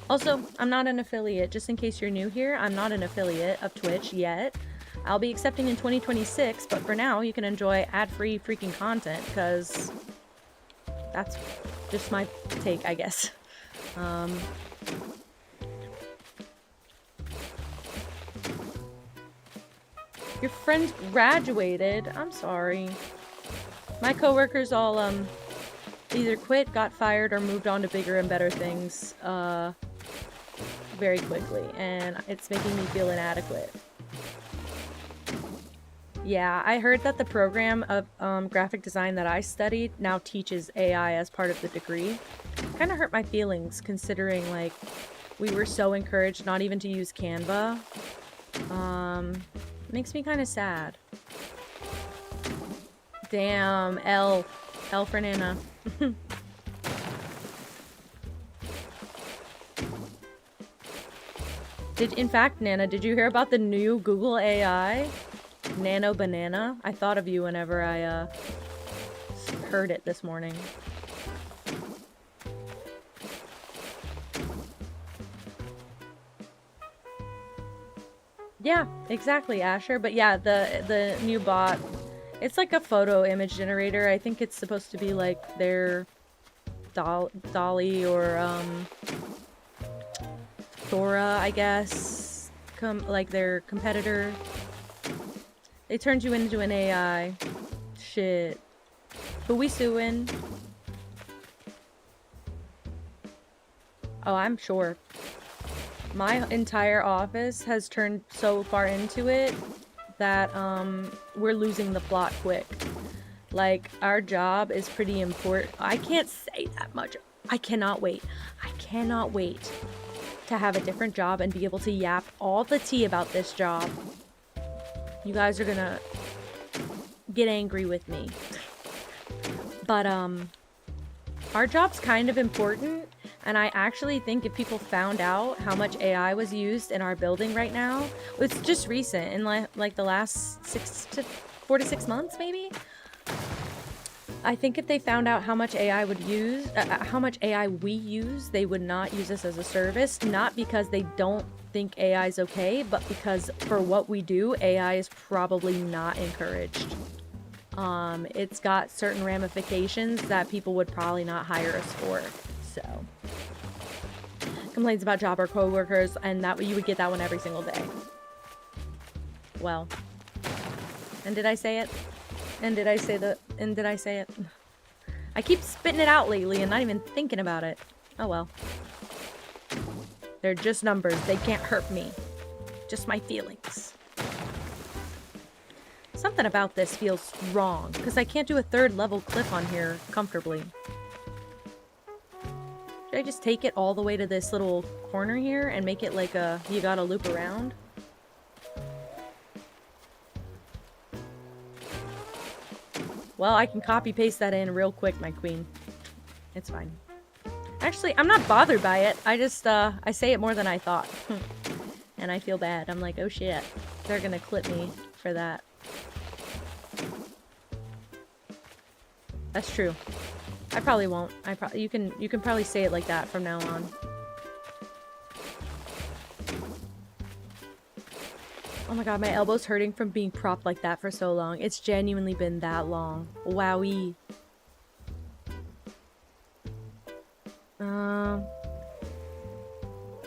Also, I'm not an affiliate. Just in case you're new here, I'm not an affiliate of Twitch yet. I'll be accepting in 2026, but for now, you can enjoy ad-free freaking content, because that's just my take, I guess. Your friend graduated? I'm sorry. My coworkers all, either quit, got fired, or moved on to bigger and better things, very quickly, and it's making me feel inadequate. Yeah, I heard that the program of graphic design that I studied now teaches AI as part of the degree. Kind of hurt my feelings considering, like, we were so encouraged not even to use Canva. Makes me kind of sad. Damn, L for Nana. In fact, Nana, did you hear about the new Google AI? Nano Banana? I thought of you whenever I heard it this morning. Yeah, exactly, Asher. But yeah, the new bot, it's like a photo image generator. I think it's supposed to be like their Dolly or Thora, I guess. Like their competitor. They turned you into an AI. Shit. Who we suing? Oh, I'm sure. My entire office has turned so far into it that we're losing the plot quick. Like, our job is pretty important. I can't say that much. I cannot wait. I cannot wait to have a different job and be able to yap all the tea about this job. You guys are gonna get angry with me. But our job's kind of important, and I actually think if people found out how much AI was used in our building right now, it's just recent, in like the last 4 to 6 months maybe. I think if they found out how much AI would use, how much AI we use, they would not use us as a service. Not because they don't think AI is okay, but because for what we do, AI is probably not encouraged. It's got certain ramifications that people would probably not hire us for. So, complaints about job or coworkers, and that you would get that one every single day. Well, and did I say it? And did I say that? And did I say it? I keep spitting it out lately and not even thinking about it. Oh well. They're just numbers. They can't hurt me. Just my feelings. Something about this feels wrong, because I can't do a 3rd level cliff on here comfortably. Should I just take it all the way to this little corner here and make it like a, you gotta loop around? Well, I can copy paste that in real quick, my queen. It's fine. Actually, I'm not bothered by it. I just, I say it more than I thought. And I feel bad. I'm like, oh shit. They're gonna clip me for that. That's true. I probably won't. You can probably say it like that from now on. Oh my god, my elbow's hurting from being propped like that for so long. It's genuinely been that long. Wowie.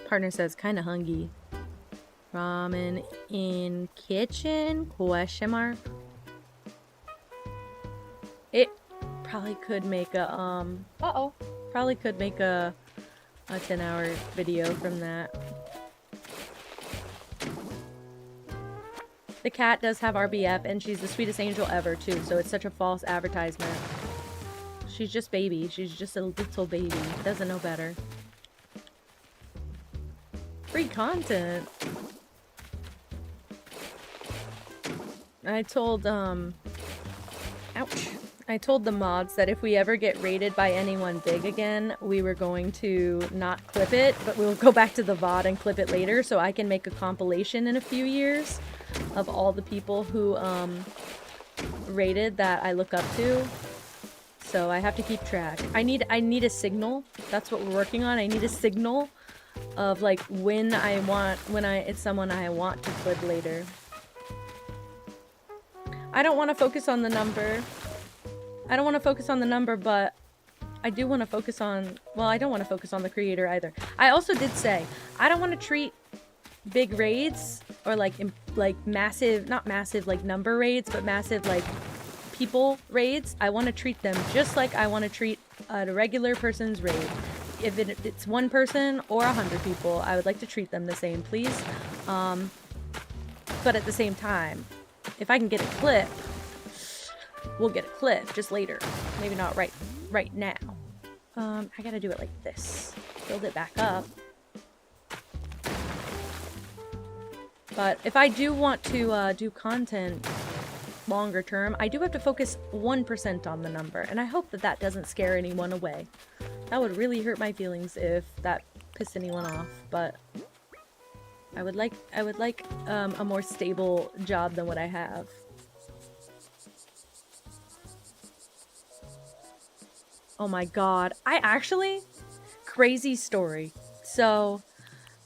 Partner says, kinda hungry. Ramen in kitchen? Question mark. It probably could make a, probably could make a 10-hour video from that. The cat does have RBF, and she's the sweetest angel ever, too, so it's such a false advertisement. She's just baby. She's just a little baby. Doesn't know better. Free content. I told, ouch. I told the mods that if we ever get raided by anyone big again, we were going to not clip it, but we'll go back to the VOD and clip it later, so I can make a compilation in a few years of all the people who, raided that I look up to. So I have to keep track. I need a signal. That's what we're working on. I need a signal of, like, when it's someone I want to clip later. I don't want to focus on the number. I don't want to focus on the number, but I do want to focus on... Well, I don't want to focus on the creator either. I also did say, I don't want to treat big raids, or like massive, not massive like number raids, but massive like people raids. I want to treat them just like I want to treat a regular person's raid. If it's one person or 100 people, I would like to treat them the same, please. But at the same time, if I can get a clip, we'll get a clip just later. Maybe not right now. I gotta do it like this. Build it back up. But if I do want to do content longer term, I do have to focus 1% on the number, and I hope that that doesn't scare anyone away. That would really hurt my feelings if that pissed anyone off, but I would like a more stable job than what I have. Oh my god. Crazy story. So,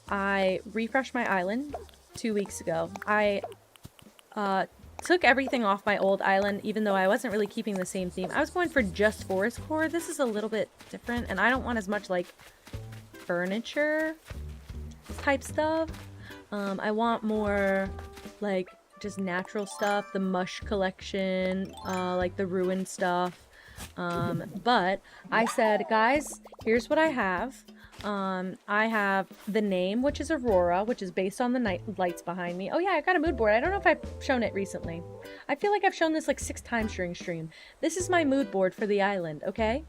I refreshed my island, 2 weeks ago. I took everything off my old island, even though I wasn't really keeping the same theme. I was going for just forest core. This is a little bit different, and I don't want as much like furniture type stuff. I want more like just natural stuff, the mush collection, like the ruined stuff. But I said, guys, here's what I have. I have the name, which is Aurora, which is based on the night lights behind me. Oh yeah, I got a mood board. I don't know if I've shown it recently. I feel like I've shown this like 6 times during stream. This is my mood board for the island, okay?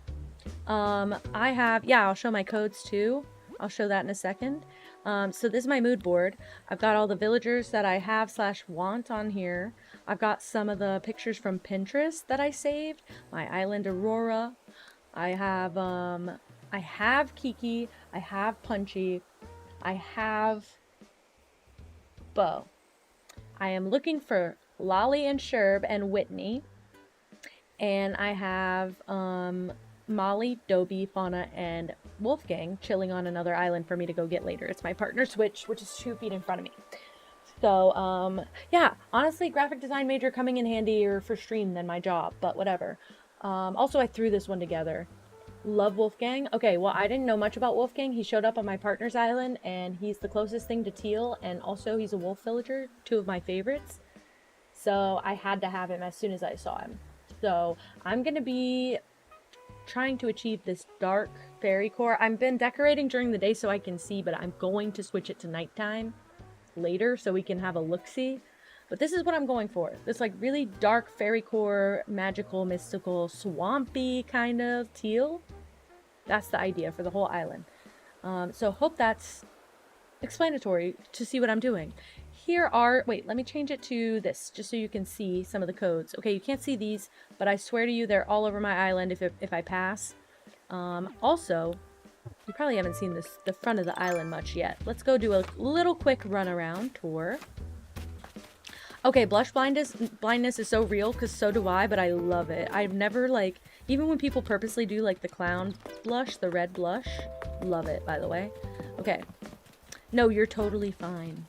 I have, yeah, I'll show my codes too. I'll show that in a second. So this is my mood board. I've got all the villagers that I have / want on here. I've got some of the pictures from Pinterest that I saved. My island Aurora. I have Kiki. I have Punchy. I have Bo. I am looking for Lolly and Sherb and Whitney. And I have Molly, Dobie, Fauna, and Wolfgang chilling on another island for me to go get later. It's my partner Switch, which is 2 feet in front of me. So, yeah, honestly, graphic design major coming in handier for stream than my job, but whatever. Also, I threw this one together. Love Wolfgang. Okay, well, I didn't know much about Wolfgang. He showed up on my partner's island, and he's the closest thing to Teal, and also he's a wolf villager, 2 of my favorites. So, I had to have him as soon as I saw him. So, I'm going to be trying to achieve this dark fairy core. I've been decorating during the day so I can see, but I'm going to switch it to nighttime later so we can have a look-see. But this is what I'm going for. This like really dark fairy core, magical, mystical, swampy kind of teal. That's the idea for the whole island. So hope that's explanatory to see what I'm doing. Here are, wait, let me change it to this just so you can see some of the codes. Okay, you can't see these, but I swear to you they're all over my island if I pass. Also, you probably haven't seen the front of the island much yet. Let's go do a little quick run around tour. Okay, blush blindness is so real because so do I, but I love it. I've never like, even when people purposely do like the clown blush, the red blush, love it, by the way. Okay. No, you're totally fine.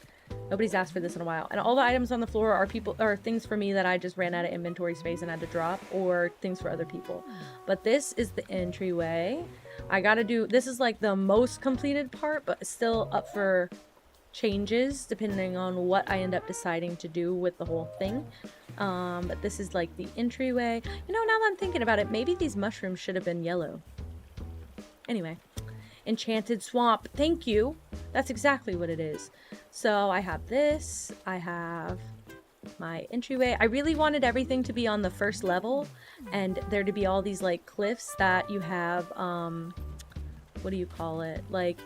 Nobody's asked for this in a while. And all the items on the floor are things for me that I just ran out of inventory space and had to drop, or things for other people. But this is the entryway. I gotta do, this is like the most completed part, but still up for changes depending on what I end up deciding to do with the whole thing. But this is like the entryway. You know, now that I'm thinking about it, maybe these mushrooms should have been yellow. Anyway, enchanted swamp. Thank you. That's exactly what it is. So I have this. I have my entryway. I really wanted everything to be on the first level and there to be all these like cliffs that you have, what do you call it? Like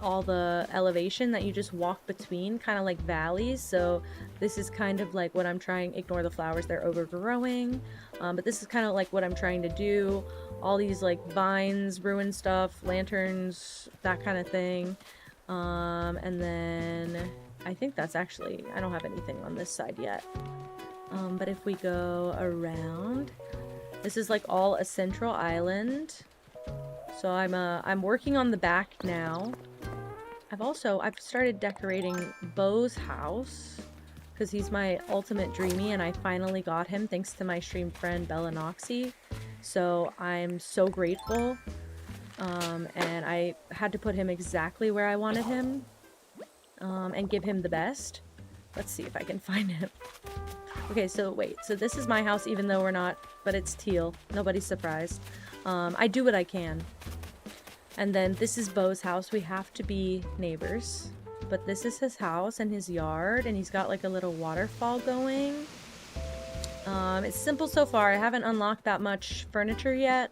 all the elevation that you just walk between, kind of like valleys. So this is kind of like what I'm trying, ignore the flowers, they're overgrowing. But this is kind of like what I'm trying to do. All these like vines, ruined stuff, lanterns, that kind of thing. And then I think that's actually, I don't have anything on this side yet. But if we go around, this is like all a central island. So I'm working on the back now. I've started decorating Bo's house because he's my ultimate dreamy and I finally got him thanks to my stream friend Bella Noxie. So I'm so grateful. And I had to put him exactly where I wanted him, and give him the best. Let's see if I can find him. Okay, so wait, so this is my house even though we're not, but it's teal. Nobody's surprised. I do what I can. And then this is Bo's house. We have to be neighbors. But this is his house and his yard, and he's got like a little waterfall going. It's simple so far. I haven't unlocked that much furniture yet.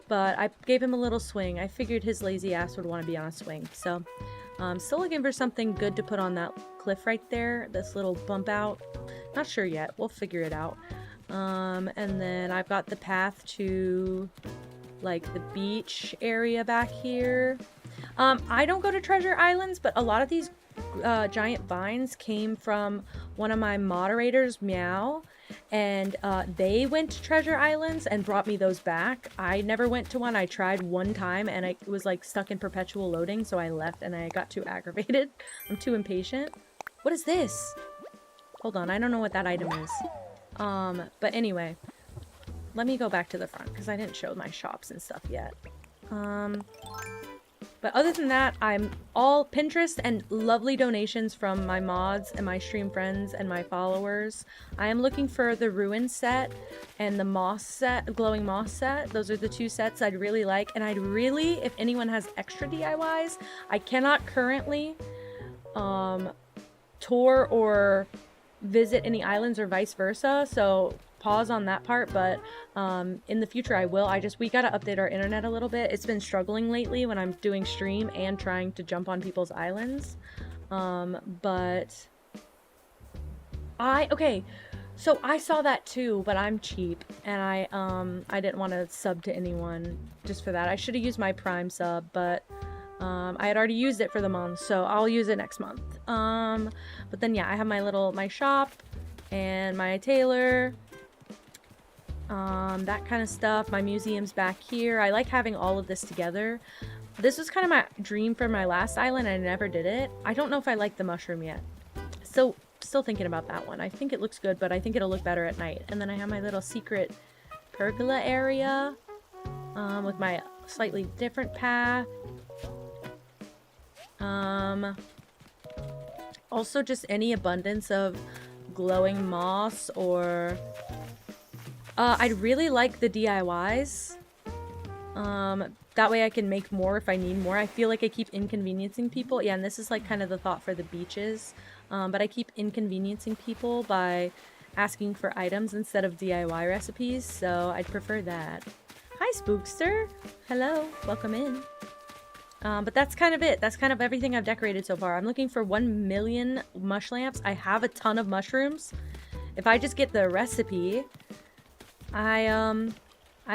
But I gave him a little swing. I figured his lazy ass would want to be on a swing. So, still looking for something good to put on that cliff right there. This little bump out. Not sure yet. We'll figure it out. And then I've got the path to, like, the beach area back here. I don't go to Treasure Islands, but a lot of these giant vines came from one of my moderators, Meow. and they went to treasure islands and brought me those back. I never went to one. I tried one time and I was like stuck in perpetual loading, so I left and I got too aggravated. I'm too impatient. What is this? Hold on, I don't know what that item is. But anyway, let me go back to the front because I didn't show my shops and stuff yet. But other than that, I'm all Pinterest and lovely donations from my mods and my stream friends and my followers. I am looking for the ruin set and the moss set, glowing moss set. Those are the two sets I'd really like. And I'd really, if anyone has extra DIYs, I cannot currently tour or visit any islands or vice versa. So pause on that part, but in the future I will. We gotta update our internet a little bit. It's been struggling lately when I'm doing stream and trying to jump on people's islands. Okay, so I saw that too, but I'm cheap and I didn't want to sub to anyone just for that. I should have used my Prime sub, but I had already used it for the month, so I'll use it next month. But then yeah, I have my shop and my tailor, that kind of stuff. My museum's back here. I like having all of this together. This was kind of my dream for my last island. I never did it. I don't know if I like the mushroom yet. So still thinking about that one. I think it looks good, but I think it'll look better at night. And then I have my little secret pergola area with my slightly different path. Also just any abundance of glowing moss or I'd really like the DIYs. That way I can make more if I need more. I feel like I keep inconveniencing people. Yeah, and this is like kind of the thought for the beaches. But I keep inconveniencing people by asking for items instead of DIY recipes, so I'd prefer that. Hi, Spookster! Hello, welcome in. But that's kind of it. That's kind of everything I've decorated so far. I'm looking for 1 million mush lamps. I have a ton of mushrooms. If I just get the recipe, I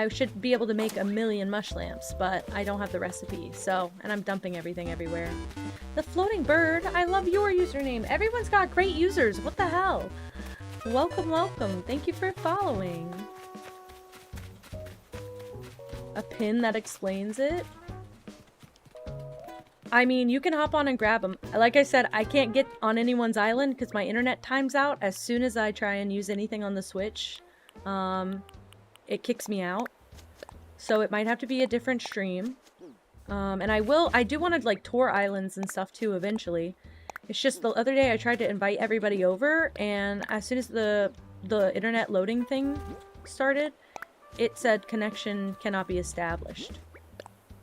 should be able to make 1 million mush lamps, but I don't have the recipe, so, and I'm dumping everything everywhere. The floating bird, I love your username. Everyone's got great users. What the hell? Welcome, welcome. Thank you for following. A pin that explains it? I mean, you can hop on and grab them. Like I said, I can't get on anyone's island because my internet times out as soon as I try and use anything on the Switch. It kicks me out. So it might have to be a different stream. And I do want to like tour islands and stuff too eventually. It's just the other day I tried to invite everybody over, and as soon as the internet loading thing started, it said connection cannot be established.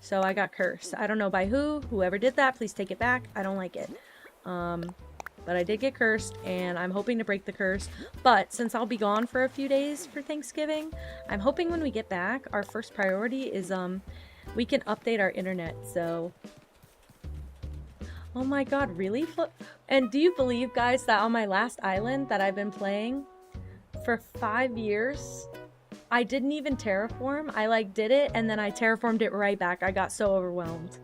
So I got cursed. I don't know by who. Whoever did that, please take it back. I don't like it. But I did get cursed, and I'm hoping to break the curse. But since I'll be gone for a few days for Thanksgiving, I'm hoping when we get back, our first priority is we can update our internet. So, oh my god, really? And do you believe, guys, that on my last island that I've been playing for 5 years, I didn't even terraform. I like did it and then I terraformed it right back. I got so overwhelmed.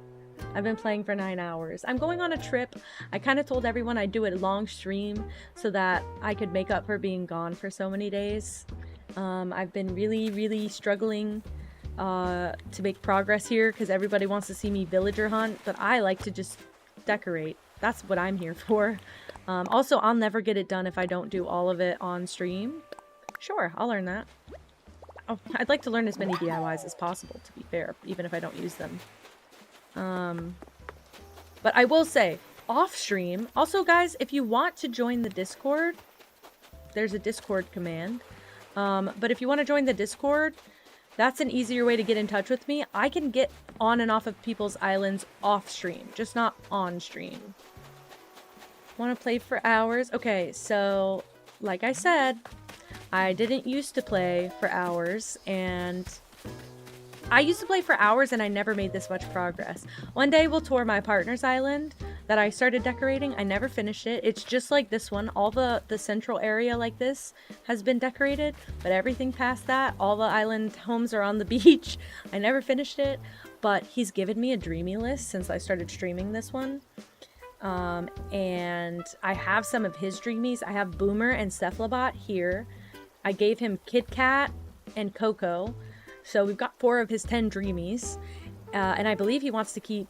I've been playing for 9 hours. I'm going on a trip. I kind of told everyone I'd do a long stream so that I could make up for being gone for so many days. I've been really struggling to make progress here because everybody wants to see me villager hunt, but I like to just decorate. That's what I'm here for. Also, I'll never get it done if I don't do all of it on stream. Sure, I'll learn that. Oh, I'd like to learn as many DIYs as possible, to be fair, even if I don't use them. But I will say, off stream, also guys, if you want to join the Discord, there's a Discord command. But if you want to join the Discord, that's an easier way to get in touch with me. I can get on and off of people's islands off stream, just not on stream. Want to play for hours? Okay, so like I said, I didn't used to play for hours, and I used to play for hours and I never made this much progress. One day we'll tour my partner's island that I started decorating. I never finished it. It's just like this one. All the central area like this has been decorated, but everything past that, all the island homes are on the beach. I never finished it, but he's given me a dreamy list since I started streaming this one. And I have some of his dreamies. I have Boomer and Cephalobot here. I gave him Kit Kat and Coco. So we've got 4 of his 10 Dreamies. And I believe he wants to keep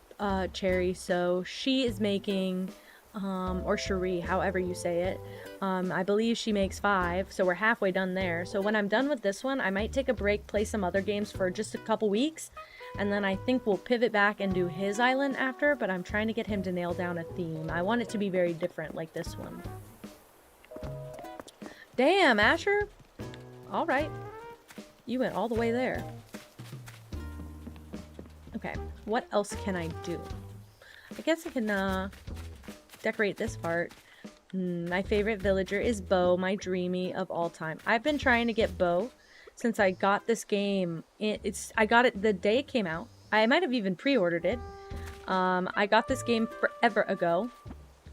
Cherry. So she is making, or Cherie, however you say it. I believe she makes 5. So we're halfway done there. So when I'm done with this one, I might take a break, play some other games for just a couple weeks. And then I think we'll pivot back and do his island after. But I'm trying to get him to nail down a theme. I want it to be very different like this one. Damn, Asher. All right. You went all the way there. Okay, what else can I do? I guess I can decorate this part. My favorite villager is Bo, my dreamy of all time. I've been trying to get Bo since I got this game. I got it the day it came out. I might have even pre-ordered it. I got this game forever ago,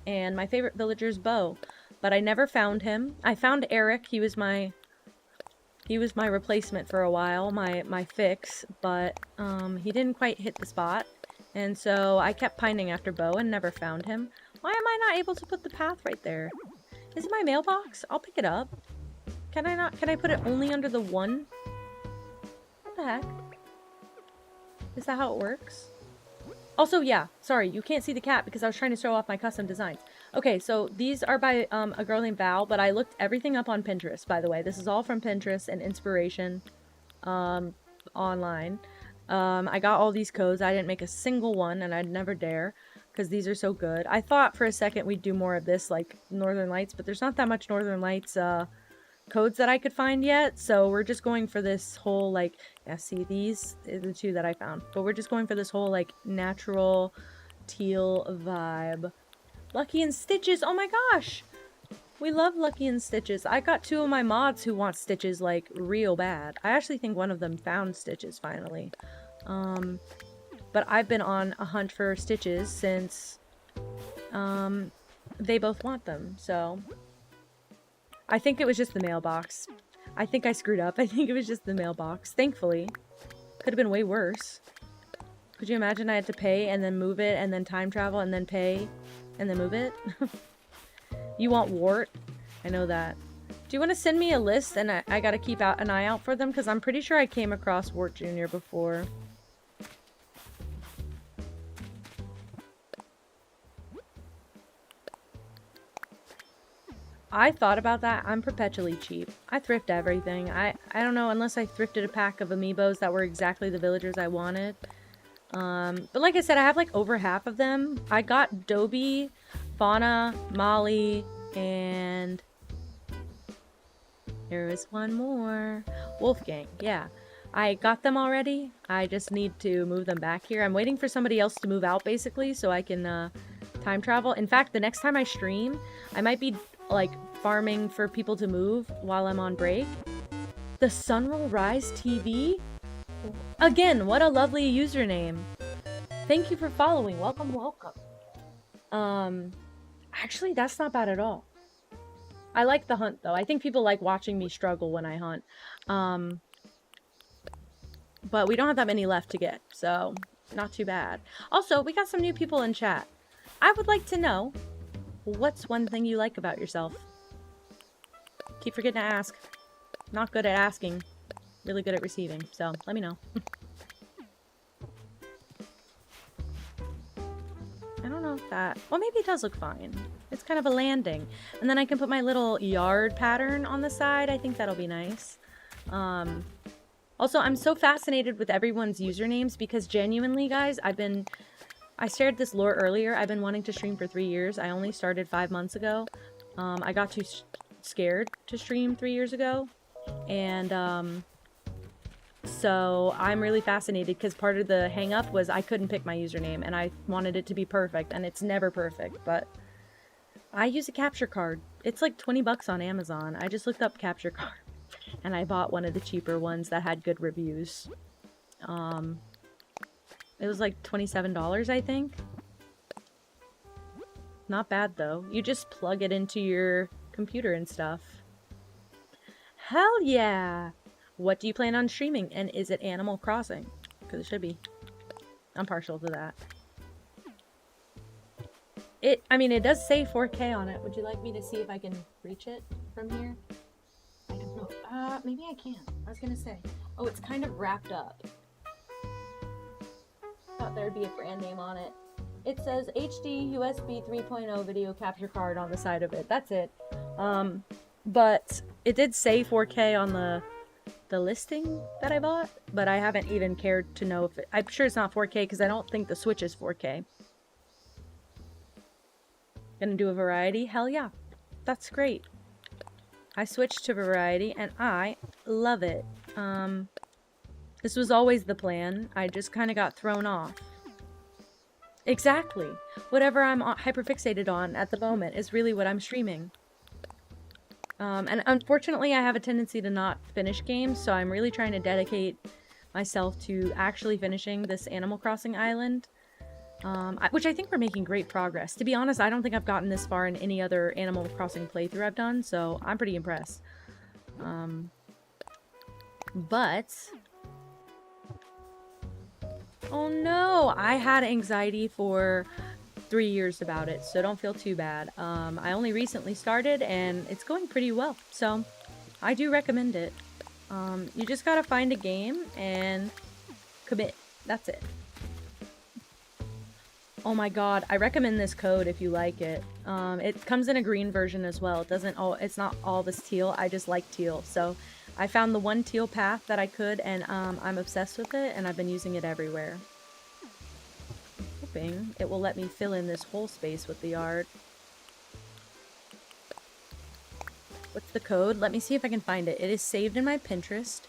and my favorite villager is Bo, but I never found him. I found Eric. He was my replacement for a while, my fix, but he didn't quite hit the spot, and so I kept pining after Bo and never found him. Why am I not able to put the path right there? Is it my mailbox? I'll pick it up. Can I not? Can I put it only under the 1? What the heck? Is that how it works? Also, yeah, sorry, you can't see the cat because I was trying to show off my custom designs. Okay, so these are by a girl named Val, but I looked everything up on Pinterest, by the way. This is all from Pinterest and inspiration online. I got all these codes. I didn't make a single one, and I'd never dare, because these are so good. I thought for a second we'd do more of this, like Northern Lights, but there's not that much Northern Lights codes that I could find yet, so we're just going for this whole, like, yeah, see, these are the 2 that I found, but we're just going for this whole, like, natural teal vibe. Lucky and Stitches, oh my gosh! We love Lucky and Stitches. I got 2 of my mods who want Stitches, like, real bad. I actually think one of them found Stitches, finally. But I've been on a hunt for Stitches since, they both want them, so... I think it was just the mailbox. I think I screwed up. I think it was just the mailbox. Thankfully. Could have been way worse. Could you imagine I had to pay and then move it and then time travel and then pay and then move it? You want Wart? I know that. Do you want to send me a list and I gotta keep an eye out for them? Because I'm pretty sure I came across Wart Jr. before. I thought about that. I'm perpetually cheap. I thrift everything. I don't know, unless I thrifted a pack of amiibos that were exactly the villagers I wanted. But like I said, I have like over half of them. I got Dobie, Fauna, Molly, and there is one more. Wolfgang, yeah. I got them already. I just need to move them back here. I'm waiting for somebody else to move out, basically, so I can time travel. In fact, the next time I stream, I might be like farming for people to move while I'm on break. The Sun Will Rise TV? Again, what a lovely username. Thank you for following. Welcome, welcome. Actually, that's not bad at all. I like the hunt, though. I think people like watching me struggle when I hunt. But we don't have that many left to get, so not too bad. Also, we got some new people in chat. I would like to know, what's one thing you like about yourself? Keep forgetting to ask. Not good at asking. Really good at receiving. So, let me know. I don't know if that... Well, maybe it does look fine. It's kind of a landing. And then I can put my little yard pattern on the side. I think that'll be nice. Also, I'm so fascinated with everyone's usernames because genuinely, guys, I shared this lore earlier. I've been wanting to stream for 3 years. I only started 5 months ago. I got too scared to stream 3 years ago. And so I'm really fascinated because part of the hang up was I couldn't pick my username and I wanted it to be perfect, and it's never perfect, but I use a capture card. It's like 20 bucks on Amazon. I just looked up capture card and I bought one of the cheaper ones that had good reviews. It was like $27, I think. Not bad, though. You just plug it into your computer and stuff. Hell yeah! What do you plan on streaming? And is it Animal Crossing? Because it should be. I'm partial to that. I mean, it does say 4K on it. Would you like me to see if I can reach it from here? I don't know if Maybe I can. I was gonna say. Oh, it's kind of wrapped up. Thought there'd be a brand name on it. It says HD USB 3.0 video capture card on the side of it. That's it. But it did say 4K on the listing that I bought, but I haven't even cared to know if I'm sure it's not 4K because I don't think the Switch is 4K. Gonna do a variety? Hell yeah. That's great. I switched to variety and I love it. This was always the plan. I just kind of got thrown off. Exactly. Whatever I'm hyperfixated on at the moment is really what I'm streaming. And unfortunately, I have a tendency to not finish games, so I'm really trying to dedicate myself to actually finishing this Animal Crossing island. Which I think we're making great progress. To be honest, I don't think I've gotten this far in any other Animal Crossing playthrough I've done, so I'm pretty impressed. But... oh no! I had anxiety for 3 years about it, so don't feel too bad. I only recently started, and it's going pretty well, so I do recommend it. You just gotta find a game and commit. That's it. Oh my god, I recommend this code if you like it. It comes in a green version as well. It's not all this teal. I just like teal. So I found the one teal path that I could, and I'm obsessed with it, and I've been using it everywhere. Hoping it will let me fill in this whole space with the art. What's the code? Let me see if I can find it. It is saved in my Pinterest.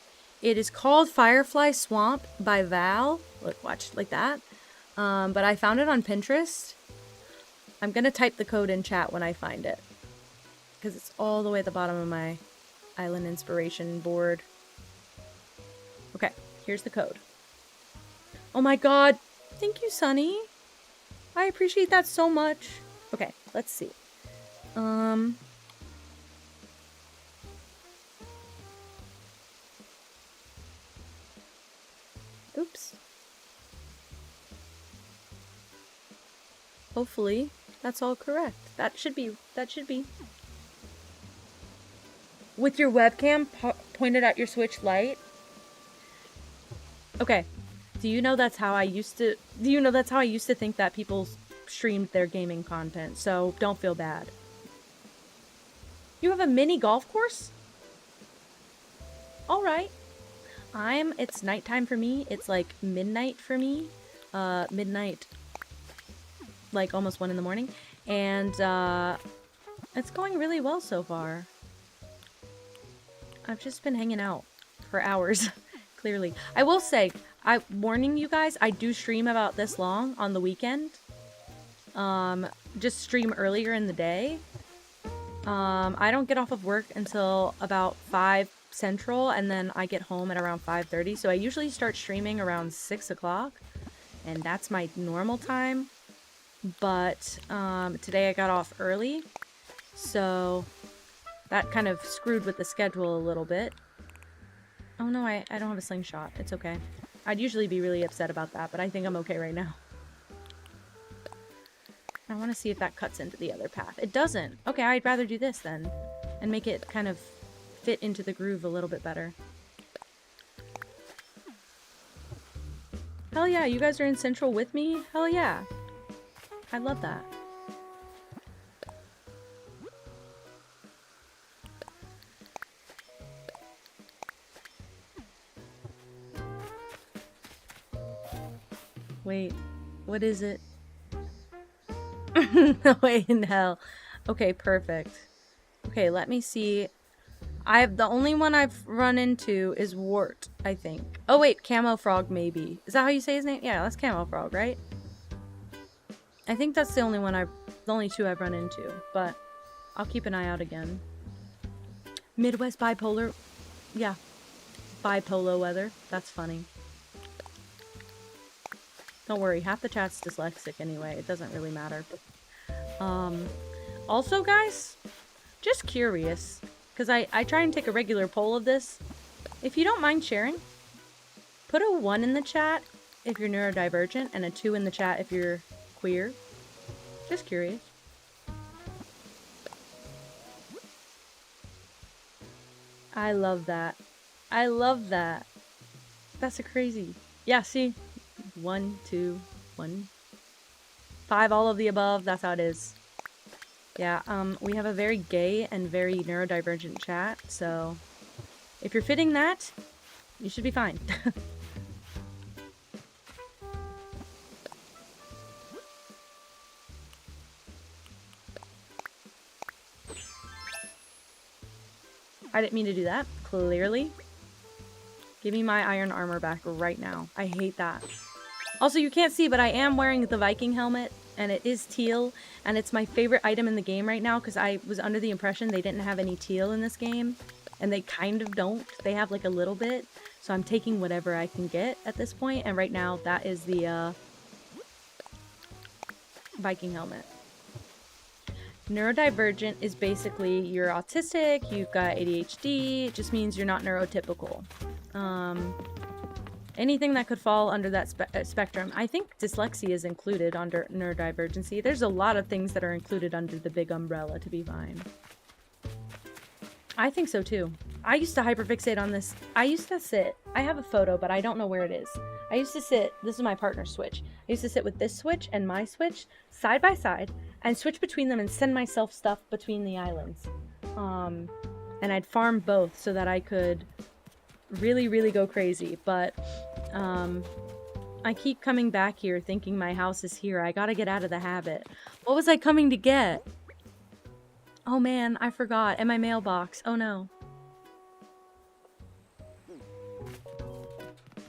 It is called Firefly Swamp by Val. Look, watch, like that. But I found it on Pinterest. I'm gonna type the code in chat when I find it, because it's all the way at the bottom of my island inspiration board. Okay, here's the code. Oh my god, thank you, Sunny. I appreciate that so much. Okay, let's see. Oops. Hopefully, that's all correct. That should be. With your webcam pointed at your Switch Lite? Okay. Do you know that's how I used to think that people streamed their gaming content, so don't feel bad. You have a mini golf course? Alright. It's nighttime for me. It's like midnight for me. Midnight, like almost 1 in the morning. And, it's going really well so far. I've just been hanging out for hours, clearly. I will say, I'm warning you guys, I do stream about this long on the weekend. Just stream earlier in the day. I don't get off of work until about 5 Central, and then I get home at around 5:30. So I usually start streaming around 6 o'clock, and that's my normal time. But today I got off early, so that kind of screwed with the schedule a little bit. Oh no, I don't have a slingshot. It's okay. I'd usually be really upset about that, but I think I'm okay right now. I want to see if that cuts into the other path. It doesn't. Okay, I'd rather do this then, and make it kind of fit into the groove a little bit better. Hell yeah, you guys are in Central with me? Hell yeah. I love that. Wait, what is it? No way in hell. Okay, perfect. Okay, let me see. The only one I've run into is Wart, I think. Oh wait, Camo Frog maybe. Is that how you say his name? Yeah, that's Camo Frog, right? I think that's the only two I've run into, but I'll keep an eye out again. Midwest bipolar. Yeah. Bipolar weather. That's funny. Don't worry, half the chat's dyslexic anyway. It doesn't really matter. Also, guys, just curious, because I try and take a regular poll of this. If you don't mind sharing, put a 1 in the chat if you're neurodivergent, and a 2 in the chat if you're queer. Just curious. I love that. I love that. That's a crazy. Yeah, see? 1, 2, 1. 5, all of the above. That's how it is. Yeah, we have a very gay and very neurodivergent chat, so if you're fitting that, you should be fine. I didn't mean to do that, clearly. Give me my iron armor back right now. I hate that. Also, you can't see, but I am wearing the Viking helmet, and it is teal, and it's my favorite item in the game right now, because I was under the impression they didn't have any teal in this game, and they kind of don't. They have, like, a little bit, so I'm taking whatever I can get at this point, and right now, that is the, Viking helmet. Neurodivergent is basically you're autistic, you've got ADHD, it just means you're not neurotypical. Anything that could fall under that spectrum. I think dyslexia is included under neurodivergency. There's a lot of things that are included under the big umbrella to be fine. I think so too. I used to hyperfixate on this. I used to sit, I have a photo, but I don't know where it is. I used to sit, this is my partner's Switch. I used to sit with this Switch and my Switch side by side and switch between them and send myself stuff between the islands. And I'd farm both so that I could really, really go crazy. But I keep coming back here thinking my house is here. I gotta get out of the habit. What was I coming to get? Oh man, I forgot. In my mailbox. Oh no.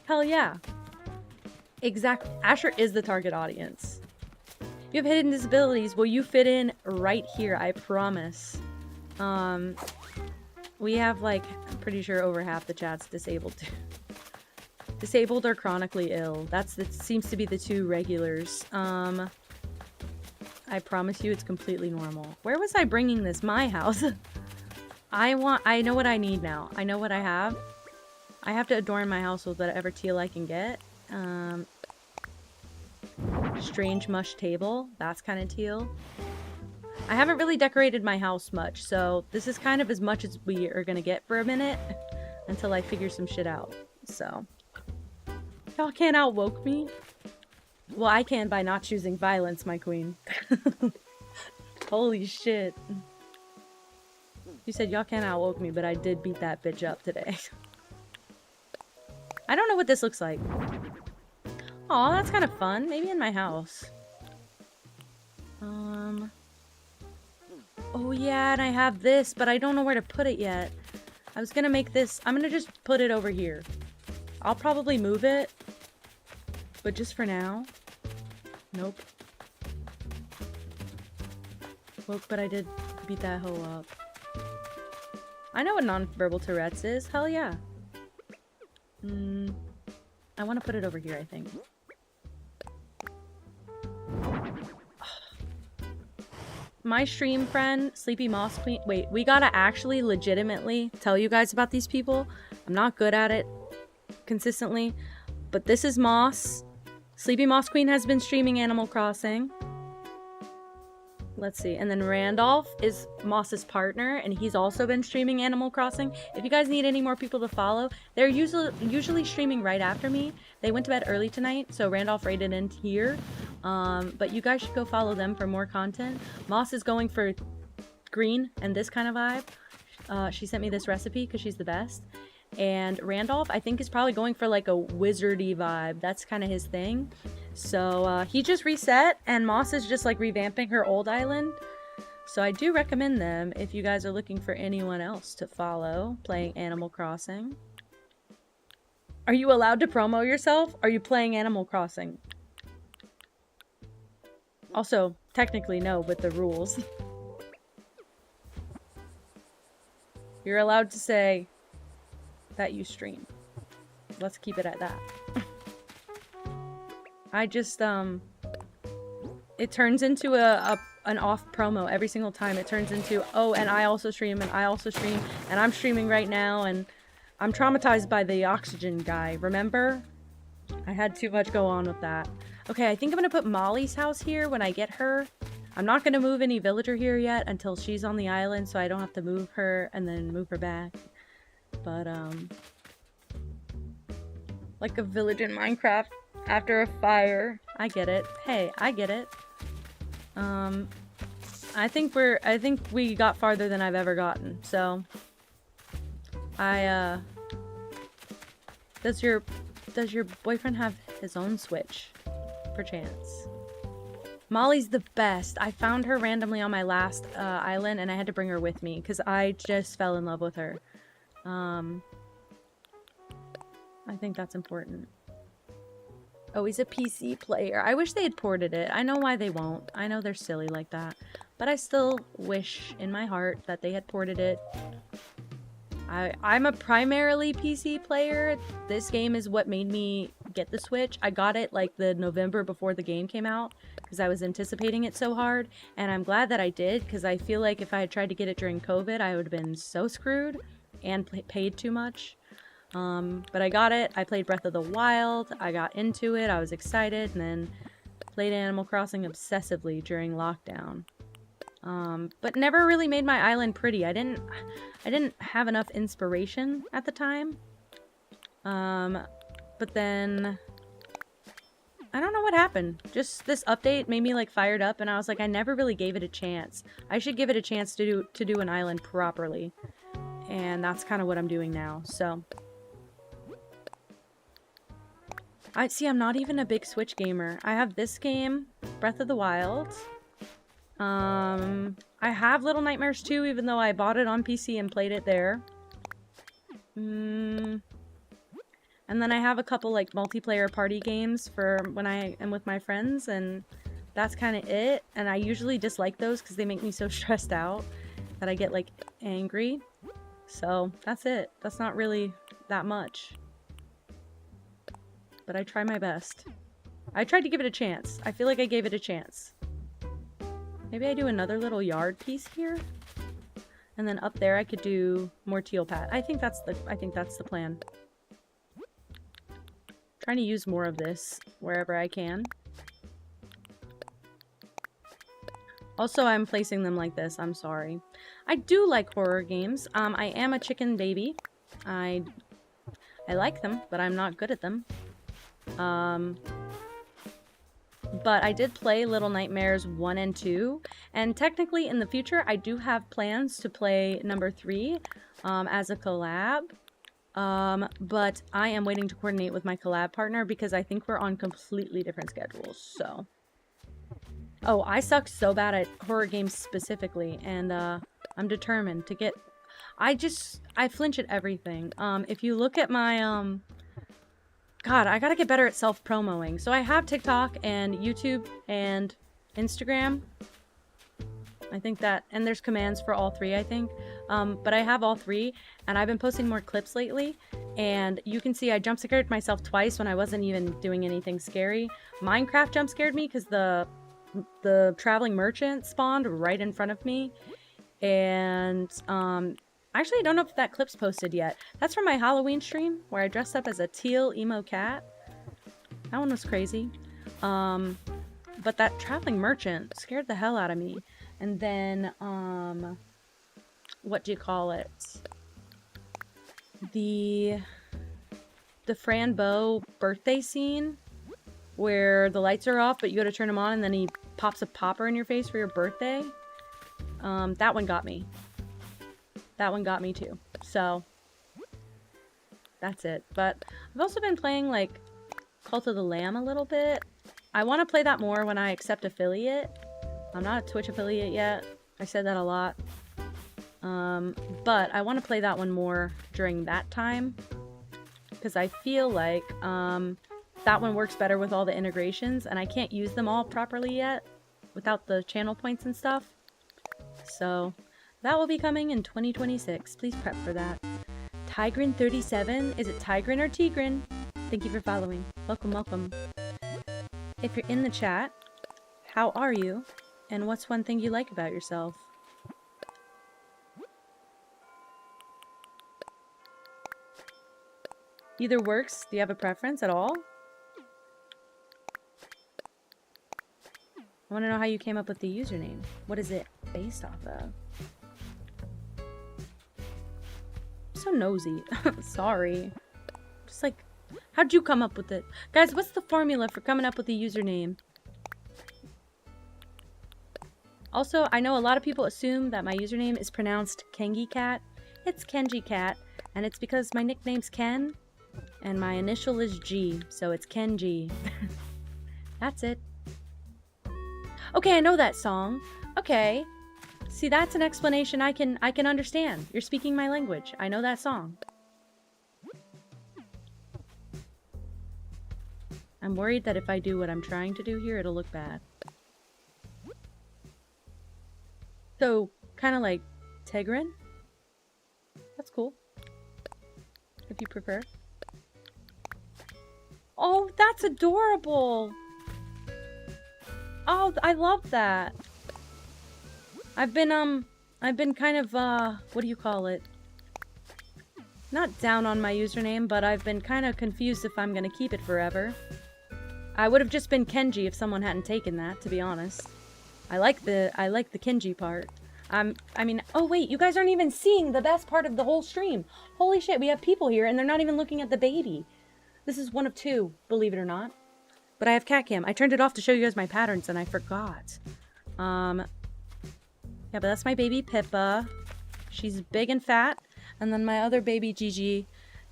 Hell yeah. Exactly. Asher is the target audience. You have hidden disabilities. Well, you fit in right here, I promise. We have, like, I'm pretty sure over half the chat's disabled. Disabled or chronically ill. That seems to be the two regulars. I promise you it's completely normal. Where was I bringing this? My house. I know what I need now. I know what I have. I have to adorn my house with whatever teal I can get. Strange mush table. That's kind of teal. I haven't really decorated my house much, so this is kind of as much as we are gonna get for a minute until I figure some shit out. So, y'all can't outwoke me. Well, I can by not choosing violence, my queen. Holy shit. You said y'all can't outwoke me, but I did beat that bitch up today. I don't know what this looks like. Aw, that's kind of fun. Maybe in my house. Oh yeah, and I have this, but I don't know where to put it yet. I was gonna make this... I'm gonna just put it over here. I'll probably move it. But just for now. Nope. Look, but I did beat that hoe up. I know what nonverbal Tourette's is. Hell yeah. I want to put it over here, I think. My stream friend, Sleepy Moss Queen... Wait, we gotta actually legitimately tell you guys about these people. I'm not good at it consistently. But this is Moss. Sleepy Moss Queen has been streaming Animal Crossing. Let's see. And then Randolph is Moss's partner, and he's also been streaming Animal Crossing. If you guys need any more people to follow, they're usually streaming right after me. They went to bed early tonight, so Randolph rated in here. But you guys should go follow them for more content. Moss is going for green and this kind of vibe. She sent me this recipe because she's the best. And Randolph, I think, is probably going for like a wizardy vibe. That's kind of his thing. So he just reset, and Moss is just like revamping her old island. So I do recommend them if you guys are looking for anyone else to follow playing Animal Crossing. Are you allowed to promo yourself? Are you playing Animal Crossing? Also, technically no, with the rules. You're allowed to say that you stream. Let's keep it at that. I just, it turns into an off promo every single time. It turns into, oh, and I also stream, and I also stream, and I'm streaming right now, and I'm traumatized by the acnh guy, remember? I had too much go on with that. Okay, I think I'm gonna put Molly's house here when I get her. I'm not gonna move any villager here yet until she's on the island, so I don't have to move her and then move her back. But, like a village in Minecraft after a fire. I get it. Hey, I get it. I think we got farther than I've ever gotten, so... Does your boyfriend have his own Switch? Perchance. Molly's the best. I found her randomly on my last island, and I had to bring her with me because I just fell in love with her. I think that's important. Oh, he's a PC player. I wish they had ported it. I know why they won't. I know they're silly like that. But I still wish in my heart that they had ported it. I'm a primarily PC player. This game is what made me get the Switch. I got it like the November before the game came out because I was anticipating it so hard. And I'm glad that I did because I feel like if I had tried to get it during COVID, I would have been so screwed and paid too much. But I got it. I played Breath of the Wild. I got into it. I was excited. And then played Animal Crossing obsessively during lockdown. But never really made my island pretty. I didn't have enough inspiration at the time. But then I don't know what happened. Just this update made me like fired up, and I was like, I never really gave it a chance. I should give it a chance to do an island properly. And that's kind of what I'm doing now. So I'm not even a big Switch gamer. I have this game, Breath of the Wild. I have Little Nightmares 2, even though I bought it on PC and played it there. And then I have a couple like multiplayer party games for when I am with my friends, and that's kind of it. And I usually dislike those because they make me so stressed out that I get like angry. So that's it. That's not really that much. But I try my best. I tried to give it a chance. I feel like I gave it a chance. Maybe I do another little yard piece here. And then up there I could do more teal pat. I think that's the plan. Trying to use more of this wherever I can. Also, I'm placing them like this. I'm sorry. I do like horror games. I am a chicken baby. I like them, but I'm not good at them. But I did play Little Nightmares 1 and 2, and technically in the future I do have plans to play number 3 as a collab, but I am waiting to coordinate with my collab partner because I think we're on completely different schedules, so. Oh, I suck so bad at horror games specifically, and I'm determined to get... I flinch at everything. If you look at my, God, I gotta get better at self-promoing. So I have TikTok and YouTube and Instagram. I think that, and there's commands for all 3, I think. But I have all 3, and I've been posting more clips lately. And you can see I jump scared myself twice when I wasn't even doing anything scary. Minecraft jump scared me because the traveling merchant spawned right in front of me. And, actually, I don't know if that clip's posted yet. That's from my Halloween stream, where I dressed up as a teal emo cat. That one was crazy. But that traveling merchant scared the hell out of me. And then, what do you call it? The Fran Bow birthday scene, where the lights are off, but you gotta turn them on, and then he pops a popper in your face for your birthday. That one got me. That one got me too. So, that's it. But I've also been playing, like, Cult of the Lamb a little bit. I want to play that more when I accept affiliate. I'm not a Twitch affiliate yet. I said that a lot. But I want to play that one more during that time. Because I feel like, that one works better with all the integrations. And I can't use them all properly yet without the channel points and stuff. So... that will be coming in 2026. Please prep for that. Tigrin37. Is it Tigrin or Tigrin? Thank you for following. Welcome, welcome. If you're in the chat, how are you? And what's one thing you like about yourself? Either works. Do you have a preference at all? I want to know how you came up with the username. What is it based off of? So nosy. Sorry. Just like, how'd you come up with it? Guys, what's the formula for coming up with a username? Also, I know a lot of people assume that my username is pronounced Kengi Cat. It's Kenji Cat, and it's because my nickname's Ken, and my initial is G, so it's Kenji. That's it. Okay, I know that song. Okay. See, that's an explanation I can understand. You're speaking my language. I know that song. I'm worried that if I do what I'm trying to do here, it'll look bad. So, kind of like Tegrin? That's cool. If you prefer. Oh, that's adorable! Oh, I love that. I've been kind of, what do you call it? Not down on my username, but I've been kind of confused if I'm gonna keep it forever. I would have just been Kenji if someone hadn't taken that, to be honest. I like the Kenji part. I mean, oh wait, you guys aren't even seeing the best part of the whole stream. Holy shit, we have people here and they're not even looking at the baby. This is one of two, believe it or not. But I have cat cam. I turned it off to show you guys my patterns and I forgot. Yeah, but that's my baby Pippa. She's big and fat. And then my other baby Gigi,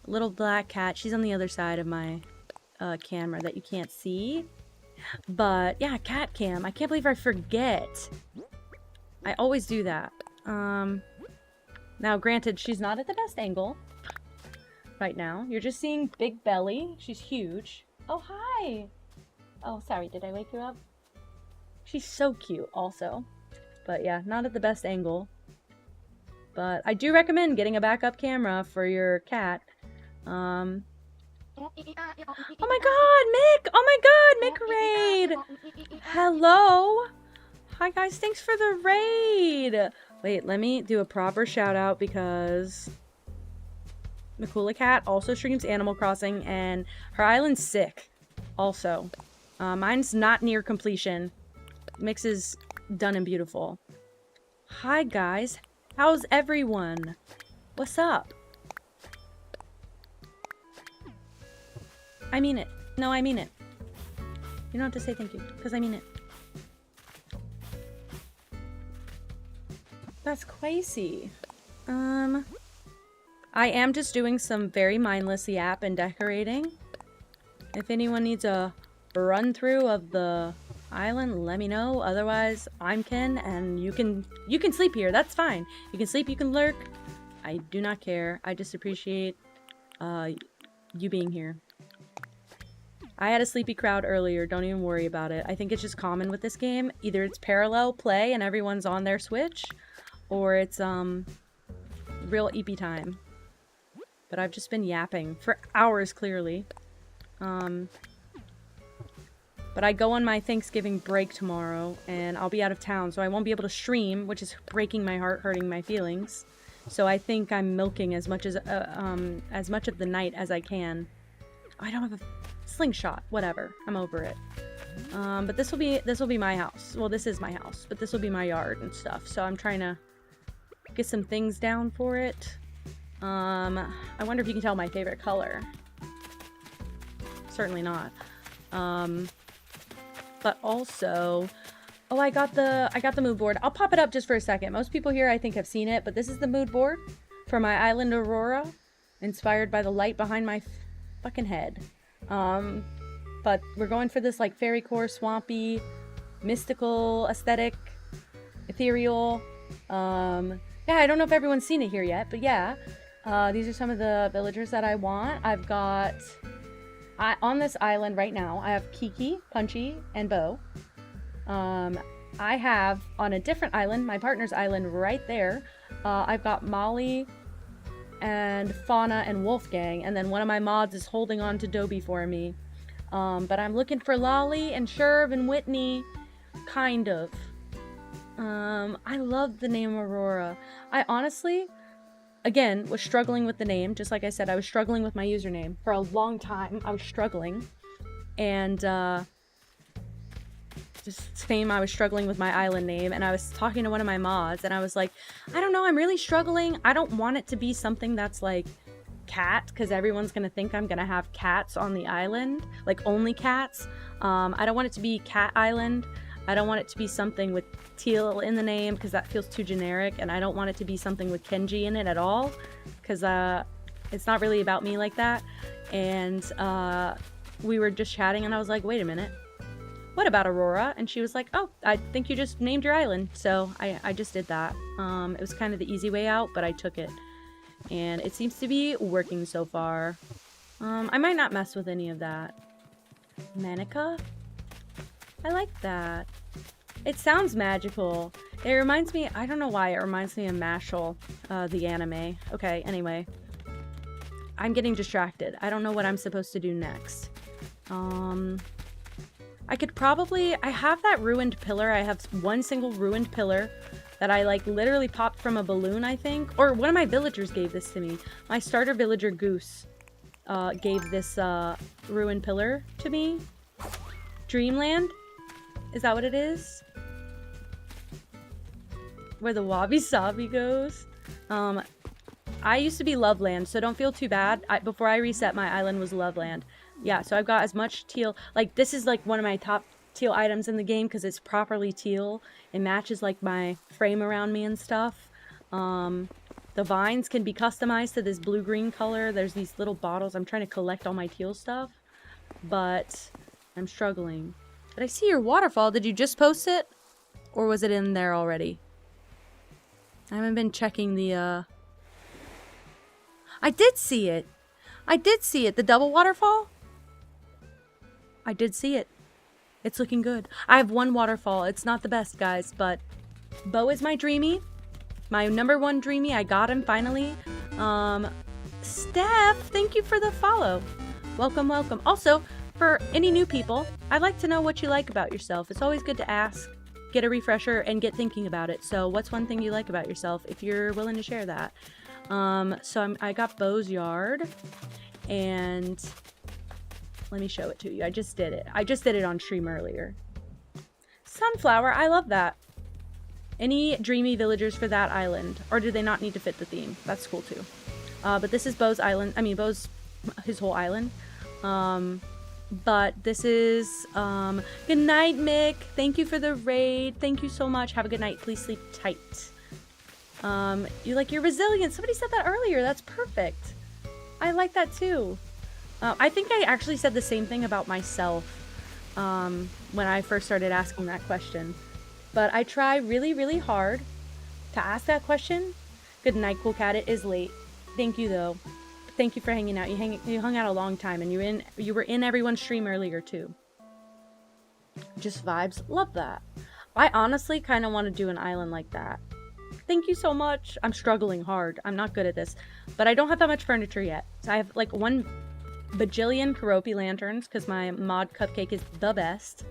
little black cat. She's on the other side of my camera that you can't see. But yeah, cat cam. I can't believe I forget. I always do that. Now granted, she's not at the best angle right now. You're just seeing big belly. She's huge. Oh, hi. Oh, sorry. Did I wake you up? She's so cute also. But yeah, not at the best angle. But I do recommend getting a backup camera for your cat. Oh my god, Mick! Oh my god, Mick Raid! Hello! Hi guys, thanks for the raid! Wait, let me do a proper shout out because Makula Cat also streams Animal Crossing and her island's sick. Also. Mine's not near completion. Mix is done and beautiful. Hi guys, how's everyone? What's up? I mean it. No, I mean it. You don't have to say thank you, because I mean it. That's crazy. I am just doing some very mindless yap and decorating. If anyone needs a run through of the island, let me know. Otherwise, I'm Ken, and you can sleep here. That's fine. You can sleep, you can lurk. I do not care. I just appreciate you being here. I had a sleepy crowd earlier. Don't even worry about it. I think it's just common with this game. Either it's parallel play and everyone's on their Switch, or it's real EP time. But I've just been yapping for hours, clearly. But I go on my Thanksgiving break tomorrow, and I'll be out of town, so I won't be able to stream, which is breaking my heart, hurting my feelings. So I think I'm milking as much of the night as I can. I don't have a slingshot. Whatever. I'm over it. But this will be my house. Well, this is my house, but this will be my yard and stuff. So I'm trying to get some things down for it. I wonder if you can tell my favorite color. Certainly not. But also, oh, I got the mood board. I'll pop it up just for a second. Most people here, I think, have seen it, but this is the mood board for my island Aurora, inspired by the light behind my fucking head. But we're going for this like fairy core, swampy, mystical aesthetic, ethereal. Yeah, I don't know if everyone's seen it here yet, but yeah, these are some of the villagers that I want. I've got, on this island right now, I have Kiki, Punchy, and Bo. I have, on a different island, my partner's island right there, I've got Molly and Fauna and Wolfgang, and then one of my mods is holding on to Dobie for me. But I'm looking for Lolly and Sherv and Whitney, kind of. I love the name Aurora. I honestly, again, was struggling with the name. Just like I said, I was struggling with my username. For a long time, I was struggling. And, same, I was struggling with my island name, and I was talking to one of my mods, and I was like, I don't know, I'm really struggling. I don't want it to be something that's like cat, because everyone's gonna think I'm gonna have cats on the island, like only cats. I don't want it to be Cat Island. I don't want it to be something with teal in the name, because that feels too generic, and I don't want it to be something with Kenji in it at all, because it's not really about me like that. And we were just chatting, and I was like, wait a minute, what about Aurora? And she was like, oh, I think you just named your island. So I just did that. It was kind of the easy way out, but I took it. And it seems to be working so far. I might not mess with any of that. Manica? I like that. It sounds magical. It reminds me, I don't know why, it reminds me of Mashal, the anime. Okay, anyway. I'm getting distracted. I don't know what I'm supposed to do next. I could probably, I have that ruined pillar. I have one single ruined pillar that I like literally popped from a balloon, I think. Or one of my villagers gave this to me. My starter villager Goose gave this ruined pillar to me. Dreamland? Is that what it is? Where the Wabi Sabi goes? I used to be Loveland, so don't feel too bad. Before I reset, my island was Loveland. Yeah, so I've got as much teal. Like, this is like one of my top teal items in the game because it's properly teal. It matches like my frame around me and stuff. The vines can be customized to this blue-green color. There's these little bottles. I'm trying to collect all my teal stuff, but I'm struggling. Did I see your waterfall? Did you just post it? Or was it in there already? I haven't been checking the, I did see it. I did see it. The double waterfall? I did see it. It's looking good. I have one waterfall. It's not the best, guys, but Bo is my dreamy. My #1 dreamy. I got him finally. Steph, thank you for the follow. Welcome, welcome. Also, for any new people, I'd like to know what you like about yourself. It's always good to ask, get a refresher, and get thinking about it. So what's one thing you like about yourself, if you're willing to share that? I got Bo's yard, and let me show it to you. I just did it. I just did it on stream earlier. Sunflower, I love that. Any dreamy villagers for that island? Or do they not need to fit the theme? That's cool too. But this is Bo's island. I mean, his whole island. But this is, good night, Mick. Thank you for the raid. Thank you so much. Have a good night. Please sleep tight. You like your resilience. Somebody said that earlier. That's perfect. I like that too. I think I actually said the same thing about myself when I first started asking that question. But I try really, really hard to ask that question. Good night, cool cat. It is late. Thank you, though. Thank you for hanging out. You hung out a long time, and you were in everyone's stream earlier too. Just vibes. Love that. I honestly kind of want to do an island like that. Thank you so much. I'm struggling hard. I'm not good at this, but I don't have that much furniture yet. So I have like 1 bajillion Karopi lanterns because my mod cupcake is the best.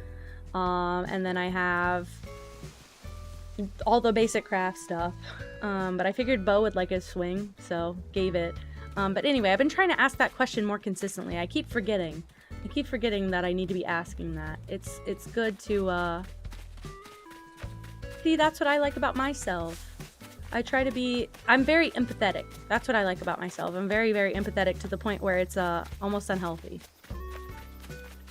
And then I have all the basic craft stuff. But I figured Bo would like his swing, so gave it. But anyway, I've been trying to ask that question more consistently. I keep forgetting. That I need to be asking that. It's good to see. That's what I like about myself. I try to be. I'm very empathetic. That's what I like about myself. I'm very, very empathetic to the point where it's almost unhealthy.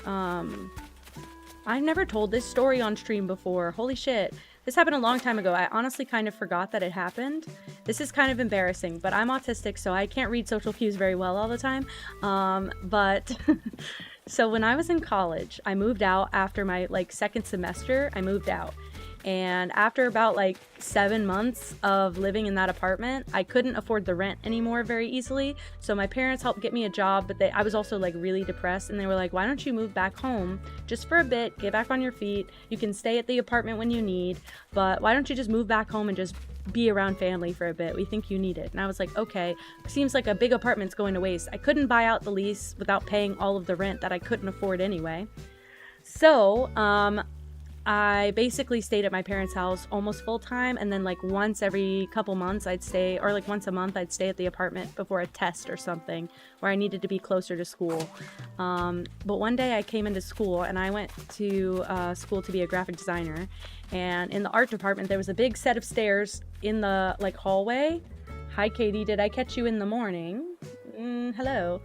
I've never told this story on stream before. Holy shit. This happened a long time ago. I honestly kind of forgot that it happened. This is kind of embarrassing, but I'm autistic, so I can't read social cues very well all the time. But so when I was in college, I moved out after my second semester. I moved out. And after about 7 months of living in that apartment, I couldn't afford the rent anymore very easily. So my parents helped get me a job, but I was also really depressed. And they were like, why don't you move back home just for a bit, get back on your feet. You can stay at the apartment when you need, but why don't you just move back home and just be around family for a bit? We think you need it. And I was like, okay, seems like a big apartment's going to waste. I couldn't buy out the lease without paying all of the rent that I couldn't afford anyway. So, I basically stayed at my parents' house almost full time, and then like once every couple months I'd stay, or like once a month I'd stay at the apartment before a test or something where I needed to be closer to school. But one day I came into school, and I went to school to be a graphic designer, and in the art department there was a big set of stairs in the like hallway. Hi Katie, did I catch you in the morning? Hello.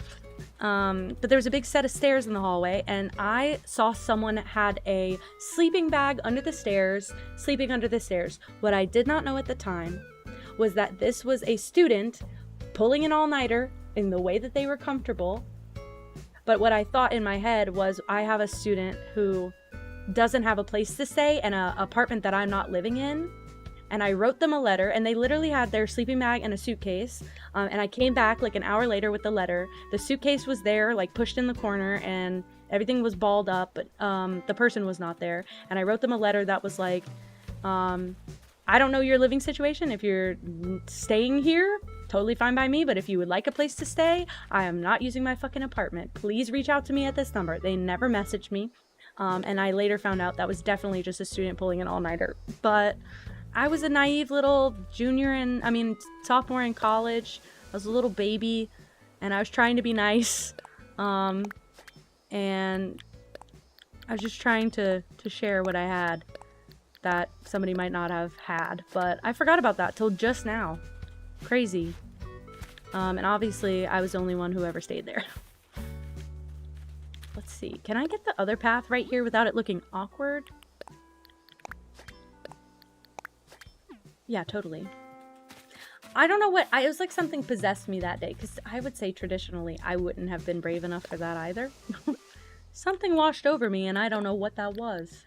But there was a big set of stairs in the hallway, and I saw someone had a sleeping bag under the stairs, sleeping under the stairs. What I did not know at the time was that this was a student pulling an all-nighter in the way that they were comfortable. But what I thought in my head was, I have a student who doesn't have a place to stay and an apartment that I'm not living in. And I wrote them a letter, and they literally had their sleeping bag and a suitcase. And I came back like an hour later with the letter. The suitcase was there, like pushed in the corner, and everything was balled up, but the person was not there. And I wrote them a letter that was like, I don't know your living situation. If you're staying here, totally fine by me. But if you would like a place to stay, I am not using my fucking apartment. Please reach out to me at this number. They never messaged me. And I later found out that was definitely just a student pulling an all-nighter. But I was a naive little sophomore in college. I was a little baby, and I was trying to be nice. And I was just trying to share what I had that somebody might not have had. But I forgot about that till just now. Crazy. And obviously, I was the only one who ever stayed there. Let's see. Can I get the other path right here without it looking awkward? Yeah, totally. I don't know what, it was like something possessed me that day, because I would say traditionally I wouldn't have been brave enough for that either. Something washed over me, and I don't know what that was.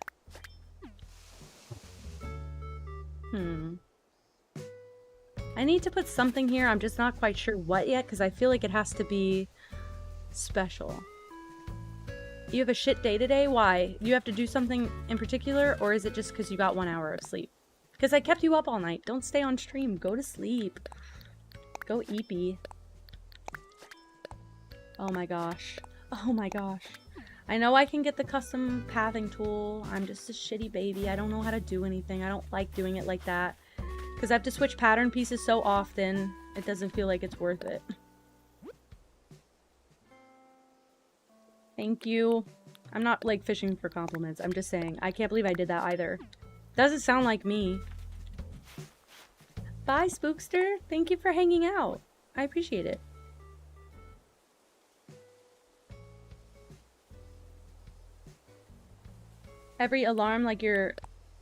I need to put something here, I'm just not quite sure what yet, because I feel like it has to be special. You have a shit day today? Why? You have to do something in particular, or is it just because you got 1 hour of sleep? Because I kept you up all night. Don't stay on stream. Go to sleep. Go eepy. Oh my gosh. Oh my gosh. I know I can get the custom pathing tool. I'm just a shitty baby. I don't know how to do anything. I don't like doing it like that. Because I have to switch pattern pieces so often. It doesn't feel like it's worth it. Thank you. I'm not like fishing for compliments. I'm just saying. I can't believe I did that either. Doesn't sound like me. Bye, Spookster. Thank you for hanging out. I appreciate it. Every alarm like your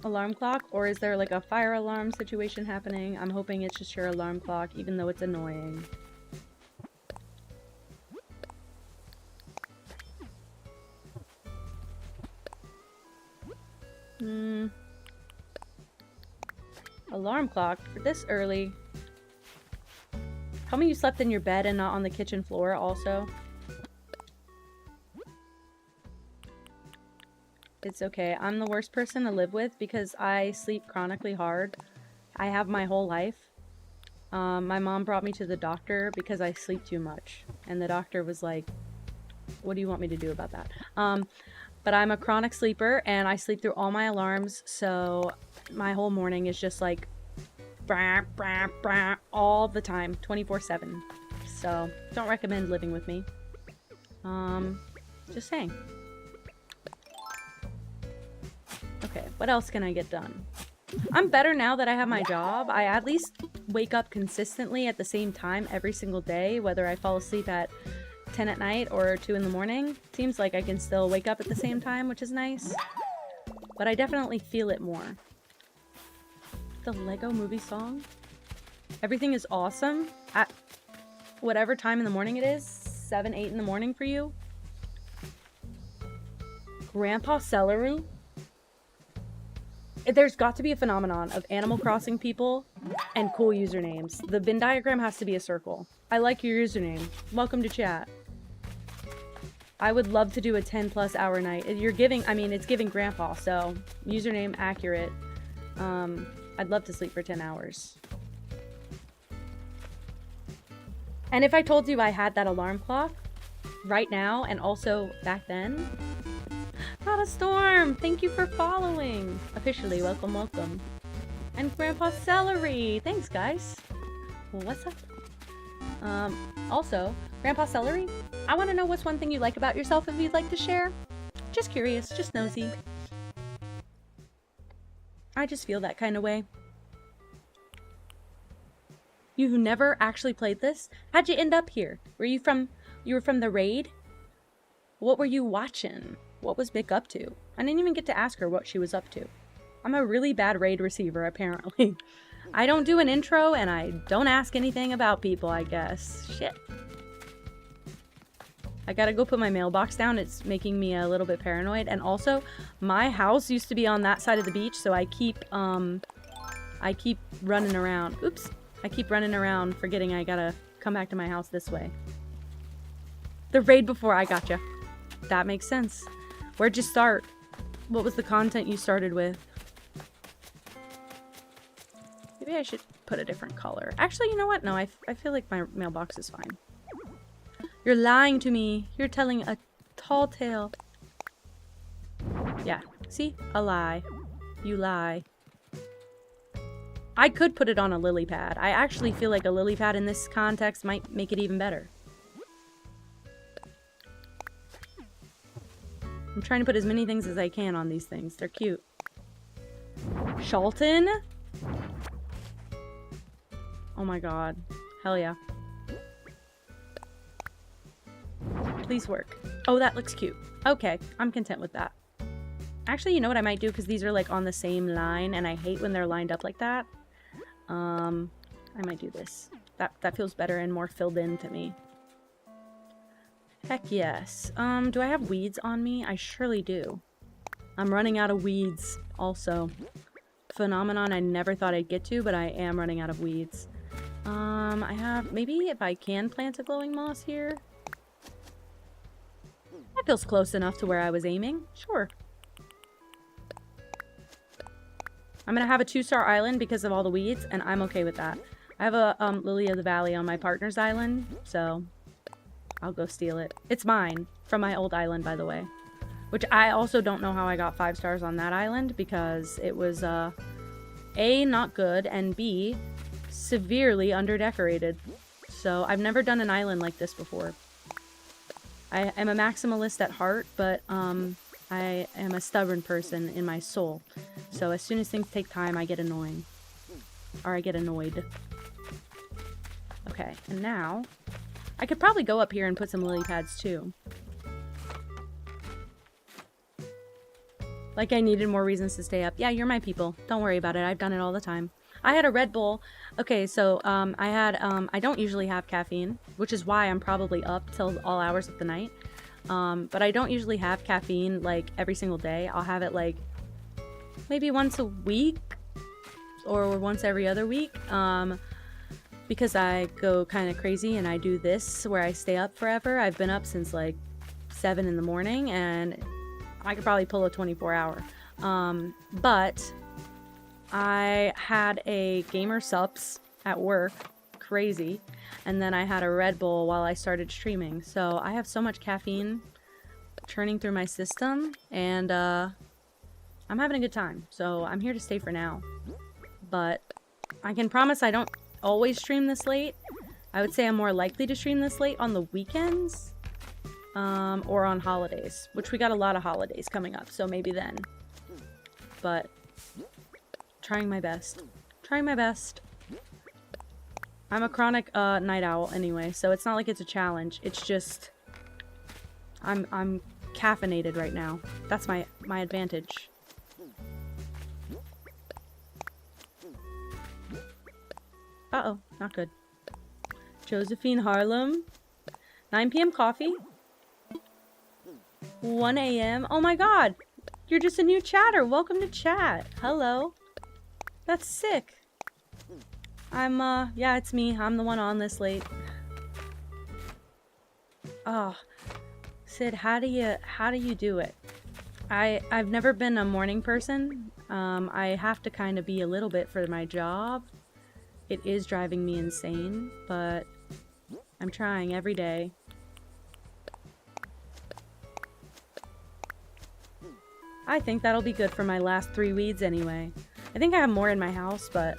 alarm clock? Or is there like a fire alarm situation happening? I'm hoping it's just your alarm clock, even though it's annoying. Alarm clock for this early. Tell me you slept in your bed and not on the kitchen floor also. It's okay. I'm the worst person to live with because I sleep chronically hard. I have my whole life. My mom brought me to the doctor because I sleep too much. And the doctor was like, what do you want me to do about that? But I'm a chronic sleeper and I sleep through all my alarms. So my whole morning is just like brah, brah, brah, all the time, 24/7. So don't recommend living with me. Just saying. Okay, what else can I get done? I'm better now that I have my job. I at least wake up consistently at the same time every single day, whether I fall asleep at 10 at night or 2 in the morning. Seems like I can still wake up at the same time, which is nice. But I definitely feel it more. The Lego Movie song? Everything is awesome at whatever time in the morning it is. 7, 8 in the morning for you. Grandpa Celery? There's got to be a phenomenon of Animal Crossing people and cool usernames. The Venn diagram has to be a circle. I like your username. Welcome to chat. I would love to do a 10+ hour night. You're giving, I mean, it's giving grandpa, so username accurate. I'd love to sleep for 10 hours. And if I told you I had that alarm clock right now and also back then, Not a storm! Thank you for following! Officially, welcome, welcome. And Grandpa Celery! Thanks, guys! Well, what's up? Also, Grandpa Celery, I want to know what's one thing you like about yourself if you'd like to share. Just curious, just nosy. I just feel that kind of way. You who never actually played this, how'd you end up here? You were from the raid? What were you watching? What was Mick up to? I didn't even get to ask her what she was up to. I'm a really bad raid receiver, apparently. I don't do an intro, and I don't ask anything about people, I guess. Shit. I gotta go put my mailbox down. It's making me a little bit paranoid. And also, my house used to be on that side of the beach, so I keep running around. Oops. I keep running around, forgetting I gotta come back to my house this way. The raid before, I gotcha. That makes sense. Where'd you start? What was the content you started with? Maybe I should put a different color. Actually, you know what? No, I feel like my mailbox is fine. You're lying to me. You're telling a tall tale. Yeah. See? A lie. You lie. I could put it on a lily pad. I actually feel like a lily pad in this context might make it even better. I'm trying to put as many things as I can on these things. They're cute. Shalton? Oh my god. Hell yeah. Please work. Oh, that looks cute. Okay, I'm content with that. Actually, you know what I might do? Because these are like on the same line, and I hate when they're lined up like that. I might do this. That feels better and more filled in to me. Heck yes. Do I have weeds on me? I surely do. I'm running out of weeds also. Phenomenon I never thought I'd get to, but I am running out of weeds. I have, maybe if I can plant a glowing moss here. That feels close enough to where I was aiming. Sure. I'm gonna have a 2-star island because of all the weeds, and I'm okay with that. I have a Lily of the Valley on my partner's island, so I'll go steal it. It's mine, from my old island, by the way. Which I also don't know how I got 5 stars on that island, because it was, A, not good, and B, severely underdecorated. So I've never done an island like this before. I am a maximalist at heart, but I am a stubborn person in my soul. So as soon as things take time, I get annoying. Or I get annoyed. Okay, and now I could probably go up here and put some lily pads too. Like I needed more reasons to stay up. Yeah, you're my people. Don't worry about it. I've done it all the time. I had a Red Bull. Okay, so I don't usually have caffeine, which is why I'm probably up till all hours of the night. But I don't usually have caffeine like every single day. I'll have it like maybe once a week or once every other week. Because I go kind of crazy and I do this where I stay up forever. I've been up since like 7 in the morning and I could probably pull a 24-hour. But I had a gamer sups at work, crazy, and then I had a Red Bull while I started streaming. So I have so much caffeine churning through my system, and I'm having a good time. So I'm here to stay for now. But I can promise I don't always stream this late. I would say I'm more likely to stream this late on the weekends, or on holidays, which we got a lot of holidays coming up, so maybe then. But trying my best. Trying my best. I'm a chronic night owl anyway, so it's not like it's a challenge. It's just I'm caffeinated right now. That's my advantage. Uh-oh, not good. Josephine Harlem. 9 p.m. coffee. 1 a.m. Oh my god! You're just a new chatter. Welcome to chat. Hello. That's sick. Yeah, it's me. I'm the one on this late. Oh. Sid, how do you do it? I've never been a morning person. I have to kind of be a little bit for my job. It is driving me insane, but I'm trying every day. I think that'll be good for my last 3 weeds anyway. I think I have more in my house, but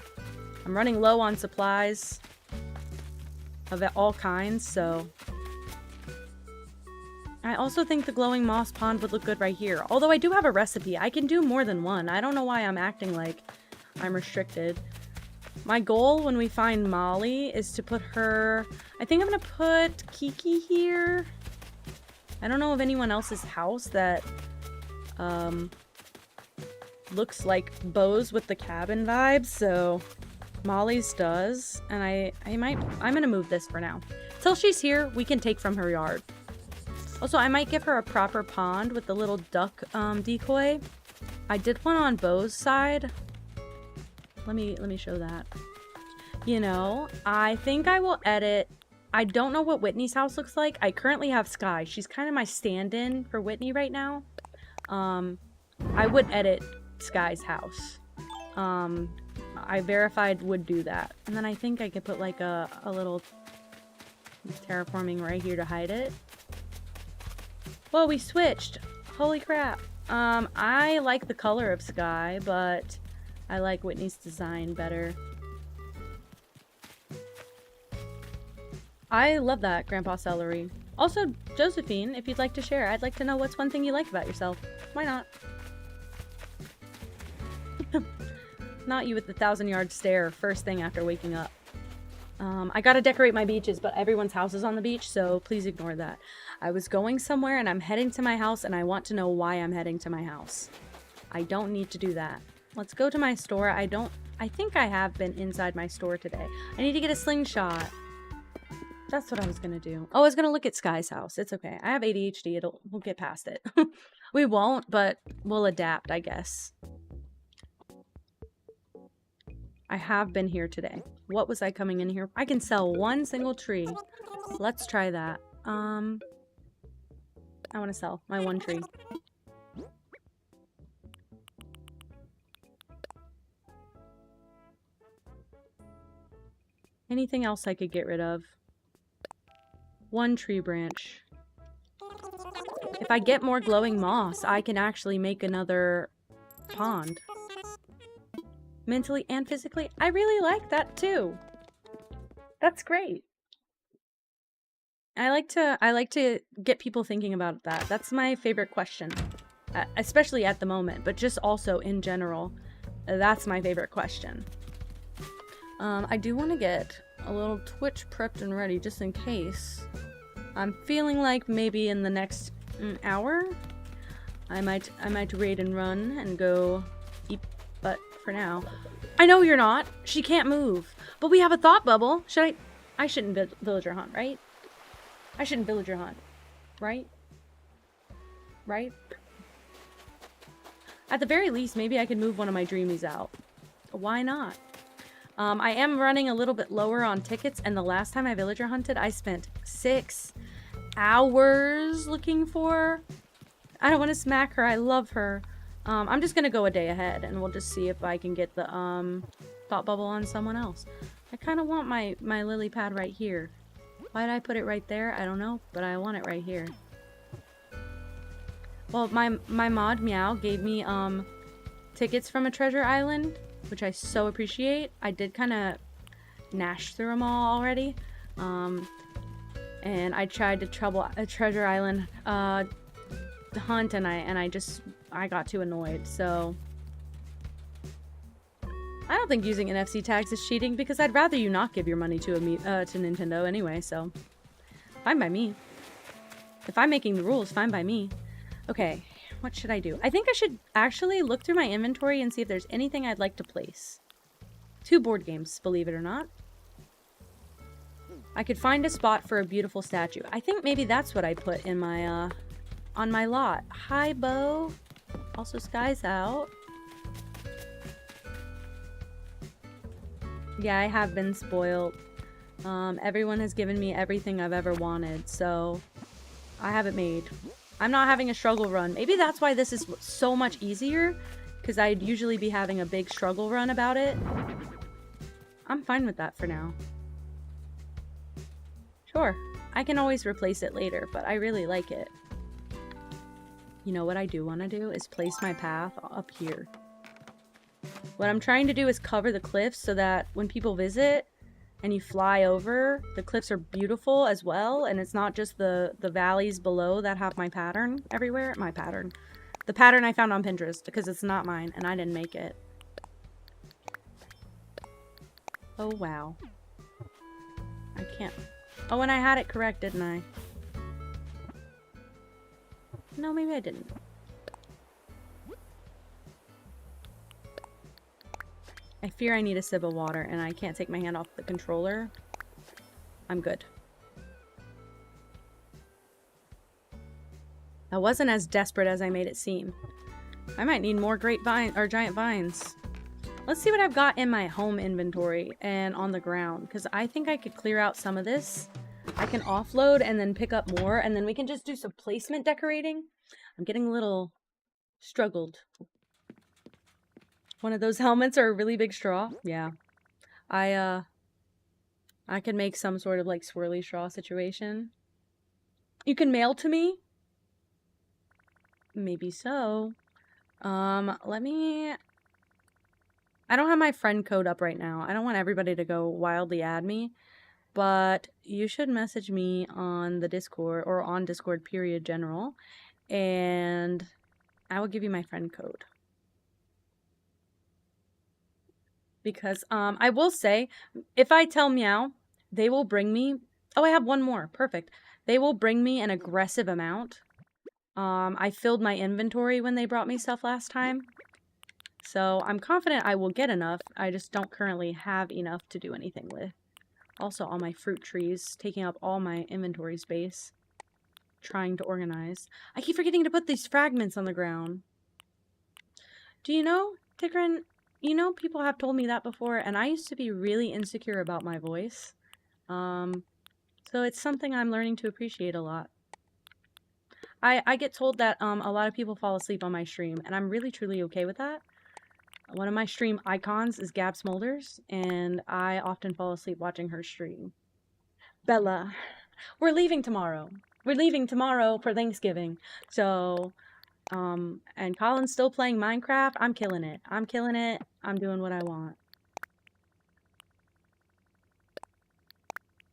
I'm running low on supplies of all kinds, so... I also think the glowing moss pond would look good right here. Although I do have a recipe. I can do more than one. I don't know why I'm acting like I'm restricted. My goal when we find Molly is to put her... I think I'm going to put Kiki here. I don't know of anyone else's house that looks like Bo's with the cabin vibes, so Molly's does. And I'm going to move this for now. Till she's here, we can take from her yard. Also, I might give her a proper pond with the little duck decoy. I did one on Bo's side. Let me show that. You know, I think I will edit. I don't know what Whitney's house looks like. I currently have Sky. She's kind of my stand-in for Whitney right now. I would edit Sky's house. I verified would do that. And then I think I could put like a little terraforming right here to hide it. Whoa, we switched. Holy crap. I like the color of Sky, but I like Whitney's design better. I love that, Grandpa Celery. Also, Josephine, if you'd like to share, I'd like to know what's one thing you like about yourself. Why not? Not you with the 1,000-yard stare first thing after waking up. I gotta decorate my beaches, but everyone's house is on the beach, so please ignore that. I was going somewhere and I'm heading to my house and I want to know why I'm heading to my house. I don't need to do that. Let's go to my store. I think I have been inside my store today. I need to get a slingshot. That's what I was gonna do. Oh, I was gonna look at Sky's house. It's okay. I have ADHD. We'll get past it. We won't, but we'll adapt, I guess. I have been here today. What was I coming in here? I can sell one single tree. Let's try that. I want to sell my one tree. Anything else I could get rid of? One tree branch. If I get more glowing moss, I can actually make another pond. Mentally and physically. I really like that too. That's great. I like to get people thinking about that. That's my favorite question. Especially at the moment, but just also in general. That's my favorite question. I do want to get a little Twitch prepped and ready just in case. I'm feeling like maybe in the next hour I might raid and run and go eat, but for now. I know you're not. She can't move. But we have a thought bubble. I shouldn't villager hunt, right? I shouldn't villager hunt. Right? Right? At the very least, maybe I could move one of my dreamies out. Why not? I am running a little bit lower on tickets, and the last time I villager hunted, I spent 6 hours looking for... I don't want to smack her. I love her. I'm just gonna go a day ahead, and we'll just see if I can get the thought bubble on someone else. I kind of want my lily pad right here. Why did I put it right there? I don't know, but I want it right here. Well, my mod Meow gave me tickets from a treasure island, which I so appreciate. I did kind of gnash through them all already, and I tried to trouble a treasure island hunt, and I got too annoyed. So I don't think using NFC tags is cheating, because I'd rather you not give your money to Nintendo anyway. So fine by me. If I'm making the rules, fine by me. Okay, what should I do? I think I should actually look through my inventory and see if there's anything I'd like to place. 2 board games, believe it or not. I could find a spot for a beautiful statue. I think maybe that's what I put in my, on my lot. Hi, Bo. Also, Sky's out. Yeah, I have been spoiled. Everyone has given me everything I've ever wanted, so I have it made. I'm not having a struggle run. Maybe that's why this is so much easier, because I'd usually be having a big struggle run about it. I'm fine with that for now. Sure, I can always replace it later, but I really like it. You know what I do want to do is place my path up here. What I'm trying to do is cover the cliffs so that when people visit and you fly over, the cliffs are beautiful as well, and it's not just the valleys below that have my pattern everywhere. My pattern. The pattern I found on Pinterest, because it's not mine, and I didn't make it. Oh, wow. I can't... Oh, and I had it correct, didn't I? No, maybe I didn't. I fear I need a sip of water, and I can't take my hand off the controller. I'm good. I wasn't as desperate as I made it seem. I might need more giant vines. Let's see what I've got in my home inventory and on the ground, because I think I could clear out some of this. I can offload and then pick up more, and then we can just do some placement decorating. I'm getting a little struggled. One of those helmets or a really big straw? Yeah. I could make some sort of like swirly straw situation. You can mail to me? Maybe so. Let me... I don't have my friend code up right now. I don't want everybody to go wildly add me. But you should message me on the Discord, or on Discord period general. And I will give you my friend code. Because I will say, if I tell Meow, they will bring me... Oh, I have one more. Perfect. They will bring me an aggressive amount. I filled my inventory when they brought me stuff last time. So I'm confident I will get enough. I just don't currently have enough to do anything with. Also, all my fruit trees taking up all my inventory space. Trying to organize. I keep forgetting to put these fragments on the ground. Do you know, Tigran... You know, people have told me that before, and I used to be really insecure about my voice. So it's something I'm learning to appreciate a lot. I get told that a lot of people fall asleep on my stream, and I'm really truly okay with that. One of my stream icons is Gab Smolders, and I often fall asleep watching her stream. Bella, we're leaving tomorrow. We're leaving tomorrow for Thanksgiving. So... and Colin's still playing Minecraft. I'm killing it. I'm killing it. I'm doing what I want.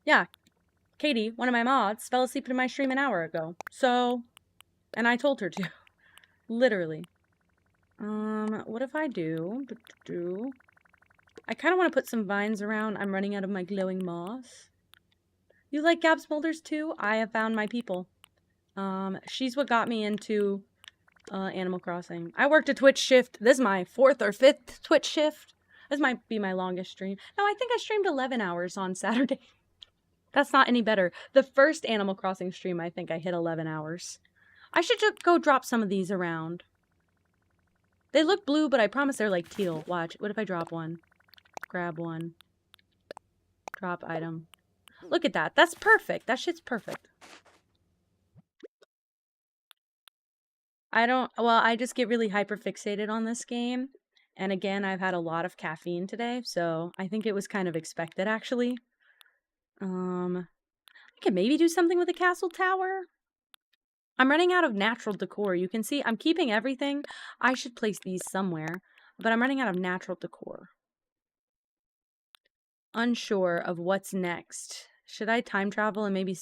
Yeah. Katie, one of my mods, fell asleep in my stream an hour ago. So, and I told her to. Literally. What if I do? I kind of want to put some vines around. I'm running out of my glowing moss. You like Gab Smolders too? I have found my people. She's what got me into... Animal Crossing. I worked a Twitch shift. This is my 4th or 5th Twitch shift. This might be my longest stream. No, I think I streamed 11 hours on Saturday. That's not any better. The first Animal Crossing stream, I think I hit 11 hours. I should just go drop some of these around. They look blue, but I promise they're like teal. Watch. What if I drop one? Grab one. Drop item. Look at that. That's perfect. That shit's perfect. I just get really hyper fixated on this game. And again, I've had a lot of caffeine today, so I think it was kind of expected, actually. I could maybe do something with the castle tower. I'm running out of natural decor. You can see I'm keeping everything. I should place these somewhere, but I'm running out of natural decor. Unsure of what's next. Should I time travel and maybe,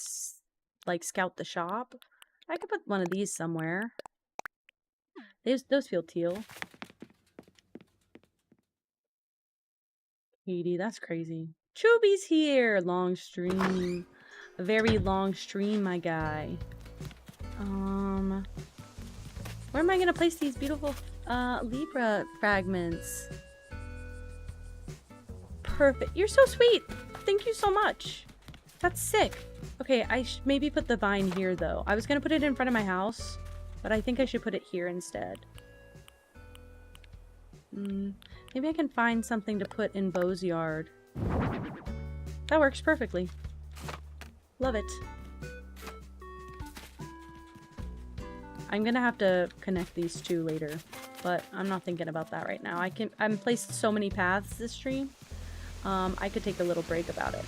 like, scout the shop? I could put one of these somewhere. Those feel teal. Katie, that's crazy. Chubby's here! Long stream. A very long stream, my guy. Where am I gonna place these beautiful, Libra fragments? Perfect. You're so sweet! Thank you so much. That's sick. Okay, I should maybe put the vine here, though. I was gonna put it in front of my house, but I think I should put it here instead. Maybe I can find something to put in Beau's yard. That works perfectly. Love it. I'm gonna have to connect these two later, but I'm not thinking about that right now. I'm placed so many paths this stream. I could take a little break about it.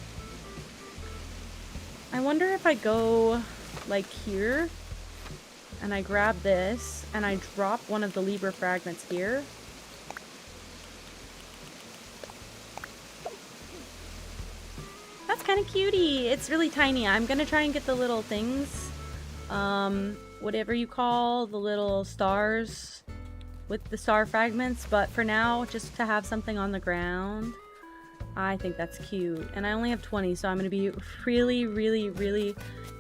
I wonder if I go, like, here. and I grab this, and I drop one of the Libra fragments here. That's kind of cutie. It's really tiny. I'm gonna try and get the little things. Whatever you call the little stars with the star fragments. But for now, just to have something on the ground, I think that's cute. And I only have 20, so I'm gonna be really, really, really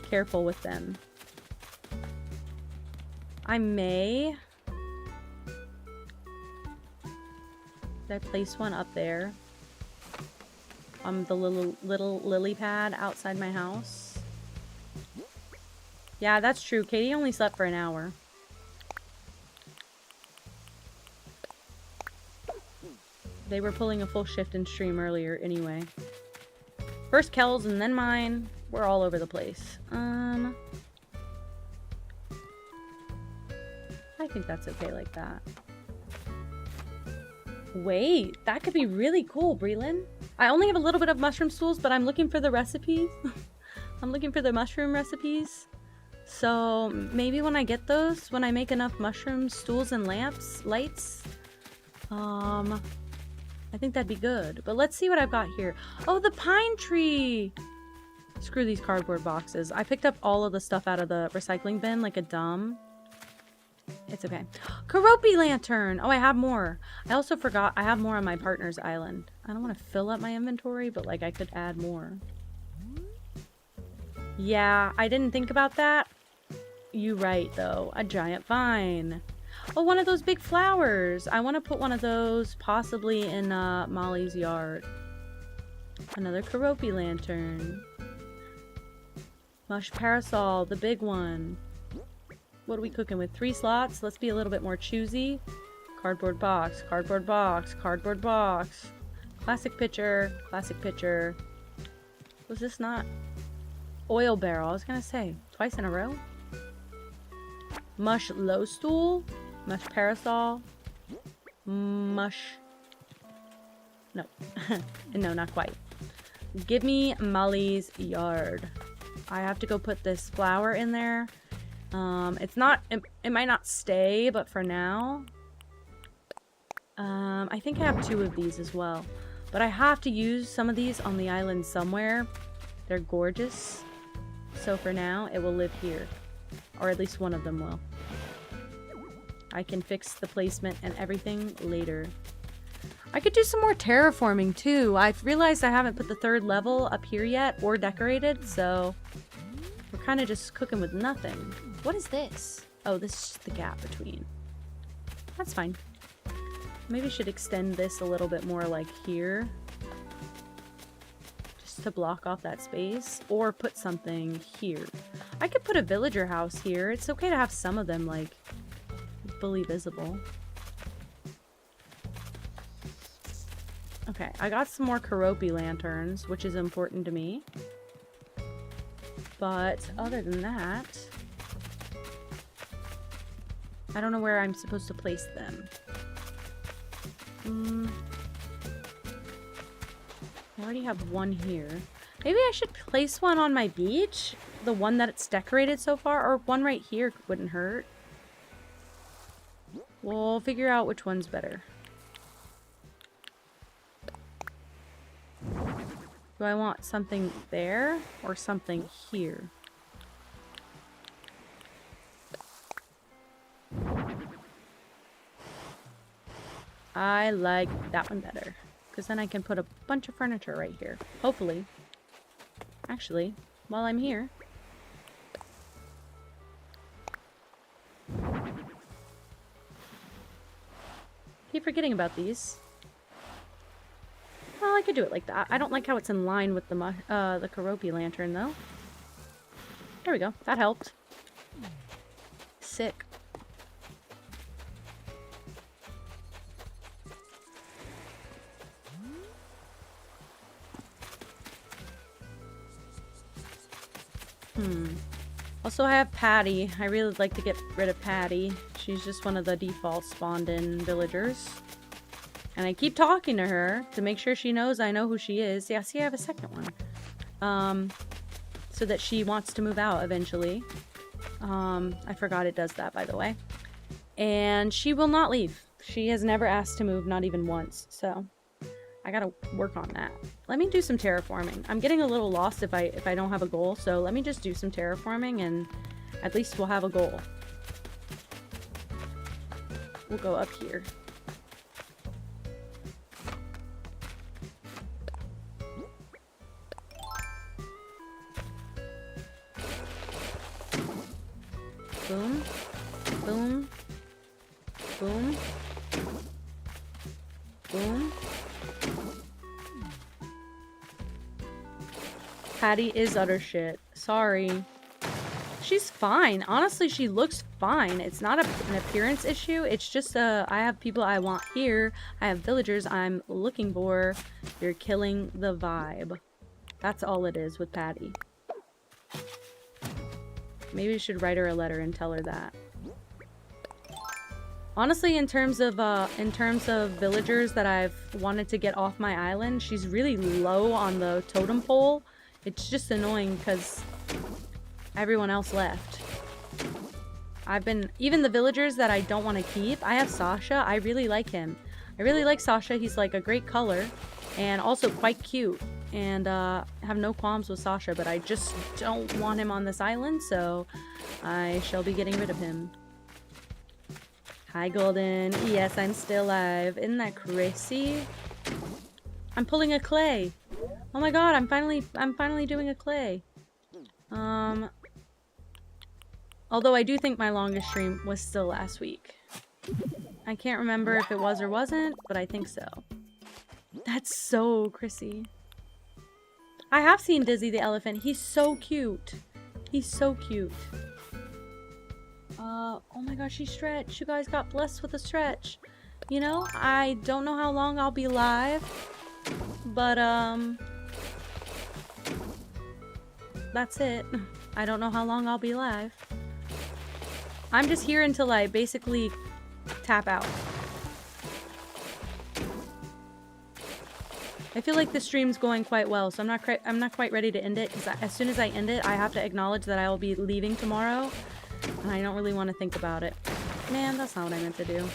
careful with them. I may... Did I place one up there? The little lily pad outside my house. Yeah, that's true. Katie only slept for an hour. They were pulling a full shift in stream earlier anyway. First Kel's and then mine. We're all over the place. I think that's okay like that. Wait, that could be really cool, Breland. I only have a little bit of mushroom stools, but I'm looking for the recipes. I'm looking for the mushroom recipes. So maybe when I get those, when I make enough mushroom stools and lights, I think that'd be good. But let's see what I've got here. Oh, the pine tree! Screw these cardboard boxes. I picked up all of the stuff out of the recycling bin like a dumb. It's okay. Karopi lantern! Oh, I have more. I also forgot I have more on my partner's island. I don't want to fill up my inventory, but like I could add more. Yeah, I didn't think about that. You right, though. A giant vine. Oh, one of those big flowers. I want to put one of those possibly in Molly's yard. Another Karopi lantern. Mush parasol, the big one. What are we cooking with? 3 slots? Let's be a little bit more choosy. Cardboard box, cardboard box, cardboard box. Classic pitcher, classic pitcher. Was this not? Oil barrel, I was gonna say. Twice in a row? Mush low stool. Mush parasol. Mush. No. No, not quite. Give me Molly's yard. I have to go put this flower in there. It's not, it might not stay, but for now, I think I have 2 of these as well, but I have to use some of these on the island somewhere. They're gorgeous. So for now, it will live here, or at least one of them will. I can fix the placement and everything later. I could do some more terraforming too. I've realized I haven't put the 3rd level up here yet or decorated, so we're kind of just cooking with nothing. What is this? Oh, this is the gap between. That's fine. Maybe I should extend this a little bit more like here. Just to block off that space. Or put something here. I could put a villager house here. It's okay to have some of them, like, fully visible. Okay, I got some more Karopi lanterns, which is important to me. But other than that, I don't know where I'm supposed to place them. I already have one here. Maybe I should place one on my beach? The one that it's decorated so far? Or one right here wouldn't hurt. We'll figure out which one's better. Do I want something there or something here? I like that one better, because then I can put a bunch of furniture right here. Hopefully. Actually, while I'm here. Keep forgetting about these. Well, I could do it like that. I don't like how it's in line with the Karopi lantern, though. There we go. That helped. Sick. Also, I have Patty. I really would like to get rid of Patty. She's just one of the default spawned-in villagers. And I keep talking to her to make sure she knows I know who she is. Yeah, see, I have a second one. So that she wants to move out eventually. I forgot it does that, by the way. And she will not leave. She has never asked to move, not even once. So I gotta work on that. Let me do some terraforming. I'm getting a little lost if I don't have a goal. So let me just do some terraforming and at least we'll have a goal. We'll go up here. Boom. Boom. Boom. Boom. Patty is utter shit. Sorry. She's fine. Honestly, she looks fine. It's not an appearance issue. It's just I have people I want here. I have villagers I'm looking for. You're killing the vibe. That's all it is with Patty. Maybe we should write her a letter and tell her that. Honestly, in terms of villagers that I've wanted to get off my island, she's really low on the totem pole. It's just annoying because everyone else left. Even the villagers that I don't want to keep, I have Sasha. I really like him. I really like Sasha. He's like a great color and also quite cute. And have no qualms with Sasha, but I just don't want him on this island, so I shall be getting rid of him. Hi, Golden. Yes, I'm still alive. Isn't that crazy? I'm pulling a clay. Oh my god, I'm finally doing a clay. Although I do think my longest stream was still last week. I can't remember if it was or wasn't, but I think so. That's so Chrissy. I have seen Dizzy the elephant. He's so cute. He's so cute. Oh my gosh, she stretched. You guys got blessed with a stretch. You know, I don't know how long I'll be live, but that's it. I don't know how long I'll be live. I'm just here until I basically tap out. I feel like the stream's going quite well, so I'm not quite ready to end it, because as soon as I end it, I have to acknowledge that I will be leaving tomorrow, and I don't really want to think about it. Man, that's not what I meant to do.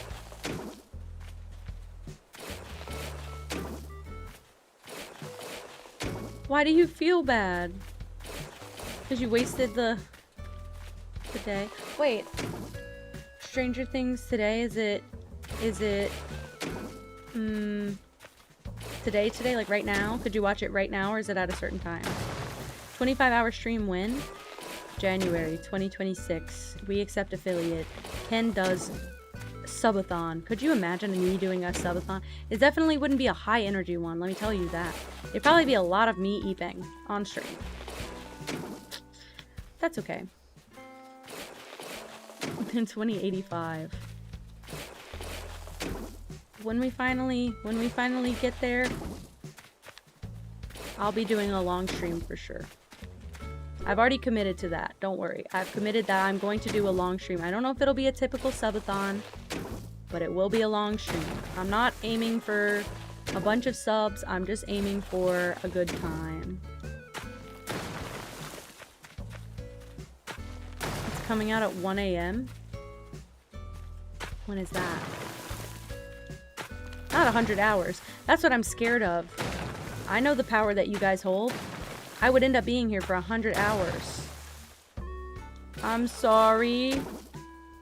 Why do you feel bad? Because you wasted the day. Wait. Stranger Things today, is it today, like right now? Could you watch it right now, or is it at a certain time? 25-hour stream when? January 2026. We accept affiliate. Ken does subathon. Could you imagine me doing a subathon? It definitely wouldn't be a high energy one, let me tell you that. It'd probably be a lot of me eeping on stream. That's okay. In 2085. When we finally get there, I'll be doing a long stream for sure. I've already committed to that. Don't worry. I've committed that I'm going to do a long stream. I don't know if it'll be a typical subathon, but it will be a long stream. I'm not aiming for a bunch of subs. I'm just aiming for a good time. It's coming out at 1 AM. When is that? Not 100 hours. That's what I'm scared of. I know the power that you guys hold. I would end up being here for 100 hours. I'm sorry.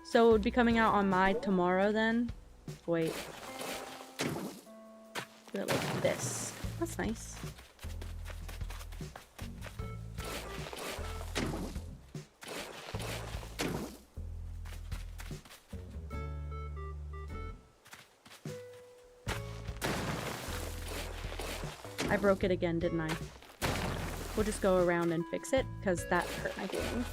So it would be coming out on my tomorrow then? Wait. Do it like this. That's nice. I broke it again, didn't I? We'll just go around and fix it, because that hurt my feelings.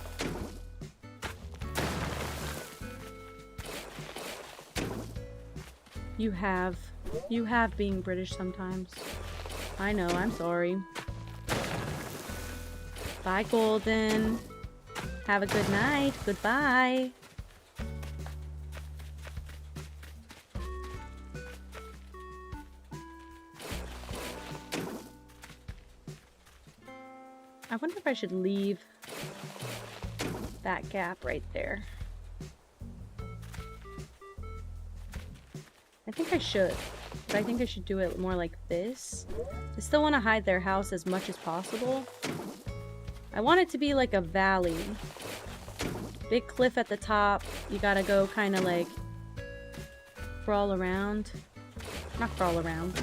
You have being British sometimes. I know, I'm sorry. Bye, Golden. Have a good night. Goodbye. I wonder if I should leave that gap right there. I think I should, but I think I should do it more like this. I still want to hide their house as much as possible. I want it to be like a valley. Big cliff at the top. You gotta go kind of like crawl around. Not crawl around,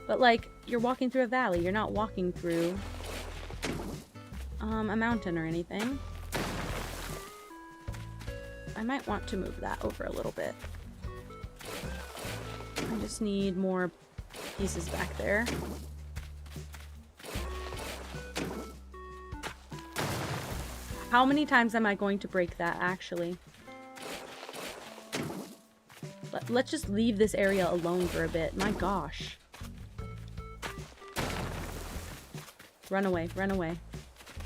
but like you're walking through a valley. You're not walking through a mountain or anything. I might want to move that over a little bit. I just need more pieces back there. How many times am I going to break that, actually? Let's just leave this area alone for a bit. My gosh. Run away, run away.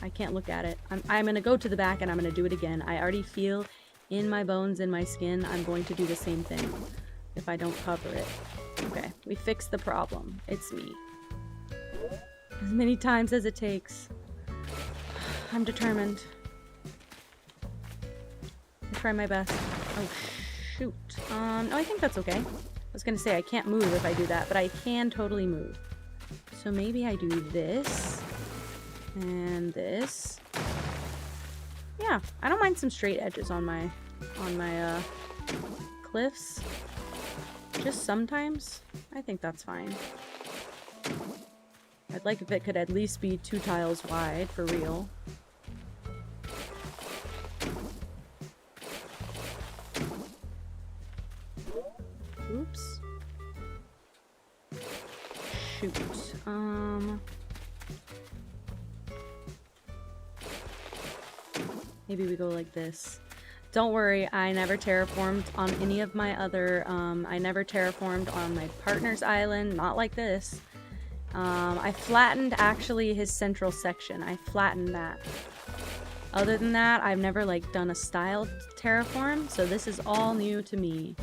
I can't look at it. I'm gonna go to the back and I'm gonna do it again. I already feel in my bones, in my skin, I'm going to do the same thing if I don't cover it. Okay, we fixed the problem. It's me. As many times as it takes. I'm determined. I'll try my best. Oh, shoot. No, I think that's okay. I was gonna say I can't move if I do that, but I can totally move. So maybe I do this. And this. Yeah, I don't mind some straight edges on my cliffs. Just sometimes. I think that's fine. I'd like if it could at least be 2 tiles wide, for real. Oops. Shoot. Maybe we go like this. Don't worry, I never terraformed on any of my other, I never terraformed on my partner's island, not like this. I flattened, actually, his central section. I flattened that. Other than that, I've never, like, done a styled terraform, so this is all new to me.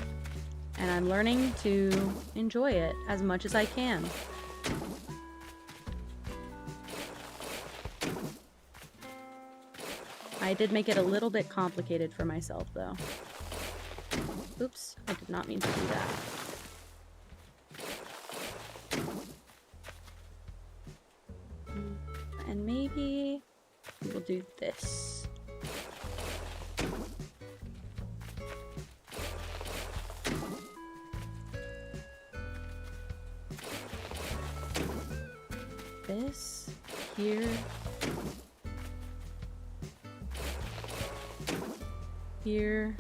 And I'm learning to enjoy it as much as I can. I did make it a little bit complicated for myself, though. Oops, I did not mean to do that. And maybe we'll do this. This here. Here.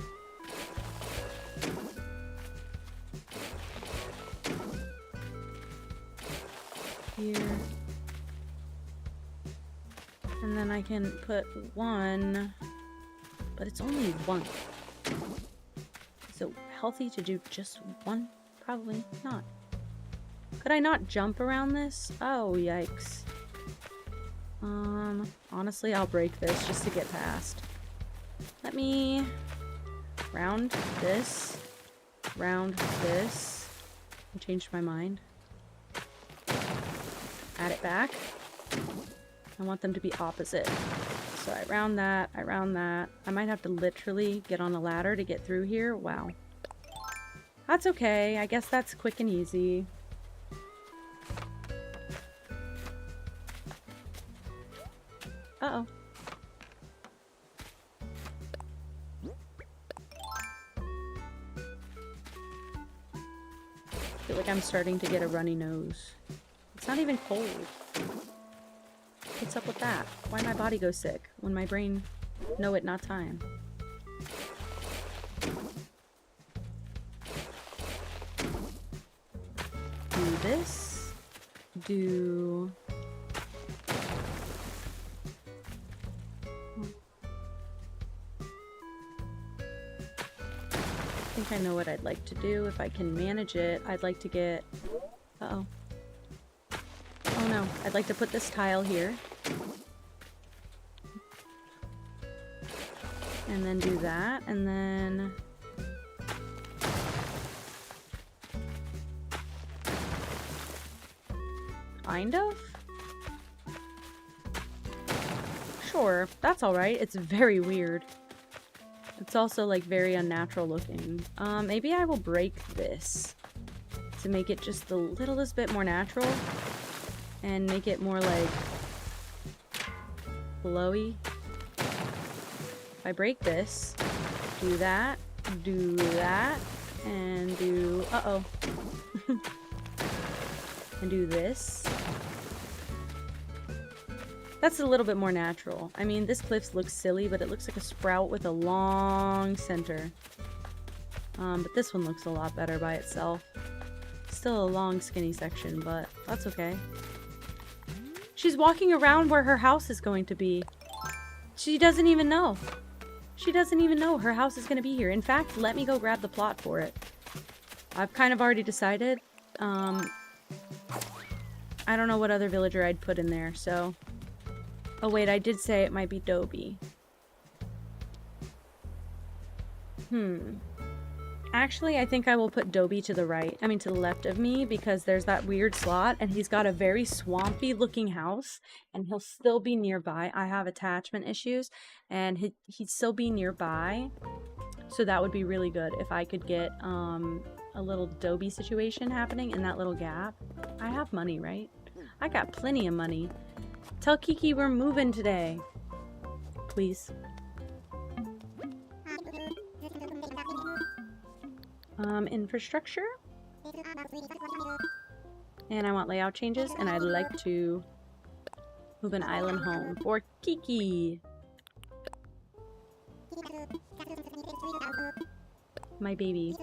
Here. And then I can put 1, but it's only 1. Is it healthy to do just 1? Probably not. Could I not jump around this? Oh, yikes. Honestly, I'll break this just to get past. Let me round this, I changed my mind. Add it back. I want them to be opposite. So I round that, I might have to literally get on a ladder to get through here. Wow. That's okay. I guess that's quick and easy. Uh-oh. I feel like I'm starting to get a runny nose. It's not even cold. What's up with that? Why my body go sick when my brain know it not time? Do this. Do... I think I know what I'd like to do. If I can manage it, I'd like to get... Uh-oh. Oh no, I'd like to put this tile here. And then do that, and then... Kind of? Sure, that's alright. It's very weird. It's also, like, very unnatural looking. Maybe I will break this to make it just the littlest bit more natural and make it more, like, flowy. If I break this, do that, and do... Uh-oh. And do this. That's a little bit more natural. I mean, this cliff looks silly, but it looks like a sprout with a long center. But this one looks a lot better by itself. Still a long, skinny section, but that's okay. She's walking around where her house is going to be. She doesn't even know. She doesn't even know her house is going to be here. In fact, let me go grab the plot for it. I've kind of already decided. I don't know what other villager I'd put in there, so... Oh wait, I did say it might be Dobie. Actually, I think I will put Dobie to the right. I mean, to the left of me, because there's that weird slot, and he's got a very swampy-looking house, and he'll still be nearby. I have attachment issues, and he'd still be nearby, so that would be really good if I could get a little Dobie situation happening in that little gap. I have money, right? I got plenty of money. Tell Kiki we're moving today. Please. Infrastructure. And I want layout changes, and I'd like to move an island home for Kiki. My baby.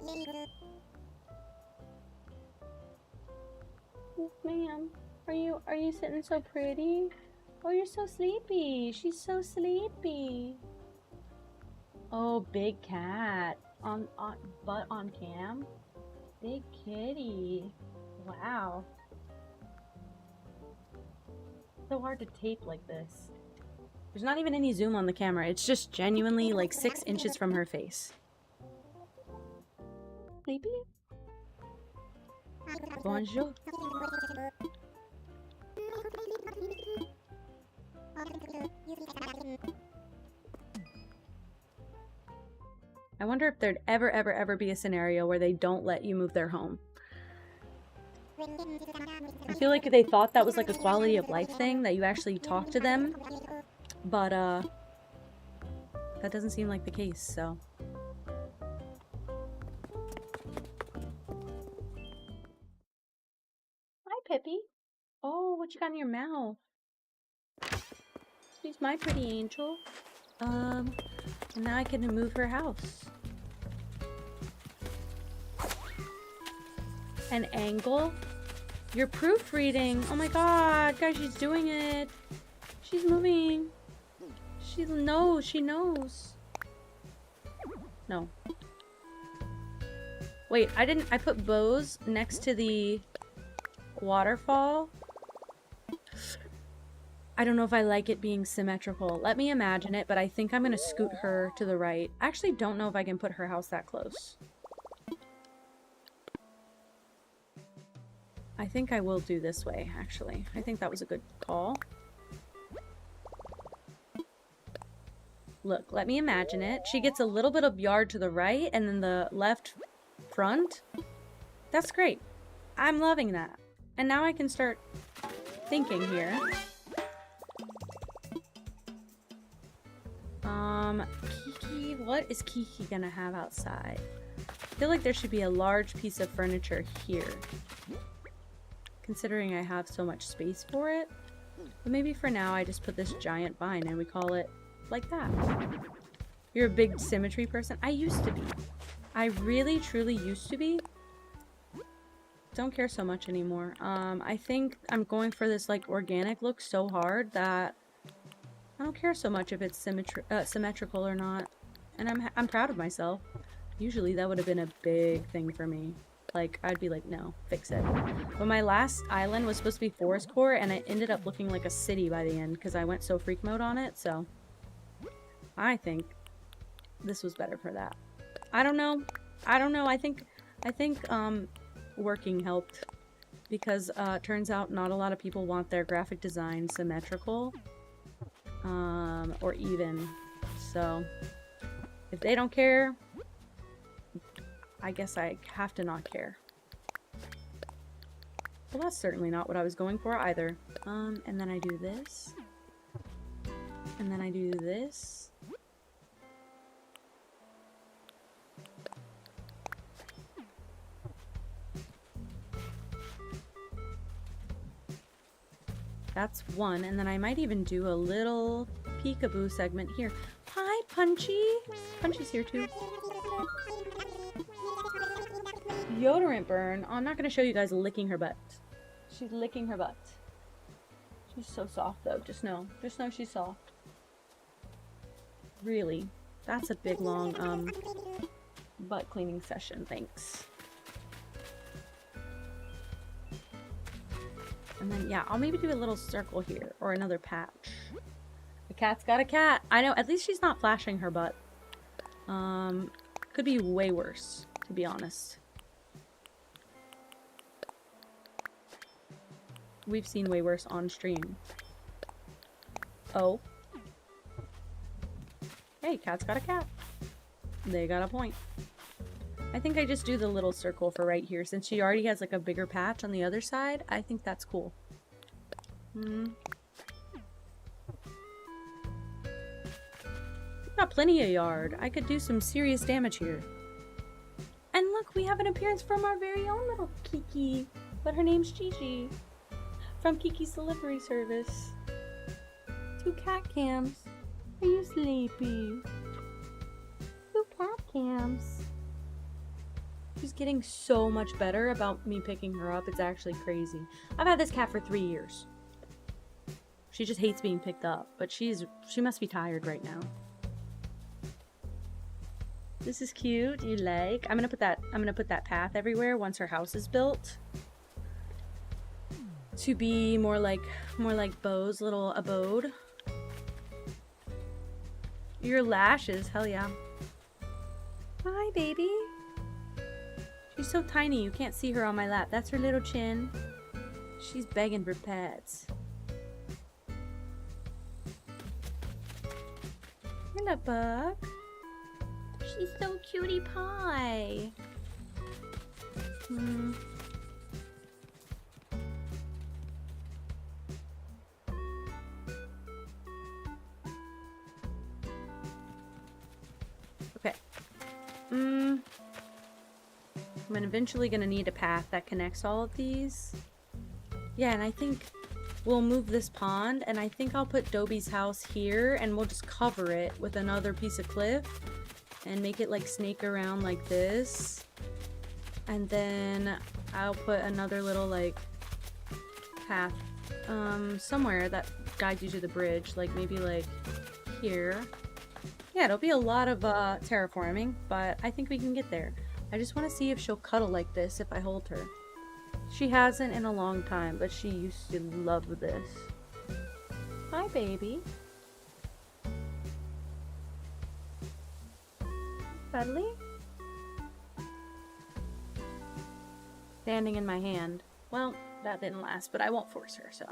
Yes, ma'am. Are you sitting so pretty? Oh, you're so sleepy. She's so sleepy. Oh, big cat. Butt on cam. Big kitty. Wow. So hard to tape like this. There's not even any zoom on the camera. It's just genuinely like 6 inches from her face. Sleepy? Bonjour. I wonder if there'd ever be a scenario where they don't let you move their home. I feel like they thought that was like a quality of life thing, that you actually talk to them, but that doesn't seem like the case, so. Hi, Pippi. Oh, what you got in your mouth? She's my pretty angel. And now I can move her house. An angle? You're proofreading. Oh my god, guys, she's doing it. She's moving. She knows. No. Wait, I put bows next to the waterfall. I don't know if I like it being symmetrical. Let me imagine it, but I think I'm gonna scoot her to the right. I actually don't know if I can put her house that close. I think I will do this way, actually. I think that was a good call. Look, let me imagine it. She gets a little bit of yard to the right, and then the left front. That's great. I'm loving that. And now I can start thinking here. Kiki, what is Kiki gonna have outside? I feel like there should be a large piece of furniture here, considering I have so much space for it. But maybe for now I just put this giant vine and we call it like that. You're a big symmetry person? I used to be. I really, truly used to be. Don't care so much anymore. I think I'm going for this like organic look so hard that I don't care so much if it's symmetrical or not. And I'm proud of myself. Usually that would have been a big thing for me. Like, I'd be like, no, fix it. But my last island was supposed to be forest core, and it ended up looking like a city by the end because I went so freak mode on it, so I think this was better for that. I don't know. I think working helped because turns out not a lot of people want their graphic design symmetrical. or even. So if they don't care, I guess I have to not care. Well, that's certainly not what I was going for either. And then I do this. And then I do this. That's one. And then I might even do a little peekaboo segment here. Hi, Punchy. Punchy's here too. Deodorant burn. Oh, I'm not going to show you guys licking her butt. She's licking her butt. She's so soft though. Just know she's soft. Really. That's a big long butt cleaning session. Thanks. And then yeah, I'll maybe do a little circle here or another patch. The cat's got a cat. I know, at least she's not flashing her butt. Could be way worse, to be honest. We've seen way worse on stream. Oh. Hey, cat's got a cat. They got a point. I think I just do the little circle for right here. Since she already has like a bigger patch on the other side, I think that's cool. Got plenty of yard. I could do some serious damage here. And look, we have an appearance from our very own little Kiki. But her name's Gigi. From Kiki's delivery service. 2 cat cams. Are you sleepy? 2 cat cams. She's getting so much better about me picking her up. It's actually crazy. I've had this cat for 3 years. She just hates being picked up, but she must be tired right now. This is cute. You like? I'm gonna put that path everywhere once her house is built. To be more like Bo's little abode. Your lashes, hell yeah. Hi, baby. She's so tiny, you can't see her on my lap. That's her little chin. She's begging for pets. Hello, Buck. She's so cutie pie. Okay. I'm eventually gonna need a path that connects all of these. Yeah, and I think we'll move this pond, and I think I'll put Dobie's house here, and we'll just cover it with another piece of cliff, and make it like snake around like this. And then I'll put another little like path somewhere that guides you to the bridge, like maybe like here. Yeah, it'll be a lot of terraforming, but I think we can get there. I just want to see if she'll cuddle like this if I hold her. She hasn't in a long time, but she used to love this. Hi, baby. Cuddly? Standing in my hand. Well, that didn't last, but I won't force her, so.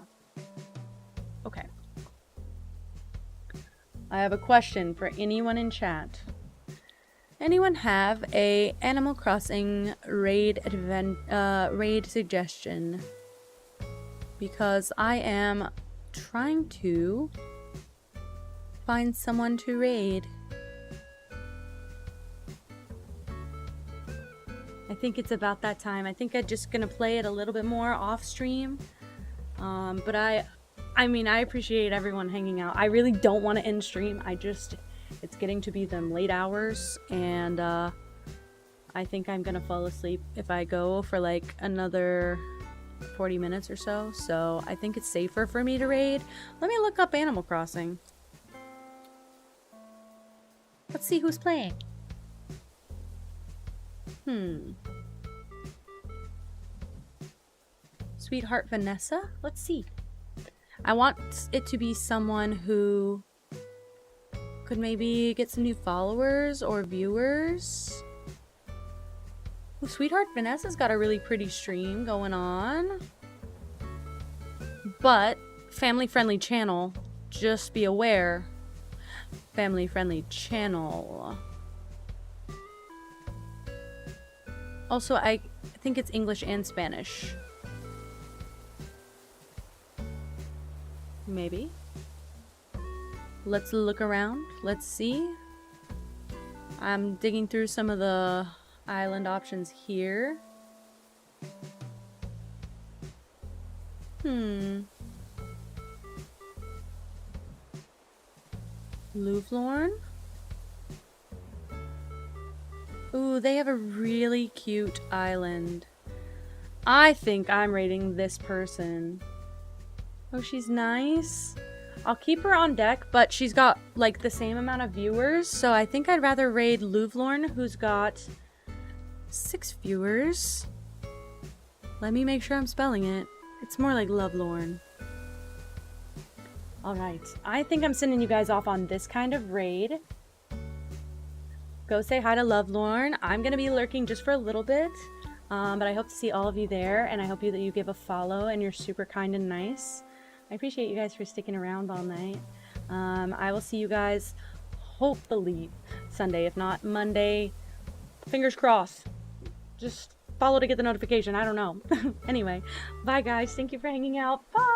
Okay. I have a question for anyone in chat. Anyone have a Animal Crossing raid suggestion? Because I am trying to find someone to raid. I think it's about that time. I think I'm just gonna play it a little bit more off stream. But I mean, I appreciate everyone hanging out. I really don't want to end stream. It's getting to be them late hours, and I think I'm gonna fall asleep if I go for like another 40 minutes or so. So I think it's safer for me to raid. Let me look up Animal Crossing. Let's see who's playing. Sweetheart Vanessa? Let's see. I want it to be someone who could maybe get some new followers or viewers. Ooh, Sweetheart Vanessa's got a really pretty stream going on. But family-friendly channel. just be aware. Family-friendly channel. Also, I think it's English and Spanish. Maybe. Let's look around. Let's see. I'm digging through some of the island options here. Louvlorn? Ooh, they have a really cute island. I think I'm rating this person. Oh, she's nice. I'll keep her on deck, but she's got like the same amount of viewers, so I think I'd rather raid Louvlorn, who's got 6 viewers. Let me make sure I'm spelling it. It's more like Lovelorn. Alright, I think I'm sending you guys off on this kind of raid. Go say hi to Lovelorn. I'm gonna be lurking just for a little bit, but I hope to see all of you there, and I hope that you give a follow, and you're super kind and nice. I appreciate you guys for sticking around all night. I will see you guys hopefully Sunday, if not Monday. Fingers crossed. Just follow to get the notification. I don't know. Anyway, bye guys. Thank you for hanging out. Bye.